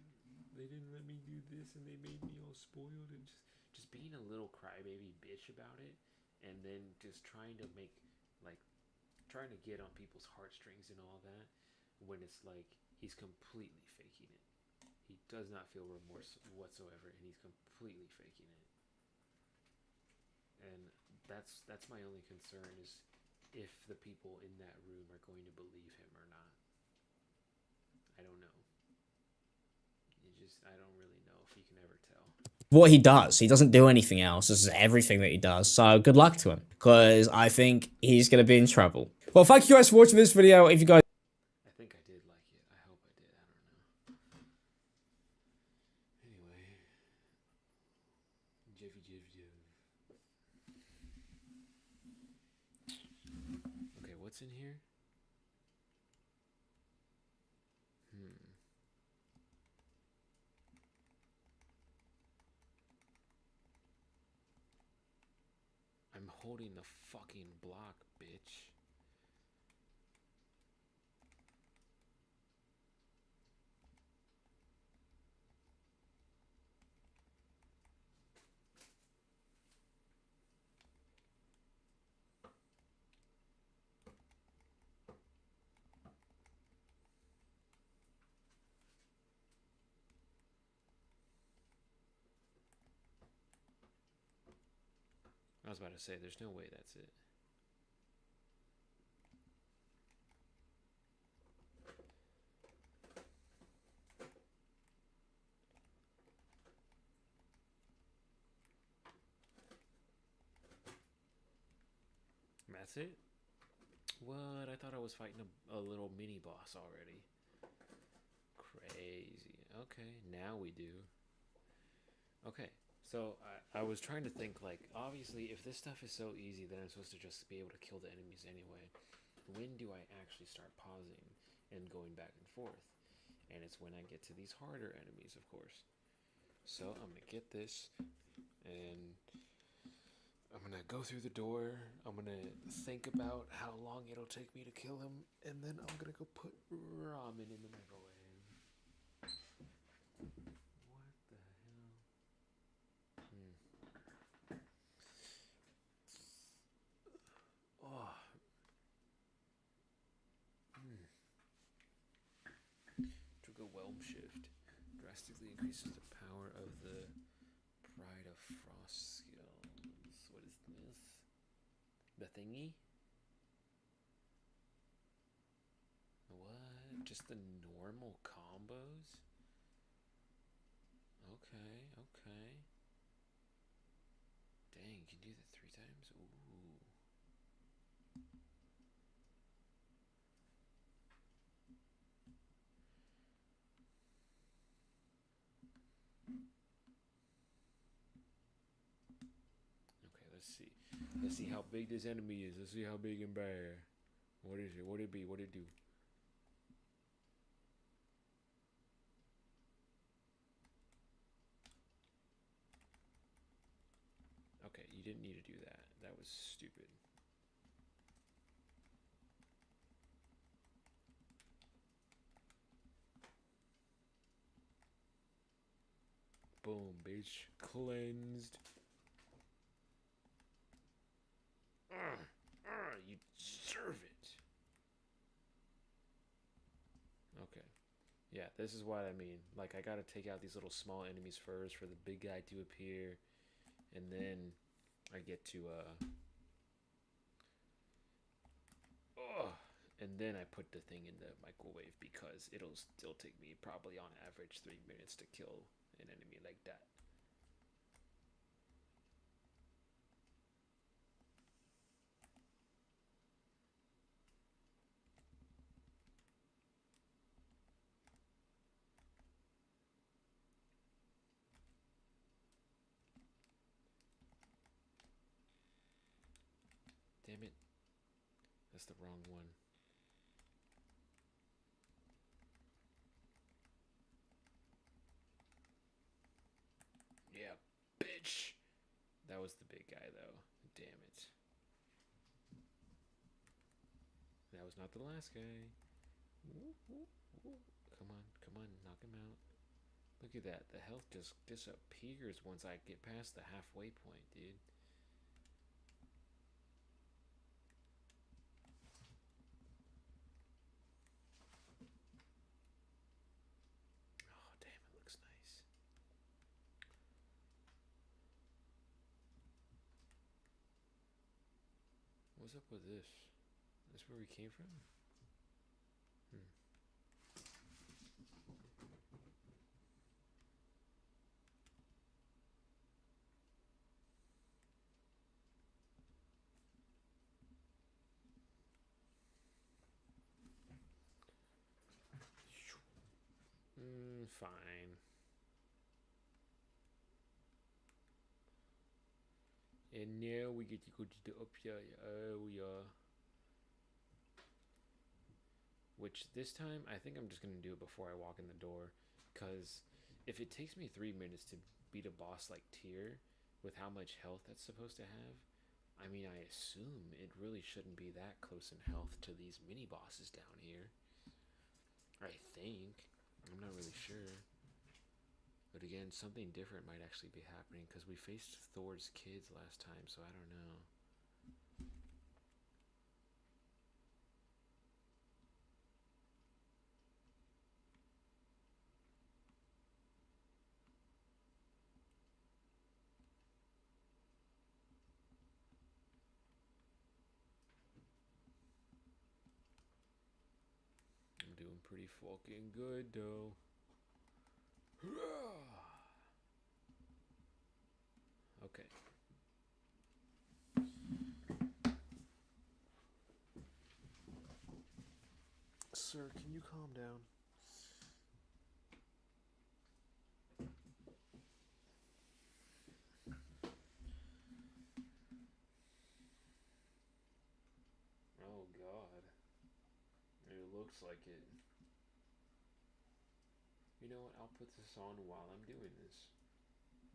let me do this and they made me all spoiled, and just being a little crybaby bitch about it. And then just trying to get on people's heartstrings and all that, when it's like he's completely faking it. He does not feel remorse whatsoever, and he's completely faking it. And that's my only concern, is if the people in that room are going to believe him or not. I don't know. I don't really know if you can ever tell. What he does. He doesn't do anything else. This is everything that he does. So good luck to him, because I think he's going to be in trouble. Well, thank you guys for watching this video. If you guys... I think I did like it. I hope I did. I don't know. Anyway. Okay, what's in here? I'm holding the fucking block, bitch. was about to say, there's no way that's it. That's it? What? I thought I was fighting a little mini boss already. Crazy. Okay, now we do. Okay, so I was trying to think, like, obviously, if this stuff is so easy, then I'm supposed to just be able to kill the enemies anyway. When do I actually start pausing and going back and forth? And it's when I get to these harder enemies, of course. So I'm gonna get this, and I'm gonna go through the door. I'm gonna think about how long it'll take me to kill him, and then I'm gonna go put ramen in the microwave. What the hell? Oh. Took a whelm shift. Drastically increases the power of the Pride of Frost skills. What is this? The thingy? What? Just the normal combos? Okay, okay. Dang, you can do that 3 times? Ooh. Okay, let's see. Let's see how big this enemy is. Let's see how big and bad. What is it? What it be? What it do? Okay, you didn't need to do that. That was stupid. Boom, bitch. Cleansed. You deserve it. Okay. Yeah, this is what I mean. Like, I gotta take out these little small enemies first for the big guy to appear. And then I get to, and then I put the thing in the microwave because it'll still take me probably on average 3 minutes to kill an enemy like that. Damn it. That's the wrong one. Yeah, bitch. That was the big guy, though. Damn it. That was not the last guy. Come on, come on, knock him out. Look at that. The health just disappears once I get past the halfway point, dude. Oh, damn, it looks nice. What's up with this? Is this where we came from? Fine. And now we get to go to the up here. Oh, yeah. Which this time, I think I'm just going to do it before I walk in the door. Because if it takes me 3 minutes to beat a boss like Tyr, with how much health that's supposed to have, I mean, I assume it really shouldn't be that close in health to these mini bosses down here. I think. I'm not really sure. But again, something different might actually be happening because we faced Thor's kids last time, so I don't know. pretty fucking good, though. Okay. Sir, can you calm down? Oh God. It looks like it. You know what? I'll put this on while I'm doing this.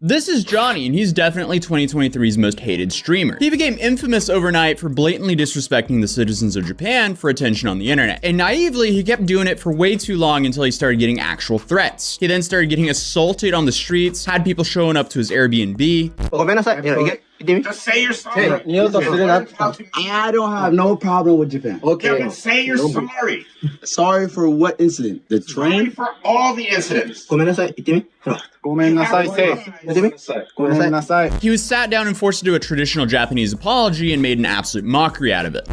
This is Johnny, and he's definitely 2023's most hated streamer. He became infamous overnight for blatantly disrespecting the citizens of Japan for attention on the internet. And naively, he kept doing it for way too long until he started getting actual threats. He then started getting assaulted on the streets, had people showing up to his Airbnb. Just say you're sorry. I don't have no problem with Japan. Okay. Yeah, say you're sorry. Sorry for what incident? The train? Sorry for all the incidents. He was sat down and forced to do a traditional Japanese apology and made an absolute mockery out of it.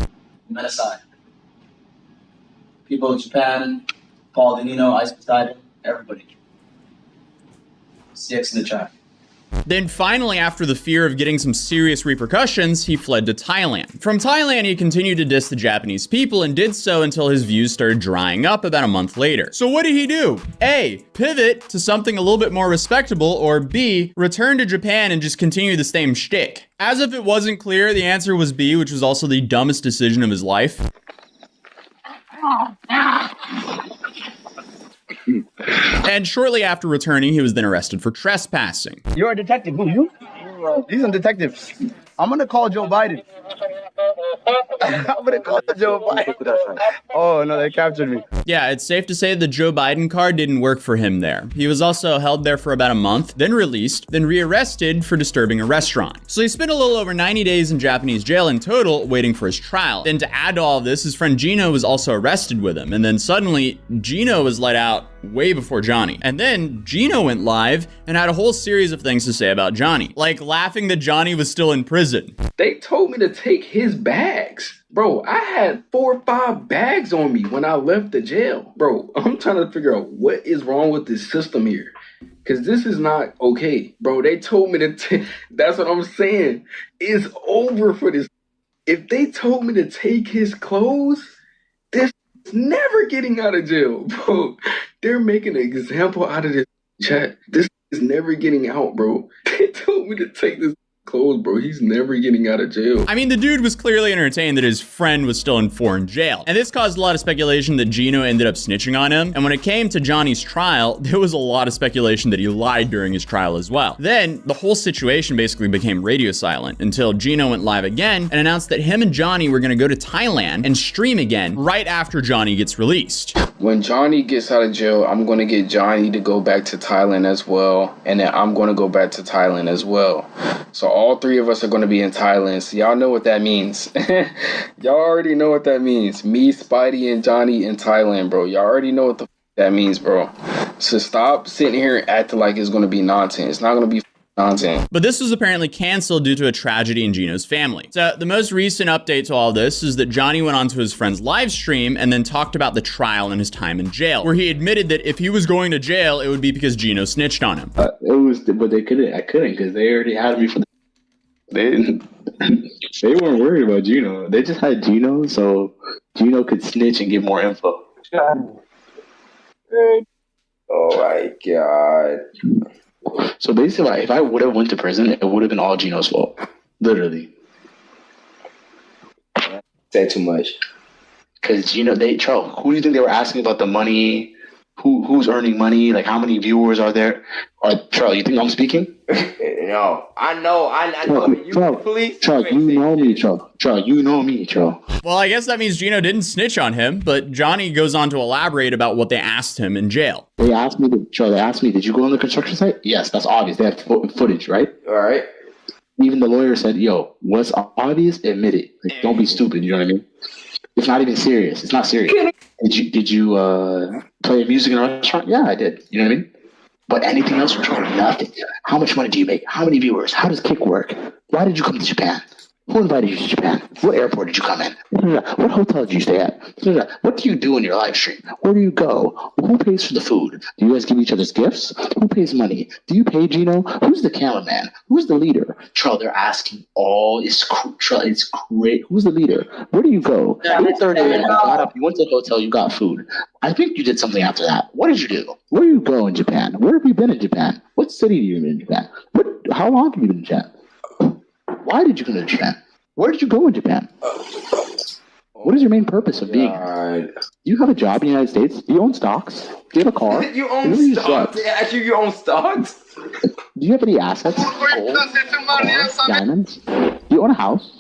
People of Japan, Paul Denino, Ice Poseidon, everybody. CX in the chat. Then finally, after the fear of getting some serious repercussions, he fled to Thailand. From Thailand, he continued to diss the Japanese people and did so until his views started drying up about a month later. So what did he do? A, pivot to something a little bit more respectable, or B, return to Japan and just continue the same shtick. As if it wasn't clear, the answer was B, which was also the dumbest decision of his life. And shortly after returning, he was then arrested for trespassing. You're a detective. Who, you? These are detectives. I'm going to call Joe Biden. I'm going to call Joe Biden. Oh, no, they captured me. Yeah, it's safe to say the Joe Biden card didn't work for him there. He was also held there for about a month, then released, then rearrested for disturbing a restaurant. So he spent a little over 90 days in Japanese jail in total, waiting for his trial. Then to add to all of this, his friend Gino was also arrested with him. And then suddenly, Gino was let out way before Johnny. And then Gino went live and had a whole series of things to say about Johnny, like laughing that Johnny was still in prison. They told me to take his bags. Bro, I had 4 or 5 bags on me when I left the jail. Bro, I'm trying to figure out what is wrong with this system here. Because this is not okay. Bro, they told me to that's what I'm saying. It's over for this. If they told me to take his clothes, this is never getting out of jail, bro. They're making an example out of this chat. This is never getting out, bro. They told me to take this clothes, bro. He's never getting out of jail. I mean, the dude was clearly entertained that his friend was still in foreign jail. And this caused a lot of speculation that Gino ended up snitching on him. And when it came to Johnny's trial, there was a lot of speculation that he lied during his trial as well. Then the whole situation basically became radio silent until Gino went live again and announced that him and Johnny were going to go to Thailand and stream again right after Johnny gets released. When Johnny gets out of jail, I'm going to get Johnny to go back to Thailand as well. And then I'm going to go back to Thailand as well. So all 3 of us are going to be in Thailand. So y'all know what that means. Y'all already know what that means. Me, Spidey, and Johnny in Thailand, bro. Y'all already know what the that means, bro. So stop sitting here and acting like it's going to be nonsense. It's not going to be nonsense. But this was apparently canceled due to a tragedy in Gino's family. So the most recent update to all this is that Johnny went on to his friend's live stream and then talked about the trial and his time in jail, where he admitted that if he was going to jail, it would be because Gino snitched on him. But they couldn't. I couldn't because they already had me for the. They weren't worried about Gino. They just had Gino, so Gino could snitch and get more info. Oh my god. So basically, if I would have went to prison, it would have been all Gino's fault. Literally. Say too much. Because Gino, Charles, who do you think they were asking about the money? Who's earning money? Like, how many viewers are there? Charles, you think I'm speaking? No, I know. Charles, you know me, Charles. Charles, you know me, Charles. Well, I guess that means Gino didn't snitch on him, but Johnny goes on to elaborate about what they asked him in jail. They asked me, did you go on the construction site? Yes, that's obvious. They have footage, right? All right. Even the lawyer said, yo, what's obvious, admit it. Like, don't be stupid, you know what I mean? It's not even serious. It's not serious. Did you play music in a restaurant? Yeah, I did. You know what I mean? But anything else, Charles? Nothing. How much money do you make? How many viewers? How does Kick work? Why did you come to Japan? Who invited you to Japan? What airport did you come in? What hotel did you stay at? What do you do in your live stream? Where do you go? Who pays for the food? Do you guys give each other's gifts? Who pays money? Do you pay Gino? Who's the cameraman? Who's the leader? Charles, they're asking all. It's great. Who's the leader? Where do you go? You're 30 and you got up. You went to the hotel. You got food. I think you did something after that. What did you do? Where do you go in Japan? Where have you been in Japan? What city have you been in Japan? How long have you been in Japan? Why did you go to Japan? Where did you go in Japan? What is your main purpose of being here? Do you have a job in the United States? Do you own stocks? Do you have a car? You own stocks? Actually, you own stocks? Do you have any assets? Gold, cars, diamonds? Do you own a house?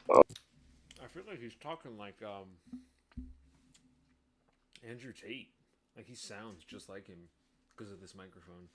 I feel like he's talking like Andrew Tate. Like he sounds just like him because of this microphone.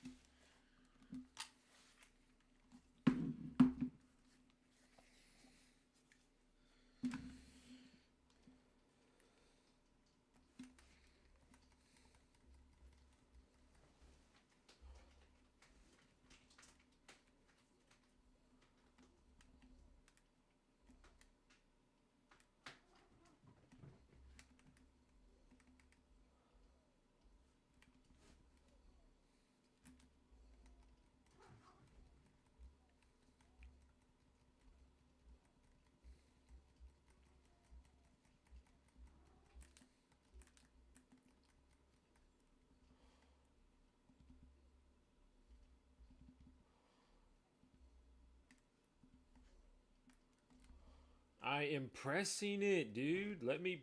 I am pressing it, dude. Let me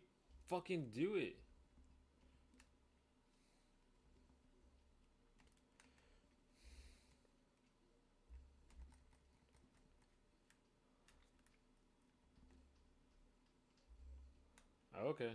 fucking do it. Okay.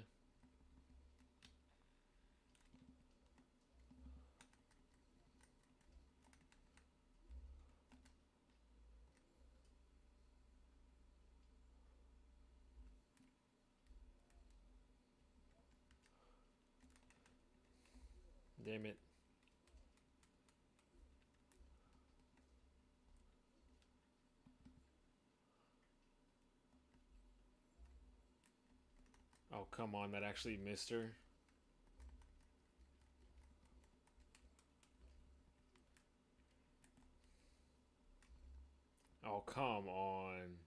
Damn it. Oh, come on. That actually missed her. Oh, come on.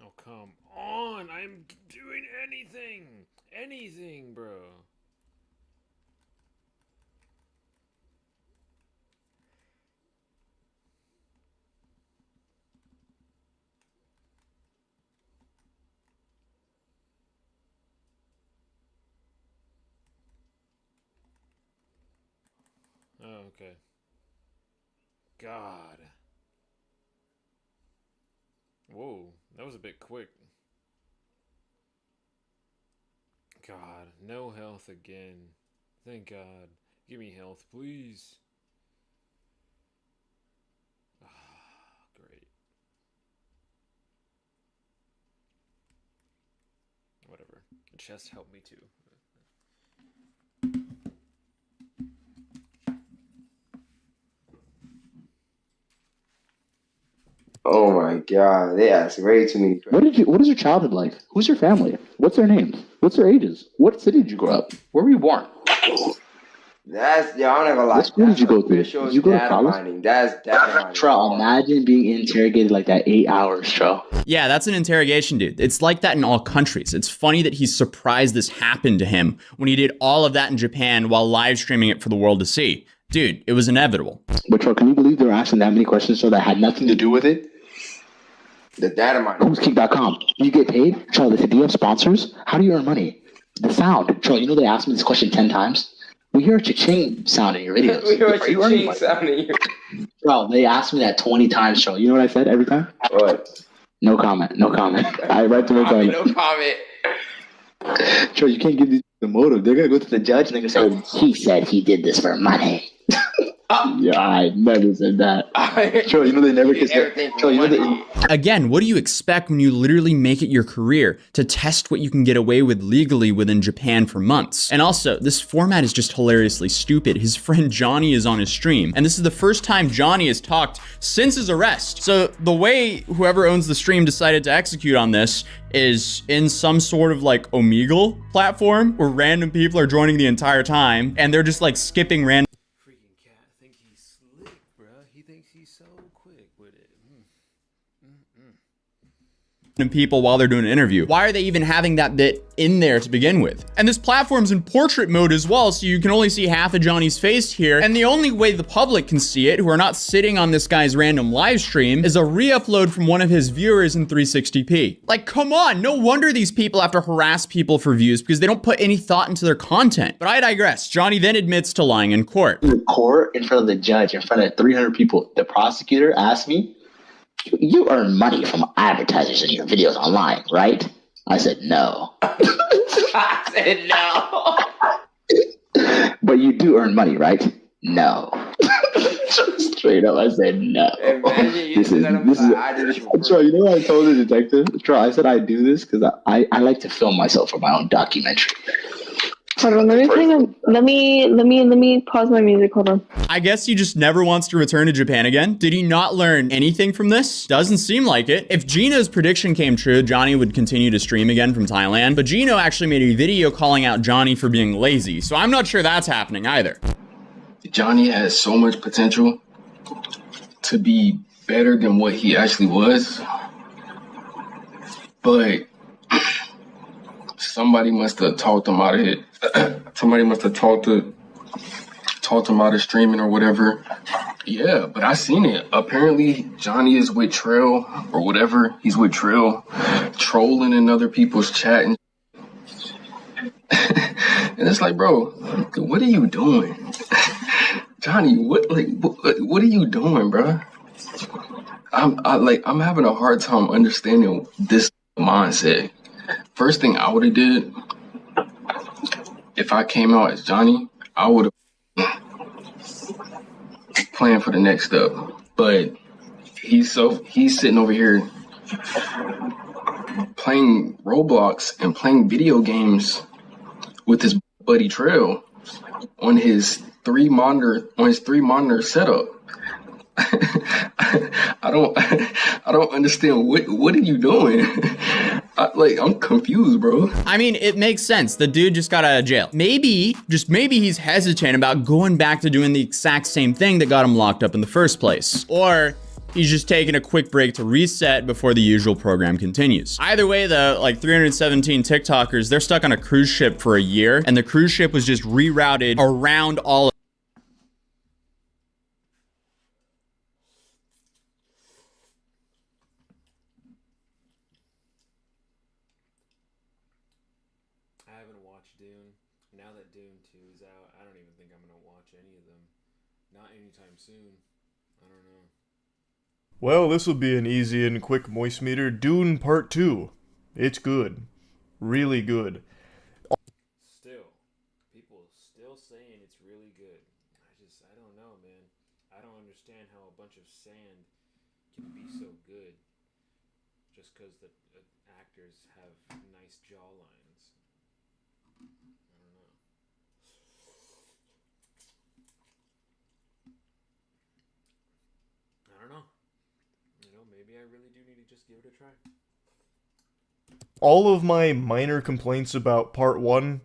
Oh, come on. I'm doing anything. Anything, bro. Oh, okay. God. Whoa, that was a bit quick. God, no health again. Thank God. Give me health, please. Ah, great. Whatever. The chest helped me too. Oh my God, they ask way too many questions. What is your childhood like? Who's your family? What's their names? What's their ages? What city did you grow up? Where were you born? That's, yeah, I'm not gonna lie. What school did you go through? Did you go to data college? mining. That's data mining. Tro, imagine being interrogated like that 8 hours, Tro. Yeah, that's an interrogation, dude. It's like that in all countries. It's funny that he's surprised this happened to him when he did all of that in Japan while live streaming it for the world to see. Dude, it was inevitable. But Tro, can you believe they were asking that many questions so that had nothing to do with it? The data mining. Who's Kick.com? Do you get paid? Tro, they said, do you have sponsors? How do you earn money? The sound. Bro, you know they asked me this question 10 times? We hear a cha-ching sound in your videos. We hear a Are you running cha-ching sound in your... Bro, they asked me that 20 times, Joe. You know what I said every time? What? No comment. No comment. I write to my comment. No comment. Joe, you can't give these the motive. They're gonna go to the judge and they're gonna say, he said he did this for money. Yeah, I never said that. Joe, you know they never kissed that. Joe, you know Again, what do you expect when you literally make it your career to test what you can get away with legally within Japan for months? And also, this format is just hilariously stupid. His friend Johnny is on his stream, and this is the first time Johnny has talked since his arrest. So the way whoever owns the stream decided to execute on this is in some sort of like Omegle platform where random people are joining the entire time, and they're just like skipping random people while they're doing an interview. Why are they even having that bit in there to begin with? And this platform's in portrait mode as well, so you can only see half of Johnny's face here. And the only way the public can see it, who are not sitting on this guy's random live stream, is a re-upload from one of his viewers in 360p. Like, come on, no wonder these people have to harass people for views because they don't put any thought into their content. But I digress. Johnny then admits to lying in court. In court, in front of the judge, in front of 300 people, the prosecutor asked me, you earn money from advertisers in your videos online, right? I said, no. I said no. But you do earn money, right? No. Straight up, I said no. This is Troy, you know what I told the detective? Troy, I said I do this because I like to film myself for my own documentary. Hold on, let me pause my music. Hold on. I guess he just never wants to return to Japan again. Did he not learn anything from this? Doesn't seem like it. If Gino's prediction came true, Johnny would continue to stream again from Thailand, but Gino actually made a video calling out Johnny for being lazy, so I'm not sure that's happening either. Johnny has so much potential to be better than what he actually was, but somebody must have talked him out of it. Somebody must have talked him out of streaming or whatever. Yeah, but I seen it. Apparently, Johnny is with Trail or whatever. He's with Trail, trolling in other people's chat. And it's like, bro, what are you doing? Johnny, what are you doing, bro? I'm having a hard time understanding this mindset. First thing I would have did, if I came out as Johnny, I would have planned for the next step. But he's sitting over here playing Roblox and playing video games with his buddy Trail on his three monitor setup. I don't understand what are you doing? I'm confused, bro. I mean, it makes sense. The dude just got out of jail. Maybe he's hesitant about going back to doing the exact same thing that got him locked up in the first place. Or he's just taking a quick break to reset before the usual program continues. Either way, the 317 TikTokers, they're stuck on a cruise ship for a year, and the cruise ship was just rerouted around all of I haven't watched Dune. Now that Dune 2 is out, I don't even think I'm going to watch any of them. Not anytime soon. I don't know. Well, this will be an easy and quick moist meter. Dune Part 2. It's good. Really good. Still. People still saying it's really good. I don't know, man. I don't understand how a bunch of sand can be so good. Just because the actors have nice jawlines. I don't know. Maybe I really do need to just give it a try. All of my minor complaints about Part 1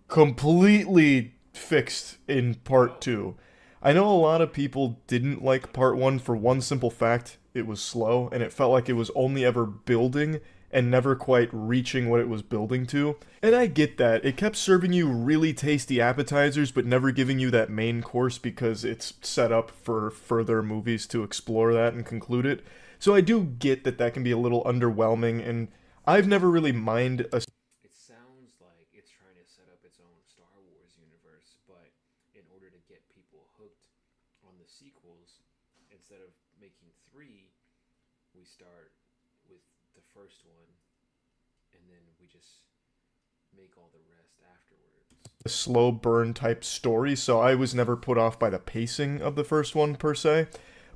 completely fixed in Part 2. I know a lot of people didn't like Part 1 for one simple fact: it was slow, and it felt like it was only ever building and never quite reaching what it was building to. And I get that. It kept serving you really tasty appetizers, but never giving you that main course because it's set up for further movies to explore that and conclude it. So I do get that that can be a little underwhelming, and I've never really minded a... It sounds like it's trying to instead of making 3, we start with the first one, and then we just make all the rest afterwards. A slow burn type story, so I was never put off by the pacing of the first one per se.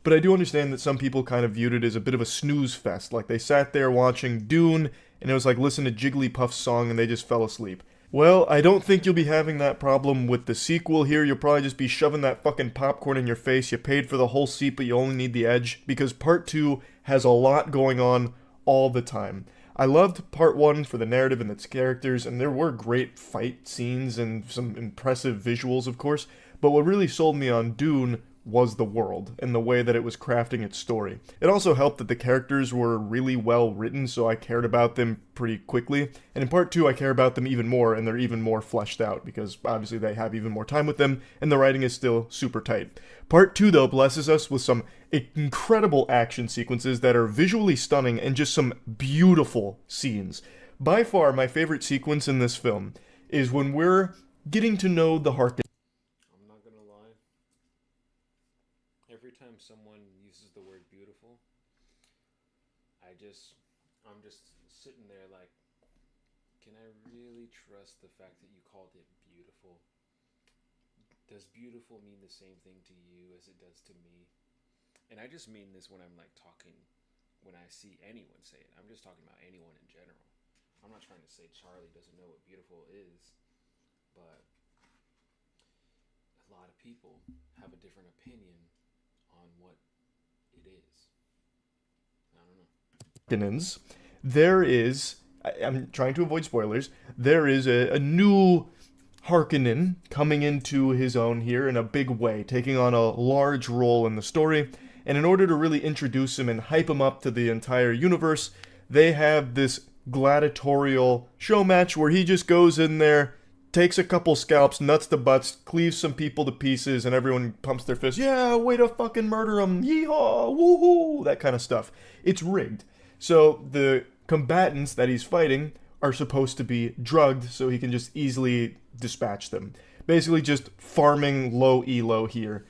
But I do understand that some people kind of viewed it as a bit of a snooze fest. Like they sat there watching Dune, and it was like listen to Jigglypuff's song and they just fell asleep. Well, I don't think you'll be having that problem with the sequel here. You'll probably just be shoving that fucking popcorn in your face. You paid for the whole seat, but you only need the edge, because Part 2 has a lot going on all the time. I loved Part 1 for the narrative and its characters, and there were great fight scenes and some impressive visuals, of course, but what really sold me on Dune was the world and the way that it was crafting its story. It also helped that the characters were really well written, so I cared about them pretty quickly. And in Part 2, I care about them even more, and they're even more fleshed out, because obviously they have even more time with them, and the writing is still super tight. Part 2, though, blesses us with some incredible action sequences that are visually stunning and just some beautiful scenes. By far, my favorite sequence in this film is when we're getting to know the Harkonnen. I'm not gonna lie. Every time someone uses the word beautiful, I'm just sitting there like, can I really trust the fact that you called it beautiful? Does beautiful mean the same thing to you as it does to me? And I just mean this when I'm like talking, when I see anyone say it. I'm just talking about anyone in general. I'm not trying to say Charlie doesn't know what beautiful is, but a lot of people have a different opinion on what it is. I don't know. Harkonnens, there is, I'm trying to avoid spoilers, there is a new Harkonnen coming into his own here in a big way, taking on a large role in the story, and in order to really introduce him and hype him up to the entire universe, they have this gladiatorial show match where he just goes in there, takes a couple scalps, nuts to butts, cleaves some people to pieces, and everyone pumps their fists. Yeah, way to fucking murder him. Yeehaw, woohoo, that kind of stuff. It's rigged. So the combatants that he's fighting are supposed to be drugged so he can just easily dispatch them. Basically just farming low elo here.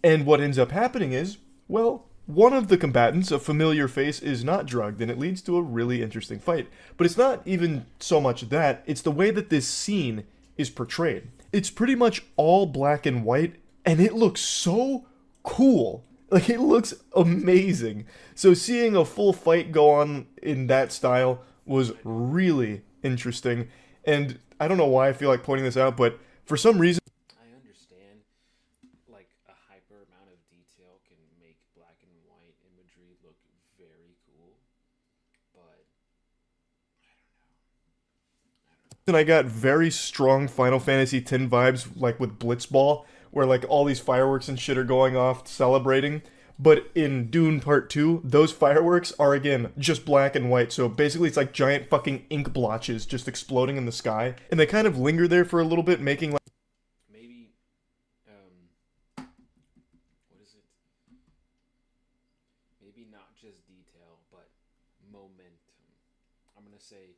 And what ends up happening is, well, one of the combatants, a familiar face, is not drugged, and it leads to a really interesting fight. But it's not even so much that, it's the way that this scene is portrayed. It's pretty much all black and white, and it looks so cool. Like, it looks amazing. So seeing a full fight go on in that style was really interesting. And I don't know why I feel like pointing this out, but for some reason, I understand, like, a hyper amount of detail can make black and white imagery look very cool, but and I got very strong Final Fantasy X vibes, like with Blitzball, where like all these fireworks and shit are going off celebrating. But in Dune Part 2, those fireworks are, again, just black and white. So basically it's like giant fucking ink blotches just exploding in the sky. And they kind of linger there for a little bit, making like... maybe, what is it? Maybe not just detail, but momentum. I'm going to say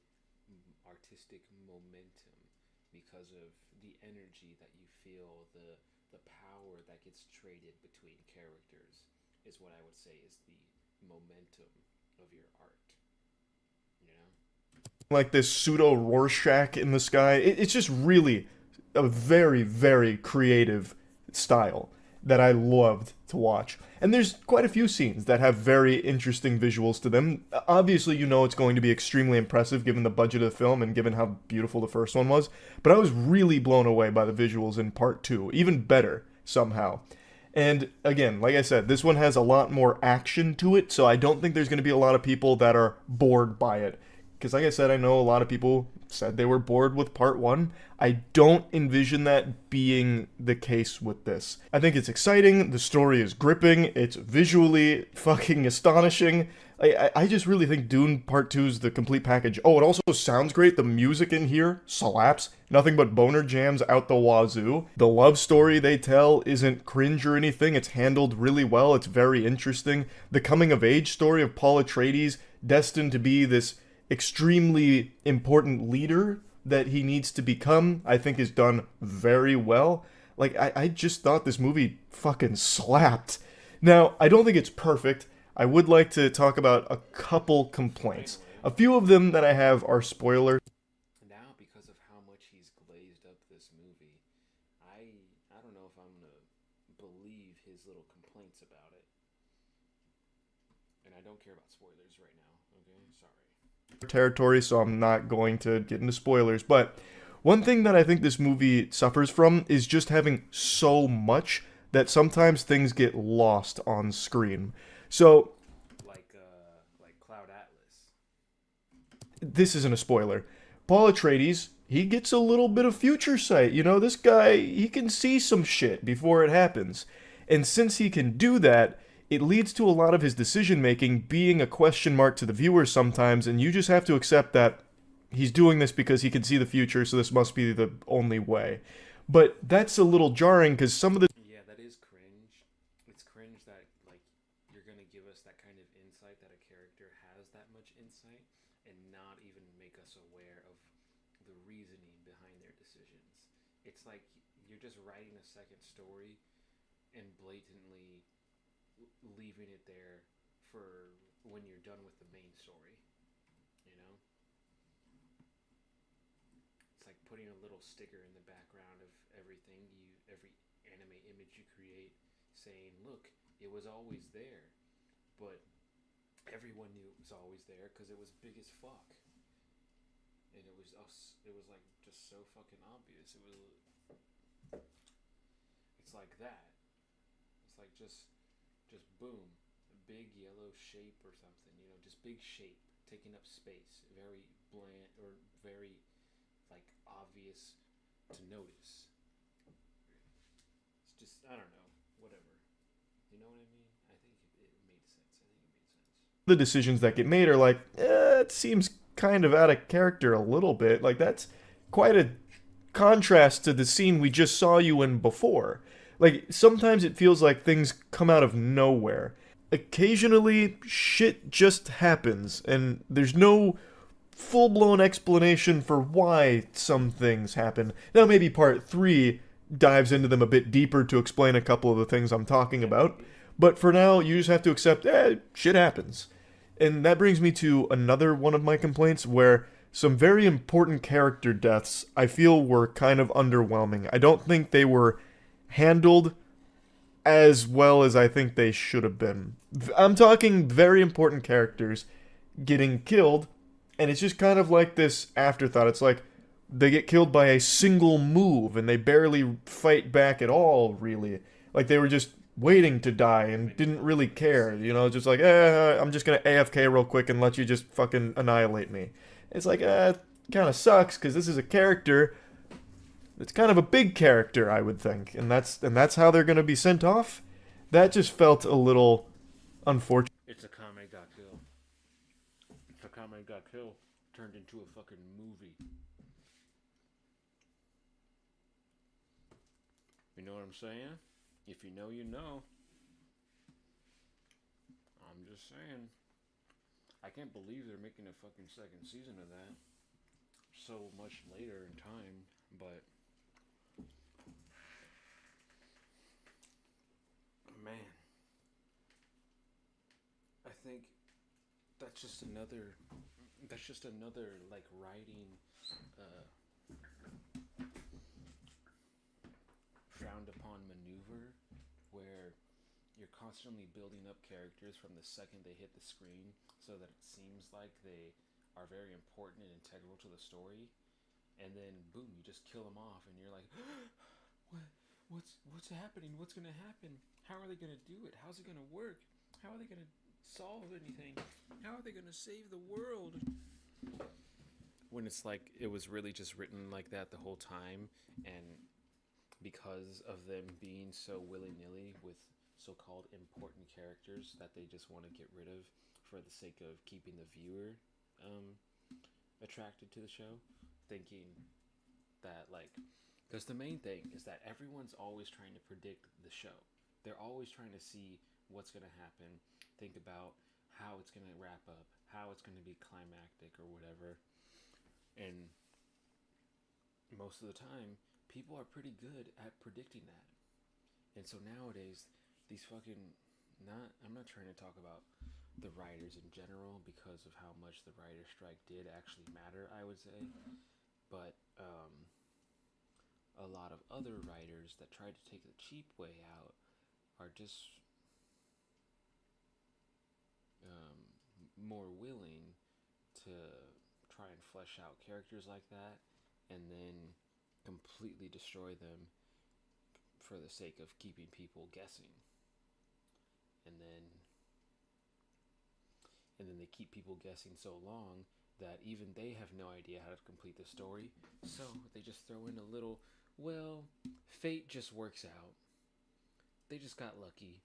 artistic momentum because of the energy that you feel, the power that gets traded between characters is what I would say is the momentum of your art. You know? Like this pseudo Rorschach in the sky. It's just really a very, very creative style that I loved to watch. And there's quite a few scenes that have very interesting visuals to them. Obviously, you know it's going to be extremely impressive given the budget of the film and given how beautiful the first one was. But I was really blown away by the visuals in Part 2. Even better, somehow. And again, like I said, this one has a lot more action to it, so I don't think there's going to be a lot of people that are bored by it. Because like I said, I know a lot of people said they were bored with Part 1. I don't envision that being the case with this. I think it's exciting, the story is gripping, it's visually fucking astonishing. I just really think Dune Part 2 is the complete package. Oh, it also sounds great. The music in here slaps. Nothing but boner jams out the wazoo. The love story they tell isn't cringe or anything. It's handled really well. It's very interesting. The coming-of-age story of Paul Atreides, destined to be this extremely important leader that he needs to become, I think is done very well. Like, I just thought this movie fucking slapped. Now, I don't think it's perfect. I would like to talk about a couple complaints. A few of them that I have are spoilers. Now, because of how much he's glazed up this movie, I don't know if I'm gonna believe his little complaints about it. And I don't care about spoilers right now. Okay, sorry. Territory, so I'm not going to get into spoilers. But one thing that I think this movie suffers from is just having so much that sometimes things get lost on screen. So, like Cloud Atlas. This isn't a spoiler. Paul Atreides, he gets a little bit of future sight. You know, this guy, he can see some shit before it happens. And since he can do that, it leads to a lot of his decision-making being a question mark to the viewer sometimes, and you just have to accept that he's doing this because he can see the future, so this must be the only way. But that's a little jarring, because some of the... Yeah, that is cringe. It's cringe that, like, you're gonna give us that kind of insight, that a character has that much insight, and not even make us aware of the reasoning behind their decisions. It's like you're just writing a second story and blatantly leaving it there for when you're done with the main story, you know? It's like putting a little sticker in the background of everything every anime image you create, saying, look, it was always there, but everyone knew it was always there because it was big as fuck, and it was like just so fucking obvious. It's like that. It's like just boom, a big yellow shape or something, you know, just big shape taking up space, very bland or very like obvious to notice. It's just, I don't know, whatever. You know what I mean? I think it made sense. The decisions that get made are like, it seems kind of out of character a little bit. Like, that's quite a contrast to the scene we just saw you in before. Like, sometimes it feels like things come out of nowhere. Occasionally, shit just happens, and there's no full-blown explanation for why some things happen. Now, maybe part 3 dives into them a bit deeper to explain a couple of the things I'm talking about, but for now, you just have to accept, shit happens. And that brings me to another one of my complaints, where some very important character deaths I feel were kind of underwhelming. I don't think they were handled as well as I think they should have been. I'm talking very important characters getting killed, and it's just kind of like this afterthought. It's like they get killed by a single move, and they barely fight back at all, really. Like they were just waiting to die and didn't really care, you know, just like, I'm just gonna AFK real quick and let you just fucking annihilate me. It's like, it kind of sucks, because this is a character. It's kind of a big character, I would think, and that's how they're gonna be sent off. That just felt a little unfortunate. It's a Kame got killed. It's a Kame got killed turned into a fucking movie. You know what I'm saying? If you know, you know. I'm just saying. I can't believe they're making a fucking second season of that so much later in time, but man, I think that's just another like writing frowned upon maneuver, where you're constantly building up characters from the second they hit the screen so that it seems like they are very important and integral to the story, and then boom, you just kill them off and you're like, what's happening? What's gonna happen? How are they gonna do it? How's it gonna work? How are they gonna solve anything? How are they gonna save the world? When it's like it was really just written like that the whole time, and because of them being so willy-nilly with so-called important characters that they just want to get rid of for the sake of keeping the viewer attracted to the show, thinking that, like, because the main thing is that everyone's always trying to predict the show. They're always trying to see what's going to happen, think about how it's going to wrap up, how it's going to be climactic or whatever. And most of the time, people are pretty good at predicting that. And so nowadays, these fucking I'm not trying to talk about the writers in general because of how much the writer strike did actually matter, I would say. But a lot of other writers that tried to take the cheap way out are just more willing to try and flesh out characters like that and then completely destroy them for the sake of keeping people guessing. And then they keep people guessing so long that even they have no idea how to complete the story. So they just throw in a little, well, fate just works out. They just got lucky.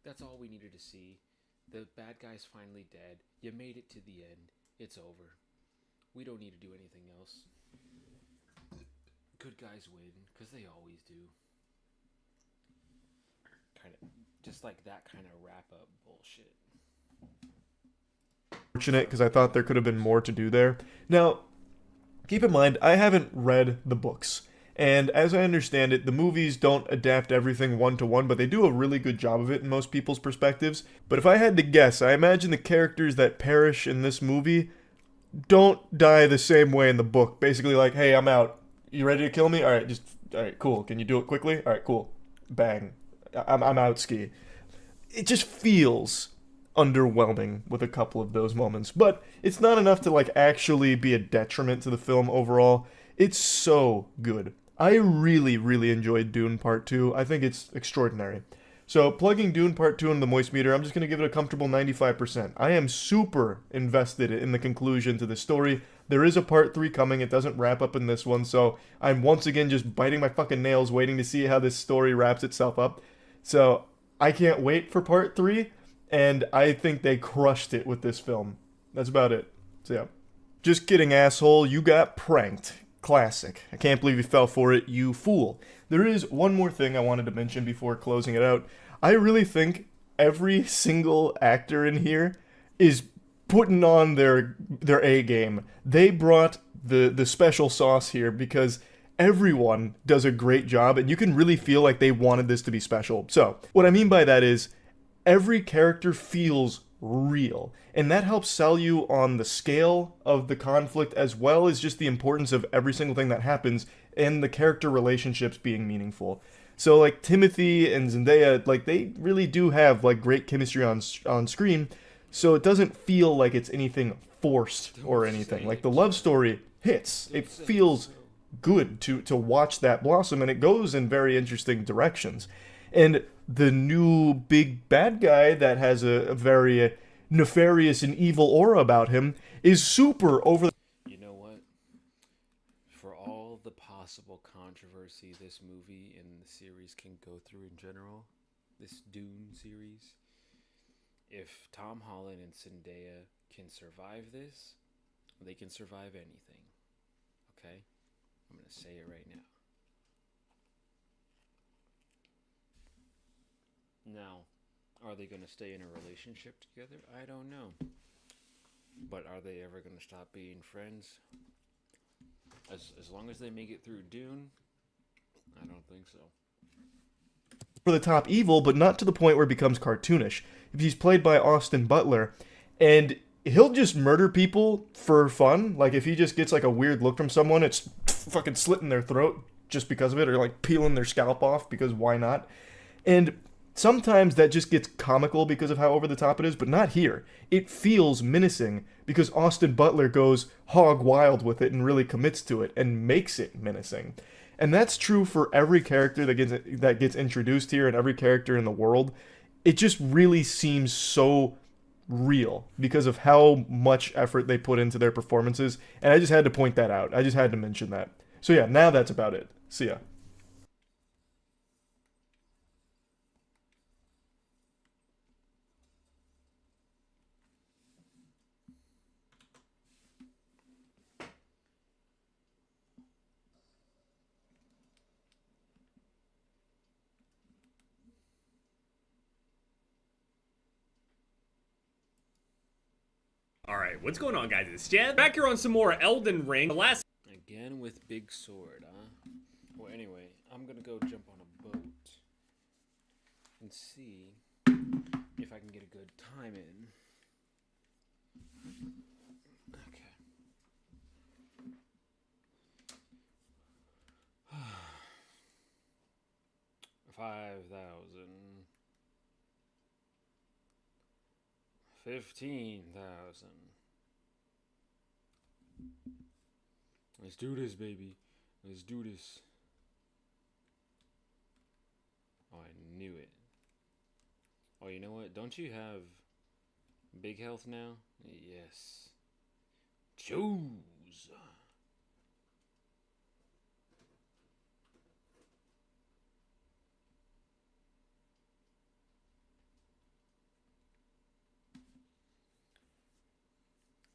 That's all we needed to see. The bad guy's finally dead. You made it to the end. It's over. We don't need to do anything else. Good guys win, because they always do. Kind of, just like that kind of wrap-up bullshit. Fortunate, because I thought there could have been more to do there. Now, keep in mind, I haven't read the books. And as I understand it, the movies don't adapt everything one-to-one, but they do a really good job of it in most people's perspectives. But if I had to guess, I imagine the characters that perish in this movie don't die the same way in the book. Basically like, hey, I'm out. You ready to kill me? Alright, cool. Can you do it quickly? Alright, cool. Bang. I'm out, ski. It just feels underwhelming with a couple of those moments. But it's not enough to like actually be a detriment to the film overall. It's so good. I really, really enjoyed Dune Part 2. I think it's extraordinary. So, plugging Dune Part 2 into the Moist Meter, I'm just going to give it a comfortable 95%. I am super invested in the conclusion to the story. There is a Part 3 coming. It doesn't wrap up in this one, so I'm once again just biting my fucking nails waiting to see how this story wraps itself up. So, I can't wait for Part 3, and I think they crushed it with this film. That's about it. So, yeah. Just kidding, asshole. You got pranked. Classic. I can't believe you fell for it, you fool. There is one more thing I wanted to mention before closing it out. I really think every single actor in here is putting on their A game. They brought the special sauce here because everyone does a great job and you can really feel like they wanted this to be special. So, what I mean by that is every character feels real. And that helps sell you on the scale of the conflict as well as just the importance of every single thing that happens and the character relationships being meaningful. So like Timothy and Zendaya, like they really do have like great chemistry on screen. So it doesn't feel like it's anything forced or anything. Like the love story hits. It feels good to watch that blossom and it goes in very interesting directions. And the new big bad guy that has a very nefarious and evil aura about him is super over the... You know what? For all the possible controversy this movie and the series can go through in general, this Dune series, if Tom Holland and Zendaya can survive this, they can survive anything. Okay? I'm going to say it right now. Now, are they going to stay in a relationship together? I don't know. But are they ever going to stop being friends? As long as they make it through Dune, I don't think so. For the top evil, but not to the point where it becomes cartoonish. If he's played by Austin Butler, and he'll just murder people for fun. Like if he just gets like a weird look from someone, it's fucking slitting their throat just because of it, or like peeling their scalp off because why not? And sometimes that just gets comical because of how over the top it is, but not here. It feels menacing because Austin Butler goes hog wild with it and really commits to it and makes it menacing. And that's true for every character that gets introduced here and every character in the world. It just really seems so real because of how much effort they put into their performances. And I just had to point that out. I just had to mention that. So yeah, now that's about it. See ya. Alright, what's going on, guys? It's Jed. Back here on some more Elden Ring. Again with big sword, huh? Well, anyway, I'm gonna go jump on a boat and see if I can get a good time in. Okay. 5,000. 15,000. Let's do this, baby. Let's do this. Oh, I knew it. Oh, you know what? Don't you have big health now? Yes. Choose.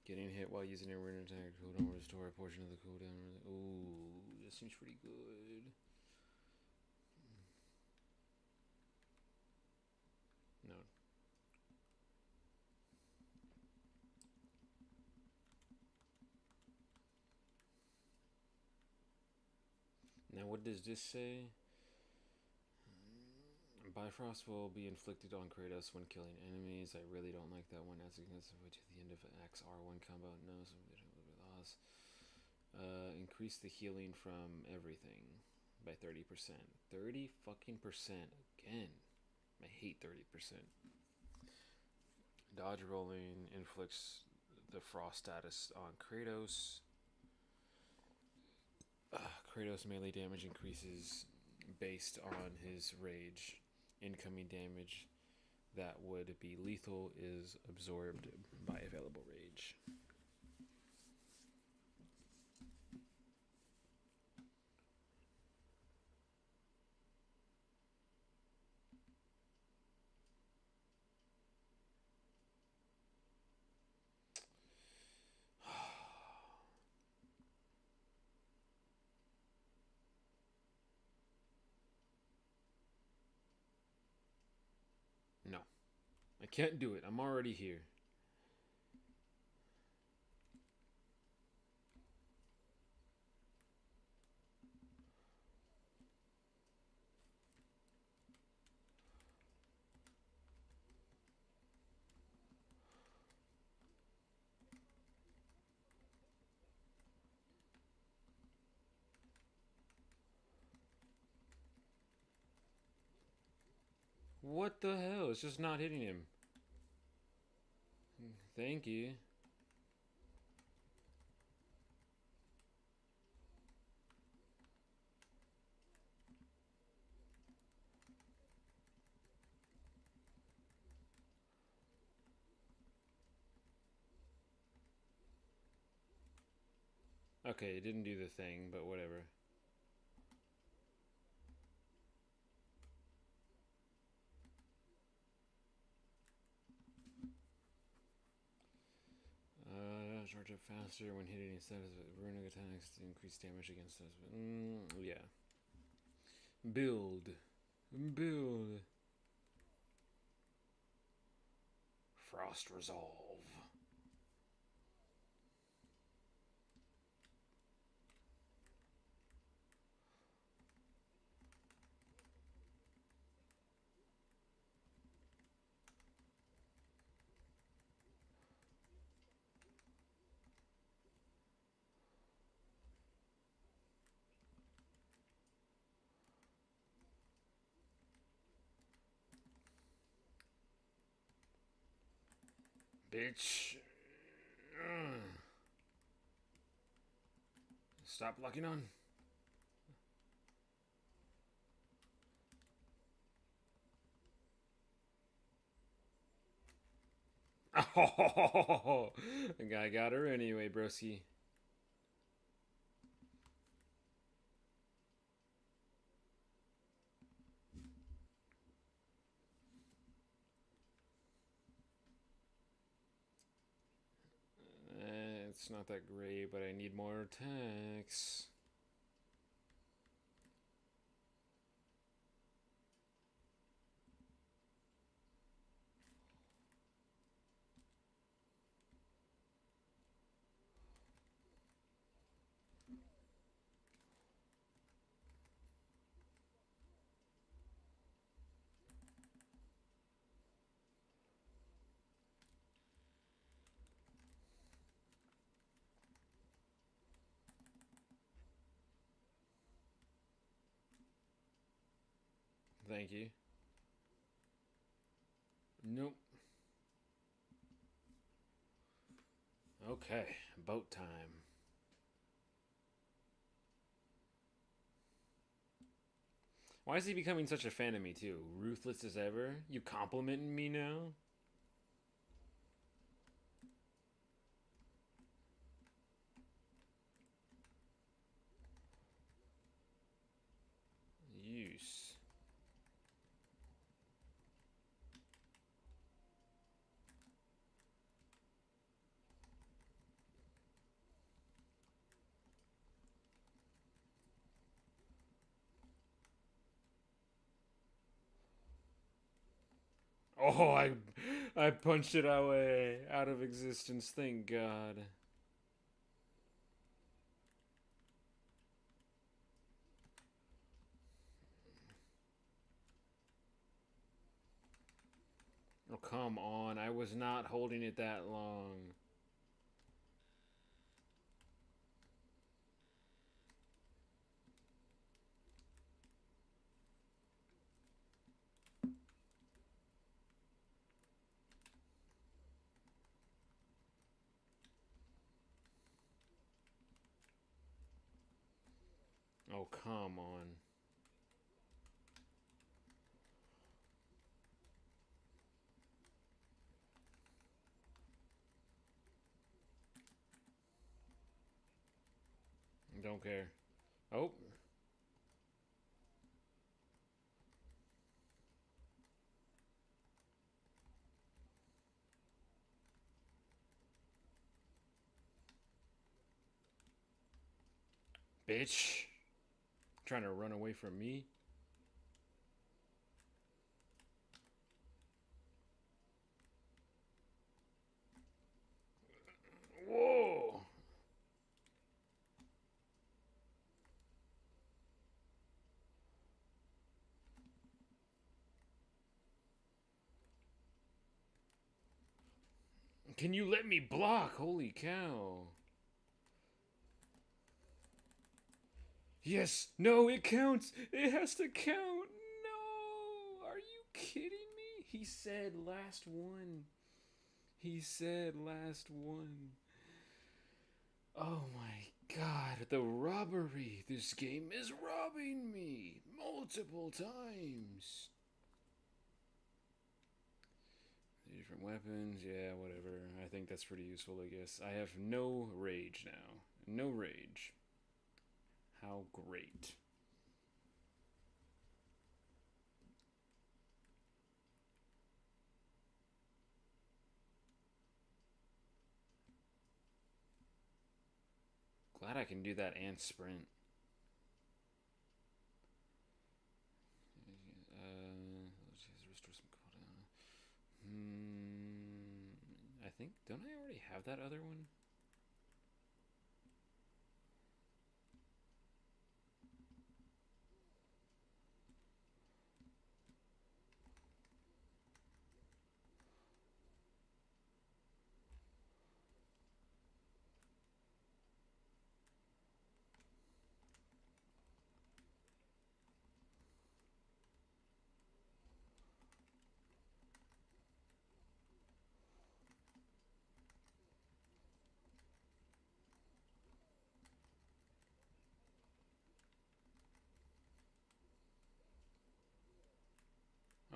Getting hit while using a rune attack cooldown will restore a portion of the cooldown. Ooh, that seems pretty good. No. Now, what does this say? Bifrost will be inflicted on Kratos when killing enemies. I really don't like that one. That's significant to the end of X R1 combo. No, loss. Increase the healing from everything by 30%. 30 fucking percent again. I hate 30%. Dodge rolling inflicts the frost status on Kratos. Kratos melee damage increases based on his rage. Incoming damage that would be lethal is absorbed by available rage. No, I can't do it. I'm already here. What the hell? It's just not hitting him. Thank you. Okay, it didn't do the thing, but whatever. Charge up faster when hitting instead of runic attacks to increase damage against us. Yeah. Build. Frost Resolve. Bitch. Stop locking on. Oh, the guy got her anyway, broski. It's not that great, but I need more attacks. Thank you. Nope. Okay, boat time. Why is he becoming such a fan of me too? Ruthless as ever? You complimenting me now? Use. Oh, I punched it away out of existence. Thank God. Oh, come on. I was not holding it that long. Oh, come on. Don't care. Oh. Bitch. Trying to run away from me? Whoa. Can you let me block? Holy cow. Yes. No, it counts. It has to count. No. Are you kidding me? He said last one. He said last one. Oh my God. The robbery. This game is robbing me multiple times. Different weapons, yeah, whatever. I think that's pretty useful, I guess. I have no rage now. No rage. How great. Glad I can do that and sprint. Restore some cooldown. I think, don't I already have that other one?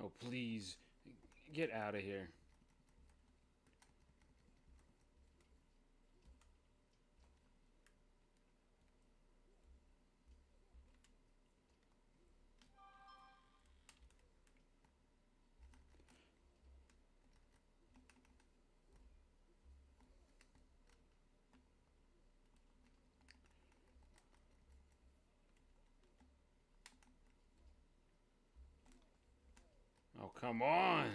Oh, please. Get out of here. Oh, come on.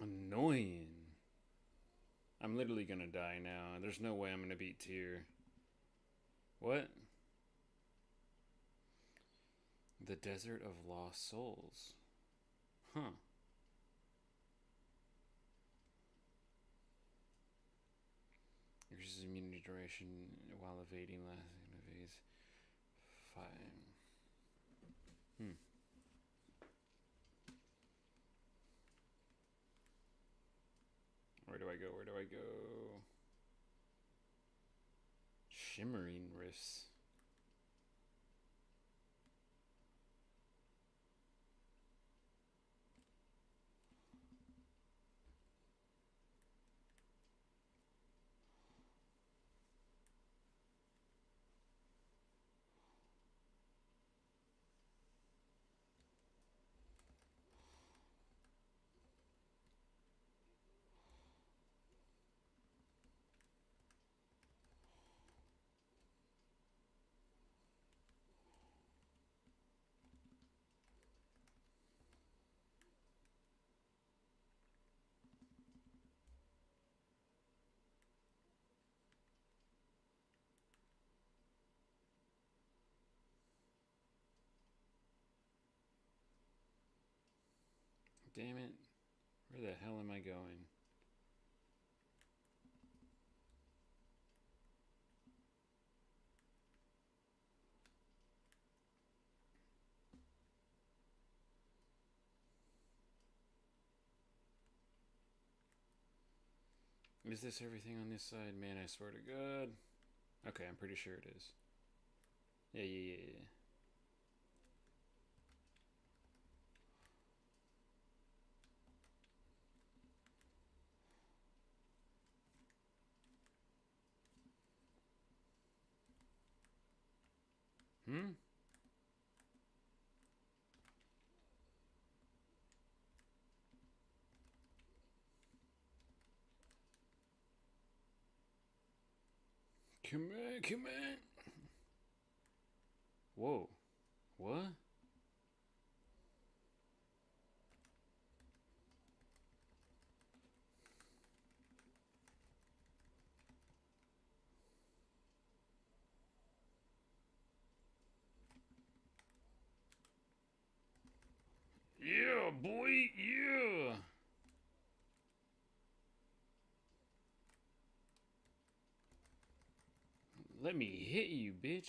Annoying. I'm literally gonna die now. There's no way I'm gonna beat Tier. What? The Desert of Lost Souls. Huh. Increases immunity duration while evading lasting evades. Fine. Where do I go? Where do I go? Shimmering Rifts. Damn it. Where the hell am I going? Is this everything on this side? Man, I swear to God. Okay, I'm pretty sure it is. Yeah. Come on. Whoa. What? Yeah, boy, yeah. Let me hit you, bitch.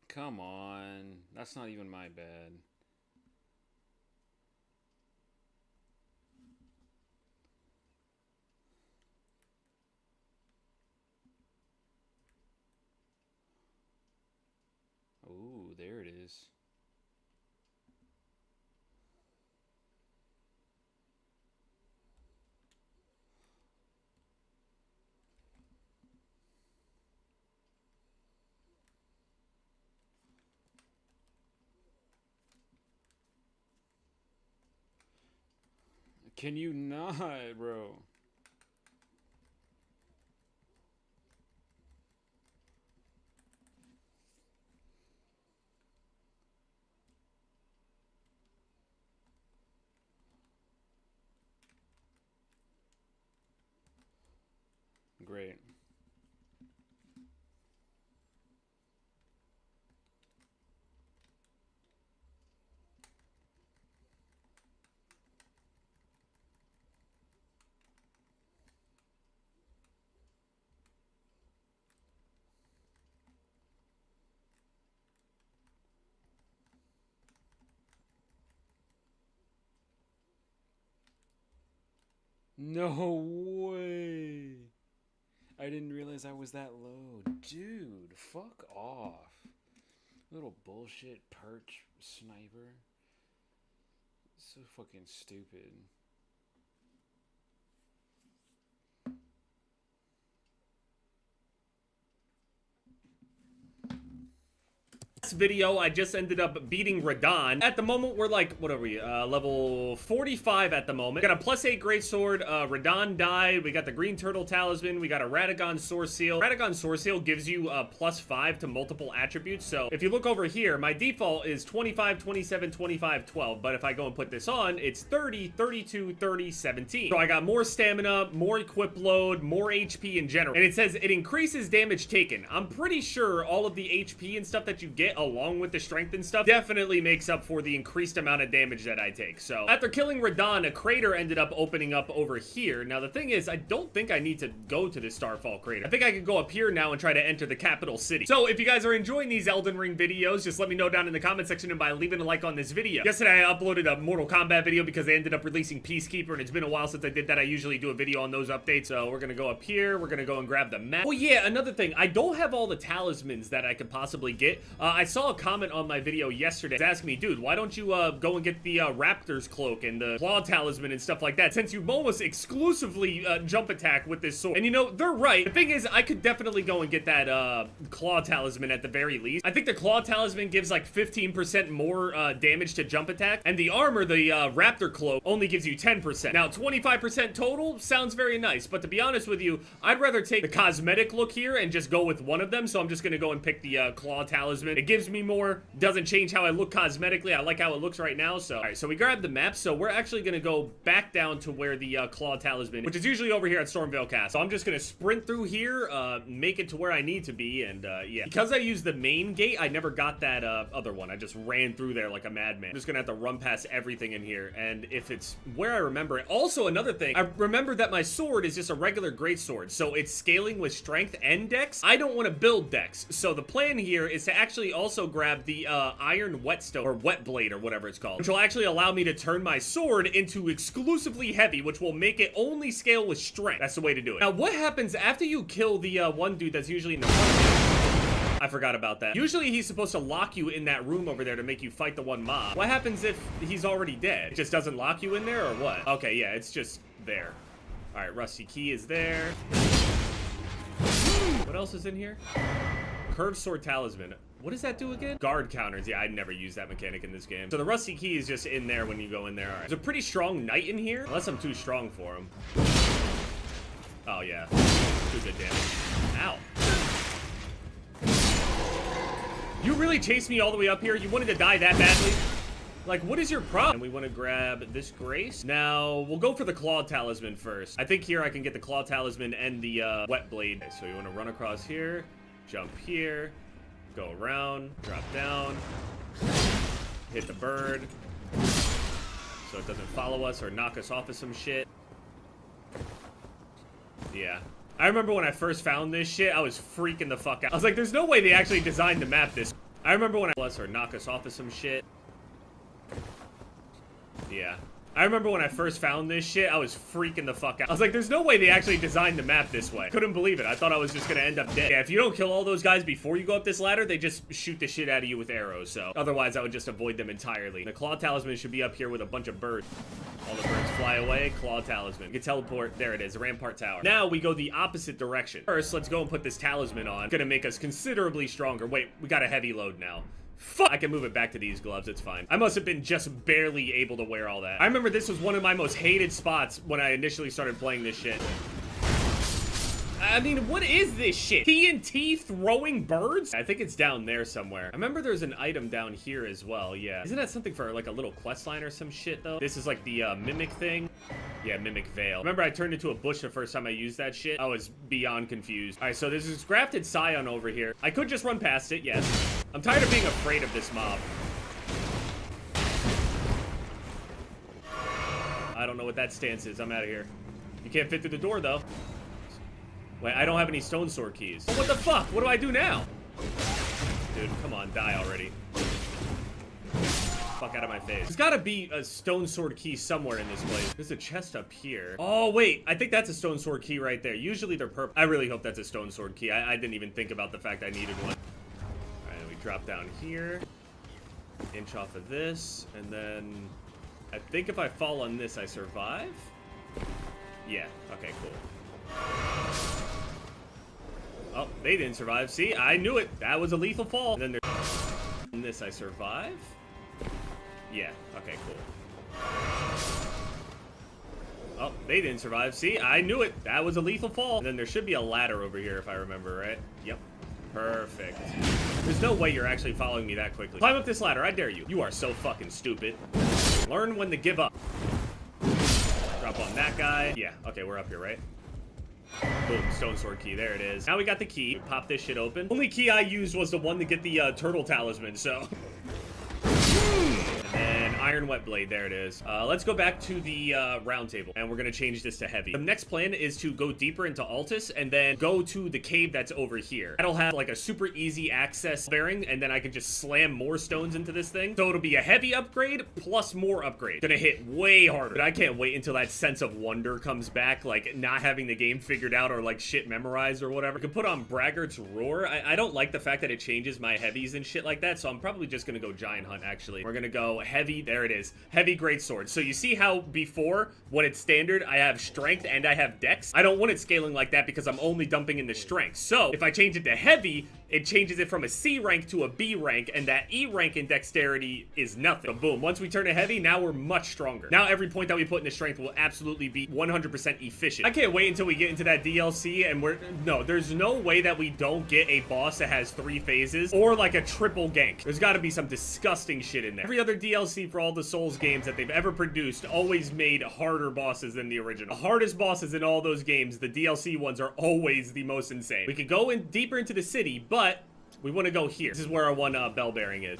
Come on. That's not even my bad. Ooh, there it is. Can you not, bro? Great. No way. I didn't realize I was that low. Dude, fuck off. Little bullshit perch sniper. So fucking stupid. This video, I just ended up beating Radahn. At the moment, we're like, what are we? Level 45 at the moment. Got a +8 greatsword. Radahn died. We got the green turtle talisman. We got a Radagon sword seal. Radagon sword seal gives you +5 to multiple attributes. So if you look over here, my default is 25, 27, 25, 12. But if I go and put this on, it's 30, 32, 30, 17. So I got more stamina, more equip load, more HP in general. And it says it increases damage taken. I'm pretty sure all of the HP and stuff that you get along with the strength and stuff definitely makes up for the increased amount of damage that I take. So after killing Radahn, a crater ended up opening up over here. Now the thing is, I don't think I need to go to the Starfall crater. I think I could go up here now and try to enter the capital city. So if you guys are enjoying these Elden Ring videos, just let me know down in the comment section and by leaving a like on this video. Yesterday I uploaded a Mortal Kombat video because they ended up releasing Peacekeeper, and it's been a while since I did that. I usually do a video on those updates. So we're gonna go up here. We're gonna go and grab the map. Oh yeah, another thing. I don't have all the talismans that I could possibly get. I saw a comment on my video yesterday asking me, dude, why don't you go and get the Raptor's cloak and the claw talisman and stuff like that, since you almost exclusively jump attack with this sword? And you know, they're right. The thing is, I could definitely go and get that claw talisman at the very least. I think the claw talisman gives like 15% more damage to jump attack, and the armor, the Raptor cloak, only gives you 10%. Now 25% total sounds very nice, but to be honest with you, I'd rather take the cosmetic look here and just go with one of them. So I'm just gonna go and pick the claw talisman. It gives me more, doesn't change how I look cosmetically. I like how it looks right now. So all right, so we grabbed the map. So we're actually gonna go back down to where the claw talisman, which is usually over here at Stormvale Castle. So I'm just gonna sprint through here, make it to where I need to be, and yeah, because I used the main gate, I never got that other one. I just ran through there like a madman. I'm just gonna have to run past everything in here, and if it's where I remember it. Also, another thing, I remember that my sword is just a regular greatsword, so it's scaling with strength and dex. I don't want to build dex, so the plan here is to actually also grab the iron whetstone, or wet blade, or whatever it's called, which will actually allow me to turn my sword into exclusively heavy, which will make it only scale with strength. That's the way to do it. Now, what happens after you kill the one dude that's usually in the front? I forgot about that. Usually he's supposed to lock you in that room over there to make you fight the one mob. What happens if he's already dead? It just doesn't lock you in there, or what? Okay, yeah, it's just there. All right, Rusty Key is there. What else is in here? Curved Sword Talisman. What does that do again? Guard counters. Yeah, I'd never use that mechanic in this game. So the Rusty Key is just in there when you go in there. All right. There's a pretty strong knight in here, unless I'm too strong for him. Oh, yeah. Too good damage. Ow. You really chased me all the way up here? You wanted to die that badly? Like, what is your problem? And we want to grab this Grace. Now, we'll go for the Claw Talisman first. I think here I can get the Claw Talisman and the Wet Blade. Okay, so you want to run across here, jump here, go around, drop down, hit the bird, so it doesn't follow us or knock us off of some shit. Yeah. I remember when I first found this shit, I was freaking the fuck out. I was like, there's no way they actually designed the map this. I remember when or knock us off of some shit. Yeah. I remember when I first found this shit, I was freaking the fuck out. I was like, there's no way they actually designed the map this way. Couldn't believe it. I thought I was just gonna end up dead. Yeah, if you don't kill all those guys before you go up this ladder, they just shoot the shit out of you with arrows, so otherwise I would just avoid them entirely. The Claw Talisman should be up here with a bunch of birds. All the birds fly away, Claw Talisman. You can teleport, there it is, Rampart Tower. Now we go the opposite direction. First, let's go and put this talisman on. It's gonna make us considerably stronger. Wait, we got a heavy load now. Fuck! I can move it back to these gloves, it's fine. I must have been just barely able to wear all that. I remember this was one of my most hated spots when I initially started playing this shit. I mean, what is this shit? TNT throwing birds? I think it's down there somewhere. I remember there's an item down here as well, yeah. Isn't that something for like a little quest line or some shit though? This is like the Mimic thing. Yeah, Mimic Veil. Remember I turned into a bush the first time I used that shit? I was beyond confused. All right, so there's this grafted scion over here. I could just run past it, yes. I'm tired of being afraid of this mob. I don't know what that stance is. I'm out of here. You can't fit through the door though. Wait, I don't have any stone sword keys. Oh, what the fuck? What do I do now? Dude, come on, die already. Fuck out of my face. There's gotta be a stone sword key somewhere in this place. There's a chest up here. Oh, wait. I think that's a stone sword key right there. Usually they're purple. I really hope that's a stone sword key. I didn't even think about the fact I needed one. All right, we drop down here. Inch off of this. And then I think if I fall on this, I survive? Yeah. Okay, cool. Oh, they didn't survive. See, I knew it. That was a lethal fall. And then there's... this, I survive? Yeah, okay, cool. Oh, they didn't survive. See, I knew it. That was a lethal fall. And then there should be a ladder over here if I remember right. Yep. Perfect. There's no way you're actually following me that quickly. Climb up this ladder, I dare you. You are so fucking stupid. Learn when to give up. Drop on that guy. Yeah, okay, we're up here, right? Boom, stone sword key, there it is. Now we got the key. Pop this shit open. Only key I used was the one to get the turtle talisman, so. And iron wet blade, there it is. Let's go back to the round table, and we're gonna change this to heavy. The next plan is to go deeper into Altus and then go to the cave that's over here. That'll have like a super easy access bearing, and then I can just slam more stones into this thing. So it'll be a heavy upgrade plus more upgrade. Gonna hit way harder, but I can't wait until that sense of wonder comes back, like not having the game figured out or like shit memorized or whatever. I can put on Braggart's Roar. I don't like the fact that it changes my heavies and shit like that, so I'm probably just gonna go Giant Hunt actually. We're gonna go heavy, there it is. Heavy greatsword. So you see how before, when it's standard, I have strength and I have dex? I don't want it scaling like that because I'm only dumping into strength. So if I change it to heavy, it changes it from a C rank to a B rank, and that E rank in dexterity is nothing. So boom, once we turn it heavy, now we're much stronger. Now every point that we put into strength will absolutely be 100% efficient. I can't wait until we get into that DLC and there's no way that we don't get a boss that has 3 phases or like a triple gank. There's gotta be some disgusting shit in there. Every other DLC for all the Souls games that they've ever produced always made harder bosses than the original. The hardest bosses in all those games, the DLC ones, are always the most insane. We could go in deeper into the city, but we want to go here. This is where our one bell bearing is.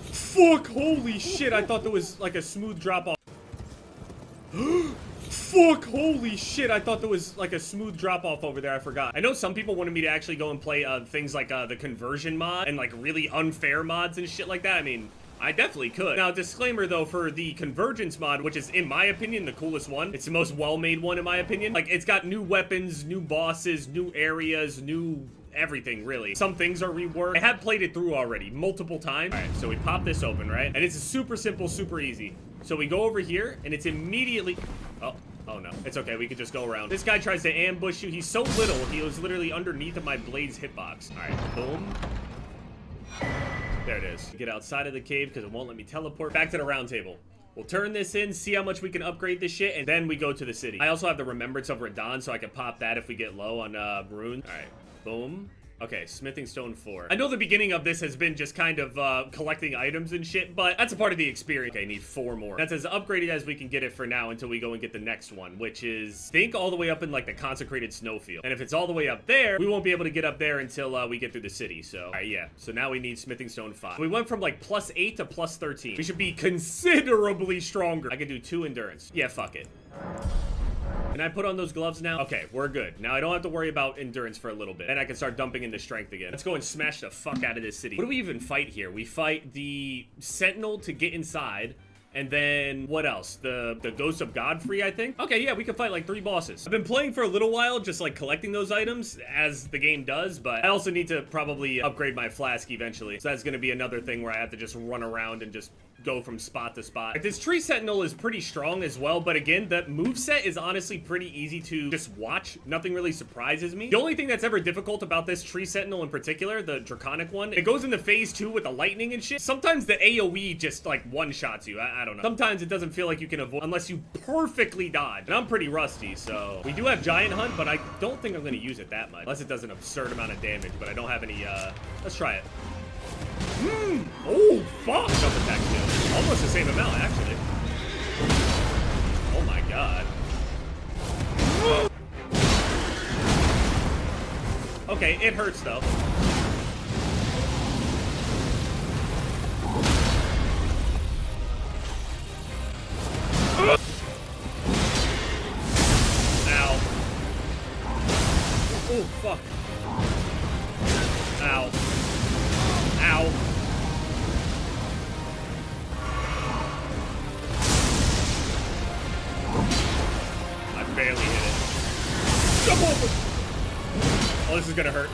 Fuck, holy shit, I thought there was like a smooth drop off. Fuck, holy shit, I thought there was like a smooth drop off over there, I forgot. I know some people wanted me to actually go and play things like the conversion mod and like really unfair mods and shit like that. I mean, I definitely could. Now, disclaimer though, for the Convergence mod, which is in my opinion the coolest one, it's the most well-made one in my opinion. Like, it's got new weapons, new bosses, new areas, new everything, really. Some things are reworked. I have played it through already multiple times. All right, so we pop this open, right? And it's super simple, super easy. So we go over here and it's immediately, oh no, it's okay, we could just go around. This guy tries to ambush you. He's so little, he was literally underneath of my blade's hitbox. All right, boom. There it is. Get outside of the cave because it won't let me teleport. Back to the round table. We'll turn this in, see how much we can upgrade this shit, and then we go to the city. I also have the Remembrance of Radahn, so I can pop that if we get low on runes. All right, boom. Okay, smithing stone 4. I know the beginning of this has been just kind of collecting items and shit, but that's a part of the experience. Okay, I need 4 more. That's as upgraded as we can get it for now until we go and get the next one, which is, I think, all the way up in like the consecrated snowfield. And if it's all the way up there, we won't be able to get up there until we get through the city. So, all right, yeah. So now we need smithing stone 5. We went from like +8 to +13. We should be considerably stronger. I can do 2 endurance. Yeah, fuck it. Can I put on those gloves now? Okay, we're good. Now I don't have to worry about endurance for a little bit. Then I can start dumping into strength again. Let's go and smash the fuck out of this city. What do we even fight here? We fight the Sentinel to get inside. And then, what else? The Ghost of Godfrey, I think? Okay, yeah, we can fight like 3 bosses. I've been playing for a little while, just like collecting those items as the game does, but I also need to probably upgrade my flask eventually. So that's gonna be another thing where I have to just run around and just go from spot to spot. This Tree Sentinel is pretty strong as well, but again, the moveset is honestly pretty easy to just watch. Nothing really surprises me. The only thing that's ever difficult about this Tree Sentinel in particular, the Draconic one, it goes into phase 2 with the lightning and shit. Sometimes the AoE just like one-shots you. I don't know. Sometimes it doesn't feel like you can avoid unless you perfectly dodge. And I'm pretty rusty, so we do have Giant Hunt, but I don't think I'm gonna use it that much. Unless it does an absurd amount of damage, but I don't have any, let's try it. Oh, fuck! Jump attack too. Almost the same amount, actually. Oh my god. Okay, it hurts though. Ow. Oh, fuck. Ow. Ow. I barely hit it. Jump over! Oh, this is gonna hurt.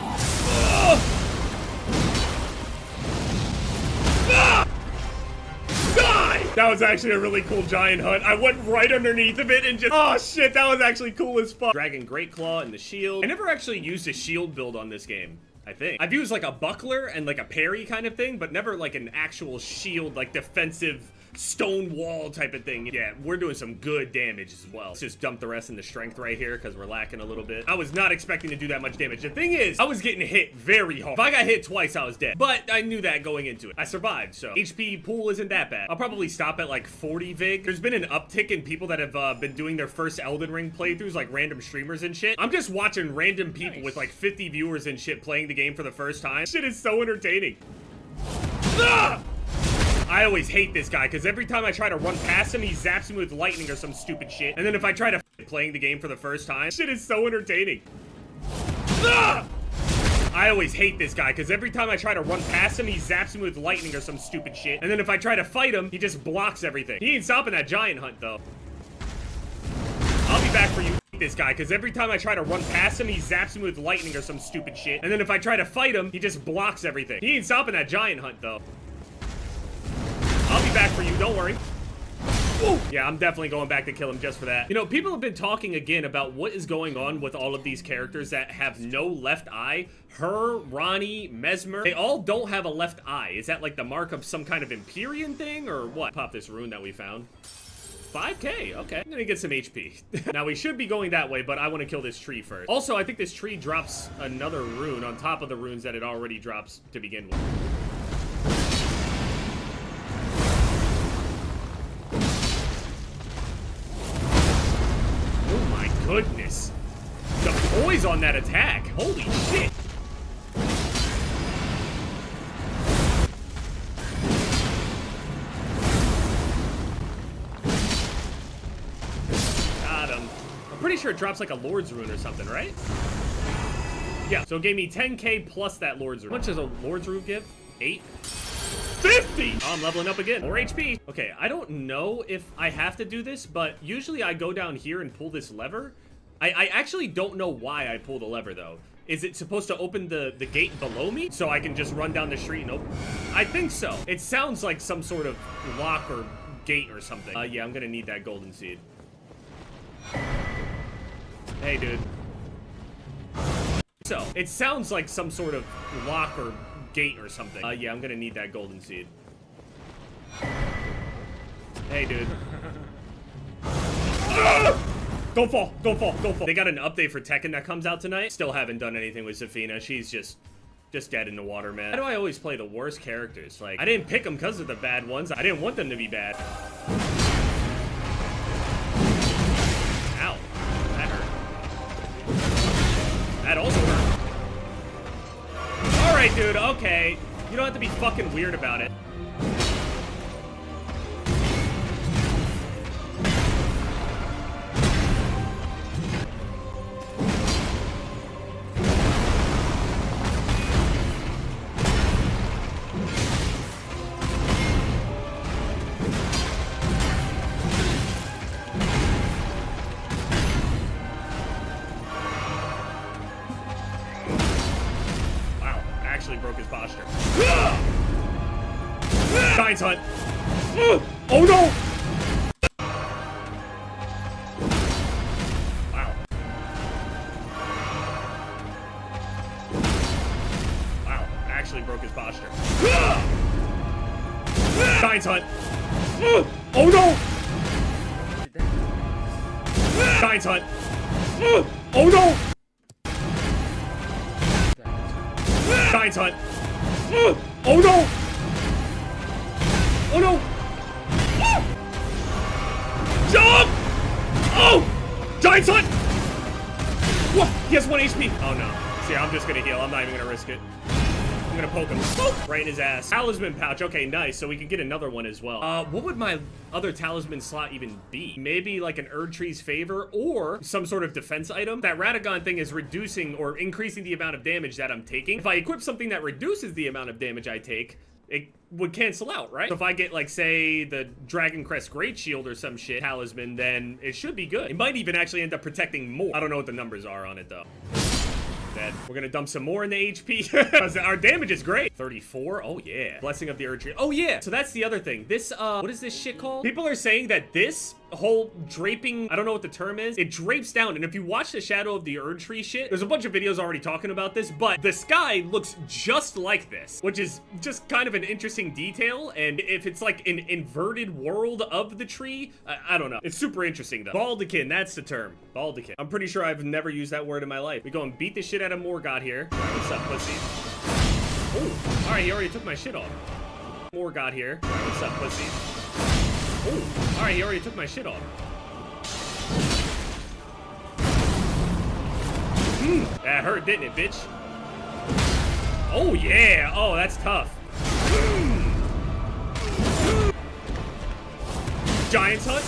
Die! That was actually a really cool Giant Hunt. I went right underneath of it and just, oh shit, that was actually cool as fuck. Dragon Great Claw and the shield. I never actually used a shield build on this game. I think. I've used like a buckler and like a parry kind of thing, but never like an actual shield, like defensive stone wall type of thing. Yeah, we're doing some good damage as well. Let's just dump the rest into strength right here because we're lacking a little bit. I was not expecting to do that much damage. The thing is, I was getting hit very hard. If I got hit twice, I was dead. But I knew that going into it. I survived, so HP pool isn't that bad. I'll probably stop at like 40 vig. There's been an uptick in people that have been doing their first Elden Ring playthroughs, like random streamers and shit. I'm just watching random people with like 50 viewers and shit playing the game for the first time. Shit is so entertaining. Ah! I always hate this guy because every time I try to run past him, he zaps me with lightning or some stupid shit. And then if I try to playing the game for the first time, shit is so entertaining. Ah! I always hate this guy because every time I try to run past him, he zaps me with lightning or some stupid shit. And then if I try to fight him, he just blocks everything. He ain't stopping that giant hunt though. I'll be back for you. This guy because every time I try to run past him, he zaps me with lightning or some stupid shit. And then if I try to fight him, he just blocks everything. He ain't stopping that giant hunt though. I'll be back for you, don't worry. Ooh. Yeah, I'm definitely going back to kill him just for that. You know, people have been talking again about what is going on with all of these characters that have no left eye. Her, Ronnie, Mesmer, they all don't have a left eye. Is that like the mark of some kind of Empyrean thing or what? Pop this rune that we found. 5k, okay. I'm gonna get some HP. Now we should be going that way, but I want to kill this tree first. Also, I think this tree drops another rune on top of the runes that it already drops to begin with. Oh my goodness. The poise on that attack. Holy shit. Pretty sure it drops like a Lord's Rune or something, right? Yeah, so it gave me 10k plus that Lord's Rune. How much does a Lord's Rune give? 8? 50! Oh, I'm leveling up again. More HP. Okay, I don't know if I have to do this, but usually I go down here and pull this lever. I actually don't know why I pull the lever, though. Is it supposed to open the gate below me so I can just run down the street and open? I think so. It sounds like some sort of lock or gate or something. Yeah, I'm gonna need that golden seed. Hey, dude. So, it sounds like some sort of lock or gate or something. Yeah, I'm gonna need that golden seed. Hey, dude. Don't fall, don't fall, don't fall. They got an update for Tekken that comes out tonight. Still haven't done anything with Zafina. She's just dead in the water, man. Why do I always play the worst characters? Like, I didn't pick them because of the bad ones. I didn't want them to be bad. Ow. That hurt. That also hurt. Alright, dude, okay. You don't have to be fucking weird about it. Broke his posture. Giant's Hunt. Oh no! Wow. Wow. Actually broke his posture. Giant's Hunt. Oh no! Giant's Hunt. Oh no! Giant's Hunt. Oh no! Oh no! Jump! Oh! Giant's Hunt! What? He has 1 HP. Oh no. See, I'm just gonna heal. I'm not even gonna risk it. I'm gonna poke him. Oh, right in his ass. Talisman pouch. Okay, nice. So we can get another one as well. What would my other talisman slot even be? Maybe like an Erdtree's Favor or some sort of defense item. That Radagon thing is reducing or increasing the amount of damage that I'm taking. If I equip something that reduces the amount of damage I take, it would cancel out, right? So if I get, like, say, the Dragon Crest Great Shield or some shit talisman, then it should be good. It might even actually end up protecting more. I don't know what the numbers are on it, though. Dead. We're gonna dump some more in the HP because our damage is great. 34. Oh yeah. Blessing of the Erdtree. Oh yeah. So that's the other thing. This what is this shit called? People are saying that this whole draping, I don't know what the term is, it drapes down, and if you watch the Shadow of the Erdtree shit, there's a bunch of videos already talking about this, but the sky looks just like this, which is just kind of an interesting detail, and if it's like an inverted world of the tree, I don't know. It's super interesting though. Baldekin, that's the term. Baldekin. I'm pretty sure I've never used that word in my life. We go and beat the shit out of Morgott here. All right, what's up, pussy? Oh, all right, he already took my shit off. Morgott here. All right, what's up, pussy? Oh, all right, he already took my shit off. That hurt, didn't it, bitch? Oh, yeah. Oh, that's tough. Giant's Hunt?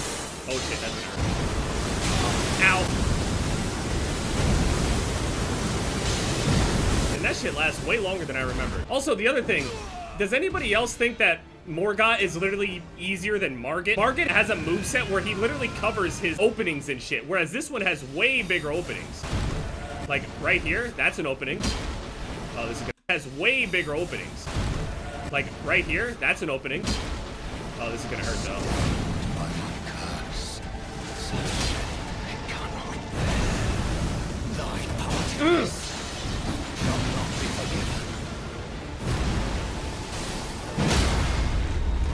Oh, shit, that's gonna hurt. Ow. And that shit lasts way longer than I remember. Also, the other thing, does anybody else think that Morgott is literally easier than Margit? Margit has a moveset where he literally covers his openings and shit, whereas this one has way bigger openings. Like, right here, that's an opening. Oh, this is good. It has way bigger openings. Like, right here, that's an opening. Oh, this is gonna hurt, though.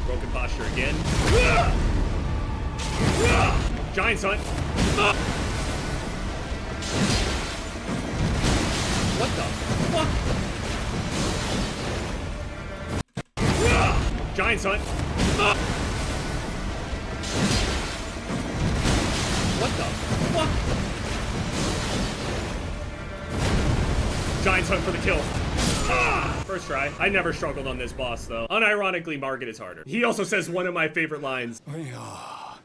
Broken posture again. Giant's Hunt. What the fuck? Giant's Hunt. What the fuck? Giant's Hunt for the kill. First try. I never struggled on this boss, though. Unironically, Margit is harder. He also says one of my favorite lines. We are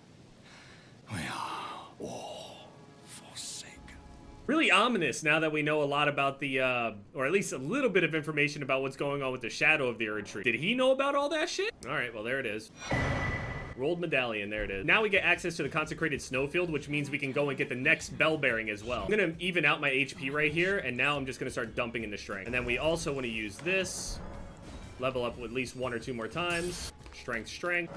all forsaken. Really ominous now that we know a lot about the, or at least a little bit of information about what's going on with the Shadow of the Erdtree. Did he know about all that shit? All right, well, there it is. Rolled medallion, there it is. Now we get access to the consecrated snowfield, which means we can go and get the next bell bearing as well. I'm gonna even out my HP right here, and now I'm just gonna start dumping into strength. And then we also want to use this, level up at least 1 or 2 more times. Strength.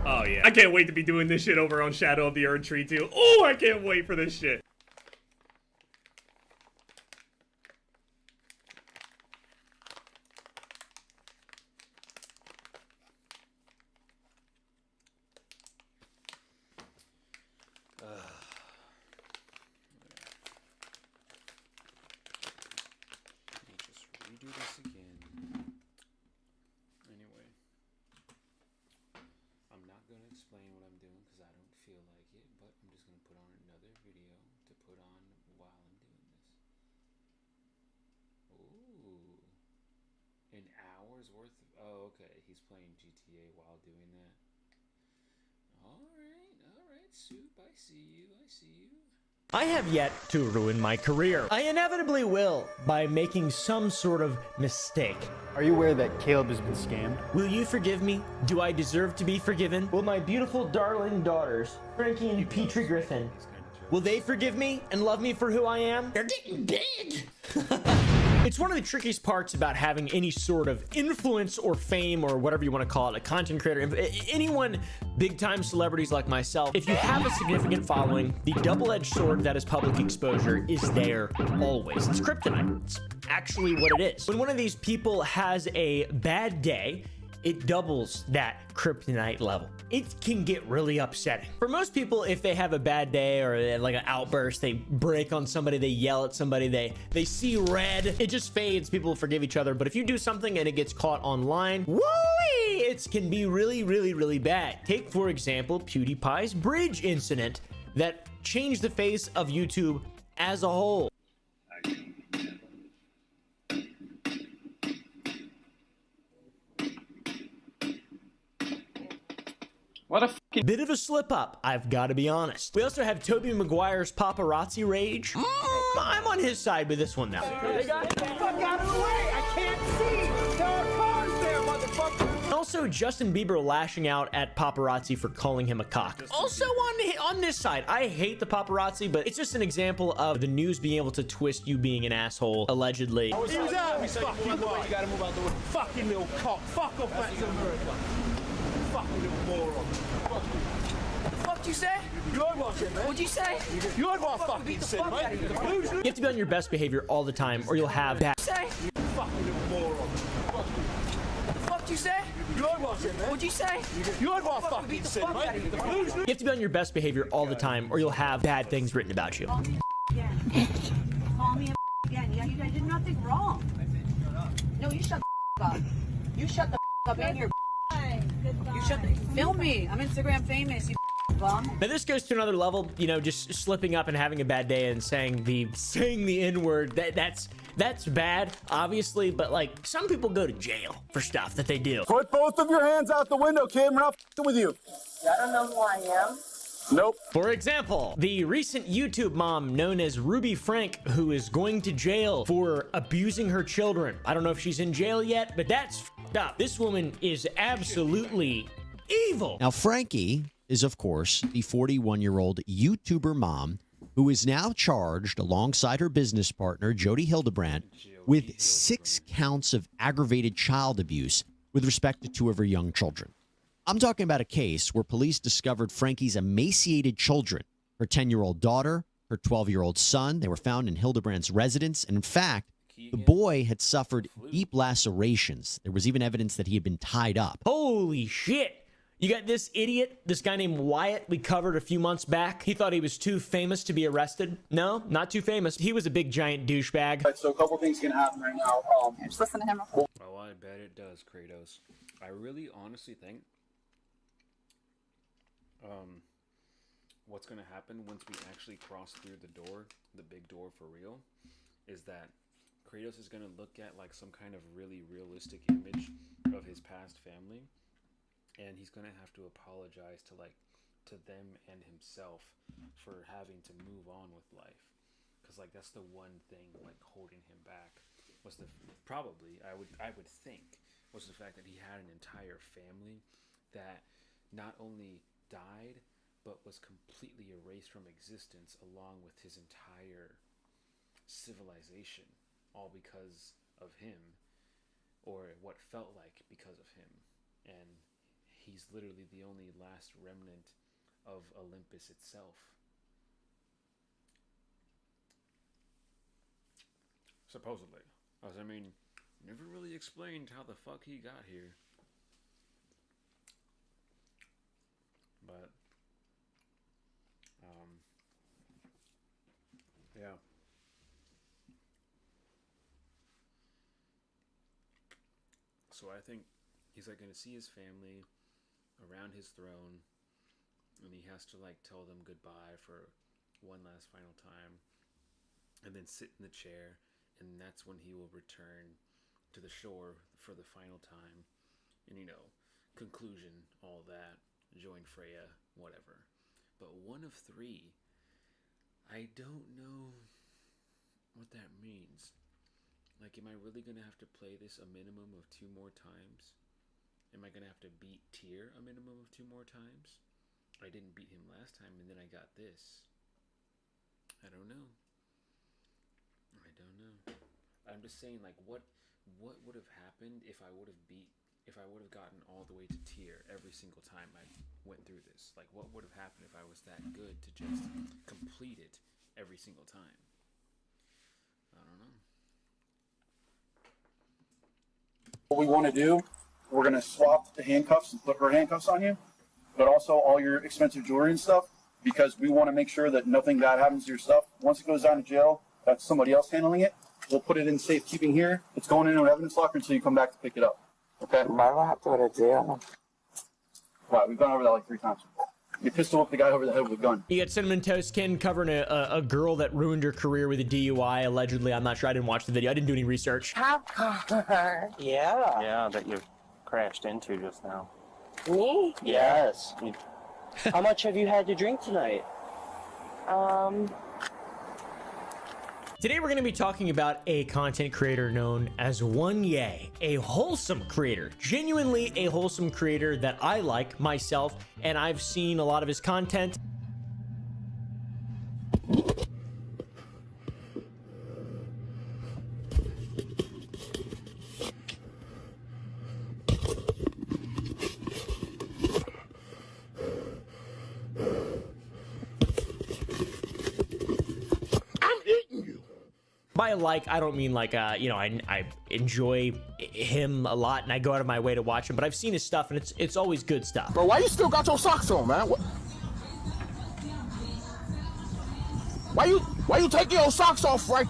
Oh yeah, I can't wait to be doing this shit over on Shadow of the Erdtree too. Oh, I can't wait for this shit. Do this again. Anyway, I'm not going to explain what I'm doing because I don't feel like it, but I'm just going to put on another video to put on while I'm doing this. Ooh. An hour's worth of... Oh, okay. He's playing GTA while doing that. Alright, Soup. I see you. I have yet to ruin my career. I inevitably will by making some sort of mistake. Are you aware that Caleb has been scammed? Will you forgive me? Do I deserve to be forgiven? Will my beautiful darling daughters, Frankie and Petrie Griffin, will they forgive me and love me for who I am? They're getting big! It's one of the trickiest parts about having any sort of influence or fame or whatever you want to call it, a content creator, anyone big time celebrities like myself. If you have a significant following, the double-edged sword that is public exposure is there always. It's kryptonite. It's actually what it is. When one of these people has a bad day, it doubles that kryptonite level. It can get really upsetting. For most people, if they have a bad day or they have like an outburst, they break on somebody, they yell at somebody, they see red, it just fades, people forgive each other. But if you do something and it gets caught online, woo-wee, it can be really bad. Take, for example, PewDiePie's bridge incident that changed the face of YouTube as a whole. What a fucking bit of a slip up, I've got to be honest. We also have Tobey Maguire's paparazzi rage. I'm on his side with this one now. They got the fuck out of the way! I can't see! There are cars there, motherfucker! Also, Justin Bieber lashing out at paparazzi for calling him a cock. Also on this side, I hate the paparazzi, but it's just an example of the news being able to twist you being an asshole, allegedly. Who's out? Fucking what? You gotta move out the way. Fucking little cock. Fuck off back to America. Fucking little moron. you say? You heard what I said, man. What'd you say? You heard what I fucking said, mate. You have to be on your best behavior all the time, or you'll have bad. Say? You fucking little moron. What'd you say? You heard what I said, man. What'd you say? You heard what I fucking said, mate. You have to be on your best behavior all the time, or you'll have bad things written about you. Call me again. Yeah, you did nothing wrong. No, you shut the up. You shut the up and your You shut the film me. I'm Instagram famous. You bum. Now this goes to another level, you know, just slipping up and having a bad day and saying the N-word. That's bad, obviously, but like some people go to jail for stuff that they do. Put both of your hands out the window, kid. We're not f***ing with you. I don't know who I am. Nope. For example, the recent YouTube mom known as Ruby Frank, who is going to jail for abusing her children. I don't know if she's in jail yet, but that's f***ed up. This woman is absolutely evil. Now, Frankie is, of course, the 41-year-old YouTuber mom who is now charged alongside her business partner, Jody Hildebrandt, with 6 counts of aggravated child abuse with respect to 2 of her young children. I'm talking about a case where police discovered Frankie's emaciated children, her 10-year-old daughter, her 12-year-old son. They were found in Hildebrandt's residence. And in fact, the boy had suffered deep lacerations. There was even evidence that he had been tied up. Holy shit. You got this idiot, this guy named Wyatt we covered a few months back. He thought he was too famous to be arrested. No, not too famous. He was a big giant douchebag. Right, so a couple things can happen right now. Just listen to him. Oh, I bet it does, Kratos. I really honestly think what's going to happen once we actually cross through the door, the big door for real, is that Kratos is going to look at like some kind of really realistic image of his past family, and he's going to have to apologize to them and himself for having to move on with life, because like that's the one thing like holding him back was the probably I would think was the fact that he had an entire family that not only died but was completely erased from existence along with his entire civilization, all because of him, or what felt like because of him. And he's literally the only last remnant of Olympus itself. Supposedly. I mean, never really explained how the fuck he got here. But yeah. So I think he's like going to see his family around his throne, and he has to like tell them goodbye for one last final time, and then sit in the chair, and that's when he will return to the shore for the final time, and conclusion, all that, join Freya, whatever. But one of 3, I don't know what that means. Like, am I really going to have to play this a minimum of 2 more times? Am I going to have to beat Tyr a minimum of 2 more times? I didn't beat him last time, and then I got this. I don't know. I'm just saying, like, what would have happened if I would have gotten all the way to Tyr every single time I went through this? Like, what would have happened if I was that good to just complete it every single time? I don't know. What we want to do, we're going to swap the handcuffs and put her handcuffs on you, but also all your expensive jewelry and stuff, because we want to make sure that nothing bad happens to your stuff. Once it goes down to jail, that's somebody else handling it. We'll put it in safekeeping here. It's going in an evidence locker until you come back to pick it up. Okay? Why do I have to go to jail? Right, we've gone over that like 3 times. You pistol whipped the guy over the head with a gun. You got Cinnamon Toast Ken covering a girl that ruined her career with a DUI, allegedly. I'm not sure. I didn't watch the video. I didn't do any research. Yeah. Yeah, that you crashed into just now. Me? Yes. How much have you had to drink tonight? Today we're going to be talking about a content creator known as Wonye, a wholesome creator, genuinely a wholesome creator that I like myself, and I've seen a lot of his content. By like, I don't mean like, you know, I enjoy him a lot and I go out of my way to watch him, but I've seen his stuff and it's always good stuff. Bro, why you still got your socks on, man? Why you taking your socks off, right?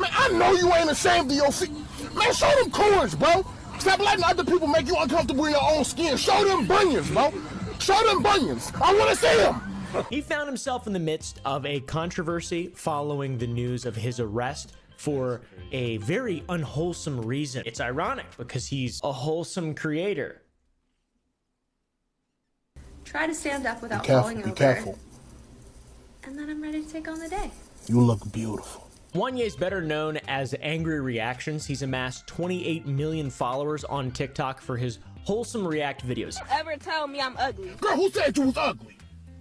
Man, I know you ain't ashamed of your feet. Man, show them corns, bro. Stop letting other people make you uncomfortable in your own skin. Show them bunions, bro. Show them bunions. I want to see them. He found himself in the midst of a controversy following the news of his arrest for a very unwholesome reason. It's ironic because he's a wholesome creator. Try to stand up without Be careful, falling over. be careful. And then I'm ready to take on the day. You look beautiful. Wanye is better known as Angry Reactions. He's amassed 28 million followers on TikTok for his wholesome react videos. Ever tell me I'm ugly? Girl, who said you was ugly?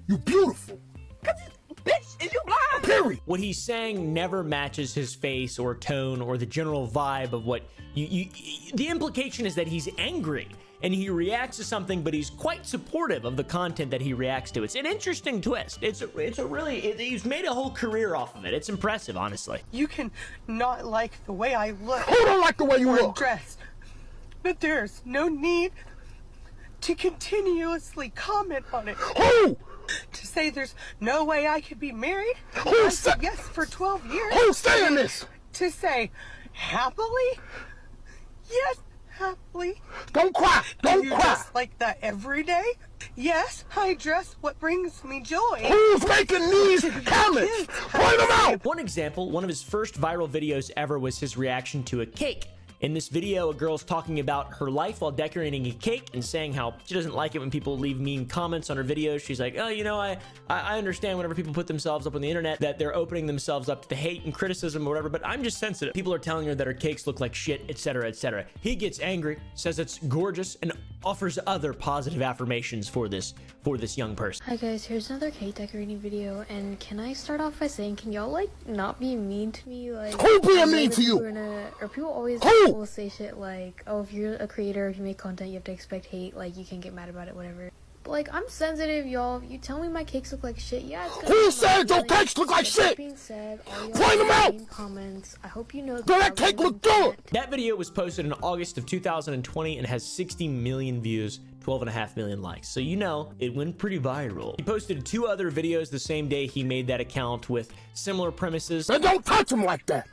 You beautiful. Bitch, is you blind? Period. What he's saying never matches his face or tone or the general vibe of what the implication is that he's angry and he reacts to something, but he's quite supportive of the content that he reacts to. It's an interesting twist. It's a really, he's made a whole career off of it. It's impressive, honestly. You can not like the way I look. Who don't like the way you or look? Dressed, but there's no need to continuously comment on it. Who? To say there's no way I could be married? Who I said said yes for 12 years. Who's saying this? To say happily? Yes, happily. Don't cry. Don't you cry. Dress like that every day? Yes, I dress what brings me joy. Who's making these comments? Point them out. One example, one of his first viral videos ever was his reaction to a cake. In this video, a girl's talking about her life while decorating a cake and saying how she doesn't like it when people leave mean comments on her videos. She's like, oh, you know, I understand whenever people put themselves up on the internet that they're opening themselves up to hate and criticism or whatever, but I'm just sensitive. People are telling her that her cakes look like shit, etc., etc. He gets angry, says it's gorgeous, and offers other positive affirmations for this young person. Hi guys, here's another cake decorating video, and can I start off by saying, can y'all like not be mean to me? Like, who being mean to you? Or people always Who? will say shit like, oh, if you're a creator, if you make content, you have to expect hate, like you can't get mad about it, whatever. But like, I'm sensitive, y'all. If you tell me my cakes look like shit, yeah, it's gonna Who said your cakes look like shit? That being said, all y'all Point them out. mean comments, I hope you know that cake look good. That video was posted in August of 2020 and has 60 million views, 12.5 million likes. So you know, it went pretty viral. He posted 2 other videos the same day he made that account with similar premises. And don't touch him like that.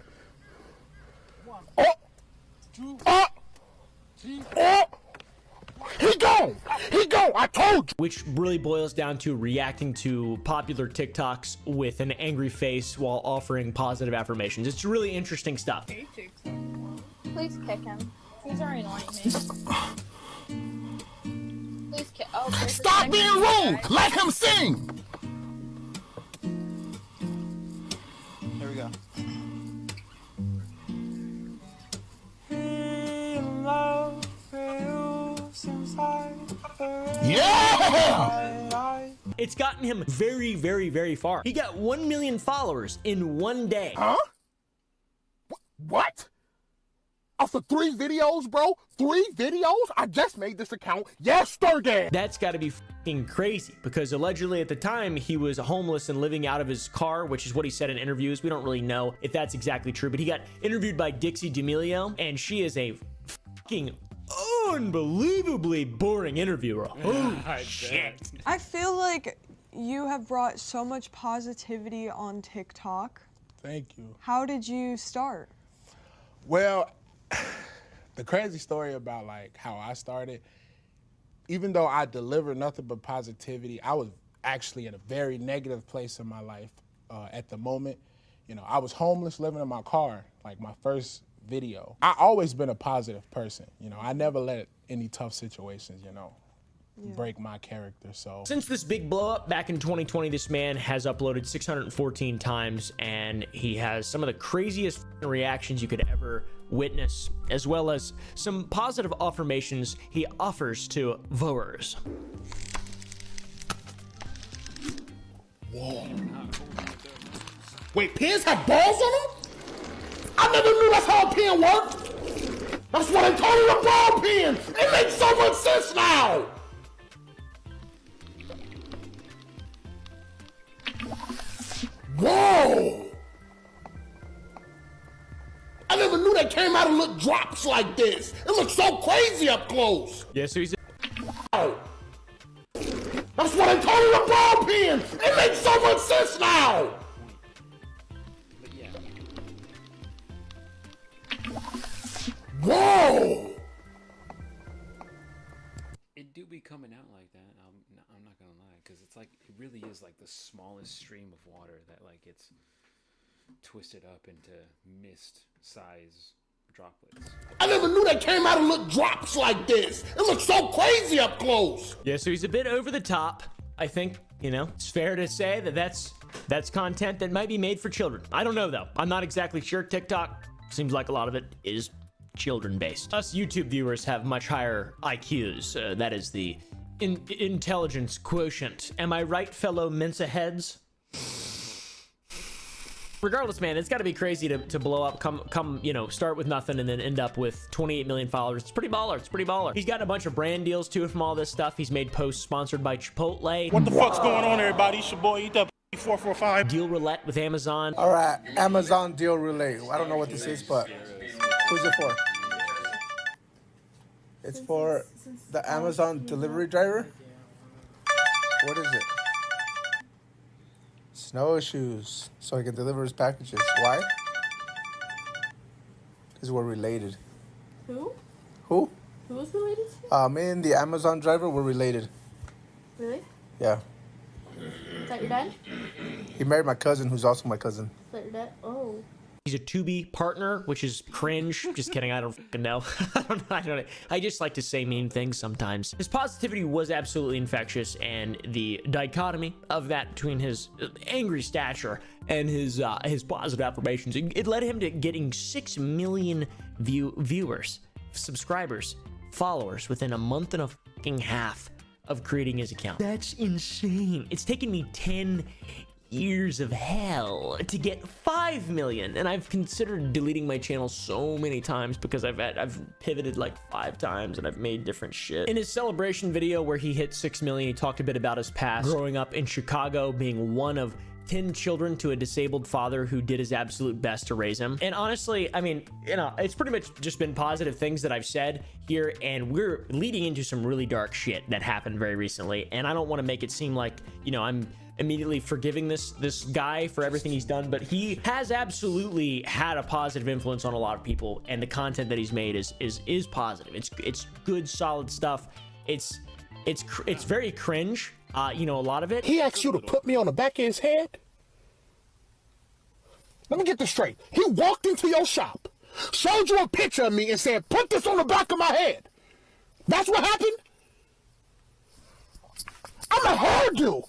Oh. Oh. Oh. He gone! He gone! I told you! Which really boils down to reacting to popular TikToks with an angry face while offering positive affirmations. It's really interesting stuff. Please kick him. He's already annoying me. Please kick. Oh, stop being rude! Let him sing! There we go. Yeah! It's gotten him very, very, very far. He got 1 million followers in one day. Huh? What? After 3 videos, bro? 3 videos? I just made this account yesterday. That's got to be fucking crazy because allegedly at the time he was homeless and living out of his car, which is what he said in interviews. We don't really know if that's exactly true, but he got interviewed by Dixie D'Amelio, and she is a fucking unbelievably boring interviewer. Oh shit. I feel like you have brought so much positivity on TikTok. Thank you. How did you start? Well, the crazy story about like how I started, even though I delivered nothing but positivity, I was actually in a very negative place in my life at the moment. You know, I was homeless, living in my car, like my first video. I always been a positive person. You know, I never let any tough situations, you know, break my character. So since this big blow up back in 2020, this man has uploaded 614 times, and he has some of the craziest reactions you could ever witness, as well as some positive affirmations he offers to viewers. Whoa. Wait, pins have balls on them? I never knew that's how a pin worked. That's what I told you, a ball pin. It makes so much sense now. Whoa. Whoa! I never knew they came out of little drops like this. It looks so crazy up close. Yeah, so he's. Oh. That's what I call it, a ball pen. It makes so much sense now. Whoa! It do be coming out like that. I'm not gonna lie, because it's like it really is like the smallest stream of water that like gets twisted up into mist size droplets. I never knew they came out of little drops like this. It looks so crazy up close. Yeah, so he's a bit over the top. I think, you know, it's fair to say that that's content that might be made for children. I don't know though. I'm not exactly sure. TikTok seems like a lot of it is children based. Us YouTube viewers have much higher IQs. That is the intelligence quotient. Am I right, fellow Mensa heads? Regardless, man, it's got to be crazy to blow up, come, you know, start with nothing and then end up with 28 million followers. It's pretty baller. It's pretty baller. He's gotten a bunch of brand deals too from all this stuff. He's made posts sponsored by Chipotle. What the fuck's going on, everybody? It's your boy, Eat That 445. Deal roulette with Amazon. All right, Amazon deal relay. I don't know what this is, but who's it for? It's for the Amazon delivery driver. What is it? Snowshoes, so he can deliver his packages. Why? Because we're related. Who? Who? Who's related to? Me and the Amazon driver were related. Really? Yeah. Is that your dad? He married my cousin, who's also my cousin. Is that your dad? Oh. He's a Tubi partner, which is cringe. Just kidding. I don't fucking know. I don't know. I just like to say mean things sometimes. His positivity was absolutely infectious, and the dichotomy of that between his angry stature and his positive affirmations, it led him to getting 6 million viewers, subscribers, followers within a month and a fucking half of creating his account. That's insane. It's taken me 10 years of hell to get 5 million, and I've considered deleting my channel so many times because I've pivoted like 5 times and I've made different shit. In his celebration video where he hit 6 million, he talked a bit about his past, growing up in Chicago, being one of 10 children to a disabled father who did his absolute best to raise him. And honestly, I mean, you know, it's pretty much just been positive things that I've said here, and we're leading into some really dark shit that happened very recently, and I don't want to make it seem like, you know, I'm immediately forgiving this guy for everything he's done, but he has absolutely had a positive influence on a lot of people, and the content that he's made is positive. It's good, solid stuff. It's very cringe, you know, a lot of it. He asked you to put me on the back of his head? Let me get this straight. He walked into your shop, showed you a picture of me and said, put this on the back of my head. That's what happened? I'm a hairdo.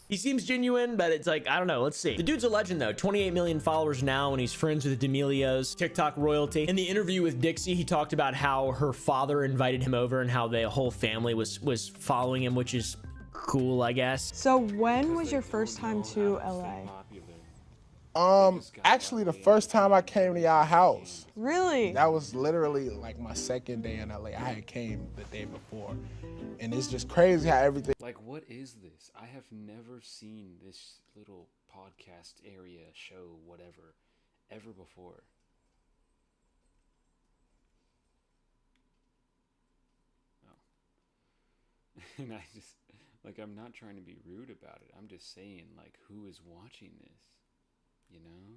He seems genuine, but it's like, I don't know. Let's see. The dude's a legend, though. 28 million followers now, and he's friends with D'Amelios, TikTok royalty. In the interview with Dixie, he talked about how her father invited him over and how the whole family was following him, which is cool, I guess. So when was your first time to LA? Actually, the first time I came to y'all house. Really? That was literally like my second day in LA. I had came the day before. And it's just crazy how everything... Like, what is this? I have never seen this little podcast area, show, whatever, ever before. Oh. And I just, like, I'm not trying to be rude about it. I'm just saying, like, who is watching this? You know?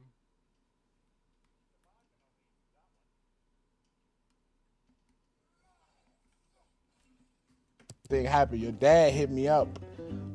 Thing happened. Your dad hit me up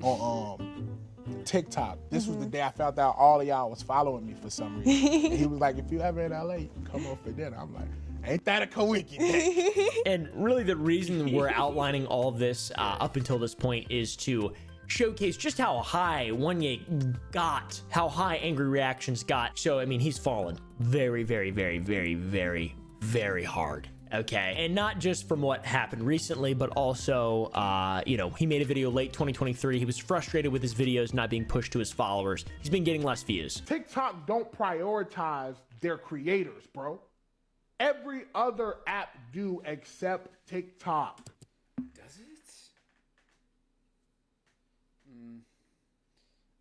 on TikTok. This was the day I found out all of y'all was following me for some reason. And he was like, if you ever in LA, you can come over for dinner. I'm like, ain't that a coincidence? And really the reason we're outlining all of this up until this point is to showcase just how high Wanye got, how high Angry Reactions got. So, I mean, he's fallen very, very, very, very, very, very hard. Okay, and not just from what happened recently, but also, you know, he made a video late 2023. He was frustrated with his videos not being pushed to his followers. He's been getting less views. TikTok don't prioritize their creators, bro. Every other app do except TikTok. Does it?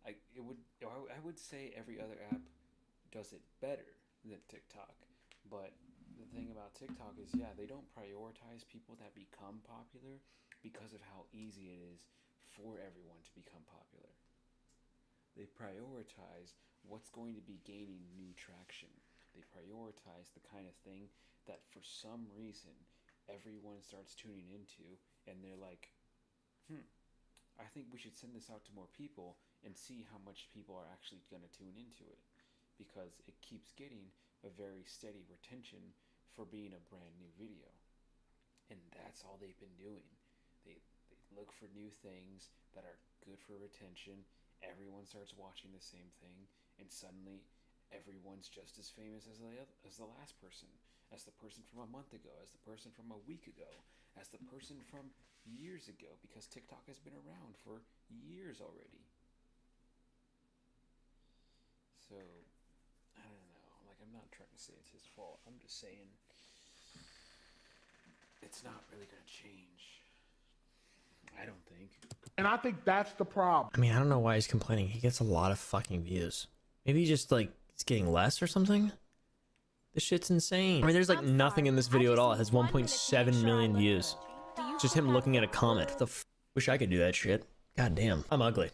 I would say every other app does it better than TikTok. But the thing about TikTok is, yeah, they don't prioritize people that become popular because of how easy it is for everyone to become popular. They prioritize what's going to be gaining new traction. They prioritize the kind of thing that for some reason everyone starts tuning into, and they're like, I think we should send this out to more people and see how much people are actually going to tune into it, because it keeps getting a very steady retention for being a brand new video. And that's all they've been doing. They look for new things that are good for retention. Everyone starts watching the same thing, and suddenly everyone's just as famous as the last person, as the person from a month ago, as the person from a week ago, as the person from years ago, because TikTok has been around for years already. So, I don't know. Like, I'm not trying to say it's his fault. I'm just saying it's not really going to change. I don't think. And I think that's the problem. I mean, I don't know why he's complaining. He gets a lot of fucking views. Maybe just like it's getting less or something. This shit's insane. I mean, there's like nothing in this video at all. It has 1.7 million views. Just him looking at a comment. Wish I could do that shit. God damn. I'm ugly.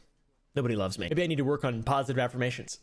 Nobody loves me. Maybe I need to work on positive affirmations.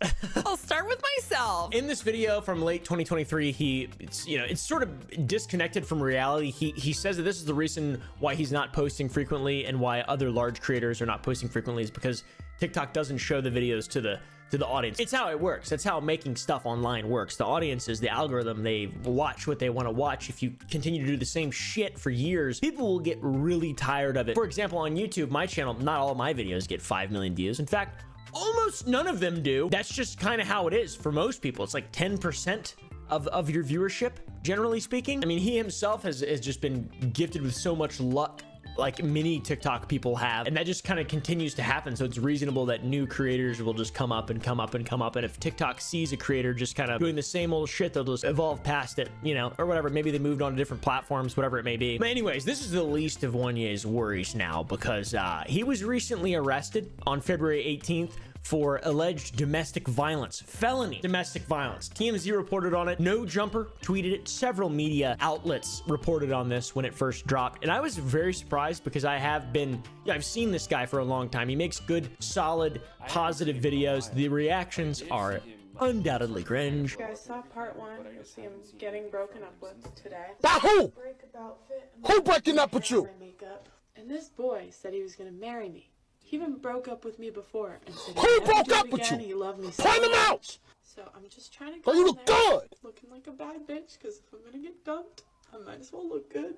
I'll start with myself. In this video from late 2023, it's sort of disconnected from reality. He says that this is the reason why he's not posting frequently and why other large creators are not posting frequently is because TikTok doesn't show the videos to the audience. It's how it works. That's how making stuff online works. The audience is the algorithm. They watch what they want to watch. If you continue to do the same shit for years, people will get really tired of it. For example, on YouTube, my channel, not all of my videos get 5 million views. In fact, almost none of them do. That's just kind of how it is for most people. It's like 10% of your viewership, generally speaking. I mean, he himself has just been gifted with so much luck, like many TikTok people have, and that just kind of continues to happen. So it's reasonable that new creators will just come up and come up and come up, and if TikTok sees a creator just kind of doing the same old shit, they'll just evolve past it, you know, or whatever. Maybe they moved on to different platforms, whatever it may be. But anyways, this is the least of Wanye's worries now, because he was recently arrested on February 18th for alleged domestic violence, felony domestic violence. TMZ reported on it. No Jumper tweeted it. Several media outlets reported on this when it first dropped. And I was very surprised because I've seen this guy for a long time. He makes good, solid, positive videos. The reactions are undoubtedly cringe. You guys saw part 1. You'll see him getting broken up with today. By who? Breakup outfit. Who breaking up with you? Makeup. And this boy said he was gonna marry me. He even broke up with me before and said who broke up with you? He loved me so Point him much. out. So I'm just trying to Oh, you look good. Looking like a bad bitch, because if I'm gonna get dumped, I might as well look good.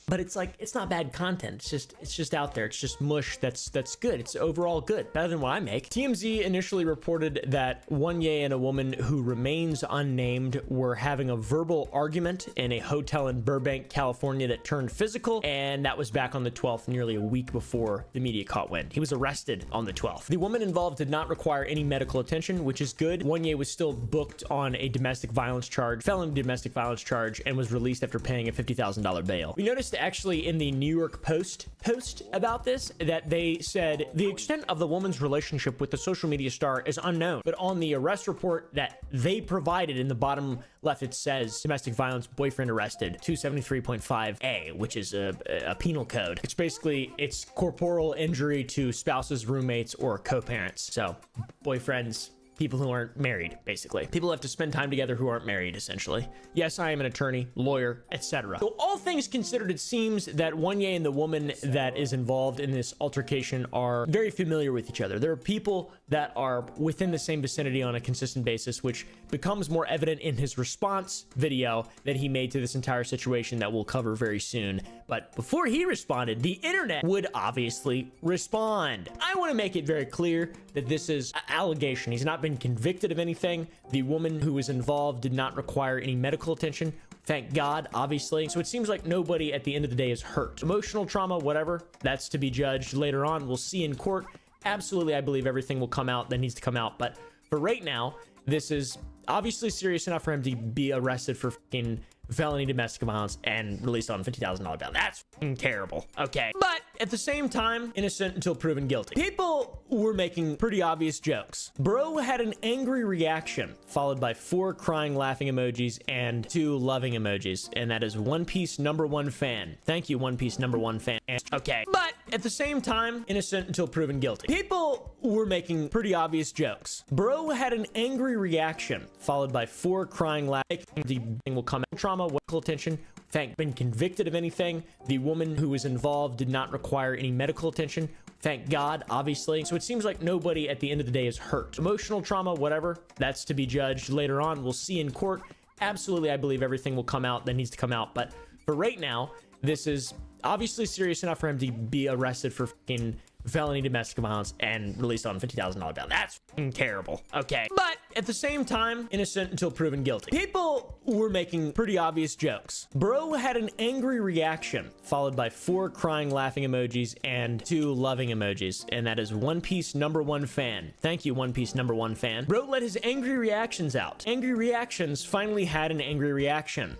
But it's like, it's not bad content. It's just out there. It's just mush that's good. It's overall good. Better than what I make. TMZ initially reported that Wanye and a woman who remains unnamed were having a verbal argument in a hotel in Burbank, California that turned physical, and that was back on the 12th, nearly a week before the media caught wind. He was arrested on the 12th. The woman involved did not require any medical attention, which is good. Wanye was still booked on a domestic violence charge, felony domestic violence charge, and was released after paying a $50,000 bail. We noticed actually in the New York Post post about this that they said the extent of the woman's relationship with the social media star is unknown, but on the arrest report that they provided in the bottom left, it says domestic violence, boyfriend arrested, 273.5A, which is a penal code. It's corporal injury to spouses, roommates, or co-parents. So boyfriends, people who aren't married, basically. People have to spend time together who aren't married, essentially. Yes, I am an attorney, lawyer, etc. So all things considered, it seems that Wanye and the woman that is involved in this altercation are very familiar with each other. There are people that are within the same vicinity on a consistent basis, which becomes more evident in his response video that he made to this entire situation that we'll cover very soon. But before he responded, the internet would obviously respond. I want to make it very clear that this is an allegation. He's not been convicted of anything. The woman who was involved did not require any medical attention. Thank God, obviously. So it seems like nobody at the end of the day is hurt. Emotional trauma, whatever, that's to be judged later on. We'll see in court. Absolutely, I believe everything will come out that needs to come out. But for right now, this is obviously serious enough for him to be arrested for fucking felony domestic violence and released on $50,000 bail. That's f***ing terrible. Okay. But at the same time, innocent until proven guilty. People were making pretty obvious jokes. Bro had an angry reaction, followed by 4 crying laughing emojis and 2 loving emojis. And that is One Piece #1 fan. Thank you, One Piece #1 fan. Okay. But at the same time, innocent until proven guilty. People were making pretty obvious jokes. Bro had an angry reaction, followed by 4 crying laughing. The will come out. Trauma, medical attention. Thank been convicted of anything. The woman who was involved did not require any medical attention. Thank God, obviously. So it seems like nobody at the end of the day is hurt. Emotional trauma, whatever, that's to be judged later on. We'll see in court. Absolutely, I believe everything will come out that needs to come out. But for right now, this is obviously serious enough for him to be arrested for fucking felony domestic violence and released on $50,000 bail. That's fucking terrible. Okay. But at the same time, innocent until proven guilty. People were making pretty obvious jokes. Bro had an angry reaction, followed by 4 crying laughing emojis and 2 loving emojis. And that is One Piece #1 fan. Thank you, One Piece #1 fan. Bro let his angry reactions out. Angry reactions finally had an angry reaction.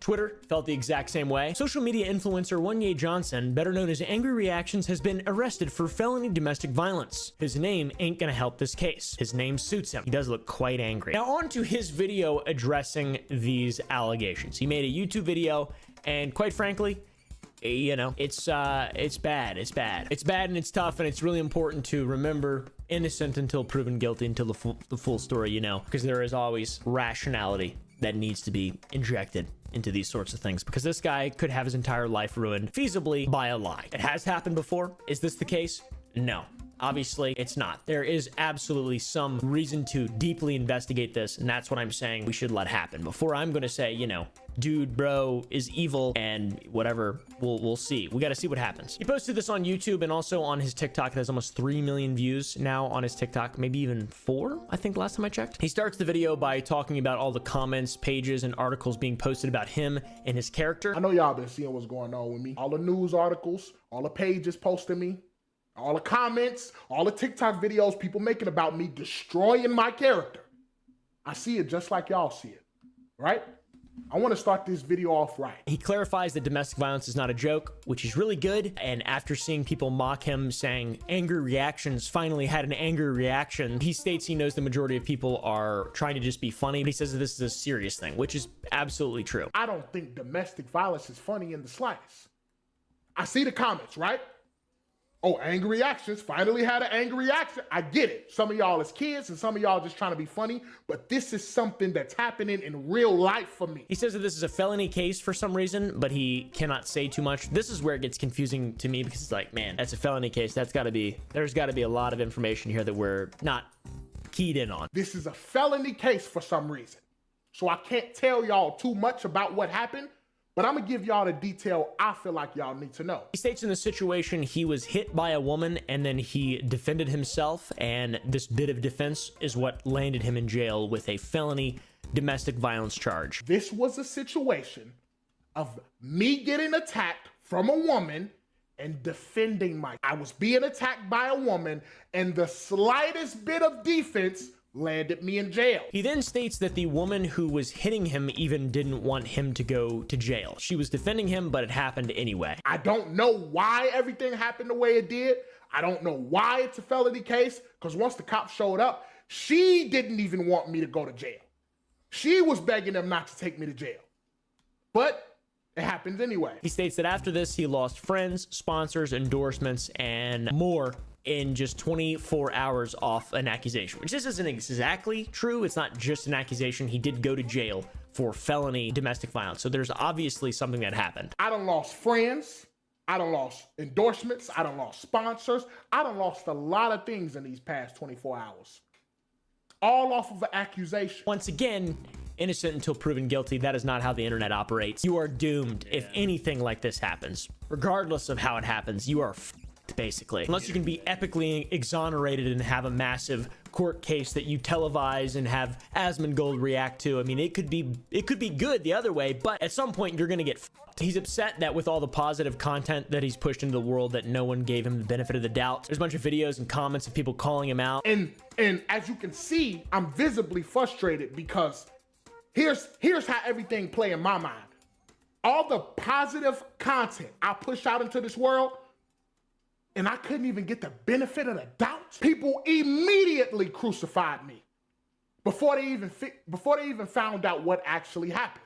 Twitter felt the exact same way. Social media influencer Wanye Johnson, better known as Angry Reactions, has been arrested for felony domestic violence. His name ain't gonna help this case. His name suits him. He does look quite angry. Now on to his video addressing these allegations. He made a YouTube video, and quite frankly, you know, it's bad. It's bad. It's bad and it's tough, and it's really important to remember innocent until proven guilty, until the full story, you know, because there is always rationality that needs to be injected into these sorts of things, because this guy could have his entire life ruined feasibly by a lie. It has happened before. Is this the case? No. Obviously, it's not. There is absolutely some reason to deeply investigate this, and that's what I'm saying we should let happen. Before I'm going to say, you know, dude, bro is evil and whatever, we'll see. We got to see what happens. He posted this on YouTube and also on his TikTok. It has almost 3 million views now on his TikTok, maybe even 4, I think last time I checked. He starts the video by talking about all the comments, pages, and articles being posted about him and his character. I know y'all been seeing what's going on with me. All the news articles, all the pages posting me, all the comments, all the TikTok videos people making about me destroying my character. I see it just like y'all see it, right? I want to start this video off right. He clarifies that domestic violence is not a joke, which is really good. And after seeing people mock him, saying angry reactions, finally had an angry reaction, he states he knows the majority of people are trying to just be funny. But he says that this is a serious thing, which is absolutely true. I don't think domestic violence is funny in the slightest. I see the comments, right? Oh, angry reactions, finally had an angry reaction. I get it. Some of y'all is kids and some of y'all just trying to be funny, but this is something that's happening in real life for me. He says that this is a felony case for some reason, but he cannot say too much. This is where it gets confusing to me, because it's like, man, that's a felony case. There's got to be a lot of information here that we're not keyed in on. This is a felony case for some reason. So I can't tell y'all too much about what happened, but I'm gonna give y'all the detail I feel like y'all need to know. He states in the situation he was hit by a woman and then he defended himself, and this bit of defense is what landed him in jail with a felony domestic violence charge. This was a situation of me getting attacked from a woman and defending I was being attacked by a woman, and the slightest bit of defense landed me in jail. He then states that the woman who was hitting him even didn't want him to go to jail. She was defending him, but it happened anyway. I don't know why everything happened the way it did. I don't know why it's a felony case, because once the cops showed up, she didn't even want me to go to jail. She was begging them not to take me to jail. But it happens anyway. He states that after this, he lost friends, sponsors, endorsements, and more in just 24 hours off an accusation, which this isn't exactly true. It's not just an accusation. He did go to jail for felony domestic violence. So there's obviously something that happened. I done lost friends. I done lost endorsements. I done lost sponsors. I done lost a lot of things in these past 24 hours. All off of an accusation. Once again, innocent until proven guilty. That is not how the internet operates. You are doomed if anything like this happens. Regardless of how it happens, you are basically, unless you can be epically exonerated and have a massive court case that you televise and have Asmongold react to. I mean, it could be good the other way, but at some point you're gonna get f***ed. He's upset that with all the positive content that he's pushed into the world, that no one gave him the benefit of the doubt. There's a bunch of videos and comments of people calling him out, and as you can see, I'm visibly frustrated because here's how everything play in my mind. All the positive content I push out into this world, and I couldn't even get the benefit of the doubt. People immediately crucified me before they even found out what actually happened.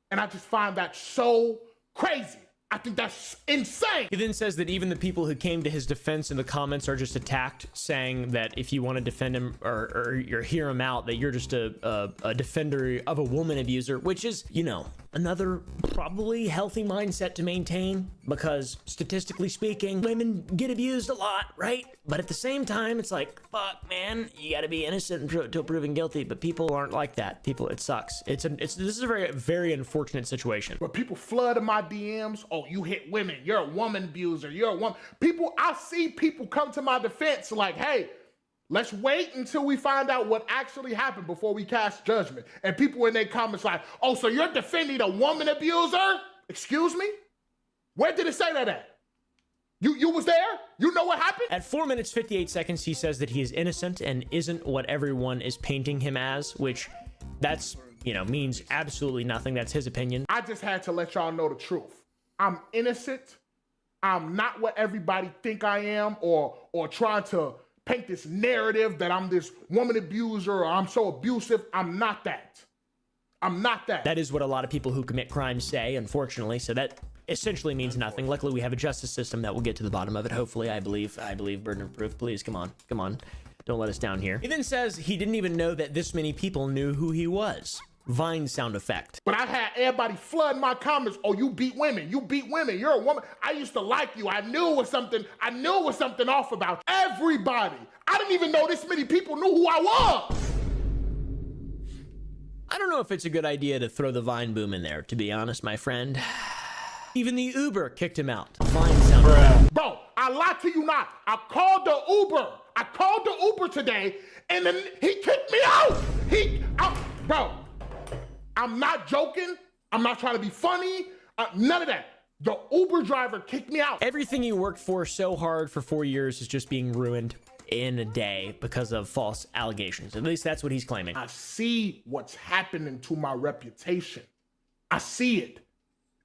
And I just find that so crazy. I think that's insane. He then says that even the people who came to his defense in the comments are just attacked, saying that if you want to defend him or hear him out, that you're just a defender of a woman abuser, which is, you know, another probably healthy mindset to maintain, because statistically speaking, women get abused a lot, right? But at the same time, it's like, fuck, man, you gotta be innocent until proven guilty. But people aren't like that. People, it sucks. This is a very, very unfortunate situation. But people flood in my DMs. Oh, you hit women. You're a woman abuser. You're a woman. I see people come to my defense like, hey, let's wait until we find out what actually happened before we cast judgment. And people in their comments like, oh, so you're defending a woman abuser? Excuse me? Where did it say that at? You was there? You know what happened? At 4 minutes 58 seconds, he says that he is innocent and isn't what everyone is painting him as, which that's, you know, means absolutely nothing. That's his opinion. I just had to let y'all know the truth. I'm innocent. I'm not what everybody think I am, or trying to paint this narrative that I'm this woman abuser or I'm so abusive. I'm not that. I'm not that. That is what a lot of people who commit crimes say, unfortunately. So that essentially means nothing. Luckily, we have a justice system that will get to the bottom of it. Hopefully, I believe burden of proof. Please, come on. Don't let us down here. He then says he didn't even know that this many people knew who he was. Vine sound effect. But I had everybody flood my comments. Oh, you beat women. You beat women. You're a woman. I used to like you. I knew it was something off about you. Everybody. I didn't even know this many people knew who I was. I don't know if it's a good idea to throw the Vine boom in there, to be honest, my friend. Even the Uber kicked him out. Vine sound effect. Bro, I lied to you not. I called the Uber today, and then he kicked me out. Bro, I'm not joking. I'm not trying to be funny. None of that. The Uber driver kicked me out. Everything you worked for so hard for 4 years is just being ruined in a day because of false allegations. At least that's what he's claiming. I see what's happening to my reputation. I see it.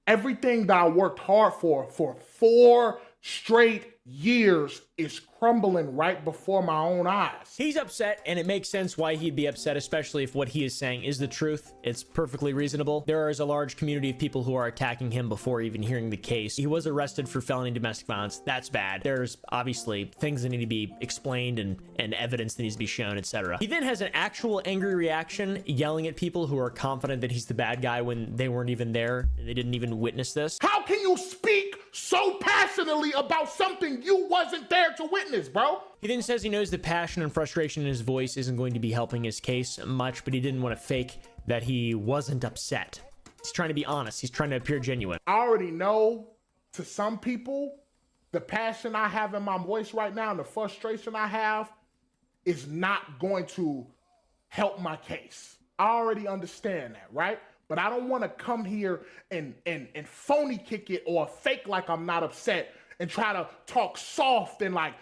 Everything that I worked hard for 4 straight years is crumbling right before my own eyes. He's upset, and it makes sense why he'd be upset, especially if what he is saying is the truth. It's perfectly reasonable. There is a large community of people who are attacking him before even hearing the case. He was arrested for felony domestic violence. That's bad. There's obviously things that need to be explained and evidence that needs to be shown, etc. He then has an actual angry reaction, yelling at people who are confident that he's the bad guy when they weren't even there and they didn't even witness this. How can you speak so passionately about something you wasn't there to witness, bro? He then says he knows the passion and frustration in his voice isn't going to be helping his case much, but he didn't want to fake that he wasn't upset. He's trying to be honest. He's trying to appear genuine. I already know, to some people, the passion I have in my voice right now and the frustration I have is not going to help my case. I already understand that, right? But I don't want to come here and phony kick it or fake like I'm not upset and try to talk soft and like,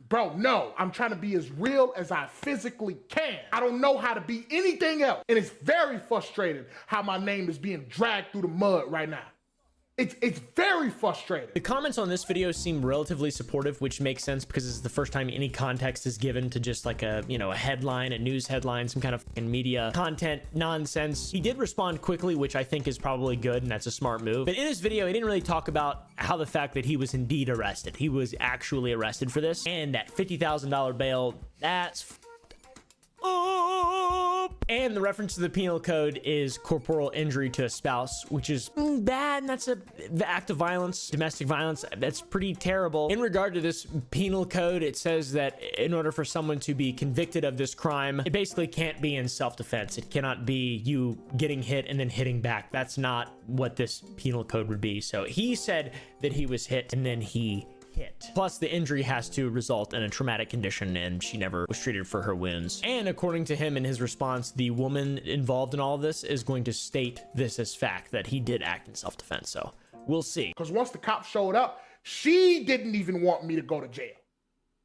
bro, no, I'm trying to be as real as I physically can. I don't know how to be anything else. And it's very frustrating how my name is being dragged through the mud right now. It's very frustrating. The comments on this video seem relatively supportive, which makes sense because it's the first time any context is given to just like a headline, a news headline, some kind of media content nonsense. He did respond quickly, which I think is probably good, and that's a smart move. But in his video, he didn't really talk about how the fact that he was indeed arrested. He was actually arrested for this, and that $50,000 bail, that's and the reference to the penal code is corporal injury to a spouse, which is bad, and that's the act of violence, domestic violence. That's pretty terrible. In regard to this penal code, it says that in order for someone to be convicted of this crime, it basically can't be in self-defense. It cannot be you getting hit and then hitting back. That's not what this penal code would be. So he said that he was hit and then he hit. Plus, the injury has to result in a traumatic condition, and she never was treated for her wounds. And according to him in his response, the woman involved in all of this is going to state this as fact, that he did act in self-defense. So we'll see. Because once the cops showed up, she didn't even want me to go to jail.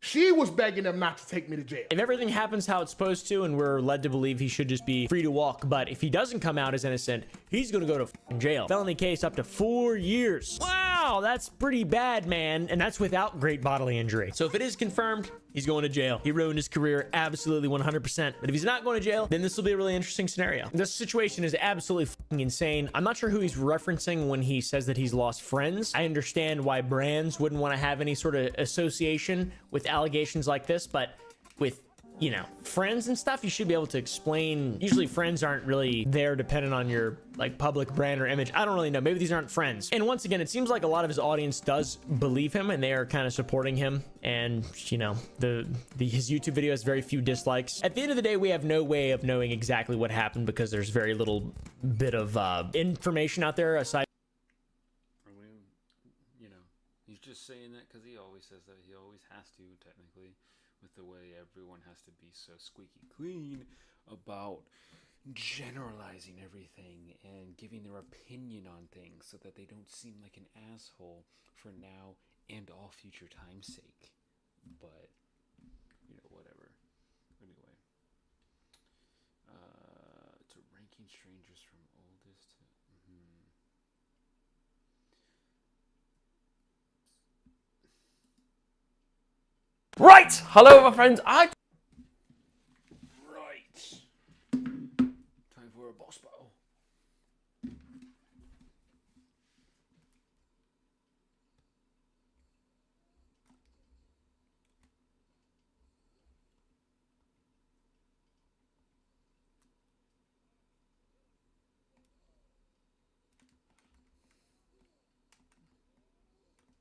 She was begging them not to take me to jail. If everything happens how it's supposed to and we're led to believe he should just be free to walk, but if he doesn't come out as innocent, he's gonna go to f***ing jail. Felony case up to 4 years. Wow, that's pretty bad, man. And that's without great bodily injury. So if it is confirmed, he's going to jail. He ruined his career absolutely 100%. But if he's not going to jail, then this will be a really interesting scenario. This situation is absolutely f***ing insane. I'm not sure who he's referencing when he says that he's lost friends. I understand why brands wouldn't want to have any sort of association with allegations like this, but with, you know, friends and stuff, you should be able to explain. Usually friends aren't really there dependent on your like public brand or image. I don't really know. Maybe these aren't friends. And once again, it seems like a lot of his audience does believe him and they are kind of supporting him. And you know, his YouTube video has very few dislikes. At the end of the day, we have no way of knowing exactly what happened because there's very little bit of information out there aside. You know, he's just saying that because he always says that. He always has to, technically, with the way everyone has to be so squeaky clean about generalizing everything and giving their opinion on things so that they don't seem like an asshole for now and all future time's sake. But, you know, whatever. Anyway. To ranking strangers from oldest to... Right! Hello, my friends. Right. Time for a boss battle.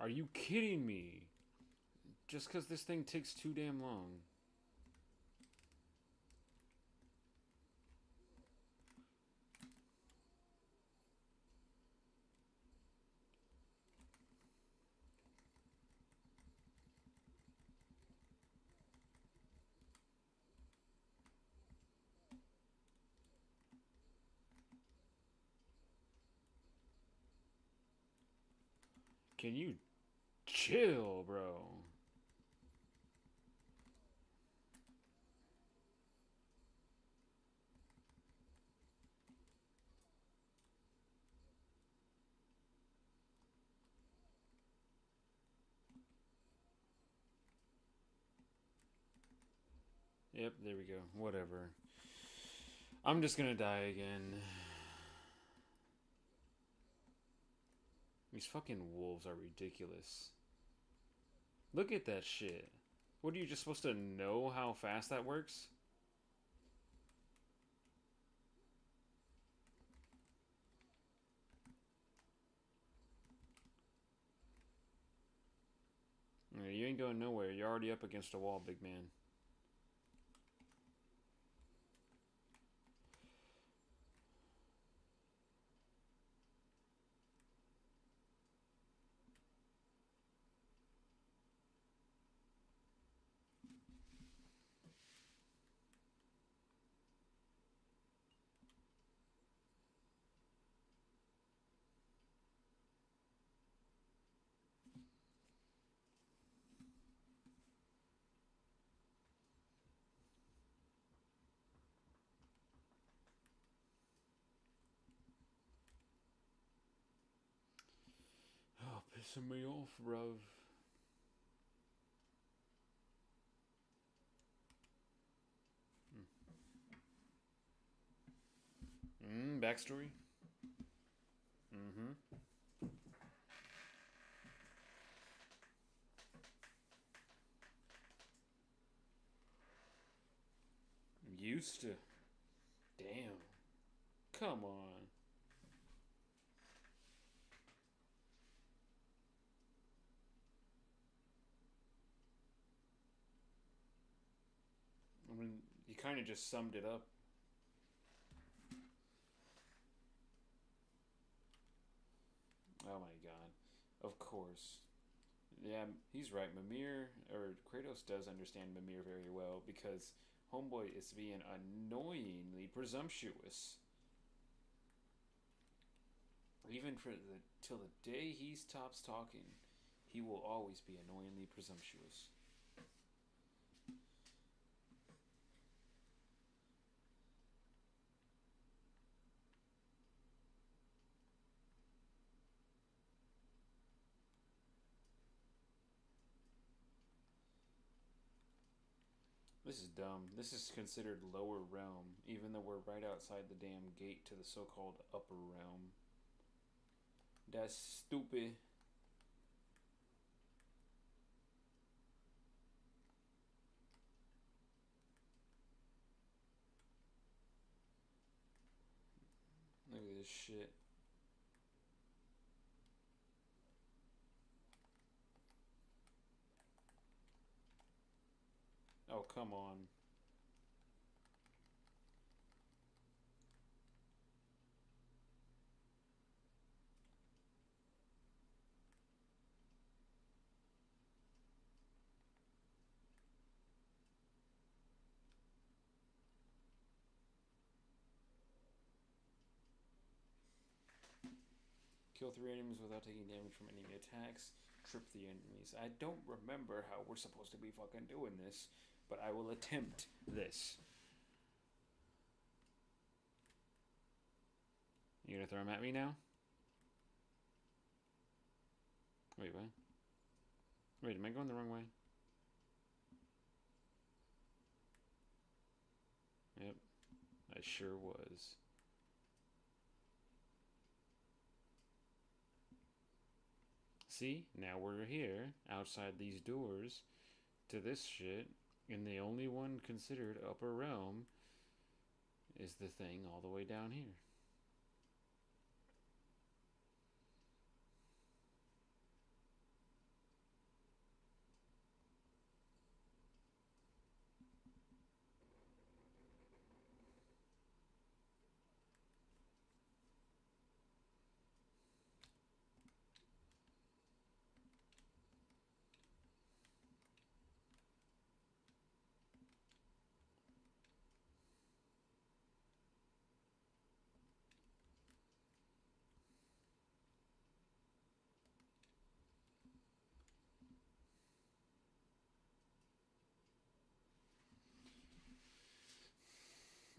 Are you kidding me? Just because this thing takes too damn long. Can you chill, bro? Yep, there we go. Whatever. I'm just gonna die again. These fucking wolves are ridiculous. Look at that shit. What are you just supposed to know how fast that works? Yeah, you ain't going nowhere. You're already up against a wall, big man. Oh, pissing me off, bruv. Backstory? Used to. Damn. Come on. I mean, you kind of just summed it up. Oh my god. Of course. Yeah, he's right. Mimir, or Kratos does understand Mimir very well because Homeboy is being annoyingly presumptuous. Even till the day he stops talking, he will always be annoyingly presumptuous. This is dumb. This is considered lower realm, even though we're right outside the damn gate to the so-called upper realm. That's stupid. Look at this shit. Oh, come on. Kill 3 enemies without taking damage from enemy attacks. Trip the enemies. I don't remember how we're supposed to be fucking doing this, but I will attempt this. You gonna throw them at me now? Wait, what? Wait, am I going the wrong way? Yep, I sure was. See, now we're here, outside these doors, to this shit, and the only one considered upper realm is the thing all the way down here.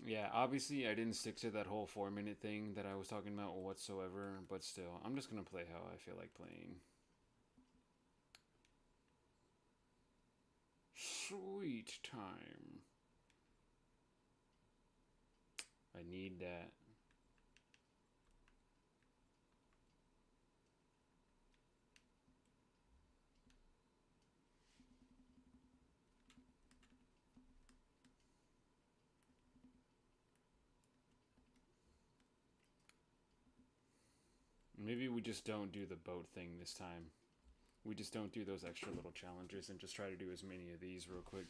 Yeah, obviously I didn't stick to that whole 4-minute thing that I was talking about whatsoever, but still, I'm just gonna play how I feel like playing. Sweet time. I need that. Maybe we just don't do the boat thing this time. We just don't do those extra little challenges and just try to do as many of these real quick.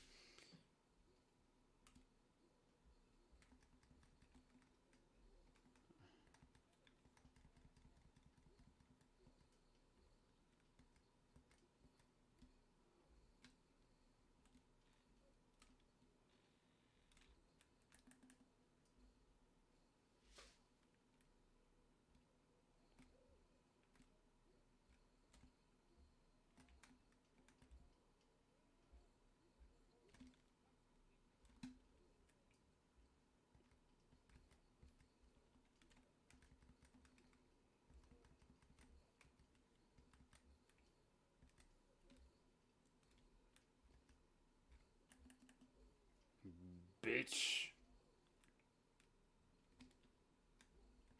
Bitch.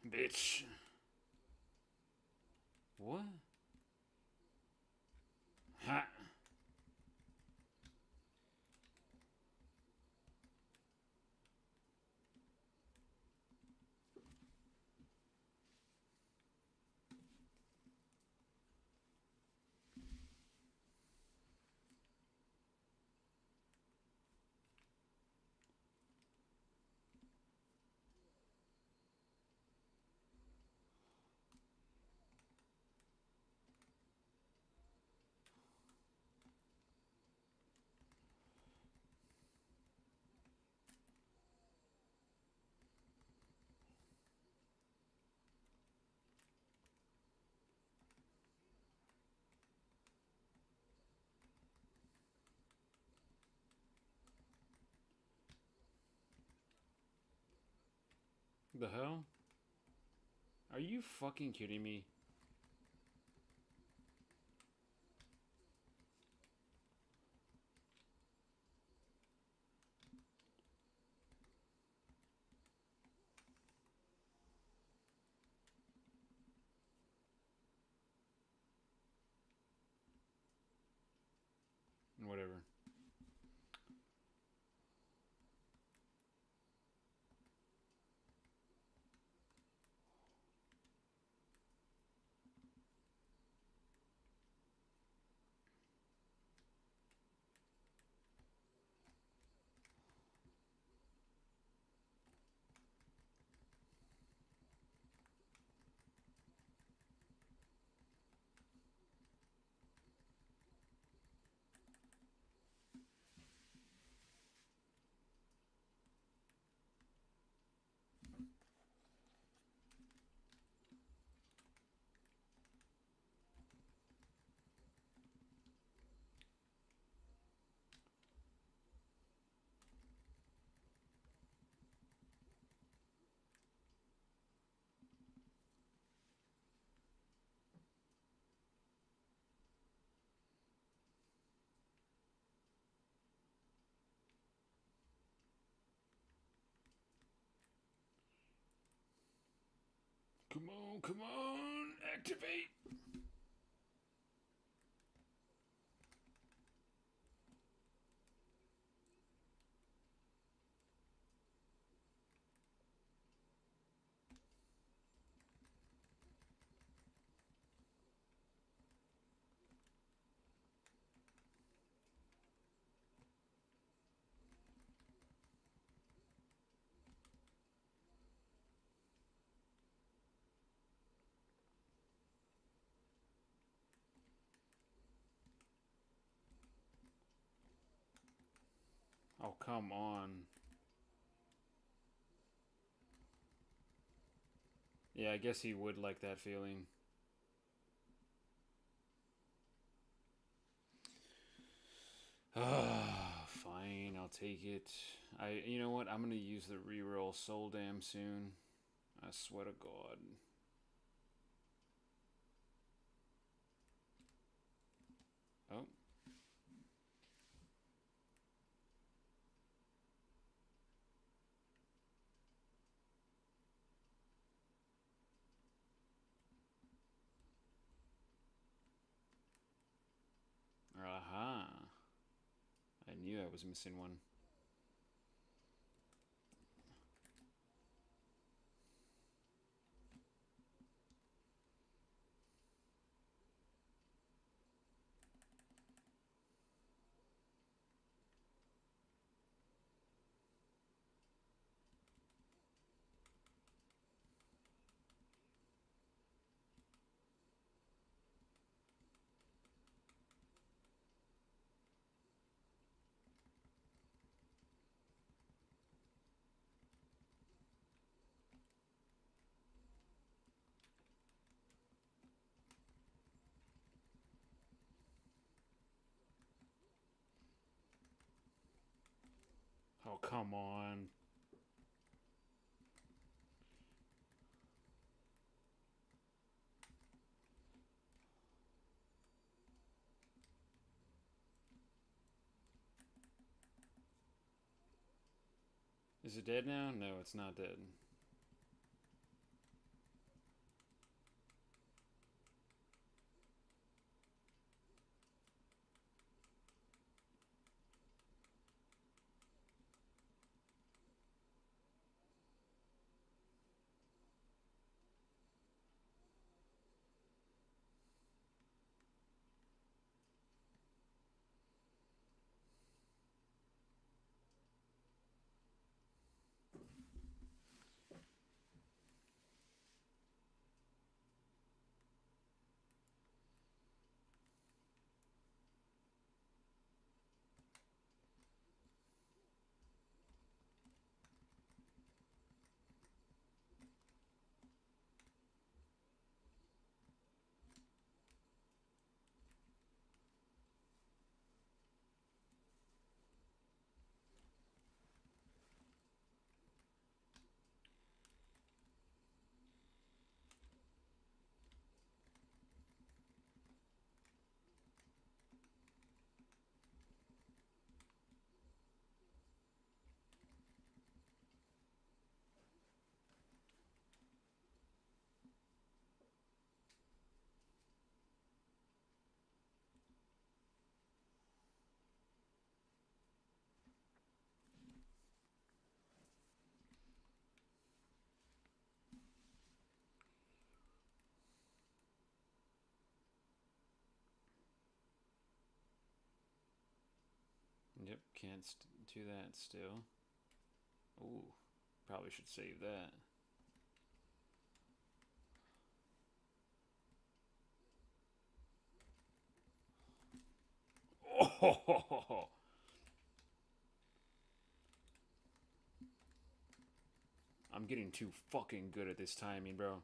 Bitch. What? Ha. The hell? Are you fucking kidding me? Come on, come on, activate. Oh, come on. Yeah, I guess he would like that feeling. Fine, I'll take it. You know what? I'm gonna use the reroll Soul Dam soon. I swear to God. Oh. Aha. I knew I was missing one. Oh, come on. Is it dead now? No, it's not dead. Yep, can't do that still. Ooh, probably should save that. Oh! I'm getting too fucking good at this timing, bro.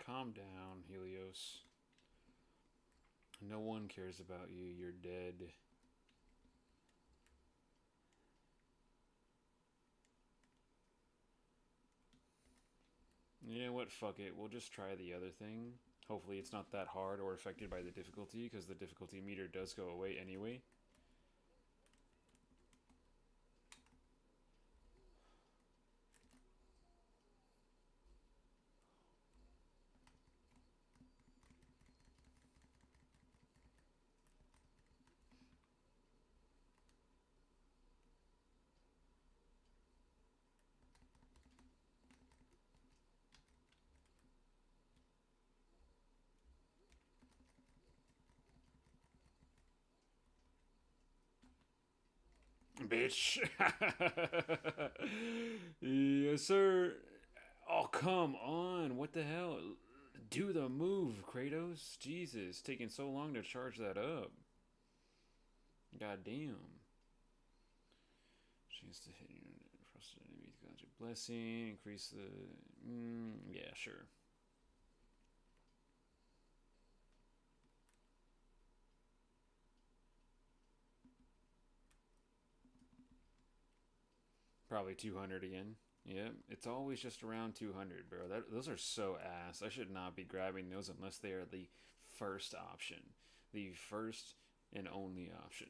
Calm down, Helios. No one cares about you. You're dead. You know what? Fuck it. We'll just try the other thing. Hopefully it's not that hard or affected by the difficulty, because the difficulty meter does go away anyway. Bitch. Yes, sir. Oh, come on. What the hell? Do the move, Kratos. Jesus, taking so long to charge that up. God damn. Chance to hit frosted enemies. Got your blessing. Increase the. Yeah, sure. Probably 200 again. Yep, it's always just around 200, bro. Those are so ass. I should not be grabbing those unless they are the first option. The first and only option.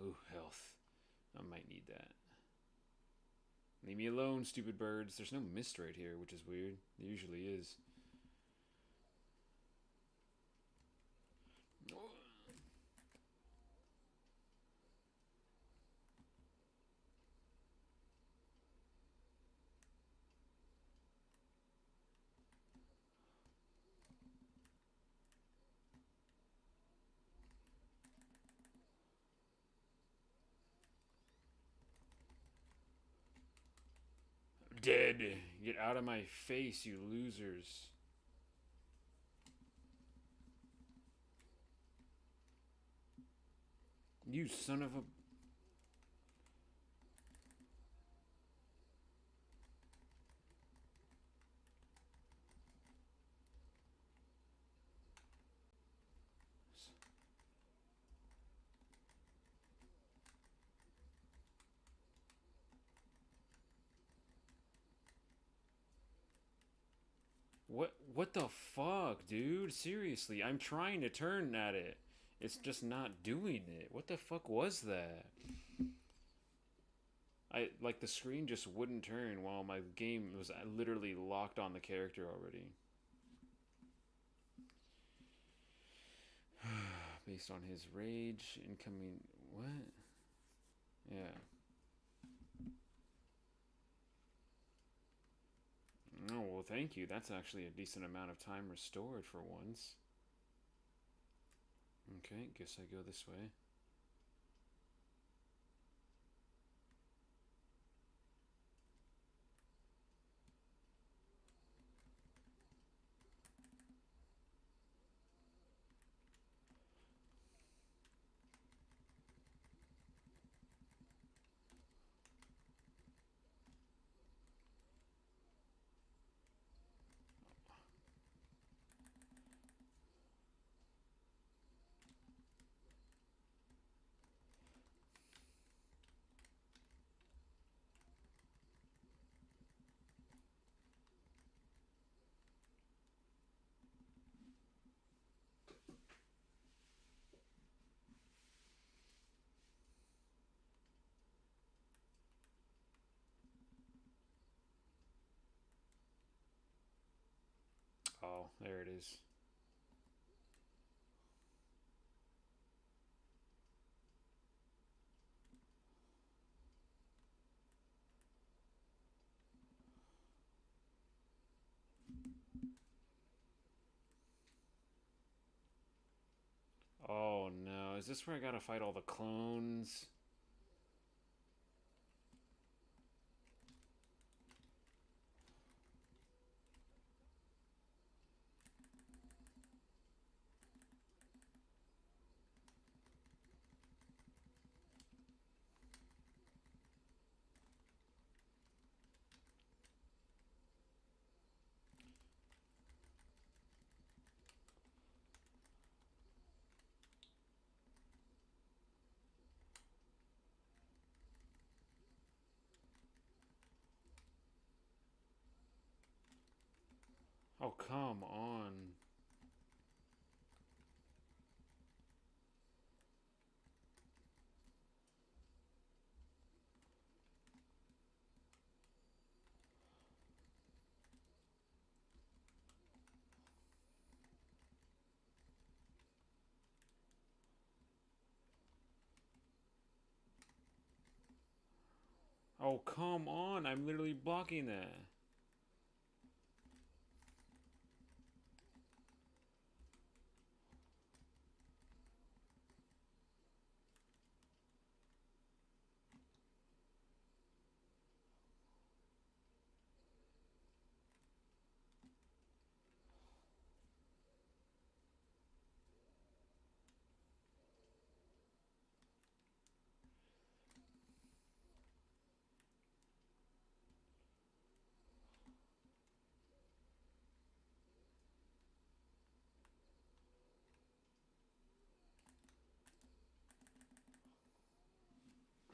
Ooh, health. I might need that. Leave me alone, stupid birds. There's no mist right here, which is weird. There usually is. Dead. Get out of my face, you losers. You son of a... What the fuck, dude? Seriously, I'm trying to turn at it. It's just not doing it. What the fuck was that? Like, the screen just wouldn't turn while my game was literally locked on the character already. Based on his rage, incoming... What? Yeah. Oh, well, thank you. That's actually a decent amount of time restored for once. Okay, guess I go this way. Oh, there it is. Oh no, is this where I gotta fight all the clones? come on. Oh, come on. I'm literally blocking that.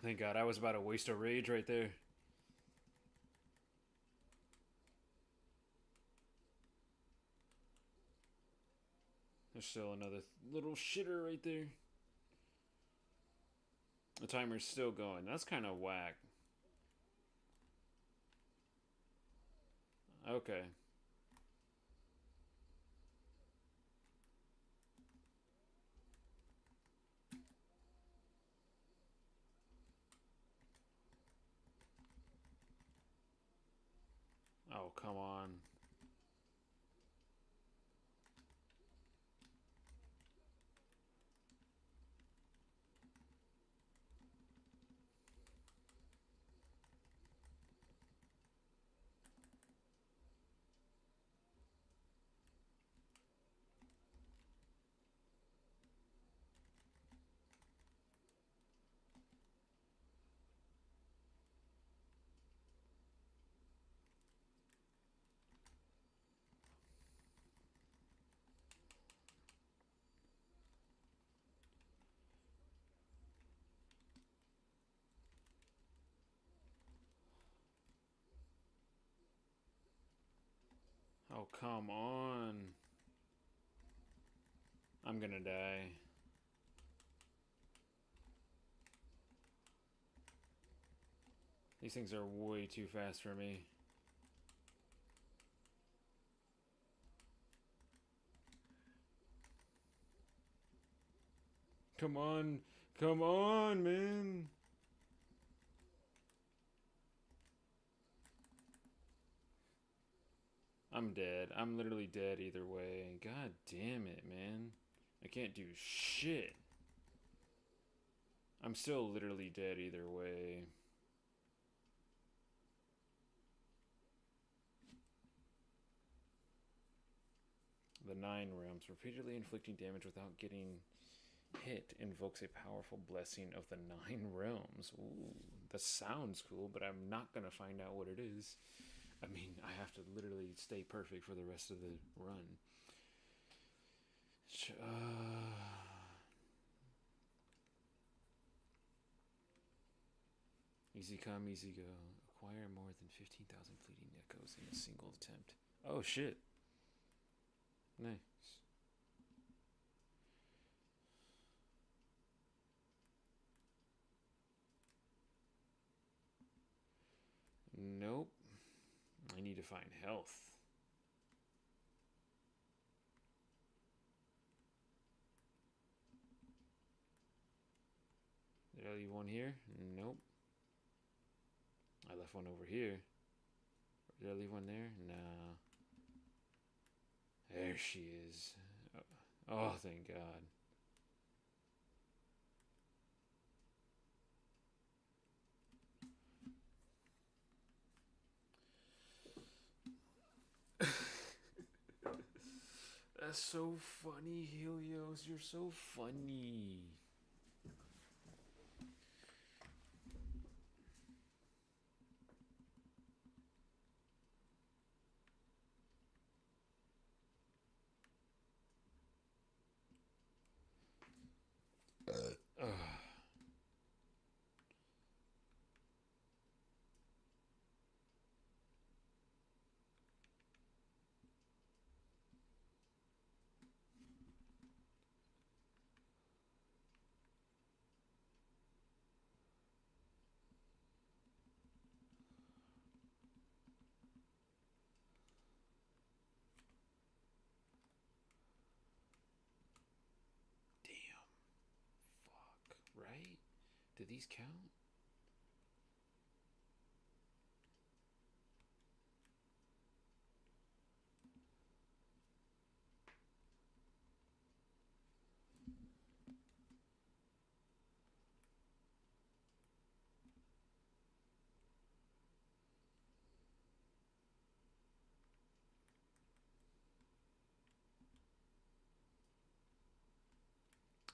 Thank God, I was about to waste a rage right there. There's still another little shitter right there. The timer's still going. That's kind of whack. Okay. Oh, come on. Oh, come on. I'm gonna die. These things are way too fast for me. Come on. Come on, man. I'm dead. I'm literally dead either way. God damn it, man. I can't do shit. I'm still literally dead either way. The 9 realms. Repeatedly inflicting damage without getting hit invokes a powerful blessing of the 9 realms. Ooh, that sounds cool, but I'm not gonna find out what it is. I mean, I have to literally stay perfect for the rest of the run. Easy come, easy go. Acquire more than 15,000 fleeting echoes in a single attempt. Oh, shit. Nice. Nope. I need to find health. Did I leave one here? Nope. I left one over here. Did I leave one there? Nah. There she is. Oh, thank God. That's so funny, Helios. You're so funny. Do these count?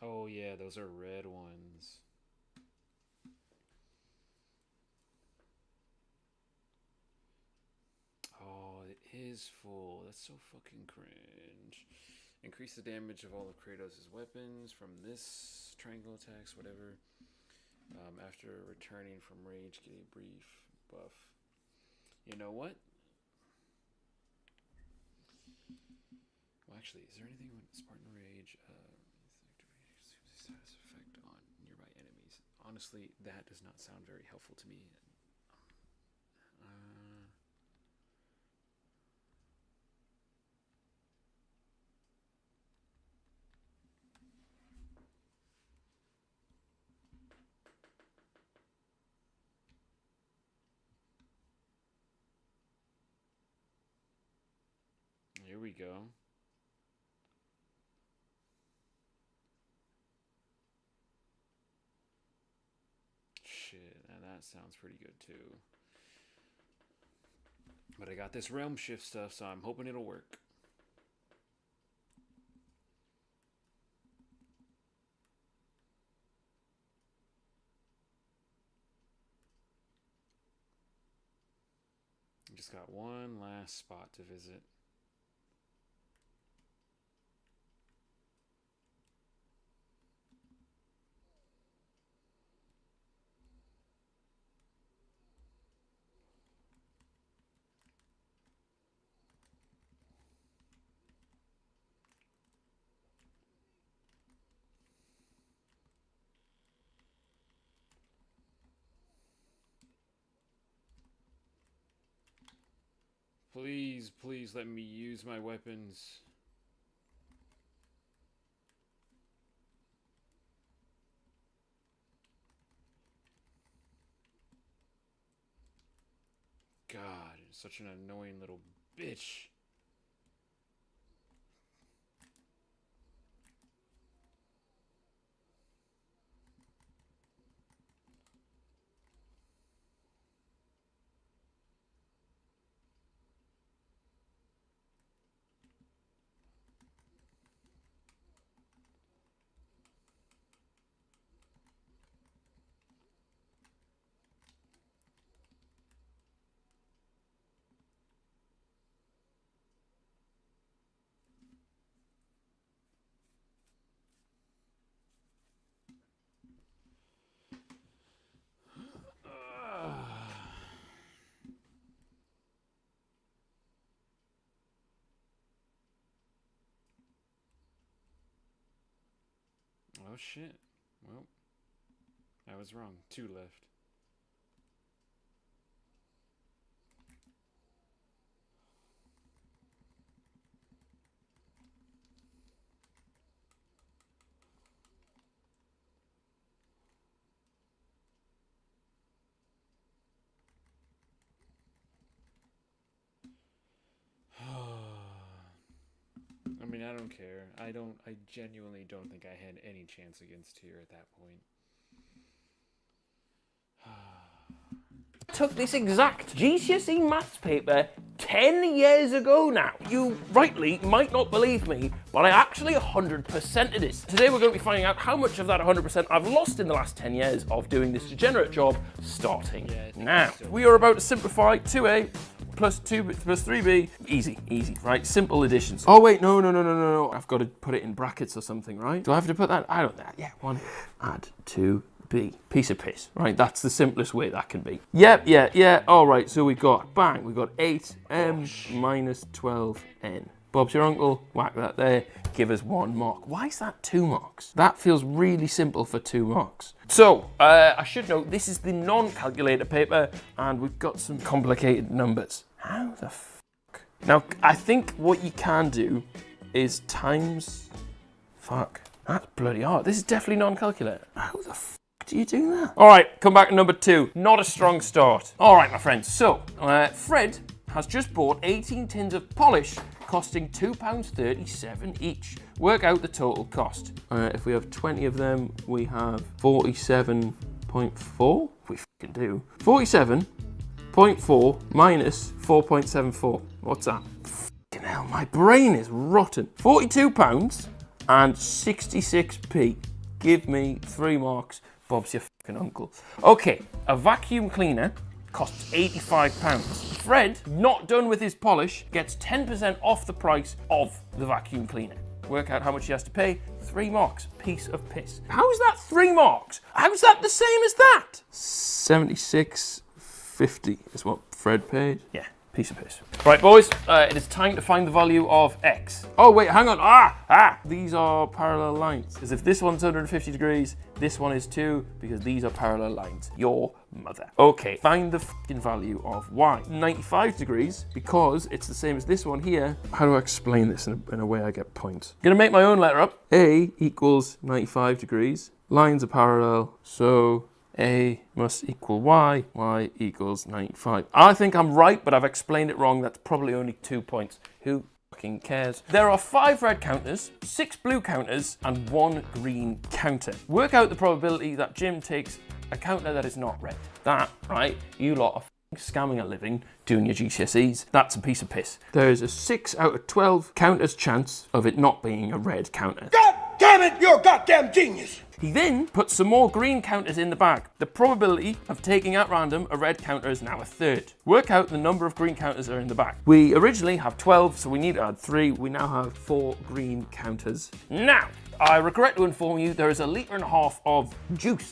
Oh yeah, those are red ones. Oh, it is full. That's so fucking cringe. Increase the damage of all of Kratos' weapons from this triangle attacks, whatever. After returning from rage, get a brief buff. You know what? Well, actually, is there anything with Spartan Rage? Status effect on nearby enemies. Honestly, that does not sound very helpful to me. Here we go. Shit, and that sounds pretty good too. But I got this realm shift stuff, so I'm hoping it'll work. Just got one last spot to visit. Please, please let me use my weapons. God, such an annoying little bitch. Oh shit. Well, I was wrong. 2 left. I mean, I don't care. I genuinely don't think I had any chance against Tyr at that point. Took this exact GCSE maths paper 10 years ago now. You rightly might not believe me, but I actually 100%ed it. Today we're going to be finding out how much of that 100% I've lost in the last 10 years of doing this degenerate job starting now. We are about to simplify 2a plus 2 plus 3b. Easy, easy, right? Simple additions. Oh wait, no. I've got to put it in brackets or something, right? Do I have to put that? I don't know. Yeah, 1 add 2. B. Piece of piss, right? That's the simplest way that can be. Yep, yeah. All right, so we got, bang, we got 8m minus 12n. Bob's your uncle, whack that there, give us 1 mark. Why is that 2 marks? That feels really simple for 2 marks. So, I should note, this is the non-calculator paper, and we've got some complicated numbers. How the fuck? Now, I think what you can do is times, fuck, that's bloody hard. This is definitely non-calculator. How the fuck do you do that? All right, come back to number 2. Not a strong start. All right, my friends. So, Fred has just bought 18 tins of polish costing £2.37 each. Work out the total cost. If we have 20 of them, we have 47.4. We fucking do. 47.4 minus 4.74. What's that? Fucking hell, my brain is rotten. £42 and 66p. Give me 3 marks. Bob's your fucking uncle. Okay, a vacuum cleaner costs £85. Fred, not done with his polish, gets 10% off the price of the vacuum cleaner. Work out how much he has to pay. 3 marks. Piece of piss. How is that 3 marks? How is that the same as that? $76.50 is what Fred paid. Yeah, piece of piss. Right, boys, it is time to find the value of X. Oh, wait, hang on. These are parallel lines. Because if this one's 150 degrees, this one is too, because these are parallel lines. Your mother. Okay, find the fucking value of Y. 95 degrees, because it's the same as this one here. How do I explain this in a way I get points? I'm gonna make my own letter up. A equals 95 degrees. Lines are parallel, so A must equal Y. Y equals 95. I think I'm right, but I've explained it wrong. That's probably only 2 points. Who fucking cares? There are 5 red counters, 6 blue counters, and 1 green counter. Work out the probability that Jim takes a counter that is not red. That, right, you lot are scamming a living doing your GCSEs. That's a piece of piss. There's a 6 out of 12 counters chance of it not being a red counter. God damn it, you're a goddamn genius! He then puts some more green counters in the bag. The probability of taking at random a red counter is now a 3rd. Work out the number of green counters that are in the bag. We originally have 12, so we need to add 3. We now have 4 green counters. Now, I regret to inform you there is 1.5 litres of juice